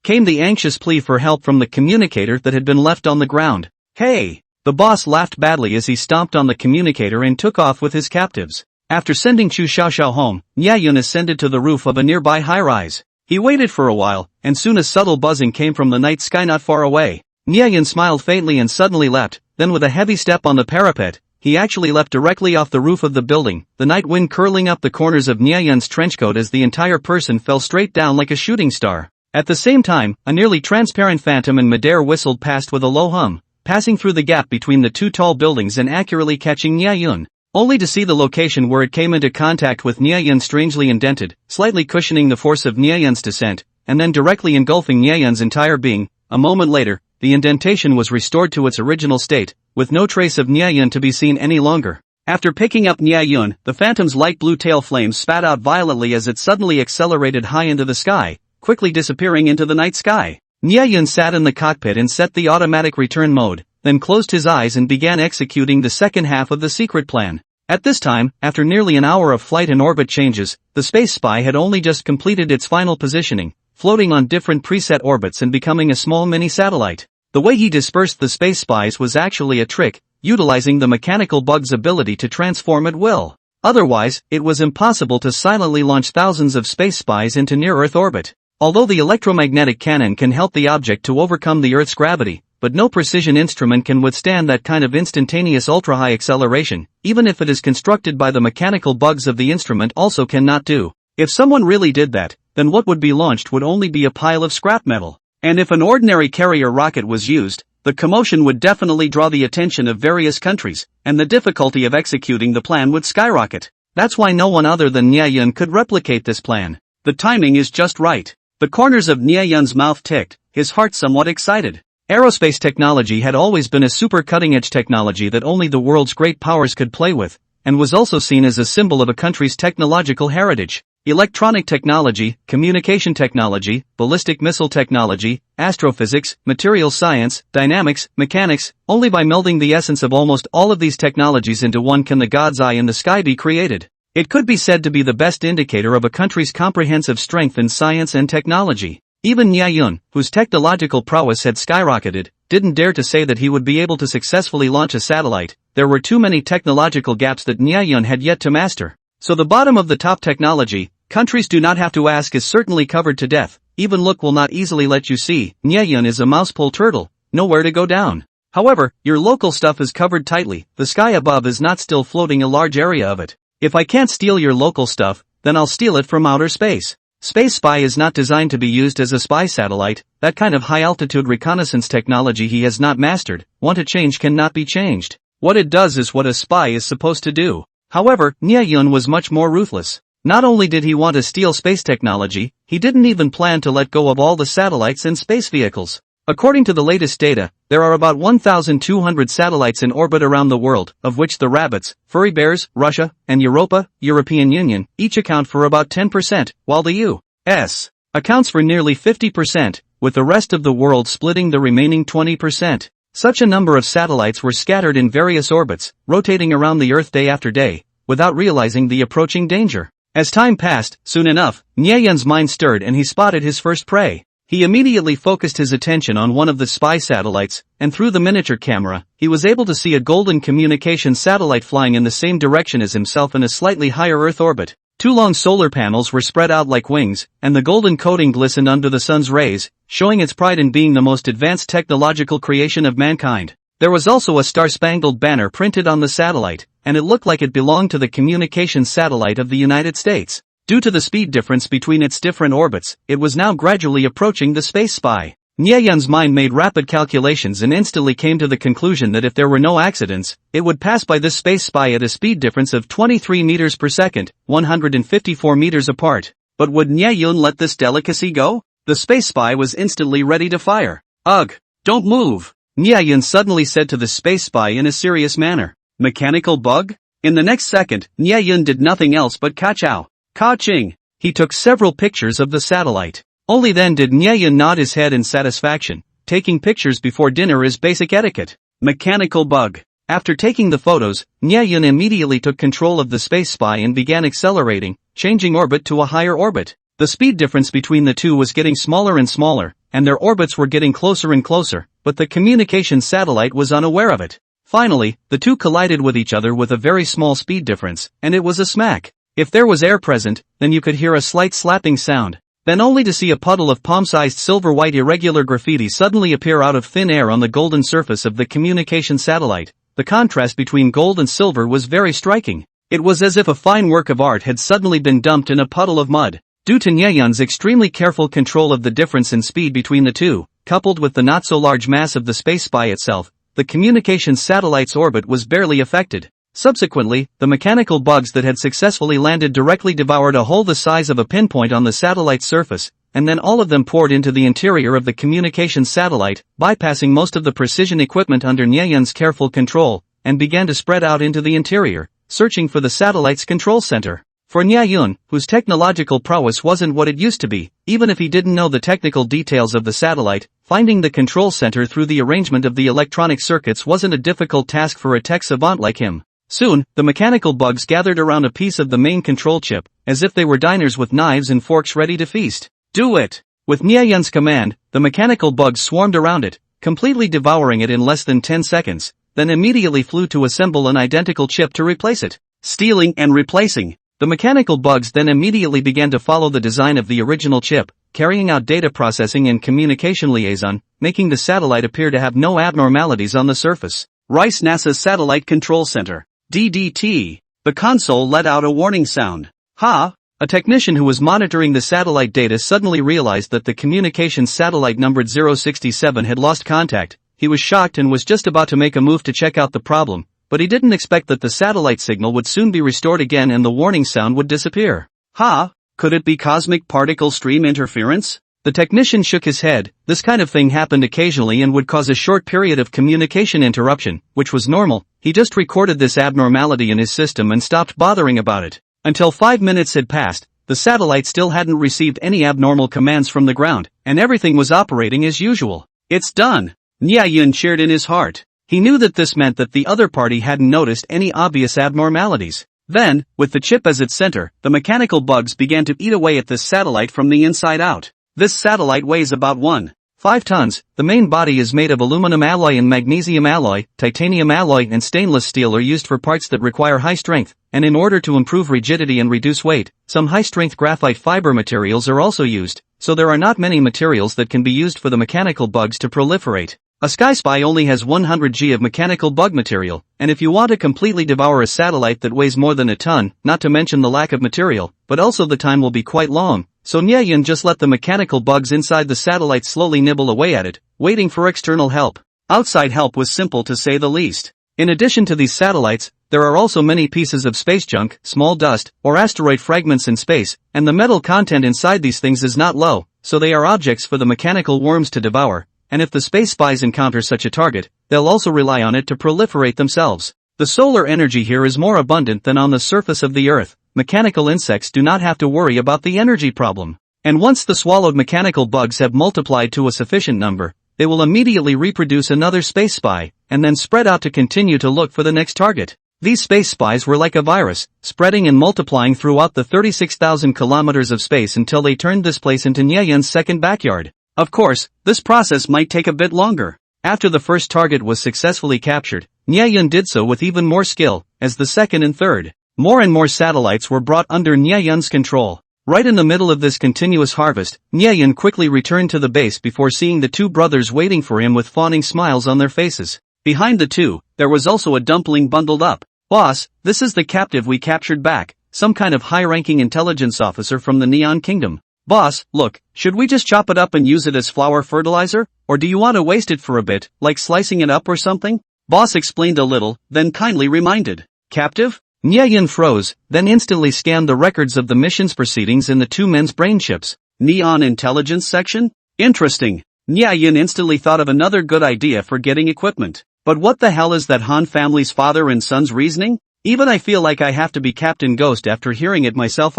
Speaker 1: came the anxious plea for help from the communicator that had been left on the ground. Hey! The boss laughed badly as he stomped on the communicator and took off with his captives. After sending Chu Xiaoxiao home, Niayun ascended to the roof of a nearby high-rise. He waited for a while, and soon a subtle buzzing came from the night sky not far away. Niayun smiled faintly and suddenly leapt, then with a heavy step on the parapet, he actually leapt directly off the roof of the building, the night wind curling up the corners of Niayun's trenchcoat as the entire person fell straight down like a shooting star. At the same time, a nearly transparent phantom in midair whistled past with a low hum, passing through the gap between the two tall buildings and accurately catching Niayun, only to see the location where it came into contact with Niayun strangely indented, slightly cushioning the force of Niayun's descent, and then directly engulfing Niayun's entire being. A moment later, the indentation was restored to its original state, with no trace of Niayun to be seen any longer. After picking up Niayun, the phantom's light blue tail flames spat out violently as it suddenly accelerated high into the sky, quickly disappearing into the night sky. Niayun sat in the cockpit and set the automatic return mode, then closed his eyes and began executing the second half of the secret plan. At this time, after nearly an hour of flight and orbit changes, the space spy had only just completed its final positioning, floating on different preset orbits and becoming a small mini-satellite. The way he dispersed the space spies was actually a trick, utilizing the mechanical bug's ability to transform at will. Otherwise, it was impossible to silently launch thousands of space spies into near-Earth orbit. Although the electromagnetic cannon can help the object to overcome the Earth's gravity, but no precision instrument can withstand that kind of instantaneous ultra-high acceleration, even if it is constructed by the mechanical bugs of the instrument also cannot do. If someone really did that, then what would be launched would only be a pile of scrap metal. And if an ordinary carrier rocket was used, the commotion would definitely draw the attention of various countries, and the difficulty of executing the plan would skyrocket. That's why no one other than Niayun could replicate this plan. The timing is just right. The corners of Niayun's mouth ticked, his heart somewhat excited. Aerospace technology had always been a super cutting-edge technology that only the world's great powers could play with, and was also seen as a symbol of a country's technological heritage. Electronic technology, communication technology, ballistic missile technology, astrophysics, material science, dynamics, mechanics, only by melding the essence of almost all of these technologies into one can the God's eye in the sky be created. It could be said to be the best indicator of a country's comprehensive strength in science and technology. Even Niayun, whose technological prowess had skyrocketed, didn't dare to say that he would be able to successfully launch a satellite. There were too many technological gaps that Niayun had yet to master. So the bottom of the top technology, countries do not have to ask, is certainly covered to death. Even look will not easily let you see. Niayun is a mousepole turtle, nowhere to go down. However, your local stuff is covered tightly. The sky above is not still floating a large area of it. If I can't steal your local stuff, then I'll steal it from outer space. Space Spy is not designed to be used as a spy satellite. That kind of high-altitude reconnaissance technology he has not mastered. Want to change cannot be changed. What it does is what a spy is supposed to do. However, Niayun was much more ruthless. Not only did he want to steal space technology, he didn't even plan to let go of all the satellites and space vehicles. According to the latest data, there are about 1,200 satellites in orbit around the world, of which the rabbits, furry bears, Russia, and European Union, each account for about 10%, while the U.S. accounts for nearly 50%, with the rest of the world splitting the remaining 20%. Such a number of satellites were scattered in various orbits, rotating around the Earth day after day, without realizing the approaching danger. As time passed, soon enough, Niayun's mind stirred and he spotted his first prey. He immediately focused his attention on one of the spy satellites, and through the miniature camera, he was able to see a golden communication satellite flying in the same direction as himself in a slightly higher Earth orbit. Two long solar panels were spread out like wings, and the golden coating glistened under the sun's rays, showing its pride in being the most advanced technological creation of mankind. There was also a star-spangled banner printed on the satellite, and it looked like it belonged to the communications satellite of the United States. Due to the speed difference between its different orbits, it was now gradually approaching the space spy. Niayun's mind made rapid calculations and instantly came to the conclusion that if there were no accidents, it would pass by this space spy at a speed difference of 23 meters per second, 154 meters apart. But would Niayun let this delicacy go? The space spy was instantly ready to fire. Ugh! Don't move! Niayun suddenly said to the space spy in a serious manner. Mechanical bug? In the next second, Niayun did nothing else but ka-chow. Ka-ching! He took several pictures of the satellite. Only then did Niayun nod his head in satisfaction. Taking pictures before dinner is basic etiquette. Mechanical bug. After taking the photos, Niayun immediately took control of the space spy and began accelerating, changing orbit to a higher orbit. The speed difference between the two was getting smaller and smaller, and their orbits were getting closer and closer, but the communication satellite was unaware of it. Finally, the two collided with each other with a very small speed difference, and it was a smack. If there was air present, then you could hear a slight slapping sound. Then only to see a puddle of palm-sized silver-white irregular graffiti suddenly appear out of thin air on the golden surface of the communication satellite. The contrast between gold and silver was very striking. It was as if a fine work of art had suddenly been dumped in a puddle of mud. Due to Nyeyun's extremely careful control of the difference in speed between the two, coupled with the not-so-large mass of the space spy itself, the communications satellite's orbit was barely affected. Subsequently, the mechanical bugs that had successfully landed directly devoured a hole the size of a pinpoint on the satellite's surface, and then all of them poured into the interior of the communications satellite, bypassing most of the precision equipment under Nyeyun's careful control, and began to spread out into the interior, searching for the satellite's control center. For Nyeyun, whose technological prowess wasn't what it used to be, even if he didn't know the technical details of the satellite, finding the control center through the arrangement of the electronic circuits wasn't a difficult task for a tech savant like him. Soon, the mechanical bugs gathered around a piece of the main control chip, as if they were diners with knives and forks ready to feast. Do it! With Nyeyun's command, the mechanical bugs swarmed around it, completely devouring it in less than 10 seconds, then immediately flew to assemble an identical chip to replace it. Stealing and replacing. The mechanical bugs then immediately began to follow the design of the original chip, carrying out data processing and communication liaison, making the satellite appear to have no abnormalities on the surface. Rice NASA's Satellite Control Center. DDT. The console let out a warning sound. Ha! A technician who was monitoring the satellite data suddenly realized that the communications satellite numbered 067 had lost contact. He was shocked and was just about to make a move to check out the problem, but he didn't expect that the satellite signal would soon be restored again and the warning sound would disappear. Ha! Could it be cosmic particle stream interference? The technician shook his head. This kind of thing happened occasionally and would cause a short period of communication interruption, which was normal. He just recorded this abnormality in his system and stopped bothering about it. Until 5 minutes had passed, the satellite still hadn't received any abnormal commands from the ground, and everything was operating as usual. It's done! Nyeyun cheered in his heart. He knew that this meant that the other party hadn't noticed any obvious abnormalities. Then, with the chip as its center, the mechanical bugs began to eat away at this satellite from the inside out. This satellite weighs about 1.5 tons. The main body is made of aluminum alloy and magnesium alloy, titanium alloy and stainless steel are used for parts that require high strength, and in order to improve rigidity and reduce weight, some high-strength graphite fiber materials are also used, so there are not many materials that can be used for the mechanical bugs to proliferate. A Sky Spy only has 100 g of mechanical bug material, and if you want to completely devour a satellite that weighs more than a ton, not to mention the lack of material, but also the time will be quite long, so Nyeyun just let the mechanical bugs inside the satellite slowly nibble away at it, waiting for external help. Outside help was simple to say the least. In addition to these satellites, there are also many pieces of space junk, small dust, or asteroid fragments in space, and the metal content inside these things is not low, so they are objects for the mechanical worms to devour. And if the space spies encounter such a target, they'll also rely on it to proliferate themselves. The solar energy here is more abundant than on the surface of the Earth. Mechanical insects do not have to worry about the energy problem. And once the swallowed mechanical bugs have multiplied to a sufficient number, they will immediately reproduce another space spy, and then spread out to continue to look for the next target. These space spies were like a virus, spreading and multiplying throughout the 36,000 kilometers of space until they turned this place into Nyeyun's second backyard. Of course, this process might take a bit longer. After the first target was successfully captured, Nyeyun did so with even more skill, as the second and third. More and more satellites were brought under Nyeyun's control. Right in the middle of this continuous harvest, Nyeyun quickly returned to the base before seeing the two brothers waiting for him with fawning smiles on their faces. Behind the two, there was also a dumpling bundled up. Boss, this is the captive we captured back, some kind of high-ranking intelligence officer from the Neon Kingdom. Boss, look, should we just chop it up and use it as flower fertilizer, or do you want to waste it for a bit, like slicing it up or something? Boss explained a little, then kindly reminded. Captive? Nyeyun froze, then instantly scanned the records of the mission's proceedings in the two men's brain chips. Neon Intelligence Section? Interesting. Nyeyun instantly thought of another good idea for getting equipment. But what the hell is that Han family's father and son's reasoning? Even I feel like I have to be Captain Ghost after hearing it myself.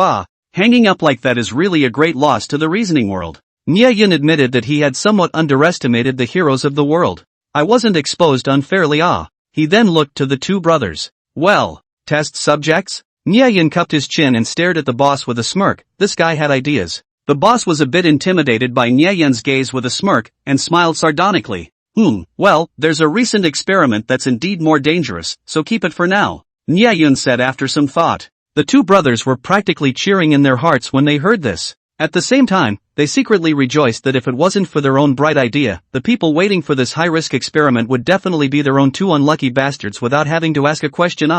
Speaker 1: Hanging up like that is really a great loss to the reasoning world. Nyeyun admitted that he had somewhat underestimated the heroes of the world. I wasn't exposed unfairly. He then looked to the two brothers. Well, test subjects? Nyeyun cupped his chin and stared at the boss with a smirk. This guy had ideas. The boss was a bit intimidated by Nyeyun's gaze with a smirk, and smiled sardonically. Well, there's a recent experiment that's indeed more dangerous, so keep it for now, Nyayun said after some thought. The two brothers were practically cheering in their hearts when they heard this. At the same time, they secretly rejoiced that if it wasn't for their own bright idea, the people waiting for this high-risk experiment would definitely be their own two unlucky bastards without having to ask a question.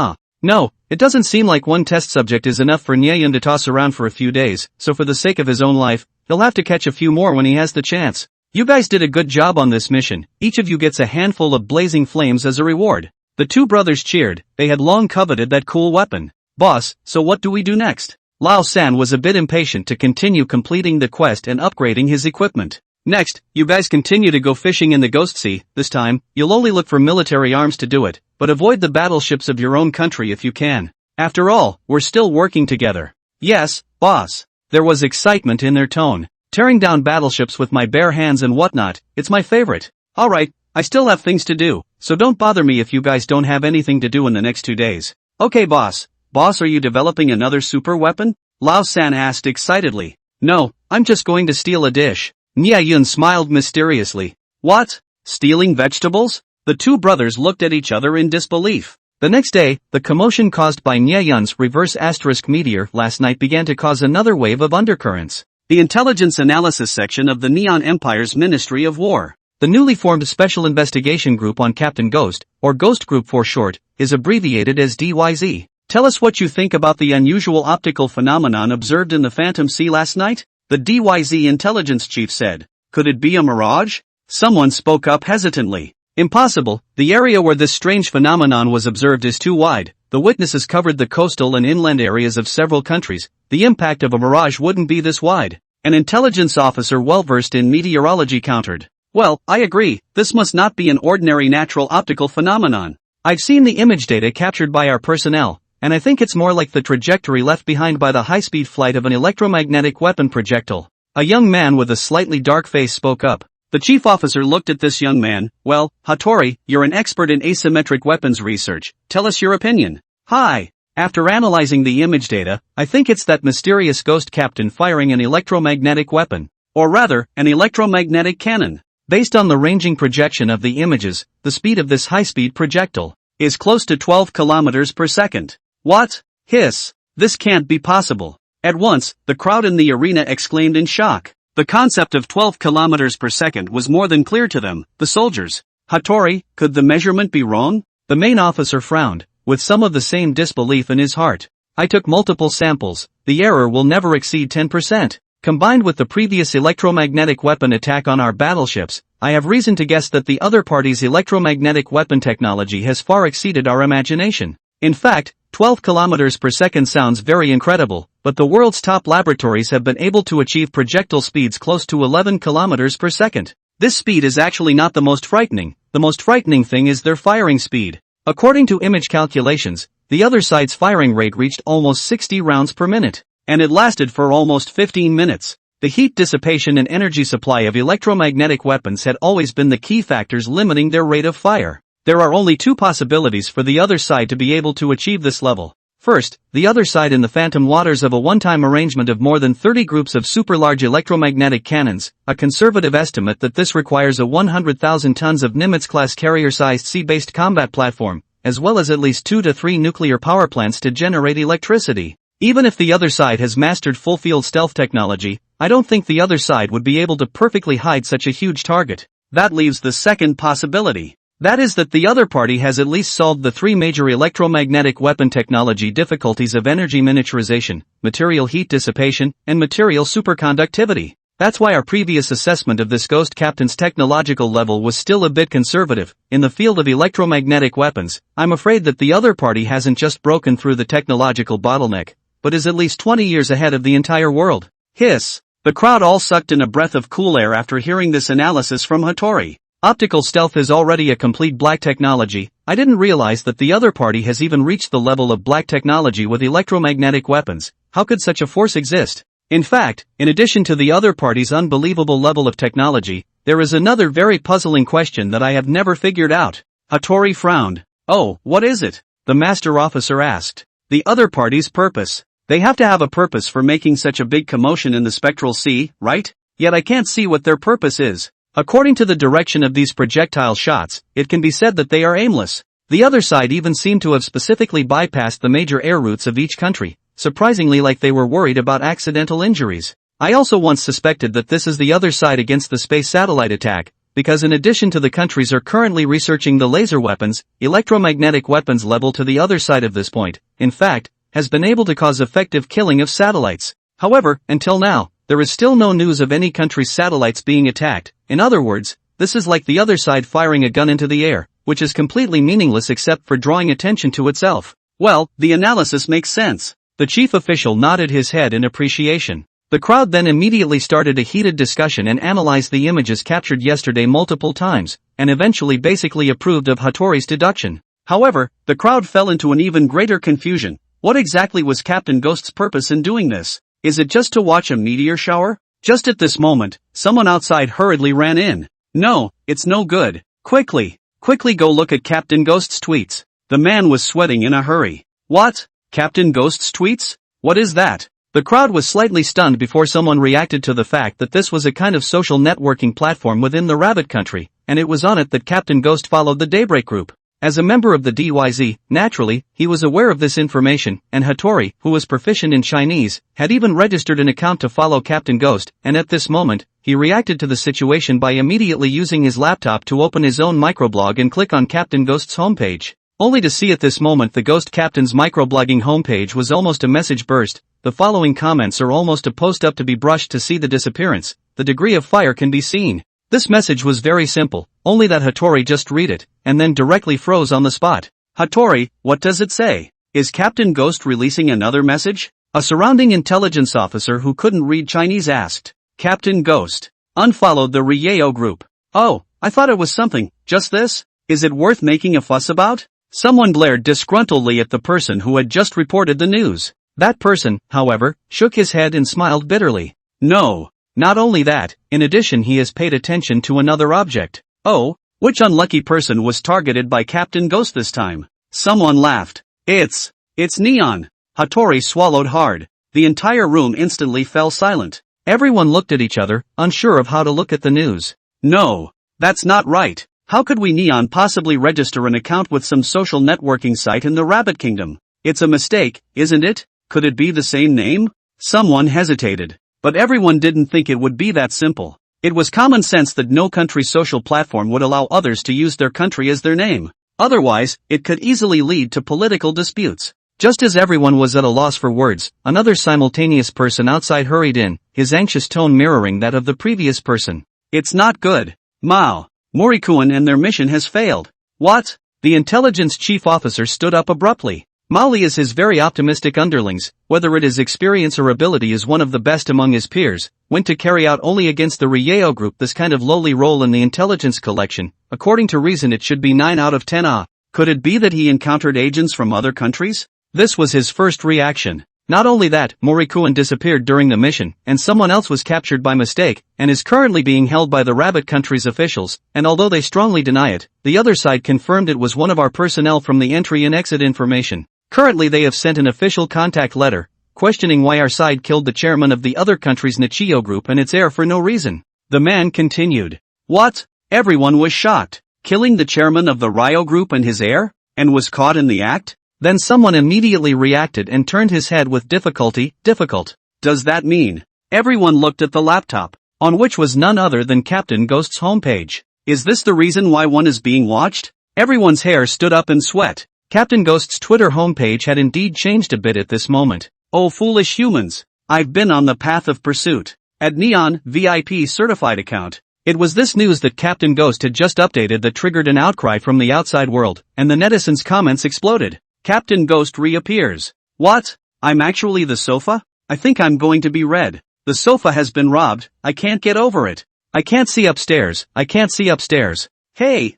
Speaker 1: No, it doesn't seem like one test subject is enough for Nyayun to toss around for a few days, so for the sake of his own life, he'll have to catch a few more when he has the chance. You guys did a good job on this mission, each of you gets a handful of blazing flames as a reward. The two brothers cheered, they had long coveted that cool weapon. Boss, so what do we do next? Lao San was a bit impatient to continue completing the quest and upgrading his equipment. Next, you guys continue to go fishing in the Ghost Sea. This time, you'll only look for military arms to do it, but avoid the battleships of your own country if you can. After all, we're still working together. Yes, boss. There was excitement in their tone. Tearing down battleships with my bare hands and whatnot, it's my favorite. Alright, I still have things to do, so don't bother me if you guys don't have anything to do in the next 2 days. Okay boss. Boss, are you developing another super weapon? Lao San asked excitedly. No, I'm just going to steal a dish. Nyayun smiled mysteriously. What? Stealing vegetables? The two brothers looked at each other in disbelief. The next day, the commotion caused by Nyayun's reverse asterisk meteor last night began to cause another wave of undercurrents. The intelligence analysis section of the Neon Empire's Ministry of War. The newly formed Special Investigation Group on Captain Ghost, or Ghost Group for short, is abbreviated as DYZ. Tell us what you think about the unusual optical phenomenon observed in the Phantom Sea last night, the DYZ intelligence chief said. Could it be a mirage? Someone spoke up hesitantly. Impossible, the area where this strange phenomenon was observed is too wide, the witnesses covered the coastal and inland areas of several countries, the impact of a mirage wouldn't be this wide. An intelligence officer well-versed in meteorology countered. Well, I agree, this must not be an ordinary natural optical phenomenon. I've seen the image data captured by our personnel, and I think it's more like the trajectory left behind by the high-speed flight of an electromagnetic weapon projectile. A young man with a slightly dark face spoke up. The chief officer looked at this young man. Well, Hattori, you're an expert in asymmetric weapons research. Tell us your opinion. Hi. After analyzing the image data, I think it's that mysterious ghost captain firing an electromagnetic weapon. Or rather, an electromagnetic cannon. Based on the ranging projection of the images, the speed of this high-speed projectile is close to 12 kilometers per second. What? Hiss. This can't be possible. At once, the crowd in the arena exclaimed in shock. The concept of 12 kilometers per second was more than clear to them, the soldiers. Hattori, could the measurement be wrong? The main officer frowned, with some of the same disbelief in his heart. I took multiple samples, the error will never exceed 10%. Combined with the previous electromagnetic weapon attack on our battleships, I have reason to guess that the other party's electromagnetic weapon technology has far exceeded our imagination. In fact, 12 kilometers per second sounds very incredible, but the world's top laboratories have been able to achieve projectile speeds close to 11 kilometers per second. This speed is actually not the most frightening. The most frightening thing is their firing speed. According to image calculations, the other side's firing rate reached almost 60 rounds per minute, and it lasted for almost 15 minutes. The heat dissipation and energy supply of electromagnetic weapons had always been the key factors limiting their rate of fire. There are only two possibilities for the other side to be able to achieve this level. First, the other side in the phantom waters of a one-time arrangement of more than 30 groups of super-large electromagnetic cannons, a conservative estimate that this requires a 100,000 tons of Nimitz-class carrier-sized sea-based combat platform, as well as at least 2 to 3 nuclear power plants to generate electricity. Even if the other side has mastered full-field stealth technology, I don't think the other side would be able to perfectly hide such a huge target. That leaves the second possibility. That is that the other party has at least solved the three major electromagnetic weapon technology difficulties of energy miniaturization, material heat dissipation, and material superconductivity. That's why our previous assessment of this ghost captain's technological level was still a bit conservative. In the field of electromagnetic weapons, I'm afraid that the other party hasn't just broken through the technological bottleneck, but is at least 20 years ahead of the entire world. Hiss. The crowd all sucked in a breath of cool air after hearing this analysis from Hattori. Optical stealth is already a complete black technology. I didn't realize that the other party has even reached the level of black technology with electromagnetic weapons. How could such a force exist? In fact, in addition to the other party's unbelievable level of technology, there is another very puzzling question that I have never figured out. Hattori frowned. Oh, what is it? The master officer asked. The other party's purpose. They have to have a purpose for making such a big commotion in the spectral sea, right? Yet I can't see what their purpose is. According to the direction of these projectile shots, it can be said that they are aimless. The other side even seemed to have specifically bypassed the major air routes of each country, surprisingly like they were worried about accidental injuries. I also once suspected that this is the other side against the space satellite attack, because in addition to the countries are currently researching the laser weapons, electromagnetic weapons level to the other side of this point, in fact, has been able to cause effective killing of satellites. However, until now, there is still no news of any country's satellites being attacked. In other words, this is like the other side firing a gun into the air, which is completely meaningless except for drawing attention to itself. Well, the analysis makes sense. The chief official nodded his head in appreciation. The crowd then immediately started a heated discussion and analyzed the images captured yesterday multiple times, and eventually basically approved of Hattori's deduction. However, the crowd fell into an even greater confusion. What exactly was Captain Ghost's purpose in doing this? Is it just to watch a meteor shower? Just at this moment, someone outside hurriedly ran in. No, it's no good. Quickly go look at Captain Ghost's tweets. The man was sweating in a hurry. What? Captain Ghost's tweets? What is that? The crowd was slightly stunned before someone reacted to the fact that this was a kind of social networking platform within the Rabbit country, and it was on it that Captain Ghost followed the Daybreak group. As a member of the DYZ, naturally, he was aware of this information, and Hattori, who was proficient in Chinese, had even registered an account to follow Captain Ghost, and at this moment, he reacted to the situation by immediately using his laptop to open his own microblog and click on Captain Ghost's homepage. Only to see at this moment the Ghost Captain's microblogging homepage was almost a message burst. The following comments are almost a post up to be brushed to see the disappearance. The degree of fire can be seen. This message was very simple, only that Hattori just read it, and then directly froze on the spot. Hattori, what does it say? Is Captain Ghost releasing another message? A surrounding intelligence officer who couldn't read Chinese asked. Captain Ghost unfollowed the Ryeo group. Oh, I thought it was something, just this? Is it worth making a fuss about? Someone glared disgruntledly at the person who had just reported the news. That person, however, shook his head and smiled bitterly. No. Not only that, in addition he has paid attention to another object. Oh, which unlucky person was targeted by Captain Ghost this time? Someone laughed. It's Neon. Hattori swallowed hard. The entire room instantly fell silent. Everyone looked at each other, unsure of how to look at the news. No, that's not right. How could we Neon possibly register an account with some social networking site in the Rabbit Kingdom? It's a mistake, isn't it? Could it be the same name? Someone hesitated. But everyone didn't think it would be that simple. It was common sense that no country's social platform would allow others to use their country as their name. Otherwise, it could easily lead to political disputes. Just as everyone was at a loss for words, another simultaneous person outside hurried in, his anxious tone mirroring that of the previous person. It's not good. Mao. Morikuan and their mission has failed. What? The intelligence chief officer stood up abruptly. Mali is his very optimistic underlings, whether it is experience or ability is one of the best among his peers, went to carry out only against the Ryeo group this kind of lowly role in the intelligence collection. According to reason it should be 9 out of 10. Could it be that he encountered agents from other countries? This was his first reaction. Not only that, Morikuan disappeared during the mission, and someone else was captured by mistake, and is currently being held by the Rabbit country's officials, and although they strongly deny it, the other side confirmed it was one of our personnel from the entry and exit information. Currently they have sent an official contact letter, questioning why our side killed the chairman of the other country's Nichio group and its heir for no reason. The man continued. What? Everyone was shocked. Killing the chairman of the Ryo group and his heir? And was caught in the act? Then someone immediately reacted and turned his head with difficulty. Difficult. Does that mean? Everyone looked at the laptop, on which was none other than Captain Ghost's homepage. Is this the reason why one is being watched? Everyone's hair stood up in sweat. Captain Ghost's Twitter homepage had indeed changed a bit at this moment. Oh foolish humans. I've been on the path of pursuit. At Neon, VIP certified account. It was this news that Captain Ghost had just updated that triggered an outcry from the outside world, and the netizens' comments exploded. Captain Ghost reappears. What? I'm actually the sofa? I think I'm going to be red. The sofa has been robbed, I can't get over it. I can't see upstairs, I can't see upstairs. Hey,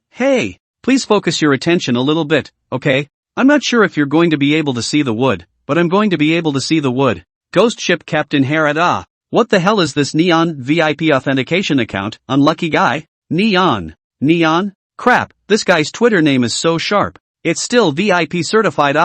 Speaker 1: please focus your attention a little bit, okay? I'm not sure if you're going to be able to see the wood, but I'm going to be able to see the wood. Ghost ship Captain Harada. What the hell is this Neon VIP authentication account, unlucky guy? Neon? Crap, this guy's Twitter name is so sharp. It's still VIP certified.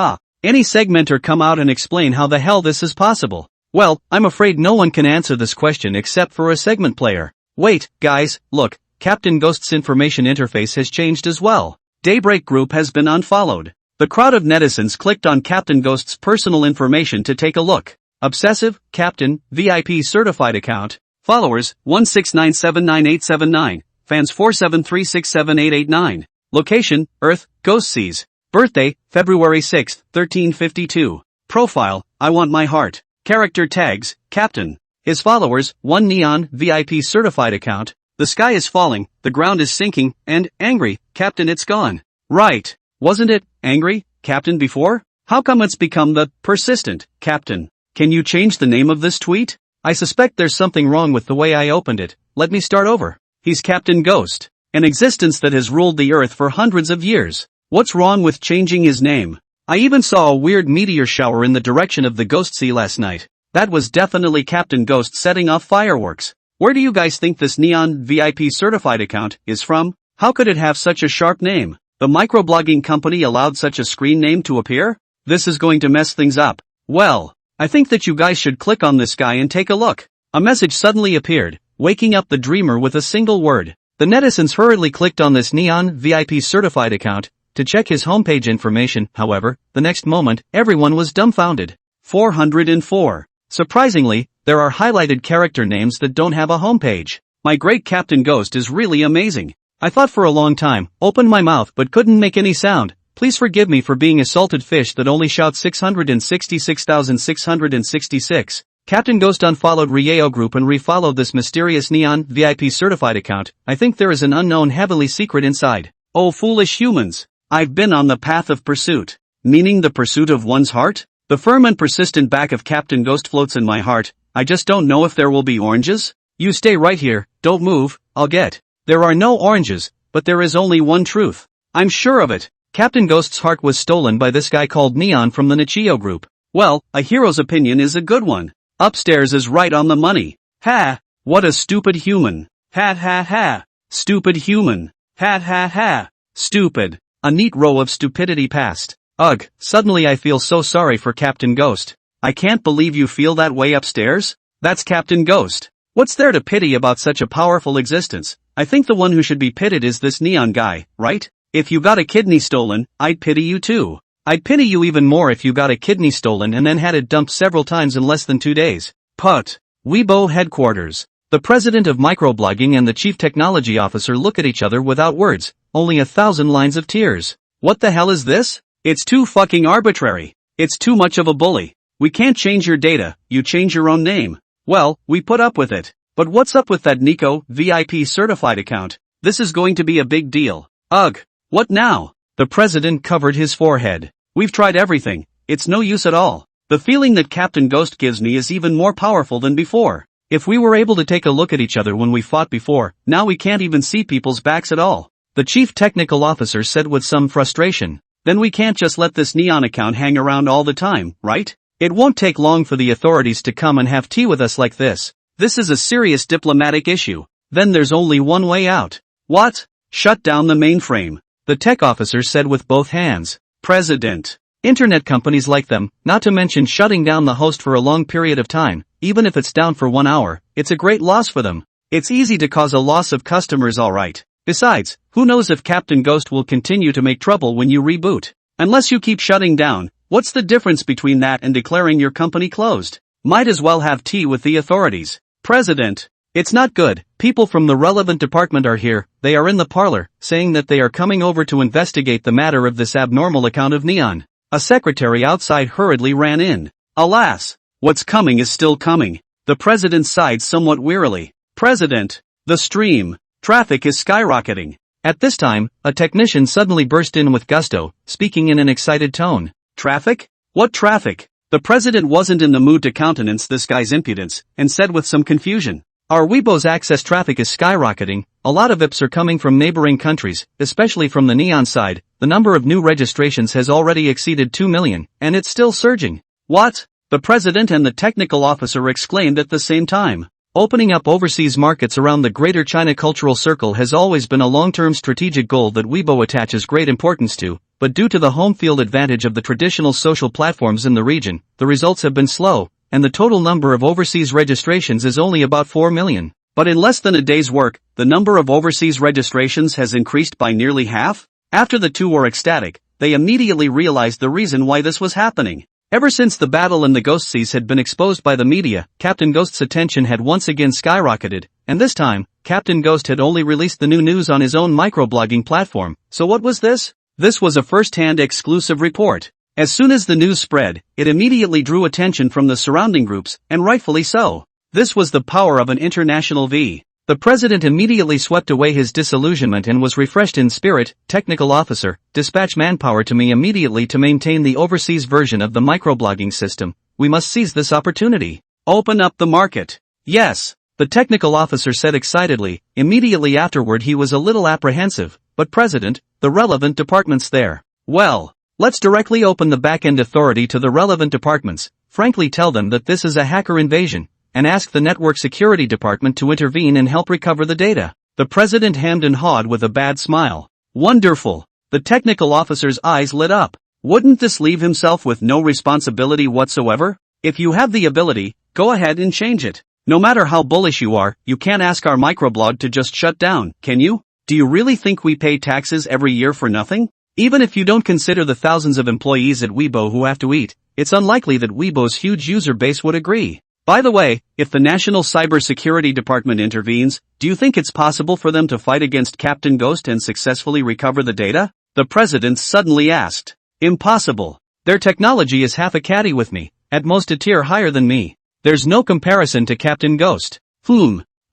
Speaker 1: Any segmenter come out and explain how the hell this is possible? Well, I'm afraid no one can answer this question except for a segment player. Wait, guys, look, Captain Ghost's information interface has changed as well. Daybreak Group has been unfollowed. The crowd of netizens clicked on Captain Ghost's personal information to take a look. Obsessive, Captain, VIP certified account. Followers, 169798979. Fans 473678889. Location, Earth, Ghost Seas. Birthday, February 6, 1352. Profile, I want my heart. Character tags, Captain. His followers, 1 Neon, VIP certified account. The sky is falling, the ground is sinking, and, angry, Captain it's gone. Right. Wasn't it, angry, Captain before? How come it's become the, persistent, Captain? Can you change the name of this tweet? I suspect there's something wrong with the way I opened it. Let me start over. He's Captain Ghost. An existence that has ruled the earth for hundreds of years. What's wrong with changing his name? I even saw a weird meteor shower in the direction of the Ghost Sea last night. That was definitely Captain Ghost setting off fireworks. Where do you guys think this Neon VIP certified account is from? How could it have such a sharp name? The microblogging company allowed such a screen name to appear? This is going to mess things up. Well, I think that you guys should click on this guy and take a look. A message suddenly appeared, waking up the dreamer with a single word. The netizens hurriedly clicked on this Neon VIP certified account to check his homepage information. However, the next moment, everyone was dumbfounded. 404. Surprisingly, there are highlighted character names that don't have a homepage. My great Captain Ghost is really amazing. I thought for a long time, opened my mouth but couldn't make any sound. Please forgive me for being a salted fish that only shouts 666,666. Captain Ghost unfollowed Rieo Group and refollowed this mysterious Neon VIP certified account. I think there is an unknown heavenly secret inside. Oh foolish humans. I've been on the path of pursuit. Meaning the pursuit of one's heart? The firm and persistent back of Captain Ghost floats in my heart. I just don't know if there will be oranges. You stay right here, don't move, I'll get. There are no oranges, but there is only one truth. I'm sure of it. Captain Ghost's heart was stolen by this guy called Neon from the Nichio Group. Well, a hero's opinion is a good one. Upstairs is right on the money. Ha! What a stupid human. Ha ha ha. Stupid human. Ha ha ha. Stupid. A neat row of stupidity passed. Ugh, suddenly I feel so sorry for Captain Ghost. I can't believe you feel that way upstairs? That's Captain Ghost. What's there to pity about such a powerful existence? I think the one who should be pitied is this Neon guy, right? If you got a kidney stolen, I'd pity you too. I'd pity you even more if you got a kidney stolen and then had it dumped several times in less than 2 days. Put. Weibo headquarters. The president of microblogging and the chief technology officer look at each other without words, only 1,000 lines of tears. What the hell is this? It's too fucking arbitrary. It's too much of a bully. We can't change your data, you change your own name. Well, we put up with it. But what's up with that Nico VIP certified account? This is going to be a big deal. Ugh. What now? The president covered his forehead. We've tried everything. It's no use at all. The feeling that Captain Ghost gives me is even more powerful than before. If we were able to take a look at each other when we fought before, now we can't even see people's backs at all. The chief technical officer said with some frustration. Then we can't just let this Neon account hang around all the time, right? It won't take long for the authorities to come and have tea with us like this. This is a serious diplomatic issue. Then there's only one way out. What? Shut down the mainframe. The tech officer said with both hands. President. Internet companies like them, not to mention shutting down the host for a long period of time, even if it's down for 1 hour, it's a great loss for them. It's easy to cause a loss of customers alright. Besides, who knows if Captain Ghost will continue to make trouble when you reboot. Unless you keep shutting down, what's the difference between that and declaring your company closed? Might as well have tea with the authorities. President. It's not good. People from the relevant department are here. They are in the parlor, saying that they are coming over to investigate the matter of this abnormal account of Neon. A secretary outside hurriedly ran in. Alas! What's coming is still coming. The president sighed somewhat wearily. President. The stream. Traffic is skyrocketing. At this time, a technician suddenly burst in with gusto, speaking in an excited tone. Traffic? What traffic? The president wasn't in the mood to countenance this guy's impudence, and said with some confusion. Our Weibo's access traffic is skyrocketing. A lot of IPs are coming from neighboring countries, especially from the Neon side. The number of new registrations has already exceeded 2 million, and it's still surging. What? The president and the technical officer exclaimed at the same time. Opening up overseas markets around the Greater China Cultural Circle has always been a long-term strategic goal that Weibo attaches great importance to, but due to the home field advantage of the traditional social platforms in the region, the results have been slow, and the total number of overseas registrations is only about 4 million. But in less than a day's work, the number of overseas registrations has increased by nearly half? After the two were ecstatic, they immediately realized the reason why this was happening. Ever since the battle in the Ghost Seas had been exposed by the media, Captain Ghost's attention had once again skyrocketed, and this time, Captain Ghost had only released the new news on his own microblogging platform. So what was this? This was a first-hand exclusive report. As soon as the news spread, it immediately drew attention from the surrounding groups, and rightfully so. This was the power of an international V. The president immediately swept away his disillusionment and was refreshed in spirit. Technical officer, dispatch manpower to me immediately to maintain the overseas version of the microblogging system. We must seize this opportunity. Open up the market. Yes, the technical officer said excitedly. Immediately afterward he was a little apprehensive. But president, the relevant departments there. Well, let's directly open the back-end authority to the relevant departments. Frankly tell them that this is a hacker invasion, and ask the network security department to intervene and help recover the data. The president hemmed and hawed with a bad smile. Wonderful. The technical officer's eyes lit up. Wouldn't this leave himself with no responsibility whatsoever? If you have the ability, go ahead and change it. No matter how bullish you are, you can't ask our microblog to just shut down, can you? Do you really think we pay taxes every year for nothing? Even if you don't consider the thousands of employees at Weibo who have to eat, it's unlikely that Weibo's huge user base would agree. By the way, if the National Cybersecurity Department intervenes, do you think it's possible for them to fight against Captain Ghost and successfully recover the data? The president suddenly asked. Impossible. Their technology is half a caddy with me, at most a tier higher than me. There's no comparison to Captain Ghost.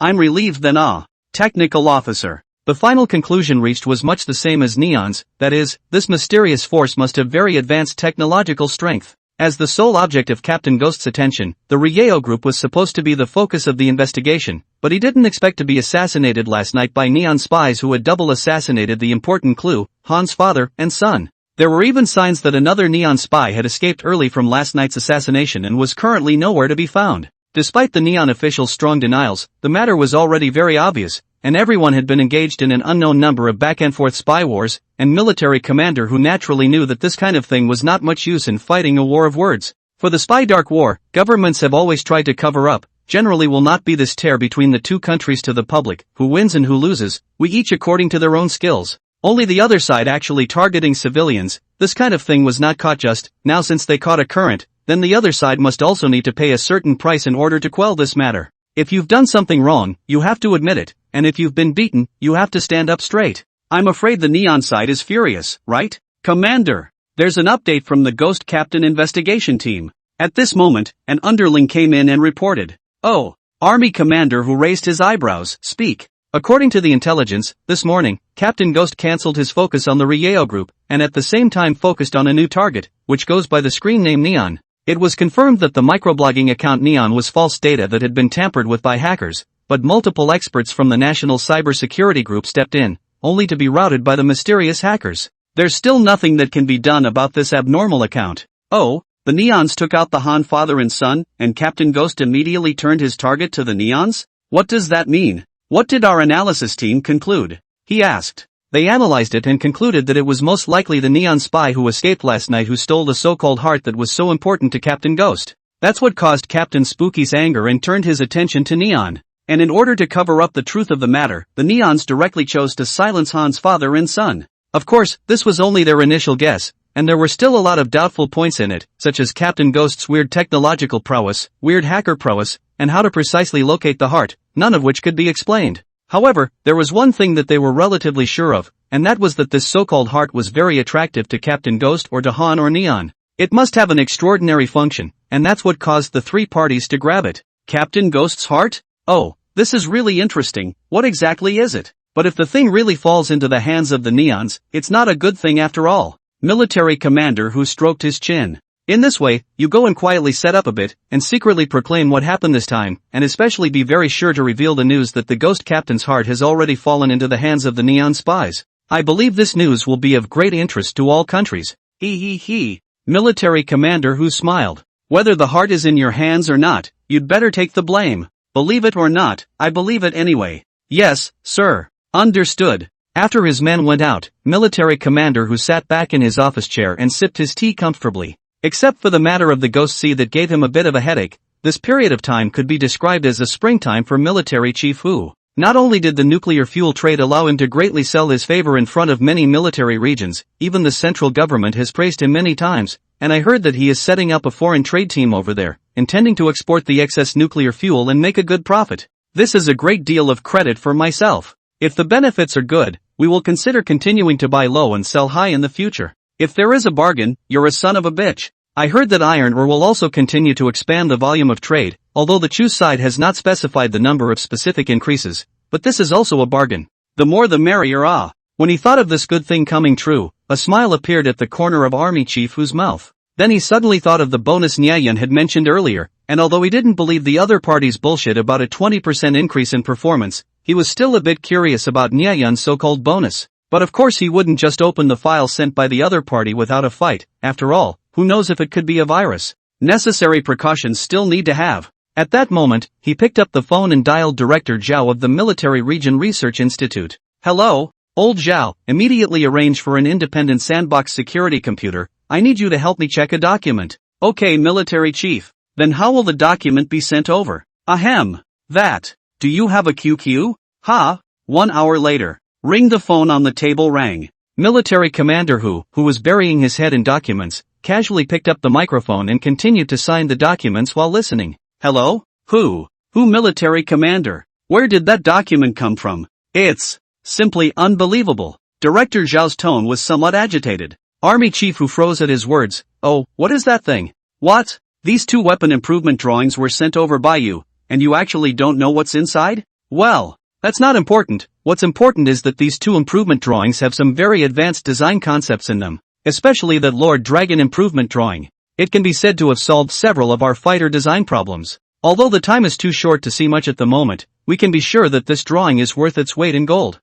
Speaker 1: I'm relieved then. Technical officer. The final conclusion reached was much the same as Neon's, that is, this mysterious force must have very advanced technological strength. As the sole object of Captain Ghost's attention, the Ryeo group was supposed to be the focus of the investigation, but he didn't expect to be assassinated last night by Neon spies who had double assassinated the important clue, Han's father and son. There were even signs that another Neon spy had escaped early from last night's assassination and was currently nowhere to be found. Despite the Neon officials' strong denials, the matter was already very obvious, and everyone had been engaged in an unknown number of back-and-forth spy wars, and military commander who naturally knew that this kind of thing was not much use in fighting a war of words. For the spy dark war, governments have always tried to cover up, generally will not be this tear between the two countries to the public, who wins and who loses, we each according to their own skills. Only the other side actually targeting civilians. This kind of thing was not caught just now. Since they caught a current, then the other side must also need to pay a certain price in order to quell this matter. If you've done something wrong, you have to admit it, and if you've been beaten, you have to stand up straight. I'm afraid the Neon side is furious, right? Commander, there's an update from the Ghost Captain investigation team. At this moment, an underling came in and reported. Oh, Army Commander who raised his eyebrows, speak. According to the intelligence, this morning, Captain Ghost cancelled his focus on the Ryeo group, and at the same time focused on a new target, which goes by the screen name Neon. It was confirmed that the microblogging account Neon was false data that had been tampered with by hackers, but multiple experts from the National Cybersecurity Group stepped in, only to be routed by the mysterious hackers. There's still nothing that can be done about this abnormal account. Oh, the Neons took out the Han father and son, and Captain Ghost immediately turned his target to the Neons? What does that mean? What did our analysis team conclude? He asked. They analyzed it and concluded that it was most likely the Neon spy who escaped last night who stole the so-called heart that was so important to Captain Ghost. That's what caused Captain Spooky's anger and turned his attention to Neon. And in order to cover up the truth of the matter, the Neons directly chose to silence Han's father and son. Of course, this was only their initial guess, and there were still a lot of doubtful points in it, such as Captain Ghost's weird technological prowess, weird hacker prowess, and how to precisely locate the heart, none of which could be explained. However, there was one thing that they were relatively sure of, and that was that this so-called heart was very attractive to Captain Ghost or to Han or Neon. It must have an extraordinary function, and that's what caused the three parties to grab it. Captain Ghost's heart? Oh, this is really interesting. What exactly is it? But if the thing really falls into the hands of the Neons, it's not a good thing after all. Military commander who stroked his chin. In this way, you go and quietly set up a bit, and secretly proclaim what happened this time, and especially be very sure to reveal the news that the Ghost Captain's heart has already fallen into the hands of the Neon spies. I believe this news will be of great interest to all countries. He. Military commander who smiled. Whether the heart is in your hands or not, you'd better take the blame. Believe it or not, I believe it anyway. Yes, sir. Understood. After his men went out, military commander who sat back in his office chair and sipped his tea comfortably. Except for the matter of the Ghost Sea that gave him a bit of a headache, This period of time could be described as a springtime for military chief Hu. Not only did the nuclear fuel trade allow him to greatly sell his favor in front of many military regions, even the central government has praised him many times, and I heard that he is setting up a foreign trade team over there, intending to export the excess nuclear fuel and make a good profit. This is a great deal of credit for myself. If the benefits are good, we will consider continuing to buy low and sell high in the future. If there is a bargain, you're a son of a bitch. I heard that iron ore will also continue to expand the volume of trade, although the Chu side has not specified the number of specific increases, but this is also a bargain. The more the merrier. When he thought of this good thing coming true, a smile appeared at the corner of Army Chief Hu's mouth. Then he suddenly thought of the bonus Nyayun had mentioned earlier, and although he didn't believe the other party's bullshit about a 20% increase in performance, he was still a bit curious about Nyayun's so-called bonus. But of course he wouldn't just open the file sent by the other party without a fight. After all, who knows if it could be a virus? Necessary precautions still need to have. At that moment, he picked up the phone and dialed Director Zhao of the Military Region Research Institute. Hello? Old Zhao, immediately arrange for an independent sandbox security computer. I need you to help me check a document. Okay, military chief. Then how will the document be sent over? Ahem. That. Do you have a QQ? Ha? 1 hour later. Ring. The phone on the table rang. Military Commander Hu was burying his head in documents, casually picked up the microphone and continued to sign the documents while listening. Hello? Who military commander? Where did that document come from? It's simply unbelievable. Director Zhao's tone was somewhat agitated. Army Chief Hu froze at his words. Oh, what is that thing? What? These 2 weapon improvement drawings were sent over by you, and you actually don't know what's inside? Well, that's not important. What's important is that these 2 improvement drawings have some very advanced design concepts in them, especially that Lord Dragon improvement drawing. It can be said to have solved several of our fighter design problems. Although the time is too short to see much at the moment, we can be sure that this drawing is worth its weight in gold.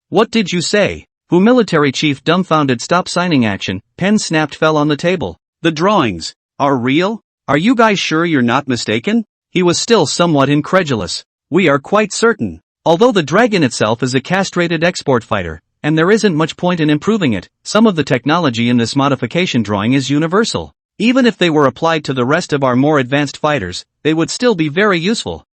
Speaker 1: What did you say? Hu military chief dumbfounded. Stop signing action. Pen snapped, fell on the table. The drawings are real? Are you guys sure you're not mistaken? He was still somewhat incredulous. We are quite certain. Although the Dragon itself is a castrated export fighter, and there isn't much point in improving it, some of the technology in this modification drawing is universal. Even if they were applied to the rest of our more advanced fighters, they would still be very useful.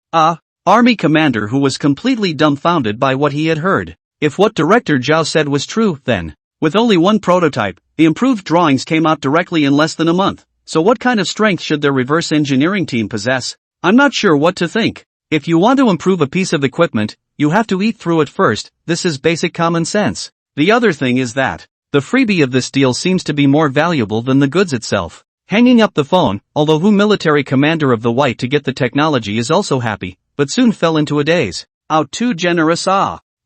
Speaker 1: Army commander Hu was completely dumbfounded by what he had heard. If what Director Zhao said was true, then, with only 1 prototype, the improved drawings came out directly in less than a month. So what kind of strength should their reverse engineering team possess? I'm not sure what to think. If you want to improve a piece of equipment, you have to eat through it first. This is basic common sense. The other thing is that the freebie of this deal seems to be more valuable than the goods itself. Hanging up the phone, although Hu military commander of the White to get the technology is also happy, but soon fell into a daze. Out too generous.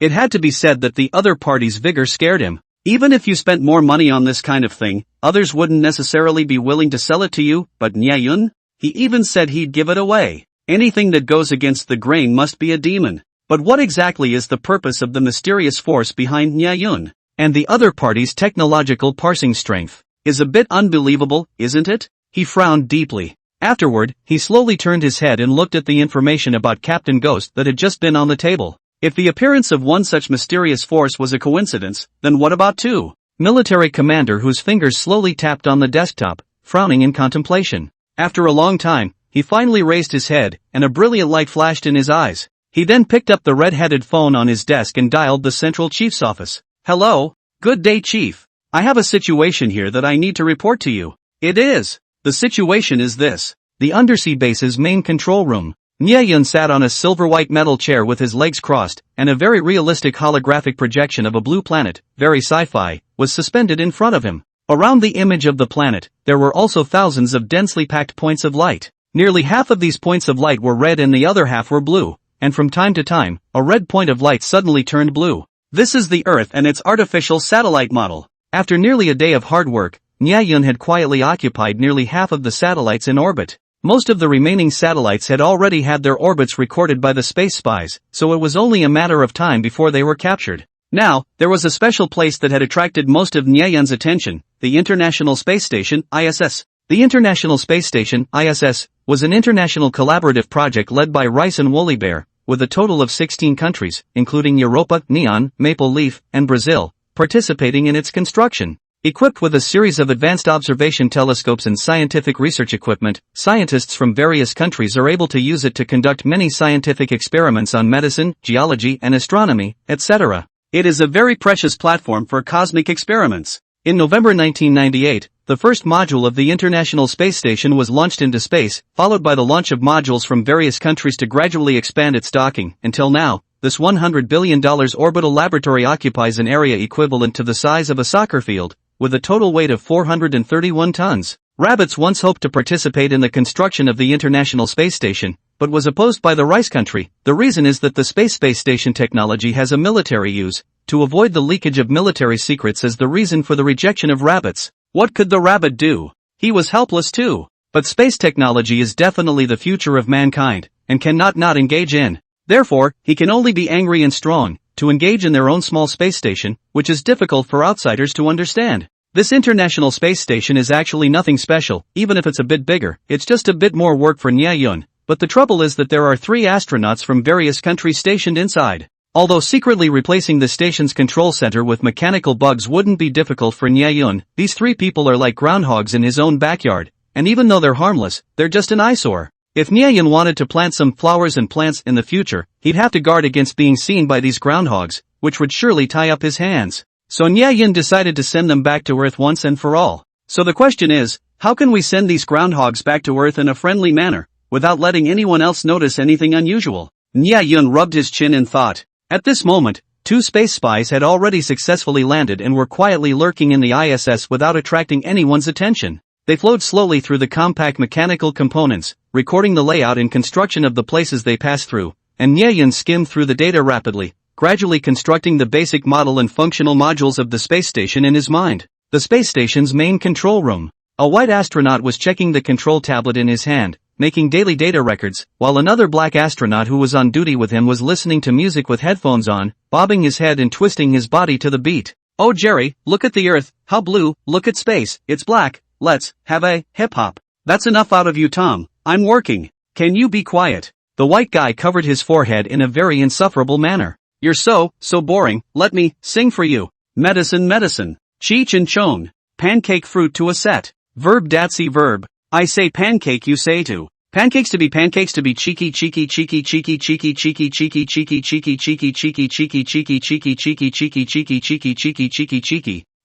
Speaker 1: It had to be said that the other party's vigor scared him. Even if you spent more money on this kind of thing, others wouldn't necessarily be willing to sell it to you, but Nyayun? He even said he'd give it away. Anything that goes against the grain must be a demon. But what exactly is the purpose of the mysterious force behind Nyayun? And the other party's technological parsing strength is a bit unbelievable, isn't it? He frowned deeply. Afterward, he slowly turned his head and looked at the information about Captain Ghost that had just been on the table. If the appearance of 1 such mysterious force was a coincidence, then what about 2? Military commander whose fingers slowly tapped on the desktop, frowning in contemplation. After a long time, he finally raised his head, and a brilliant light flashed in his eyes. He then picked up the red-headed phone on his desk and dialed the central chief's office. Hello? Good day, chief. I have a situation here that I need to report to you. It is. The situation is this. The undersea base's main control room. Nyayun sat on a silver-white metal chair with his legs crossed, and a very realistic holographic projection of a blue planet, very sci-fi, was suspended in front of him. Around the image of the planet, there were also thousands of densely packed points of light. Nearly half of these points of light were red and the other half were blue, and from time to time, a red point of light suddenly turned blue. This is the Earth and its artificial satellite model. After nearly a day of hard work, Nyayun had quietly occupied nearly half of the satellites in orbit. Most of the remaining satellites had already had their orbits recorded by the space spies, so it was only a matter of time before they were captured. Now, there was a special place that had attracted most of Nyayun's attention, the International Space Station, ISS. The International Space Station, ISS, was an international collaborative project led by Rice and Woolly Bear, with a total of 16 countries, including Europa, Neon, Maple Leaf, and Brazil, participating in its construction. Equipped with a series of advanced observation telescopes and scientific research equipment, scientists from various countries are able to use it to conduct many scientific experiments on medicine, geology and astronomy, etc. It is a very precious platform for cosmic experiments. In November 1998, the first module of the International Space Station was launched into space, followed by the launch of modules from various countries to gradually expand its docking. Until now, this $100 billion orbital laboratory occupies an area equivalent to the size of a soccer field, with a total weight of 431 tons. Rabbits once hoped to participate in the construction of the International Space Station, but was opposed by the Rice country. The reason is that the space station technology has a military use, to avoid the leakage of military secrets as the reason for the rejection of rabbits. What could the rabbit do? He was helpless too. But space technology is definitely the future of mankind, and cannot not engage in. Therefore, he can only be angry and strong, to engage in their own small space station, which is difficult for outsiders to understand. This International Space Station is actually nothing special, even if it's a bit bigger, it's just a bit more work for Nya. But the trouble is that there are 3 astronauts from various countries stationed inside. Although secretly replacing the station's control center with mechanical bugs wouldn't be difficult for Nya, these 3 people are like groundhogs in his own backyard, and even though they're harmless, they're just an eyesore. If Nya wanted to plant some flowers and plants in the future, he'd have to guard against being seen by these groundhogs, which would surely tie up his hands. So Nya decided to send them back to Earth once and for all. So the question is, how can we send these groundhogs back to Earth in a friendly manner, without letting anyone else notice anything unusual? Nya rubbed his chin in thought. At this moment, 2 space spies had already successfully landed and were quietly lurking in the ISS without attracting anyone's attention. They flowed slowly through the compact mechanical components, recording the layout and construction of the places they passed through, and Nya skimmed through the data rapidly, gradually constructing the basic model and functional modules of the space station in his mind. The space station's main control room. A white astronaut was checking the control tablet in his hand, making daily data records, while another black astronaut who was on duty with him was listening to music with headphones on, bobbing his head and twisting his body to the beat. "Oh Jerry, look at the Earth, how blue, look at space, it's black, let's have a hip-hop." "That's enough out of you, Tom, I'm working. Can you be quiet?" The white guy covered his forehead in a very insufferable manner. "You're so boring, let me sing for you. Medicine, Cheech and Chong. Pancake fruit to a set. Verb datsy verb. I say pancake you say to. Pancakes to be cheeky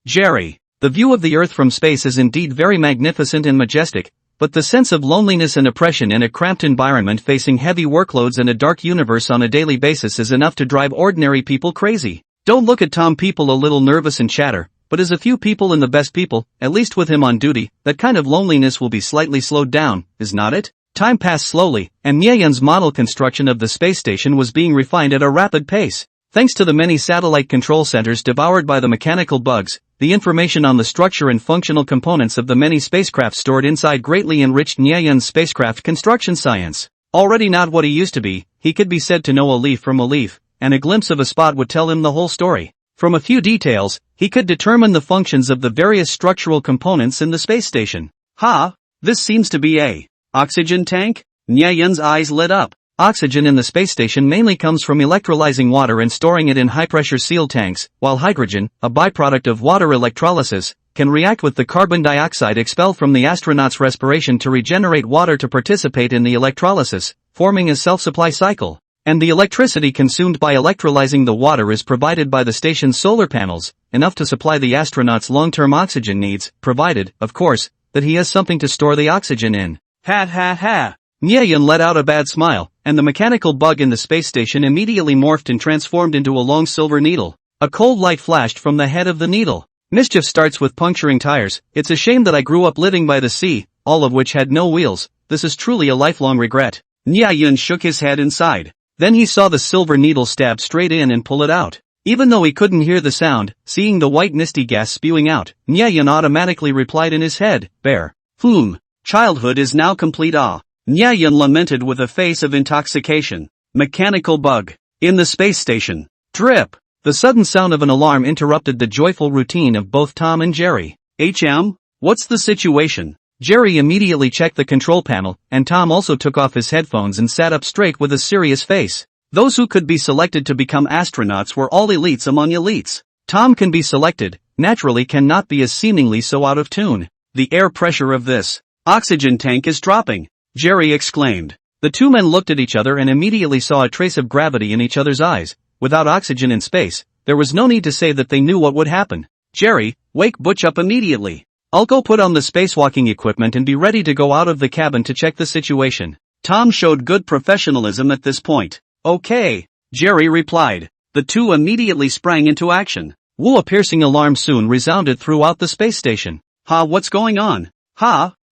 Speaker 1: Jerry. The view of the Earth from space is indeed very magnificent and majestic, but the sense of loneliness and oppression in a cramped environment facing heavy workloads and a dark universe on a daily basis is enough to drive ordinary people crazy. Don't look at Tom people a little nervous and chatter, but as a few people and the best people, at least with him on duty, that kind of loneliness will be slightly slowed down, is not it? Time passed slowly, and Nyeon's model construction of the space station was being refined at a rapid pace. Thanks to the many satellite control centers devoured by the mechanical bugs, the information on the structure and functional components of the many spacecraft stored inside greatly enriched Nyeon's spacecraft construction science. Already not what he used to be, he could be said to know a leaf from a leaf, and a glimpse of a spot would tell him the whole story. From a few details, he could determine the functions of the various structural components in the space station. This seems to be a oxygen tank? Nyeon's eyes lit up. Oxygen in the space station mainly comes from electrolyzing water and storing it in high-pressure sealed tanks, while hydrogen, a byproduct of water electrolysis, can react with the carbon dioxide expelled from the astronaut's respiration to regenerate water to participate in the electrolysis, forming a self-supply cycle. And the electricity consumed by electrolyzing the water is provided by the station's solar panels, enough to supply the astronaut's long-term oxygen needs, provided, of course, that he has something to store the oxygen in. Ha. Nyeon let out a bad smile, and the mechanical bug in the space station immediately morphed and transformed into a long silver needle. A cold light flashed from the head of the needle. Mischief starts with puncturing tires. It's a shame that I grew up living by the sea, all of which had no wheels. This is truly a lifelong regret. Nyeon shook his head and sighed. Then he saw the silver needle stab straight in and pull it out. Even though he couldn't hear the sound, seeing the white misty gas spewing out, Nyeon automatically replied in his head, "Bear. Childhood is now complete. Nyeon lamented with a face of intoxication. Mechanical bug. In the space station. Drip. The sudden sound of an alarm interrupted the joyful routine of both Tom and Jerry. What's the situation? Jerry immediately checked the control panel, and Tom also took off his headphones and sat up straight with a serious face. Those who could be selected to become astronauts were all elites among elites. Tom can be selected, naturally cannot be as seemingly so out of tune. The air pressure of this oxygen tank is dropping, Jerry exclaimed. The two men looked at each other and immediately saw a trace of gravity in each other's eyes. Without oxygen in space, there was no need to say that they knew what would happen. Jerry, wake Butch up immediately. I'll go put on the spacewalking equipment and be ready to go out of the cabin to check the situation. Tom showed good professionalism at this point. Okay, Jerry replied. The two immediately sprang into action. Woo! A piercing alarm soon resounded throughout the space station. What's going on?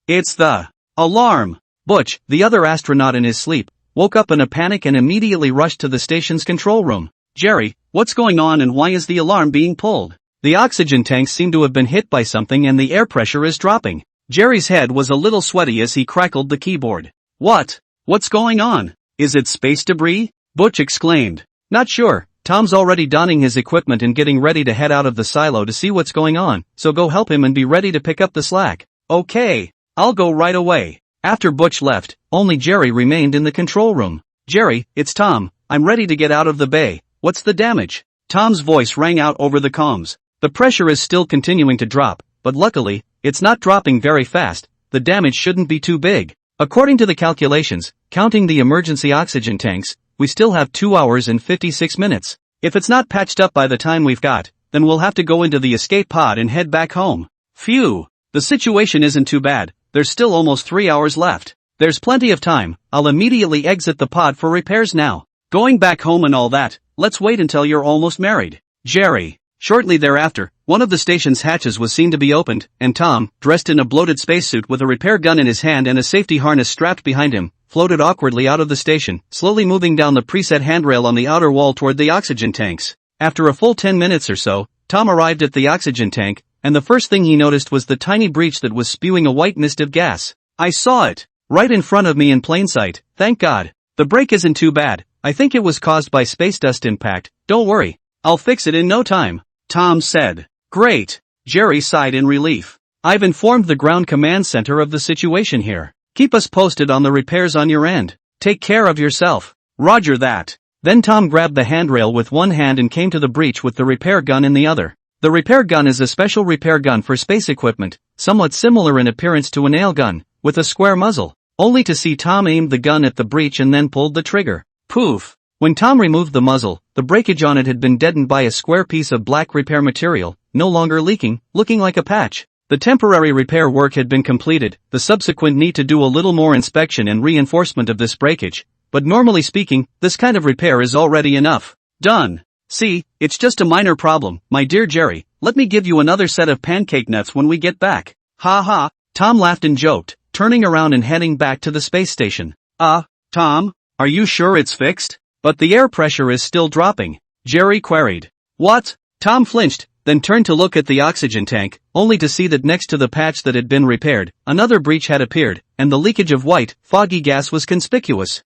Speaker 1: It's the alarm. Butch, the other astronaut in his sleep, woke up in a panic and immediately rushed to the station's control room. Jerry, what's going on and why is the alarm being pulled? The oxygen tanks seem to have been hit by something and the air pressure is dropping. Jerry's head was a little sweaty as he crackled the keyboard. What's going on? Is it space debris? Butch exclaimed. Not sure. Tom's already donning his equipment and getting ready to head out of the silo to see what's going on, so go help him and be ready to pick up the slack. Okay, I'll go right away. After Butch left, only Jerry remained in the control room. Jerry, it's Tom, I'm ready to get out of the bay. What's the damage? Tom's voice rang out over the comms. The pressure is still continuing to drop, but luckily, it's not dropping very fast. The damage shouldn't be too big. According to the calculations, counting the emergency oxygen tanks, we still have 2 hours and 56 minutes. If it's not patched up by the time we've got, then we'll have to go into the escape pod and head back home. Phew! The situation isn't too bad, there's still almost 3 hours left. There's plenty of time, I'll immediately exit the pod for repairs now. Going back home and all that, let's wait until you're almost married. Jerry. Shortly thereafter, one of the station's hatches was seen to be opened, and Tom, dressed in a bloated spacesuit with a repair gun in his hand and a safety harness strapped behind him, floated awkwardly out of the station, slowly moving down the preset handrail on the outer wall toward the oxygen tanks. After a full 10 minutes or so, Tom arrived at the oxygen tank, and the first thing he noticed was the tiny breach that was spewing a white mist of gas. I saw it! Right in front of me in plain sight, thank God. The break isn't too bad, I think it was caused by space dust impact, don't worry. I'll fix it in no time, Tom said. Great! Jerry sighed in relief. I've informed the ground command center of the situation here. Keep us posted on the repairs on your end. Take care of yourself. Roger that. Then Tom grabbed the handrail with one hand and came to the breach with the repair gun in the other. The repair gun is a special repair gun for space equipment, somewhat similar in appearance to a nail gun, with a square muzzle. Only to see Tom aimed the gun at the breach and then pulled the trigger. Poof! When Tom removed the muzzle, the breakage on it had been deadened by a square piece of black repair material, no longer leaking, looking like a patch. The temporary repair work had been completed, the subsequent need to do a little more inspection and reinforcement of this breakage, but normally speaking, this kind of repair is already enough. Done. See, it's just a minor problem, my dear Jerry, let me give you another set of pancake nuts when we get back. Ha ha, Tom laughed and joked, turning around and heading back to the space station. Tom, are you sure it's fixed? But the air pressure is still dropping, Jerry queried. What? Tom flinched, then turned to look at the oxygen tank, only to see that next to the patch that had been repaired, another breach had appeared, and the leakage of white, foggy gas was conspicuous.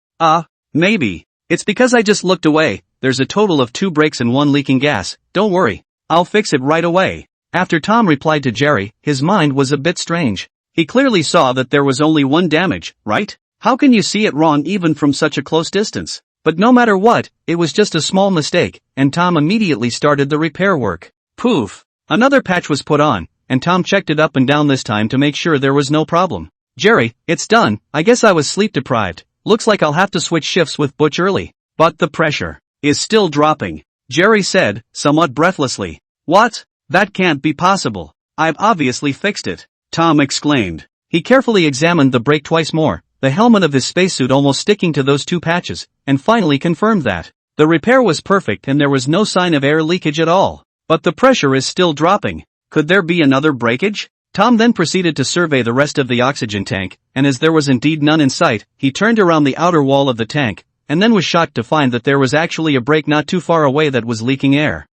Speaker 1: Maybe. It's because I just looked away, there's a total of 2 breaks and 1 leaking gas, don't worry. I'll fix it right away. After Tom replied to Jerry, his mind was a bit strange. He clearly saw that there was only 1 damage, right? How can you see it wrong even from such a close distance? But no matter what, it was just a small mistake, and Tom immediately started the repair work. Poof! Another patch was put on, and Tom checked it up and down this time to make sure there was no problem. Jerry, it's done, I guess I was sleep deprived. Looks like I'll have to switch shifts with Butch early. But the pressure is still dropping, Jerry said, somewhat breathlessly. What? That can't be possible. I've obviously fixed it, Tom exclaimed. He carefully examined the break twice more, the helmet of his spacesuit almost sticking to those 2 patches, and finally confirmed that the repair was perfect and there was no sign of air leakage at all. But the pressure is still dropping. Could there be another breakage? Tom then proceeded to survey the rest of the oxygen tank, and as there was indeed none in sight, he turned around the outer wall of the tank, and then was shocked to find that there was actually a break not too far away that was leaking air.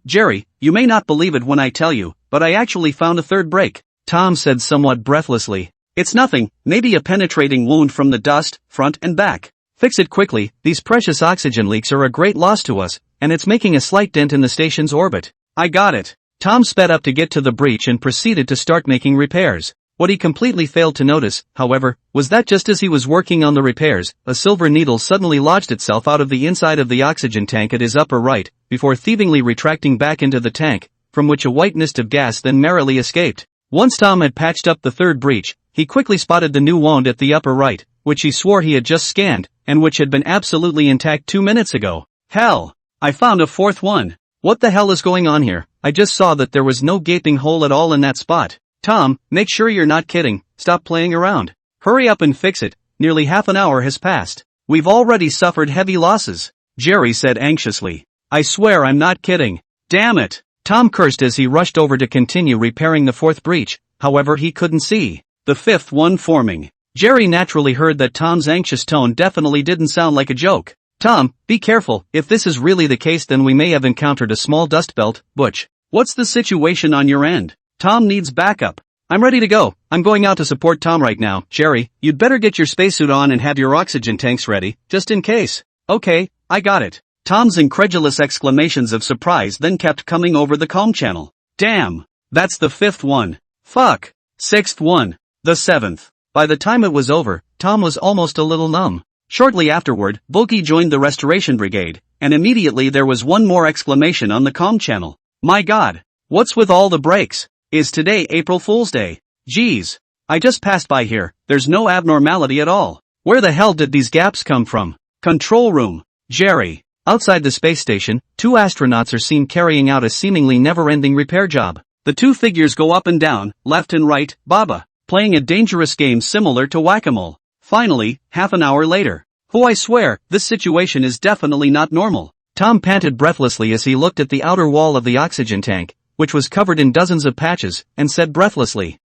Speaker 1: Jerry, you may not believe it when I tell you, but I actually found a 3rd break, Tom said somewhat breathlessly. It's nothing, maybe a penetrating wound from the dust, front and back. Fix it quickly, these precious oxygen leaks are a great loss to us, and it's making a slight dent in the station's orbit. I got it. Tom sped up to get to the breach and proceeded to start making repairs. What he completely failed to notice, however, was that just as he was working on the repairs, a silver needle suddenly lodged itself out of the inside of the oxygen tank at his upper right, before thievingly retracting back into the tank, from which a white mist of gas then merrily escaped. Once Tom had patched up the third breach, he quickly spotted the new wound at the upper right, which he swore he had just scanned, and which had been absolutely intact 2 minutes ago. Hell! I found a fourth one. What the hell is going on here? I just saw that there was no gaping hole at all in that spot. Tom, make sure you're not kidding, stop playing around. Hurry up and fix it, nearly half an hour has passed. We've already suffered heavy losses, Jerry said anxiously. I swear I'm not kidding. Damn it! Tom cursed as he rushed over to continue repairing the fourth breach, however he couldn't see the fifth one forming. Jerry naturally heard that Tom's anxious tone definitely didn't sound like a joke. Tom, be careful, if this is really the case then we may have encountered a small dust belt. Butch, what's the situation on your end? Tom needs backup. I'm ready to go. I'm going out to support Tom right now. Jerry, you'd better get your spacesuit on and have your oxygen tanks ready, just in case. Okay, I got it. Tom's incredulous exclamations of surprise then kept coming over the comm channel. Damn, that's the fifth one. Fuck. Sixth one. The seventh. By the time it was over, Tom was almost a little numb. Shortly afterward, Boogie joined the restoration brigade, and immediately there was one more exclamation on the comm channel. My god. What's with all the breaks? Is today April Fool's Day? Geez. I just passed by here, there's no abnormality at all. Where the hell did these gaps come from? Control room. Jerry. Outside the space station, two astronauts are seen carrying out a seemingly never-ending repair job. The two figures go up and down, left and right, Baba, playing a dangerous game similar to whack-a-mole. Finally, half an hour later. I swear, this situation is definitely not normal. Tom panted breathlessly as he looked at the outer wall of the oxygen tank, which was covered in dozens of patches, and said breathlessly,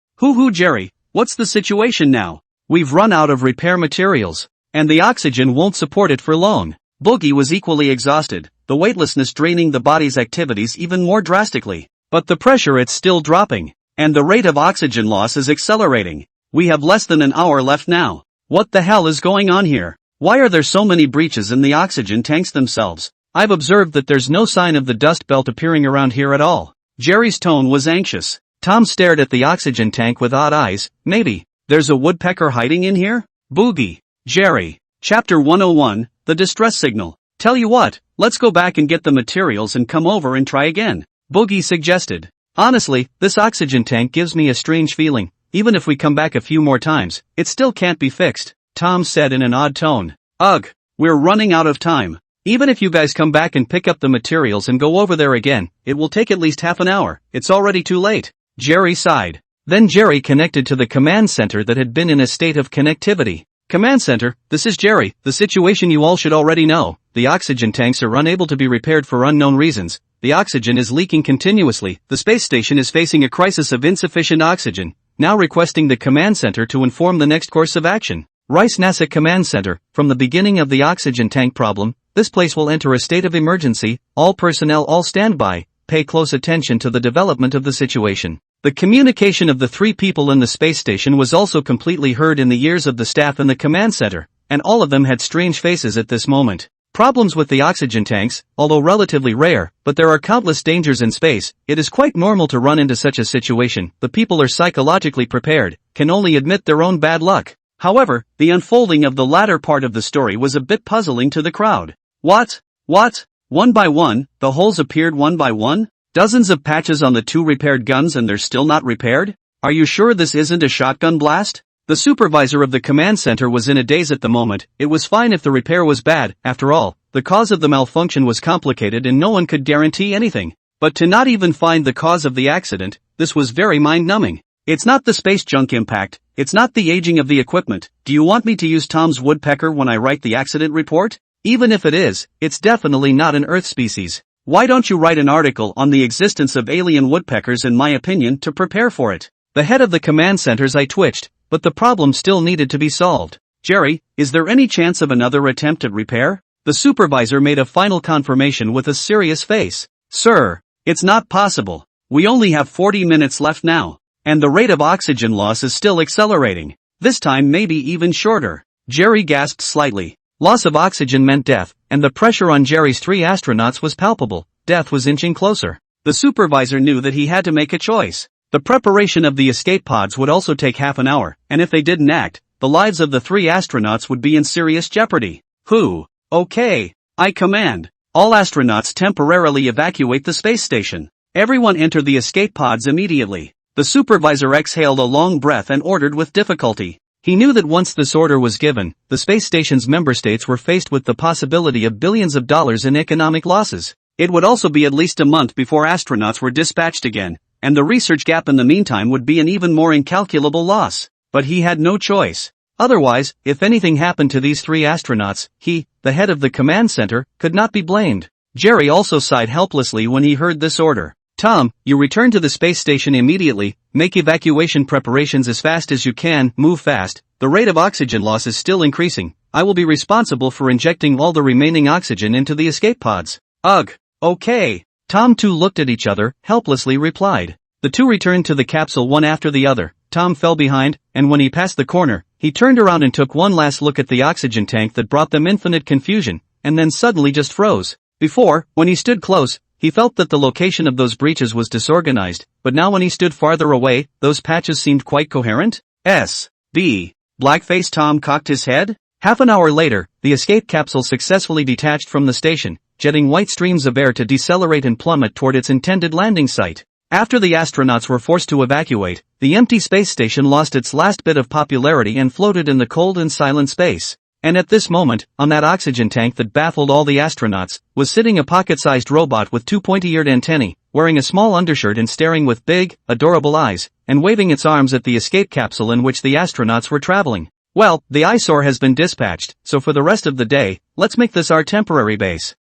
Speaker 1: Jerry, what's the situation now? We've run out of repair materials, and the oxygen won't support it for long. Boogie was equally exhausted, the weightlessness draining the body's activities even more drastically. But the pressure it's still dropping, and the rate of oxygen loss is accelerating. We have less than an hour left now. What the hell is going on here? Why are there so many breaches in the oxygen tanks themselves? I've observed that there's no sign of the dust belt appearing around here at all. Jerry's tone was anxious. Tom stared at the oxygen tank with odd eyes. Maybe there's a woodpecker hiding in here? Boogie. Jerry. Chapter 101, The Distress Signal. Tell you what, let's go back and get the materials and come over and try again, Boogie suggested. Honestly, this oxygen tank gives me a strange feeling. Even if we come back a few more times, it still can't be fixed, Tom said in an odd tone. Ugh, we're running out of time. Even if you guys come back and pick up the materials and go over there again, it will take at least half an hour. It's already too late. Jerry sighed. Then Jerry connected to the command center that had been in a state of connectivity. Command center, this is Jerry. The situation you all should already know. The oxygen tanks are unable to be repaired for unknown reasons. The oxygen is leaking continuously. The space station is facing a crisis of insufficient oxygen. Now requesting the command center to inform the next course of action. Rice NASA Command Center. From the beginning of the oxygen tank problem, this place will enter a state of emergency. All personnel all stand by. Pay close attention to the development of the situation. The communication of the three people in the space station was also completely heard in the ears of the staff in the command center, and all of them had strange faces at this moment. Problems with the oxygen tanks, although relatively rare, but there are countless dangers in space. It is quite normal to run into such a situation. The people are psychologically prepared, can only admit their own bad luck. However, the unfolding of the latter part of the story was a bit puzzling to the crowd. What? One by one, the holes appeared one by one? Dozens of patches on the two repaired guns and they're still not repaired? Are you sure this isn't a shotgun blast? The supervisor of the command center was in a daze at the moment. It was fine if the repair was bad. After all, the cause of the malfunction was complicated and no one could guarantee anything. But to not even find the cause of the accident, this was very mind-numbing. It's not the space junk impact, it's not the aging of the equipment. Do you want me to use Tom's woodpecker when I write the accident report? Even if it is, it's definitely not an Earth species. Why don't you write an article on the existence of alien woodpeckers in my opinion to prepare for it? The head of the command center's eye twitched, but the problem still needed to be solved. Jerry, is there any chance of another attempt at repair? The supervisor made a final confirmation with a serious face. Sir, it's not possible. We only have 40 minutes left now. And the rate of oxygen loss is still accelerating. This time maybe even shorter. Jerry gasped slightly. Loss of oxygen meant death, and the pressure on Jerry's three astronauts was palpable. Death was inching closer. The supervisor knew that he had to make a choice. The preparation of the escape pods would also take half an hour, and if they didn't act, the lives of the three astronauts would be in serious jeopardy. Okay. I command. All astronauts temporarily evacuate the space station. Everyone entered the escape pods immediately. The supervisor exhaled a long breath and ordered with difficulty. He knew that once this order was given, the space station's member states were faced with the possibility of billions of dollars in economic losses. It would also be at least a month before astronauts were dispatched again, and the research gap in the meantime would be an even more incalculable loss. But he had no choice. Otherwise, if anything happened to these 3 astronauts, he, the head of the command center, could not be blamed. Jerry also sighed helplessly when he heard this order. Tom, you return to the space station immediately, make evacuation preparations as fast as you can, move fast, the rate of oxygen loss is still increasing, I will be responsible for injecting all the remaining oxygen into the escape pods. Ugh. Okay. Tom too looked at each other, helplessly replied. The 2 returned to the capsule one after the other. Tom fell behind, and when he passed the corner, he turned around and took one last look at the oxygen tank that brought them infinite confusion, and then suddenly just froze. Before, when he stood close, he felt that the location of those breaches was disorganized, but now when he stood farther away, those patches seemed quite coherent. S.B. Blackface Tom cocked his head. Half an hour later, the escape capsule successfully detached from the station, jetting white streams of air to decelerate and plummet toward its intended landing site. After the astronauts were forced to evacuate, the empty space station lost its last bit of popularity and floated in the cold and silent space. And at this moment, on that oxygen tank that baffled all the astronauts, was sitting a pocket-sized robot with 2 pointy-eared antennae, wearing a small undershirt and staring with big, adorable eyes, and waving its arms at the escape capsule in which the astronauts were traveling. Well, the eyesore has been dispatched, so for the rest of the day, let's make this our temporary base.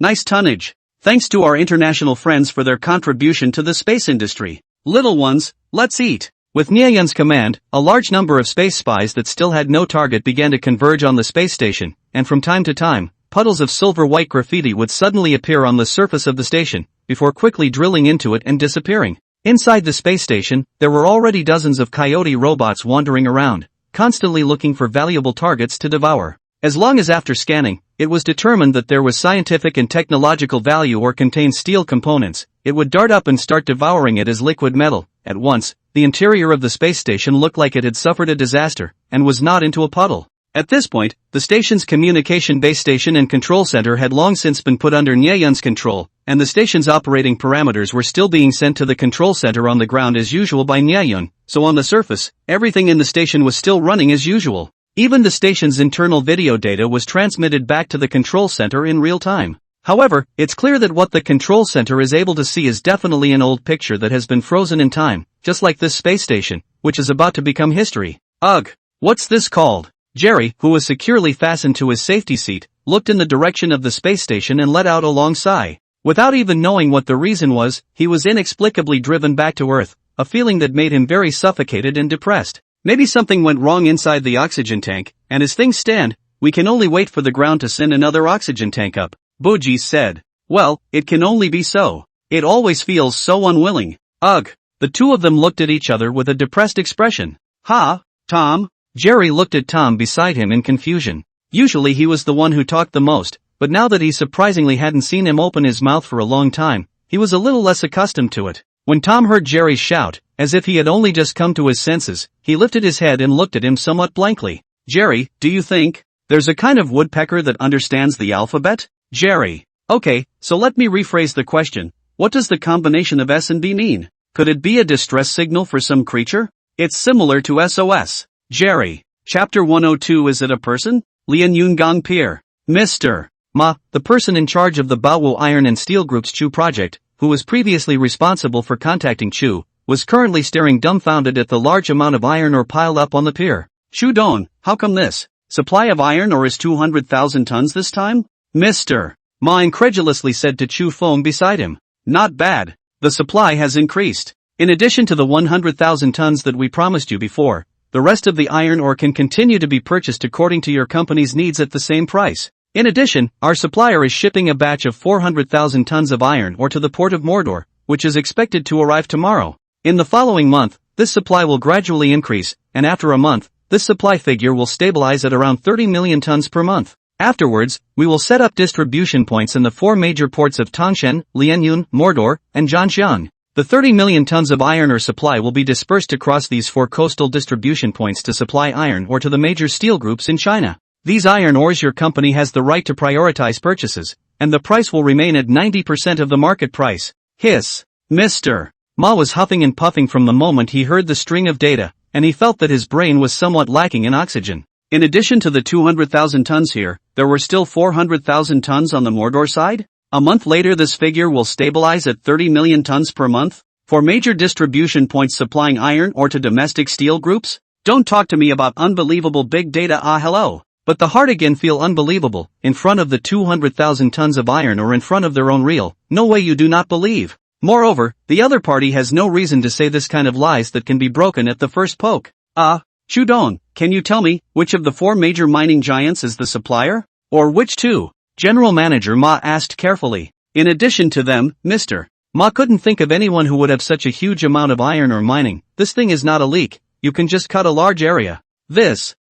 Speaker 1: Nice tonnage. Thanks to our international friends for their contribution to the space industry. Little ones, let's eat. With Nyeyun's command, a large number of space spies that still had no target began to converge on the space station, and from time to time, puddles of silver-white graffiti would suddenly appear on the surface of the station, before quickly drilling into it and disappearing. Inside the space station, there were already dozens of coyote robots wandering around, constantly looking for valuable targets to devour. As long as after scanning, it was determined that there was scientific and technological value or contained steel components, it would dart up and start devouring it as liquid metal. At once, the interior of the space station looked like it had suffered a disaster, and was not into a puddle. At this point, the station's communication base station and control center had long since been put under Nyeyun's control, and the station's operating parameters were still being sent to the control center on the ground as usual by Nyeyun, so on the surface, everything in the station was still running as usual. Even the station's internal video data was transmitted back to the control center in real time. However, it's clear that what the control center is able to see is definitely an old picture that has been frozen in time, just like this space station, which is about to become history. Ugh! What's this called? Jerry, who was securely fastened to his safety seat, looked in the direction of the space station and let out a long sigh. Without even knowing what the reason was, he was inexplicably driven back to Earth, a feeling that made him very suffocated and depressed. Maybe something went wrong inside the oxygen tank, and as things stand, we can only wait for the ground to send another oxygen tank up, Boji said. Well, it can only be so. It always feels so unwilling. Ugh. The two of them looked at each other with a depressed expression. Ha, Tom? Jerry looked at Tom beside him in confusion. Usually he was the one who talked the most, but now that he surprisingly hadn't seen him open his mouth for a long time, he was a little less accustomed to it. When Tom heard Jerry's shout, as if he had only just come to his senses, he lifted his head and looked at him somewhat blankly. Jerry, do you think there's a kind of woodpecker that understands the alphabet? Jerry. Okay, so let me rephrase the question. What does the combination of S and B mean? Could it be a distress signal for some creature? It's similar to SOS. Jerry. Chapter 102. Is it a person? Lian Yungang Pier. Mr. Ma, the person in charge of the Baowu Iron and Steel Group's Chu project, who was previously responsible for contacting Chu, was currently staring dumbfounded at the large amount of iron ore piled up on the pier. Chu Don, how come this? Supply of iron ore is 200,000 tons this time? Mr. Ma incredulously said to Chu Feng beside him. Not bad. The supply has increased. In addition to the 100,000 tons that we promised you before, the rest of the iron ore can continue to be purchased according to your company's needs at the same price. In addition, our supplier is shipping a batch of 400,000 tons of iron ore to the port of Mordor, which is expected to arrive tomorrow. In the following month, this supply will gradually increase, and after a month, this supply figure will stabilize at around 30 million tons per month. Afterwards, we will set up distribution points in the 4 major ports of Tangshan, Lianyun, Mordor, and Zhanjiang. The 30 million tons of iron ore supply will be dispersed across these 4 coastal distribution points to supply iron ore to the major steel groups in China. These iron ores your company has the right to prioritize purchases, and the price will remain at 90% of the market price. Hiss. Mr. Ma was huffing and puffing from the moment he heard the string of data, and he felt that his brain was somewhat lacking in oxygen. In addition to the 200,000 tons here, there were still 400,000 tons on the Mordor side? A month later this figure will stabilize at 30 million tons per month? For major distribution points supplying iron ore to domestic steel groups? Don't talk to me about unbelievable big data, hello. But the heart again feel unbelievable, in front of the 200,000 tons of iron or in front of their own real, no way you do not believe. Moreover, the other party has no reason to say this kind of lies that can be broken at the first poke. Shudong, can you tell me, which of the four major mining giants is the supplier? Or which two? General Manager Ma asked carefully. In addition to them, Mr. Ma couldn't think of anyone who would have such a huge amount of iron ore mining. This thing is not a leak, you can just cut a large area.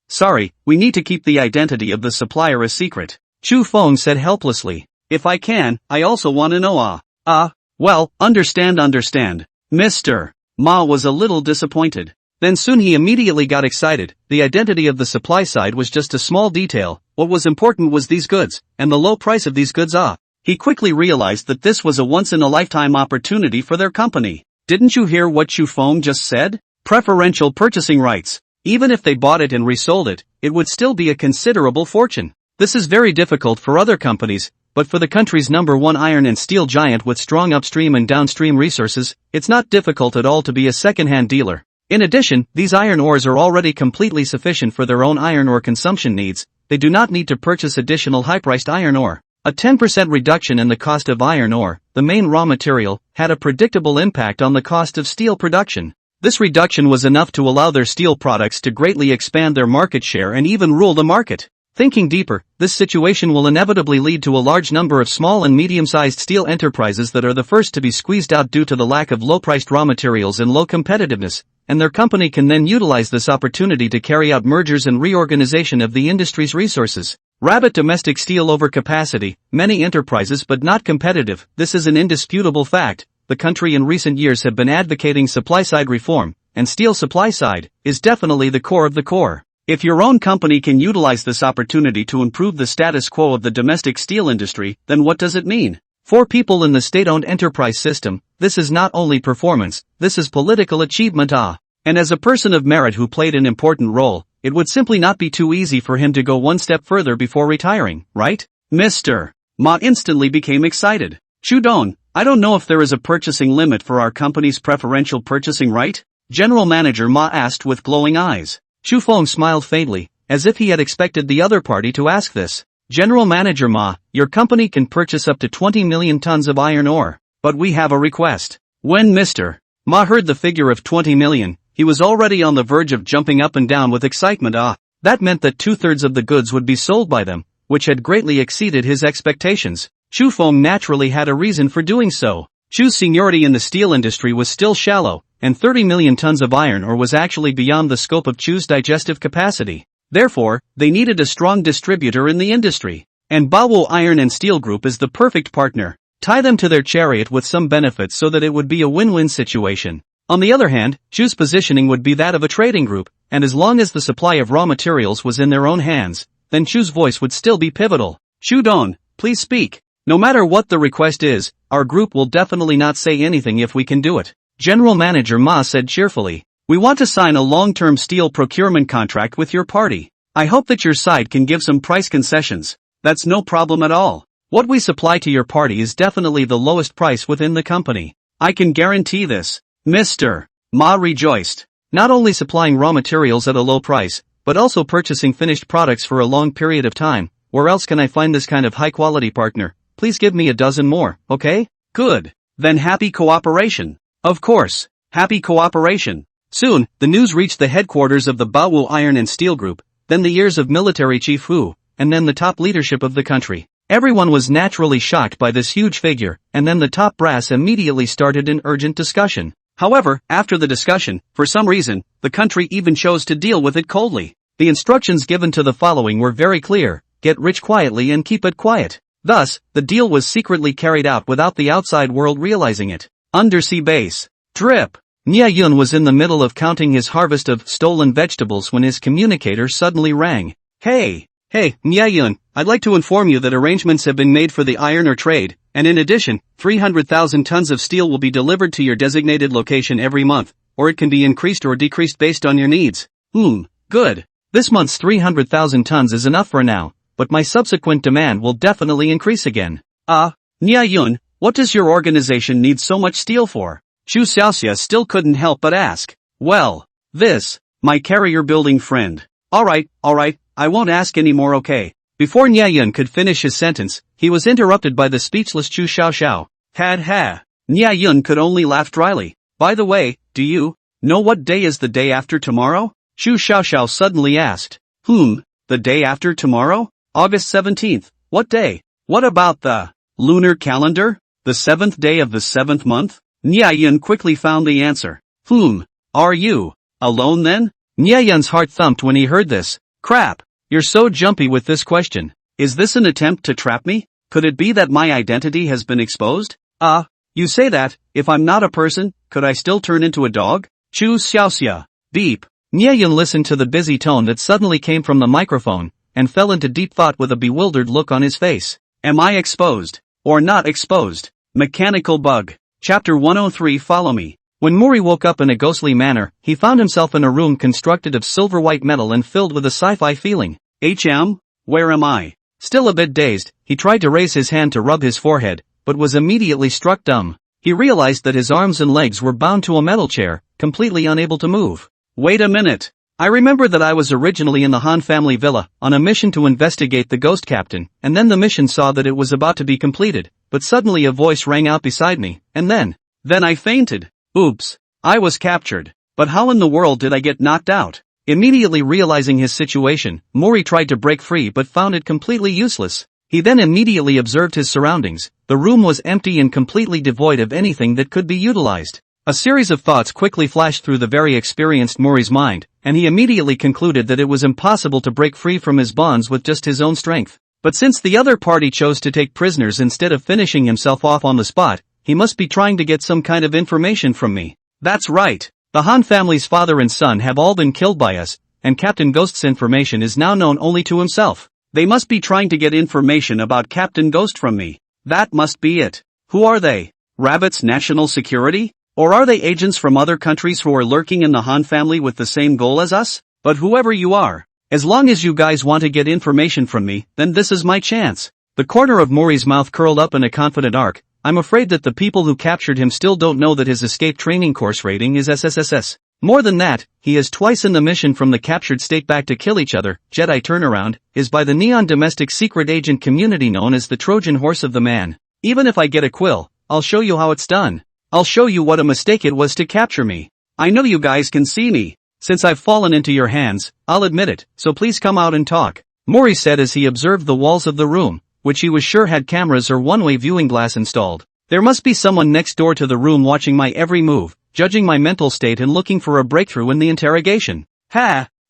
Speaker 1: Sorry, we need to keep the identity of the supplier a secret. Chu Feng said helplessly. If I can, I also want to know. Well, understand. Mr. Ma was a little disappointed. Then soon he immediately got excited. The identity of the supply side was just a small detail. What was important was these goods, and the low price of these goods. He quickly realized that this was a once-in-a-lifetime opportunity for their company. Didn't you hear what Chu Feng just said? Preferential purchasing rights. Even if they bought it and resold it, it would still be a considerable fortune. This is very difficult for other companies, but for the country's #1 iron and steel giant with strong upstream and downstream resources, it's not difficult at all to be a second-hand dealer. In addition, these iron ores are already completely sufficient for their own iron ore consumption needs. They do not need to purchase additional high-priced iron ore. A 10% reduction in the cost of iron ore, the main raw material, had a predictable impact on the cost of steel production. This reduction was enough to allow their steel products to greatly expand their market share and even rule the market. Thinking deeper, this situation will inevitably lead to a large number of small and medium-sized steel enterprises that are the first to be squeezed out due to the lack of low-priced raw materials and low competitiveness, and their company can then utilize this opportunity to carry out mergers and reorganization of the industry's resources. Rabbit domestic steel overcapacity, many enterprises but not competitive. This is an indisputable fact. The country in recent years have been advocating supply-side reform, and steel supply-side is definitely the core of the core. If your own company can utilize this opportunity to improve the status quo of the domestic steel industry, then what does it mean? For people in the state-owned enterprise system, this is not only performance, this is political achievement. And as a person of merit who played an important role, it would simply not be too easy for him to go one step further before retiring, right? Mr. Ma instantly became excited. Shudong, I don't know if there is a purchasing limit for our company's preferential purchasing right? General Manager Ma asked with glowing eyes. Chu Feng smiled faintly, as if he had expected the other party to ask this. General Manager Ma, your company can purchase up to 20 million tons of iron ore, but we have a request. When Mr. Ma heard the figure of 20 million, he was already on the verge of jumping up and down with excitement. That meant that 2/3 of the goods would be sold by them, which had greatly exceeded his expectations. Chu Feng naturally had a reason for doing so. Chu's seniority in the steel industry was still shallow, and 30 million tons of iron ore was actually beyond the scope of Chu's digestive capacity. Therefore, they needed a strong distributor in the industry. And Baowu Iron and Steel Group is the perfect partner. Tie them to their chariot with some benefits so that it would be a win-win situation. On the other hand, Chu's positioning would be that of a trading group, and as long as the supply of raw materials was in their own hands, then Chu's voice would still be pivotal. Shudong, please speak. No matter what the request is, our group will definitely not say anything if we can do it. General Manager Ma said cheerfully. We want to sign a long-term steel procurement contract with your party. I hope that your side can give some price concessions. That's no problem at all. What we supply to your party is definitely the lowest price within the company. I can guarantee this. Mr. Ma rejoiced. Not only supplying raw materials at a low price, but also purchasing finished products for a long period of time. Where else can I find this kind of high-quality partner? Please give me a dozen more, okay? Good. Then happy cooperation. Of course. Happy cooperation. Soon, the news reached the headquarters of the Baowu Iron and Steel Group, then the ears of military chief Hu, and then the top leadership of the country. Everyone was naturally shocked by this huge figure, and then the top brass immediately started an urgent discussion. However, after the discussion, for some reason, the country even chose to deal with it coldly. The instructions given to the following were very clear: get rich quietly and keep it quiet. Thus, the deal was secretly carried out without the outside world realizing it. Undersea base. Drip. Nia Yun was in the middle of counting his harvest of stolen vegetables when his communicator suddenly rang. Hey Hey, Nyayun, I'd like to inform you that arrangements have been made for the iron ore trade, and in addition, 300,000 tons of steel will be delivered to your designated location every month, or it can be increased or decreased based on your needs. Good. This month's 300,000 tons is enough for now, but my subsequent demand will definitely increase again. Nyayun, what does your organization need so much steel for? Chu Xiaoxia still couldn't help but ask. Well, this, my carrier building friend. Alright, I won't ask anymore, okay? Before Nyayun could finish his sentence, he was interrupted by the speechless Chu Xiaoxiao. Nyayun could only laugh dryly. By the way, do you know what day is the day after tomorrow? Chu Xiaoxiao suddenly asked. The day after tomorrow? August 17th. What day? What about the lunar calendar? The 7th day of the 7th month? Nyayun quickly found the answer. Are you alone then? Nyayun's heart thumped when he heard this. Crap, you're so jumpy with this question. Is this an attempt to trap me? Could it be that my identity has been exposed? You say that, if I'm not a person, could I still turn into a dog? Chu Xiaoxia. Beep. Nyayun listened to the busy tone that suddenly came from the microphone, and fell into deep thought with a bewildered look on his face. Am I exposed? Or not exposed? Mechanical bug. Chapter 103. Follow me. When Mori woke up in a ghostly manner, he found himself in a room constructed of silver-white metal and filled with a sci-fi feeling. Where am I? Still a bit dazed, he tried to raise his hand to rub his forehead, but was immediately struck dumb. He realized that his arms and legs were bound to a metal chair, completely unable to move. Wait a minute. I remember that I was originally in the Han family villa, on a mission to investigate the ghost captain, and then the mission saw that it was about to be completed, but suddenly a voice rang out beside me, and then I fainted. Oops. I was captured. But how in the world did I get knocked out? Immediately realizing his situation, Mori tried to break free but found it completely useless. He then immediately observed his surroundings. The room was empty and completely devoid of anything that could be utilized. A series of thoughts quickly flashed through the very experienced Mori's mind, and he immediately concluded that it was impossible to break free from his bonds with just his own strength. But since the other party chose to take prisoners instead of finishing himself off on the spot, he must be trying to get some kind of information from me. That's right. The Han family's father and son have all been killed by us, and Captain Ghost's information is now known only to himself. They must be trying to get information about Captain Ghost from me. That must be it. Who are they? Rabbit's national security? Or are they agents from other countries who are lurking in the Han family with the same goal as us? But whoever you are, as long as you guys want to get information from me, then this is my chance. The corner of Mori's mouth curled up in a confident arc. I'm afraid that the people who captured him still don't know that his escape training course rating is SSSS. More than that, he is twice in the mission from the captured state back to kill each other. Jedi turnaround is by the Neon domestic secret agent community known as the Trojan horse of the man. Even if I get a quill, I'll show you how it's done. I'll show you what a mistake it was to capture me. I know you guys can see me. Since I've fallen into your hands, I'll admit it, so please come out and talk. Mori said as he observed the walls of the room, which he was sure had cameras or one-way viewing glass installed. There must be someone next door to the room watching my every move, judging my mental state and looking for a breakthrough in the interrogation.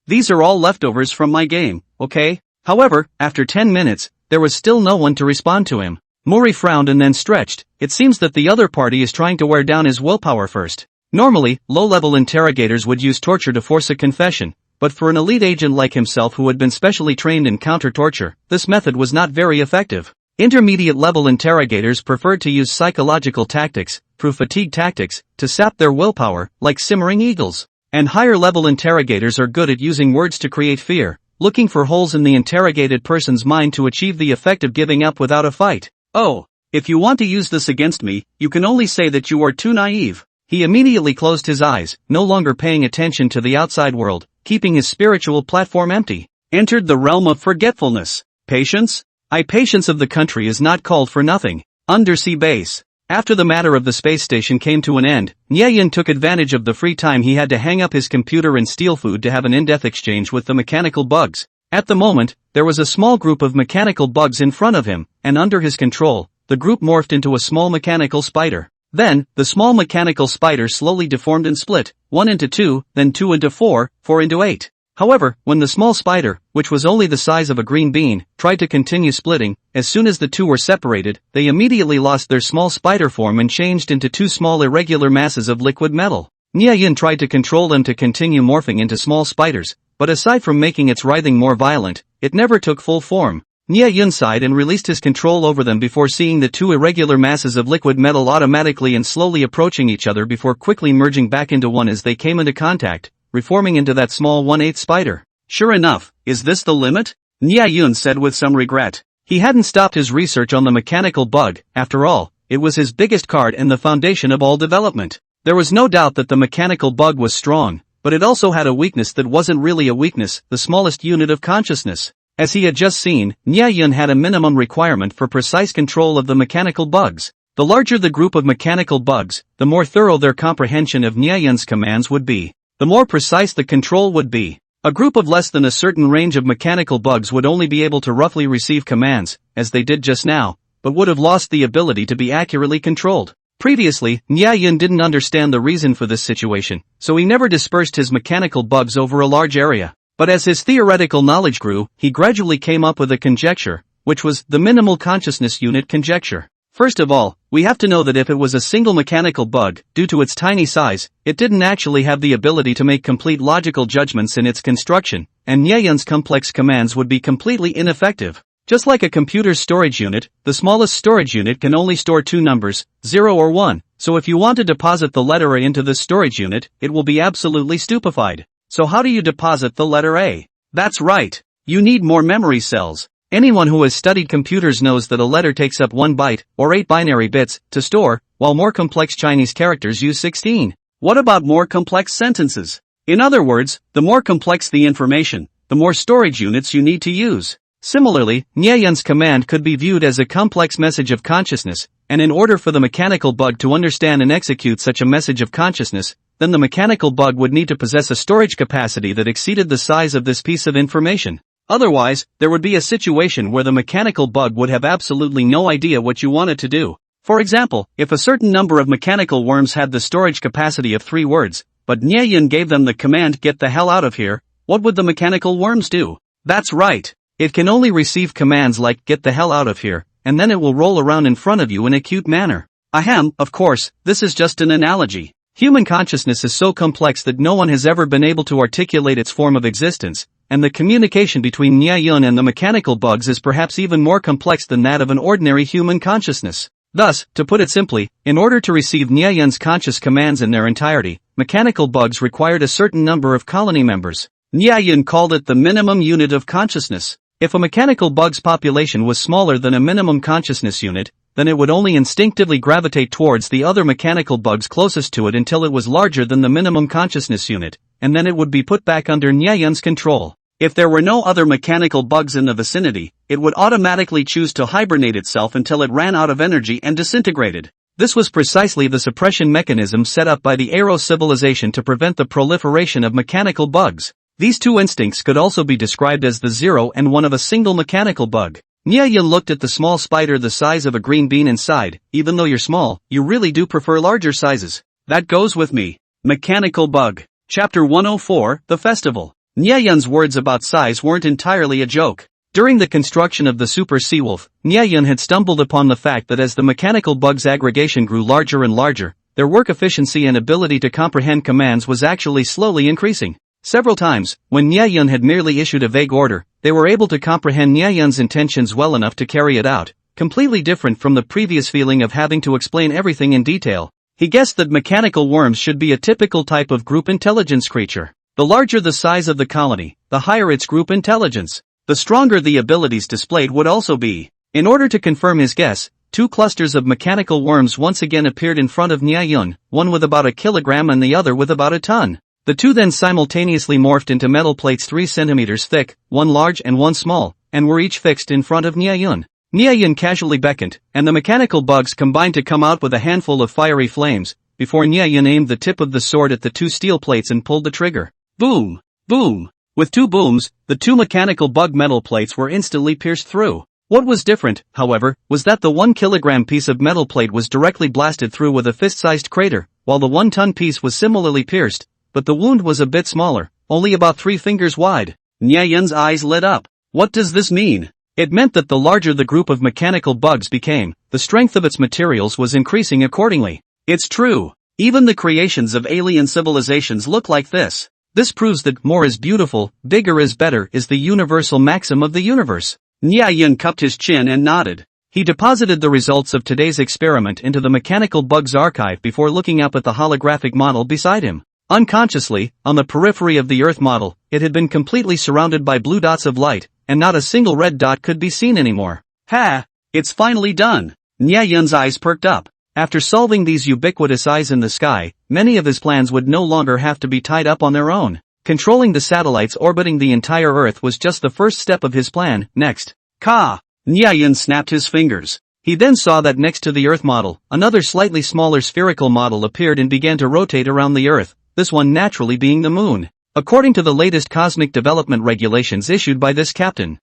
Speaker 1: These are all leftovers from my game, okay? However, after 10 minutes, there was still no one to respond to him. Mori frowned and then stretched. It seems that the other party is trying to wear down his willpower first. Normally, low-level interrogators would use torture to force a confession, but for an elite agent like himself who had been specially trained in counter-torture, this method was not very effective. Intermediate-level interrogators preferred to use psychological tactics, through fatigue tactics, to sap their willpower, like simmering eagles. And higher-level interrogators are good at using words to create fear, looking for holes in the interrogated person's mind to achieve the effect of giving up without a fight. Oh, if you want to use this against me, you can only say that you are too naive. He immediately closed his eyes, no longer paying attention to the outside world, keeping his spiritual platform empty. Entered the realm of forgetfulness. Patience? Patience of the country is not called for nothing. Undersea base. After the matter of the space station came to an end, Nyayun took advantage of the free time he had to hang up his computer and steal food to have an in-depth exchange with the mechanical bugs. At the moment, there was a small group of mechanical bugs in front of him, and under his control, the group morphed into a small mechanical spider. Then, the small mechanical spider slowly deformed and split, 1 into 2, then 2 into 4, 4 into 8. However, when the small spider, which was only the size of a green bean, tried to continue splitting, as soon as the two were separated, they immediately lost their small spider form and changed into two small irregular masses of liquid metal. Nyayun tried to control them to continue morphing into small spiders, but aside from making its writhing more violent, it never took full form. Nya Yun sighed and released his control over them before seeing the two irregular masses of liquid metal automatically and slowly approaching each other before quickly merging back into one as they came into contact, reforming into that small 1/8 spider. Sure enough, is this the limit? Nya Yun said with some regret. He hadn't stopped his research on the mechanical bug, after all, it was his biggest card and the foundation of all development. There was no doubt that the mechanical bug was strong, but it also had a weakness that wasn't really a weakness, the smallest unit of consciousness. As he had just seen, Nya Yun had a minimum requirement for precise control of the mechanical bugs. The larger the group of mechanical bugs, the more thorough their comprehension of Nya Yun's commands would be. The more precise the control would be. A group of less than a certain range of mechanical bugs would only be able to roughly receive commands, as they did just now, but would have lost the ability to be accurately controlled. Previously, Nya Yun didn't understand the reason for this situation, so he never dispersed his mechanical bugs over a large area. But as his theoretical knowledge grew, he gradually came up with a conjecture, which was the minimal consciousness unit conjecture. First of all, we have to know that if it was a single mechanical bug, due to its tiny size, it didn't actually have the ability to make complete logical judgments in its construction, and Nya Yun's complex commands would be completely ineffective. Just like a computer's storage unit, the smallest storage unit can only store two numbers, 0 or 1, so if you want to deposit the letter A into this storage unit, it will be absolutely stupefied. So how do you deposit the letter A? That's right. You need more memory cells. Anyone who has studied computers knows that a letter takes up 1 byte, or 8 binary bits, to store, while more complex Chinese characters use 16. What about more complex sentences? In other words, the more complex the information, the more storage units you need to use. Similarly, Nya Yun's command could be viewed as a complex message of consciousness, and in order for the mechanical bug to understand and execute such a message of consciousness, then the mechanical bug would need to possess a storage capacity that exceeded the size of this piece of information. Otherwise, there would be a situation where the mechanical bug would have absolutely no idea what you want it to do. For example, if a certain number of mechanical worms had the storage capacity of 3 words, but Nya Yun gave them the command "get the hell out of here," what would the mechanical worms do? That's right. It can only receive commands like "get the hell out of here," and then it will roll around in front of you in a cute manner. Ahem, of course, this is just an analogy. Human consciousness is so complex that no one has ever been able to articulate its form of existence, and the communication between Nya Yun and the mechanical bugs is perhaps even more complex than that of an ordinary human consciousness. Thus, to put it simply, in order to receive Nya Yun's conscious commands in their entirety, mechanical bugs required a certain number of colony members. Nya Yun called it the minimum unit of consciousness. If a mechanical bug's population was smaller than a minimum consciousness unit, then it would only instinctively gravitate towards the other mechanical bugs closest to it until it was larger than the minimum consciousness unit, and then it would be put back under Nya Yun's control. If there were no other mechanical bugs in the vicinity, it would automatically choose to hibernate itself until it ran out of energy and disintegrated. This was precisely the suppression mechanism set up by the Aero civilization to prevent the proliferation of mechanical bugs. These two instincts could also be described as the 0 and 1 of a single mechanical bug. Nya Yun looked at the small spider the size of a green bean and sighed, "Even though you're small, you really do prefer larger sizes." That goes with me. Mechanical bug. Chapter 104, The Festival. Nya Yun's words about size weren't entirely a joke. During the construction of the Super Seawolf, Nya Yun had stumbled upon the fact that as the mechanical bug's aggregation grew larger and larger, their work efficiency and ability to comprehend commands was actually slowly increasing. Several times, when Nya Yun had merely issued a vague order, they were able to comprehend Nya Yun's intentions well enough to carry it out, completely different from the previous feeling of having to explain everything in detail. He guessed that mechanical worms should be a typical type of group intelligence creature. The larger the size of the colony, the higher its group intelligence. The stronger the abilities displayed would also be. In order to confirm his guess, 2 clusters of mechanical worms once again appeared in front of Nya Yun, one with about a kilogram and the other with about a ton. The two then simultaneously morphed into metal plates 3 centimeters thick, one large and one small, and were each fixed in front of Nya Yun. Nya Yun casually beckoned, and the mechanical bugs combined to come out with a handful of fiery flames, before Nya Yun aimed the tip of the sword at the 2 steel plates and pulled the trigger. Boom! Boom! With 2 booms, the 2 mechanical bug metal plates were instantly pierced through. What was different, however, was that the 1 kilogram piece of metal plate was directly blasted through with a fist-sized crater, while the 1-ton piece was similarly pierced, but the wound was a bit smaller, only about 3 fingers wide. Nya Yun's eyes lit up. What does this mean? It meant that the larger the group of mechanical bugs became, the strength of its materials was increasing accordingly. It's true. Even the creations of alien civilizations look like this. This proves that more is beautiful, bigger is better is the universal maxim of the universe. Nya cupped his chin and nodded. He deposited the results of today's experiment into the mechanical bugs archive before looking up at the holographic model beside him. Unconsciously, on the periphery of the Earth model, it had been completely surrounded by blue dots of light, and not a single red dot could be seen anymore. Ha! It's finally done! Nya eyes perked up. After solving these ubiquitous eyes in the sky, many of his plans would no longer have to be tied up on their own. Controlling the satellites orbiting the entire Earth was just the first step of his plan. Next. Ka! Nya snapped his fingers. He then saw that next to the Earth model, another slightly smaller spherical model appeared and began to rotate around the Earth, this one naturally being the Moon. According to the latest cosmic development regulations issued by this captain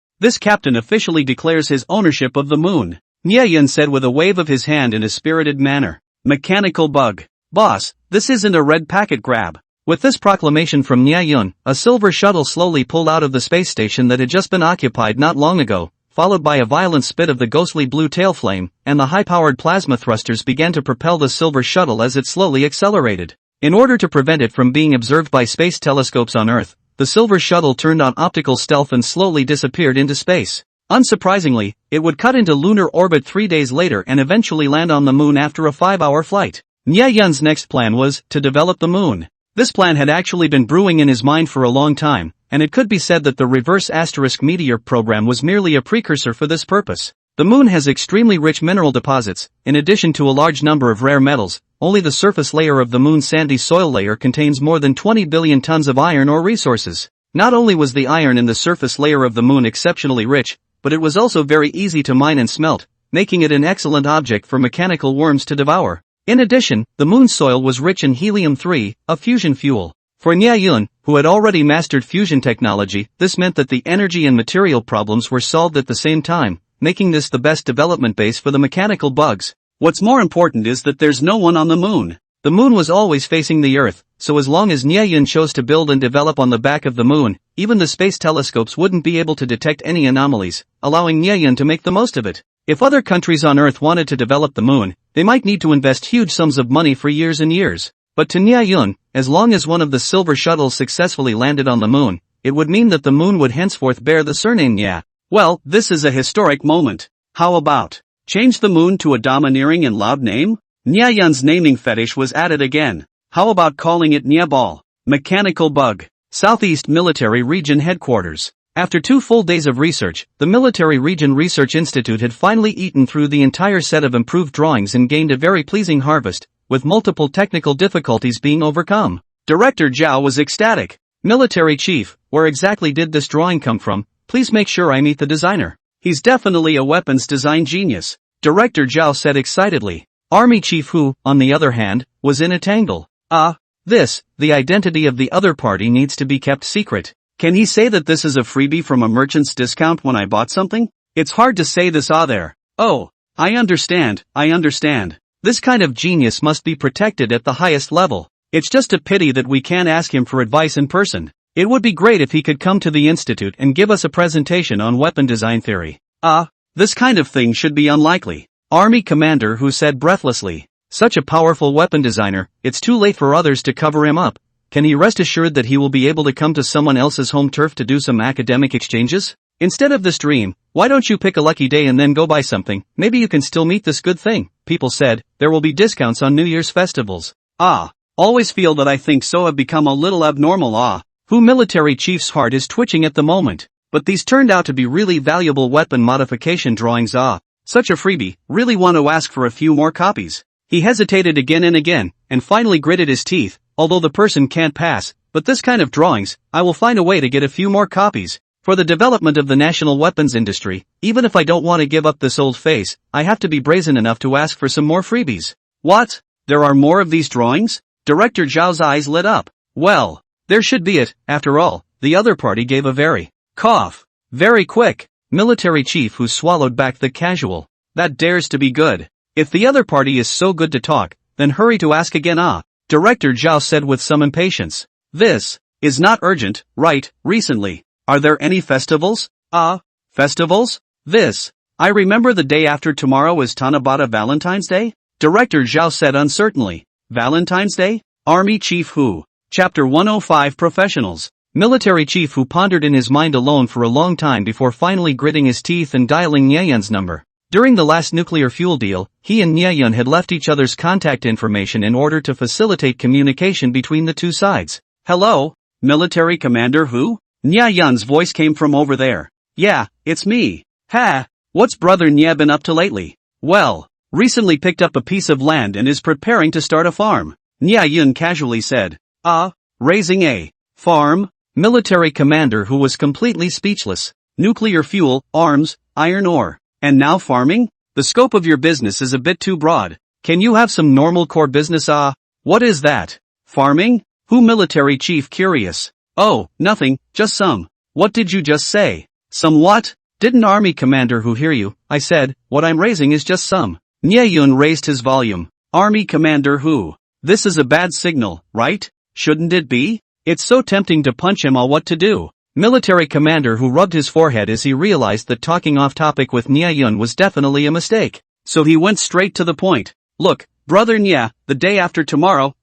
Speaker 1: officially declares his ownership of the Moon. Nya said with a wave of his hand in a spirited manner. Mechanical bug. Boss, this isn't a red packet grab. With this proclamation from Nya, a silver shuttle slowly pulled out of the space station that had just been occupied not long ago, followed by a violent spit of the ghostly blue tail flame, and the high-powered plasma thrusters began to propel the silver shuttle as it slowly accelerated. In order to prevent it from being observed by space telescopes on Earth, the silver shuttle turned on optical stealth and slowly disappeared into space. Unsurprisingly, it would cut into lunar orbit 3 days later and eventually land on the Moon after a 5-hour flight. Nya next plan was to develop the Moon. This plan had actually been brewing in his mind for a long time, and it could be said that the reverse asterisk meteor program was merely a precursor for this purpose. The Moon has extremely rich mineral deposits, in addition to a large number of rare metals. Only the surface layer of the Moon's sandy soil layer contains more than 20 billion tons of iron ore resources. Not only was the iron in the surface layer of the Moon exceptionally rich, but it was also very easy to mine and smelt, making it an excellent object for mechanical worms to devour. In addition, the Moon's soil was rich in helium-3, a fusion fuel. For Nya, who had already mastered fusion technology, this meant that the energy and material problems were solved at the same time, making this the best development base for the mechanical bugs. What's more important is that there's no one on the Moon. The Moon was always facing the Earth, so as long as Nya chose to build and develop on the back of the Moon, even the space telescopes wouldn't be able to detect any anomalies, allowing Nya to make the most of it. If other countries on Earth wanted to develop the Moon, they might need to invest huge sums of money for years and years. But to Nya, as long as one of the silver shuttles successfully landed on the Moon, it would mean that the Moon would henceforth bear the surname Nya. Well, this is a historic moment. How about change the Moon to a domineering and loud name? Nya's naming fetish was at it again. How about calling it Nyabal? Mechanical bug. Southeast Military Region Headquarters. After 2 full days of research, the Military Region Research Institute had finally eaten through the entire set of improved drawings and gained a very pleasing harvest, with multiple technical difficulties being overcome. Director Zhao was ecstatic. Military Chief, where exactly did this drawing come from? Please make sure I meet the designer. He's definitely a weapons design genius. Director Zhao said excitedly. Army Chief Hu, on the other hand, was in a tangle. The identity of the other party needs to be kept secret. Can he say that this is a freebie from a merchant's discount when I bought something? It's hard to say this there. Oh, I understand. This kind of genius must be protected at the highest level. It's just a pity that we can't ask him for advice in person. It would be great if he could come to the institute and give us a presentation on weapon design theory. This kind of thing should be unlikely. Army Commander Hu said breathlessly. Such a powerful weapon designer, it's too late for others to cover him up. Can he rest assured that he will be able to come to someone else's home turf to do some academic exchanges? Instead of this dream, why don't you pick a lucky day and then go buy something? Maybe you can still meet this good thing. People said, there will be discounts on New Year's festivals. Always feel that I think so have become a little abnormal. Hu Military Chief's heart is twitching at the moment. But these turned out to be really valuable weapon modification drawings. Such a freebie, really want to ask for a few more copies. He hesitated again and again, and finally gritted his teeth. Although the person can't pass, but this kind of drawings, I will find a way to get a few more copies. For the development of the national weapons industry, even if I don't want to give up this old face, I have to be brazen enough to ask for some more freebies. What? There are more of these drawings? Director Zhao's eyes lit up. Well, there should be it, after all. The other party gave a very quick. Military Chief Hu swallowed back the casual. That dares to be good. If the other party is so good to talk, then hurry to ask again. Director Zhao said with some impatience. This is not urgent, right? Recently. Are there any festivals? Festivals? I remember the day after tomorrow is Tanabata Valentine's Day? Director Zhao said uncertainly. Valentine's Day? Army Chief Hu. Chapter 105 Professionals. Military chief who pondered in his mind alone for a long time before finally gritting his teeth and dialing Nyeyun's number. During the last nuclear fuel deal, he and Nyeyun had left each other's contact information in order to facilitate communication between the two sides. Hello? Military commander who? Nyeyun's voice came from over there. Yeah, it's me. Ha! What's brother Nye been up to lately? Well, recently picked up a piece of land and is preparing to start a farm. Nyeyun casually said. Raising a farm? Military commander who was completely speechless. Nuclear fuel, arms, iron ore, and now farming? The scope of your business is a bit too broad. Can you have some normal core business? What is that? Farming? Who? Military chief curious. Oh, nothing, just some. What did you just say? Some what? Didn't army commander who hear you? I said, what I'm raising is just some. Nyeyun raised his volume. Army commander who? This is a bad signal, right? Shouldn't it be? It's so tempting to punch him. What to do? Military commander who rubbed his forehead as he realized that talking off topic with Nyeyun was definitely a mistake. So he went straight to the point. Look, brother Nye, the day after tomorrow,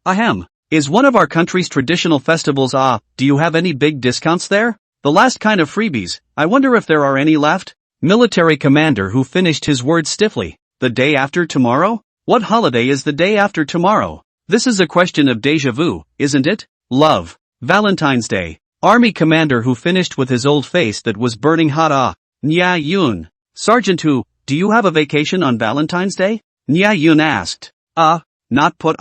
Speaker 1: is one of our country's traditional festivals. Do you have any big discounts there? The last kind of freebies, I wonder if there are any left? Military commander who finished his words stiffly. The day after tomorrow? What holiday is the day after tomorrow? This is a question of déjà vu, isn't it? Love. Valentine's Day. Army commander who finished with his old face that was burning hot. Nyeyun. Sergeant who, do you have a vacation on Valentine's Day? Nyeyun asked. Not put.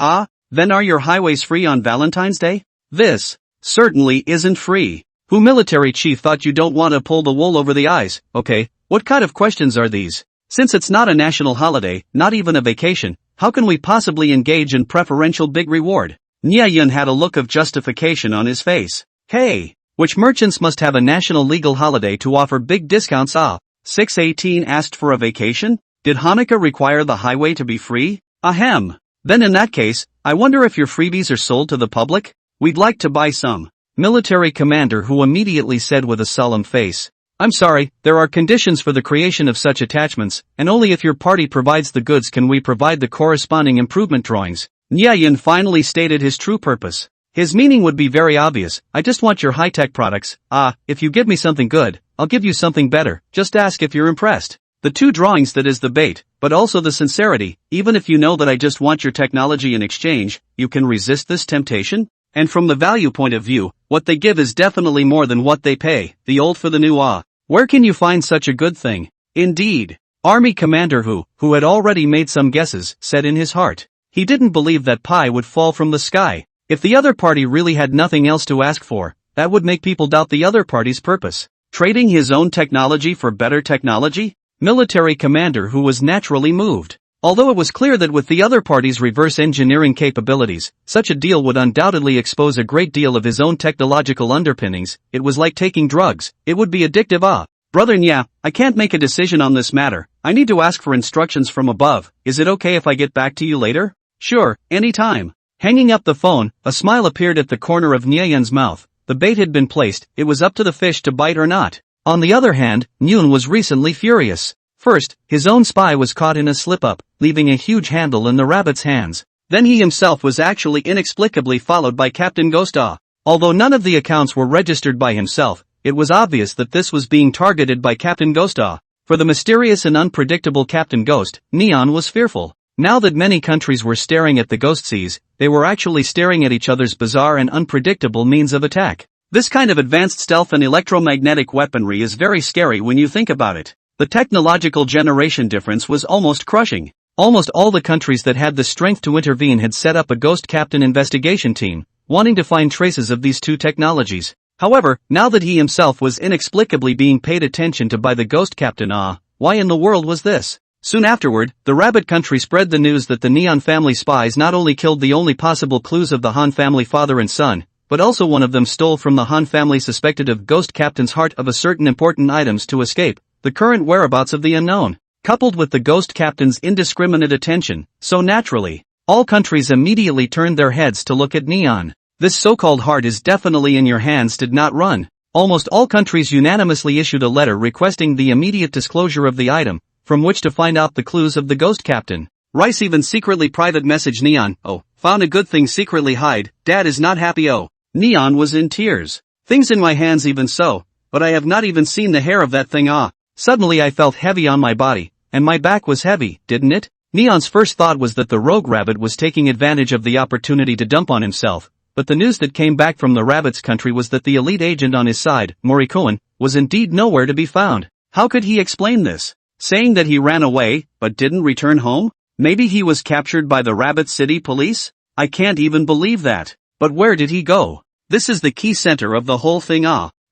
Speaker 1: Then are your highways free on Valentine's Day? This certainly isn't free. Who? Military chief thought you don't want to pull the wool over the eyes. Okay, what kind of questions are these? Since it's not a national holiday, not even a vacation, how can we possibly engage in preferential big reward? Nyeyun had a look of justification on his face. Hey, which merchants must have a national legal holiday to offer big discounts? 618 asked for a vacation? Did Hanukkah require the highway to be free? Then in that case, I wonder if your freebies are sold to the public? We'd like to buy some. Military commander who immediately said with a solemn face. I'm sorry, there are conditions for the creation of such attachments, and only if your party provides the goods can we provide the corresponding improvement drawings. Nyeyun finally stated his true purpose. His meaning would be very obvious. I just want your high-tech products. If you give me something good, I'll give you something better. Just ask if you're impressed. The two drawings, that is the bait, but also the sincerity. Even if you know that I just want your technology in exchange, you can resist this temptation? And from the value point of view, what they give is definitely more than what they pay. The old for the new. Where can you find such a good thing? Indeed. Army commander who had already made some guesses, said in his heart. He didn't believe that pie would fall from the sky. If the other party really had nothing else to ask for, that would make people doubt the other party's purpose. Trading his own technology for better technology? Military commander who was naturally moved. Although it was clear that with the other party's reverse engineering capabilities, such a deal would undoubtedly expose a great deal of his own technological underpinnings, it was like taking drugs. It would be addictive. Brother Nye, I can't make a decision on this matter. I need to ask for instructions from above. Is it okay if I get back to you later? Sure, anytime. Hanging up the phone, a smile appeared at the corner of Nyeyun's mouth. The bait had been placed, it was up to the fish to bite or not. On the other hand, Nyeyun was recently furious. First, his own spy was caught in a slip-up, leaving a huge handle in the rabbit's hands. Then he himself was actually inexplicably followed by Captain Ghost. Although none of the accounts were registered by himself, it was obvious that this was being targeted by Captain Ghost. For the mysterious and unpredictable Captain Ghost, Neon was fearful. Now that many countries were staring at the ghost seas, they were actually staring at each other's bizarre and unpredictable means of attack. This kind of advanced stealth and electromagnetic weaponry is very scary when you think about it. The technological generation difference was almost crushing. Almost all the countries that had the strength to intervene had set up a ghost captain investigation team, wanting to find traces of these two technologies. However, now that he himself was inexplicably being paid attention to by the ghost captain, why in the world was this? Soon afterward, the rabbit country spread the news that the Neon family spies not only killed the only possible clues of the Han family father and son, but also one of them stole from the Han family suspected of ghost captain's heart of a certain important items to escape the current whereabouts of the unknown. Coupled with the ghost captain's indiscriminate attention, so naturally, all countries immediately turned their heads to look at Neon. This so-called heart is definitely in your hands did not run. Almost all countries unanimously issued a letter requesting the immediate disclosure of the item, from which to find out the clues of the ghost captain. Rice even secretly private messaged Neon, found a good thing secretly hide, dad is not happy Neon was in tears. Things in my hands even so, but I have not even seen the hair of that thing. Suddenly I felt heavy on my body, and my back was heavy, didn't it? Neon's first thought was that the rogue rabbit was taking advantage of the opportunity to dump on himself, but the news that came back from the rabbit's country was that the elite agent on his side, Morikoan, was indeed nowhere to be found. How could he explain this? Saying that he ran away, but didn't return home? Maybe he was captured by the Rabbit City police? I can't even believe that. But where did he go? This is the key center of the whole thing.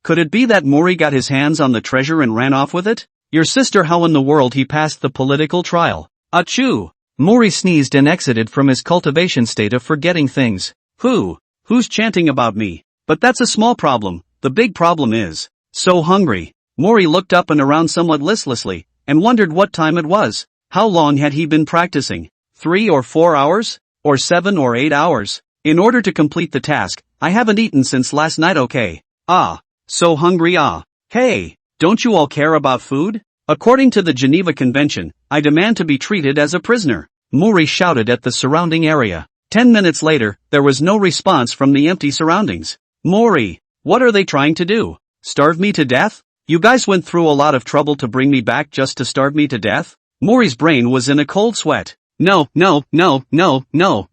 Speaker 1: Could it be that Mori got his hands on the treasure and ran off with it? Your sister, how in the world he passed the political trial? Achoo! Mori sneezed and exited from his cultivation state of forgetting things. Who's chanting about me? But that's a small problem. The big problem is, so hungry. Mori looked up and around somewhat listlessly, and wondered what time it was. How long had he been practicing? 3 or 4 hours? Or 7 or 8 hours? In order to complete the task, I haven't eaten since last night. Okay. So hungry. Hey, don't you all care about food? According to the Geneva Convention, I demand to be treated as a prisoner. Mori shouted at the surrounding area. 10 minutes later, there was no response from the empty surroundings. Mori, what are they trying to do? Starve me to death? You guys went through a lot of trouble to bring me back just to starve me to death? Mori's brain was in a cold sweat. No,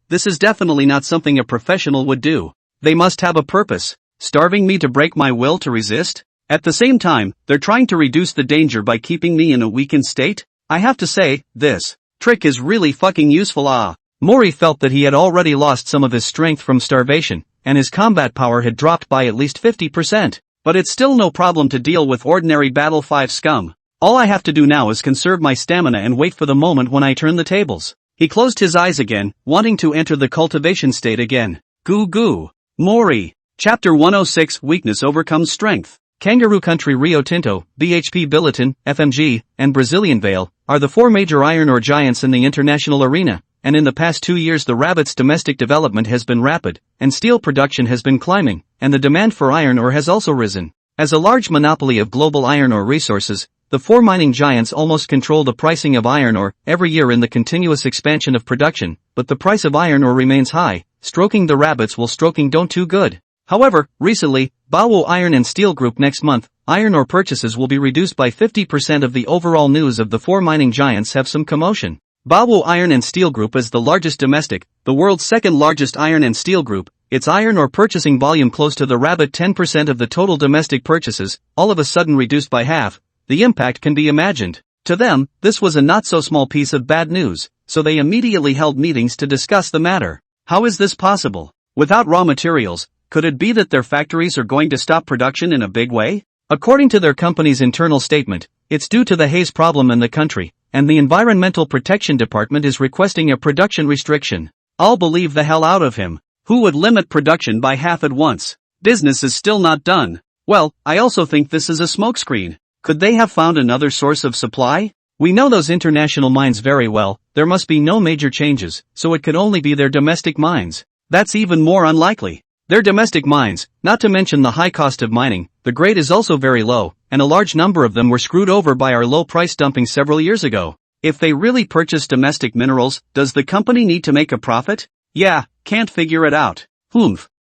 Speaker 1: this is definitely not something a professional would do. They must have a purpose. Starving me to break my will to resist? At the same time, they're trying to reduce the danger by keeping me in a weakened state? I have to say, this trick is really fucking useful. Mori felt that he had already lost some of his strength from starvation, and his combat power had dropped by at least 50%. But it's still no problem to deal with ordinary Battle 5 scum. All I have to do now is conserve my stamina and wait for the moment when I turn the tables. He closed his eyes again, wanting to enter the cultivation state again. Goo. Mori. Chapter 106 Weakness Overcomes Strength. Kangaroo Country, Rio Tinto, BHP Billiton, FMG, and Brazilian Vale are the 4 major iron ore giants in the international arena, and in the past 2 years the rabbit's domestic development has been rapid, and steel production has been climbing, and the demand for iron ore has also risen. As a large monopoly of global iron ore resources, the 4 mining giants almost control the pricing of iron ore every year in the continuous expansion of production, but the price of iron ore remains high, stroking the rabbits while stroking don't too good. However, recently, Baowu Iron and Steel Group next month, iron ore purchases will be reduced by 50%. Of the overall news of the 4 mining giants have some commotion. Baowu Iron and Steel Group is the largest domestic, the world's second largest iron and steel group, its iron ore purchasing volume close to the rabbit 10% of the total domestic purchases, all of a sudden reduced by half. The impact can be imagined. To them, this was a not so small piece of bad news, so they immediately held meetings to discuss the matter. How is this possible? Without raw materials, could it be that their factories are going to stop production in a big way? According to their company's internal statement, it's due to the haze problem in the country, and the Environmental Protection Department is requesting a production restriction. I'll believe the hell out of him. Who would limit production by half at once? Business is still not done. Well, I also think this is a smokescreen. Could they have found another source of supply? We know those international mines very well. There must be no major changes, so it could only be their domestic mines. That's even more unlikely. Their domestic mines, not to mention the high cost of mining, the grade is also very low, and a large number of them were screwed over by our low price dumping several years ago. If they really purchase domestic minerals, does the company need to make a profit? Yeah, can't figure it out.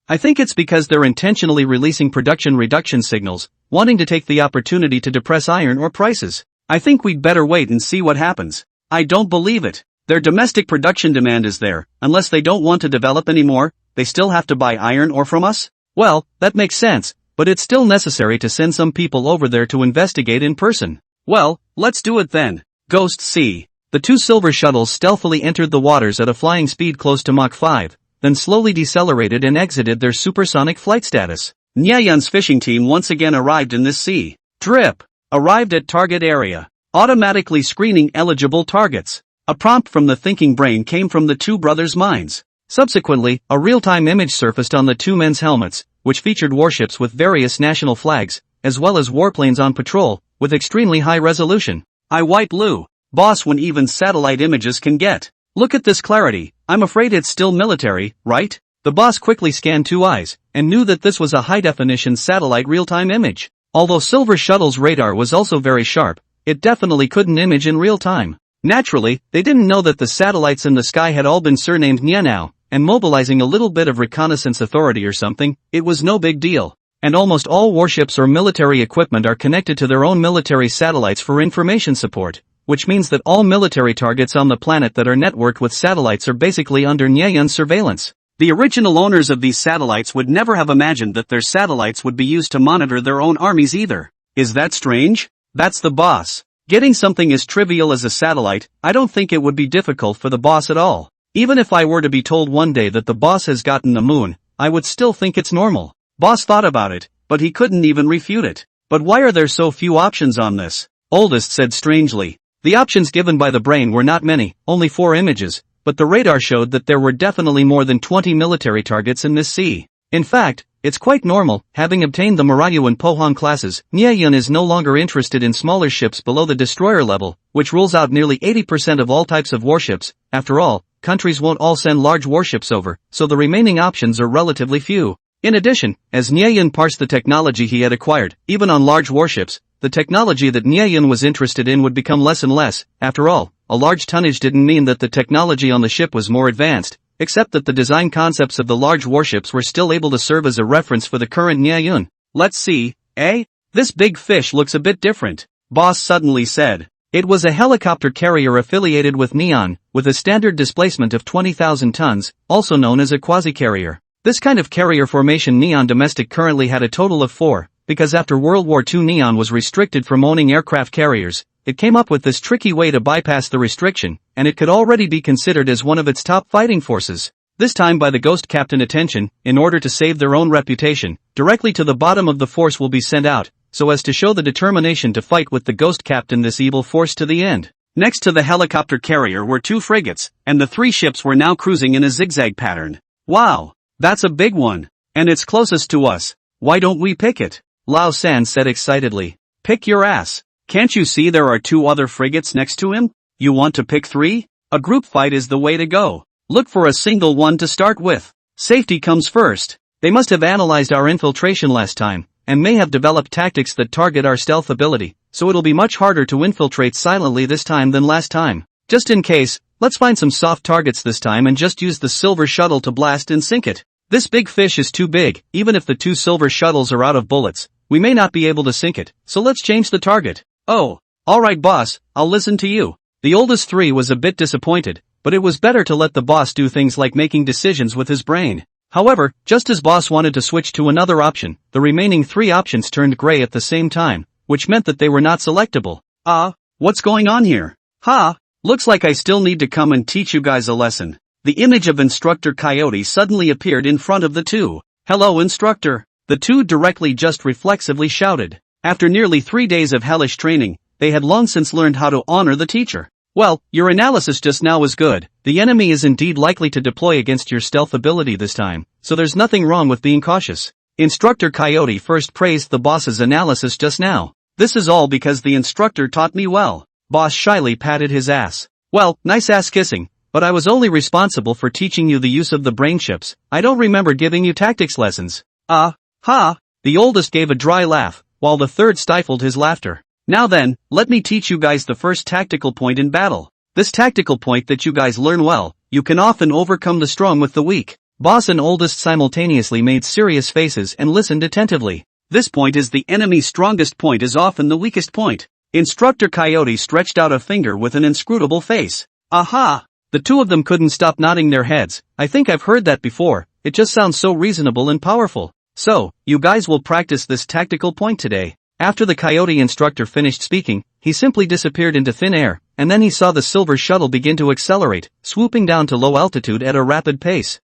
Speaker 1: I think it's because they're intentionally releasing production reduction signals, wanting to take the opportunity to depress iron ore prices. I think we'd better wait and see what happens. I don't believe it. Their domestic production demand is there. Unless they don't want to develop anymore, they still have to buy iron ore from us? Well, that makes sense, but it's still necessary to send some people over there to investigate in person. Well, let's do it then. Ghost C. The 2 silver shuttles stealthily entered the waters at a flying speed close to Mach 5, then slowly decelerated and exited their supersonic flight status. Nyayan's fishing team once again arrived in this sea. Drip. Arrived at target area. Automatically screening eligible targets. A prompt from the thinking brain came from the 2 brothers' minds. Subsequently, a real-time image surfaced on the 2 men's helmets, which featured warships with various national flags, as well as warplanes on patrol, with extremely high resolution. I white blue. Boss, when even satellite images can get. Look at this clarity. I'm afraid it's still military, right? The boss quickly scanned 2 eyes, and knew that this was a high-definition satellite real-time image. Although Silver Shuttle's radar was also very sharp, it definitely couldn't image in real time. Naturally, they didn't know that the satellites in the sky had all been surnamed Nyanao, and mobilizing a little bit of reconnaissance authority or something, it was no big deal. And almost all warships or military equipment are connected to their own military satellites for information support, which means that all military targets on the planet that are networked with satellites are basically under Nyayun's surveillance. The original owners of these satellites would never have imagined that their satellites would be used to monitor their own armies either. Is that strange? That's the boss. Getting something as trivial as a satellite, I don't think it would be difficult for the boss at all. Even if I were to be told one day that the boss has gotten the moon, I would still think it's normal. Boss thought about it, but he couldn't even refute it. But why are there so few options on this? Oldest said strangely. The options given by the brain were not many, only 4 images, but the radar showed that there were definitely more than 20 military targets in this sea. In fact, it's quite normal. Having obtained the Marayu and Pohang classes, Nyayun is no longer interested in smaller ships below the destroyer level, which rules out nearly 80% of all types of warships. After all, countries won't all send large warships over, so the remaining options are relatively few. In addition, as Nyayun parsed the technology he had acquired, even on large warships, the technology that Nyayun was interested in would become less and less. After all, a large tonnage didn't mean that the technology on the ship was more advanced, except that the design concepts of the large warships were still able to serve as a reference for the current Nyayun. Let's see, eh? This big fish looks a bit different, boss suddenly said. It was a helicopter carrier affiliated with Neon, with a standard displacement of 20,000 tons, also known as a quasi-carrier. This kind of carrier formation Neon Domestic currently had a total of 4, because after World War II Neon was restricted from owning aircraft carriers, it came up with this tricky way to bypass the restriction, and it could already be considered as one of its top fighting forces. This time by the Ghost Captain attention, in order to save their own reputation, directly to the bottom of the force will be sent out, so as to show the determination to fight with the Ghost Captain this evil force to the end. Next to the helicopter carrier were 2 frigates, and the 3 ships were now cruising in a zigzag pattern. Wow! That's a big one. And it's closest to us. Why don't we pick it? Lao San said excitedly. Pick your ass. Can't you see there are 2 other frigates next to him? You want to pick 3? A group fight is the way to go. Look for a single one to start with. Safety comes first. They must have analyzed our infiltration last time, and may have developed tactics that target our stealth ability, so it'll be much harder to infiltrate silently this time than last time. Just in case, let's find some soft targets this time and just use the silver shuttle to blast and sink it. This big fish is too big. Even if the 2 silver shuttles are out of bullets, we may not be able to sink it, so let's change the target. Oh, alright boss, I'll listen to you. The oldest 3 was a bit disappointed, but it was better to let the boss do things like making decisions with his brain. However, just as boss wanted to switch to another option, the remaining 3 options turned gray at the same time, which meant that they were not selectable. What's going on here? Looks like I still need to come and teach you guys a lesson. The image of Instructor Coyote suddenly appeared in front of the 2. Hello Instructor. The 2 directly just reflexively shouted. After nearly 3 days of hellish training, they had long since learned how to honor the teacher. Well, your analysis just now was good. The enemy is indeed likely to deploy against your stealth ability this time, so there's nothing wrong with being cautious. Instructor Coyote first praised the boss's analysis just now. This is all because the instructor taught me well. Boss shyly patted his ass. Well, nice ass kissing. But I was only responsible for teaching you the use of the brain chips. I don't remember giving you tactics lessons. The oldest gave a dry laugh, while the 3rd stifled his laughter. Now then, let me teach you guys the first tactical point in battle. This tactical point that you guys learn well, you can often overcome the strong with the weak. Boss and oldest simultaneously made serious faces and listened attentively. This point is the enemy's strongest point is often the weakest point. Instructor Coyote stretched out a finger with an inscrutable face. Aha! The 2 of them couldn't stop nodding their heads. I think I've heard that before. It just sounds so reasonable and powerful. So, you guys will practice this tactical point today. After the Coyote instructor finished speaking, he simply disappeared into thin air, and then he saw the silver shuttle begin to accelerate, swooping down to low altitude at a rapid pace.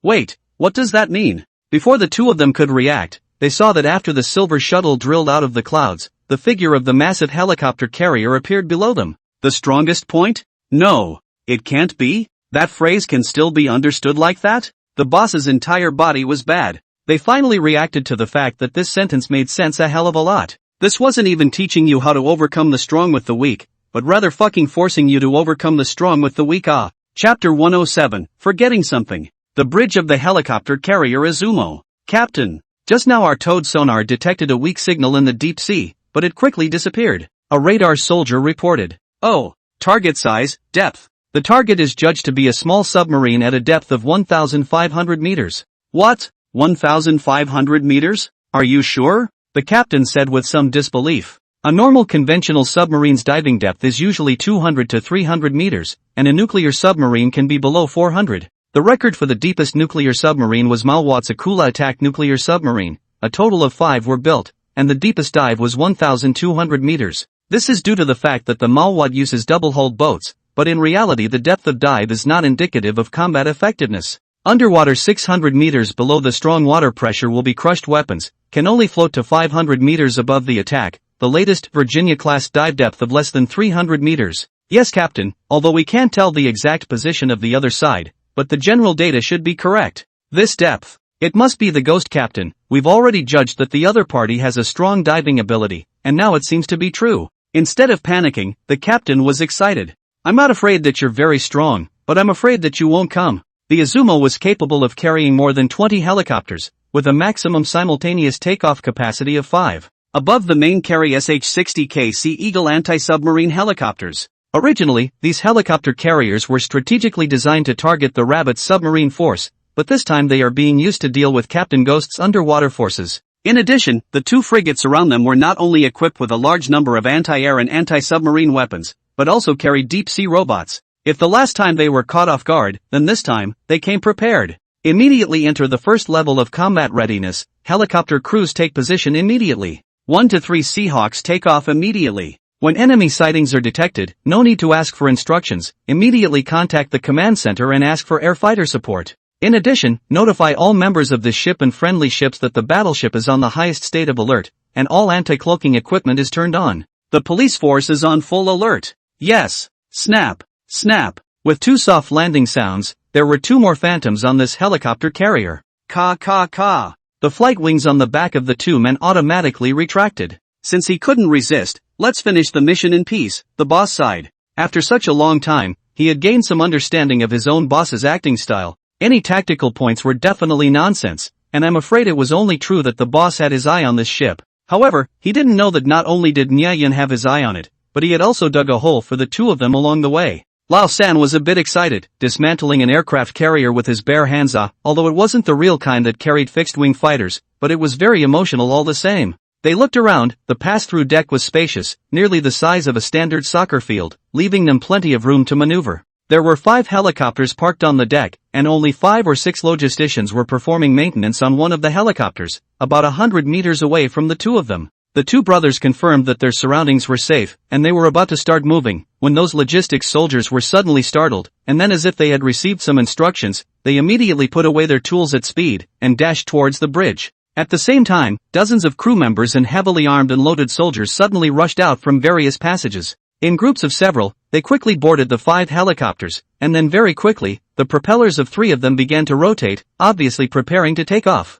Speaker 1: Wait, what does that mean? Before the 2 of them could react, they saw that after the silver shuttle drilled out of the clouds, the figure of the massive helicopter carrier appeared below them. The strongest point? No. It can't be? That phrase can still be understood like that? The boss's entire body was bad. They finally reacted to the fact that this sentence made sense a hell of a lot. This wasn't even teaching you how to overcome the strong with the weak, but rather fucking forcing you to overcome the strong with the weak. Chapter 107, Forgetting Something. The bridge of the helicopter carrier Izumo. Captain. Just now our towed sonar detected a weak signal in the deep sea, but it quickly disappeared. A radar soldier reported. Oh. Target size, depth. The target is judged to be a small submarine at a depth of 1,500 meters. What? 1,500 meters? Are you sure? The captain said with some disbelief. A normal conventional submarine's diving depth is usually 200 to 300 meters, and a nuclear submarine can be below 400. The record for the deepest nuclear submarine was Manhwa's Akula attack nuclear submarine. A total of 5 were built, and the deepest dive was 1,200 meters. This is due to the fact that the Manhwa uses double-hulled boats, but in reality the depth of dive is not indicative of combat effectiveness. Underwater 600 meters below the strong water pressure will be crushed weapons, can only float to 500 meters above the attack, the latest Virginia-class dive depth of less than 300 meters. Yes, Captain, although we can't tell the exact position of the other side, but the general data should be correct. This depth. It must be the Ghost, Captain. We've already judged that the other party has a strong diving ability, and now it seems to be true. Instead of panicking, the captain was excited. I'm not afraid that you're very strong, but I'm afraid that you won't come. The Izumo was capable of carrying more than 20 helicopters, with a maximum simultaneous takeoff capacity of 5. Above the main carry SH-60K Sea Eagle anti-submarine helicopters. Originally, these helicopter carriers were strategically designed to target the Rabbit submarine force, but this time they are being used to deal with Captain Ghost's underwater forces. In addition, the 2 frigates around them were not only equipped with a large number of anti-air and anti-submarine weapons, but also carried deep-sea robots. If the last time they were caught off guard, then this time, they came prepared. Immediately enter the first level of combat readiness. Helicopter crews take position immediately. 1 to 3 Seahawks take off immediately. When enemy sightings are detected, no need to ask for instructions, immediately contact the command center and ask for air fighter support. In addition, notify all members of this ship and friendly ships that the battleship is on the highest state of alert, and all anti-cloaking equipment is turned on. The police force is on full alert. Yes. Snap. Snap. With 2 soft landing sounds, there were 2 more phantoms on this helicopter carrier. Ka ka ka. The flight wings on the back of the 2 men automatically retracted. Since he couldn't resist, let's finish the mission in peace, the boss sighed. After such a long time, he had gained some understanding of his own boss's acting style. Any tactical points were definitely nonsense, and I'm afraid it was only true that the boss had his eye on this ship. However, he didn't know that not only did Nyayan have his eye on it, but he had also dug a hole for the 2 of them along the way. Lao San was a bit excited, dismantling an aircraft carrier with his bare hands, although it wasn't the real kind that carried fixed-wing fighters, but it was very emotional all the same. They looked around. The pass-through deck was spacious, nearly the size of a standard soccer field, leaving them plenty of room to maneuver. There were 5 helicopters parked on the deck, and only 5 or 6 logisticians were performing maintenance on one of the helicopters, about 100 meters away from the 2 of them. The 2 brothers confirmed that their surroundings were safe, and they were about to start moving, when those logistics soldiers were suddenly startled, and then as if they had received some instructions, they immediately put away their tools at speed, and dashed towards the bridge. At the same time, dozens of crew members and heavily armed and loaded soldiers suddenly rushed out from various passages. In groups of several, they quickly boarded the 5 helicopters, and then very quickly, the propellers of 3 of them began to rotate, obviously preparing to take off.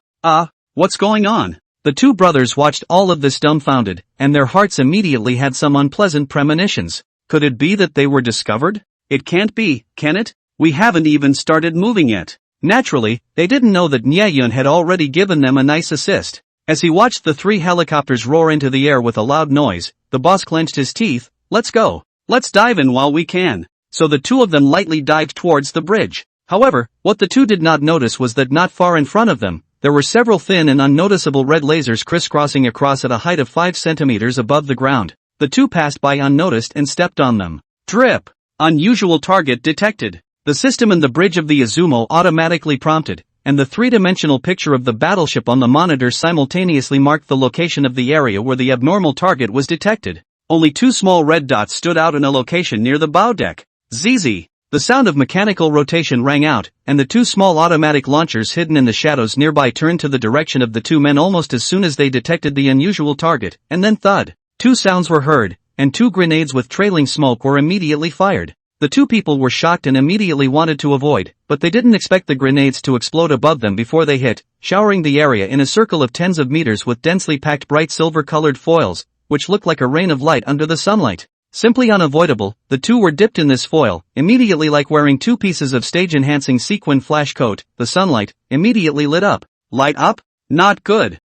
Speaker 1: What's going on? The 2 brothers watched all of this dumbfounded, and their hearts immediately had some unpleasant premonitions. Could it be that they were discovered? It can't be, can it? We haven't even started moving yet. Naturally, they didn't know that Nyayun had already given them a nice assist. As he watched the 3 helicopters roar into the air with a loud noise, the boss clenched his teeth. Let's go. Let's dive in while we can. So the 2 of them lightly dived towards the bridge. However, what the 2 did not notice was that not far in front of them, there were several thin and unnoticeable red lasers crisscrossing across at a height of 5 centimeters above the ground. The 2 passed by unnoticed and stepped on them. Drip. Unusual target detected. The system in the bridge of the Izumo automatically prompted, and the 3-dimensional picture of the battleship on the monitor simultaneously marked the location of the area where the abnormal target was detected. Only 2 small red dots stood out in a location near the bow deck. ZZ. The sound of mechanical rotation rang out, and the 2 small automatic launchers hidden in the shadows nearby turned to the direction of the 2 men almost as soon as they detected the unusual target, and then thud. 2 sounds were heard, and 2 grenades with trailing smoke were immediately fired. The 2 people were shocked and immediately wanted to avoid, but they didn't expect the grenades to explode above them before they hit, showering the area in a circle of tens of meters with densely packed bright silver-colored foils, which looked like a rain of light under the sunlight. Simply unavoidable, the 2 were dipped in this foil, immediately like wearing 2 pieces of stage-enhancing sequin flash coat. The sunlight immediately lit up. Light up? Not good.